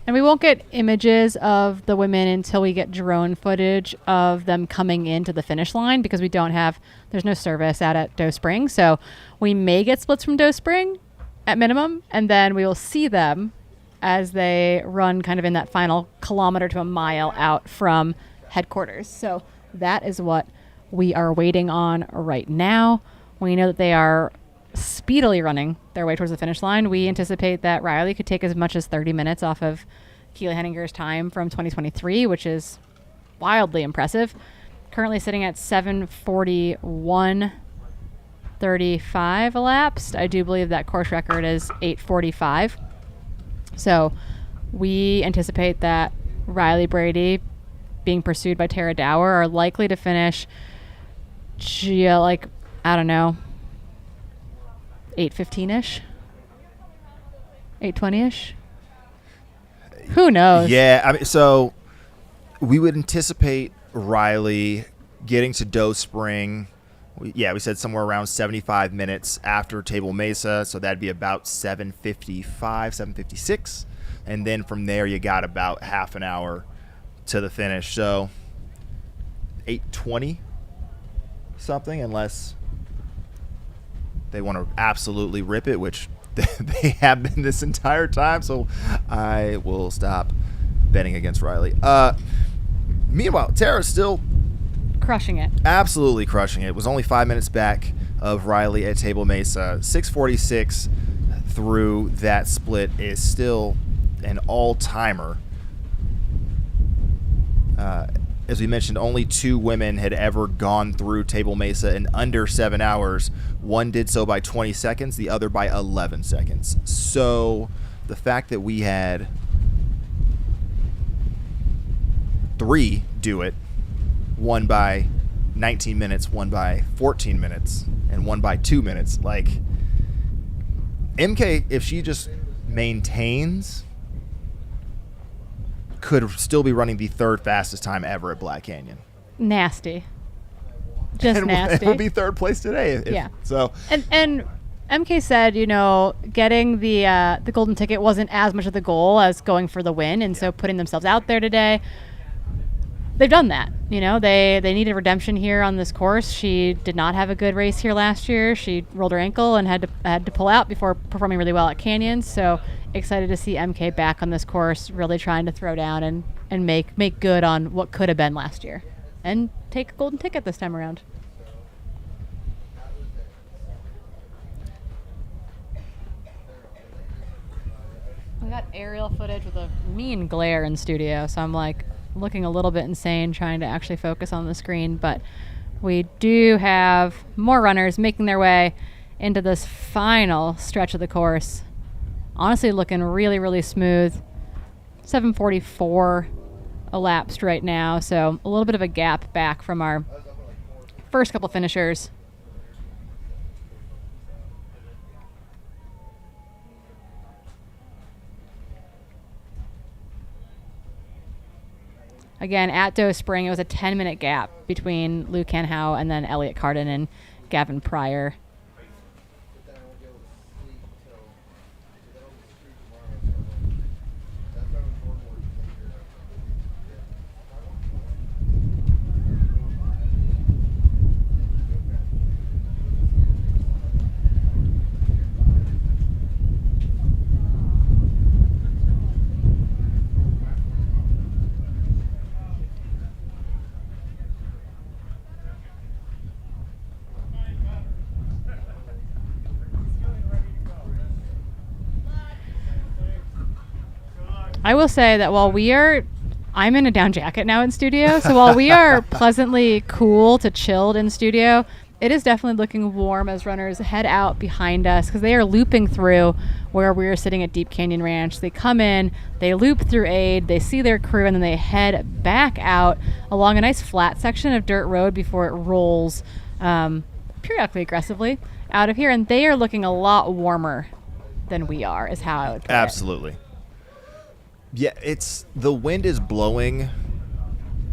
we won't get images of the women until we get drone footage of them coming into the finish line, because there's no service out at Doe Spring. So we may get splits from Doe Spring at minimum, and then we will see them as they run kind of in that final kilometer to a mile out from headquarters. So that is what we are waiting on right now. We know that they are speedily running their way towards the finish line. We anticipate that Riley could take as much as 30 minutes off of Keely Henninger's time from 2023, which is wildly impressive. Currently sitting at 7:41:35 elapsed. I do believe that course record is 8:45. So we anticipate that Riley Brady, being pursued by Tara Dower, are likely to finish 8:15-ish, 8:20-ish. Who knows? Yeah, so we would anticipate Riley getting to Doe Spring. We said somewhere around 75 minutes after Table Mesa, so that'd be about 7:55, 7:56, and then from there you got about half an hour to the finish. So 8:20 something, unless they want to absolutely rip it, which they have been this entire time. So I will stop betting against Riley. Meanwhile, Tara's still crushing it. Absolutely crushing it. Was only 5 minutes back of Riley at Table Mesa. 6:46 through that split is still an all-timer. As we mentioned, only 2 women had ever gone through Table Mesa in under 7 hours. One did so by 20 seconds, the other by 11 seconds. So the fact that we had 3 do it, one by 19 minutes, one by 14 minutes, and one by 2 minutes. Like, MK, if she just maintains, could still be running the 3rd fastest time ever at Black Canyon. Nasty. Just and nasty. It would be 3rd place today. Yeah. So. And MK said, getting the golden ticket wasn't as much of the goal as going for the win, and so putting themselves out there today, they've done that. They needed redemption here on this course. She did not have a good race here last year. She rolled her ankle and had to pull out before performing really well at Canyons. So excited to see MK back on this course, really trying to throw down and make good on what could have been last year, and take a golden ticket this time around. I got aerial footage with a mean glare in studio, so I'm like looking a little bit insane trying to actually focus on the screen. But we do have more runners making their way into this final stretch of the course. Honestly, looking really, really smooth. 7:44 elapsed right now, so a little bit of a gap back from our first couple finishers. Again, at Doe Spring, it was a 10-minute gap between Luke Canhow and then Elliot Carden and Gavin Pryor. I will say that I'm in a down jacket now in studio, so while we are pleasantly cool to chilled in studio, it is definitely looking warm as runners head out behind us, because they are looping through where we are sitting at Deep Canyon Ranch. They come in, they loop through Aid, they see their crew, and then they head back out along a nice flat section of dirt road before it rolls periodically aggressively out of here, and they are looking a lot warmer than we are, is how I would put it. Absolutely. Yeah, the wind is blowing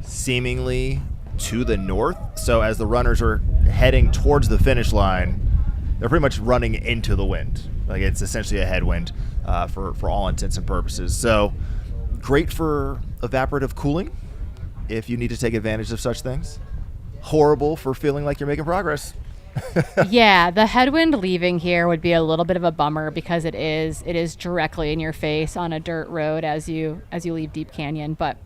seemingly to the north. So as the runners are heading towards the finish line, they're pretty much running into the wind. Like, it's essentially a headwind for all intents and purposes. So great for evaporative cooling if you need to take advantage of such things. Horrible for feeling like you're making progress. Yeah, the headwind leaving here would be a little bit of a bummer, because it is directly in your face on a dirt road as you leave Deep Canyon. But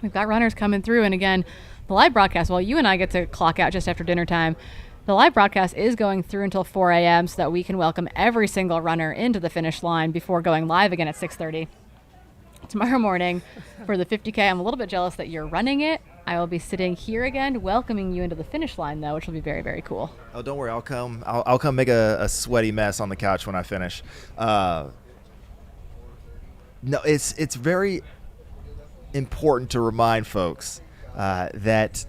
we've got runners coming through, and again, the live broadcast, while you and I get to clock out just after dinner time, the live broadcast is going through until 4 a.m. so that we can welcome every single runner into the finish line before going live again at 6:30 tomorrow morning for the 50K. I'm a little bit jealous that you're running it. I will be sitting here again, welcoming you into the finish line, though, which will be very, very cool. Oh, don't worry. I'll come make a sweaty mess on the couch when I finish. No, it's very important to remind folks that,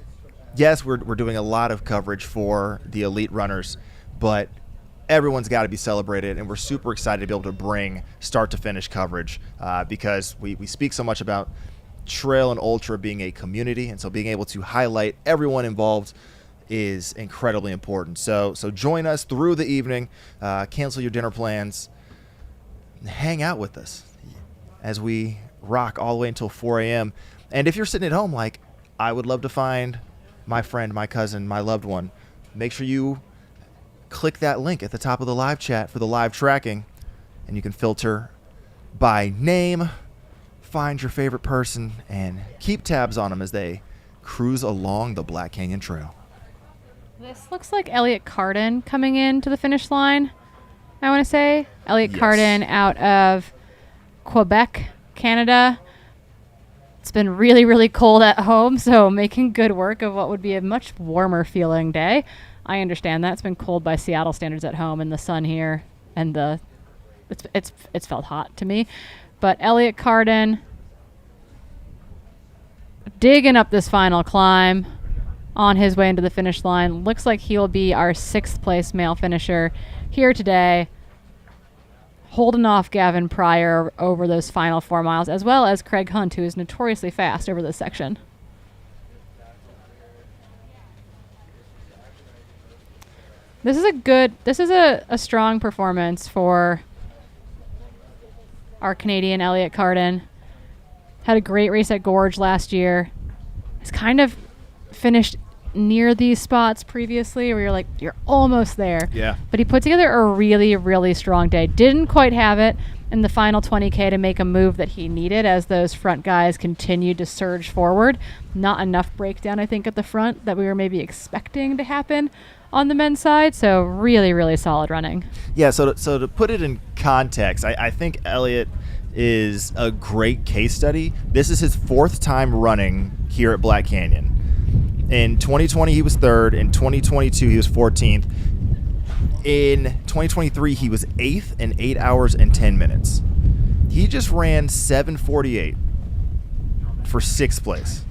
yes, we're doing a lot of coverage for the elite runners, but everyone's got to be celebrated, and we're super excited to be able to bring start-to-finish coverage because we speak so much about trail and ultra being a community, and so being able to highlight everyone involved is incredibly important. So join us through the evening, cancel your dinner plans, and hang out with us as we rock all the way until 4 a.m. And if you're sitting at home like, I would love to find my friend, my cousin, my loved one, make sure you click that link at the top of the live chat for the live tracking, and you can filter by name, find your favorite person, and keep tabs on them as they cruise along the Black Canyon Trail. This looks like Elliot Carden coming in to the finish line, I want to say. Elliot Carden out of Quebec, Canada. It's been really, really cold at home, so making good work of what would be a much warmer feeling day. I understand that. It's been cold by Seattle standards at home, and the sun here, and it's felt hot to me. But Elliot Carden digging up this final climb on his way into the finish line. Looks like he'll be our 6th place male finisher here today, holding off Gavin Pryor over those final 4 miles, as well as Craig Hunt, who is notoriously fast over this section. This is a strong performance for our Canadian Elliott Carden. Had a great race at Gorge last year. He's kind of finished near these spots previously where you're like, you're almost there. Yeah. But he put together a really, really strong day. Didn't quite have it in the final 20K to make a move that he needed as those front guys continued to surge forward. Not enough breakdown, I think, at the front that we were maybe expecting to happen on the men's side. So really, really solid running. Yeah, so to put it in context, I think Elliott is a great case study. This is his 4th time running here at Black Canyon. In 2020, he was 3rd. In 2022, he was 14th. In 2023, he was 8th in 8 hours and 10 minutes. He just ran 7:48 for 6th place.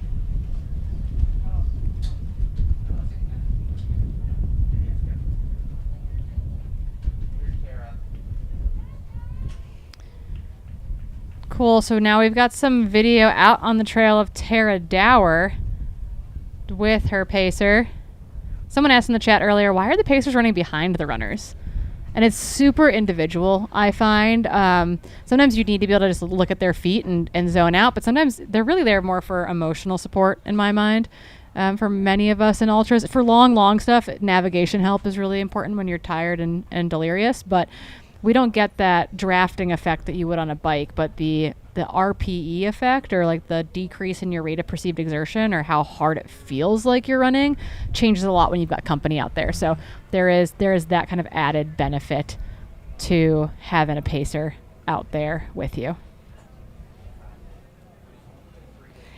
Cool. So now we've got some video out on the trail of Tara Dower with her pacer. Someone asked in the chat earlier, why are the pacers running behind the runners? And it's super individual, I find. Sometimes you need to be able to just look at their feet and zone out, but sometimes they're really there more for emotional support, in my mind. For many of us in ultras, for long stuff, navigation help is really important when you're tired and delirious, but we don't get that drafting effect that you would on a bike, but the RPE effect, or like the decrease in your rate of perceived exertion, or how hard it feels like you're running, changes a lot when you've got company out there. So there is that kind of added benefit to having a pacer out there with you.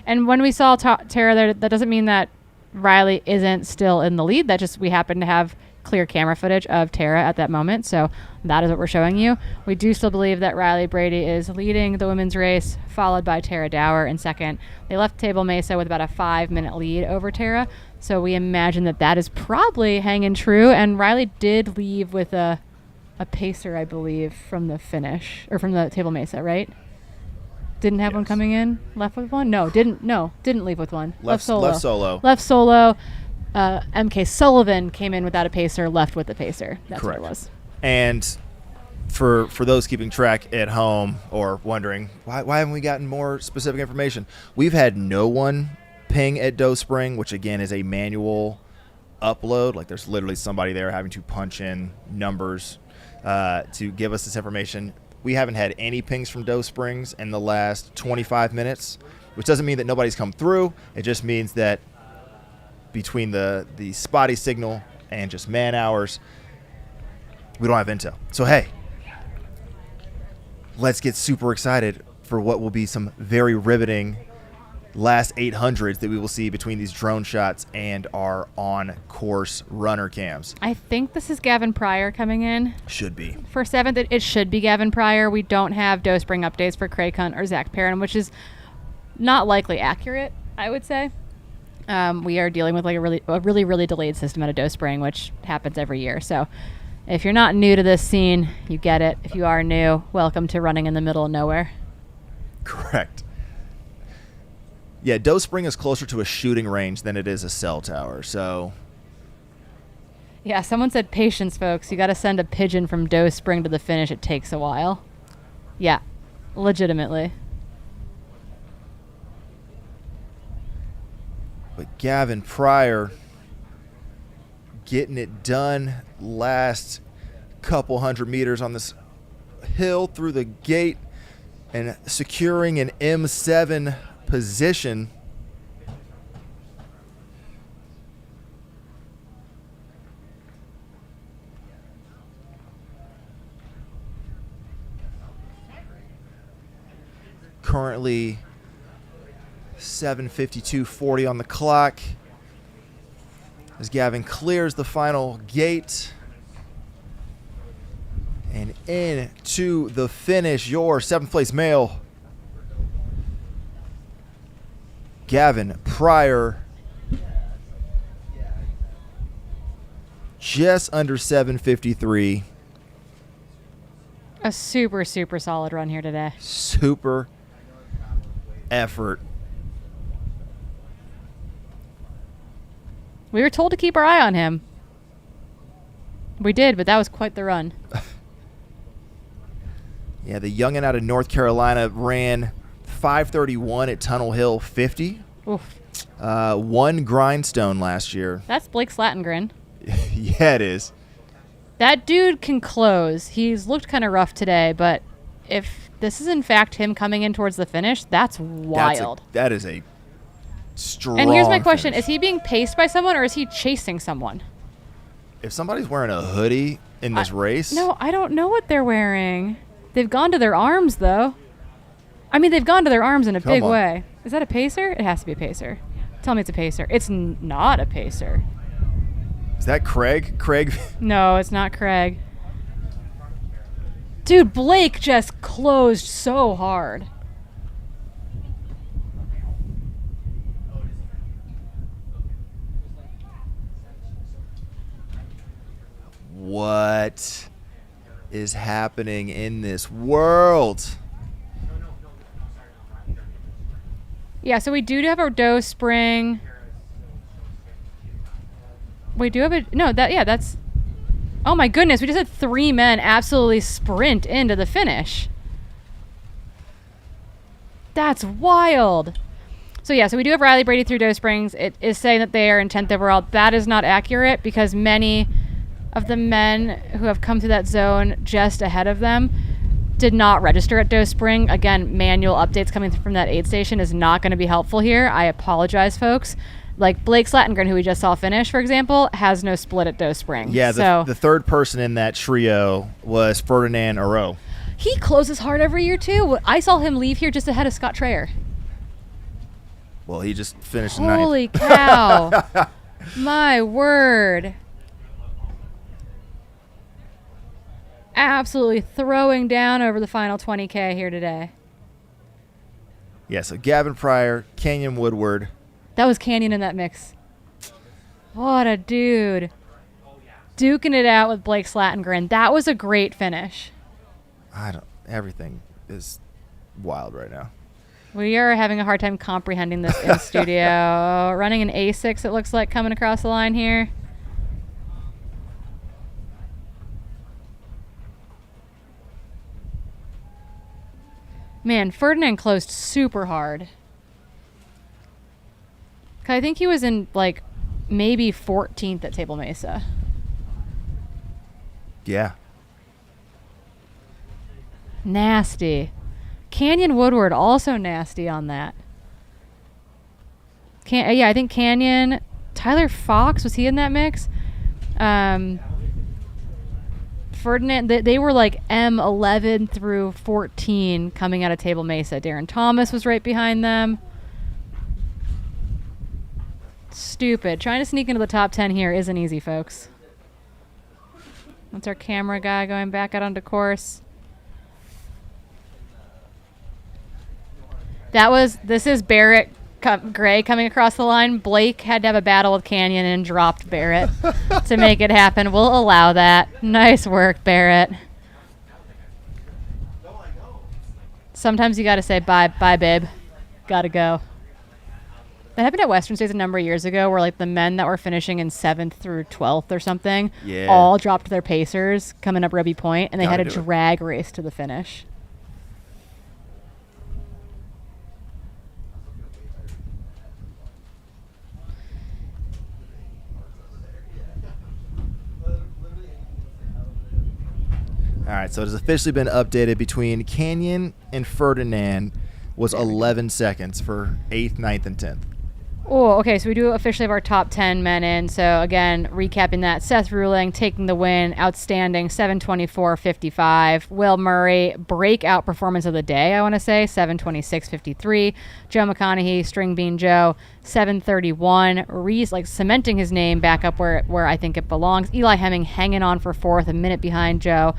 And when we saw Tara there, that doesn't mean that Riley isn't still in the lead. That just, we happen to have clear camera footage of Tara at that moment, so that is what we're showing you. We do still believe that Riley Brady is leading the women's race, followed by Tara Dower in second. They left Table Mesa with about a 5-minute lead over Tara, so we imagine that is probably hanging true. And Riley did leave with a pacer, I believe, from the finish, or from the Table Mesa, right? Didn't have one coming in? Left with one? No, didn't leave with one. Left solo. MK Sullivan came in without a pacer, left with a pacer. That's Correct. what it was. And for those keeping track at home or wondering, why haven't we gotten more specific information? We've had no one ping at Doe Spring, which again is a manual upload. Like there's literally somebody there having to punch in numbers to give us this information. We haven't had any pings from Doe Springs in the last 25 minutes, which doesn't mean that nobody's come through. It just means that between the spotty signal and just man hours, we don't have intel. So hey, let's get super excited for what will be some very riveting last 800s that we will see between these drone shots and our on-course runner cams. I think this is Gavin Pryor coming in. Should be. For 7th, it should be Gavin Pryor. We don't have Doe Spring updates for Craig Hunt or Zach Perrin, which is not likely accurate, I would say. We are dealing with like a really delayed system at a Doe Spring, which happens every year. So if you're not new to this scene, you get it. If you are new, welcome to running in the middle of nowhere. Correct. Yeah, Doe Spring is closer to a shooting range than it is a cell tower. So yeah, someone said patience, folks. You got to send a pigeon from Doe Spring to the finish. It takes a while. Yeah, legitimately. But Gavin Pryor getting it done last couple hundred meters on this hill through the gate and securing an M7 position. Currently 7:52:40 on the clock as Gavin clears the final gate and into the finish, your 7th place male, Gavin Pryor, just under 7:53. A super, super solid run here today. Super effort. We were told to keep our eye on him. We did, but that was quite the run. Yeah, the youngin' out of North Carolina ran 5:31 at Tunnel Hill 50. Oof. Won Grindstone last year. That's Blake Slatengren. Yeah, it is. That dude can close. He's looked kind of rough today, but if this is in fact him coming in towards the finish, that's wild. That is a strong And here's my question. finish. Is he being paced by someone or is he chasing someone? If somebody's wearing a hoodie in this race, No, I don't know what they're wearing. They've gone to their arms, though. I mean, they've gone to their arms in a big on. way. Is that a pacer? It has to be a pacer. Tell me it's a pacer. It's not a pacer. is that Craig? Craig? No, it's not Craig. Dude, Blake just closed so hard. What is happening in this world? Yeah, so we do have a dough spring. We do have a... No, that's... Oh my goodness, we just had 3 men absolutely sprint into the finish. That's wild. So yeah, so we do have Riley Brady through Doe Springs. It is saying that they are in 10th overall. That is not accurate because many of the men who have come through that zone just ahead of them did not register at Doe Spring. Again, manual updates coming from that aid station is not going to be helpful here. I apologize, folks. Like Blake Slatengren, who we just saw finish, for example, has no split at Doe Spring. Yeah, so the third person in that trio was Ferdinand Aro. he closes hard every year, too. I saw him leave here just ahead of Scott Trayer. Well, he just finished Holy ninth. cow. My word. Absolutely throwing down over the final 20K here today. Yeah, so Gavin Pryor, Kenyon Woodward. That was Canyon in that mix. What a dude. Duking it out with Blake Slatengren. That was a great finish. Everything is wild right now. We are having a hard time comprehending this in studio. Running an A6, it looks like, coming across the line here. Man, Ferdinand closed super hard. I think he was in, like, maybe 14th at Table Mesa. Yeah. Nasty. Canyon Woodward also nasty on that. Yeah, I think Canyon. Tyler Fox, was he in that mix? Ferdinand, they were like M11 through 14 coming out of Table Mesa. Darren Thomas was right behind them. Stupid. Trying to sneak into the top 10 here isn't easy, folks. That's our camera guy going back out onto course. This is Barrett Gray coming across the line. Blake had to have a battle with Canyon and dropped Barrett to make it happen. We'll allow that. Nice work, Barrett. Sometimes you got to say bye, babe. Got to go. That happened at Western States a number of years ago where like the men that were finishing in 7th through 12th or something all dropped their pacers coming up Ruby Point and they had a drag race to the finish. All right, so it has officially been updated between Canyon and Ferdinand was 11 seconds for 8th, 9th, and 10th. Oh, okay, so we do officially have our top 10 men in. So, again, recapping that, Seth Ruling taking the win, outstanding, 7:24.55. Will Murray, breakout performance of the day, I want to say, 7:26.53. Joe McConaughey, String Bean Joe, 7:31. Reese, like, cementing his name back up where I think it belongs. Eli Hemming hanging on for 4th, a minute behind Joe.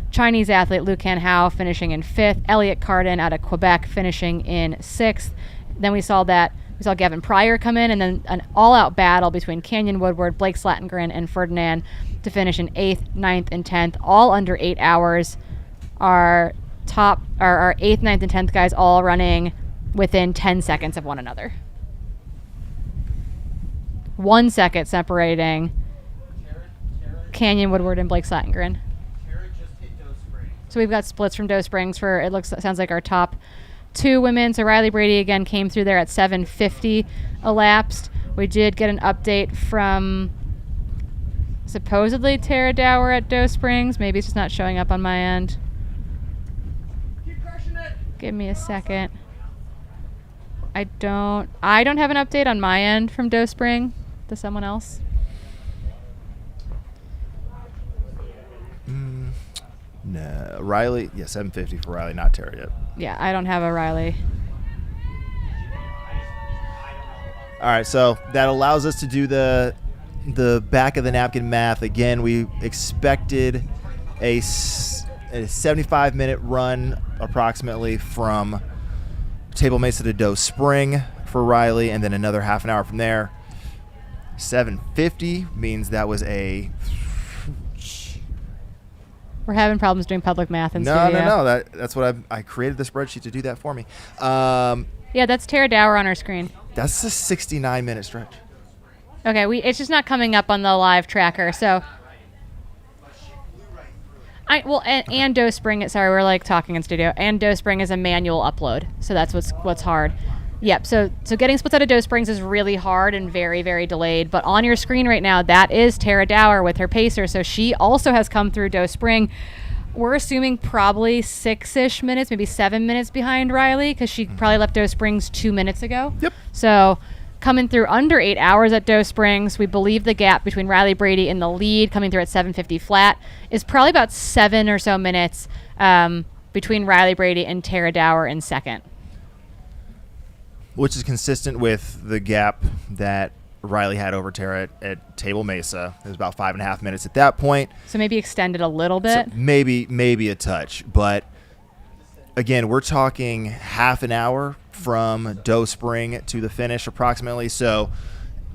Chinese athlete Liu Kan Hao finishing in 5th. Elliot Cardin out of Quebec finishing in 6th. Then we saw that We saw Gavin Pryor come in, and then an all-out battle between Canyon Woodward, Blake Slatengren, and Ferdinand to finish in 8th, 9th, and 10th, all under 8 hours. Our 8th, 9th, and 10th guys all running within 10 seconds of one another. 1 second separating Canyon Woodward and Blake Slatengren. So we've got splits from Doe Springs for, sounds like our top 2 women. So Riley Brady again came through there at 7:50 elapsed. We did get an update from supposedly Tara Dower at Doe Springs. Maybe it's just not showing up on my end. Give me a second. I don't have an update on my end from Doe Spring. Does someone else? No, Riley. Yeah, 7:50 for Riley, not Tara yet. Yeah, I don't have a Riley. All right, so that allows us to do the back of the napkin math. Again, we expected a 75-minute run approximately from Table Mesa to Doe Spring for Riley, and then another half an hour from there. 7:50 means that was a... We're having problems doing public math in No. studio. That's what I created the spreadsheet to do that for me. Yeah, that's Tara Dower on our screen. That's a 69-minute stretch. Okay, it's just not coming up on the live tracker, so... And Doe Spring, sorry, we're like talking in studio, and Doe Spring is a manual upload, so that's what's hard. Yep, so getting splits out of Doe Springs is really hard and very, very delayed, but on your screen right now, that is Tara Dower with her pacer, so she also has come through Doe Spring. We're assuming probably 6-ish minutes, maybe 7 minutes behind Riley, because she probably left Doe Springs 2 minutes ago. Yep. So coming through under 8 hours at Doe Springs, we believe the gap between Riley Brady in the lead, coming through at 7:50 flat, is probably about 7 or so minutes between Riley Brady and Tara Dower in second. Which is consistent with the gap that Riley had over Tara at Table Mesa. It was about 5.5 minutes at that point. So maybe extended a little bit. So maybe a touch. But again, we're talking half an hour from Doe Spring to the finish approximately. So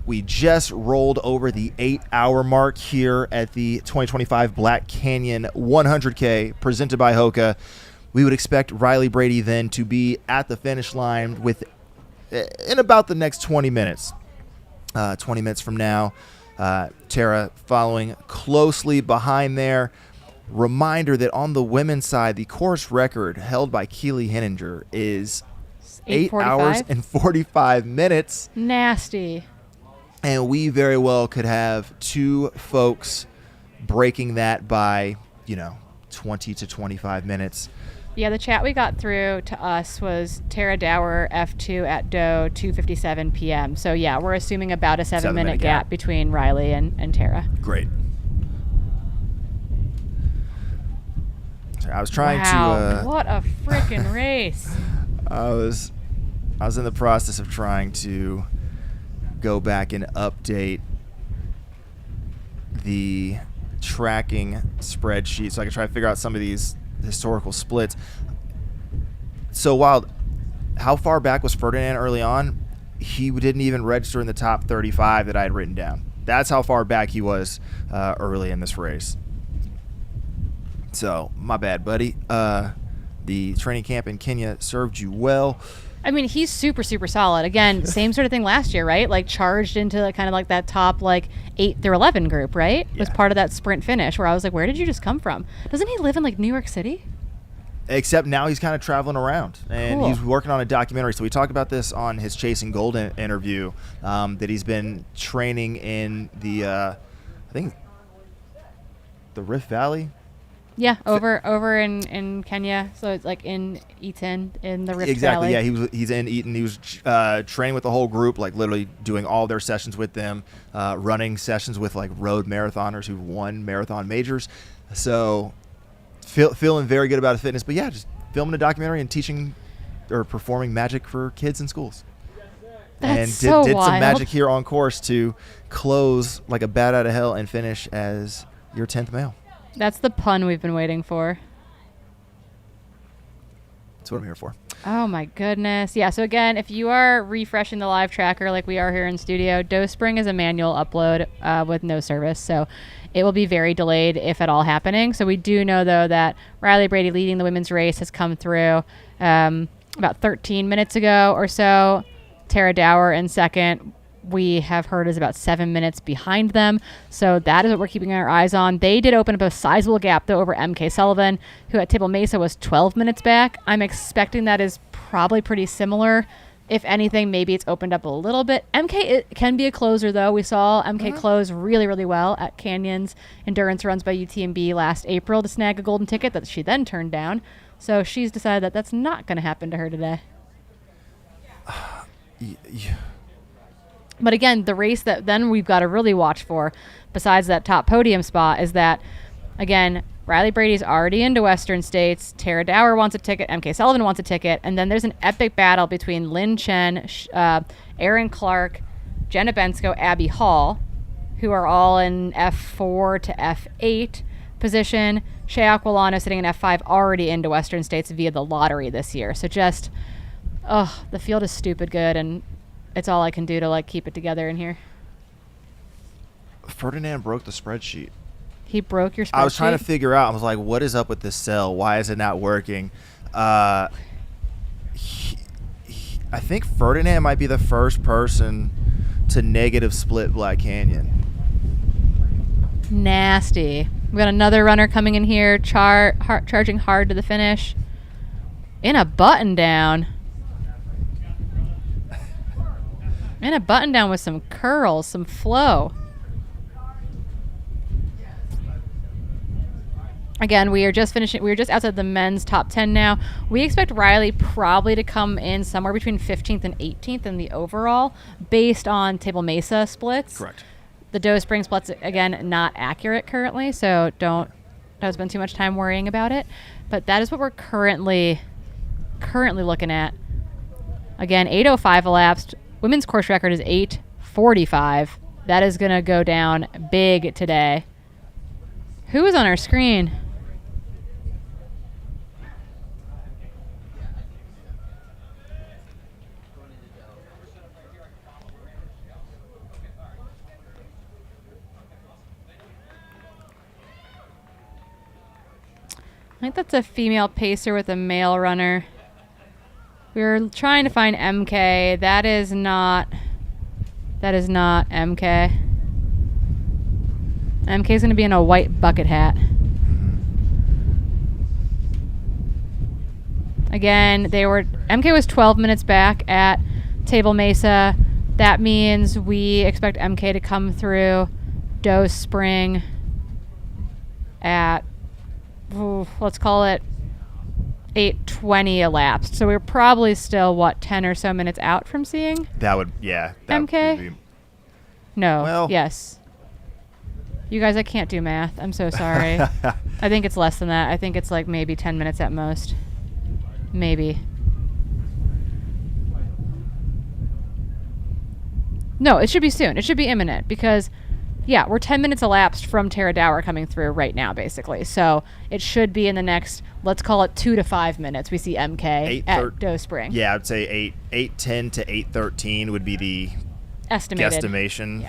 we just rolled over the 8-hour mark here at the 2025 Black Canyon 100K presented by Hoka. We would expect Riley Brady then to be at the finish line in about the next 20 minutes. 20 minutes from now. Tara following closely behind there. Reminder that on the women's side, the course record held by Keely Henninger is 8 hours and 45 minutes. Nasty. And we very well could have 2 folks breaking that by, 20 to 25 minutes. Yeah, the chat we got through to us was Tara Dower F2 at Doe 2:57 p.m. So yeah, we're assuming about a 7-minute gap between Riley and Tara. Great. I was trying to. What a freaking race! I was in the process of trying to go back and update the tracking spreadsheet so I could try to figure out some of these historical splits. So how far back was Ferdinand early on? He didn't even register in the top 35 that I had written down. That's how far back he was early in this race. So my bad, buddy. The training camp in Kenya served you well. I mean, he's super, super solid. Again, same sort of thing last year, right? Like charged into kind of like that top 8 through 11 group, right? Yeah. Was part of that sprint finish where I was like, where did you just come from? Doesn't he live in New York City? Except now he's kind of traveling around and cool. He's working on a documentary. So we talked about this on his Chasing Gold interview, that he's been training in the, I think the Rift Valley. Yeah, over in Kenya, so it's in Eaton in the Rift Valley. Exactly. Yeah, he's in Eaton. He was training with the whole group, literally doing all their sessions with them, running sessions with road marathoners who won marathon majors. So feeling very good about his fitness. But yeah, just filming a documentary and teaching or performing magic for kids in schools. That's did wild. some magic here on course to close like a bat out of hell and finish as your 10th male. That's the pun we've been waiting for. That's what I'm here for. Oh my goodness. Yeah, so again, if you are refreshing the live tracker like we are here in studio, Doe Spring is a manual upload with no service, so it will be very delayed if at all happening. So we do know though that Riley Brady leading the women's race has come through about 13 minutes ago or so. Tara Dower in second, we have heard, is about 7 minutes behind them. So that is what we're keeping our eyes on. They did open up a sizable gap, though, over MK Sullivan, who at Table Mesa was 12 minutes back. I'm expecting that is probably pretty similar. If anything, maybe it's opened up a little bit. MK it can be a closer, though. We saw MK close really, really well at Canyons Endurance Runs by UTMB last April to snag a golden ticket that she then turned down. So she's decided that that's not going to happen to her today. Yeah. But again, the race that then we've got to really watch for, besides that top podium spot, is that, again, Riley Brady's already into Western States. Tara Dower wants a ticket. MK Sullivan wants a ticket. And then there's an epic battle between Lynn Chen, Erin Clark, Jenna Bensko, Abby Hall, who are all in F4 to F8 position. Shea Aquilano sitting in F5, already into Western States via the lottery this year. So just, the field is stupid good, and it's all I can do to like keep it together in here. Ferdinand broke the spreadsheet. He broke your spreadsheet? I was trying to figure out. I was like, what is up with this cell? Why is it not working? I think Ferdinand might be the first person to negative split Black Canyon. Nasty. We got another runner coming in here, charging hard to the finish. In a button down. And a button down with some curls, some flow. Again, we are just finishing. We are just outside the men's top 10 now. We expect Riley probably to come in somewhere between 15th and 18th in the overall, based on Table Mesa splits. Correct. The Doe Spring splits, again, not accurate currently, so don't spend too much time worrying about it. But that is what we're currently looking at. Again, 8:05 elapsed. Women's course record is 8:45. That is going to go down big today. Who is on our screen? I think that's a female pacer with a male runner. We're trying to find MK. That is not MK. MK is going to be in a white bucket hat. Again, MK was 12 minutes back at Table Mesa. That means we expect MK to come through Doe Spring at, let's call it 8:20 elapsed. So we're probably still 10 or so minutes out from seeing That would MK. No. Well. Yes. You guys, I can't do math. I'm so sorry. I think it's less than that. I think it's like maybe 10 minutes at most. Maybe. No, it should be soon. It should be imminent because, yeah, we're 10 minutes elapsed from Tara Dower coming through right now, basically. So it should be in the next, let's call it 2 to 5 minutes. We see MK at Doe Spring. Yeah, I'd say 8:10 to 8:13 would be the guesstimation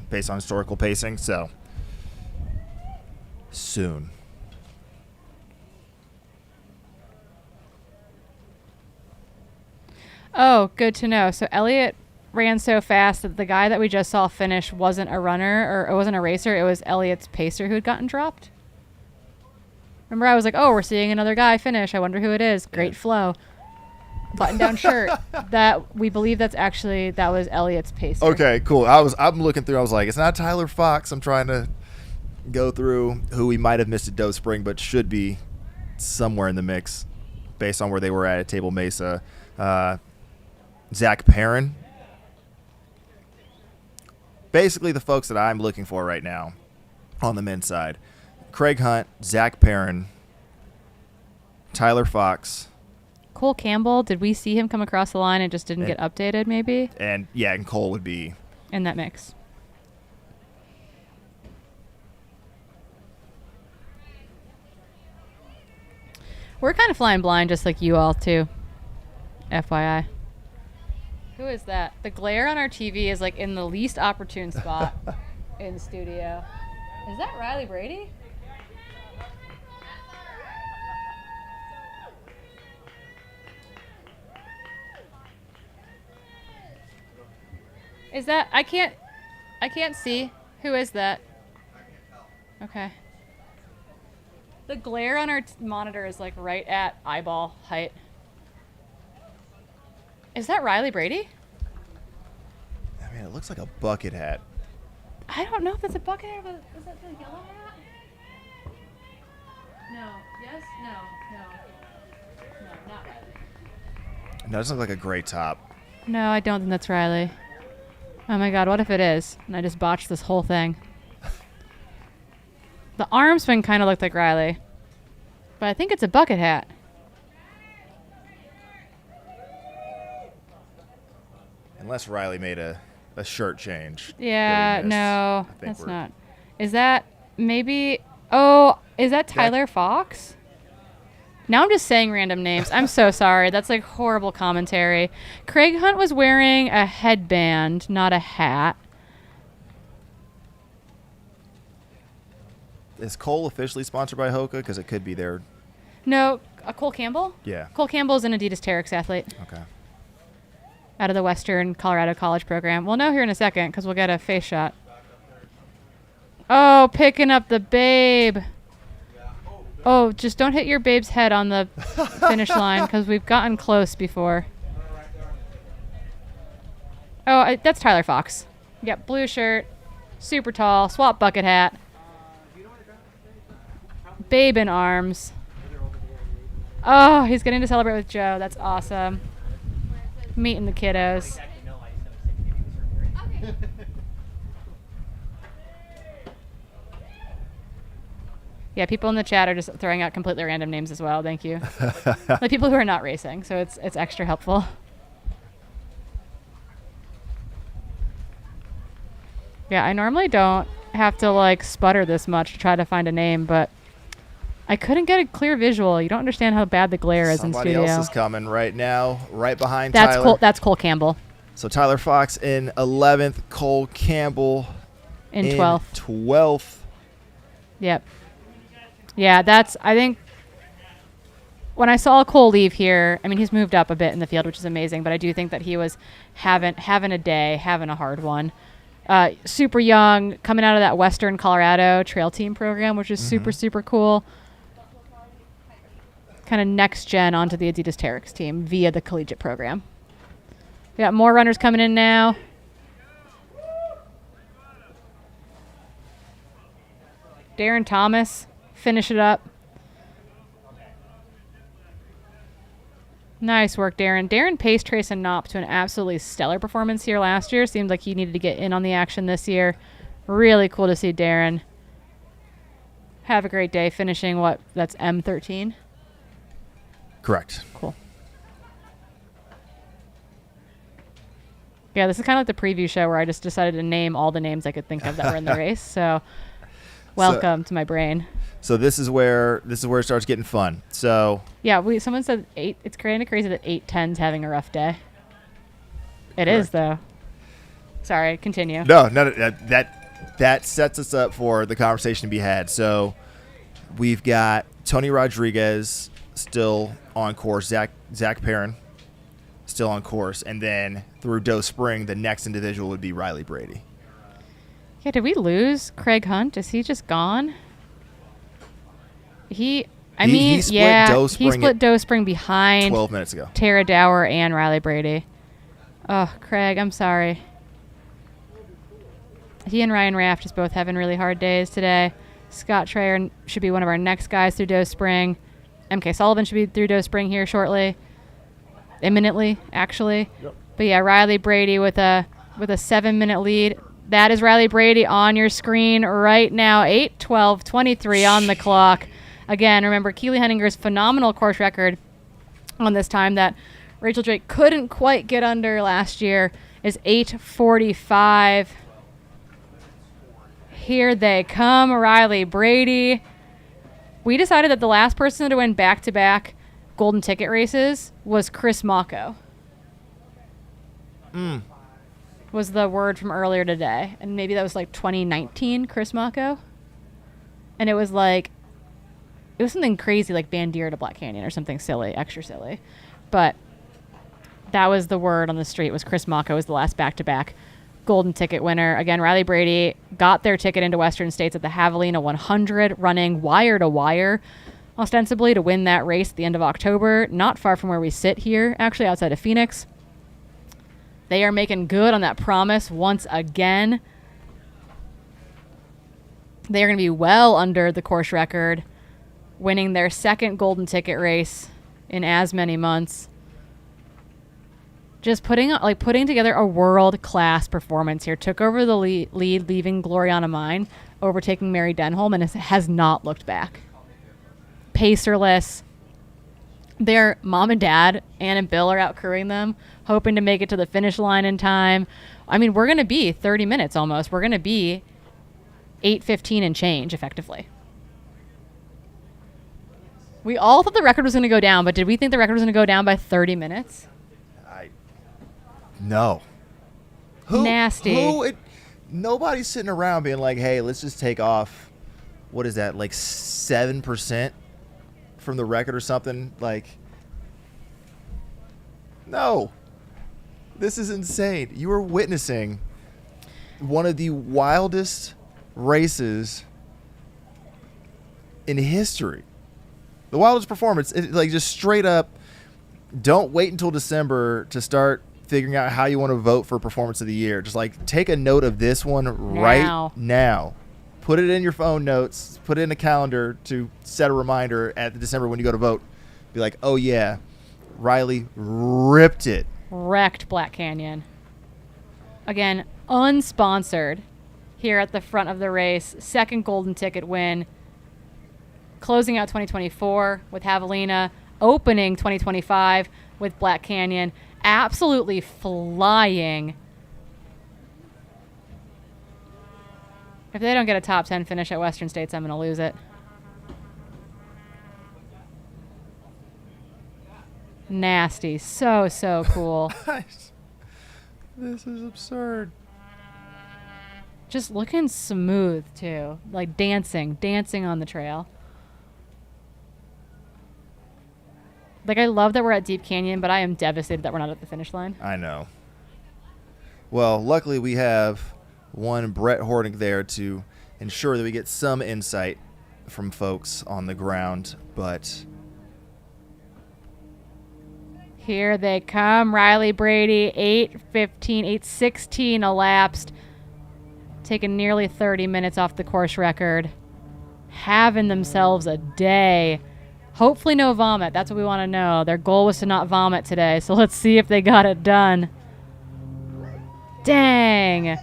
based on historical pacing. So soon. Oh, good to know. So Elliot ran so fast that the guy that we just saw finish wasn't a runner, or it wasn't a racer. It was Elliot's pacer who had gotten dropped. Remember, I was like, oh, we're seeing another guy finish. I wonder who it is. Great flow. Button-down shirt. That we believe that was Elliot's pacer. Okay, cool. I'm looking through. I was like, it's not Tyler Fox. I'm trying to go through who we might have missed at Doe Spring, but should be somewhere in the mix based on where they were at Table Mesa. Zach Perrin. Basically, the folks that I'm looking for right now on the men's side: Craig Hunt, Zach Perrin, Tyler Fox. Cole Campbell, did we see him come across the line and just didn't get updated, maybe? And Cole would be in that mix. We're kind of flying blind, just like you all, too. FYI. Who is that? The glare on our TV is like in the least opportune spot in the studio. Is that Riley Brady? Is that, I can't see. Who is that? Okay. The glare on our monitor is like right at eyeball height. Is that Riley Brady? I mean, it looks like a bucket hat. I don't know if it's a bucket hat, but is that the yellow hat? No. Yes? No. No, not Riley. No, it doesn't look like a gray top. No, I don't think that's Riley. Oh my god, what if it is? And I just botched this whole thing. The arm swing kind of looked like Riley. But I think it's a bucket hat. Unless Riley made a shirt change. Yeah, no, that's not. Is that maybe... Oh, is that Tyler Fox? Now I'm just saying random names. I'm so sorry. That's like horrible commentary. Craig Hunt was wearing a headband, not a hat. Is Cole officially sponsored by Hoka? Because it could be their... No, Cole Campbell? Yeah. Cole Campbell is an Adidas Terex athlete. Okay. Out of the Western Colorado College program. We'll know here in a second because we'll get a face shot. Oh, picking up the babe. Oh, just don't hit your babe's head on the finish line because we've gotten close before. Oh, that's Tyler Fox. Yep, blue shirt, super tall, swap bucket hat. Babe in arms. Oh, he's getting to celebrate with Joe. That's awesome. Meeting the kiddos. Yeah, people in the chat are just throwing out completely random names as well. Thank you. Like people who are not racing, so it's extra helpful. Yeah, I normally don't have to like sputter this much to try to find a name, but I couldn't get a clear visual. You don't understand how bad the glare is in studio. Somebody else is coming right now, right behind That's Tyler. That's Cole Campbell. So Tyler Fox in 11th, Cole Campbell in 12th. 12th. Yep. Yeah, I think when I saw Cole leave here, I mean, he's moved up a bit in the field, which is amazing, but I do think that he was having a day, having a hard one. Super young, coming out of that Western Colorado trail team program, which is super, super cool. Kind of next gen onto the Adidas Terex team via the collegiate program. We got more runners coming in now. Darren Thomas, finish it up. Nice work, Darren. Darren paced Trace and Knopp to an absolutely stellar performance here last year. Seemed like he needed to get in on the action this year. Really cool to see Darren. Have a great day finishing that's M13? Correct. Cool. Yeah, this is kind of like the preview show where I just decided to name all the names I could think of that were in the race. So welcome to my brain. So this is where it starts getting fun. So yeah, someone said 8. It's kind of crazy that 8:10's having a rough day. It is though. Sorry, continue. No, that sets us up for the conversation to be had. So we've got Tony Rodriguez still on course, Zach Perrin still on course, and then through Doe Spring, the next individual would be Riley Brady. Yeah, did we lose Craig Hunt? Is he just gone? He split Doe Spring behind 12 minutes ago. Tara Dower and Riley Brady. Oh, Craig, I'm sorry. He and Ryan Raft just both having really hard days today. Scott Trayer should be one of our next guys through Doe Spring. MK Sullivan should be through Doe Spring here shortly. Imminently, actually. Yep. But yeah, Riley Brady with a 7-minute lead. That is Riley Brady on your screen right now. 8:12:23 on the clock. Again, remember Keely Henninger's phenomenal course record on this time that Rachel Drake couldn't quite get under last year is 8:45. Here they come, Riley Brady. We decided that the last person to win back-to-back golden ticket races was Chris Mocco. Was the word from earlier today. And maybe that was like 2019 Chris Mocco. And it was something crazy like Bandier to Black Canyon or something silly, extra silly. But that was the word on the street, was Chris Mocco was the last back-to-back golden ticket winner. Again, Riley Brady got their ticket into Western States at the Javelina 100, running wire to wire, ostensibly to win that race at the end of October, not far from where we sit here, actually outside of Phoenix. They are making good on that promise once again. They are going to be well under the course record, winning their second golden ticket race in as many months. Just putting together a world-class performance here. Took over the lead, leaving Gloriana Mine, overtaking Mary Denholm, and has not looked back. Pacerless. Their mom and dad, Ann and Bill, are out crewing them, hoping to make it to the finish line in time. I mean, we're going to be 30 minutes almost. We're going to be 8:15 and change, effectively. We all thought the record was going to go down, but did we think the record was going to go down by 30 minutes? No. Nasty. Nobody's sitting around being like, hey, let's just take off, what is that, like 7% from the record or something? Like, no. This is insane. You are witnessing one of the wildest races in history. The wildest performance. Like, just straight up, don't wait until December to start figuring out how you want to vote for performance of the year. Just like take a note of this one right now. Put it in your phone notes. Put it in a calendar to set a reminder at the December when you go to vote. Be like, oh yeah, Riley ripped it. Wrecked Black Canyon. Again, unsponsored here at the front of the race. Second golden ticket win. Closing out 2024 with Javelina. Opening 2025 with Black Canyon. Absolutely flying. If they don't get a top 10 finish at Western States, I'm going to lose it. Nasty. So cool. This is absurd. Just looking smooth, too. Like dancing on the trail. Like, I love that we're at Deep Canyon, but I am devastated that we're not at the finish line. I know. Well, luckily we have one Brett Hornick there to ensure that we get some insight from folks on the ground, but here they come. Riley Brady, 8:15, 8:16 elapsed. Taking nearly 30 minutes off the course record. Having themselves a day. Hopefully no vomit. That's what we want to know. Their goal was to not vomit today, so let's see if they got it done. Dang.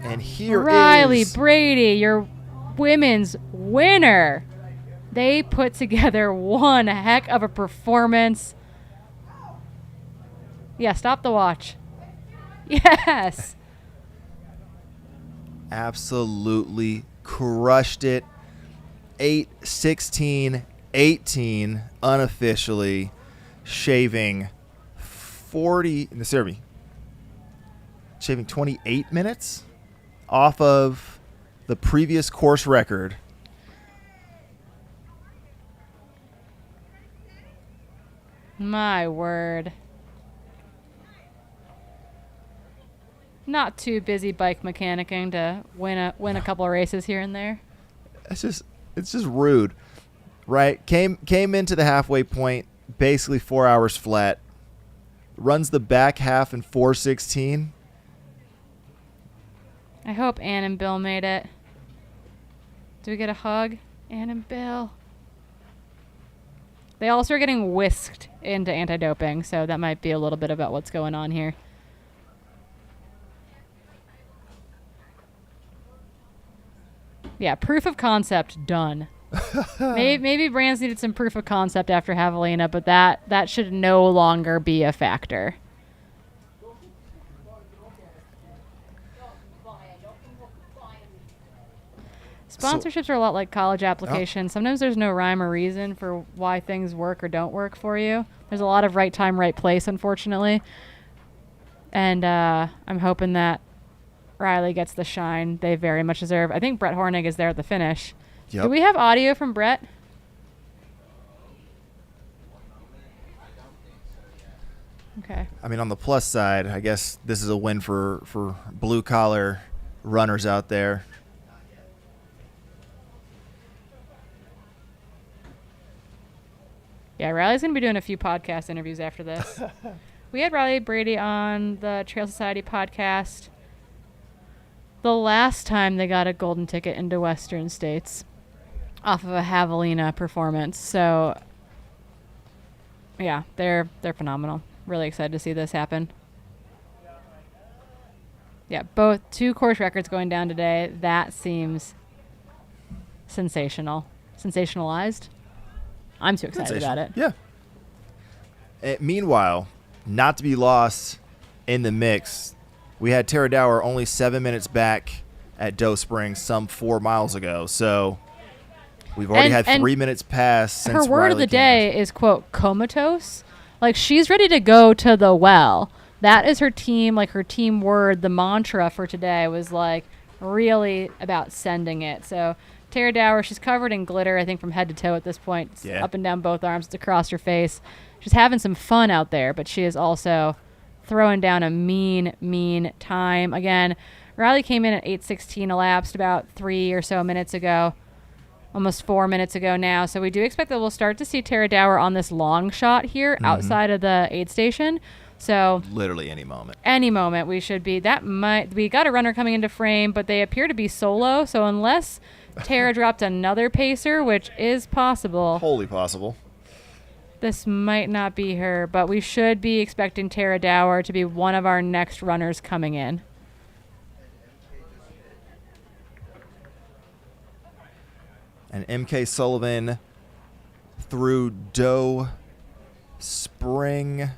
And here Riley Brady, your women's winner. They put together one heck of a performance. Yeah, stop the watch. Yes. Absolutely crushed it. 8:16. 18 unofficially, shaving 28 minutes off of the previous course record. My word. Not too busy bike mechanicking to win a couple of races here and there. It's just rude. Right, came into the halfway point, basically 4 hours flat. Runs the back half in 4:16. I hope Ann and Bill made it. Do we get a hug, Ann and Bill? They also are getting whisked into anti-doping, so that might be a little bit about what's going on here. Yeah, proof of concept done. Maybe brands needed some proof of concept after Javelina, but that should no longer be a factor. Sponsorships are a lot like college applications. Sometimes there's no rhyme or reason for why things work or don't work for you. There's a lot of right time, right place, unfortunately. And I'm hoping that Riley gets the shine they very much deserve. I think Brett Hornig is there at the finish. Yep. Do we have audio from Brett? Okay. I mean, on the plus side, I guess this is a win for blue-collar runners out there. Yeah, Riley's going to be doing a few podcast interviews after this. We had Riley Brady on the Trail Society podcast the last time they got a golden ticket into Western States off of a javelina performance. So, yeah, they're phenomenal. Really excited to see this happen. Yeah, both 2 course records going down today. That seems sensational. Sensationalized. I'm too excited about it. Yeah. Meanwhile, not to be lost in the mix, we had Tara Dower only 7 minutes back at Doe Springs some 4 miles ago. So we've already had 3 minutes pass since her word Riley of the came day is, quote, comatose. Like, she's ready to go to the well. That is her team, like her team word. The mantra for today was like really about sending it. So Tara Dower, she's covered in glitter, I think, from head to toe at this point. It's up and down both arms. It's across her face. She's having some fun out there, but she is also throwing down a mean time. Again, Riley came in at 8:16 elapsed about 3 or so minutes ago. Almost 4 minutes ago now. So we do expect that we'll start to see Tara Dower on this long shot here outside of the aid station. So literally any moment. Any moment we should be. We got a runner coming into frame, but they appear to be solo. So unless Tara dropped another pacer, which is possible. Wholly possible. This might not be her, but we should be expecting Tara Dower to be one of our next runners coming in. And MK Sullivan through Doe Spring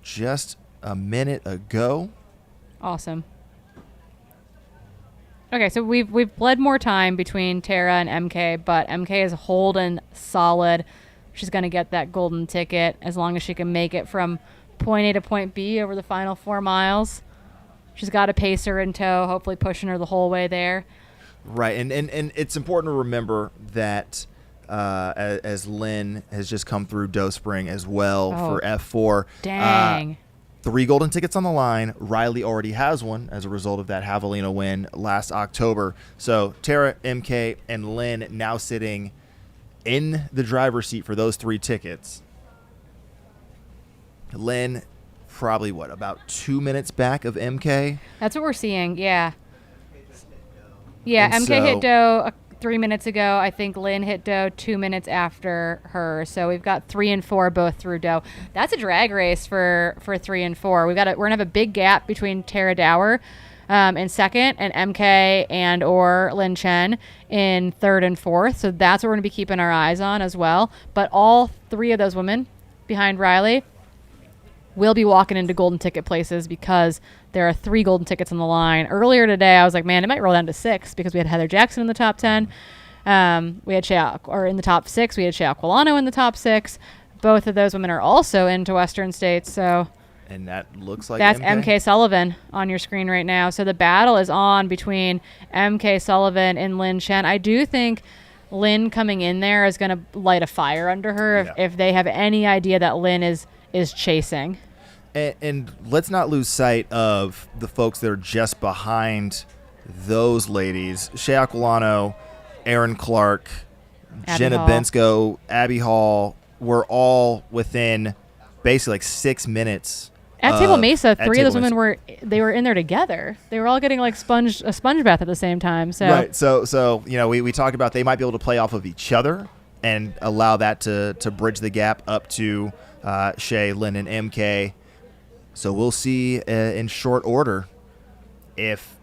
just a minute ago. Awesome. Okay, so we've bled more time between Tara and MK, but MK is holding solid. She's going to get that golden ticket as long as she can make it from point A to point B over the final 4 miles. She's got a pacer in tow, hopefully pushing her the whole way there. Right, and it's important to remember that as Lynn has just come through Doe Spring as well for F4. Dang. 3 golden tickets on the line. Riley already has one as a result of that javelina win last October. So Tara, MK, and Lynn now sitting in the driver's seat for those 3 tickets. Lynn probably, about 2 minutes back of MK? That's what we're seeing, yeah. Yeah, And MK hit Doe 3 minutes ago. I think Lynn hit Doe 2 minutes after her. So we've got 3 and 4 both through Doe. That's a drag race for 3 and 4. We're gonna have a big gap between Tara Dower in second and MK and or Lynn Chen in third and fourth. So that's what we're gonna be keeping our eyes on as well. But all 3 of those women behind Riley will be walking into golden ticket places because there are 3 golden tickets on the line. Earlier today, I was like, man, it might roll down to 6 because we had Heather Jackson in the top 10. We had in the top 6. We had Shea Aquilano in the top 6. Both of those women are also into Western States. So, and that looks like that's MK Sullivan on your screen right now. So the battle is on between MK Sullivan and Lynn Chen. I do think Lynn coming in there is going to light a fire under her if they have any idea that Lynn is chasing. And let's not lose sight of the folks that are just behind those ladies. Shea Aquilano, Erin Clark, Jenna Bensko, Abby Hall were all within basically 6 minutes. At Table Mesa, 3 of those women were in there together. They were all getting like a sponge bath at the same time. So right. So we talked about they might be able to play off of each other and allow that to bridge the gap up to Shea, Lynn, and MK. So we'll see in short order if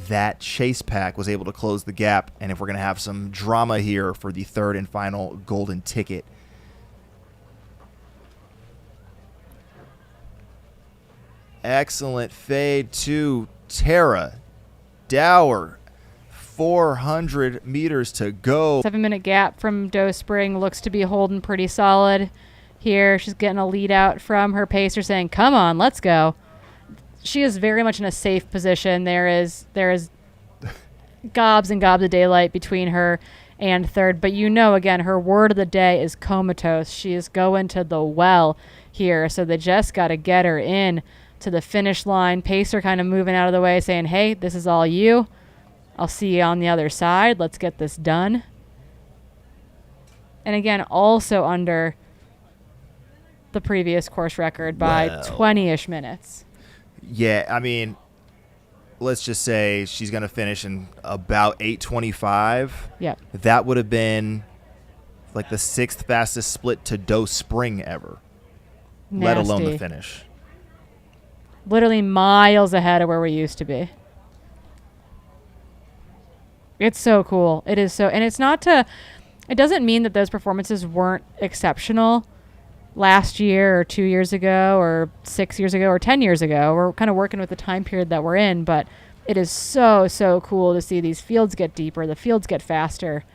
that chase pack was able to close the gap and if we're going to have some drama here for the 3rd and final golden ticket. Excellent fade to Tara Dower. 400 meters to go. 7-minute gap from Doe Spring, looks to be holding pretty solid here. She's getting a lead out from her pacer saying, come on, let's go. She is very much in a safe position. There is gobs and gobs of daylight between her and third. But again, her word of the day is comatose. She is going to the well here. So they just got to get her in to the finish line. Pacer kind of moving out of the way saying, hey, this is all you. I'll see you on the other side. Let's get this done. And again, also under the previous course record by 20-ish minutes. Yeah, I mean, let's just say she's going to finish in about 8:25. Yep. That would have been like the 6th fastest split to Doe Spring ever, let alone the finish. Literally miles ahead of where we used to be. It's so cool. It is so, and it's not to, it doesn't mean that those performances weren't exceptional last year or 2 years ago or 6 years ago or 10 years ago. We're kind of working with the time period that we're in, but it is so, so cool to see these fields get deeper, the fields get faster.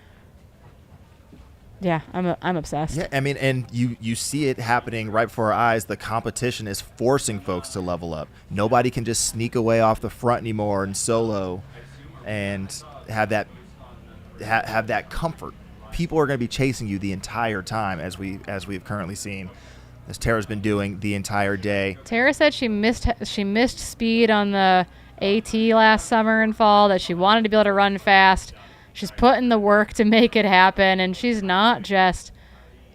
Yeah, I'm obsessed. Yeah, I mean, and you see it happening right before our eyes. The competition is forcing folks to level up. Nobody can just sneak away off the front anymore and solo and have that comfort. People are going to be chasing you the entire time, as we've currently seen, as Tara's been doing the entire day. Tara said she missed speed on the AT last summer and fall, that she wanted to be able to run fast. She's putting the work to make it happen, and she's not just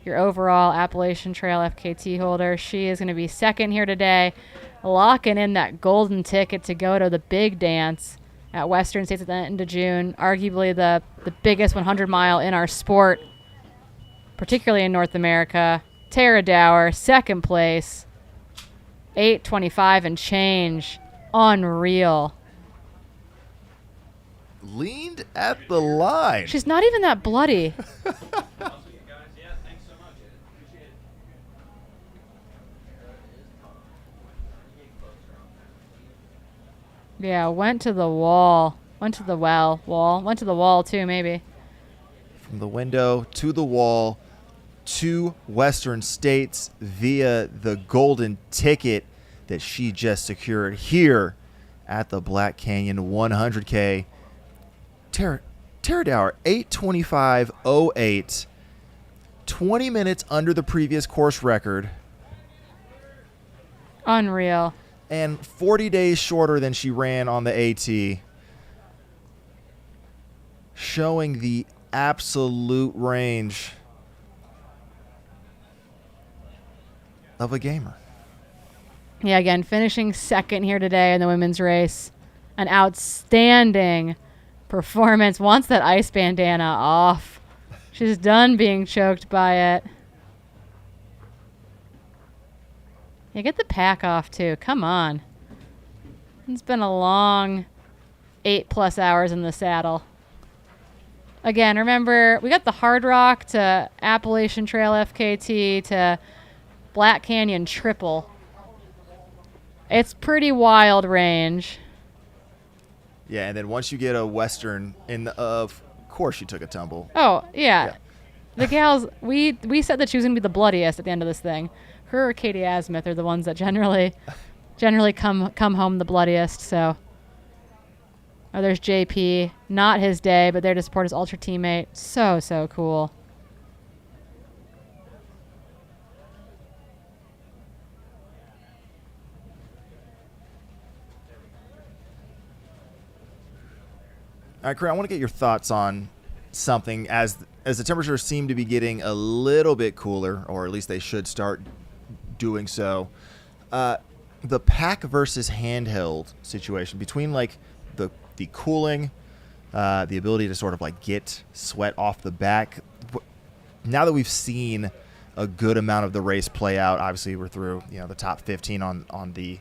your overall Appalachian Trail FKT holder. She is going to be second here today, locking in that golden ticket to go to the big dance at Western States at the end of June, arguably the biggest 100-mile in our sport, particularly in North America. Tara Dower, second place, 8:25 and change. Unreal. Leaned at the line. She's not even that bloody. Yeah, went to the wall. Went to the wall. Went to the wall, too, maybe. From the window to the wall to Western States via the golden ticket that she just secured here at the Black Canyon 100K. Tara Dower, 8:25.08. 20 minutes under the previous course record. Unreal. And 40 days shorter than she ran on the AT. Showing the absolute range of a gamer. Yeah, again, finishing second here today in the women's race. An outstanding performance. Wants that ice bandana off. She's done being choked by it. Yeah, get the pack off, too. Come on. It's been a long 8+ hours in the saddle. Again, remember, we got the Hard Rock to Appalachian Trail FKT to Black Canyon Triple. It's pretty wild range. Yeah, and then once you get a Western, of course you took a tumble. Oh, yeah. The gals, we said that she was going to be the bloodiest at the end of this thing. Her or Katie Asmuth are the ones that generally come home the bloodiest. So, there's JP. Not his day, but there to support his ultra teammate. So cool. All right, Gran, I want to get your thoughts on something as the temperatures seem to be getting a little bit cooler, or at least they should start doing so. The pack versus handheld situation between like the cooling, the ability to sort of like get sweat off the back. Now that we've seen a good amount of the race play out, obviously we're through the top 15 on the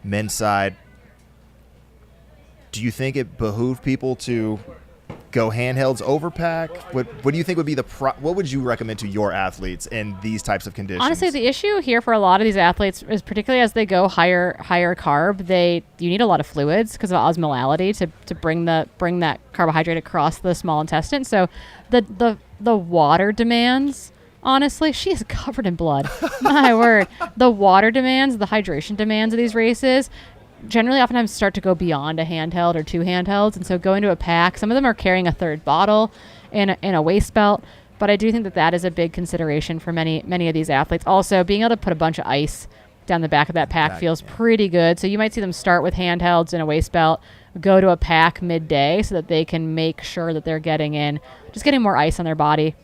men's side. Do you think it behooved people to go handhelds overpack? What do you think would be what would you recommend to your athletes in these types of conditions? Honestly, the issue here for a lot of these athletes is particularly as they go higher carb, you need a lot of fluids because of osmolality to bring that carbohydrate across the small intestine. So the water demands, honestly, she is covered in blood. My word. The water demands, the hydration demands of these races generally oftentimes start to go beyond a handheld or two handhelds. And so going to a pack, some of them are carrying a third bottle in a waist belt. But I do think that is a big consideration for many of these athletes. Also, being able to put a bunch of ice down the back of that pack feels pretty good. So you might see them start with handhelds and a waist belt, go to a pack midday so that they can make sure that they're getting more ice on their body.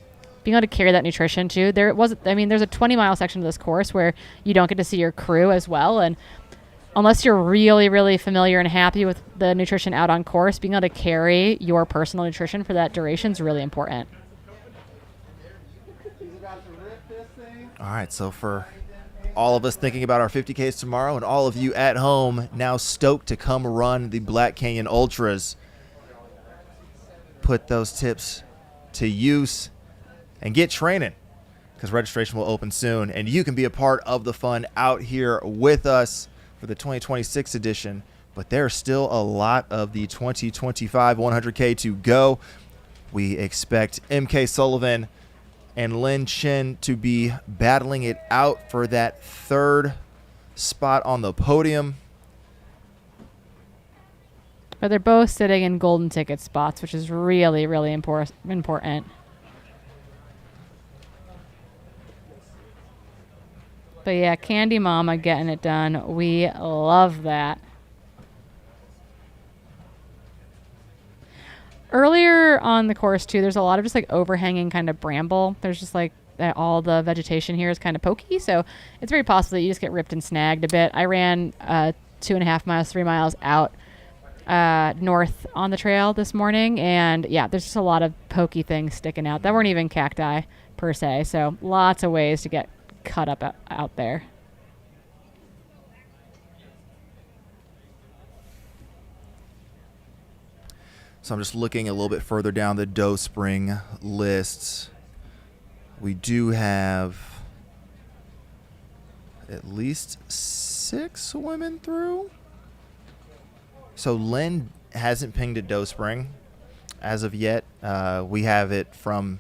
Being able to carry that nutrition too. There's a 20-mile section of this course where you don't get to see your crew as well. And unless you're really, really familiar and happy with the nutrition out on course, being able to carry your personal nutrition for that duration is really important. All right, so for all of us thinking about our 50Ks tomorrow and all of you at home now stoked to come run the Black Canyon Ultras, put those tips to use and get training because registration will open soon and you can be a part of the fun out here with us for the 2026 edition, but there's still a lot of the 2025 100K to go. We expect MK Sullivan and Lin Chen to be battling it out for that third spot on the podium. But they're both sitting in golden ticket spots, which is really, really important. But yeah, Candy Mama getting it done. We love that. Earlier on the course, too, there's a lot of just like overhanging kind of bramble. There's just like all the vegetation here is kind of pokey. So it's very possible that you just get ripped and snagged a bit. I ran 2.5 miles, 3 miles out north on the trail this morning. And yeah, there's just a lot of pokey things sticking out that weren't even cacti per se. So lots of ways to get cut up out there. So I'm just looking a little bit further down the Doe Spring lists. We do have at least 6 women through. So Lynn hasn't pinged at Doe Spring as of yet. We have it from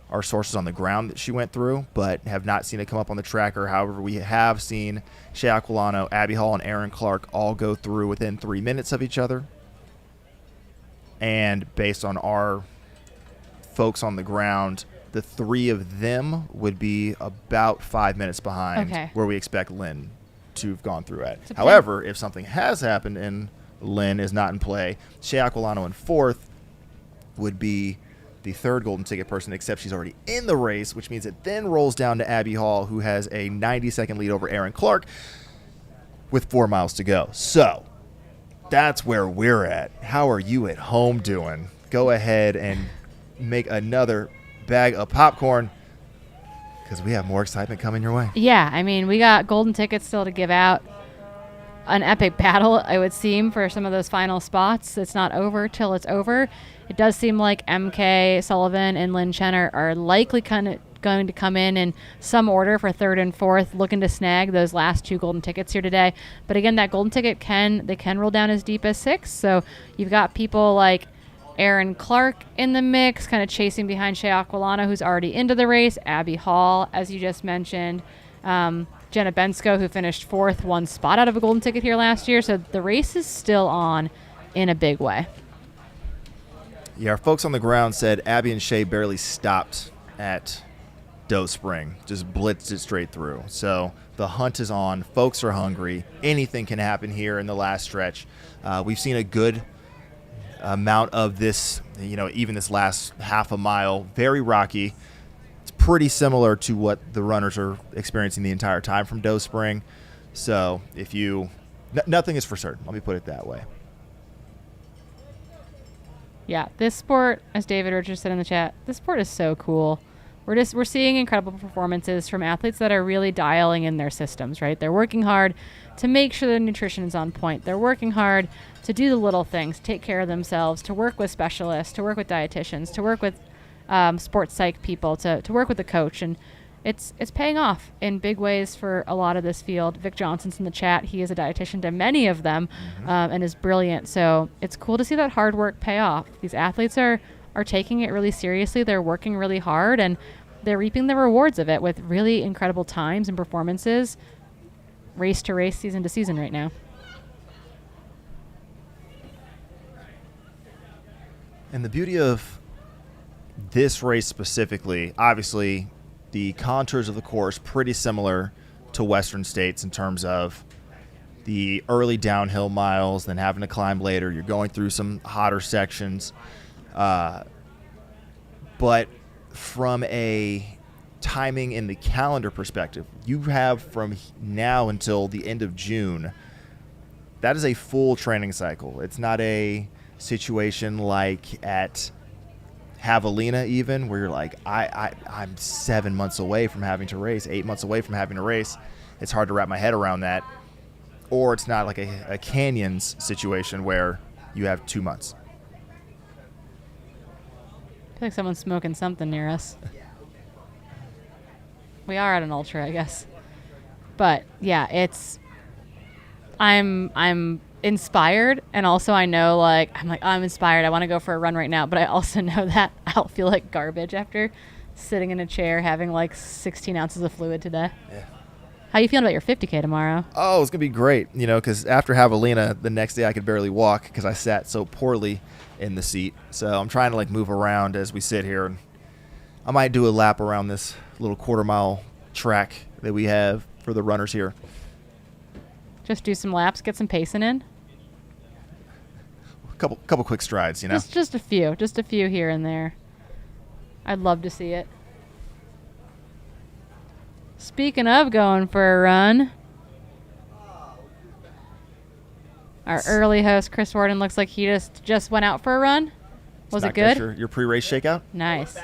our sources on the ground that she went through, but have not seen it come up on the tracker. However, we have seen Shea Aquilano, Abby Hall, and Aaron Clark all go through within 3 minutes of each other. And based on our folks on the ground, the 3 of them would be about 5 minutes behind where we expect Lynn to have gone through at. However, if something has happened and Lynn is not in play, Shea Aquilano in 4th would be the 3rd golden ticket person, except she's already in the race, which means it then rolls down to Abby Hall, who has a 90-second lead over Aaron Clark with 4 miles to go. So that's where we're at. How are you at home doing? Go ahead and make another bag of popcorn because we have more excitement coming your way. Yeah, I mean, we got golden tickets still to give out. An epic battle, it would seem, for some of those final spots. It's not over till it's over. It does seem like MK Sullivan and Lin Chen are likely kind of going to come in some order for 3rd and 4th, looking to snag those last 2 golden tickets here today. But again, that golden ticket can roll down as deep as 6. So you've got people like Aaron Clark in the mix, kind of chasing behind Shea Aquilano, who's already into the race. Abby Hall, as you just mentioned. Jenna Bensko, who finished 4th, 1 spot out of a golden ticket here last year. So the race is still on in a big way. Yeah, our folks on the ground said Abby and Shea barely stopped at Doe Spring, just blitzed it straight through. So the hunt is on. Folks are hungry. Anything can happen here in the last stretch. We've seen a good amount of this, even this last half a mile, very rocky. It's pretty similar to what the runners are experiencing the entire time from Doe Spring. So if nothing is for certain. Let me put it that way. Yeah, this sport, as David Richards said in the chat, this sport is so cool. we're seeing incredible performances from athletes that are really dialing in their systems, right? They're working hard to make sure their nutrition is on point. They're working hard to do the little things, take care of themselves, to work with specialists, to work with dietitians, to work with sports psych people, to work with a coach. And it's paying off in big ways for a lot of this field. Vic Johnson's in the chat. He is a dietitian to many of them and is brilliant. So it's cool to see that hard work pay off. These athletes are taking it really seriously. They're working really hard, and they're reaping the rewards of it with really incredible times and performances, race to race, season to season right now. And the beauty of this race specifically, obviously, the contours of the course pretty similar to Western States in terms of the early downhill miles, then having to climb later. You're going through some hotter sections. But from a timing in the calendar perspective, you have from now until the end of June, that is a full training cycle. It's not a situation like at Javelina even, where you're like, I'm 7 months away from having to race, 8 months away from having to race. It's hard to wrap my head around that. Or it's not like a Canyons situation where you have 2 months. I feel like someone's smoking something near us. We are at an ultra, I guess. But yeah, I'm inspired, and also I know I'm inspired. I want to go for a run right now, but I also know that I'll feel like garbage after sitting in a chair having 16 ounces of fluid today. Yeah. How you feeling about your 50K tomorrow? Oh, it's going to be great, because after Javelina, the next day I could barely walk because I sat so poorly in the seat. So I'm trying to move around as we sit here, and I might do a lap around this little quarter-mile track that we have for the runners here. Just do some laps, get some pacing in. Couple quick strides, Just a few here and there. I'd love to see it. Speaking of going for a run, our early host Chris Warden looks like he just went out for a run. Was it good? Your pre-race shakeout? Nice.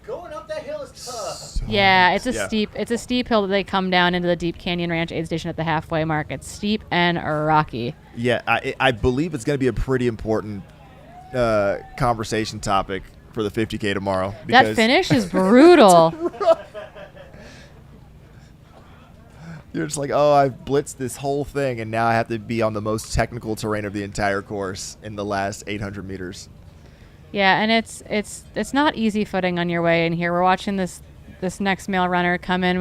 Going up that hill is tough. Yeah, it's a steep hill that they come down into the Deep Canyon Ranch aid station at the halfway mark. It's steep and rocky. Yeah, I believe it's going to be a pretty important conversation topic for the 50K tomorrow. That finish is brutal. You're just like, I've blitzed this whole thing, and now I have to be on the most technical terrain of the entire course in the last 800 meters. Yeah, and it's not easy footing on your way in here. We're watching this next male runner come in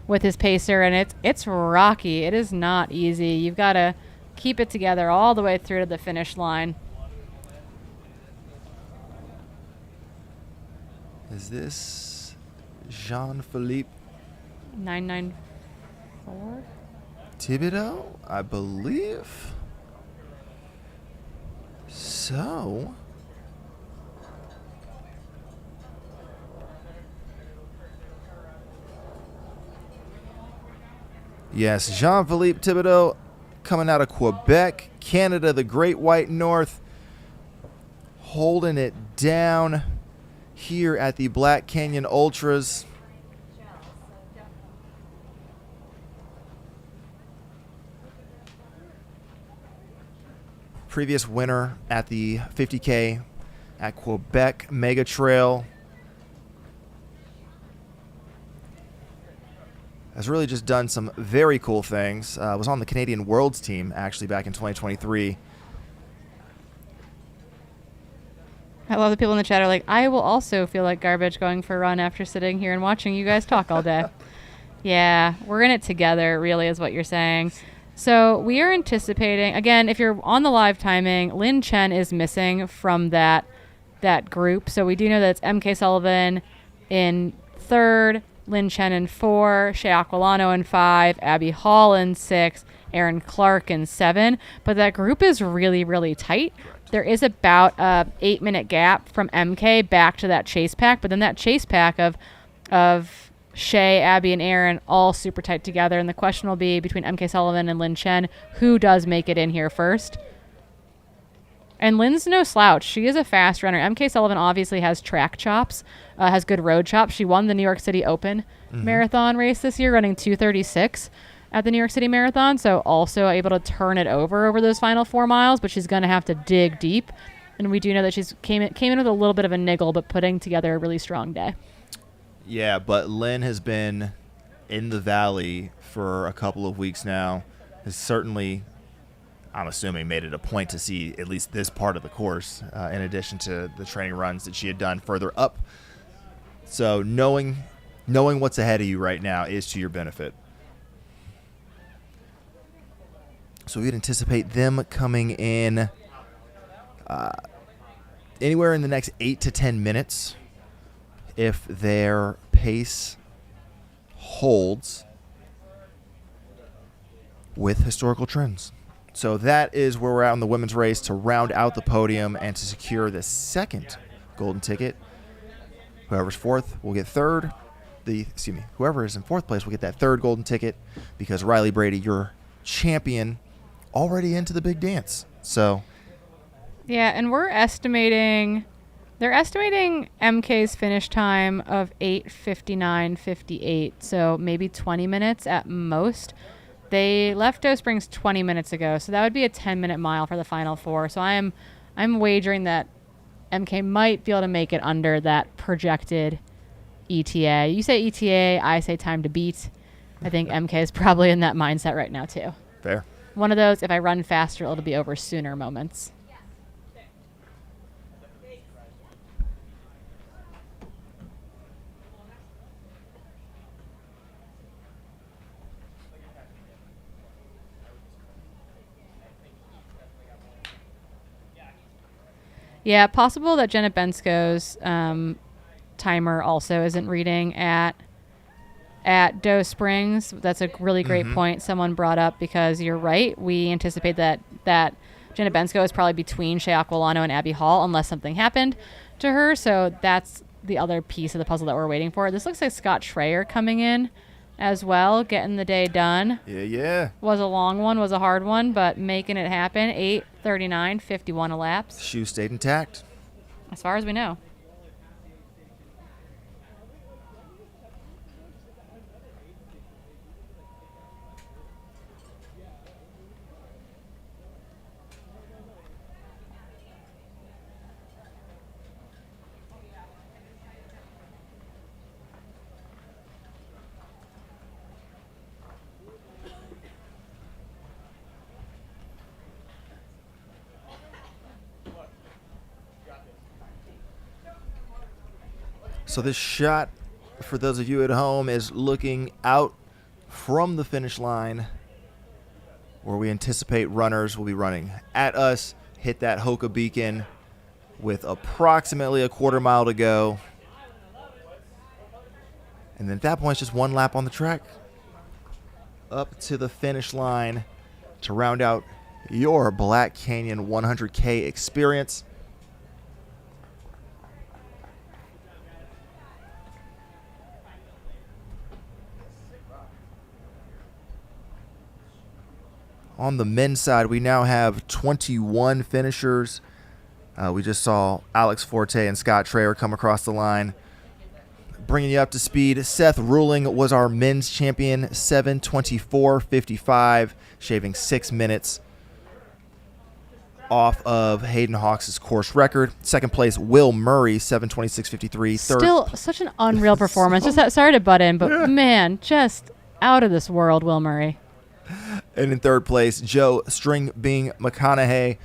with his pacer, and it's rocky. It is not easy. You've got to keep it together all the way through to the finish line. Is this Jean-Philippe 994? Thibodeau, I believe. So... Yes, Jean-Philippe Thibodeau coming out of Quebec, Canada, the Great White North, holding it down here at the Black Canyon Ultras. Previous winner at the 50K at Quebec Mega Trail. Has really just done some very cool things. Was on the Canadian Worlds team, actually, back in 2023. I love the people in the chat are like, I will also feel like garbage going for a run after sitting here and watching you guys talk all day. Yeah, we're in it together, really, is what you're saying. So we are anticipating, again, if you're on the live timing, Lin Chen is missing from that group. So we do know that it's MK Sullivan in third, Lin Chen in 4, Shea Aquilano in 5, Abby Hall in 6, Aaron Clark in 7. But that group is really, really tight. There is about a 8-minute gap from MK back to that chase pack. But then that chase pack of Shea, Abby, and Aaron all super tight together. And the question will be between MK Sullivan and Lin Chen, who does make it in here first? And Lynn's no slouch. She is a fast runner. MK Sullivan obviously has track chops, has good road chops. She won the New York City Open marathon race this year, running 2:36 at the New York City Marathon. So also able to turn it over those final 4 miles, but she's going to have to dig deep. And we do know that she's came in with a little bit of a niggle, but putting together a really strong day. Yeah, but Lynn has been in the valley for a couple of weeks now. Has certainly, I'm assuming, made it a point to see at least this part of the course, in addition to the training runs that she had done further up. So knowing what's ahead of you right now is to your benefit. So we'd anticipate them coming in anywhere in the next 8 to 10 minutes if their pace holds with historical trends. So that is where we're at in the women's race to round out the podium and to secure the second golden ticket. Whoever's fourth will get third. Whoever is in fourth place will get that third golden ticket, because Riley Brady, your champion, already into the big dance. So yeah, and they're estimating MK's finish time of 8:59:58, so maybe 20 minutes at most. They left Doe Springs 20 minutes ago, so that would be a 10-minute mile for the final 4. So I'm wagering that MK might be able to make it under that projected ETA. You say ETA, I say time to beat. I think MK is probably in that mindset right now too. Fair. One of those, if I run faster, it'll be over sooner moments. Yeah, possible that Jenna Bensko's timer also isn't reading at Doe Springs. That's a really great point someone brought up, because you're right. We anticipate that Jenna Bensko is probably between Shea Aquilano and Abby Hall unless something happened to her. So that's the other piece of the puzzle that we're waiting for. This looks like Scott Schreier coming in as well, getting the day done. Yeah. Was a long one, was a hard one, but making it happen. 8:39:51 elapsed. Shoe stayed intact. As far as we know. So this shot, for those of you at home, is looking out from the finish line, where we anticipate runners will be running at us, hit that Hoka beacon with approximately a quarter mile to go. And then at that point, it's just one lap on the track up to the finish line to round out your Black Canyon 100K experience. On the men's side, we now have 21 finishers. We just saw Alex Forte and Scott Schreier come across the line. Bringing you up to speed, Seth Ruling was our men's champion, 7:24:55, shaving 6 minutes off of Hayden Hawks' course record. Second place, Will Murray, 7:26:53. Still such an unreal performance. Sorry to butt in, but man, just out of this world, Will Murray. And in third place, Joe String Bing McConaughey,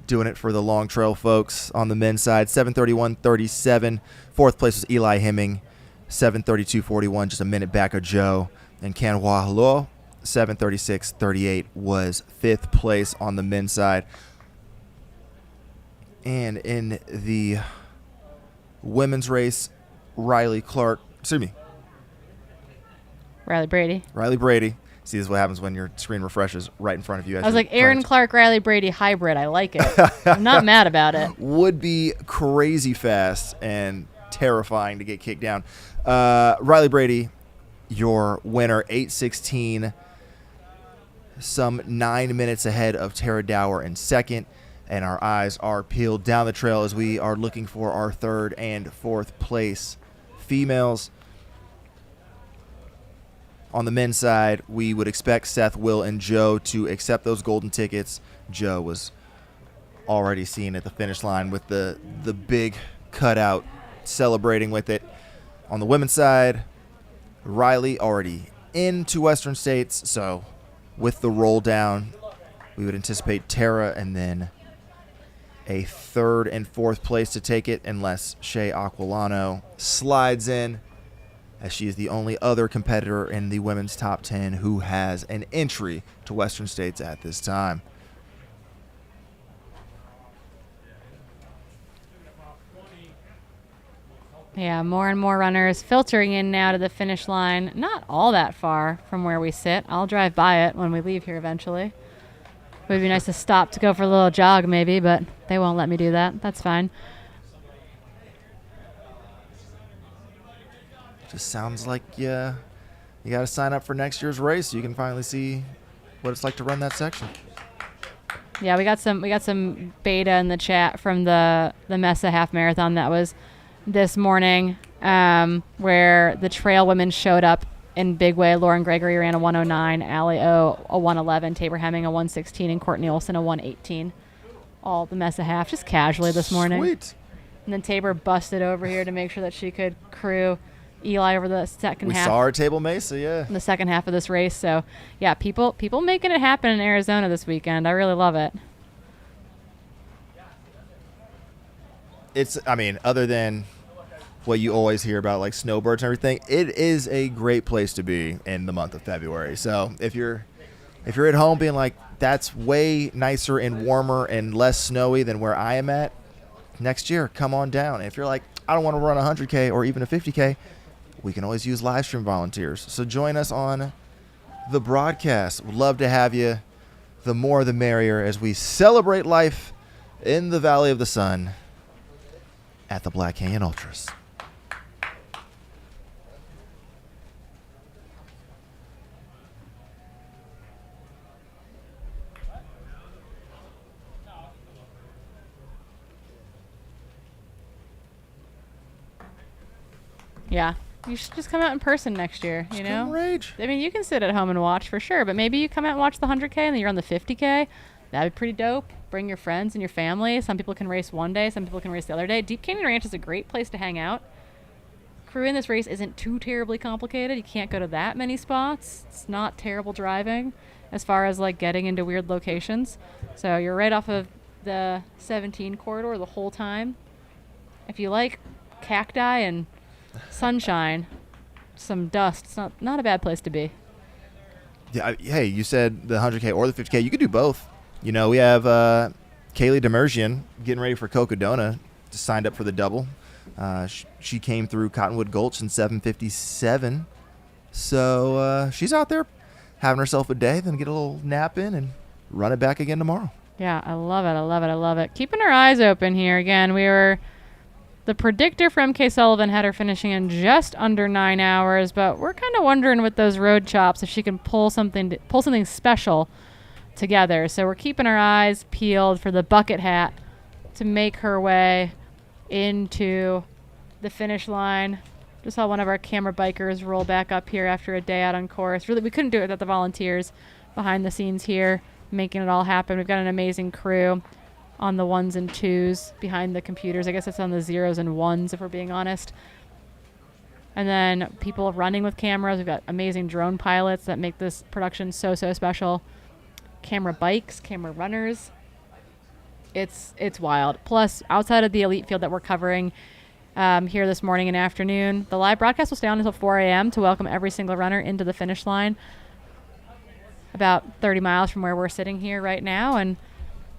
doing it for the Long Trail folks on the men's side, 7:31:37. Fourth place was Eli Hemming, 7:32:41, just a minute back of Joe. And Kanhua Lo, 7:36:38, was fifth place on the men's side. And in the women's race, Riley Brady. See, this is what happens when your screen refreshes right in front of you. I was like, Aaron Clark, Riley Brady hybrid. I like it. I'm not mad about it. Would be crazy fast and terrifying to get kicked down. Riley Brady, your winner, 8:16, some 9 minutes ahead of Tara Dower in second. And our eyes are peeled down the trail as we are looking for our 3rd and 4th place females. On the men's side, we would expect Seth, Will, and Joe to accept those golden tickets. Joe was already seen at the finish line with the big cutout, celebrating with it. On the women's side, Riley already into Western States, so with the roll down, we would anticipate Tara and then a 3rd and 4th place to take it, unless Shea Aquilano slides in, as she is the only other competitor in the women's top 10 who has an entry to Western States at this time. Yeah, more and more runners filtering in now to the finish line. Not all that far from where we sit. I'll drive by it when we leave here eventually. It would be nice to stop to go for a little jog maybe, but they won't let me do that. That's fine. Just sounds like you got to sign up for next year's race so you can finally see what it's like to run that section. Yeah, we got some beta in the chat from the Mesa half marathon that was this morning, where the trail women showed up in big way. Lauren Gregory ran a 109, Allie O a 111, Tabor Hemming a 116, and Courtney Olson a 118. All the Mesa half, just casually this morning. Sweet. And then Tabor busted over here to make sure that she could crew Eli over the second half. We saw her at Table Mesa, yeah. In the second half of this race. So, yeah, people making it happen in Arizona this weekend. I really love it. Other than what you always hear about, like snowbirds and everything, it is a great place to be in the month of February. So if you're at home being like, that's way nicer and warmer and less snowy than where I am at, next year, come on down. And if you're like, I don't want to run a 100K or even a 50K, we can always use live stream volunteers. So join us on the broadcast. We'd love to have you. The more the merrier as we celebrate life in the Valley of the Sun at the Black Canyon Ultras. Yeah. You should just come out in person next year, you know? Rage. I mean, you can sit at home and watch for sure, but maybe you come out and watch the 100K and then you're on the 50K. That'd be pretty dope. Bring your friends and your family. Some people can race one day. Some people can race the other day. Deep Canyon Ranch is a great place to hang out. Crewing this race isn't too terribly complicated. You can't go to that many spots. It's not terrible driving as far as like getting into weird locations. So you're right off of the 17 corridor the whole time. If you like cacti and sunshine, some dust, it's not a bad place to be. Yeah, hey, you said the 100K or the 50K. You could do both. You know, we have Kaylee Demersian getting ready for Cocodona, signed up for the double. She came through Cottonwood Gulch in 7:57. So she's out there having herself a day, then get a little nap in and run it back again tomorrow. Yeah, I love it. I love it. I love it. Keeping our eyes open here. Again, the predictor for MK Sullivan had her finishing in just under 9 hours, but we're kind of wondering with those road chops if she can pull something special together. So we're keeping our eyes peeled for the bucket hat to make her way into the finish line. Just saw one of our camera bikers roll back up here after a day out on course. Really, we couldn't do it without the volunteers behind the scenes here, making it all happen. We've got an amazing crew on the 1s and 2s behind the computers. I guess it's on the 0s and 1s if we're being honest. And then people running with cameras. We've got amazing drone pilots that make this production so special. Camera bikes, camera runners. It's wild. Plus, outside of the elite field that we're covering here this morning and afternoon, the live broadcast will stay on until 4 a.m. to welcome every single runner into the finish line. About 30 miles from where we're sitting here right now. And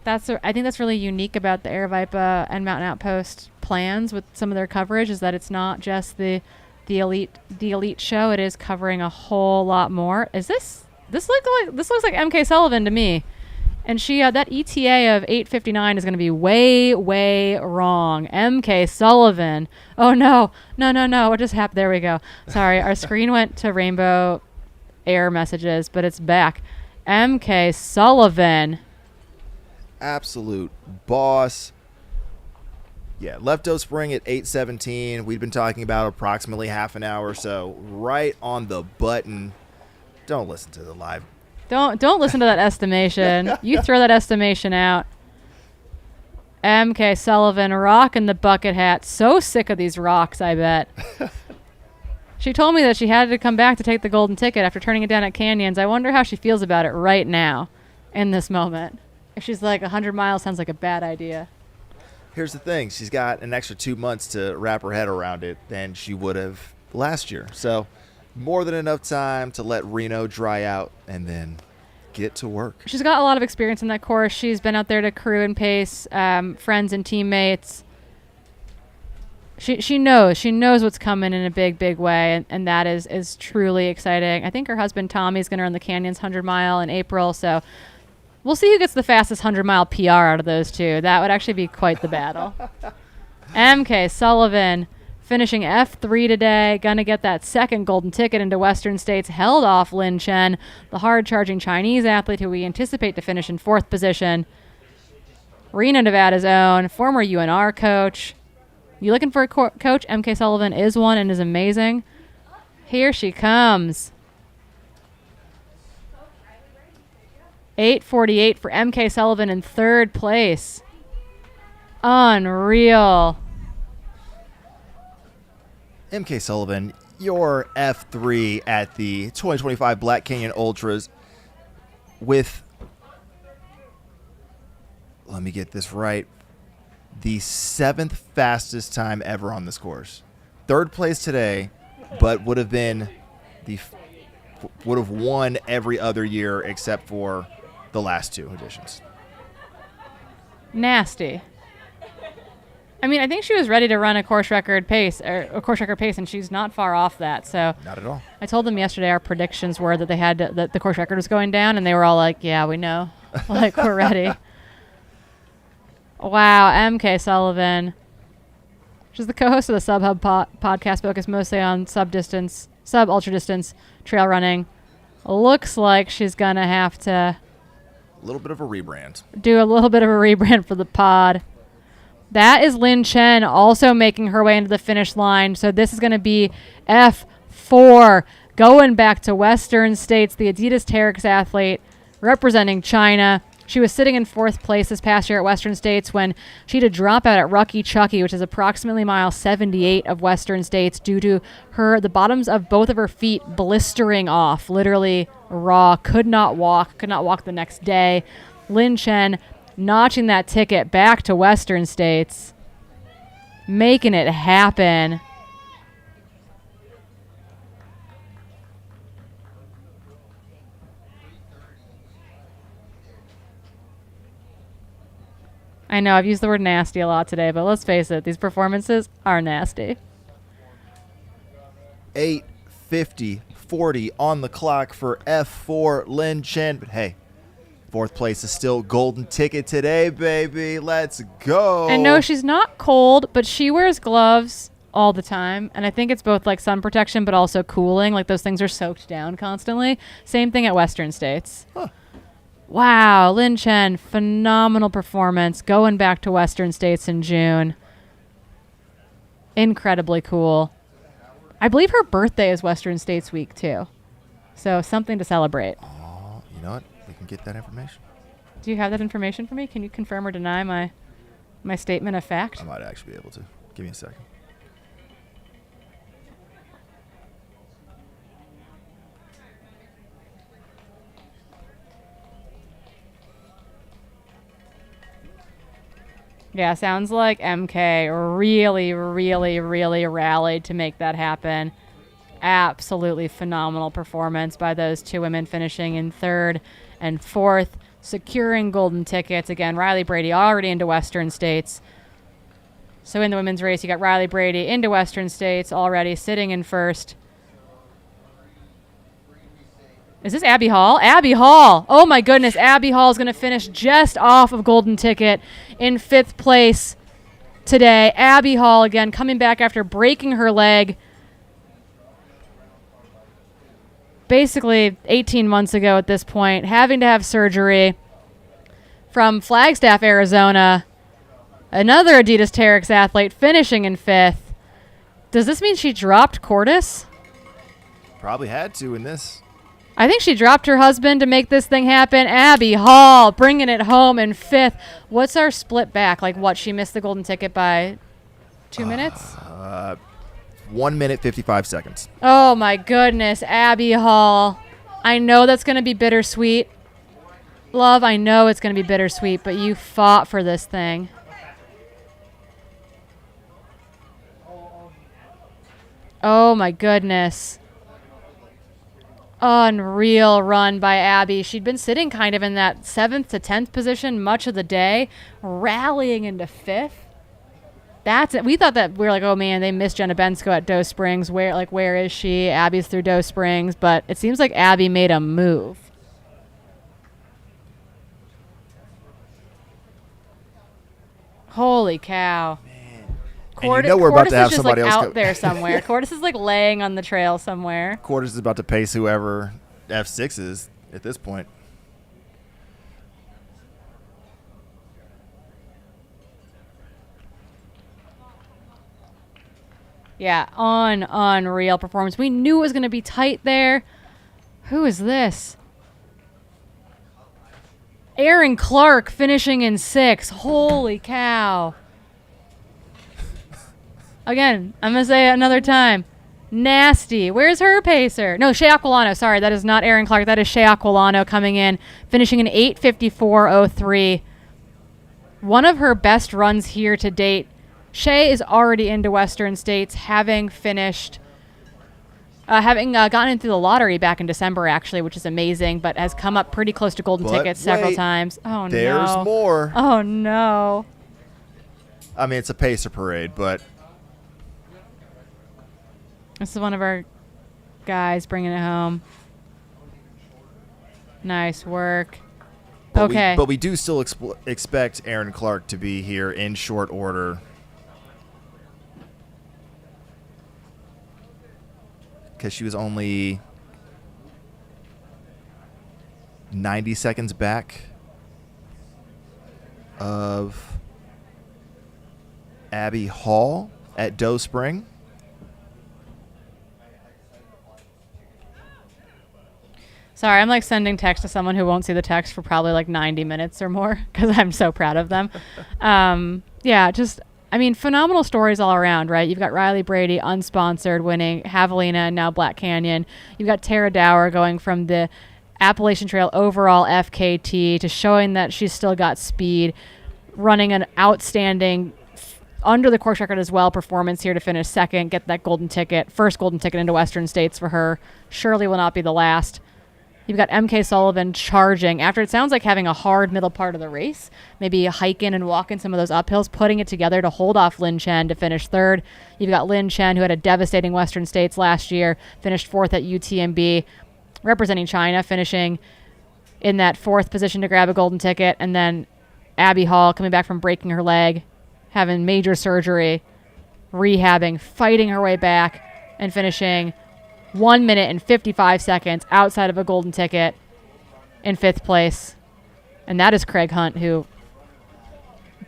I think that's really unique about the Aravaipa and Mountain Outpost plans with some of their coverage, is that it's not just the elite show. It is covering a whole lot more. This looks like MK Sullivan to me. And she that ETA of 8:59 is going to be way wrong. MK Sullivan. Oh no. What just happened? There we go. Sorry, our screen went to rainbow error messages, but it's back. MK Sullivan absolute boss. Yeah, Lefto Spring at 8:17. We'd been talking about approximately half an hour or so. Right on the button. Don't listen to the live. Don't listen to that estimation. You throw that estimation out. MK Sullivan rocking the bucket hat. So sick of these rocks, I bet. She told me that she had to come back to take the golden ticket after turning it down at Canyons. I wonder how she feels about it right now, in this moment. If she's like, 100 miles sounds like a bad idea. Here's the thing. She's got an extra 2 months to wrap her head around it than she would have last year. So more than enough time to let Reno dry out and then get to work. She's got a lot of experience in that course. She's been out there to crew and pace friends and teammates. She knows what's coming in a big way, and that is truly exciting. I think her husband Tommy's going to run the Canyons 100-mile in April, so we'll see who gets the fastest 100-mile PR out of those two. That would actually be quite the battle. MK Sullivan finishing F3 today, gonna get that second golden ticket into Western States, held off Lin Chen, the hard-charging Chinese athlete who we anticipate to finish in 4th position. Reno, Nevada's own, former UNR coach. You looking for a coach? MK Sullivan is one and is amazing. Here she comes. 8:48 for MK Sullivan in 3rd place. Unreal. MK Sullivan, your F3 at the 2025 Black Canyon Ultras with, let me get this right, the 7th fastest time ever on this course. 3rd place today, but would have won every other year except for the last 2 editions. Nasty. I mean, I think she was ready to run a course record pace, and she's not far off that. So not at all. I told them yesterday our predictions were that that the course record was going down, and they were all like, "Yeah, we know, like we're ready." Wow, MK Sullivan. She's the co-host of the Sub Hub podcast, focused mostly on sub ultra distance trail running. Looks like she's gonna have to a little bit of a rebrand. Do a little bit of a rebrand for the pod. That is Lin Chen also making her way into the finish line. So this is going to be F4 going back to Western States, the Adidas Terex athlete representing China. She was sitting in 4th place this past year at Western States when she had a dropout at Rucky Chucky, which is approximately mile 78 of Western States, due to the bottoms of both of her feet blistering off, literally raw, could not walk the next day. Lin Chen notching that ticket back to Western States, making it happen. I know I've used the word nasty a lot today, but let's face it, these performances are nasty. 8:50:40 on the clock for F4 Lin Chen, but hey, 4th place is still golden ticket today, baby. Let's go. And no, she's not cold, but she wears gloves all the time. And I think it's both like sun protection, but also cooling. Like those things are soaked down constantly. Same thing at Western States. Huh. Wow, Lin Chen, phenomenal performance. Going back to Western States in June. Incredibly cool. I believe her birthday is Western States week too. So something to celebrate. Oh, you know what? We can get that information. Do you have that information for me? Can you confirm or deny my statement of fact? I might actually be able to. Give me a second. Yeah, sounds like MK really rallied to make that happen. Absolutely phenomenal performance by those 2 women, finishing in 3rd and 4th, securing golden tickets. Again, Riley Brady already into Western States. So in the women's race, you got Riley Brady into Western States already, sitting in 1st. Is this Abby Hall? Abby Hall. Oh, my goodness. Abby Hall is going to finish just off of golden ticket in 5th place today. Abby Hall, again, coming back after breaking her leg basically 18 months ago at this point, having to have surgery, from Flagstaff, Arizona, another Adidas Terex athlete finishing in 5th. Does this mean she dropped Cordis? Probably had to in this. I think she dropped her husband to make this thing happen. Abby Hall bringing it home in 5th. What's our split back? Like what? She missed the golden ticket by 2 minutes? 1 minute, 55 seconds. Oh my goodness, Abby Hall. I know that's going to be bittersweet. Love, I know it's going to be bittersweet, but you fought for this thing. Oh my goodness. Unreal run by Abby. She'd been sitting kind of in that 7th to 10th position much of the day, rallying into 5th. That's it. We thought that we were like, oh man, they missed Jenna Bensko at Doe Springs. Where is she? Abby's through Doe Springs, but it seems like Abby made a move. Holy cow. And you know we're about to have somebody else out there somewhere. Cordis is like laying on the trail somewhere. Cordis is about to pace whoever F6 is at this point. Yeah, unreal performance. We knew it was going to be tight there. Who is this? Aaron Clark finishing in 6th. Holy cow. Again, I'm going to say it another time. Nasty. Where's her pacer? No, Shea Aquilano. Sorry, that is not Aaron Clark. That is Shea Aquilano coming in, finishing in 8:54.03. One of her best runs here to date. Shea is already into Western States, having finished, gotten into the lottery back in December, actually, which is amazing, but has come up pretty close to golden tickets several times. Oh, no. There's more. Oh, no. I mean, it's a pacer parade, but... This is one of our guys bringing it home. Nice work. Okay. But we do still expect Aaron Clark to be here in short order. Because she was only 90 seconds back of Abby Hall at Doe Spring. Sorry, I'm like sending text to someone who won't see the text for probably like 90 minutes or more because I'm so proud of them. Yeah, just, I mean, phenomenal stories all around, right? You've got Riley Brady, unsponsored, winning Javelina and now Black Canyon. You've got Tara Dower going from the Appalachian Trail overall FKT to showing that she's still got speed, running an outstanding under the course record as well performance here to finish 2nd, get that golden ticket, first golden ticket into Western States for her. Surely will not be the last. You've got MK Sullivan charging after it sounds like having a hard middle part of the race, maybe hiking and walking some of those uphills, putting it together to hold off Lin Chen to finish 3rd. You've got Lin Chen, who had a devastating Western States last year, finished 4th at UTMB, representing China, finishing in that 4th position to grab a golden ticket. And then Abby Hall coming back from breaking her leg, having major surgery, rehabbing, fighting her way back, and finishing 1 minute and 55 seconds outside of a golden ticket in 5th place. And that is Craig Hunt, who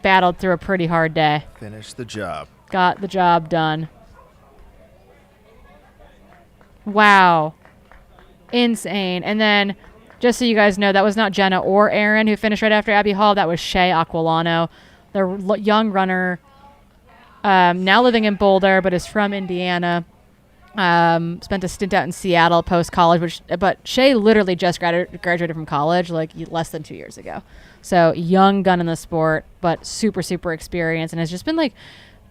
battled through a pretty hard day. Finished the job. Got the job done. Wow. Insane. And then, just so you guys know, that was not Jenna or Aaron who finished right after Abby Hall. That was Shea Aquilano, the young runner, now living in Boulder, but is from Indiana. Spent a stint out in Seattle post-college, but Shea literally just graduated from college like less than 2 years ago. So young gun in the sport, but super, super experienced and has just been like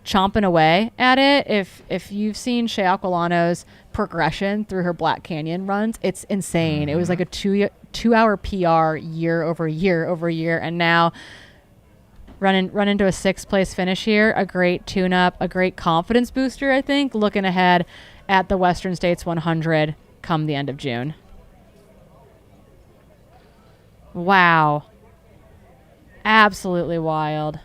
chomping away at it. If you've seen Shea Aquilano's progression through her Black Canyon runs, it's insane. It was like a 2 hour PR year over year, and now run into a 6th place finish here. A great tune-up, a great confidence booster, I think, looking ahead at the Western States 100 come the end of June. Wow. Absolutely wild.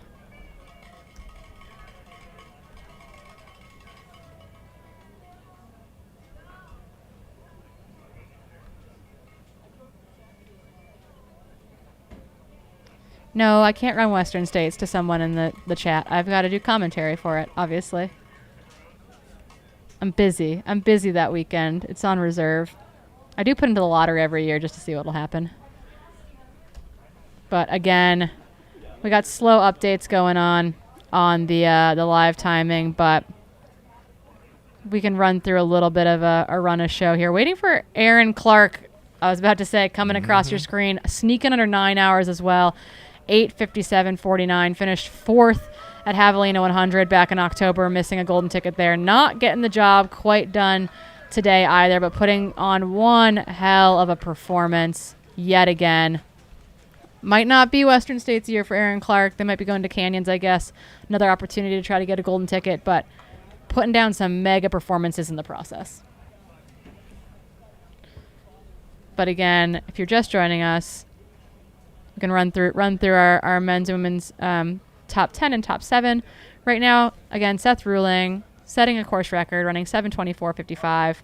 No, I can't run Western States to someone in the chat. I've got to do commentary for it, obviously. I'm busy. I'm busy that weekend. It's on reserve. I do put into the lottery every year just to see what will happen. But again, we got slow updates going on the live timing, but we can run through a little bit of a run of show here. Waiting for Aaron Clark, I was about to say, coming across your screen, sneaking under 9 hours as well. 8:57.49, finished 4th at Javelina 100 back in October, missing a golden ticket there. Not getting the job quite done today either, but putting on one hell of a performance yet again. Might not be Western States year for Aaron Clark. They might be going to Canyons, I guess. Another opportunity to try to get a golden ticket, but putting down some mega performances in the process. But again, if you're just joining us, we can run through our men's and women's top 10 and top 7. Right now, again, Seth Ruling setting a course record, running 7:24.55.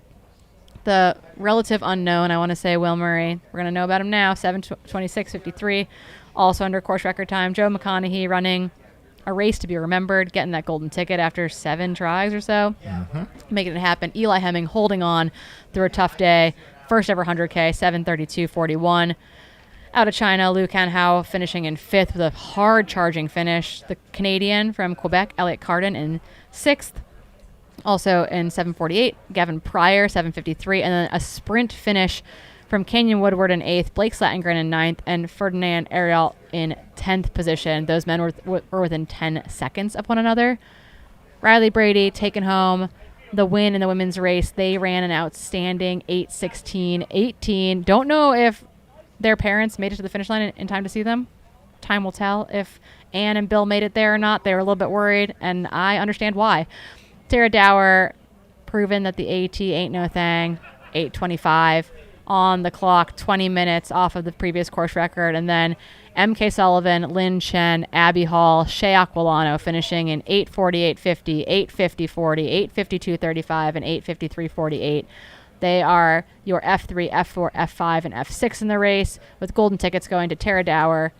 The relative unknown, I want to say Will Murray. We're going to know about him now, 7:26.53, also under course record time. Joe McConaughey running a race to be remembered, getting that golden ticket after 7 tries or so, making it happen. Eli Hemming holding on through a tough day. First ever 100K, 7:32.41. Out of China, Liu Canhao finishing in 5th with a hard charging finish. The Canadian from Quebec, Elliot Cardin, in 6th. Also in 7:48, Gavin Pryor, 7:53. And then a sprint finish from Canyon Woodward in 8th, Blake Slatengren in 9th, and Ferdinand Ariel in 10th position. Those men were within 10 seconds of one another. Riley Brady taking home the win in the women's race. They ran an outstanding 8:16.18. Don't know if their parents made it to the finish line in time to see them. Time will tell if Ann and Bill made it there or not. They were a little bit worried, and I understand why. Tara Dower proven that the AT ain't no thing. 8:25 on the clock, 20 minutes off of the previous course record. And then MK Sullivan, Lynn Chen, Abby Hall, Shea Aquilano finishing in 8:48.50, 8:50.40, 8:52.35, and 8:53.48. They are your F3, F4, F5, and F6 in the race, with golden tickets going to Tara Dower,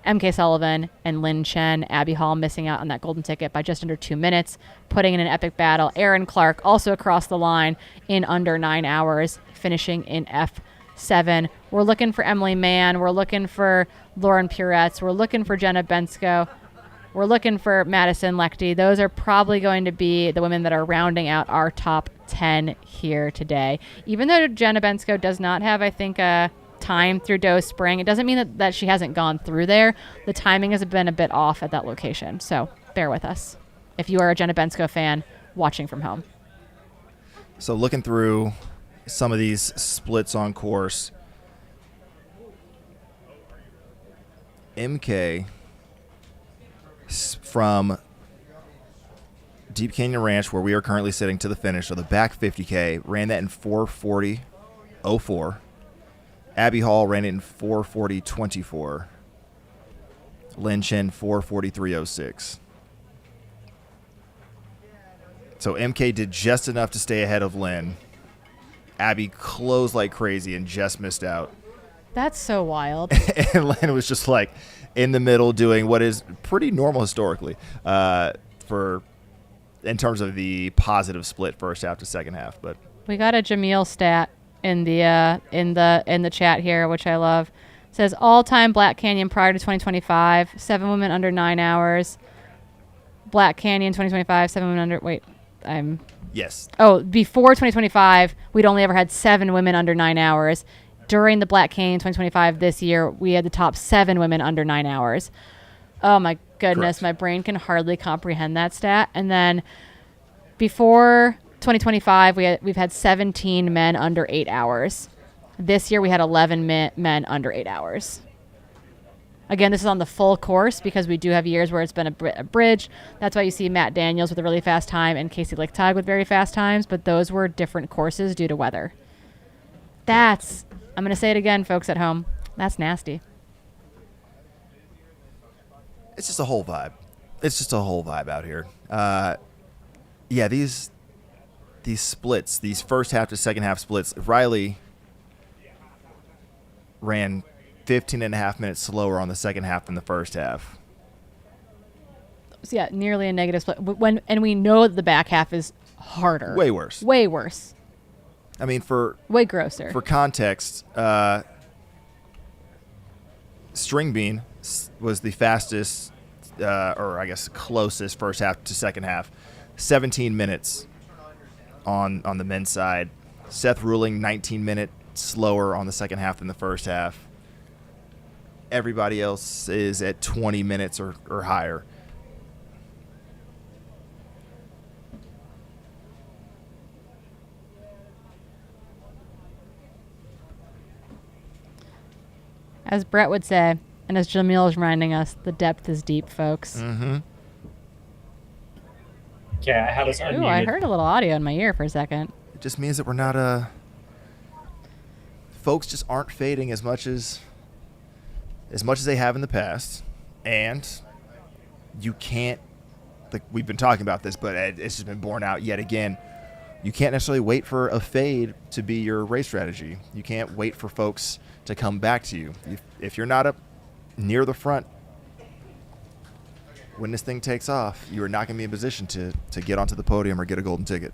MK Sullivan, and Lynn Chen. Abby Hall missing out on that golden ticket by just under 2 minutes, putting in an epic battle. Aaron Clark also across the line in under 9 hours, finishing in F7. We're looking for Emily Mann. We're looking for Lauren Puretz. We're looking for Jenna Bensko. We're looking for Madison Lechty. Those are probably going to be the women that are rounding out our top 10 here today. Even though Jenna Bensko does not have, I think, a time through Doe Spring, it doesn't mean that she hasn't gone through there. The timing has been a bit off at that location, so bear with us if you are a Jenna Bensko fan watching from home. So looking through some of these splits on course, MK from Deep Canyon Ranch, where we are currently sitting, to the finish, so the back 50K, ran that in 4:40.04. Abby Hall ran it in 4:40.24. Lynn Chen 4:43.06. So MK did just enough to stay ahead of Lynn. Abby closed like crazy and just missed out. That's so wild. And Lynn was just like in the middle doing what is pretty normal historically in terms of the positive split first half to second half. But we got a Jameel stat in the chat here, which I love. It says all-time Black Canyon prior to 2025, 7 women under 9 hours. Black Canyon 2025, 7 women under. Wait, yes. Oh, before 2025, we'd only ever had 7 women under 9 hours. During the Black Canyon 2025 this year, we had the top 7 women under 9 hours. Oh my goodness, my brain can hardly comprehend that stat. And then before 2025, we've had 17 men under 8 hours. This year we had 11 men under 8 hours. Again, this is on the full course because we do have years where it's been a bridge. That's why you see Matt Daniels with a really fast time and Casey Lichtag with very fast times, but those were different courses due to weather. I'm going to say it again, folks at home. That's nasty. It's just a whole vibe. It's just a whole vibe out here. Yeah, these splits, these first half to second half splits, Riley ran 15 and a half minutes slower on the second half than the first half. So yeah, nearly a negative split. And we know that the back half is harder. Way worse. Way worse. I mean, way grosser. For context, String Bean was the fastest, or I guess closest first half to second half. 17 minutes on the men's side. Seth Ruling, 19 minutes slower on the second half than the first half. Everybody else is at 20 minutes or higher. As Brett would say, and as Jamil is reminding us, the depth is deep, folks. Mm-hmm. Okay, I have us unmuted. Ooh, I heard a little audio in my ear for a second. It just means that we're not folks just aren't fading as much as they have in the past, and you can't, like we've been talking about this, but it's just been borne out yet again. You can't necessarily wait for a fade to be your race strategy. You can't wait for folks to come back to you. If you're not up near the front when this thing takes off, you are not going to be in position to get onto the podium or get a golden ticket.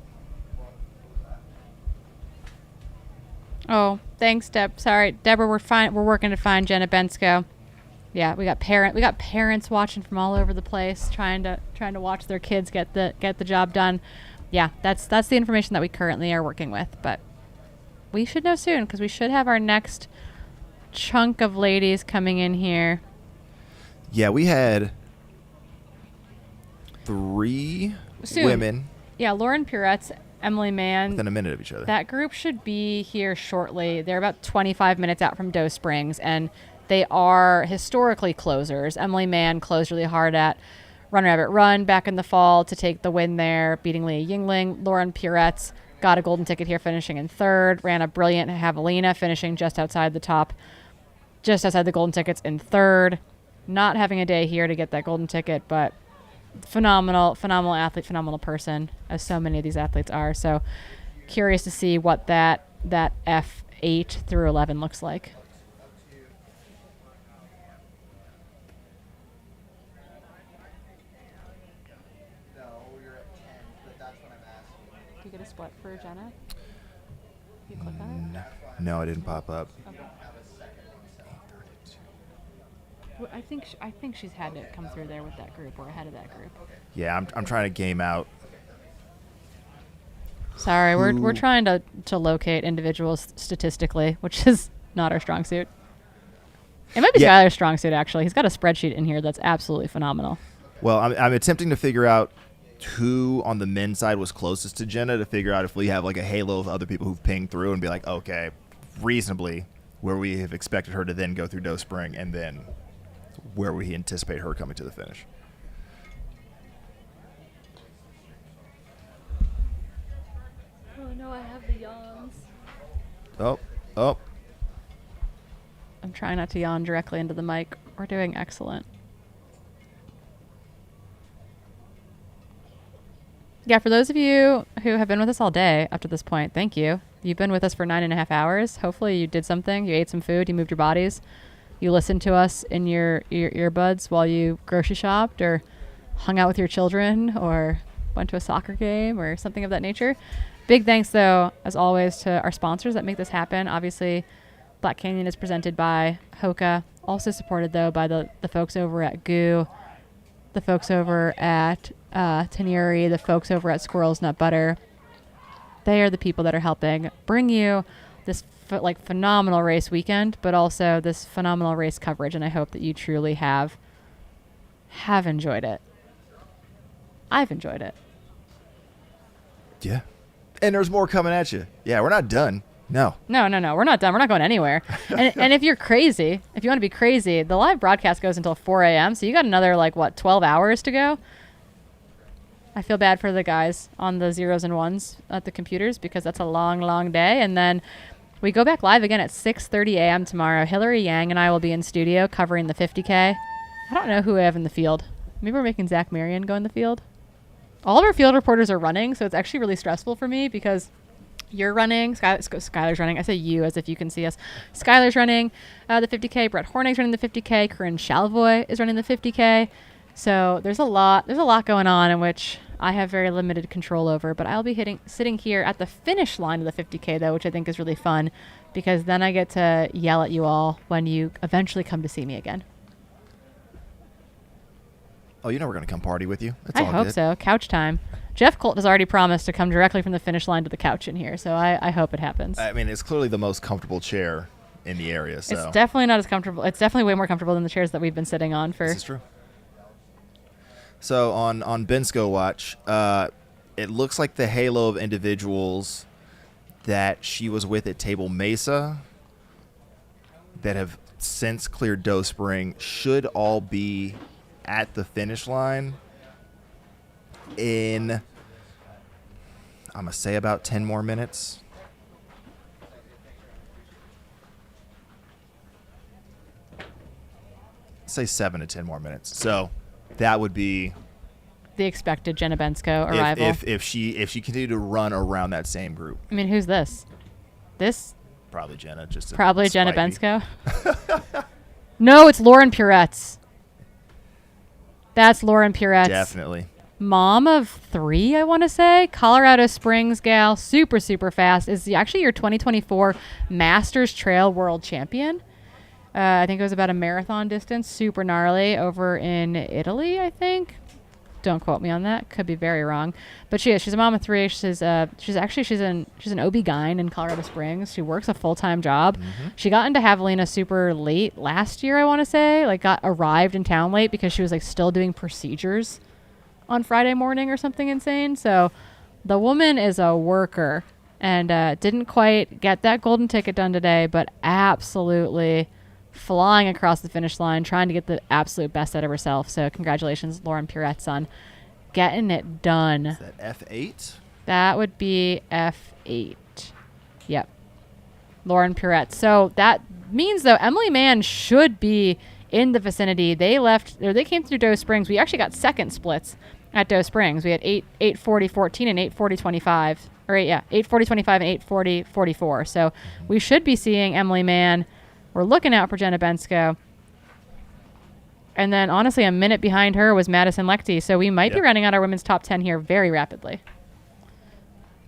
Oh, thanks, Deb. Sorry, Deborah. We're working to find Jenna Bensko. Yeah, we got parents watching from all over the place, trying to watch their kids get the job done. Yeah, that's the information that we currently are working with, but we should know soon because we should have our next chunk of ladies coming in here. Yeah, we had 3 women. Yeah, Lauren Puretz, Emily Mann. Within a minute of each other. That group should be here shortly. They're about 25 minutes out from Doe Springs, and they are historically closers. Emily Mann closed really hard at Run Rabbit Run back in the fall to take the win there, beating Leah Yingling. Lauren Puretz got a golden ticket here, finishing in 3rd. Ran a brilliant Javelina, finishing just outside the golden tickets in 3rd. Not having a day here to get that golden ticket, but phenomenal athlete, phenomenal person, as so many of these athletes are. So curious to see what that F8 through 11 looks like. Do you get a split for Jenna? You click on it? No, it didn't pop up. Okay. Well, I think she's had to come through there with that group or ahead of that group. Yeah, I'm trying to game out. Sorry, we're trying to locate individuals statistically, which is not our strong suit. It might be Skylar's strong suit, actually. He's got a spreadsheet in here that's absolutely phenomenal. Well, I'm attempting to figure out who on the men's side was closest to Jenna to figure out if we have like a halo of other people who've pinged through and be like, okay, reasonably where we have expected her to then go through Doe Spring and then where we anticipate her coming to the finish. Oh no, I have the yawns. Oh. I'm trying not to yawn directly into the mic. We're doing excellent. Yeah, for those of you who have been with us all day up to this point, thank you. You've been with us for 9.5 hours. Hopefully you did something. You ate some food. You moved your bodies. You listened to us in your earbuds while you grocery shopped or hung out with your children or went to a soccer game or something of that nature. Big thanks, though, as always, to our sponsors that make this happen. Obviously, Black Canyon is presented by Hoka, also supported, though, by the folks over at GOO, the folks over at Tanuri, the folks over at Squirrel's Nut Butter. They are the people that are helping bring you this phenomenal race weekend, but also this phenomenal race coverage, and I hope that you truly have enjoyed it. I've enjoyed it. Yeah. And there's more coming at you. Yeah, we're not done. No. No. We're not done. We're not going anywhere. And if you're crazy, if you want to be crazy, the live broadcast goes until 4 a.m., so you got another, 12 hours to go? I feel bad for the guys on the 0s and 1s at the computers because that's a long, long day. And then we go back live again at 6:30 a.m. tomorrow. Hillary Yang and I will be in studio covering the 50K. I don't know who we have in the field. Maybe we're making Zach Marion go in the field. All of our field reporters are running, so it's actually really stressful for me because You're running. Skylar's running. I say you as if you can see us. Skylar's running the 50K. Brett Hornig's running the 50K. Corinne Chalvoy is running the 50K. So there's a lot going on in which I have very limited control over. But I'll be sitting here at the finish line of the 50K, though, which I think is really fun because then I get to yell at you all when you eventually come to see me again. Oh, you know we're going to come party with you. It's I all hope good. so. Couch time. Jeff Colt has already promised to come directly from the finish line to the couch in here, so I hope it happens. I mean, it's clearly the most comfortable chair in the area. So it's definitely not as comfortable. It's definitely way more comfortable than the chairs that we've been sitting on for. This is true. So on Bensco Watch, it looks like the halo of individuals that she was with at Table Mesa that have since cleared Doe Spring should all be at the finish line in, I'm going to say, about 10 more minutes. Say 7 to 10 more minutes. So that would be the expected Jenna Bensko arrival. If she continued to run around that same group. I mean, who's this? This? Probably Jenna. Just probably Jenna Bensko. No, it's Lauren Puretz. That's Lauren Puretz. Definitely. Mom of 3, I want to say. Colorado Springs gal, super, super fast. Is actually your 2024 Masters Trail World Champion. I think it was about a marathon distance, super gnarly, over in Italy, I think. Don't quote me on that. Could be very wrong. But she is. She's a mom of 3. She's an OB-GYN in Colorado Springs. She works a full-time job. Mm-hmm. She got into Javelina super late last year, I want to say. Arrived in town late because she was still doing procedures on Friday morning or something insane. So the woman is a worker and didn't quite get that golden ticket done today, but absolutely flying across the finish line, trying to get the absolute best out of herself. So congratulations, Lauren Puretz, on getting it done. Is that F8? That would be F8. Yep. Lauren Puretz. So that means, though, Emily Mann should be in the vicinity. They came through Doe Springs. We actually got second splits at Doe Springs. We had 8:40:14 and 8:40:25. Or 8:40:25 and 8:40:44. So we should be seeing Emily Mann. We're looking out for Jenna Bensko. And then, honestly, a minute behind her was Madison Lechte. So we might be running out our women's top 10 here very rapidly.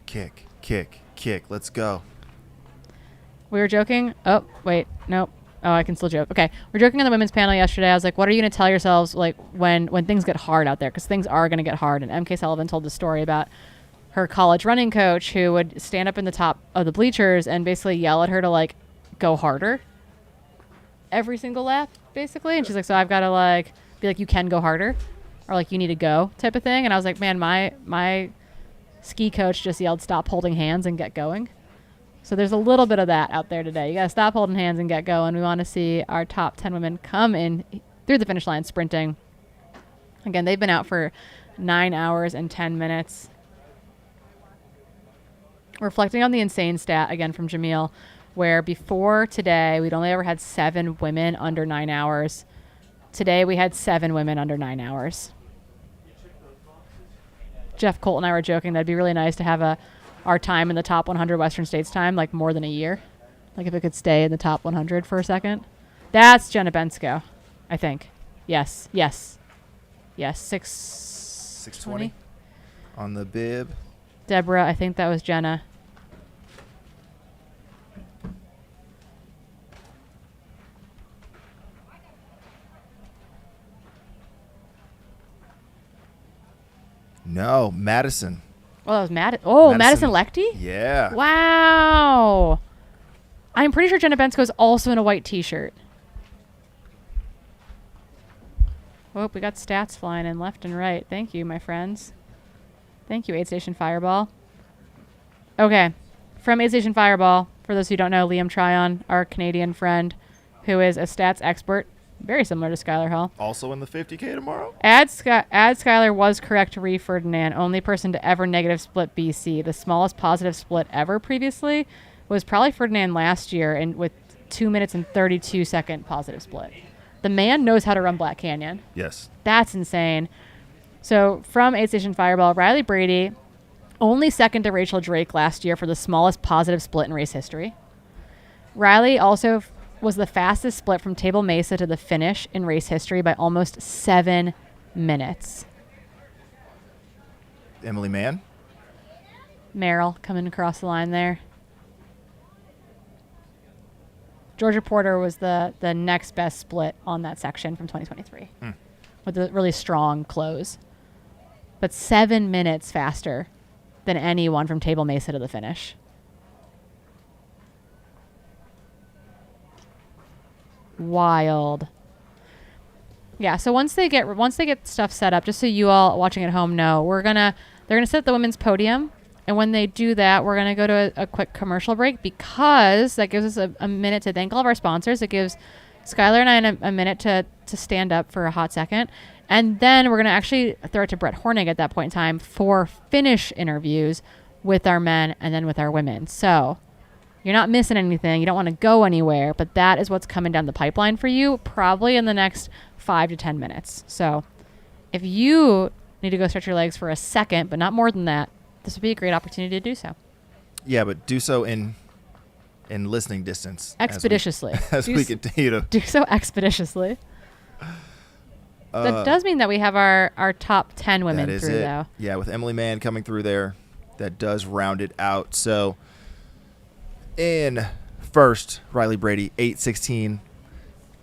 Kick. Let's go. We were joking. Oh, wait. Nope. Oh, I can still joke. Okay. We're joking on the women's panel yesterday. I was like, what are you going to tell yourselves when things get hard out there? Because things are going to get hard. And MK Sullivan told the story about her college running coach who would stand up in the top of the bleachers and basically yell at her to, go harder every single lap, basically. And she's like, so I've got to be like, you can go harder, or you need to go type of thing. And I was like, man, my ski coach just yelled, stop holding hands and get going. So there's a little bit of that out there today. You got to stop holding hands and get going. We want to see our top 10 women come in through the finish line sprinting. Again, they've been out for 9 hours and 10 minutes. Reflecting on the insane stat again from Jamil, where before today, we'd only ever had 7 women under 9 hours. Today, we had 7 women under 9 hours. Jeff Colt and I were joking that it'd be really nice to have our time in the top 100 Western States time, more than a year. If it could stay in the top 100 for a second. That's Jenna Bensko, I think. Yes. 6:20 on the bib. Deborah, I think that was Jenna. No, Madison. Oh, that was Madison Lechte? Yeah. Wow. I'm pretty sure Jenna Bensko is also in a white t-shirt. Oh, we got stats flying in left and right. Thank you, my friends. Thank you, Aid Station Fireball. Okay. From Aid Station Fireball, for those who don't know, Liam Tryon, our Canadian friend, who is a stats expert, very similar to Skylar Hall. Also in the 50K tomorrow? Add Skylar was correct to Ree Ferdinand, only person to ever negative split BC. The smallest positive split ever previously was probably Ferdinand last year, and with 2 minutes and 32 second positive split. The man knows how to run Black Canyon. Yes. That's insane. So from Aid Station Fireball, Riley Brady only second to Rachel Drake last year for the smallest positive split in race history. Riley also was the fastest split from Table Mesa to the finish in race history by almost 7 minutes. Emily Mann. Merrill coming across the line there. Georgia Porter was the next best split on that section from 2023 with a really strong close. But 7 minutes faster than anyone from Table Mesa to the finish. Wild. Yeah, so once they get stuff set up, just so you all watching at home know, they're gonna set the women's podium, and when they do that, we're gonna go to a quick commercial break because that gives us a minute to thank all of our sponsors. It gives Skylar and I a minute to stand up for a hot second, and then we're gonna actually throw it to Brett Hornig at that point in time for finish interviews with our men and then with our women. So you're not missing anything. You don't want to go anywhere, but that is what's coming down the pipeline for you probably in the next 5 to 10 minutes. So if you need to go stretch your legs for a second, but not more than that, this would be a great opportunity to do so. Yeah, but do so in listening distance. Expeditiously. As we continue to do so expeditiously. That does mean that we have our top 10 women through, though. Yeah, with Emily Mann coming through there, that does round it out. So in first, Riley Brady, 8:16.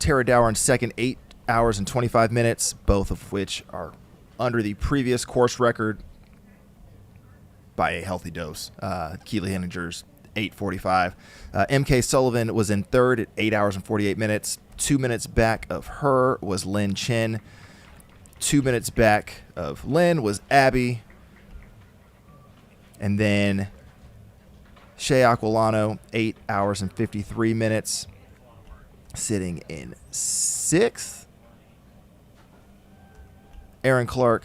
Tara Dower in second, 8 hours and 25 minutes, both of which are under the previous course record by a healthy dose. Keely Henninger's 8:45. MK Sullivan was in third at 8 hours and 48 minutes. 2 minutes back of her was Lynn Chin. 2 minutes back of Lynn was Abby. And then Shea Aquilano, 8 hours and 53 minutes, sitting in sixth. Aaron Clark,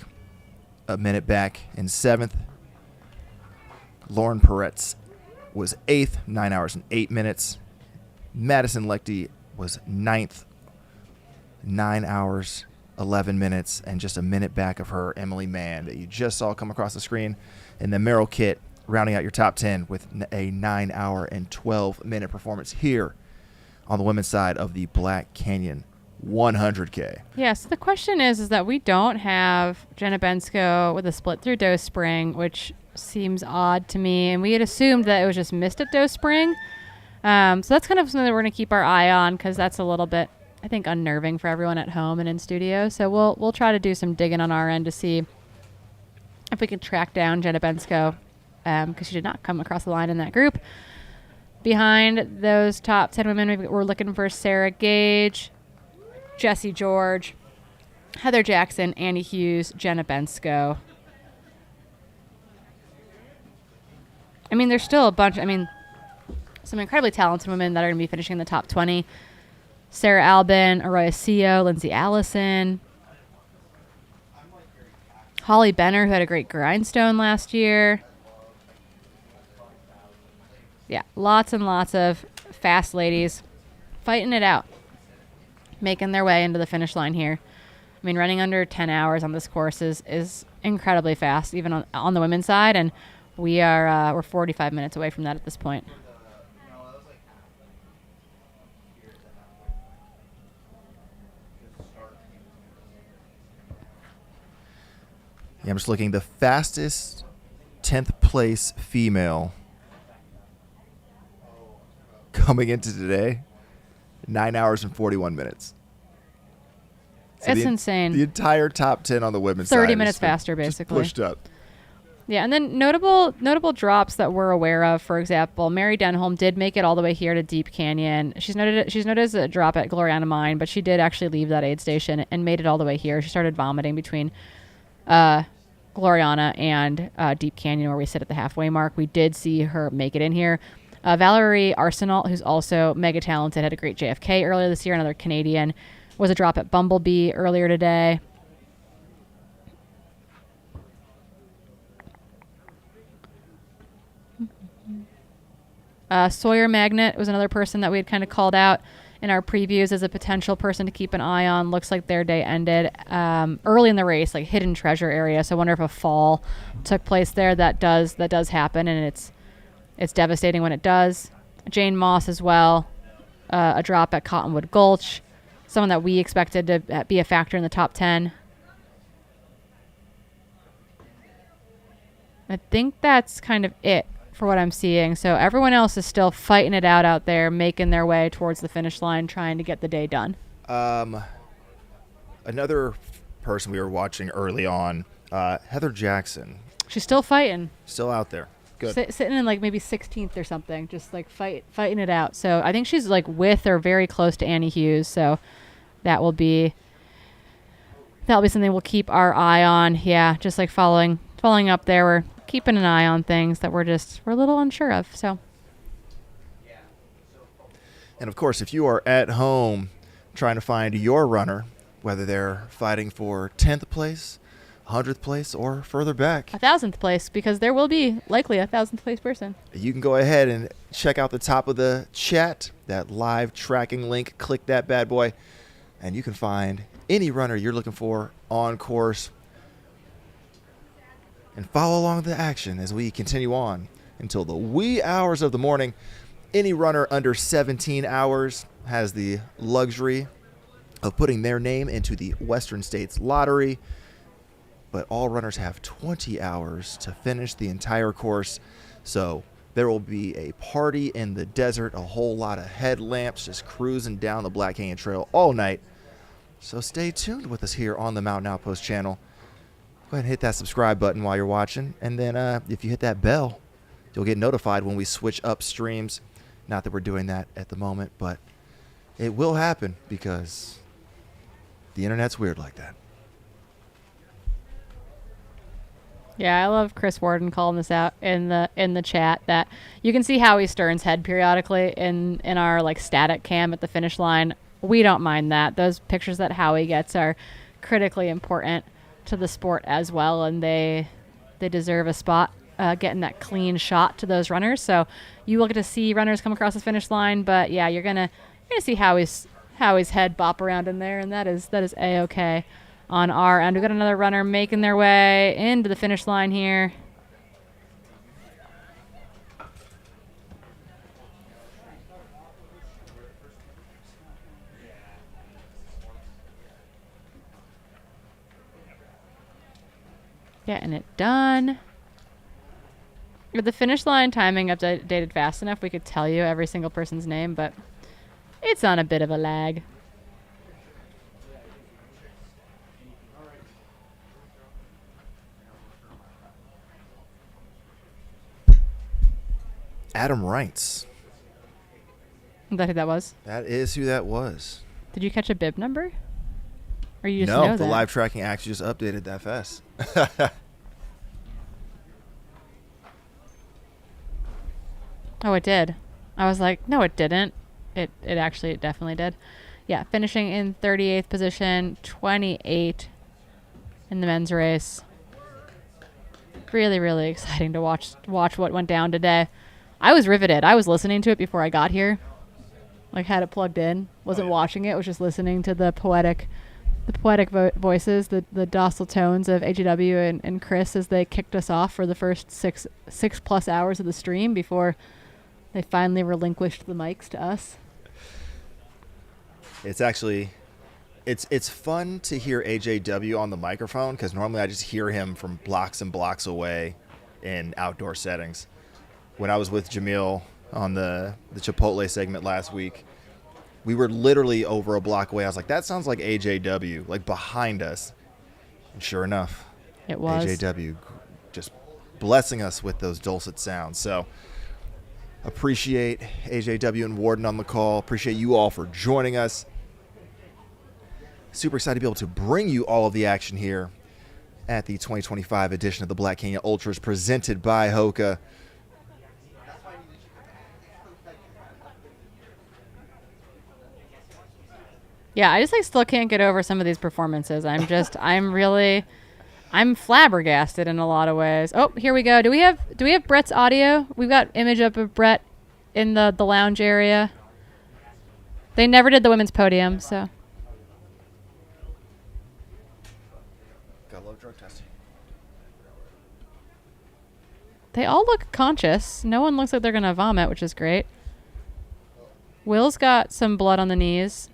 a minute back in seventh. Lauren Peretz was eighth, 9 hours and 8 minutes. Madison Lecty was ninth, 9 hours, 11 minutes, and just a minute back of her, Emily Mann, that you just saw come across the screen. And then Merrill Kitt rounding out your top 10 with a 9 hour and 12 minute performance here on the women's side of the Black Canyon 100K. Yeah, so the question is that we don't have Jenna Bensko with a split through Doe Spring, which seems odd to me. And we had assumed that it was just missed at Doe Spring. So that's kind of something that we're going to keep our eye on because that's a little bit, I think, unnerving for everyone at home and in studio. So we'll try to do some digging on our end to see if we can track down Jenna Bensko because she did not come across the line in that group. Behind those top 10 women, we're looking for Sarah Gage, Jessie George, Heather Jackson, Annie Hughes, Jenna Bensko. I mean, there's still a bunch. I mean, some incredibly talented women that are going to be finishing in the top 20. Sarah Albin, Arroyo, Lindsay Allison, Holly Benner, who had a great grindstone last year. Yeah, lots and lots of fast ladies fighting it out, making their way into the finish line here. I mean, running under 10 hours on this course is incredibly fast, even on the women's side, and we're 45 minutes away from that at this point. Yeah, I'm just looking. The fastest 10th place female coming into today, 9 hours and 41 minutes. So it's insane. The entire top 10 on the women's side. 30 minutes faster, basically. Pushed up. Yeah, and then notable drops that we're aware of. For example, Mary Denholm did make it all the way here to Deep Canyon. She's noted as a drop at Gloriana Mine, but she did actually leave that aid station and made it all the way here. She started vomiting between Gloriana and Deep Canyon, where we sit at the halfway mark. We did see her make it in here. Valerie Arsenal, who's also mega talented, had a great JFK earlier this year, another Canadian, was a drop at Bumblebee earlier today. Sawyer Magnet was another person that we had kind of called out in our previews as a potential person to keep an eye on. Looks like their day ended early in the race, like hidden treasure area. So I wonder if a fall took place there. That does happen, and it's devastating when it does. Jane Moss as well, a drop at Cottonwood Gulch, someone that we expected to be a factor in the top 10. I think that's kind of it for what I'm seeing. So everyone else is still fighting it out there, making their way towards the finish line, trying to get the day done. Another person we were watching early on, Heather Jackson. She's still fighting. Still out there. Good. Sitting in like maybe 16th or something, just like fighting it out. So I think she's like with or very close to Annie Hughes. So that'll be something we'll keep our eye on. Yeah, just like following up there. We're keeping an eye on things that we're a little unsure of. So. And of course, if you are at home trying to find your runner, whether they're fighting for 10th place, 100th place, or further back, 1,000th place, because there will be likely a 1,000th place person. you can go ahead and check out the top of the chat, that live tracking link. Click that bad boy, and you can find any runner you're looking for on course. And follow along the action as we continue on until the wee hours of the morning. Any runner under 17 hours has the luxury of putting their name into the Western States Lottery. But all runners have 20 hours to finish the entire course. So there will be a party in the desert, a whole lot of headlamps just cruising down the Black Canyon Trail all night. So stay tuned with us here on the Mountain Outpost channel. Go ahead and hit that subscribe button while you're watching. And then if you hit that bell, you'll get notified when we switch up streams. Not that we're doing that at the moment, but it will happen because the internet's weird like that. Yeah, I love Chris Warden calling this out in the chat that you can see Howie Stern's head periodically in our like static cam at the finish line. We don't mind that. Those pictures that Howie gets are critically important to the sport as well, and they deserve a spot getting that clean shot to those runners. So you will get to see runners come across the finish line, but yeah, you're gonna see Howie's head bop around in there, and that is a-okay. On our end, we've got another runner making their way into the finish line here. Getting it done. With the finish line timing updated fast enough, we could tell you every single person's name, but it's on a bit of a lag. Adam Reitz. Is that who that was? That is who that was. Did you catch a bib number? Or you just know the that? Live tracking actually just updated that fast. Oh, it did. I was like, no, it didn't. It definitely did. Yeah, finishing in 38th position, 28 in the men's race. Really, really exciting to watch what went down today. I was riveted. I was listening to it before I got here. Like, had it plugged in. Wasn't watching it. Was just listening to the poetic voices, the docile tones of AJW and Chris as they kicked us off for the first six plus hours of the stream before they finally relinquished the mics to us. It's actually, it's fun to hear AJW on the microphone because normally I just hear him from blocks and blocks away in outdoor settings. When I was with Jamil on the Chipotle segment last week, we were literally over a block away. I was like, that sounds like AJW, like behind us. And sure enough, it was AJW just blessing us with those dulcet sounds. So appreciate AJW and Warden on the call. Appreciate you all for joining us. Super excited to be able to bring you all of the action here at the 2025 edition of the Black Canyon Ultras presented by Hoka. Yeah, I just still can't get over some of these performances. I'm flabbergasted in a lot of ways. Oh, here we go. Do we have Brett's audio? We've got image up of Brett in the lounge area. They never did the women's podium, so. Gotta love drug testing. They all look conscious. No one looks like they're going to vomit, which is great. Will's got some blood on the knees.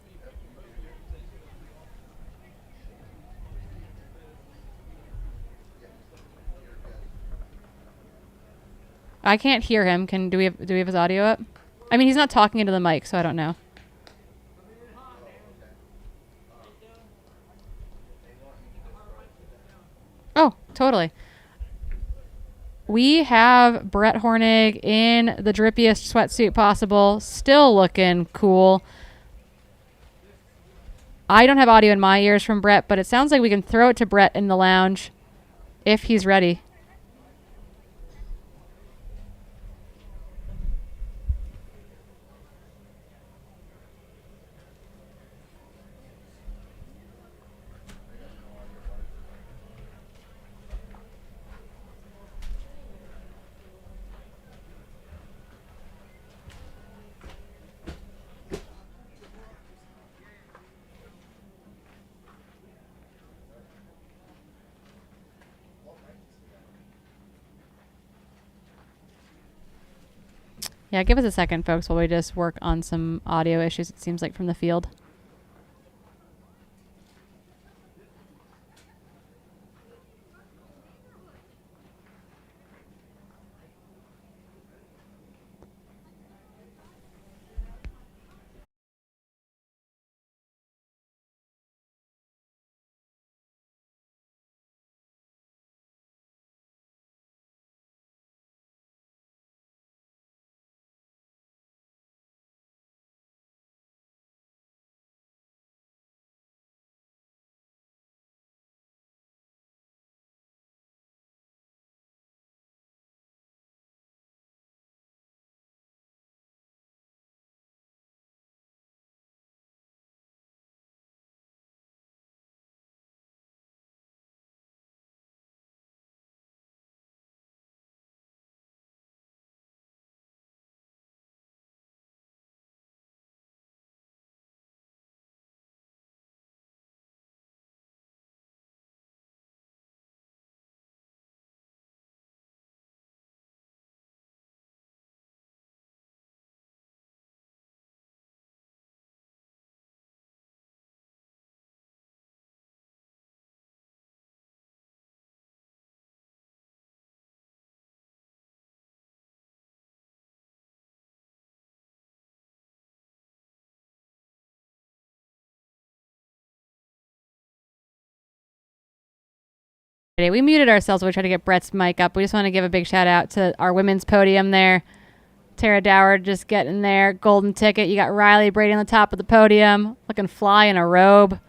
I can't hear him. Do we have his audio up? I mean, he's not talking into the mic, so I don't know. Oh, totally. We have Brett Hornig in the drippiest sweatsuit possible, still looking cool. I don't have audio in my ears from Brett, but it sounds like we can throw it to Brett in the lounge if he's ready. Yeah, give us a second, folks, while we just work on some audio issues, it seems like, from the field. We muted ourselves. We tried to get Brett's mic up. We just want to give a big shout out to our women's podium there. Tara Dower just getting there. Golden ticket. You got Riley Brady on the top of the podium, looking fly in a robe.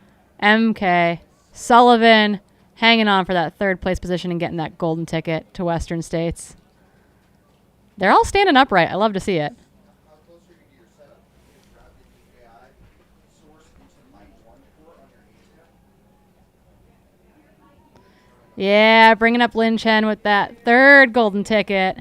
MK Sullivan hanging on for that third place position and getting that golden ticket to Western States. They're all standing upright. I love to see it. Yeah, bringing up Lin Chen with that third golden ticket.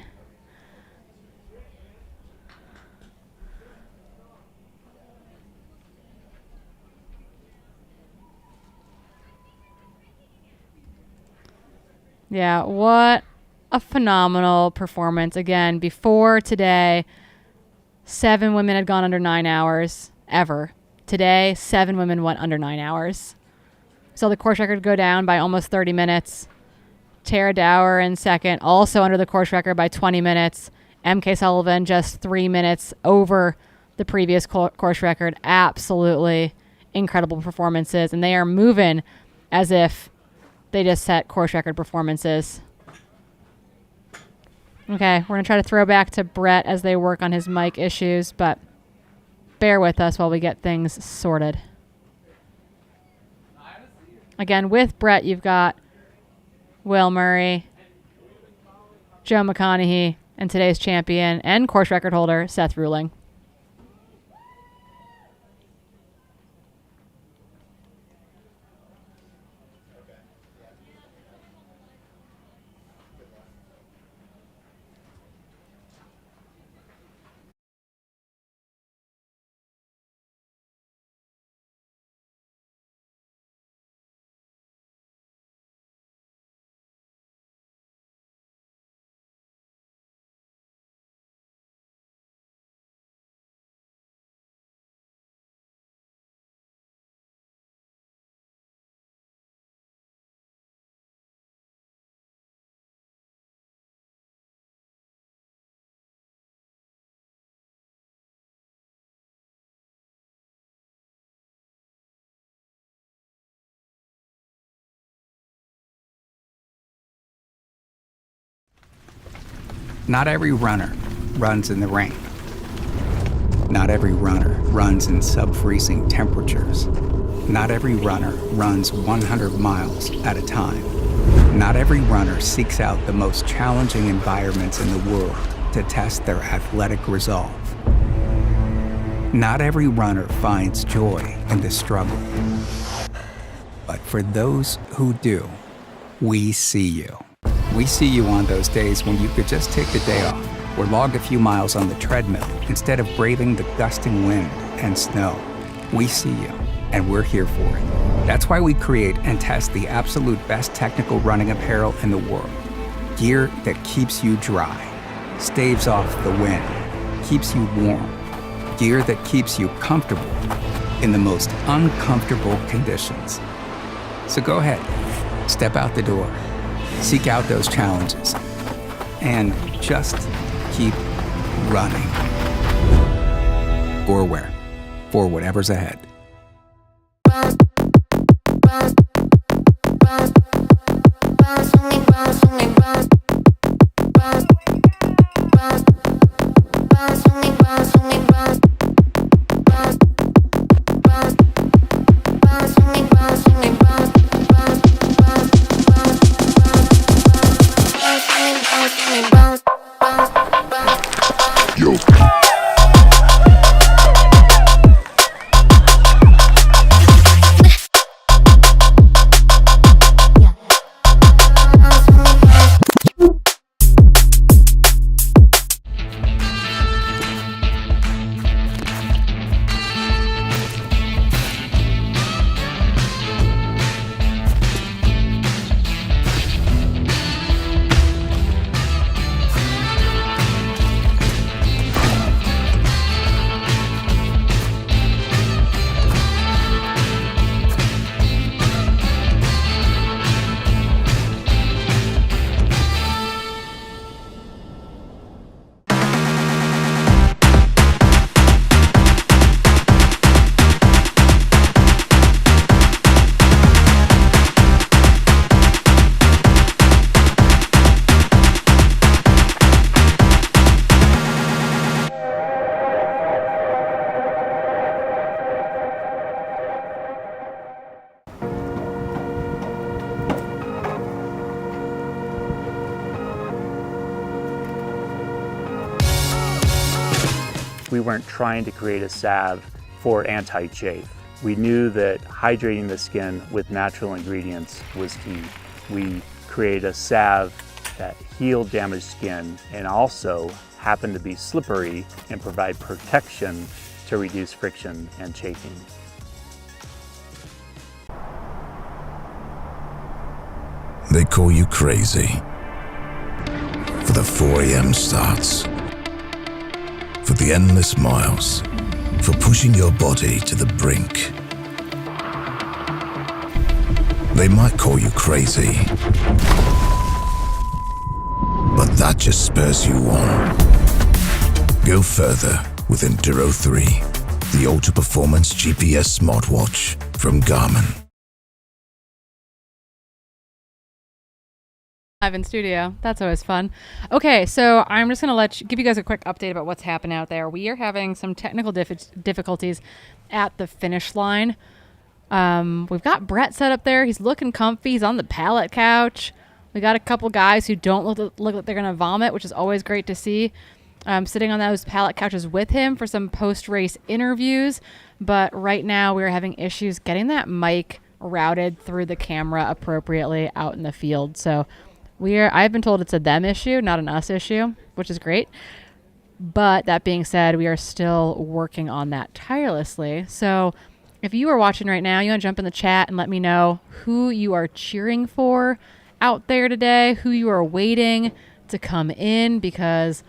Yeah, what a phenomenal performance. Again, before today, 7 women had gone under 9 hours ever. Today, 7 women went under 9 hours. So the course record go down by almost 30 minutes. Tara Dower in second, also under the course record by 20 minutes. MK Sullivan just 3 minutes over the previous course record. Absolutely incredible performances. And they are moving as if they just set course record performances. Okay, we're going to try to throw back to Brett as they work on his mic issues, but bear with us while we get things sorted. Again, with Brett, you've got Will Murray, Joe McConaughey, and today's champion and course record holder, Seth Ruling. Not every runner runs in the rain. Not every runner runs in sub-freezing temperatures. Not every runner runs 100 miles at a time. Not every runner seeks out the most challenging environments in the world to test their athletic resolve. Not every runner finds joy in the struggle. But for those who do, we see you. We see you on those days when you could just take the day off or log a few miles on the treadmill instead of braving the gusting wind and snow. We see you, and we're here for it. That's why we create and test the absolute best technical running apparel in the world. Gear that keeps you dry, staves off the wind, keeps you warm. Gear that keeps you comfortable in the most uncomfortable conditions. So go ahead, step out the door, seek out those challenges, and just keep running. Or where, for whatever's ahead. We weren't trying to create a salve for anti-chafe. We knew that hydrating the skin with natural ingredients was key. We created a salve that healed damaged skin and also happened to be slippery and provide protection to reduce friction and chafing. They call you crazy for the 4 a.m. starts, for the endless miles, for pushing your body to the brink. They might call you crazy, but that just spurs you on. Go further with Enduro 3, the ultra-performance GPS smartwatch from Garmin. Live in studio. That's always fun. Okay, so I'm just going to give you guys a quick update about what's happening out there. We are having some technical difficulties at the finish line. We've got Brett set up there. He's looking comfy. He's on the pallet couch. We got a couple guys who don't look like they're going to vomit, which is always great to see. Sitting on those pallet couches with him for some post-race interviews. But right now we're having issues getting that mic routed through the camera appropriately out in the field. So I've been told it's a them issue, not an us issue, which is great. But that being said, we are still working on that tirelessly. So if you are watching right now, you want to jump in the chat and let me know who you are cheering for out there today, who you are waiting to come in, because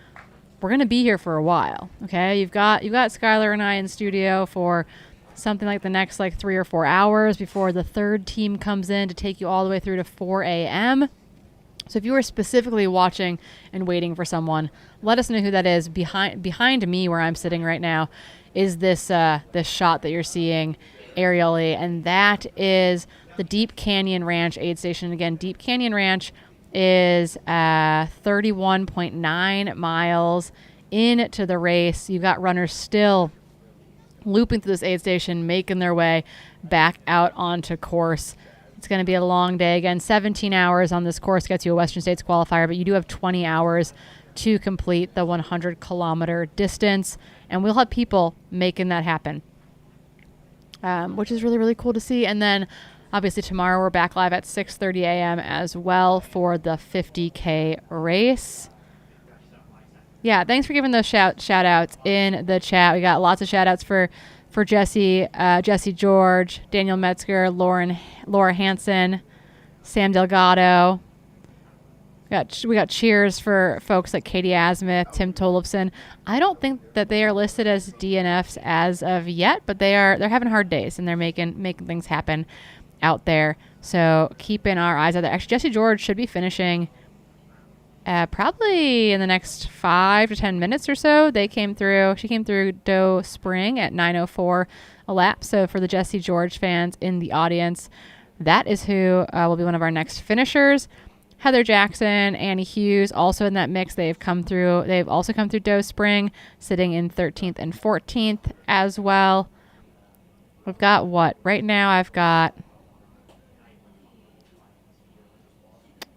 we're going to be here for a while. Okay. You've got Skylar and I in studio for something like the next 3 or 4 hours before the third team comes in to take you all the way through to 4 a.m. So if you are specifically watching and waiting for someone, let us know who that is. Behind me, where I'm sitting right now, is this shot that you're seeing aerially, and that is the Deep Canyon Ranch aid station. Again, Deep Canyon Ranch is 31.9 miles into the race. You've got runners still looping through this aid station, making their way back out onto course. It's going to be a long day. Again, 17 hours on this course gets you a Western States qualifier, but you do have 20 hours to complete the 100-kilometer distance, and we'll have people making that happen, which is really, really cool to see. And then obviously tomorrow we're back live at 6:30 a.m. as well for the 50K race. Yeah, thanks for giving those shout outs in the chat. We got lots of shout outs for Jesse, Jesse George, Daniel Metzger, Laura Hansen, Sam Delgado. We got cheers for folks like Katie Asmuth, Tim Tollefson. I don't think that they are listed as DNFs as of yet, but they're having hard days and they're making things happen out there. So keeping our eyes out there. Actually, Jesse George should be finishing probably in the next 5 to 10 minutes or so. She came through Doe Spring at 9:04 a lap. So for the Jesse George fans in the audience, that is who will be one of our next finishers. Heather Jackson, Annie Hughes, also in that mix. They've also come through Doe Spring, sitting in 13th and 14th as well. We've got what? Right now I've got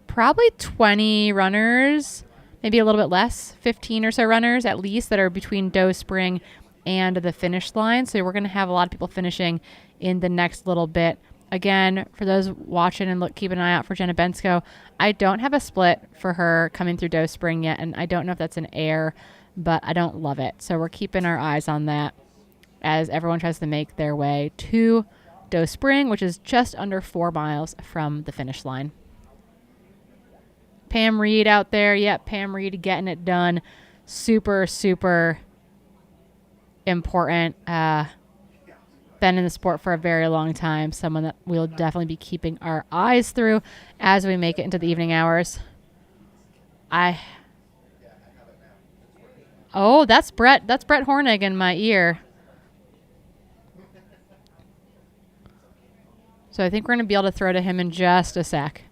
probably 20 runners, maybe a little bit less, 15 or so runners at least that are between Doe Spring and the finish line. So we're going to have a lot of people finishing in the next little bit. Again, for those watching and keep an eye out for Jenna Bensko, I don't have a split for her coming through Doe Spring yet, and I don't know if that's an error, but I don't love it. So we're keeping our eyes on that as everyone tries to make their way to Doe Spring, which is just under 4 miles from the finish line. Pam Reed out there. Yep, Pam Reed getting it done. Super, super important. Been in the sport for a very long time. Someone that we'll definitely be keeping our eyes through as we make it into the evening hours. That's Brett. That's Brett Hornig in my ear. So I think we're going to be able to throw to him in just a sec.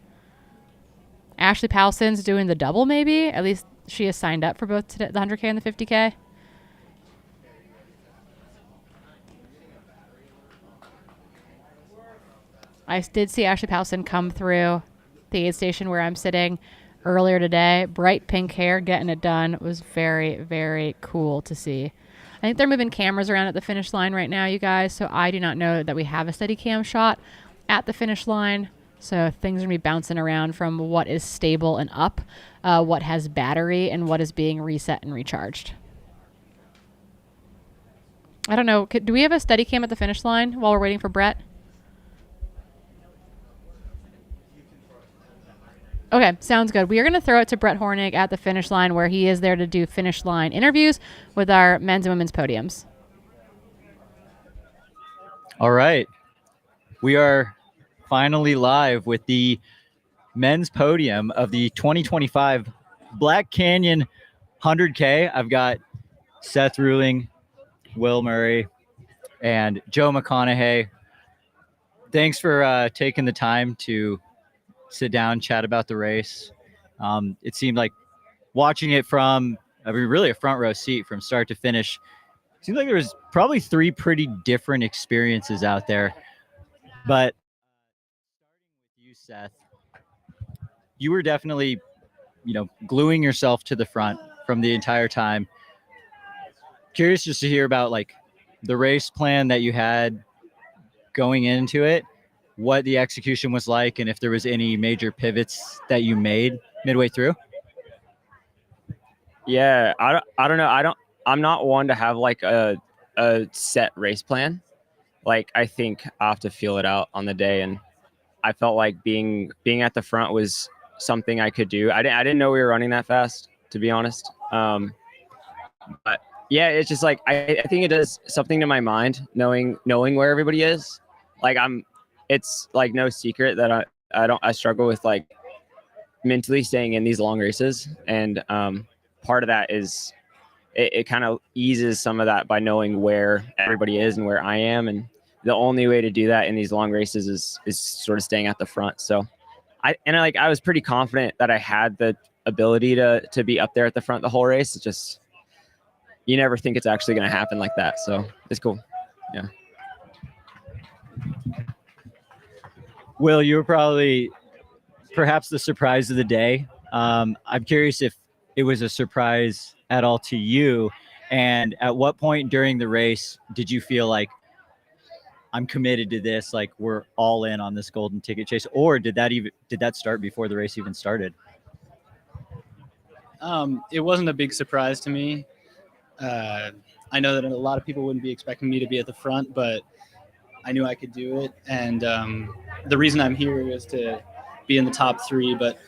Ashley Powson's doing the double, maybe. At least she is signed up for both the 100K and the 50K. I did see Ashley Powson come through the aid station where I'm sitting earlier today. Bright pink hair, getting it done. It was very, very cool to see. I think they're moving cameras around at the finish line right now, you guys, so I do not know that we have a steady cam shot at the finish line. So things are going to be bouncing around from what is stable and up, what has battery, and what is being reset and recharged. I don't know. Do we have a steady cam at the finish line while we're waiting for Brett? Okay, sounds good. We are going to throw it to Brett Hornig at the finish line where he is there to do finish line interviews with our men's and women's podiums. All right. We are finally live with the men's podium of the 2025 Black Canyon 100K. I've got Seth Ruling, Will Murray, and Joe McConaughey. Thanks for taking the time to sit down, chat about the race. It seemed like watching it from really a front row seat from start to finish. It seemed like there was probably 3 pretty different experiences out there. But starting with you, Seth, you were definitely, gluing yourself to the front from the entire time. Curious just to hear about the race plan that you had going into it, what the execution was like, and if there was any major pivots that you made midway through. Yeah, I don't know. I'm not one to have a set race plan. I think I have to feel it out on the day, and I felt like being at the front was something I could do. I didn't know we were running that fast, to be honest. But yeah, it's just I think it does something to my mind knowing where everybody is. It's no secret that I struggle with mentally staying in these long races, and part of that is it kind of eases some of that by knowing where everybody is and where I am, and the only way to do that in these long races is sort of staying at the front. So I was pretty confident that I had the ability to be up there at the front the whole race. It's just, you never think it's actually going to happen like that. So it's cool. Yeah. Will, you were probably perhaps the surprise of the day. I'm curious if it was a surprise at all to you, and at what point during the race did you feel like, I'm committed to this, like we're all in on this golden ticket chase, or did that start before the race even started? It wasn't a big surprise to me. I know that a lot of people wouldn't be expecting me to be at the front, but I knew I could do it. And the reason I'm here is to be in the top 3, but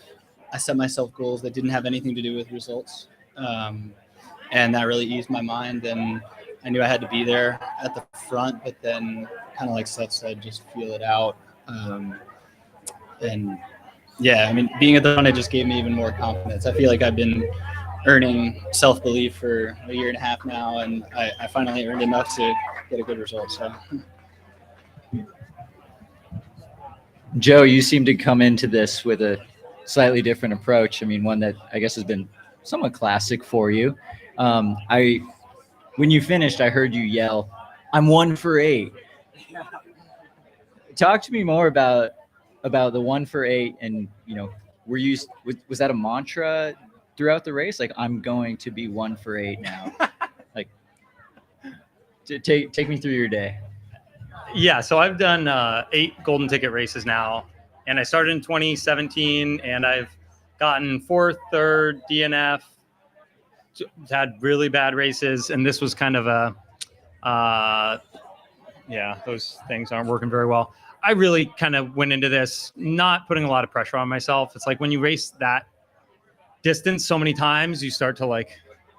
I set myself goals that didn't have anything to do with results. And that really eased my mind. And I knew I had to be there at the front, but then kind of like Seth said, just feel it out. And yeah, I mean, being at the front, it just gave me even more confidence. I feel like I've been earning self-belief for a year and a half now, and I finally earned enough to get a good result. So. Joe, you seem to come into this with a slightly different approach. I mean, one that I guess has been somewhat classic for you. When you finished, I heard you yell, "I'm 1 for 8." Talk to me more about the 1 for 8, and was that a mantra throughout the race? Like, I'm going to be 1 for 8 now. Like, take me through your day. Yeah, so I've done 8 golden ticket races now, and I started in 2017, and I've gotten 4th, 3rd, DNF, had really bad races, and this was kind of those things aren't working very well. I really kind of went into this not putting a lot of pressure on myself. It's like when you race that distance so many times, you start to like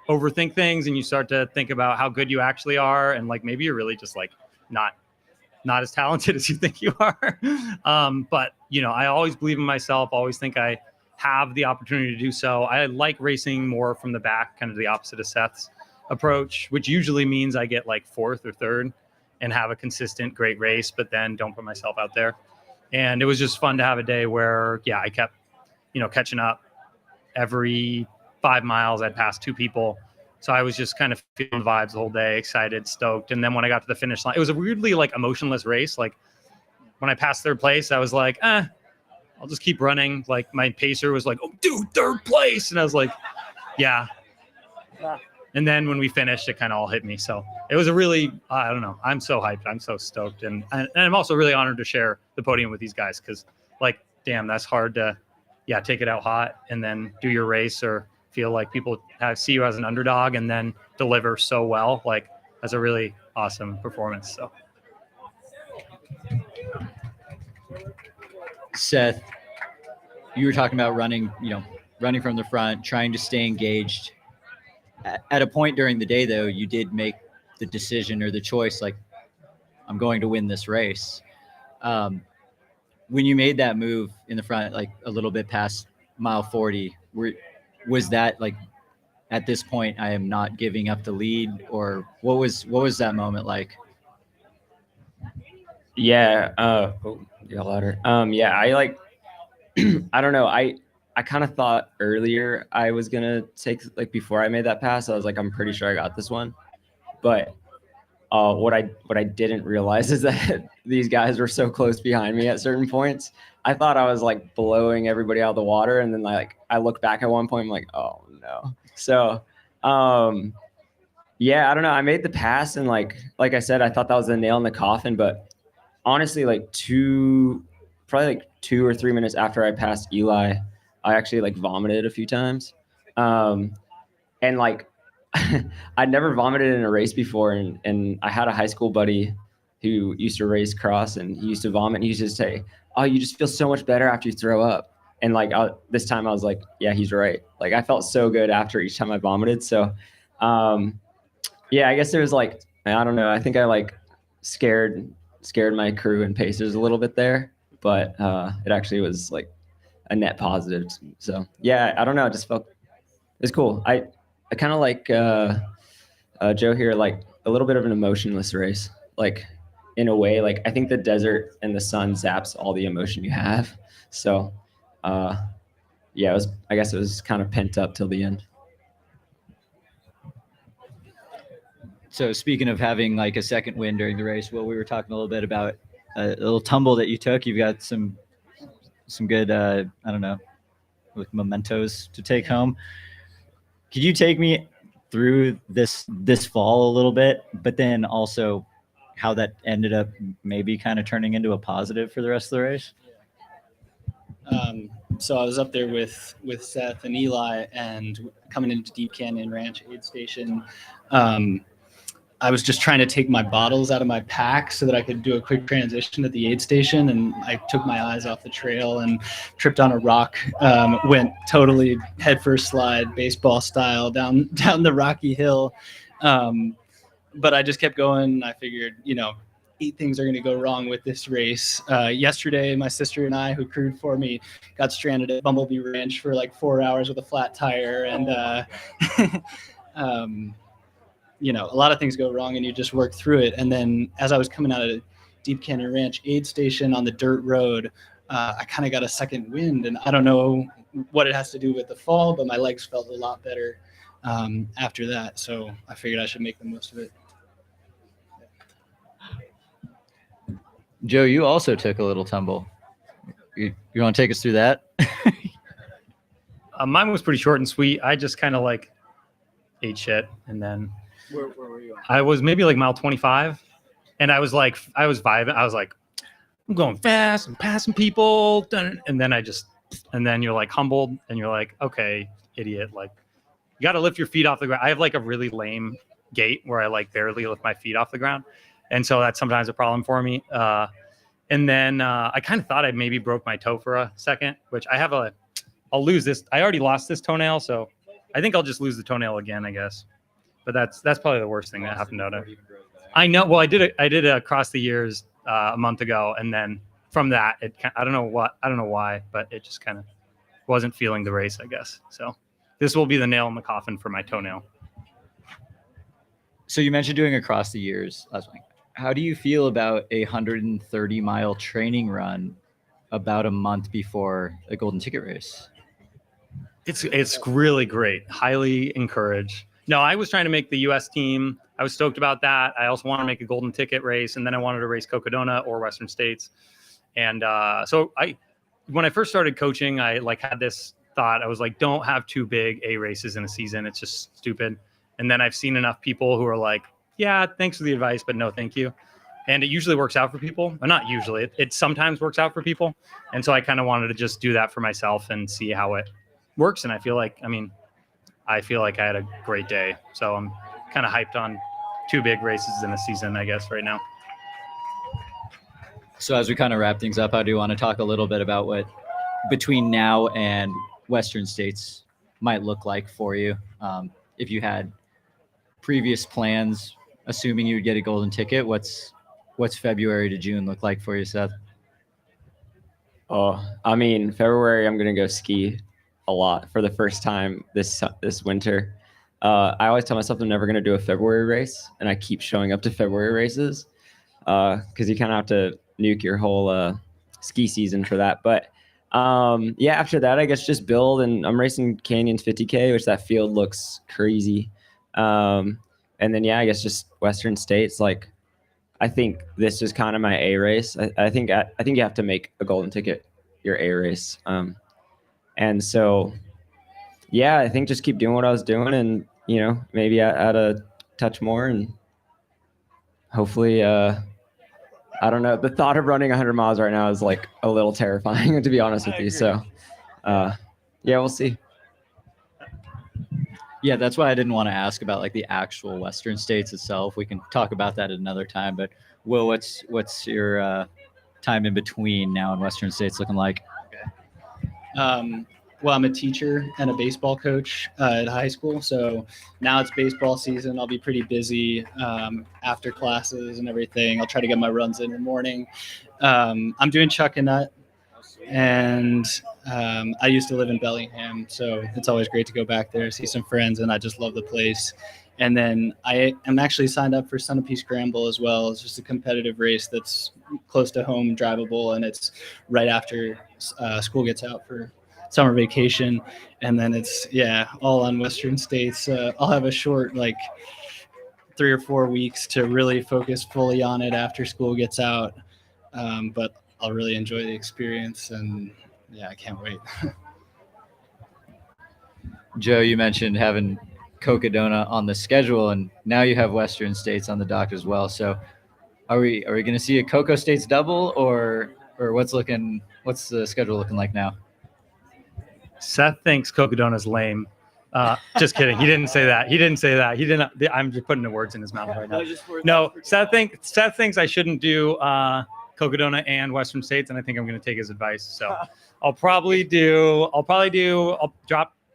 overthink things, and you start to think about how good you actually are, and like maybe you're really just like not as talented as you think you are. But I always believe in myself, always think I have the opportunity to do so. I like racing more from the back, kind of the opposite of Seth's approach, which usually means I get like 4th or 3rd and have a consistent great race, but then don't put myself out there. And it was just fun to have a day where, I kept, catching up. Every 5 miles I'd pass 2 people. So I was just kind of feeling the vibes the whole day, excited, stoked. And then when I got to the finish line, it was a weirdly like emotionless race. Like when I passed 3rd place, I was like, I'll just keep running. Like my pacer was like, "Oh, dude, 3rd place." And I was like, yeah. And then when we finished, it kind of all hit me. So it was a really, I don't know. I'm so hyped. I'm so stoked. And I'm also really honored to share the podium with these guys, because like, damn, that's hard to, take it out hot and then do your race or feel like people see you as an underdog and then deliver so well. Like that's a really awesome performance. So. Seth, you were talking about running from the front, trying to stay engaged. At a point during the day, though, you did make the decision or the choice, like, I'm going to win this race. When you made that move in the front, like a little bit past mile 40, was that like, at this point, I am not giving up the lead, or what was that moment like? Yeah. You're louder. I like, I don't know. I kind of thought earlier I was going to take, like before I made that pass, I was like, I'm pretty sure I got this one. But what I didn't realize is that these guys were so close behind me at certain points. I thought I was like blowing everybody out of the water. And then like, I look back at one point, I'm like, oh no. So, I don't know. I made the pass, and like I said, I thought that was the nail in the coffin, but honestly, like 2 or 3 minutes after I passed Eli, I actually like vomited a few times. And like, I'd never vomited in a race before. And I had a high school buddy who used to race cross, and he used to vomit. And he used to say, "Oh, you just feel so much better after you throw up." And like, this time I was like, yeah, he's right. Like I felt so good after each time I vomited. So, I guess there was like, I don't know. I think I like scared my crew and pacers a little bit there, but it actually was like a net positive. So I don't know. It just felt, it's cool. I kind of like Joe here, like a little bit of an emotionless race. Like in a way, like I think the desert and the sun zaps all the emotion you have. So Yeah, I guess it was kind of pent up till the end. So speaking of having like a second win during the race, well, we were talking a little bit about a little tumble that you took. You've got some good, I don't know, like mementos to take home. Could you take me through this fall a little bit, but then also how that ended up maybe kind of turning into a positive for the rest of the race? So I was up there with Seth and Eli, and coming into Deep Canyon Ranch aid station. I was just trying to take my bottles out of my pack so that I could do a quick transition at the aid station, and I took my eyes off the trail and tripped on a rock. Went totally headfirst slide, baseball style, down the rocky hill. But I just kept going. I figured, 8 things are going to go wrong with this race. Yesterday, my sister and I, who crewed for me, got stranded at Bumblebee Ranch for like 4 hours with a flat tire, and a lot of things go wrong, and you just work through it. And then as I was coming out of Deep Canyon Ranch aid station on the dirt road, I kind of got a second wind, and I don't know what it has to do with the fall, but my legs felt a lot better after that. So I figured I should make the most of it. Joe, you also took a little tumble. You want to take us through that? Mine was pretty short and sweet. I just kind of like ate shit, and then Where were you? I was maybe like mile 25, and I was vibing. I was like, I'm going fast, I'm passing people, and then you're like humbled, and you're like, okay, idiot, like you got to lift your feet off the ground. I have like a really lame gait where I like barely lift my feet off the ground, and so that's sometimes a problem for me. And then I kind of thought I maybe broke my toe for a second, which I'll lose this. I already lost this toenail, so I think I'll just lose the toenail again, I guess. But that's probably the worst thing that happened out of. I know. Well, I did it across the years a month ago, and then from that, I don't know why, but it just kind of wasn't feeling the race, I guess. So this will be the nail in the coffin for my toenail. So you mentioned doing across the years. I was like, how do you feel about a 130-mile training run about a month before a golden ticket race? It's really great. Highly encouraged. No, I was trying to make the U.S. team. I was stoked about that. I also wanted to make a golden ticket race, and then I wanted to race Cocodona or Western States. And so when I first started coaching, I had this thought. I was like, don't have 2 big A races in a season. It's just stupid. And then I've seen enough people who are like, yeah, thanks for the advice, but no, thank you. And it usually works out for people. Well, not usually. It sometimes works out for people. And so I kind of wanted to just do that for myself and see how it works. And I feel like I had a great day. So I'm kind of hyped on 2 big races in a season, I guess, right now. So as we kind of wrap things up, I do want to talk a little bit about what between now and Western States might look like for you. If you had previous plans, assuming you would get a golden ticket, what's February to June look like for you, Seth? Oh, February, I'm going to go ski a lot for the first time this winter. I always tell myself I'm never going to do a February race, and I keep showing up to February races because you kind of have to nuke your whole ski season for that. But after that, I guess just build, and I'm racing Canyons 50K, which that field looks crazy. And then, I guess just Western States, I think this is kind of my A race. I think you have to make a golden ticket your A race. And so, I think just keep doing what I was doing, and, maybe add a touch more, and hopefully, I don't know. The thought of running 100 miles right now is a little terrifying, to be honest with you. So, we'll see. Yeah, that's why I didn't want to ask about the actual Western States itself. We can talk about that at another time. But Will, what's your time in between now and Western States looking like? Well, I'm a teacher and a baseball coach at high school. So now it's baseball season. I'll be pretty busy after classes and everything. I'll try to get my runs in the morning. I'm doing Chuck and Nut. And I used to live in Bellingham, so it's always great to go back there, see some friends, and I just love the place. And then I am actually signed up for Sunapee Scramble as well. It's just a competitive race that's close to home, drivable, and it's right after school gets out for summer vacation. And then it's, all on Western States. I'll have a short, 3 or 4 weeks to really focus fully on it after school gets out. But I'll really enjoy the experience, and I can't wait. Joe, you mentioned having Cocodona on the schedule, and now you have Western States on the dock as well. So are we going to see a Coco States double, or what's the schedule looking like now? Seth thinks Cocodona's lame. Just kidding. He didn't say that. He didn't. I'm just putting the words in his mouth right now. No, Seth thinks I shouldn't do Cocodona and Western States, and I think I'm going to take his advice. So I'll drop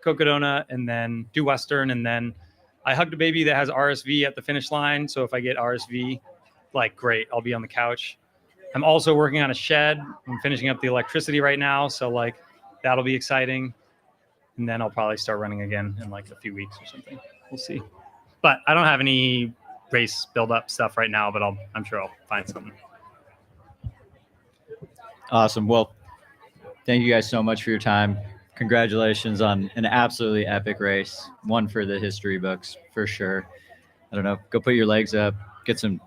Cocodona and then do Western, and then I hugged a baby that has RSV at the finish line. So if I get RSV, great, I'll be on the couch. I'm also working on a shed. I'm finishing up the electricity right now, so that'll be exciting. And then I'll probably start running again in a few weeks or something. We'll see. But I don't have any race build-up stuff right now, but I'm sure I'll find something. Awesome. Well, thank you guys so much for your time. Congratulations on an absolutely epic race. One for the history books, for sure. I don't know. Go put your legs up. Get some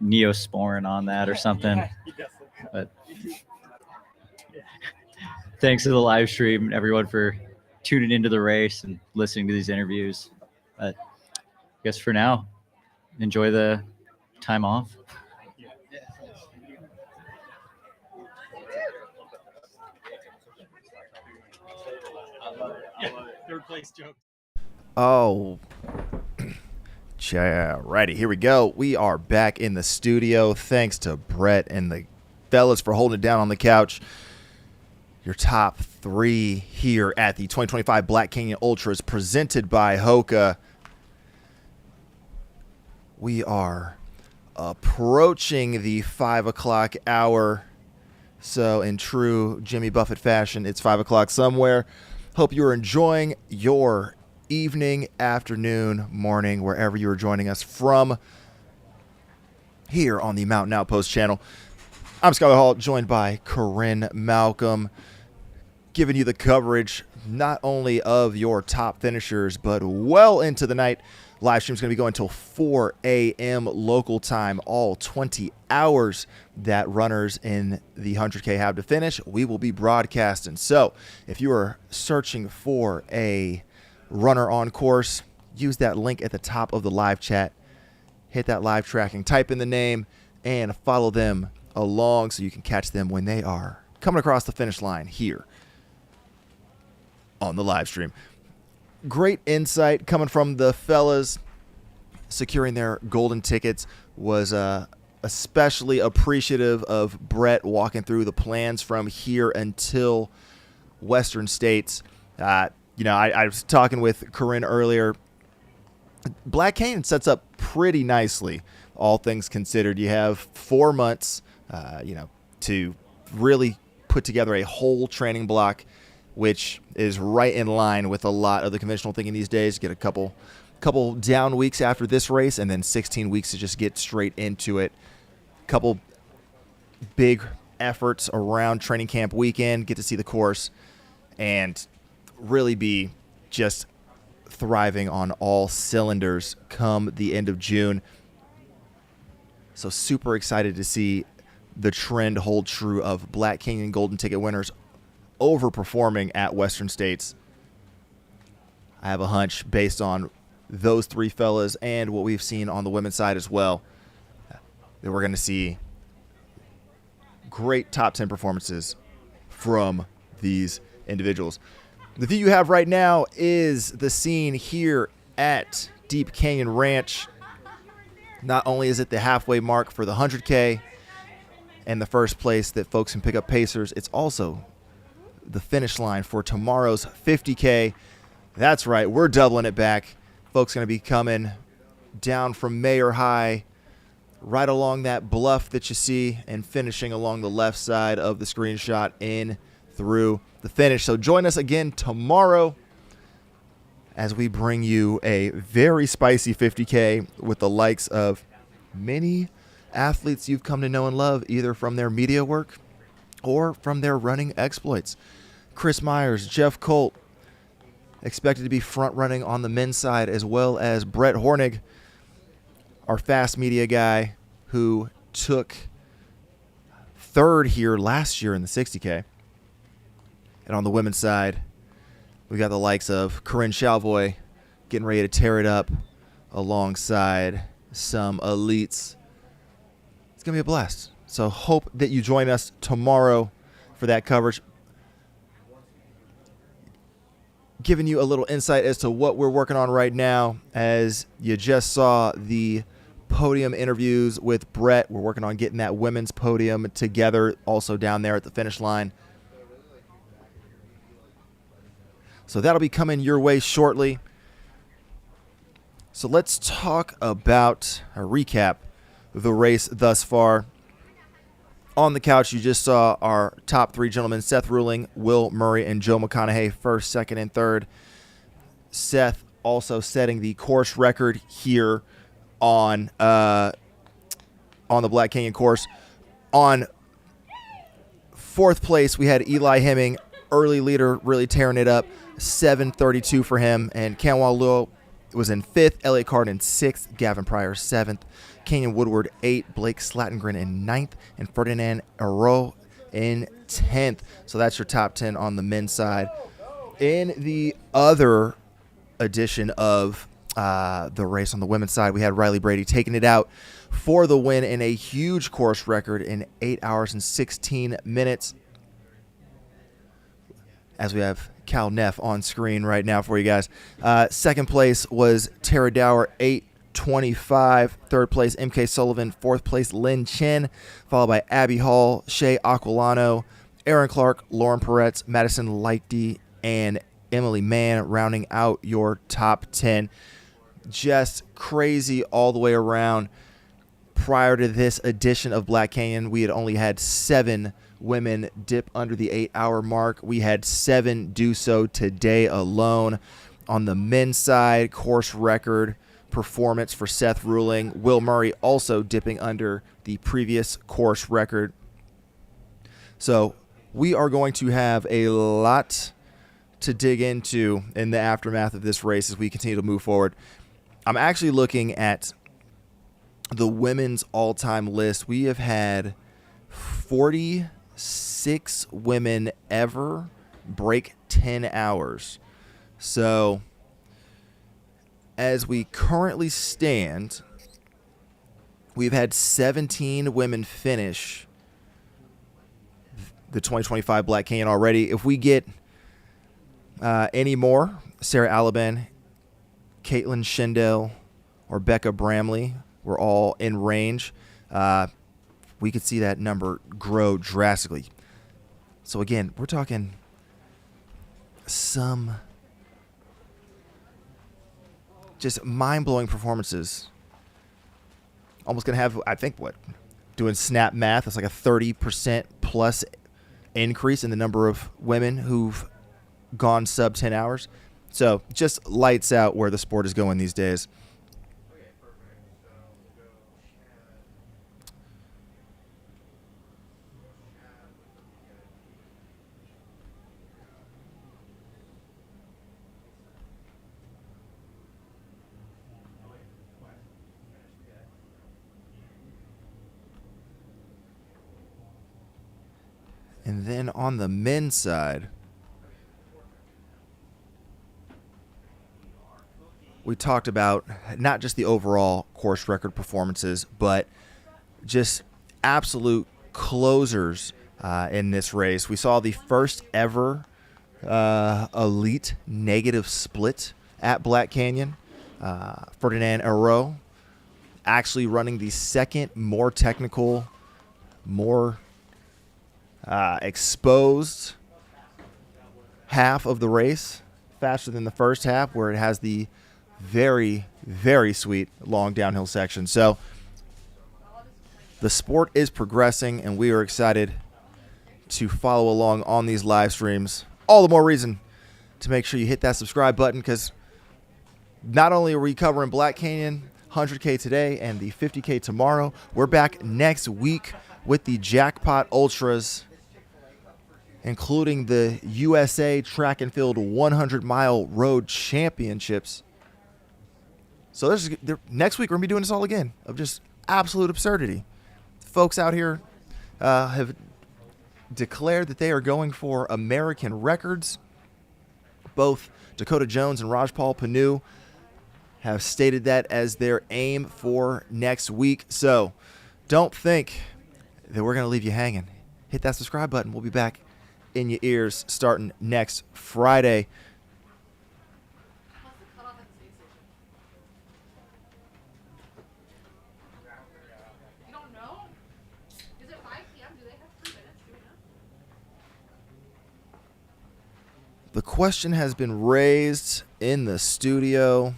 Neosporin on that or something. But thanks to the live stream and everyone for tuning into the race and listening to these interviews. But I guess for now, enjoy the time off. Third place joke. Oh, righty. Here we go. We are back in the studio. Thanks to Brett and the fellas for holding it down on the couch. Your top 3 here at the 2025 Black Canyon Ultras presented by Hoka. We are approaching the 5 o'clock hour. So in true Jimmy Buffett fashion, it's 5 o'clock somewhere. Hope you are enjoying your evening, afternoon, morning, wherever you are joining us from here on the Mountain Outpost channel. I'm Skylar Hall, joined by Corinne Malcolm, giving you the coverage not only of your top finishers, but well into the night. Live stream is going to be going until 4 a.m. local time, all 20 hours that runners in the 100K have to finish. We will be broadcasting. So if you are searching for a runner on course, use that link at the top of the live chat. Hit that live tracking, type in the name, and follow them along so you can catch them when they are coming across the finish line here on the live stream. Great insight coming from the fellas. Securing their golden tickets was especially appreciative of Brett walking through the plans from here until Western States. I was talking with Corinne earlier. Black Canyon sets up pretty nicely, all things considered. You have 4 months, to really put together a whole training block, which is right in line with a lot of the conventional thinking these days. Get a couple down weeks after this race, and then 16 weeks to just get straight into it. Couple big efforts around training camp weekend, get to see the course, and really be just thriving on all cylinders come the end of June. So super excited to see the trend hold true of Black Canyon Golden Ticket winners overperforming at Western States. I have a hunch based on those 3 fellas and what we've seen on the women's side as well, that we're going to see great top 10 performances from these individuals. The view you have right now is the scene here at Deep Canyon Ranch. Not only is it the halfway mark for the 100K and the first place that folks can pick up pacers, it's also the finish line for tomorrow's 50K. That's right, we're doubling it back. Folks going to be coming down from Mayor High, right along that bluff that you see, and finishing along the left side of the screenshot in through the finish. So join us again tomorrow as we bring you a very spicy 50K with the likes of many athletes you've come to know and love, either from their media work or from their running exploits. Chris Myers, Jeff Colt, expected to be front running on the men's side, as well as Brett Hornig, our fast media guy who took third here last year in the 60K. And on the women's side, we got the likes of Corinne Chalvoy getting ready to tear it up alongside some elites. It's going to be a blast. So hope that you join us tomorrow for that coverage. Giving you a little insight as to what we're working on right now. As you just saw the podium interviews with Brett, we're working on getting that women's podium together, also down there at the finish line. So that'll be coming your way shortly. So let's talk about a recap of the race thus far. On the couch, you just saw our top three gentlemen: Seth Ruling, Will Murray, and Joe McConaughey, first, second, and third. Seth also setting the course record here on the Black Canyon course. On fourth place, we had Eli Hemming, early leader, really tearing it up. 7:32 for him, and Kanwal Luo was in fifth. Elliot Card in sixth. Gavin Pryor seventh. Kenyon Woodward 8th, Blake Slatengren in 9th, and Ferdinand Aro in 10th. So that's your top 10 on the men's side. In the other edition of the race on the women's side, we had Riley Brady taking it out for the win in a huge course record in 8 hours and 16 minutes. As we have Cal Neff on screen right now for you guys. Second place was Tara Dower, 8:25. Third place, MK Sullivan. Fourth place, Lynn Chen, followed by Abby Hall, Shay Aquilano, Aaron Clark, Lauren Peretz, Madison Lighty, and Emily Mann, rounding out your top 10. Just crazy all the way around. Prior to this edition of Black Canyon, we had only had 7 women dip under the 8-hour mark. We had 7 do so today alone. On the men's side, course record performance for Seth Ruling. Will Murray also dipping under the previous course record. So we are going to have a lot to dig into in the aftermath of this race as we continue to move forward. I'm actually looking at the women's all-time list. We have had 46 women ever break 10 hours. So as we currently stand, we've had 17 women finish the 2025 Black Canyon already. If we get any more, Sarah Alaban, Caitlin Schindel, or Becca Bramley, we're all in range. We could see that number grow drastically. So again, we're talking some just mind-blowing performances. Almost going to have, I think, doing snap math, it's like a 30% plus increase in the number of women who've gone sub 10 hours. So just lights out where the sport is going these days. And then on the men's side, we talked about not just the overall course record performances, but just absolute closers in this race. We saw the first ever elite negative split at Black Canyon. Ferdinand Aro actually running the second more technical, more exposed half of the race, faster than the first half, where it has the very, very sweet long downhill section. So the sport is progressing, and we are excited to follow along on these live streams. All the more reason to make sure you hit that subscribe button, because not only are we covering Black Canyon 100K today and the 50K tomorrow, we're back next week with the Jackpot Ultras, including the USA Track and Field 100-mile road championships. So next week we're going to be doing this all again of just absolute absurdity. Folks out here have declared that they are going for American records. Both Dakota Jones and Rajpal Panu have stated that as their aim for next week. So don't think that we're going to leave you hanging. Hit that subscribe button. We'll be back in your ears starting next Friday. The question has been raised in the studio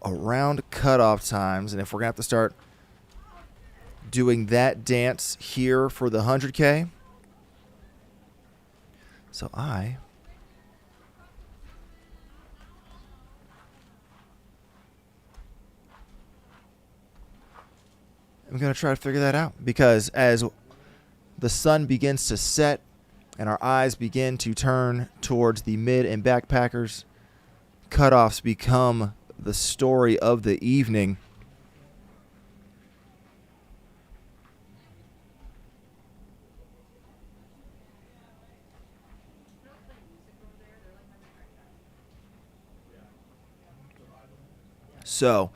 around cutoff times, and if we're going to have to start doing that dance here for the 100K. So I'm going to try to figure that out, because as the sun begins to set and our eyes begin to turn towards the mid and backpackers, cutoffs become the story of the evening. So,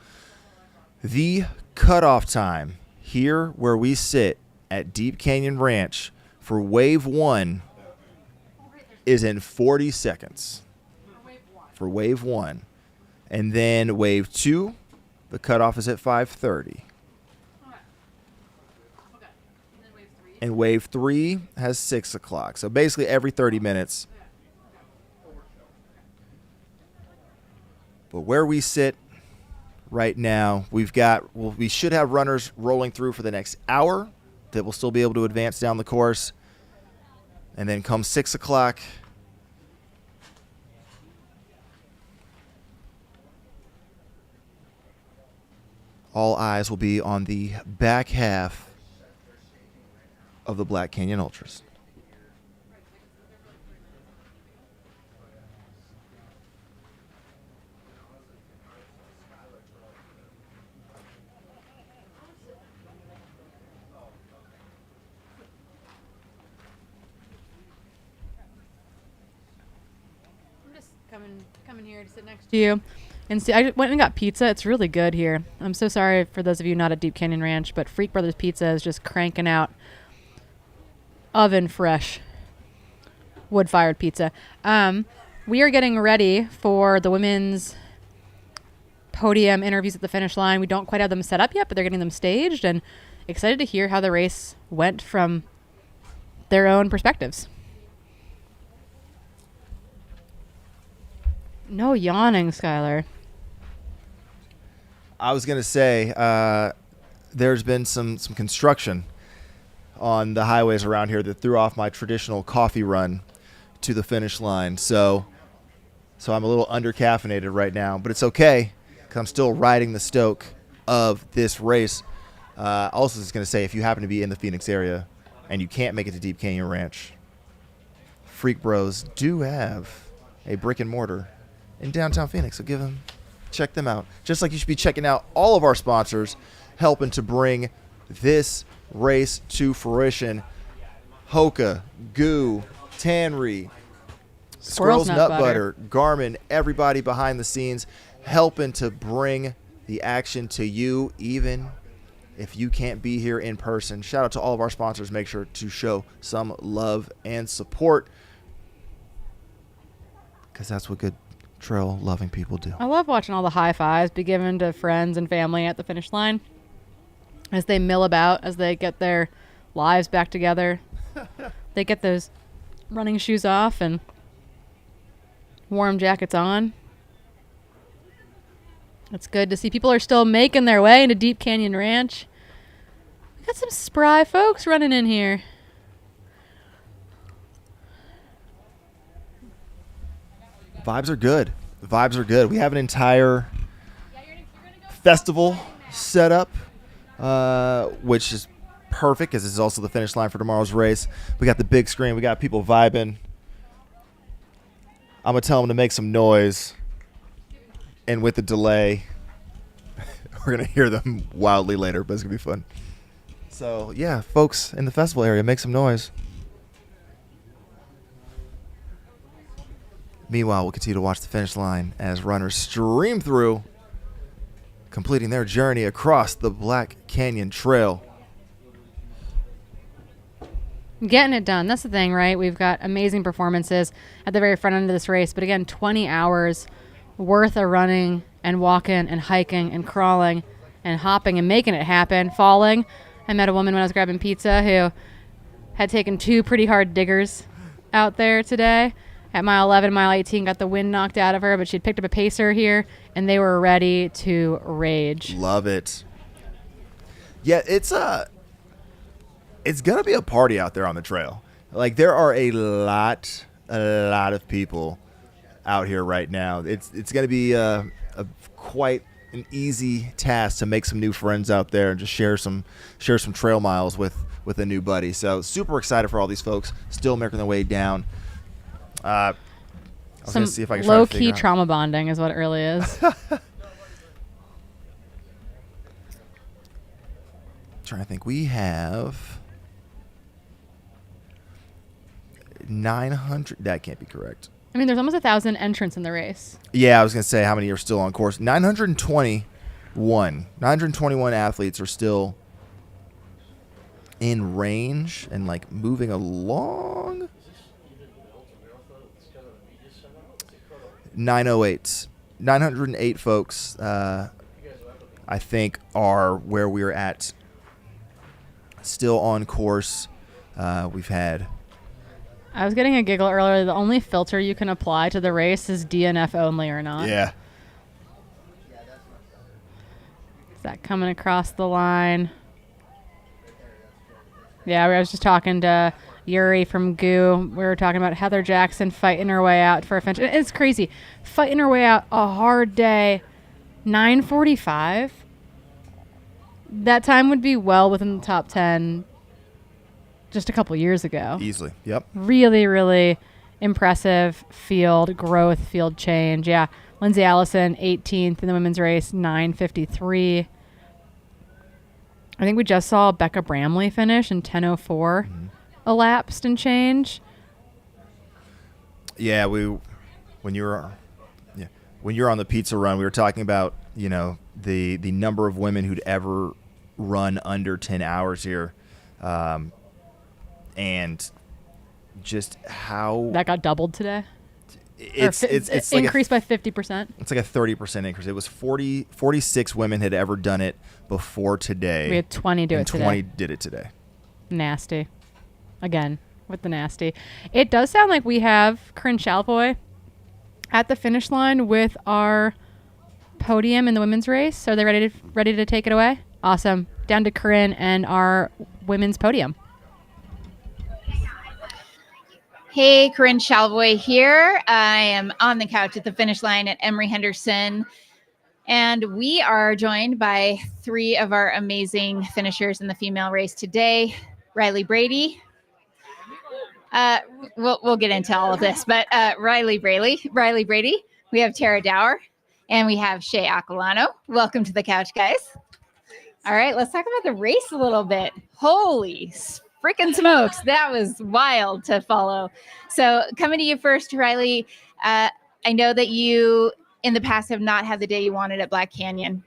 the cutoff time here where we sit at Deep Canyon Ranch for Wave 1 is in 40 seconds. For Wave 1. And then Wave 2, the cutoff is at 5:30. And Wave 3 has 6 o'clock. So basically every 30 minutes. But where we sit right now, we should have runners rolling through for the next hour that will still be able to advance down the course. And then come 6 o'clock, all eyes will be on the back half of the Black Canyon Ultras. Coming here to sit next to you and see. I went and got pizza. It's really good here. I'm so sorry for those of you not at Deep Canyon Ranch, but Freak Brothers Pizza is just cranking out oven fresh wood-fired pizza. We are getting ready for the women's podium interviews at the finish line. We don't quite have them set up yet, but they're getting them staged, and excited to hear how the race went from their own perspectives. No yawning, Skylar. I was going to say, there's been some construction on the highways around here that threw off my traditional coffee run to the finish line. So I'm a little under-caffeinated right now, but it's okay because I'm still riding the stoke of this race. Also, just going to say, if you happen to be in the Phoenix area and you can't make it to Deep Canyon Ranch, Freak Bros do have a brick and mortar in downtown Phoenix, so check them out. Just like you should be checking out all of our sponsors helping to bring this race to fruition. Hoka, Goo, Tannery, Squirrel's Nut Butter, Garmin, everybody behind the scenes helping to bring the action to you, even if you can't be here in person. Shout out to all of our sponsors. Make sure to show some love and support, because that's what good trail loving people do. I love watching all the high fives be given to friends and family at the finish line as they mill about, as they get their lives back together. They get those running shoes off and warm jackets on. It's good to see people are still making their way into Deep Canyon Ranch. We got some spry folks running in here. Vibes are good. The vibes are good. We have an entire festival set up, which is perfect because this is also the finish line for tomorrow's race. We got the big screen. We got people vibing. I'm going to tell them to make some noise. And with the delay, we're going to hear them wildly later, but it's going to be fun. So, yeah, folks in the festival area, make some noise. Meanwhile, we'll continue to watch the finish line as runners stream through, completing their journey across the Black Canyon Trail. Getting it done. That's the thing, right? We've got amazing performances at the very front end of this race. But again, 20 hours worth of running and walking and hiking and crawling and hopping and making it happen, falling. I met a woman when I was grabbing pizza who had taken 2 pretty hard diggers out there today. At mile 11, mile 18, got the wind knocked out of her, but she'd picked up a pacer here, and they were ready to rage. Love it. Yeah, it's gonna be a party out there on the trail. Like, there are a lot of people out here right now. It's gonna be a quite an easy task to make some new friends out there and just share some trail miles with a new buddy. So super excited for all these folks still making their way down. I was gonna see if I can low key trauma bonding is what it really is. Trying to think, we have 900. That can't be correct. I mean, there's almost 1,000 entrants in the race. Yeah, I was gonna say how many are still on course. 921 athletes are still in range and like moving along. 908 folks, I think, are where we're at. Still on course. We've had. I was getting a giggle earlier. The only filter you can apply to the race is DNF only or not. Yeah. Is that coming across the line? Yeah, I was just talking to Yuri from GOO. We were talking about Heather Jackson fighting her way out for a finish. It's crazy. Fighting her way out, a hard day. 9:45. That time would be well within the top 10 just a couple years ago. Easily, yep. Really, really impressive field growth, field change. Yeah, Lindsay Allison, 18th in the women's race, 9:53. I think we just saw Becca Bramley finish in 10:04, elapsed and change. Yeah, when you were on the pizza run, we were talking about the number of women who'd ever run under 10 hours here. And just how that got doubled today. It's like increased by 50%. It's like a 30% increase. It was 46 women had ever done it before today. We had 20 do it today. 20 did it today. Nasty. Again, with the nasty. It does sound like we have Corinne Chalvoy at the finish line with our podium in the women's race. Are they ready to take it away? Awesome. Down to Corinne and our women's podium. Hey, Corinne Chalvoy here. I am on the couch at the finish line at Emory Henderson. And we are joined by 3 of our amazing finishers in the female race today. Riley Brady. We'll get into all of this, but Riley Brady. We have Tara Dower, and we have Shay Aquilano. Welcome to the couch, guys. All right, let's talk about the race a little bit. Holy freaking smokes, that was wild to follow. So coming to you first, Riley, I know that you in the past have not had the day you wanted at Black Canyon.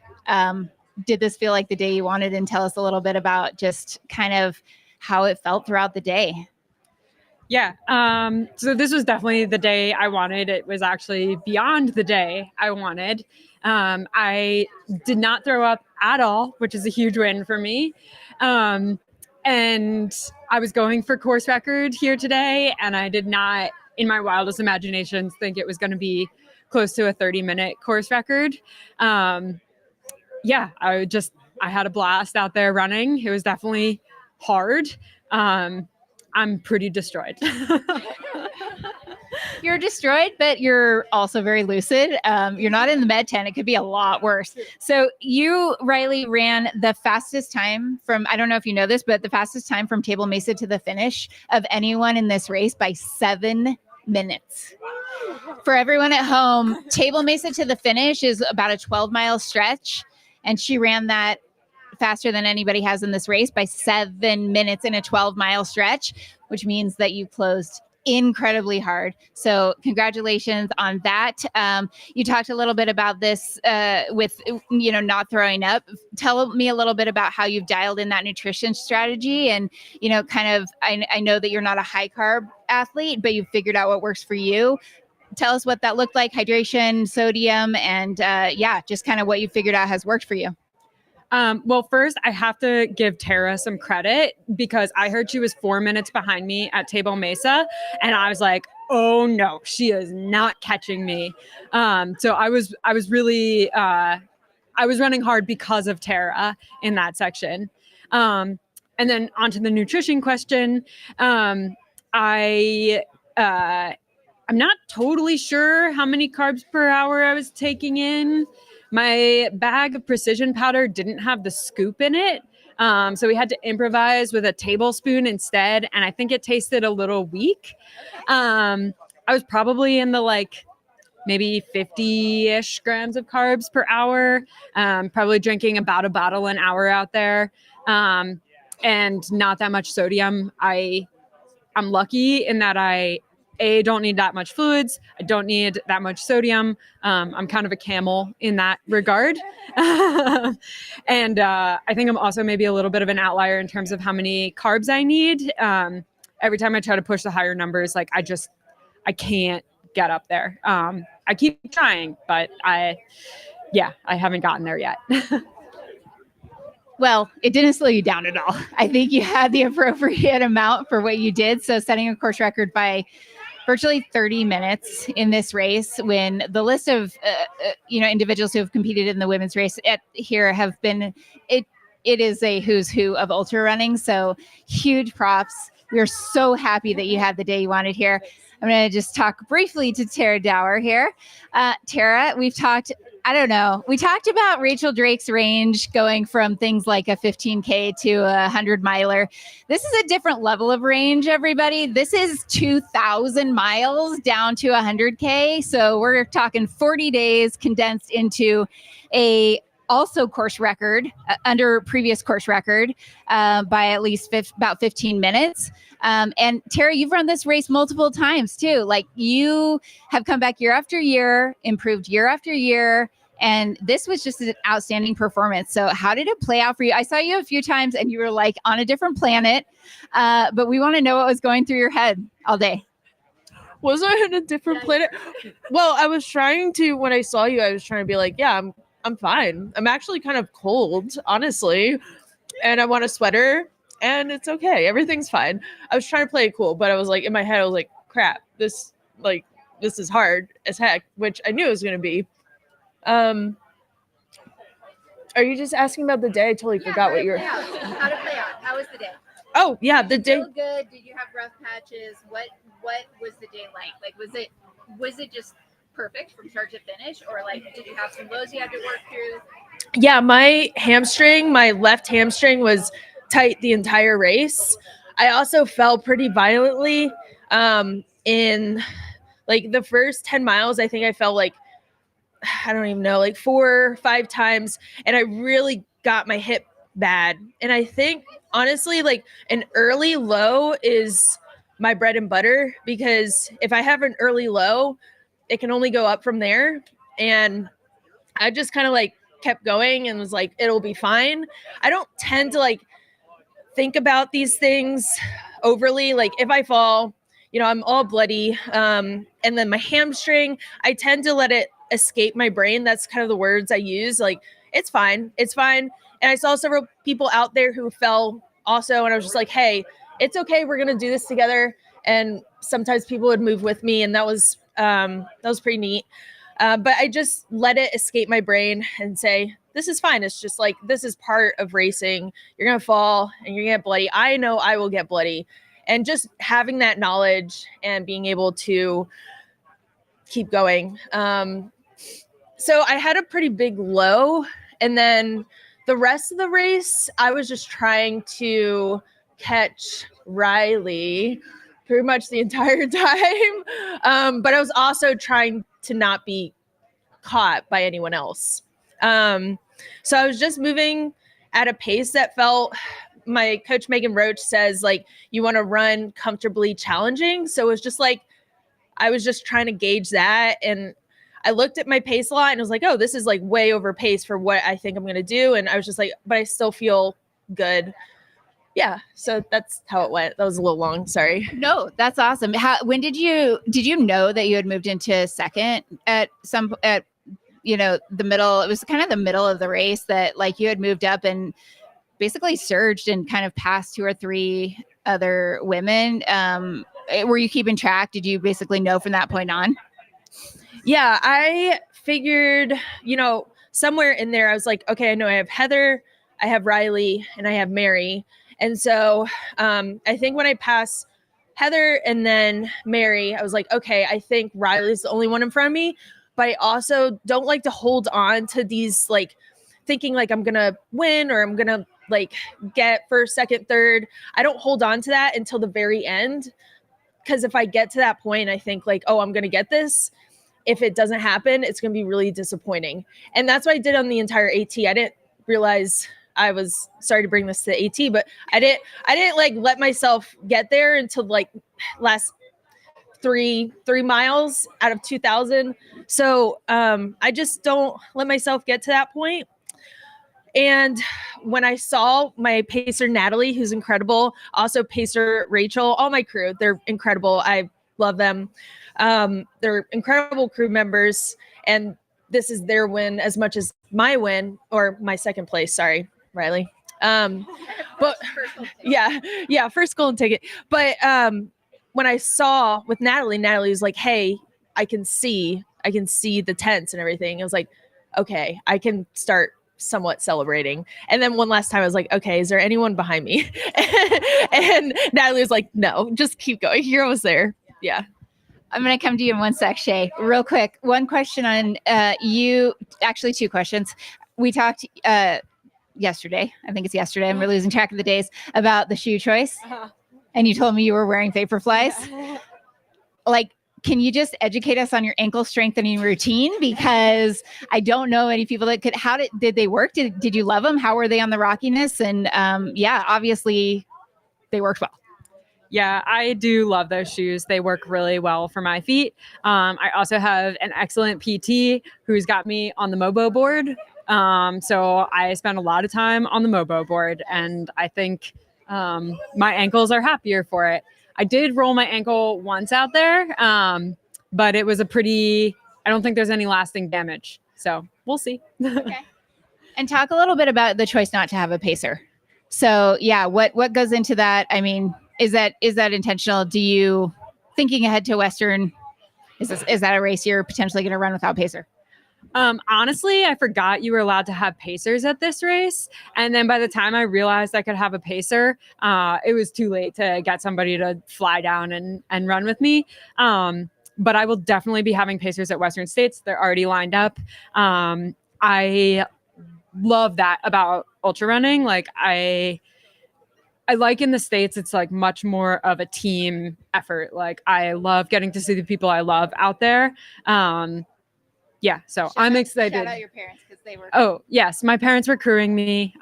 Did this feel like the day you wanted? And tell us a little bit about just kind of how it felt throughout the day. Yeah. So this was definitely the day I wanted. It was actually beyond the day I wanted. I did not throw up at all, which is a huge win for me. And I was going for course record here today, and I did not, in my wildest imaginations, think it was going to be close to a 30-minute course record. Yeah, I had a blast out there running. It was definitely hard. I'm pretty destroyed. you're destroyed, but you're also very lucid. You're not in the med tent. It could be a lot worse. So you, Riley, ran the fastest time from, I don't know if you know this, but the fastest time from Table Mesa to the finish of anyone in this race by 7 minutes. For everyone at home, Table Mesa to the finish is about a 12-mile stretch, and she ran that faster than anybody has in this race by 7 minutes in a 12-mile stretch, which means that you closed incredibly hard. So congratulations on that. You talked a little bit about this with, not throwing up. Tell me a little bit about how you've dialed in that nutrition strategy and, I know that you're not a high carb athlete, but you've figured out what works for you. Tell us what that looked like, hydration, sodium, and just kind of what you figured out has worked for you. Well, first, I have to give Tara some credit because I heard she was 4 minutes behind me at Table Mesa, and I was like, "Oh no, she is not catching me." So I was really, I was running hard because of Tara in that section. And then onto the nutrition question, I'm not totally sure how many carbs per hour I was taking in. My bag of precision powder didn't have the scoop in it. So we had to improvise with a tablespoon instead. And I think it tasted a little weak. I was probably in the maybe 50-ish grams of carbs per hour, probably drinking about a bottle an hour out there, and not that much sodium. I'm lucky in that I don't need that much fluids. I don't need that much sodium. I'm kind of a camel in that regard. And I think I'm also maybe a little bit of an outlier in terms of how many carbs I need. Every time I try to push the higher numbers, I can't get up there. I keep trying, but I haven't gotten there yet. Well, it didn't slow you down at all. I think you had the appropriate amount for what you did. So setting a course record by virtually 30 minutes in this race, when the list of individuals who have competed in the women's race here have been, it is a who's who of ultra running. So huge props. We're so happy that you had the day you wanted here. I'm going to just talk briefly to Tara Dower here. Tara, we talked about Rachel Drake's range going from things like a 15K to a 100-miler. This is a different level of range, everybody. This is 2,000 miles down to 100K. So we're talking 40 days condensed into a also course record, under previous course record, by at least about 15 minutes. And Tara, you've run this race multiple times too. Like, you have come back year after year, improved year after year. And this was just an outstanding performance. So how did it play out for you? I saw you a few times and you were like on a different planet. But we want to know what was going through your head all day. Was I on a different planet? Well, I was trying to, when I saw you, I was trying to be like, yeah, I'm fine. I'm actually kind of cold, honestly. And I want a sweater and it's okay. Everything's fine. I was trying to play it cool, but I was like, in my head, I was like, crap, this is hard as heck, which I knew it was going to be. Are you just asking about the day? I totally forgot what you were. How to play out? How was the day? Oh yeah, the day. Feel good? Did you have rough patches? What was the day like? Like, was it just perfect from start to finish, or did you have some lows you had to work through? Yeah, my left hamstring was tight the entire race. I also fell pretty violently in the first 10 miles. I think I fell I don't even know, 4 or 5 times, and I really got my hip bad. And I think honestly, an early low is my bread and butter, because if I have an early low, it can only go up from there. And I just kind of kept going and was like, it'll be fine. I don't tend to think about these things overly. If I fall, I'm all bloody. And then my hamstring, I tend to let it escape my brain. That's kind of the words I use. It's fine. It's fine. And I saw several people out there who fell also. And I was just like, hey, it's okay. We're going to do this together. And sometimes people would move with me. And that was pretty neat. But I just let it escape my brain and say, this is fine. It's just this is part of racing. You're going to fall and you're going to get bloody. I know I will get bloody. And just having that knowledge and being able to keep going. So I had a pretty big low, and then the rest of the race, I was just trying to catch Riley pretty much the entire time. But I was also trying to not be caught by anyone else. So I was just moving at a pace that felt, my coach Megan Roach says, like, you want to run comfortably challenging. So it was just like, I was just trying to gauge that. And I looked at my pace a lot and I was like, oh, this is like way over pace for what I think I'm going to do. And I was just like, but I still feel good. Yeah. So that's how it went. That was a little long. Sorry. No, that's awesome. When did you know that you had moved into second at the middle? It was kind of the middle of the race that like you had moved up and basically surged and kind of passed 2 or 3 other women. Were you keeping track? Did you basically know from that point on? Yeah, I figured, somewhere in there, I was like, okay, I know I have Heather, I have Riley, and I have Mary. And so I think when I passed Heather and then Mary, I was like, okay, I think Riley's the only one in front of me. But I also don't like to hold on to these, like, thinking like I'm going to win or I'm going to like get first, second, third. I don't hold on to that until the very end. Because if I get to that point, I think like, oh, I'm going to get this. If it doesn't happen, it's going to be really disappointing. And that's what I did on the entire AT. I didn't realize I was, sorry to bring this to AT, but I didn't like let myself get there until like last three miles out of 2,000. So I just don't let myself get to that point. And when I saw my pacer, Natalie, who's incredible, also pacer, Rachel, all my crew, they're incredible. I love them. They're incredible crew members, and this is their win as much as my win, or my second place. Sorry, Riley. But yeah, first golden ticket. But when I saw with Natalie was like, hey, I can see the tents and everything. I was like, okay, I can start somewhat celebrating. And then one last time I was like, okay, is there anyone behind me? And Natalie was like, no, just keep going. You're almost there. Yeah. I'm going to come to you in one sec, Shay. Real quick. One question on you. Actually, 2 questions. We talked yesterday. I think it's yesterday. I'm losing track of the days about the shoe choice. And you told me you were wearing Vaporflies. Like, can you just educate us on your ankle strengthening routine? Because I don't know any people that could. How did they work? Did you love them? How were they on the rockiness? And obviously they worked well. Yeah, I do love those shoes. They work really well for my feet. I also have an excellent PT who's got me on the Mobo board. So I spend a lot of time on the Mobo board, and I think my ankles are happier for it. I did roll my ankle once out there, but it was I don't think there's any lasting damage. So we'll see. Okay. And talk a little bit about the choice not to have a pacer. So yeah, what goes into that? I mean, is that intentional? Do you, thinking ahead to Western, is that a race you're potentially going to run without pacer? Honestly, I forgot you were allowed to have pacers at this race. And then by the time I realized I could have a pacer, it was too late to get somebody to fly down and run with me. But I will definitely be having pacers at Western States. They're already lined up. I love that about ultra running. Like I like in the States, it's like much more of a team effort. Like I love getting to see the people I love out there. Yeah, so I'm excited. Shout out your parents because they were. Oh, yes. My parents were crewing me.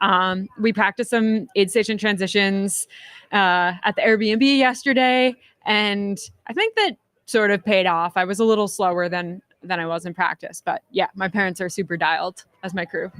We practiced some aid station transitions at the Airbnb yesterday. And I think that sort of paid off. I was a little slower than I was in practice. But yeah, my parents are super dialed as my crew.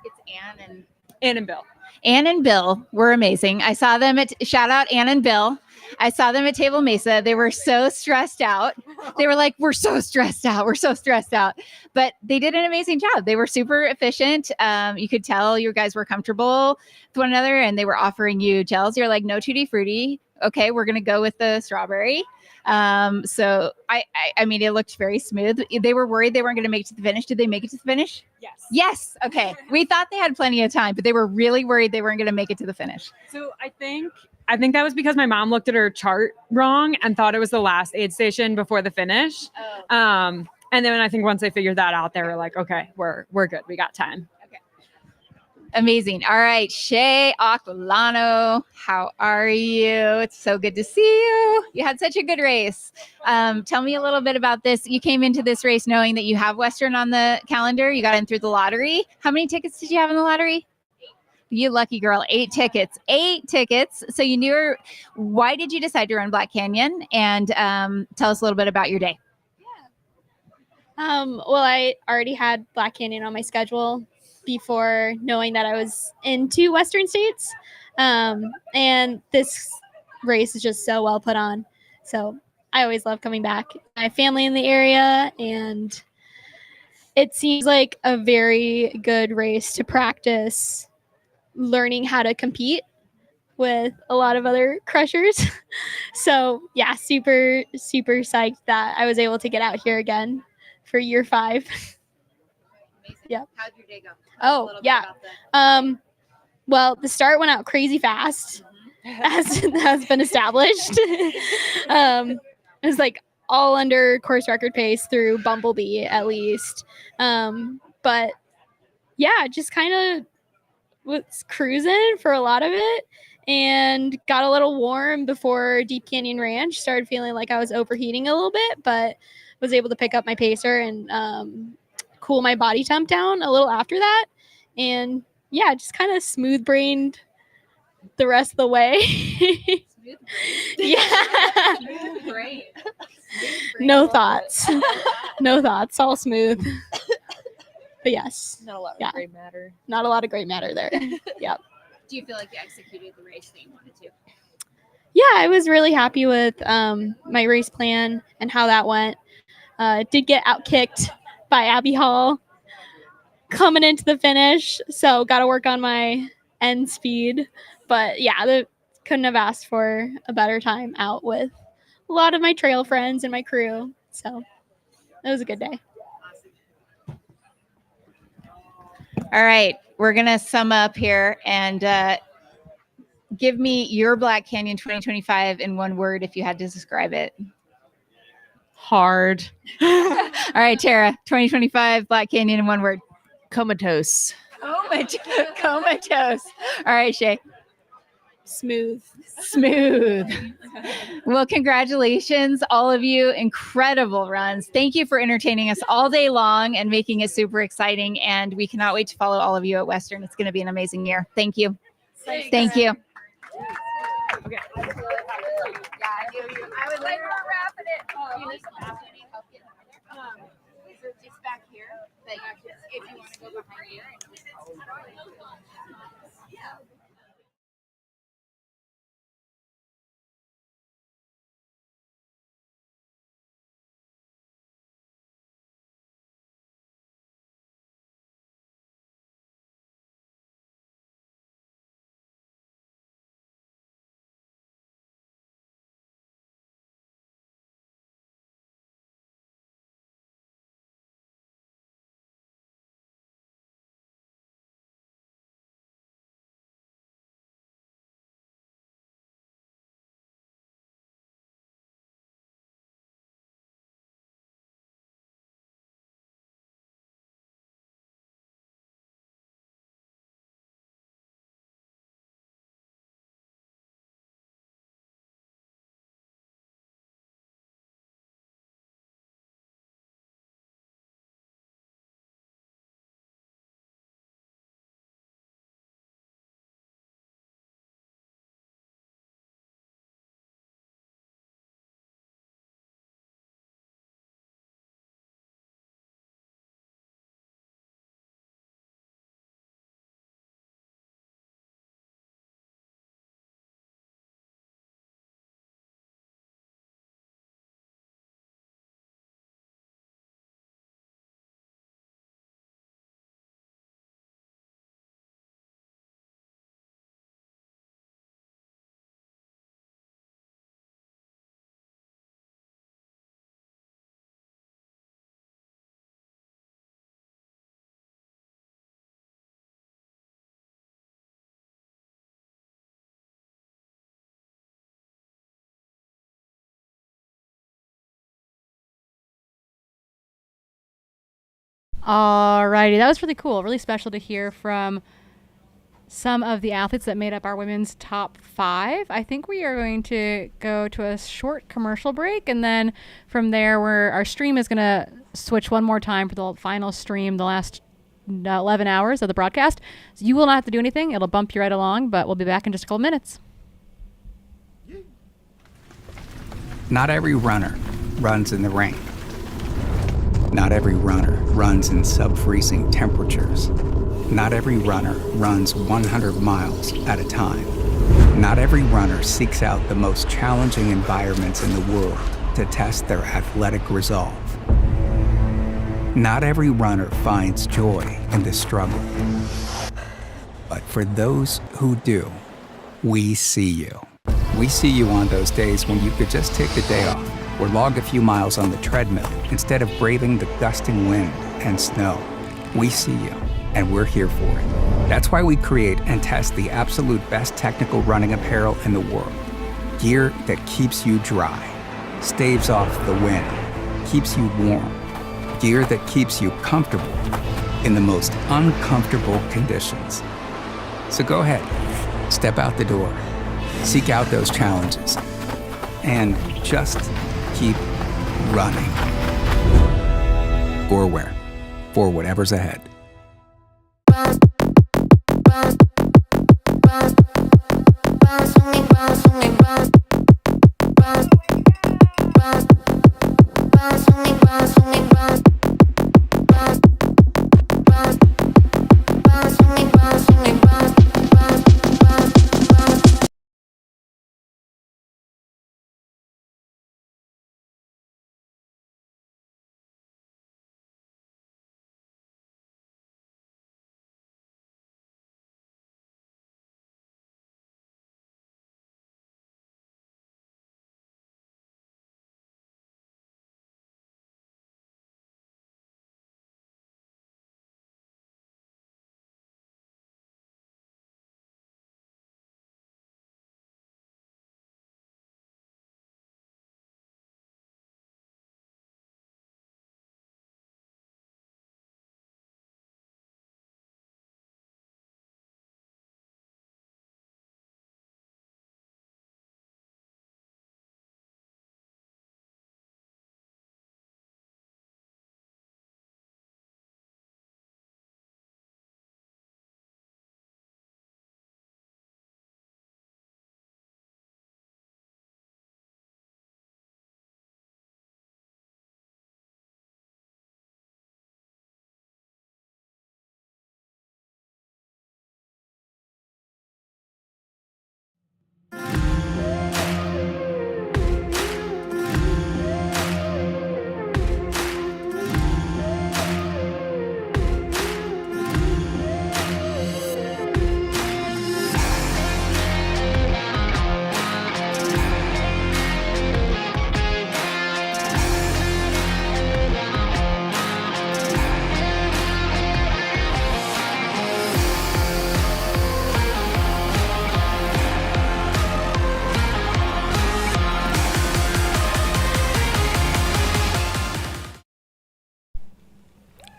It's Ann and Bill. Ann and Bill were amazing. I saw them shout out Ann and Bill. I saw them at Table Mesa. They were so stressed out. They were like, we're so stressed out. We're so stressed out. But they did an amazing job. They were super efficient. You could tell you guys were comfortable with one another, and they were offering you gels. You're like, no tutti frutti. Okay, we're going to go with the strawberry. So I mean, it looked very smooth. They were worried they weren't going to make it to the finish. Did they make it to the finish? Yes. Okay. We thought they had plenty of time, but they were really worried they weren't going to make it to the finish. So I think I think that was because my mom looked at her chart wrong and thought it was the last aid station before the finish. And then I think once they figured that out, they were like, okay, we're good. We got time. Amazing. All right, Shay Aquilano, how are you? It's so good to see you. You had such a good race. Tell me a little bit about this. You came into this race knowing that you have Western on the calendar. You got in through the lottery. How many tickets did you have in the lottery? You lucky girl. 8 tickets. 8 tickets. So you knew. Why did you decide to run Black Canyon? And tell us a little bit about your day. Well, I already had Black Canyon on my schedule before knowing that I was into Western States. And this race is just so well put on. So I always love coming back. I have family in the area, and it seems like a very good race to practice learning how to compete with a lot of other crushers. So yeah, super, super psyched that I was able to get out here again for year 5. Yeah. How'd your day go? Oh, yeah. Well, the start went out crazy fast, as has been established. It was like all under course record pace through Bumblebee, at least. But yeah, just kind of was cruising for a lot of it and got a little warm before Deep Canyon Ranch. Started feeling like I was overheating a little bit, but was able to pick up my pacer and cool my body temp down a little after that. And yeah, just kind of smooth brained the rest of the way. Yeah. Great. No thoughts. No thoughts. All smooth. But yes. Not a lot of gray matter. Not a lot of gray matter there. Yep. Do you feel like you executed the race that you wanted to? Yeah, I was really happy with my race plan and how that went. Did get outkicked by Abby Hall coming into the finish, so got to work on my end speed. But yeah, couldn't have asked for a better time out with a lot of my trail friends and my crew. So it was a good day. All right, we're going to sum up here and give me your Black Canyon 2025 in one word if you had to describe it. Hard. All right, Tara, 2025 Black Canyon in one word. Comatose. Comatose. All right, Shay. Smooth. Well, congratulations, all of you. Incredible runs. Thank you for entertaining us all day long and making it super exciting. And we cannot wait to follow all of you at Western. It's going to be an amazing year. Thank you. Thank you. Okay. I would like to wrap it. Just back here. If you want to go behind here. Alrighty, that was really cool. Really special to hear from some of the athletes that made up our women's top 5. I think we are going to go to a short commercial break, and then from there, our stream is going to switch one more time for the final stream, the last 11 hours of the broadcast. So you will not have to do anything. It'll bump you right along, but we'll be back in just a couple minutes. Not every runner runs in the rain. Not every runner runs in sub-freezing temperatures. Not every runner runs 100 miles at a time. Not every runner seeks out the most challenging environments in the world to test their athletic resolve. Not every runner finds joy in the struggle. But for those who do, we see you. We see you on those days when you could just take the day off or log a few miles on the treadmill instead of braving the gusting wind and snow. We see you, and we're here for it. That's why we create and test the absolute best technical running apparel in the world. Gear that keeps you dry, staves off the wind, keeps you warm. Gear that keeps you comfortable in the most uncomfortable conditions. So go ahead, step out the door, seek out those challenges, and just keep running. Or where, for whatever's ahead.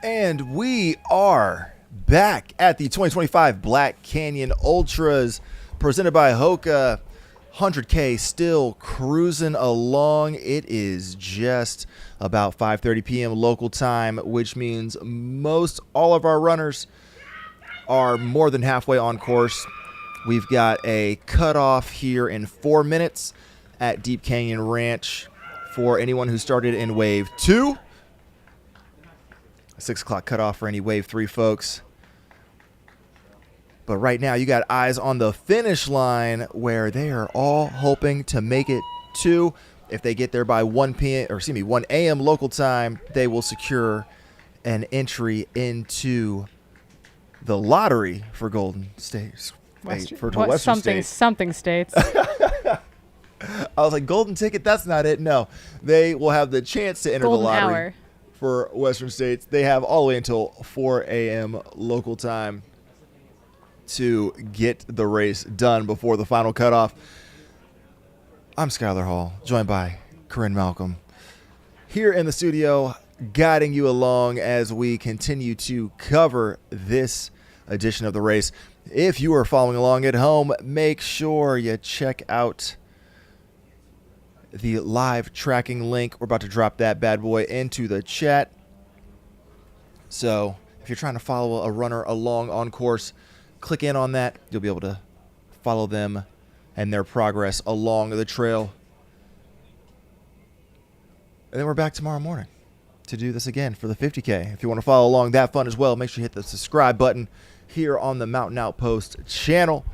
And we are back at the 2025 Black Canyon Ultras presented by Hoka. 100K still cruising along. It is just about 5:30 p.m. local time, which means most all of our runners are more than halfway on course. We've got a cutoff here in 4 minutes at Deep Canyon Ranch for anyone who started in Wave 2. 6 o'clock cutoff for any Wave 3 folks. But right now, you got eyes on the finish line where they are all hoping to make it to. If they get there by 1 a.m. local time, they will secure an entry into the lottery for Golden States. Western States. Something states. I was like, golden ticket? That's not it. No, they will have the chance to enter Golden the lottery hour. for Western States. They have all the way until 4 a.m. local time to get the race done before the final cutoff. I'm Skylar Hall, joined by Corinne Malcolm. Here in the studio, guiding you along as we continue to cover this edition of the race. If you are following along at home, make sure you check out the live tracking link. We're about to drop that bad boy into the chat. So if you're trying to follow a runner along on course, click in on that. You'll be able to follow them and their progress along the trail. And then we're back tomorrow morning to do this again for the 50K. If you want to follow along that fun as well, make sure you hit the subscribe button here on the Mountain Outpost channel.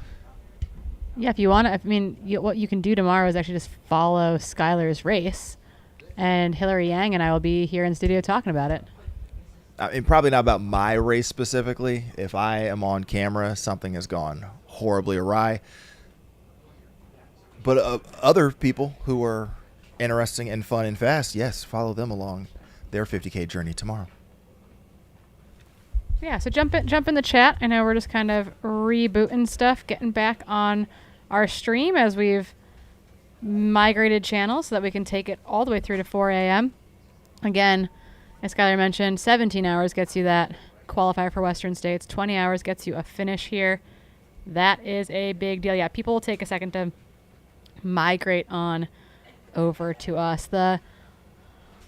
Yeah, if you want to, I mean, what you can do tomorrow is actually just follow Skylar's race, and Hillary Yang and I will be here in studio talking about it. I mean, probably not about my race specifically. If I am on camera, something has gone horribly awry. But other people who are interesting and fun and fast, yes, follow them along their 50K journey tomorrow. Yeah, so jump in the chat. I know we're just kind of rebooting stuff, getting back on our stream as we've migrated channels so that we can take it all the way through to 4 a.m. Again, as Skylar mentioned, 17 hours gets you that qualifier for Western States. 20 hours gets you a finish here. That is a big deal. Yeah, people will take a second to migrate on over to us. The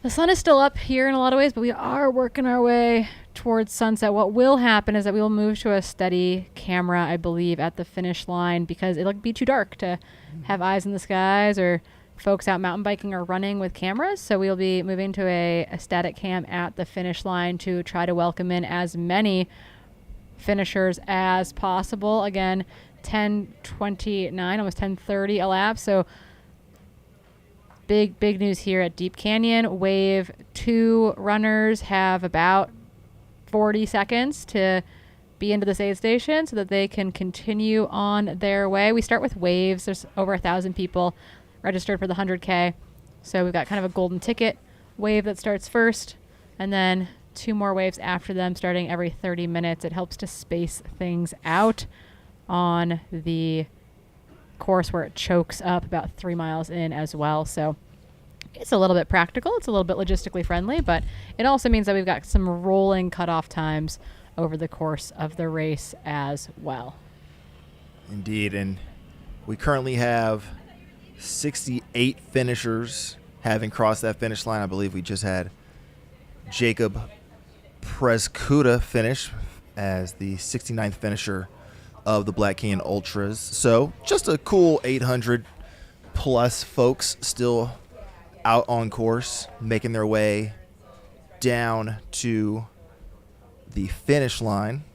sun is still up here in a lot of ways, but we are working our way towards sunset. What will happen is that we will move to a steady camera, I believe, at the finish line because it'll be too dark to have eyes in the skies or folks out mountain biking or running with cameras. So we'll be moving to a static cam at the finish line to try to welcome in as many finishers as possible. Again, 10:29, almost 10:30 elapsed. So big news here at Deep Canyon. Wave 2 runners have about 40 seconds to be into this aid station so that they can continue on their way. We start with waves. There's over 1,000 people registered for the 100K. So we've got kind of a golden ticket wave that starts first, and then 2 more waves after them starting every 30 minutes. It helps to space things out on the course where it chokes up about 3 miles in as well. So it's a little bit practical. It's a little bit logistically friendly, but it also means that we've got some rolling cutoff times over the course of the race as well. Indeed, and we currently have 68 finishers having crossed that finish line. I believe we just had Jacob Prescuda finish as the 69th finisher of the Black Canyon Ultras. So just a cool 800 plus folks still out on course, making their way down to the finish line.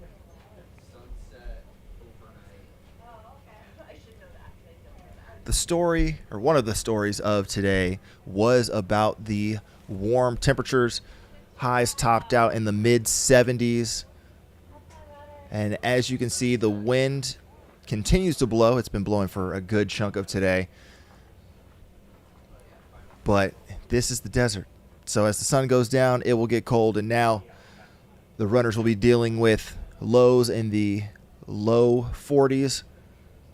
The story, or one of the stories of today, was about the warm temperatures. Highs topped out in the mid 70s. And as you can see, the wind continues to blow. It's been blowing for a good chunk of today. But this is the desert. So as the sun goes down, it will get cold. And now the runners will be dealing with lows in the low 40s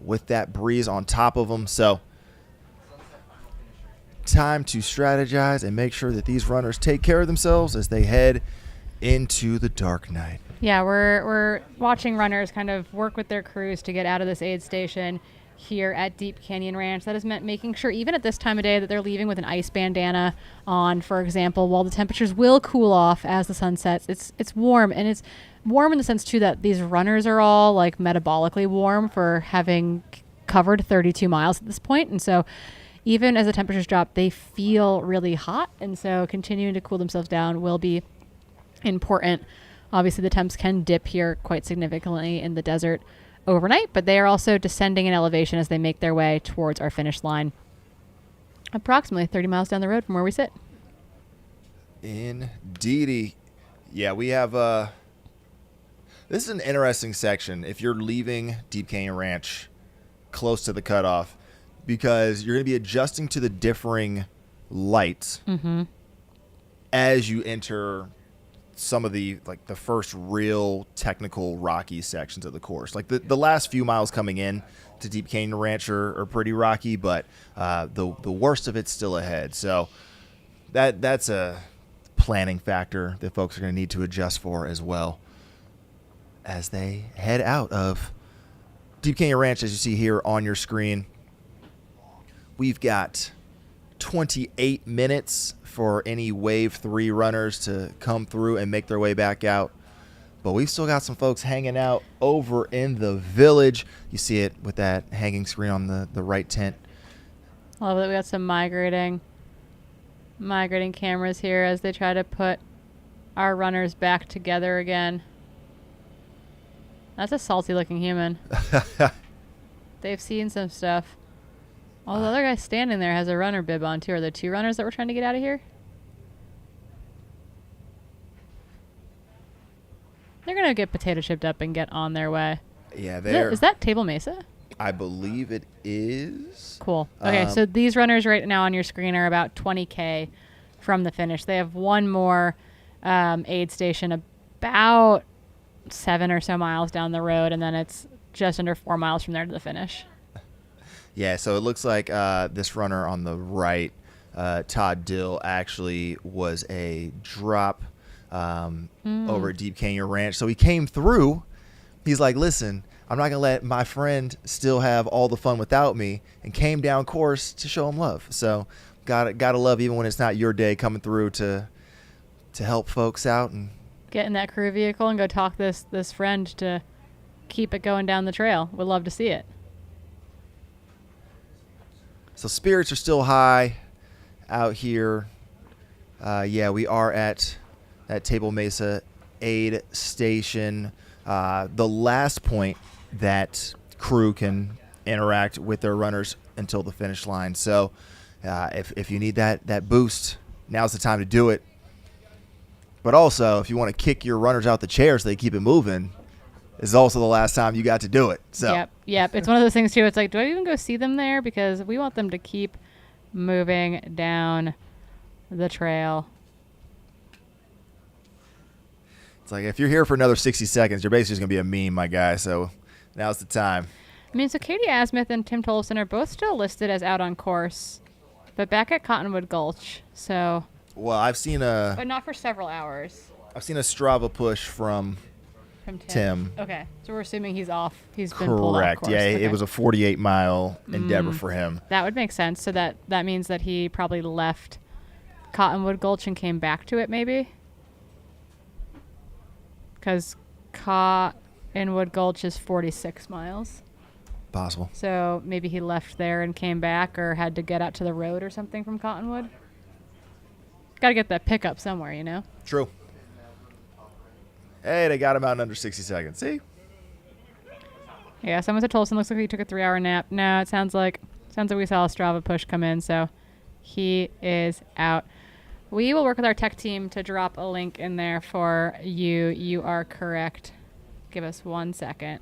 with that breeze on top of them. So time to strategize and make sure that these runners take care of themselves as they head into the dark night. Yeah, we're watching runners kind of work with their crews to get out of this aid station here at Deep Canyon Ranch. That has meant making sure even at this time of day that they're leaving with an ice bandana on, for example, while the temperatures will cool off as the sun sets. It's warm, and it's warm in the sense too that these runners are all like metabolically warm for having covered 32 miles at this point. And so even as the temperatures drop, they feel really hot. And so continuing to cool themselves down will be important. Obviously, the temps can dip here quite significantly in the desert overnight, but they are also descending in elevation as they make their way towards our finish line, approximately 30 miles down the road from where we sit. Indeedy. Yeah, we have this is an interesting section if you're leaving Deep Canyon Ranch close to the cutoff, because you're going to be adjusting to the differing lights as you enter some of the first real technical rocky sections of the course. Like the last few miles coming in to Deep Canyon Ranch are pretty rocky, but the worst of it's still ahead. So that's a planning factor that folks are going to need to adjust for as well as they head out of Deep Canyon Ranch. As you see here on your screen, we've got 28 minutes for any Wave 3 runners to come through and make their way back out. But we've still got some folks hanging out over in the village. You see it with that hanging screen on the right tent. Love that we got some migrating cameras here as they try to put our runners back together again. That's a salty looking human. They've seen some stuff. Oh, the other guy standing there has a runner bib on too. Are there 2 runners that we're trying to get out of here? They're going to get potato chipped up and get on their way. Yeah, is that Table Mesa? I believe it is. Cool. Okay, so these runners right now on your screen are about 20K from the finish. They have one more aid station about 7 or so miles down the road, and then it's just under 4 miles from there to the finish. Yeah, so it looks like this runner on the right, Todd Dill, actually was a drop over at Deep Canyon Ranch. So he came through. He's like, listen, I'm not going to let my friend still have all the fun without me, and came down course to show him love. So gotta love even when it's not your day, coming through to help folks out and get in that crew vehicle and go talk this friend to keep it going down the trail. Would love to see it. So spirits are still high out here. Yeah, we are at that Table Mesa aid station. The last point that crew can interact with their runners until the finish line. So if you need that boost, now's the time to do it. But also, if you want to kick your runners out the chair so they keep it moving, this is also the last time you got to do it. So Yep. It's one of those things too. It's like, do I even go see them there? Because we want them to keep moving down the trail. It's like, if you're here for another 60 seconds, you're basically just going to be a meme, my guy. So now's the time. I mean, so Katie Asmuth and Tim Tolson are both still listed as out on course, but back at Cottonwood Gulch. So. Well, I've seen but not for several hours. I've seen a Strava push from Tim. Okay, so we're assuming he's off. He's been pulled off Correct. course. Yeah, Okay. it was a 48-mile endeavor for him. That would make sense. So that means that he probably left Cottonwood Gulch and came back to it, maybe? Because Cottonwood Gulch is 46 miles. Possible. So maybe he left there and came back, or had to get out to the road or something from Cottonwood. Got to get that pickup somewhere, you know? True. Hey, they got him out in under 60 seconds. See? Yeah, someone said Tolson looks like he took a 3-hour nap. No, it sounds like we saw a Strava push come in, so he is out. We will work with our tech team to drop a link in there for you. You are correct. Give us 1 second.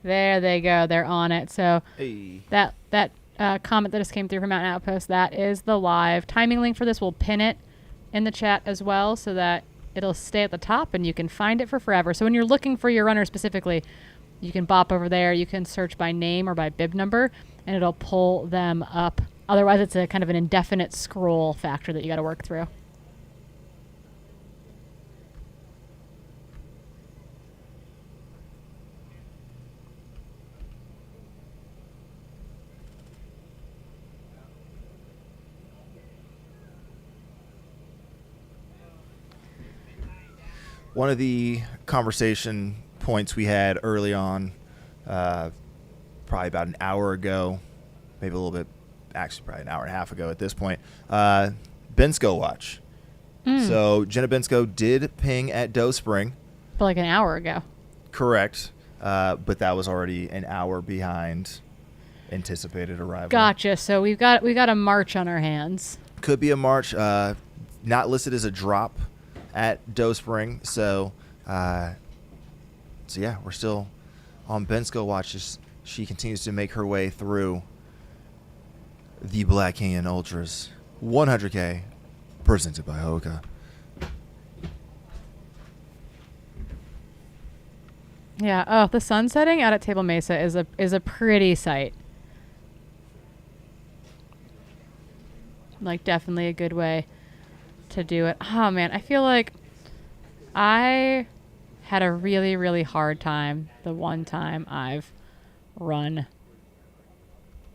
There they go. They're on it. So that comment that just came through from Mountain Outpost, that is the live timing link for this. We'll pin it in the chat as well so that it'll stay at the top and you can find it for forever. So when you're looking for your runner specifically, you can bop over there. You can search by name or by bib number, and it'll pull them up. Otherwise, it's a kind of an indefinite scroll factor that you got to work through. One of the conversation points we had early on, probably about an hour ago, maybe a little bit, actually probably an hour and a half ago at this point, Bensko watch. So Jenna Bensko did ping at Doe Spring. But like an hour ago. Correct. But that was already an hour behind anticipated arrival. Gotcha. So we've got a march on our hands. Could be a march. Not listed as a drop at Doe Spring. So yeah, we're still on Bensko watch, just she continues to make her way through the Black Canyon Ultras 100K, presented by Hoka. Yeah. Oh, the sun setting out at Table Mesa is a pretty sight. Like, definitely a good way to do it. Oh man, I feel like I had a really, really hard time the one time I've run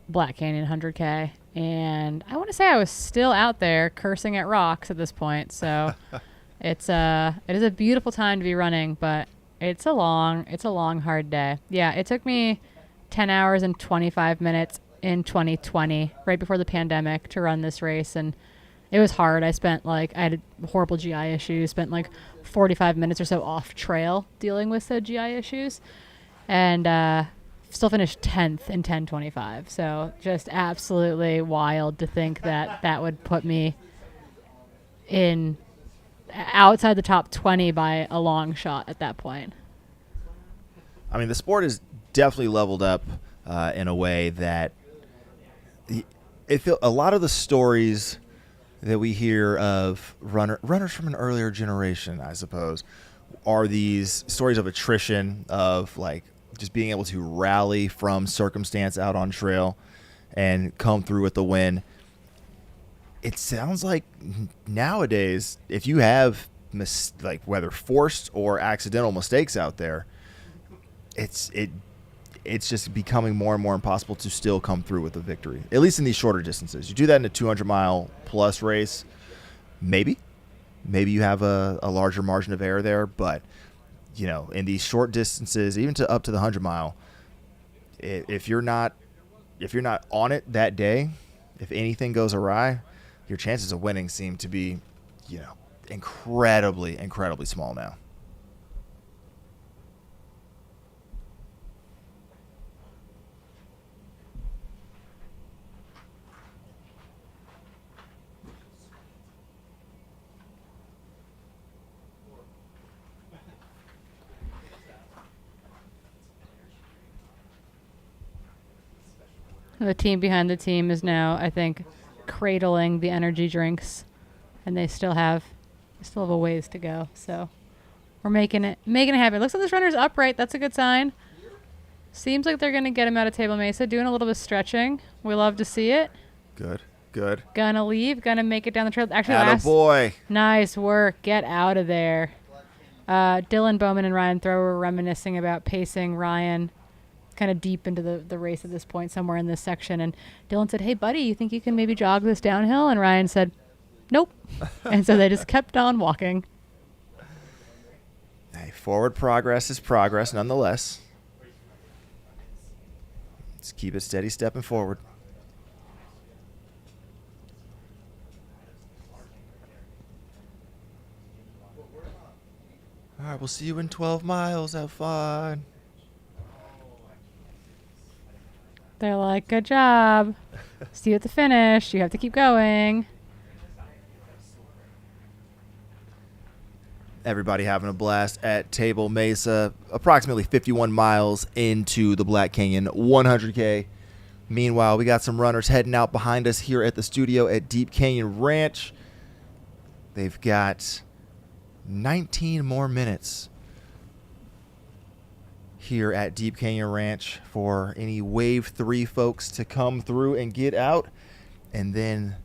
Black Canyon 100K, and I want to say I was still out there cursing at rocks at this point. So it is a beautiful time to be running, but it's a long, hard day. Yeah, it took me 10 hours and 25 minutes in 2020, right before the pandemic, to run this race, and it was hard. I had horrible GI issues, spent like 45 minutes or so off trail dealing with the GI issues, and still finished 10th in 10:25. So just absolutely wild to think that would put me in outside the top 20 by a long shot at that point. I mean, the sport is definitely leveled up in a way that a lot of the stories that we hear of runners from an earlier generation, I suppose, are these stories of attrition, of like just being able to rally from circumstance out on trail and come through with the win. It sounds like nowadays, if you have like whether forced or accidental mistakes out there, it's just becoming more and more impossible to still come through with a victory, at least in these shorter distances. You do that in a 200-mile plus race, maybe you have a larger margin of error there, but in these short distances, even up to the 100-mile, if you're not on it that day, if anything goes awry, your chances of winning seem to be incredibly small now. The team behind the team is now, I think, cradling the energy drinks, and they still have a ways to go. So we're making it happen. Looks like this runner's upright. That's a good sign. Seems like they're gonna get him out of Table Mesa, doing a little bit of stretching. We love to see it. Good. Gonna leave. Gonna make it down the trail. Actually, Attaboy. Nice work. Get out of there. Dylan Bowman and Ryan Thrower were reminiscing about pacing Ryan kind of deep into the race at this point, somewhere in this section, and Dylan said, "Hey buddy, you think you can maybe jog this downhill?" And Ryan said, "Nope." And so they just kept on walking. Hey, forward progress is progress nonetheless. Let's keep it steady stepping forward. All right, we'll see you in 12 miles. Have fun. They're like, "Good job. See you at the finish. You have to keep going." Everybody having a blast at Table Mesa, approximately 51 miles into the Black Canyon 100K. Meanwhile, we got some runners heading out behind us here at the studio at Deep Canyon Ranch. They've got 19 more minutes here at Deep Canyon Ranch for any Wave 3 folks to come through and get out. And then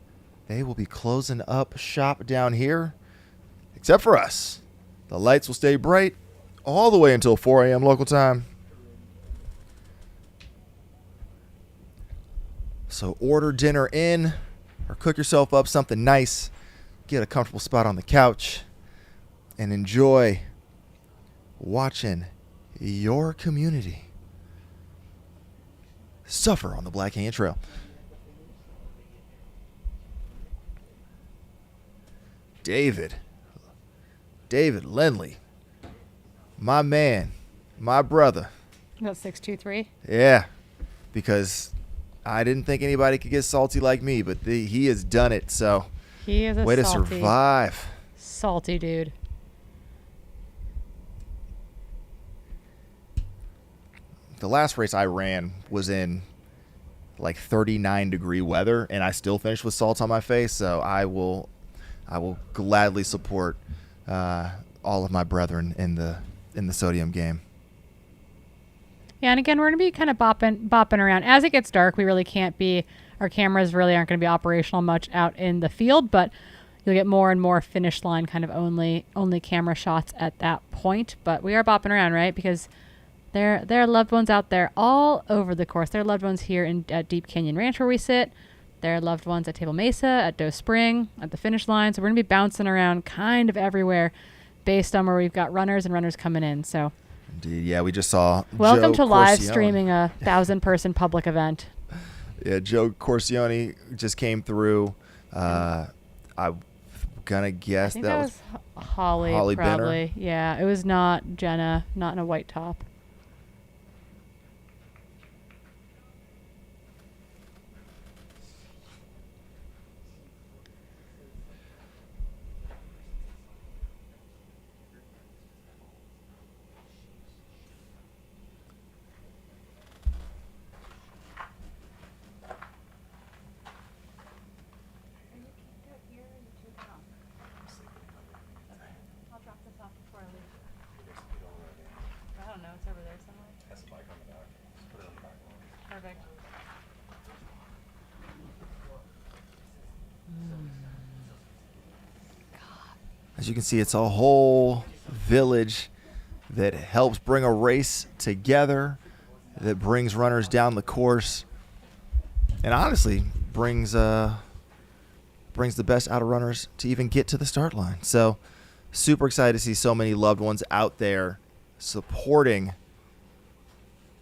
they will be closing up shop down here, except for us. The lights will stay bright all the way until 4 a.m. local time. So order dinner in or cook yourself up something nice, get a comfortable spot on the couch, and enjoy watching your community suffer on the Black Canyon Trail. David Lindley, my man, my brother. That's 623. Yeah, because I didn't think anybody could get salty like me, but he has done it. So he is a way to salty, survive. Salty dude. the last race I ran was in like 39-degree weather, and I still finished with salt on my face. So I will gladly support all of my brethren in the sodium game. Yeah, and again, we're going to be kind of bopping around. As it gets dark, we really can't be, our cameras really aren't going to be operational much out in the field, but you'll get more and more finish line kind of only camera shots at that point. But we are bopping around, right? Because there are loved ones out there all over the course. There are loved ones here at Deep Canyon Ranch where we sit. There are loved ones at Table Mesa, at Doe Spring, at the finish line. So we're going to be bouncing around kind of everywhere based on where we've got runners and runners coming in. So indeed, yeah, we just saw welcome Joe to live Corcione. streaming a 1,000-person public event. Yeah, Joe Corcione just came through. I'm gonna guess I think that was Holly Benner. probably. Yeah, it was not Jenna, not in a white top. As you can see, it's a whole village that helps bring a race together, that brings runners down the course, and honestly brings the best out of runners to even get to the start line. So super excited to see so many loved ones out there supporting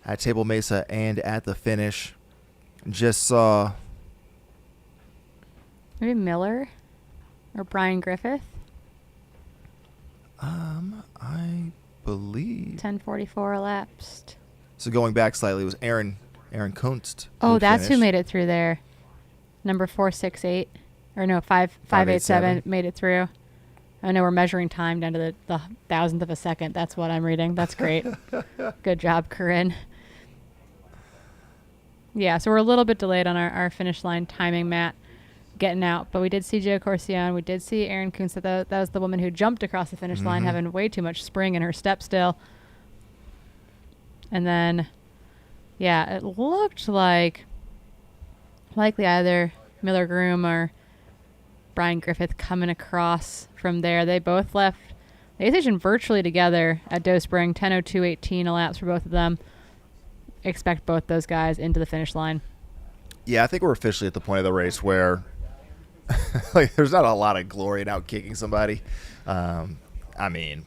at Table Mesa and at the finish. Just saw Maybe Miller or Brian Griffith. I believe 10:44 elapsed. So going back slightly, it was Aaron Kunst. Oh, that's finished. who made it through there. Number 468, or no, 587 made it through. I know we're measuring time down to the thousandth of a second. That's what I'm reading. That's great. Good job, Corinne. Yeah, so we're a little bit delayed on our finish line timing, Matt, getting out. But we did see Joe Corcione. We did see Aaron Kunst. That was the woman who jumped across the finish line, having way too much spring in her step still. And then, yeah, it looked like likely either Miller Groom or Brian Griffith coming across from there. They both left the aid station virtually together at Doe Spring. 10:02:18 elapsed for both of them. Expect both those guys into the finish line. Yeah, I think we're officially at the point of the race where like there's not a lot of glory in out kicking somebody. I mean,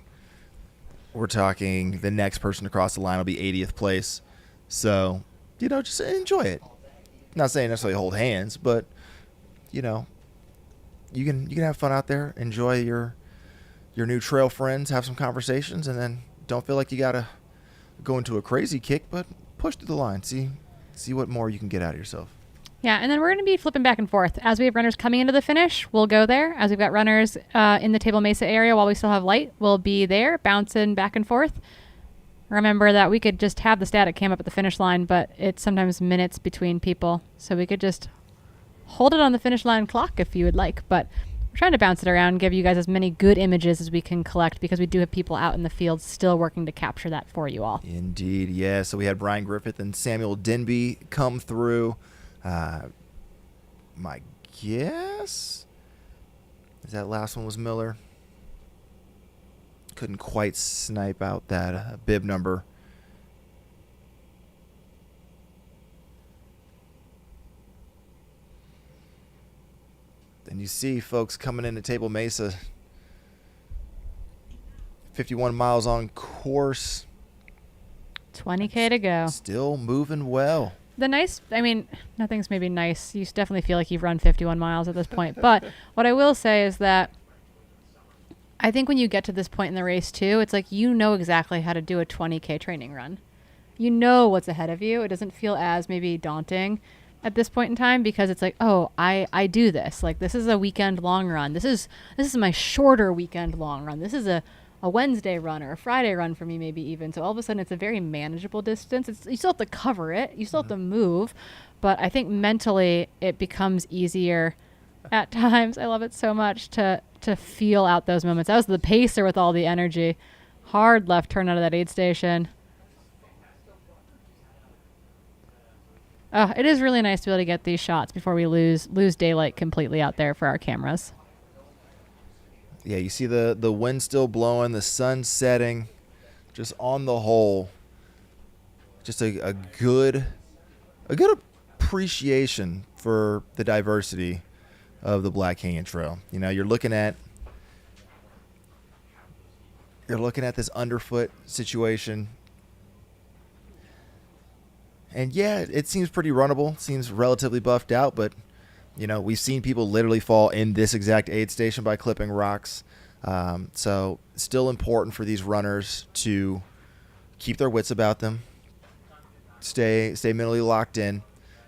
we're talking the next person across the line will be 80th place. So, just enjoy it. Not saying necessarily hold hands, but you can have fun out there, enjoy your new trail friends, have some conversations, and then don't feel like you gotta go into a crazy kick, but push through the line. See what more you can get out of yourself. Yeah, and then we're going to be flipping back and forth. As we have runners coming into the finish, we'll go there. As we've got runners in the Table Mesa area while we still have light, we'll be there, bouncing back and forth. Remember that we could just have the static cam up at the finish line, but it's sometimes minutes between people. So we could just hold it on the finish line clock if you would like. But we're trying to bounce it around, give you guys as many good images as we can collect, because we do have people out in the field still working to capture that for you all. Indeed, yeah. So we had Brian Griffith and Samuel Denby come through. My guess is that last one was Miller. Couldn't quite snipe out that bib number. Then you see folks coming into Table Mesa. 51 miles on course. 20K to go. Still moving well. Nothing's maybe nice. You definitely feel like you've run 51 miles at this point. But what I will say is that I think when you get to this point in the race too, it's like you know exactly how to do a 20K training run. You know what's ahead of you. It doesn't feel as maybe daunting at this point in time, because it's like, oh, I do this. Like, this is a weekend long run. This is my shorter weekend long run. This is a a Wednesday run or a Friday run for me, maybe even. So all of a sudden it's a very manageable distance. You still have to cover it. You still have to move. But I think mentally it becomes easier at times. I love it so much to feel out those moments. That was the pacer with all the energy. Hard left turn out of that aid station. Oh, it is really nice to be able to get these shots before we lose daylight completely out there for our cameras. Yeah, you see the wind still blowing, the sun setting, just on the whole, just a good appreciation for the diversity of the Black Canyon Trail. You know, you're looking at this underfoot situation. And yeah, it seems pretty runnable, seems relatively buffed out, but you know, we've seen people literally fall in this exact aid station by clipping rocks. So still important for these runners to keep their wits about them, stay mentally locked in.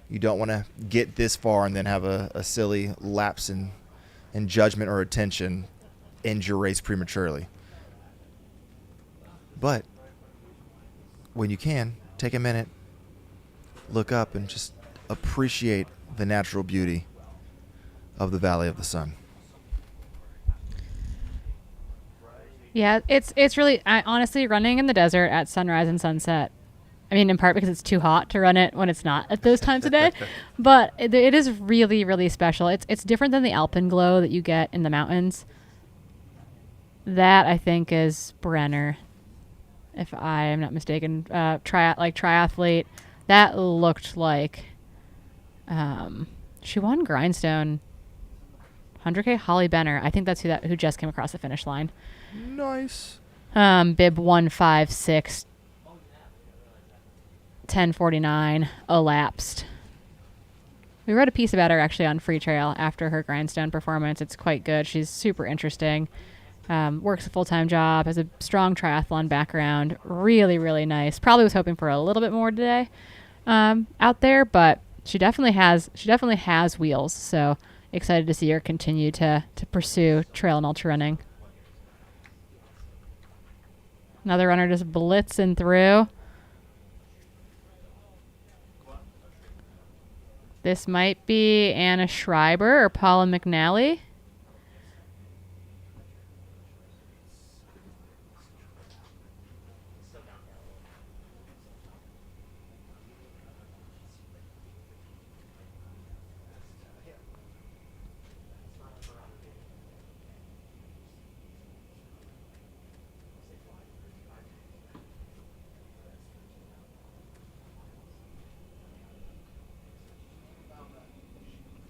You don't want to get this far and then have a silly lapse in judgment or attention, end your race prematurely. But when you can, take a minute, look up and just appreciate the natural beauty of the Valley of the Sun. Yeah, it's really, honestly, running in the desert at sunrise and sunset, I mean, in part because it's too hot to run it when it's not at those times of day, but it is really, really special. It's different than the alpenglow that you get in the mountains. That, I think, is Brenner, if I am not mistaken, triathlete. That looked like she won Grindstone 100K. Holly Benner. I think that's who just came across the finish line. Nice. Bib 156 10:49 elapsed. We wrote a piece about her actually on Free Trail after her Grindstone performance. It's quite good. She's super interesting. Works a full-time job, has a strong triathlon background. Really, really nice. Probably was hoping for a little bit more today out there, but she definitely has wheels. So excited to see her continue to pursue trail and ultra running. Another runner just blitzing through. This might be Anna Schreiber or Paula McNally.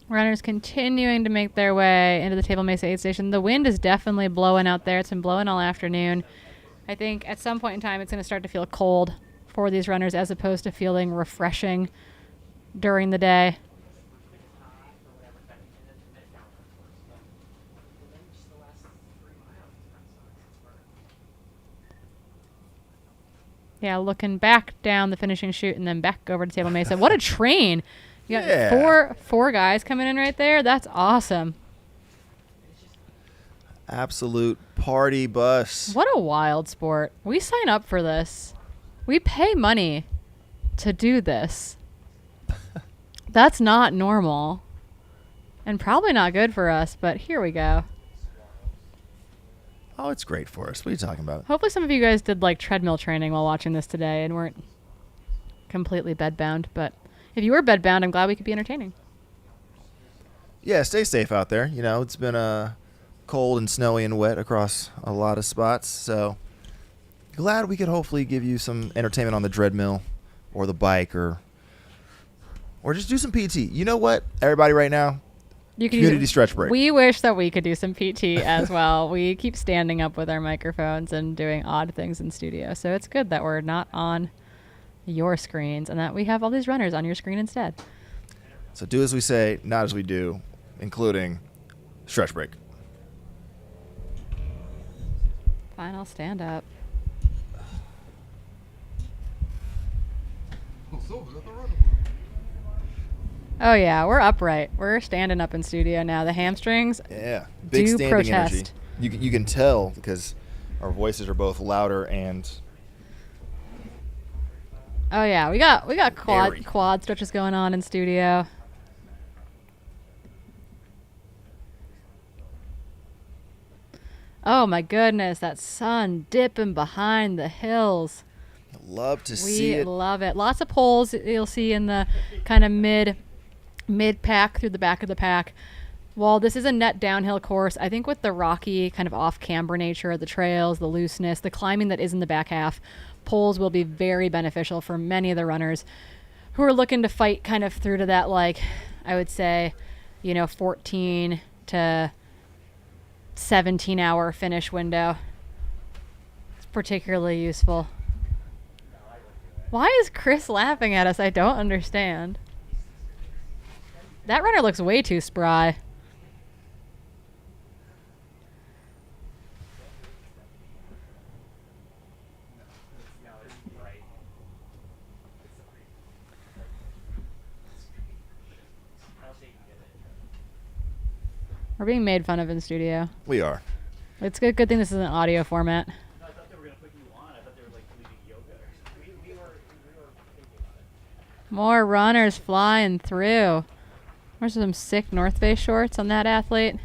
Runners continuing to make their way into the Table Mesa aid station. The wind is definitely blowing out there. It's been blowing all afternoon. I think at some point in time it's going to start to feel cold for these runners as opposed to feeling refreshing during the day. Yeah, looking back down the finishing chute and then back over to Table Mesa. What a train! You got four guys coming in right there. That's awesome. Absolute party bus. What a wild sport. We sign up for this. We pay money to do this. That's not normal. And probably not good for us, but here we go. Oh, it's great for us. What are you talking about? Hopefully some of you guys did like treadmill training while watching this today and weren't completely bedbound, but if you were bedbound, I'm glad we could be entertaining. Yeah, stay safe out there. You know, it's been cold and snowy and wet across a lot of spots, so glad we could hopefully give you some entertainment on the treadmill or the bike or just do some PT. You know what, everybody right now? Community stretch break. We wish that we could do some PT as well. We keep standing up with our microphones and doing odd things in studio, so it's good that we're not on your screens and that we have all these runners on your screen instead. So do as we say, not as we do, including stretch break. Final stand up. Oh yeah, we're upright. We're standing up in studio now. The hamstrings big do standing protest. energy. You can tell because our voices are both louder and Oh yeah, we got quad stretches going on in studio. Oh my goodness, that sun dipping behind the hills. love to see it. We love it. Lots of poles you'll see in the kind of mid pack through the back of the pack. While this is a net downhill course, I think with the rocky kind of off camber nature of the trails, the looseness, the climbing that is in the back half, poles will be very beneficial for many of the runners who are looking to fight kind of through to that, like, I would say, 14 to 17 hour finish window. It's particularly useful. Why is Chris laughing at us? I don't understand. That runner looks way too spry. We're being made fun of in studio. We are. It's a good thing this is an audio format. More runners flying through. There's some sick North Face shorts on that athlete.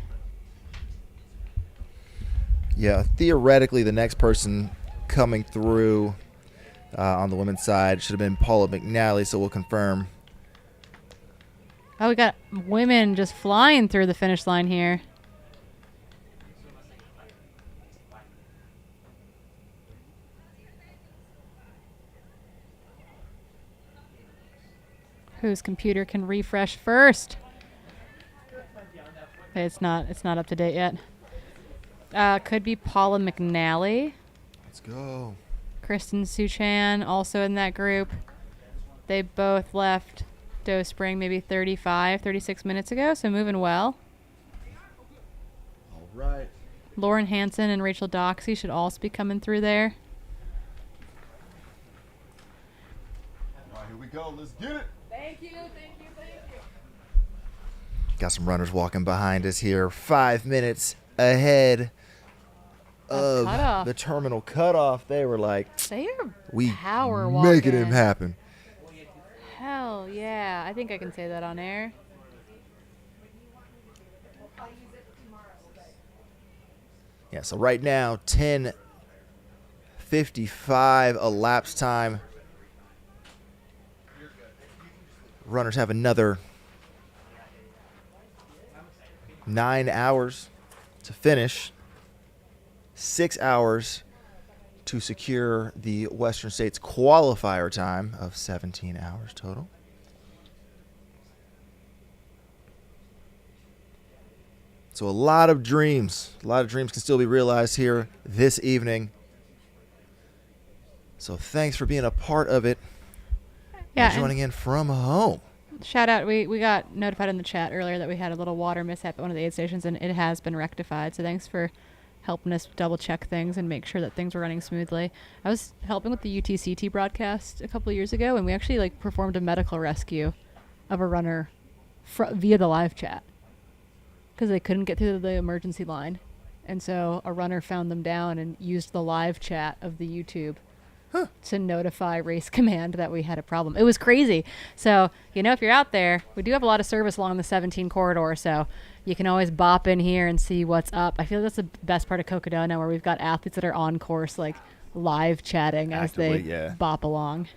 Yeah, theoretically, the next person coming through on the women's side should have been Paula McNally, so we'll confirm. Oh, we got women just flying through the finish line here. Whose computer can refresh first? Okay, it's not up to date yet. Could be Paula McNally. Let's go. Kristen Suchan also in that group. They both left Doe Spring maybe 36 minutes ago, so moving well. All right. Lauren Hansen and Rachel Doxey should also be coming through there. All right, here we go. Let's get it. Thank you. Got some runners walking behind us here. 5 minutes ahead of cutoff. the terminal cutoff. They were like, They are we power making walking. him happen. Hell yeah. I think I can say that on air. Yeah, so right now, 10:55 elapsed time. Runners have another 9 hours to finish. 6 hours to secure the Western States qualifier time of 17 hours total. So a lot of dreams can still be realized here this evening. So thanks for being a part of it. Yeah, Joining in from home. Shout out, we got notified in the chat earlier that we had a little water mishap at one of the aid stations, and it has been rectified. So thanks for helping us double check things and make sure that things were running smoothly. I was helping with the UTCT broadcast a couple of years ago, and we actually performed a medical rescue of a runner via the live chat because they couldn't get through the emergency line. And so a runner found them down and used the live chat of the YouTube to notify Race Command that we had a problem. It was crazy. So, if you're out there, we do have a lot of service along the 17 corridor, so you can always bop in here and see what's up. I feel that's the best part of Cocodona, where we've got athletes that are on course, live chatting as they bop along.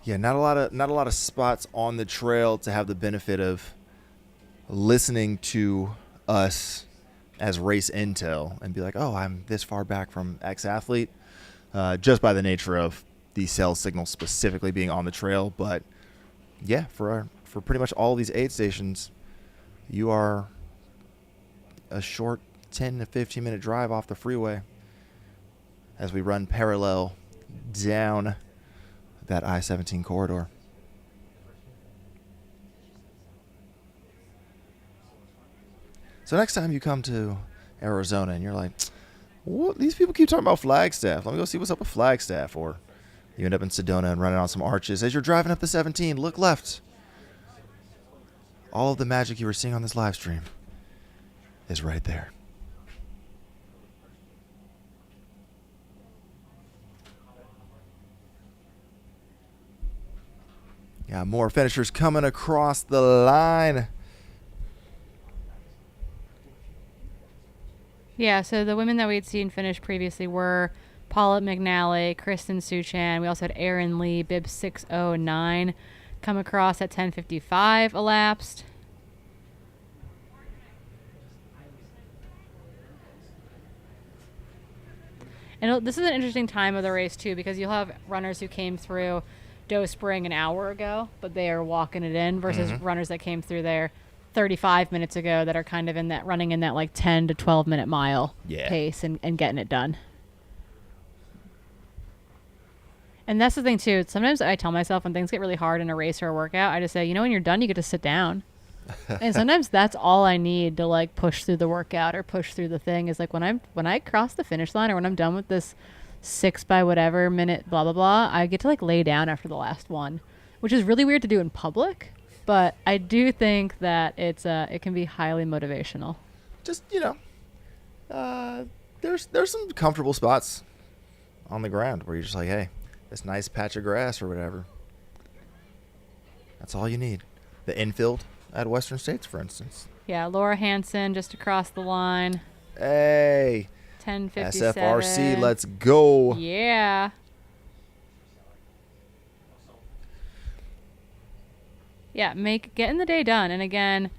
Yeah, not a lot of spots on the trail to have the benefit of listening to us as race intel and be like, oh, I'm this far back from X athlete, just by the nature of the cell signal specifically being on the trail. But yeah, for pretty much all these aid stations, you are a short 10 to 15 minute drive off the freeway as we run parallel down that I-17 corridor. So next time you come to Arizona and you're like, what? These people keep talking about Flagstaff. Let me go see what's up with Flagstaff. Or you end up in Sedona and running on some arches. As you're driving up the 17, look left. all of the magic you were seeing on this live stream is right there. Yeah, more finishers coming across the line. Yeah, so the women that we had seen finish previously were Paula McNally, Kristen Suchan. We also had Erin Lee, bib 609, come across at 10:55 elapsed. And this is an interesting time of the race, too, because you'll have runners who came through Doe Spring an hour ago, but they are walking it in, versus runners that came through there 35 minutes ago that are kind of in that running in that like 10 to 12 minute mile pace and getting it done. And that's the thing, too. Sometimes I tell myself when things get really hard in a race or a workout, I just say, when you're done, you get to sit down. And sometimes that's all I need to like push through the workout or push through the thing is like when I cross the finish line or when I'm done with this 6 by whatever minute blah blah blah, I get to like lay down after the last one, which is really weird to do in public, but I do think that it can be highly motivational. Just there's some comfortable spots on the ground where you're just like, hey, this nice patch of grass or whatever, that's all you need. The infield at Western States, for instance. Yeah, Laura Hansen just across the line. Hey, 10:57. SFRC, let's go. Yeah. Yeah, getting the day done. And again,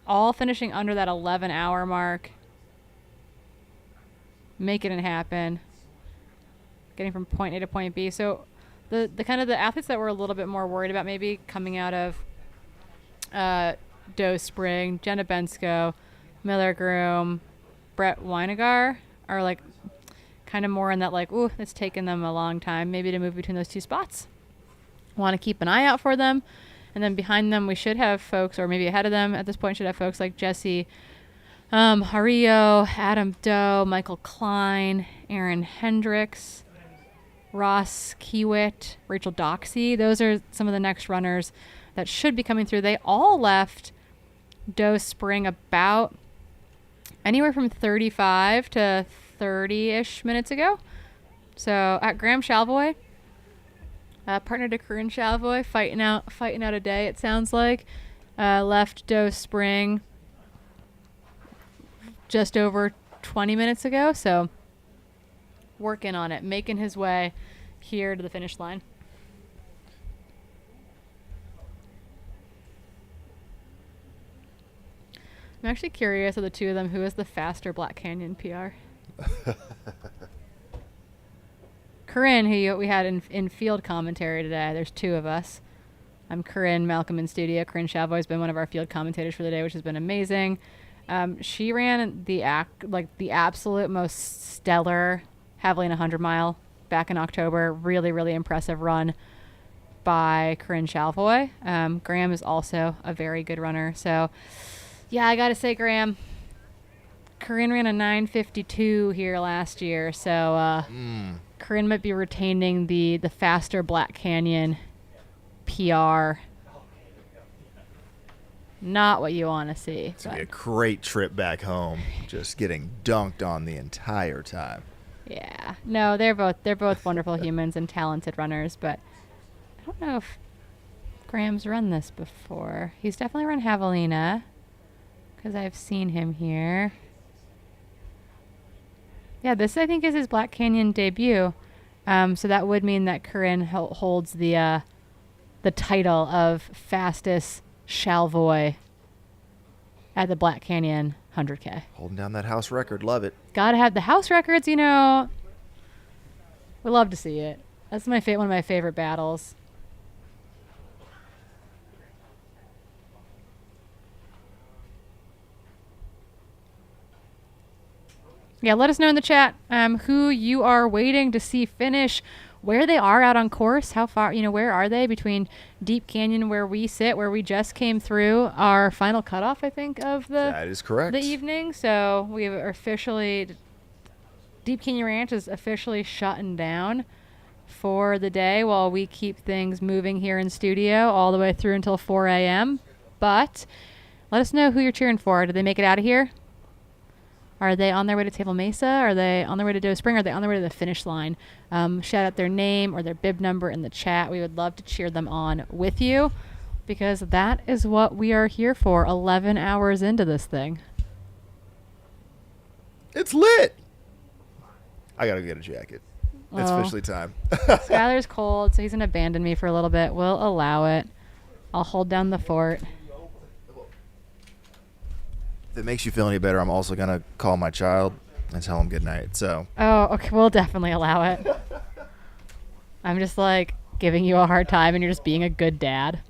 all finishing under that 11-hour mark. Making it happen. Getting from point A to point B. So the kind of the athletes that we're a little bit more worried about maybe coming out of Doe Spring, Jenna Bensko, Miller Groom, Brett Weinegar are like kind of more in that like, ooh, it's taken them a long time maybe to move between those two spots. Want to keep an eye out for them. And then behind them we should have folks, or maybe ahead of them at this point, should have folks like Jesse Hario, Adam Doe, Michael Klein, Aaron Hendricks, Ross Kiewit, Rachel Doxey. Those are some of the next runners that should be coming through. They all left Doe Spring about anywhere from 35 to 30-ish minutes ago. So at Graham Shalvoy, partner to Corinne Shalvoy, fighting out a day, it sounds like, left Doe Spring just over 20 minutes ago. So working on it, making his way here to the finish line. I'm actually curious of the two of them, who is the faster Black Canyon PR? Corinne, who we had in field commentary today. There's two of us. I'm Corinne, Malcolm in studio. Corinne Shalvoy has been one of our field commentators for the day, which has been amazing. She ran the absolute most stellar Javelin 100 mile back in October. Really, really impressive run by Corinne Shalvoy. Graham is also a very good runner. So, yeah, I got to say, Graham, Corinne ran a 9:52 here last year. So, Corinne might be retaining the faster Black Canyon PR. Not what you want to see. It's going to be a great trip back home, just getting dunked on the entire time. Yeah. No, they're both wonderful humans and talented runners, but I don't know if Graham's run this before. He's definitely run Javelina, because I've seen him here. Yeah, this I think is his Black Canyon debut. So that would mean that Corinne holds the title of fastest Shalvoy at the Black Canyon 100K. Holding down that house record. Love it. Gotta have the house records, We love to see it. That's one of my favorite battles. Yeah, let us know in the chat who you are waiting to see finish, where they are out on course, how far, where are they between Deep Canyon, where we sit, where we just came through our final cutoff, I think, of that is correct. The evening. So we are officially, Deep Canyon Ranch is officially shutting down for the day while we keep things moving here in studio all the way through until 4 a.m. But let us know who you're cheering for. Did they make it out of here? Are they on their way to Table Mesa? Are they on their way to Doe Spring? Are they on their way to the finish line? Shout out their name or their bib number in the chat. We would love to cheer them on with you, because that is what we are here for 11 hours into this thing. It's lit. I got to get a jacket. It's officially time. Skylar's cold, so he's going to abandon me for a little bit. We'll allow it. I'll hold down the fort. If it makes you feel any better, I'm also going to call my child and tell him good night. So. Oh, okay. We'll definitely allow it. I'm just like giving you a hard time and you're just being a good dad.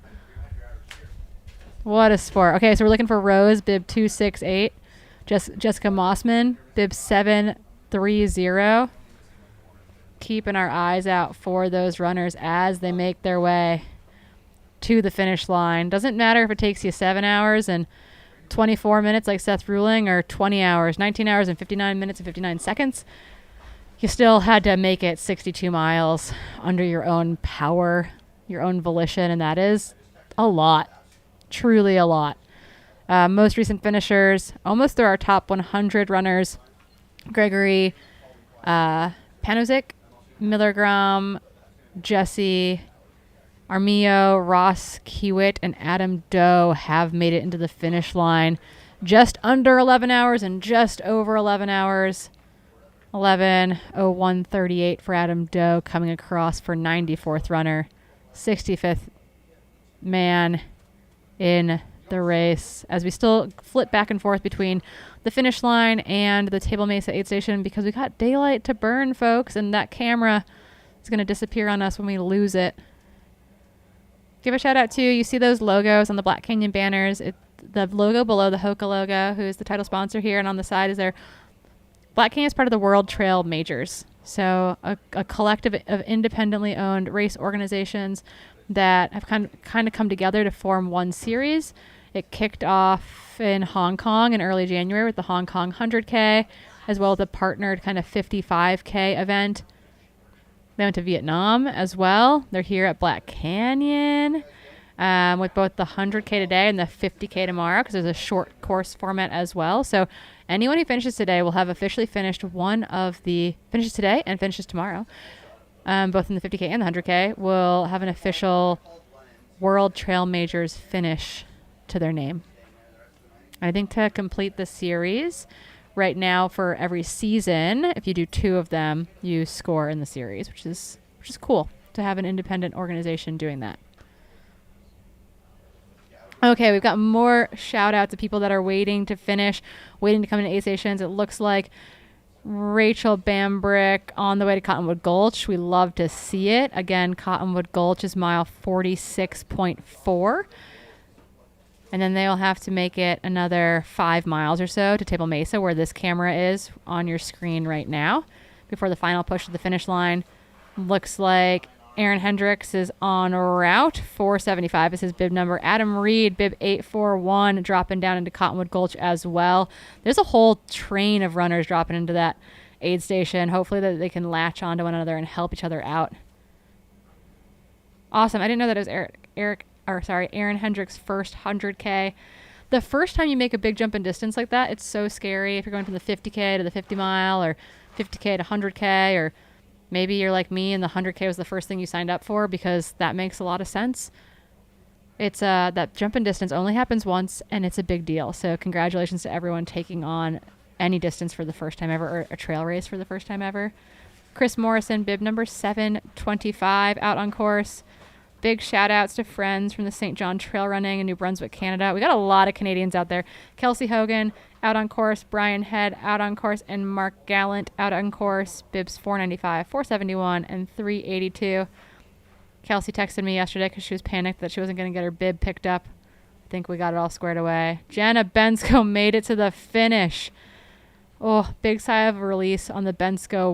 What a sport. Okay, so we're looking for Rose, bib 268. Jessica Mossman, bib 730. Keeping our eyes out for those runners as they make their way to the finish line. Doesn't matter if it takes you 7 hours and 24 minutes like Seth Ruling, or 20 hours, 19 hours and 59 minutes and 59 seconds. You still had to make it 62 miles under your own power, your own volition, and that is a lot. Truly a lot. Most recent finishers, almost through our top 100 runners: Gregory Panozic, Millergram, Jesse Armillo, Ross Kiewit, and Adam Doe have made it into the finish line just under 11 hours and just over 11 hours. 11:01:38 for Adam Doe, coming across for 94th runner, 65th man in the race, as we still flip back and forth between the finish line and the Table Mesa aid station, because we got daylight to burn, folks, and that camera is going to disappear on us when we lose it. Give a shout out to, you see those logos on the Black Canyon banners. The logo below the Hoka logo, who is the title sponsor here, and on the side is their Black Canyon is part of the World Trail Majors. So a collective of independently owned race organizations that have kind of come together to form one series. It kicked off in Hong Kong in early January with the Hong Kong 100K, as well as a partnered kind of 55K event. They went to Vietnam as well. They're here at Black Canyon with both the 100K today and the 50K tomorrow, because there's a short course format as well. So anyone who finishes today will have officially finished finishes today and finishes tomorrow. Both in the 50K and the 100K will have an official World Trail Majors finish to their name. I think to complete the series, right now for every season, if you do 2 of them, you score in the series, which is cool to have an independent organization doing that. Okay, we've got more shout out to people that are waiting to finish, waiting to come into aid stations. It looks like Rachel Bambrick on the way to Cottonwood Gulch. We love to see it. Again, Cottonwood Gulch is mile 46.4. And then they'll have to make it another 5 miles or so to Table Mesa, where this camera is on your screen right now, before the final push to the finish line. Looks like Aaron Hendricks is en route. 475 is his bib number. Adam Reed, bib 841, dropping down into Cottonwood Gulch as well. There's a whole train of runners dropping into that aid station. Hopefully that they can latch onto one another and help each other out. Awesome. I didn't know that it was Aaron Hendricks' first 100K. The first time you make a big jump in distance like that, it's so scary. If you're going from the 50K to the 50 mile, or 50K to 100K, or maybe you're like me and the 100K was the first thing you signed up for, because that makes a lot of sense. It's that jump in distance only happens once, and it's a big deal. So congratulations to everyone taking on any distance for the first time ever, or a trail race for the first time ever. Chris Morrison, bib number 725, out on course. Big shout outs to friends from the St. John Trail Running in New Brunswick, Canada. We got a lot of Canadians out there. Kelsey Hogan, out on course. Brian Head, out on course. And Mark Gallant, out on course. Bibs 495, 471, and 382. Kelsey texted me yesterday because she was panicked that she wasn't going to get her bib picked up. I think we got it all squared away. Jenna Bensko made it to the finish. Oh, big sigh of release on the Bensko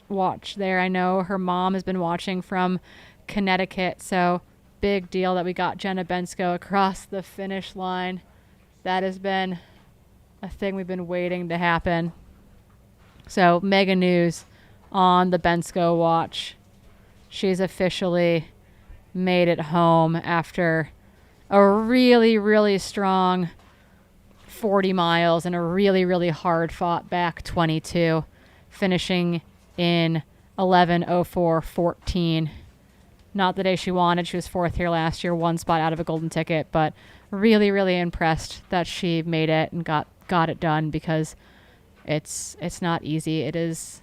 watch there. I know her mom has been watching from Connecticut, so big deal that we got Jenna Bensko across the finish line. That has been a thing we've been waiting to happen. So mega news on the Bensko watch. She's officially made it home after a really, really strong 40 miles and a really, really hard fought back 22, finishing in 11:04:14. Not the day she wanted. She was 4th here last year, 1 spot out of a golden ticket, but really, really impressed that she made it and got it done, because it's not easy. It is,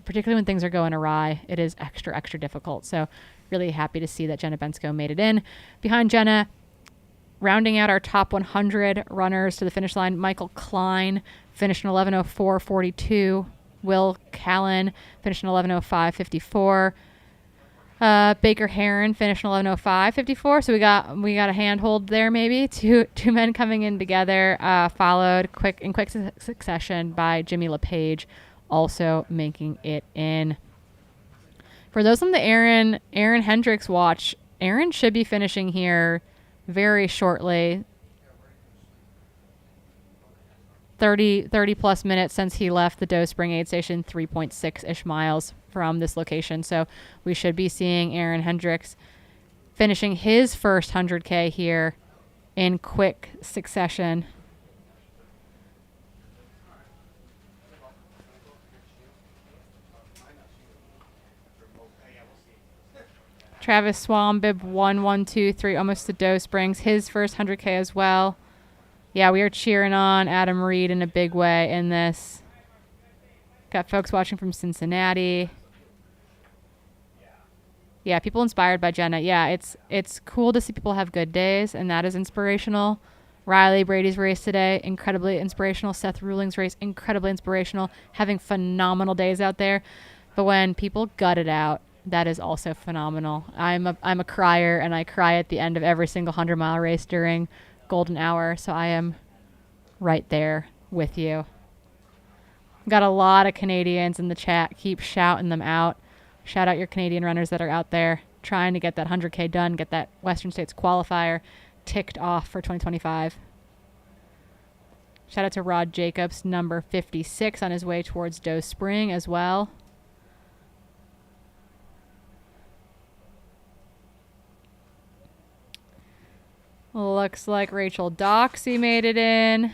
particularly when things are going awry, it is extra, extra difficult. So really happy to see that Jenna Bensko made it in. Behind Jenna, rounding out our top 100 runners to the finish line, Michael Klein finished in 11:04:42. Will Callan finished in 11:05:54. Baker Heron finished in 11:05:54. So we got a handhold there, maybe. Two men coming in together, followed in quick succession by Jimmy LePage, also making it in. For those on the Aaron Hendricks watch, Aaron should be finishing here very shortly. 30 plus minutes since he left the Doe Spring aid station, 3.6-ish miles from this location. So we should be seeing Aaron Hendricks finishing his first 100K here in quick succession. Travis Swambib, 1:1:23, almost to Doe Springs, his first 100K as well. Yeah, we are cheering on Adam Reed in a big way in this. Got folks watching from Cincinnati. Yeah, people inspired by Jenna. Yeah, it's cool to see people have good days, and that is inspirational. Riley Brady's race today, incredibly inspirational. Seth Ruling's race, incredibly inspirational. Having phenomenal days out there. But when people gut it out, that is also phenomenal. I'm a crier, and I cry at the end of every single 100-mile race during golden hour, so I am right there with you. Got a lot of Canadians in the chat. Keep shouting them out. Shout out your Canadian runners that are out there trying to get that 100K done, get that Western States qualifier ticked off for 2025. Shout out to Rod Jacobs, number 56, on his way towards Doe Spring as well. Looks like Rachel Doxey made it in.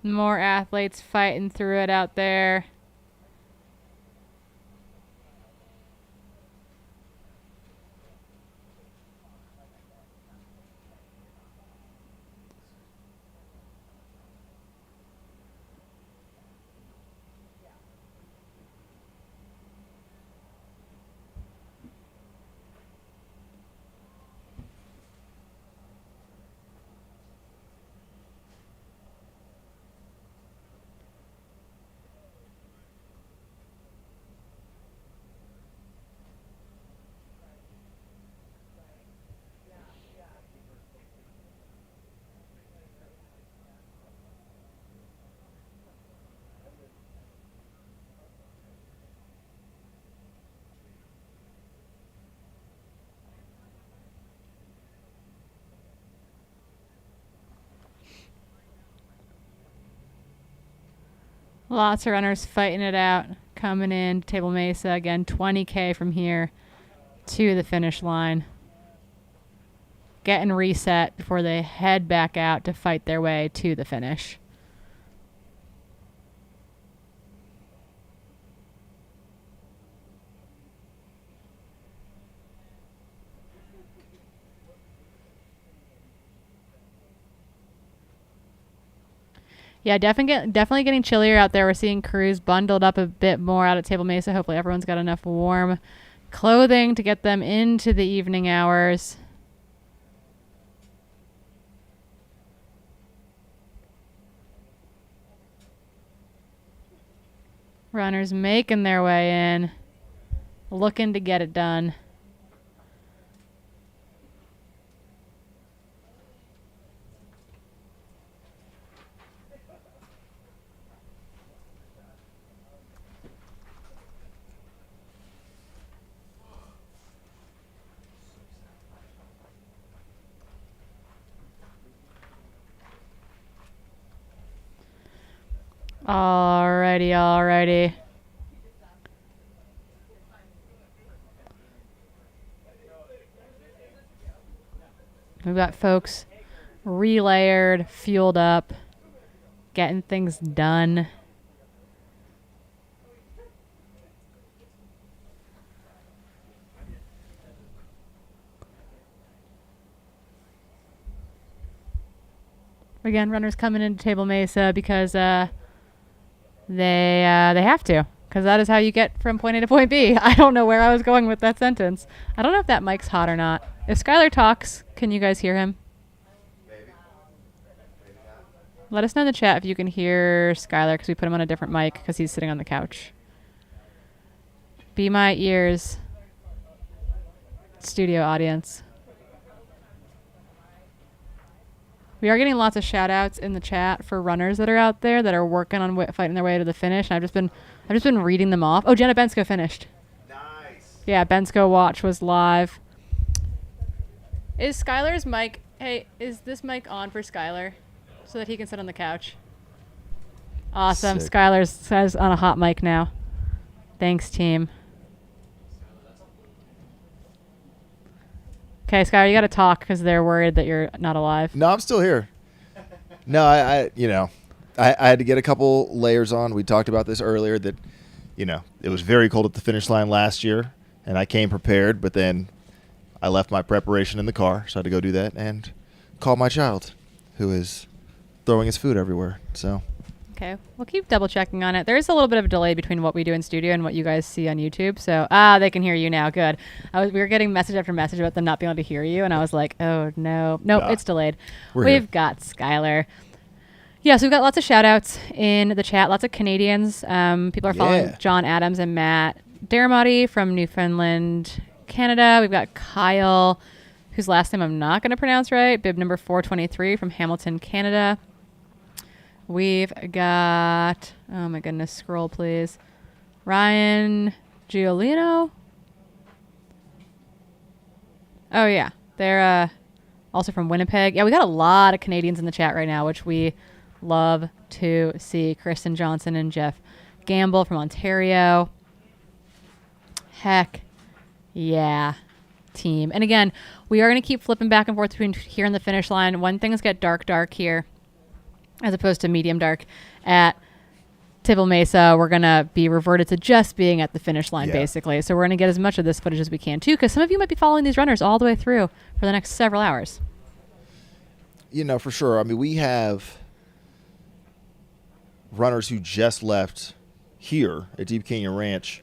More athletes fighting through it out there. Lots of runners fighting it out, coming in to Table Mesa. Again, 20K from here to the finish line. Getting reset before they head back out to fight their way to the finish. Yeah, definitely getting chillier out there. We're seeing crews bundled up a bit more out at Table Mesa. Hopefully everyone's got enough warm clothing to get them into the evening hours. Runners making their way in, looking to get it done. Alrighty. We've got folks relayered, fueled up, getting things done. Again, runners coming into Table Mesa because they have to, because that is how you get from point A to point B. I don't know where I was going with that sentence. I don't know if that mic's hot or not. If Skylar talks, can you guys hear him? Let us know in the chat if you can hear Skylar, because we put him on a different mic because he's sitting on the couch. Be my ears, studio audience. We are getting lots of shout outs in the chat for runners that are out there that are working on fighting their way to the finish. And I've just been reading them off. Oh, Jenna Bensko finished. Nice. Yeah, Bensko Watch was live. Is Skylar's mic, hey, is this mic on for Skylar so that he can sit on the couch? Awesome. Sick. Skylar says on a hot mic now. Thanks, team. Okay, Skylar, you got to talk because they're worried that you're not alive. No, I'm still here. No, I had to get a couple layers on. We talked about this earlier that, it was very cold at the finish line last year, and I came prepared, but then I left my preparation in the car, so I had to go do that and call my child, who is throwing his food everywhere. So. Okay, we'll keep double checking on it. There is a little bit of a delay between what we do in studio and what you guys see on YouTube. So, they can hear you now. Good. We were getting message after message about them not being able to hear you, and I was like, oh no, it's delayed. We've got Skylar. Yeah, so we've got lots of shout outs in the chat. Lots of Canadians. People are following John Adams and Matt Dermody from Newfoundland, Canada. We've got Kyle, whose last name I'm not going to pronounce right. Bib number 423 from Hamilton, Canada. We've got, oh my goodness, scroll please. Ryan Giolino. Oh yeah, they're also from Winnipeg. Yeah, we got a lot of Canadians in the chat right now, which we love to see. Kristen Johnson and Jeff Gamble from Ontario. Heck yeah, team. And again, we are going to keep flipping back and forth between here and the finish line. When things get dark here, as opposed to medium dark at Table Mesa, we're going to be reverted to just being at the finish line, basically. So we're going to get as much of this footage as we can, too, because some of you might be following these runners all the way through for the next several hours. For sure. I mean, we have runners who just left here at Deep Canyon Ranch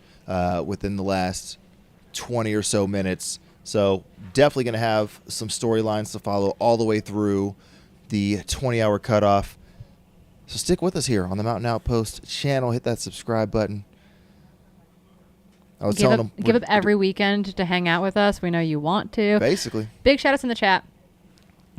within the last 20 or so minutes. So definitely going to have some storylines to follow all the way through the 20-hour cutoff. So stick with us here on the Mountain Outpost channel. Hit that subscribe button. I was telling them. Give up every weekend to hang out with us. We know you want to. Basically. Big shout outs in the chat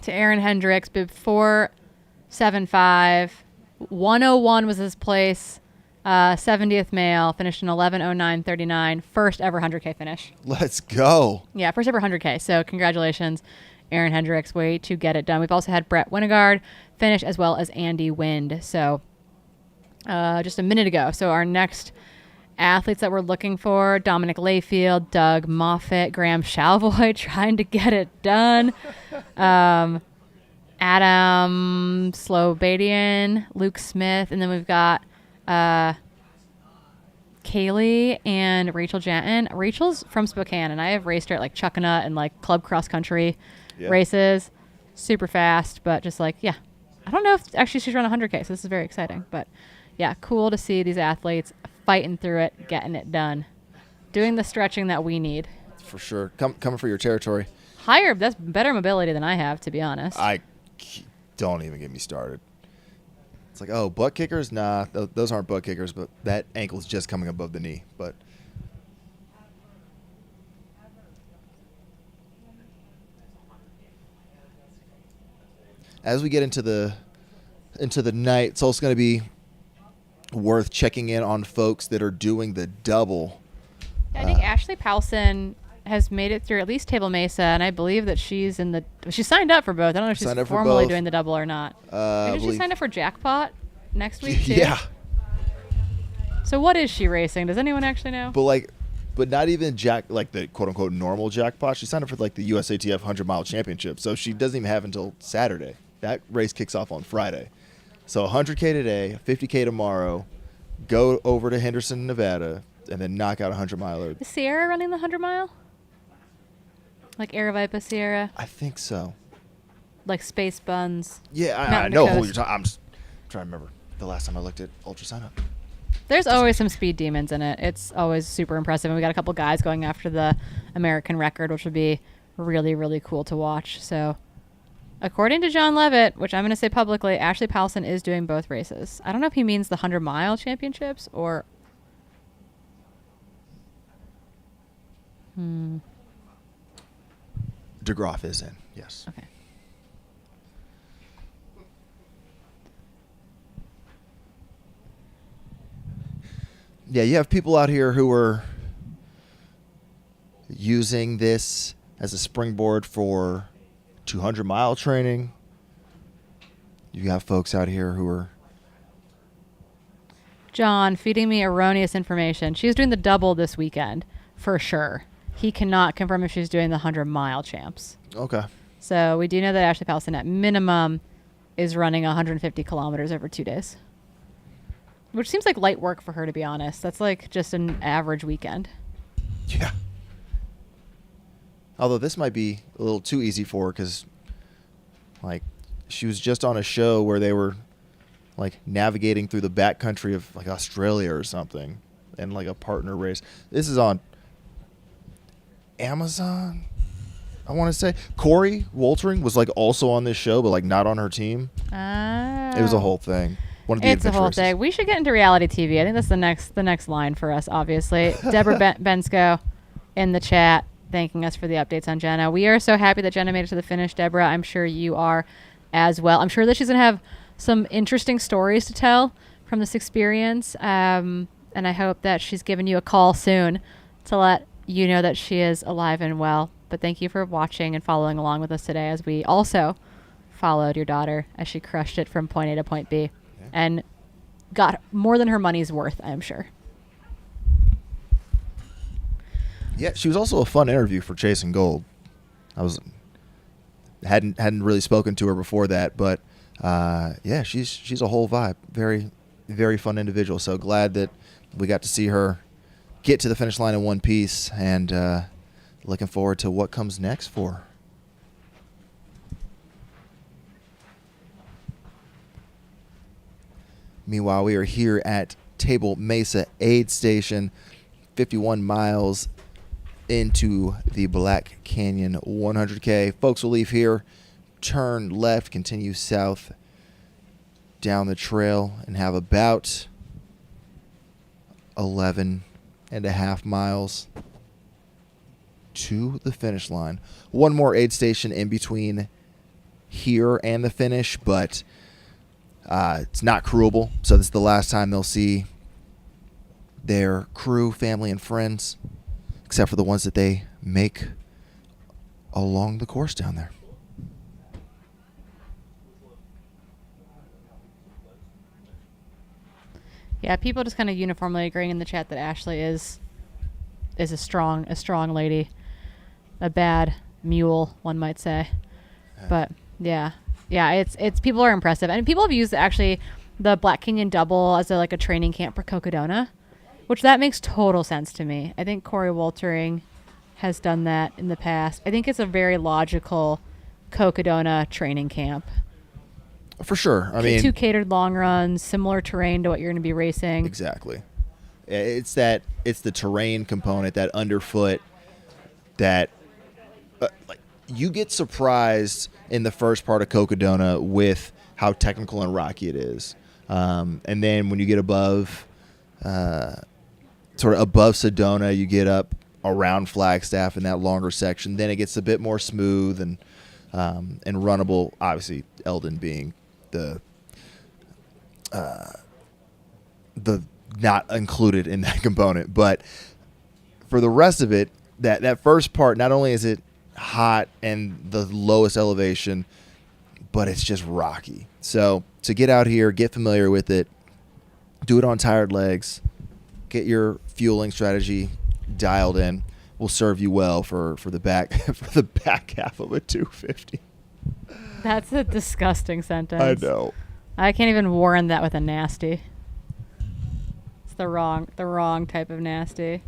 to Aaron Hendricks, bib 475. 101 was his place. 70th male, finished in 11:09:39. First ever 100K finish. Let's go. Yeah, first ever 100K. So congratulations, Aaron Hendricks. Way to get it done. We've also had Brett Winnegard finish, as well as Andy Wind. So just a minute ago. So our next athletes that we're looking for: Dominic Layfield, Doug Moffitt, Graham Shalvoy trying to get it done. Adam Slobadian, Luke Smith, and then we've got Kaylee and Rachel Janton. Rachel's from Spokane, and I have raced her at like Chuckanut and like club cross country races. Super fast, but just like, I don't know if actually she's run 100K, so this is very exciting. But yeah, cool to see these athletes fighting through it, getting it done, doing the stretching that we need. For sure. Coming for your territory. Higher, that's better mobility than I have, to be honest. Don't even get me started. It's like, oh, butt kickers? Nah, those aren't butt kickers, but that ankle's just coming above the knee. But as we get into the night, it's also going to be worth checking in on folks that are doing the double. I think Ashley Powelson has made it through at least Table Mesa, and I believe that she's signed up for both. I don't know if she's formally doing the double or not. Maybe she signed up for Jackpot next week too. Yeah. So what is she racing? Does anyone actually know? But not even like the quote unquote normal jackpot. She signed up for like the USATF 100-mile championship, so she doesn't even have until Saturday. That race kicks off on Friday. So 100K today, 50K tomorrow. Go over to Henderson, Nevada, and then knock out a 100-miler. Is Sierra running the 100-mile? Like Aravaipa Sierra? I think so. Like Space Buns? Yeah, I know who you're talking. I'm just trying to remember the last time I looked at Ultra Sign Up. There's always some speed demons in it. It's always super impressive. And we got a couple guys going after the American record, which would be really, really cool to watch. So, according to John Levitt, which I'm going to say publicly, Ashley Powelson is doing both races. I don't know if he means the 100-mile championships or... DeGraff is in, yes. Okay. Yeah, you have people out here who are using this as a springboard for 200-mile training. You got folks out here who are... John feeding me erroneous information. She's doing the double this weekend, for sure. He cannot confirm if she's doing the 100-mile champs. Okay. So we do know that Ashley Powelson at minimum is running 150 kilometers over 2 days. Which seems like light work for her, to be honest. That's like just an average weekend. Yeah. Although this might be a little too easy for her because, like, she was just on a show where they were, like, navigating through the backcountry of, like, Australia or something and, like, a partner race. This is on Amazon, I want to say. Corey Woltering was, like, also on this show, but, like, not on her team. It was a whole thing. It's a whole thing. We should get into reality TV. I think that's the next line for us, obviously. Deborah Bensko in the chat thanking us for the updates on Jenna. We are so happy that Jenna made it to the finish, Deborah. I'm sure you are as well. I'm sure that she's going to have some interesting stories to tell from this experience. And I hope that she's given you a call soon to let you know that she is alive and well. But thank you for watching and following along with us today as we also followed your daughter as she crushed it from point A to point B. And got more than her money's worth, I'm sure. Yeah, she was also a fun interview for Chasing Gold. I hadn't really spoken to her before that, but yeah, she's a whole vibe. Very, very fun individual. So glad that we got to see her get to the finish line in one piece, and looking forward to what comes next for her. Meanwhile, we are here at Table Mesa Aid Station, 51 miles into the Black Canyon 100K. Folks will leave here, turn left, continue south down the trail, and have about 11 and a half miles to the finish line. One more aid station in between here and the finish, but it's not crewable, so this is the last time they'll see their crew, family, and friends, except for the ones that they make along the course down there. Yeah, people just kind of uniformly agreeing in the chat that Ashley is a strong lady, a bad mule, one might say. But yeah, it's people are impressive, and people have used actually the Black Canyon Double as a training camp for Cocodona, which that makes total sense to me. I think Corey Woltering has done that in the past. I think it's a very logical Cocodona training camp. For sure. I mean, 2 catered long runs, similar terrain to what you're going to be racing. Exactly. It's the terrain component, that underfoot, that you get surprised in the first part of Cocodona with how technical and rocky it is. And then when you get above, sort of above Sedona, you get up around Flagstaff in that longer section. Then it gets a bit more smooth and runnable. Obviously, Eldon being the not included in that component, but for the rest of it, that first part, not only is it hot and the lowest elevation, but it's just rocky. So to get out here, get familiar with it, do it on tired legs, get your fueling strategy dialed in. Will serve you well for the back for the back half of a 250. That's a disgusting sentence. I know. I can't even warn that with a nasty. It's the wrong type of nasty.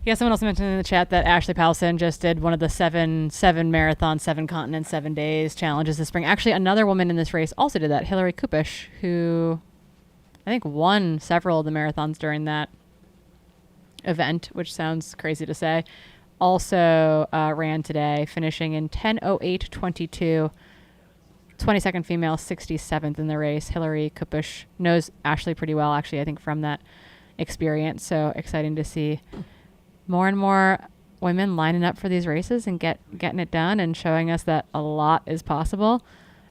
Yeah, someone else mentioned in the chat that Ashley Powelson just did one of the seven marathon, 7 continents, 7 days challenges this spring. Actually, another woman in this race also did that, Hillary Kupish, who I think won several of the marathons during that event, which sounds crazy to say. Also ran today, finishing in 10:08:22. 22nd female, 67th in the race. Hillary Kupish knows Ashley pretty well, actually, I think, from that experience. So exciting to see more and more women lining up for these races and getting it done and showing us that a lot is possible.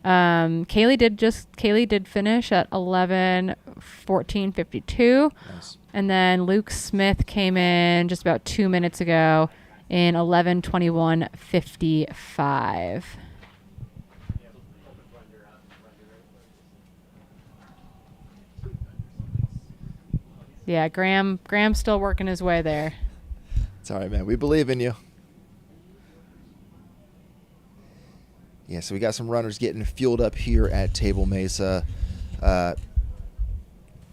Kaylee did finish at 11:14:52. Nice. And then Luke Smith came in just about 2 minutes ago in 11:21:55. Yeah, Graham's still working his way there. It's all right, man. We believe in you. Yeah, so we got some runners getting fueled up here at Table Mesa.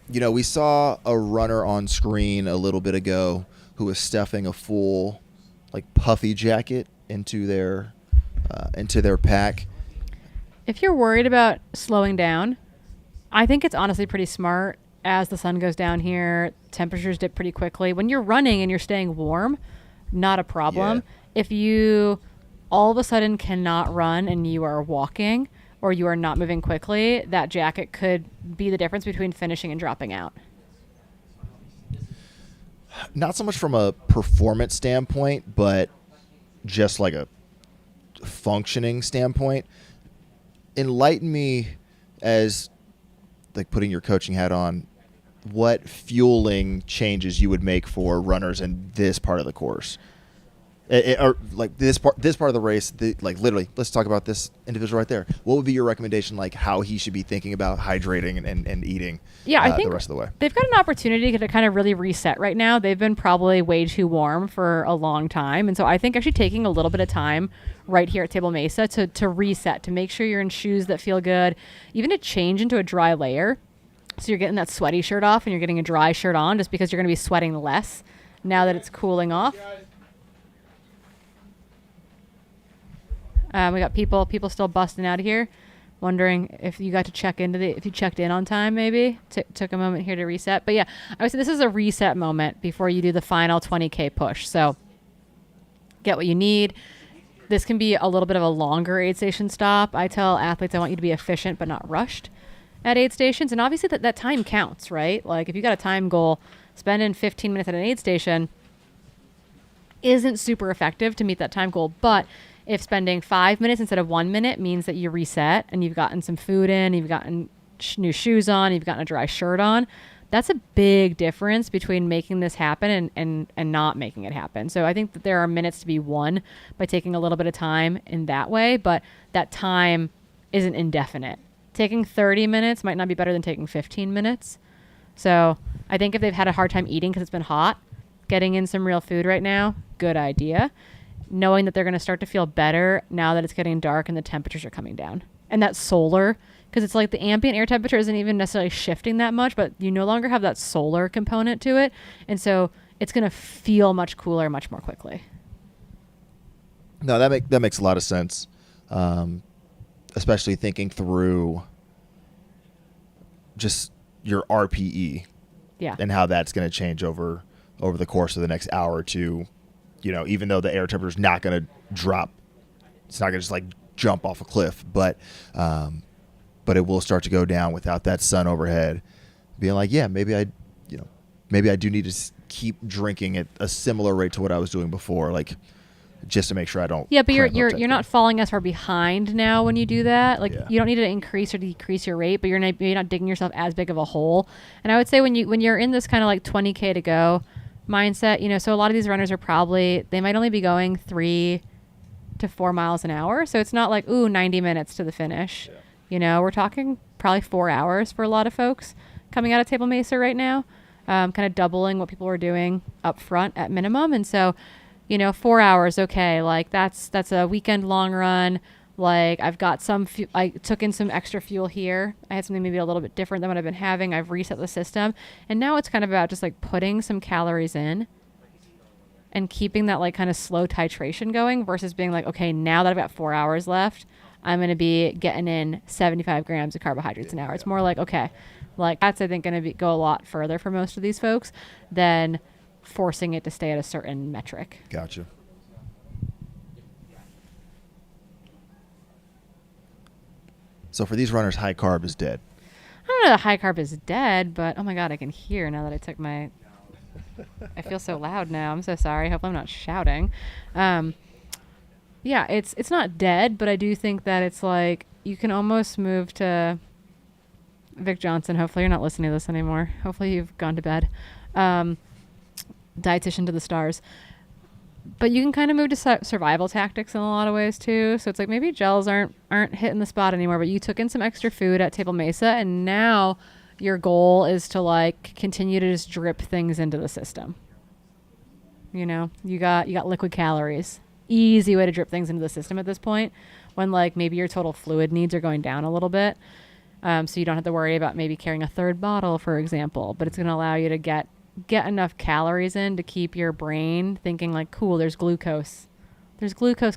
We saw a runner on screen a little bit ago who was stuffing a full, puffy jacket into their pack. If you're worried about slowing down, I think it's honestly pretty smart. As the sun goes down here, temperatures dip pretty quickly. When you're running and you're staying warm, not a problem. Yeah. If you all of a sudden cannot run and you are walking or you are not moving quickly, that jacket could be the difference between finishing and dropping out. Not so much from a performance standpoint, but just like a functioning standpoint. Enlighten me as putting your coaching hat on, what fueling changes you would make for runners in this part of the course, or this part of the race. Literally, let's talk about this individual right there. What would be your recommendation, how he should be thinking about hydrating and eating? Yeah, I think the rest of the way they've got an opportunity to kind of really reset right now. They've been probably way too warm for a long time, and so I think actually taking a little bit of time right here at Table Mesa to reset, to make sure you're in shoes that feel good, even to change into a dry layer. So you're getting that sweaty shirt off and you're getting a dry shirt on, just because you're going to be sweating less now that it's cooling off. We got people still busting out of here, wondering if you got to check if you checked in on time, maybe took a moment here to reset. But yeah, I would say this is a reset moment before you do the final 20K push. So get what you need. This can be a little bit of a longer aid station stop. I tell athletes I want you to be efficient but not rushed at aid stations. And obviously that time counts, right? If you got a time goal, spending 15 minutes at an aid station isn't super effective to meet that time goal. But if spending 5 minutes instead of 1 minute means that you reset and you've gotten some food in, you've gotten new shoes on, you've gotten a dry shirt on, that's a big difference between making this happen and not making it happen. So I think that there are minutes to be won by taking a little bit of time in that way, but that time isn't indefinite. Taking 30 minutes might not be better than taking 15 minutes. So I think if they've had a hard time eating because it's been hot, getting in some real food right now, good idea. Knowing that they're going to start to feel better now that it's getting dark and the temperatures are coming down. And that's solar, because it's the ambient air temperature isn't even necessarily shifting that much, but you no longer have that solar component to it. And so it's going to feel much cooler much more quickly. No, that makes a lot of sense. Especially thinking through just your RPE, and how that's going to change over the course of the next hour or two. Even though the air temperature is not going to drop, it's not going to just jump off a cliff, but it will start to go down without that sun overhead. Being maybe I do need to keep drinking at a similar rate to what I was doing before, just to make sure I don't. Yeah, but you're not falling as far behind now when you do that. You don't need to increase or decrease your rate, but you're not digging yourself as big of a hole. And I would say when you're in this kind of 20K to go mindset, so a lot of these runners they might only be going 3 to 4 miles an hour. So it's not 90 minutes to the finish. Yeah. We're talking probably 4 hours for a lot of folks coming out of Table Mesa right now. kind of doubling what people were doing up front at minimum. And so, 4 hours, okay, like that's a weekend long run. Like I've got I took in some extra fuel here. I had something maybe a little bit different than what I've been having. I've reset the system. And now it's kind of about just like putting some calories in and keeping that like kind of slow titration going versus being like, okay, now that I've got 4 hours left, I'm going to be getting in 75 grams of carbohydrates an hour. It's more like, okay, like that's, I think, going to go a lot further for most of these folks than forcing it to stay at a certain metric. Gotcha. So for these runners, high carb is dead. I don't know that high carb is dead, but oh my God, I can hear now that I took my... I feel so loud now. I'm so sorry. Hope I'm not shouting. Yeah, it's not dead, but I do think that it's like you can almost move to... Vic Johnson, hopefully you're not listening to this anymore. Hopefully you've gone to bed. Dietitian to the stars. But you can kind of move to survival tactics in a lot of ways too. So it's like maybe gels aren't hitting the spot anymore, but you took in some extra food at Table Mesa, and now your goal is to like continue to just drip things into the system. You got liquid calories. Easy way to drip things into the system at this point, when like maybe your total fluid needs are going down a little bit. So you don't have to worry about maybe carrying a third bottle, for example, but it's going to allow you to get enough calories in to keep your brain thinking like, cool, there's glucose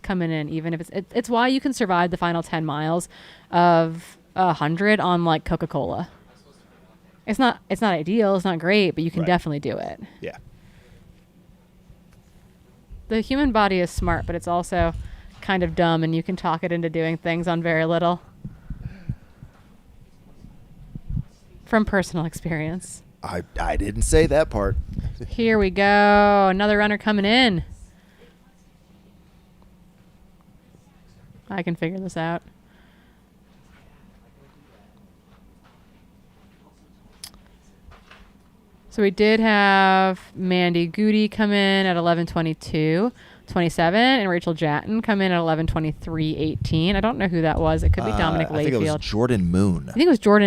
coming in, even if it's why you can survive the final 10 miles of 100 on like Coca-Cola. It's not ideal. It's not great, but you can definitely do it. Yeah. The human body is smart, but it's also kind of dumb, and you can talk it into doing things on very little. From personal experience. I didn't say that part. Here we go. Another runner coming in. I can figure this out. So we did have Mandy Goody come in at 11:22.27, and Rachel Jatton come in at 11:23.18. I don't know who that was. It could be Dominic Layfield. I think it was Jordan Moon. I think it was Jordan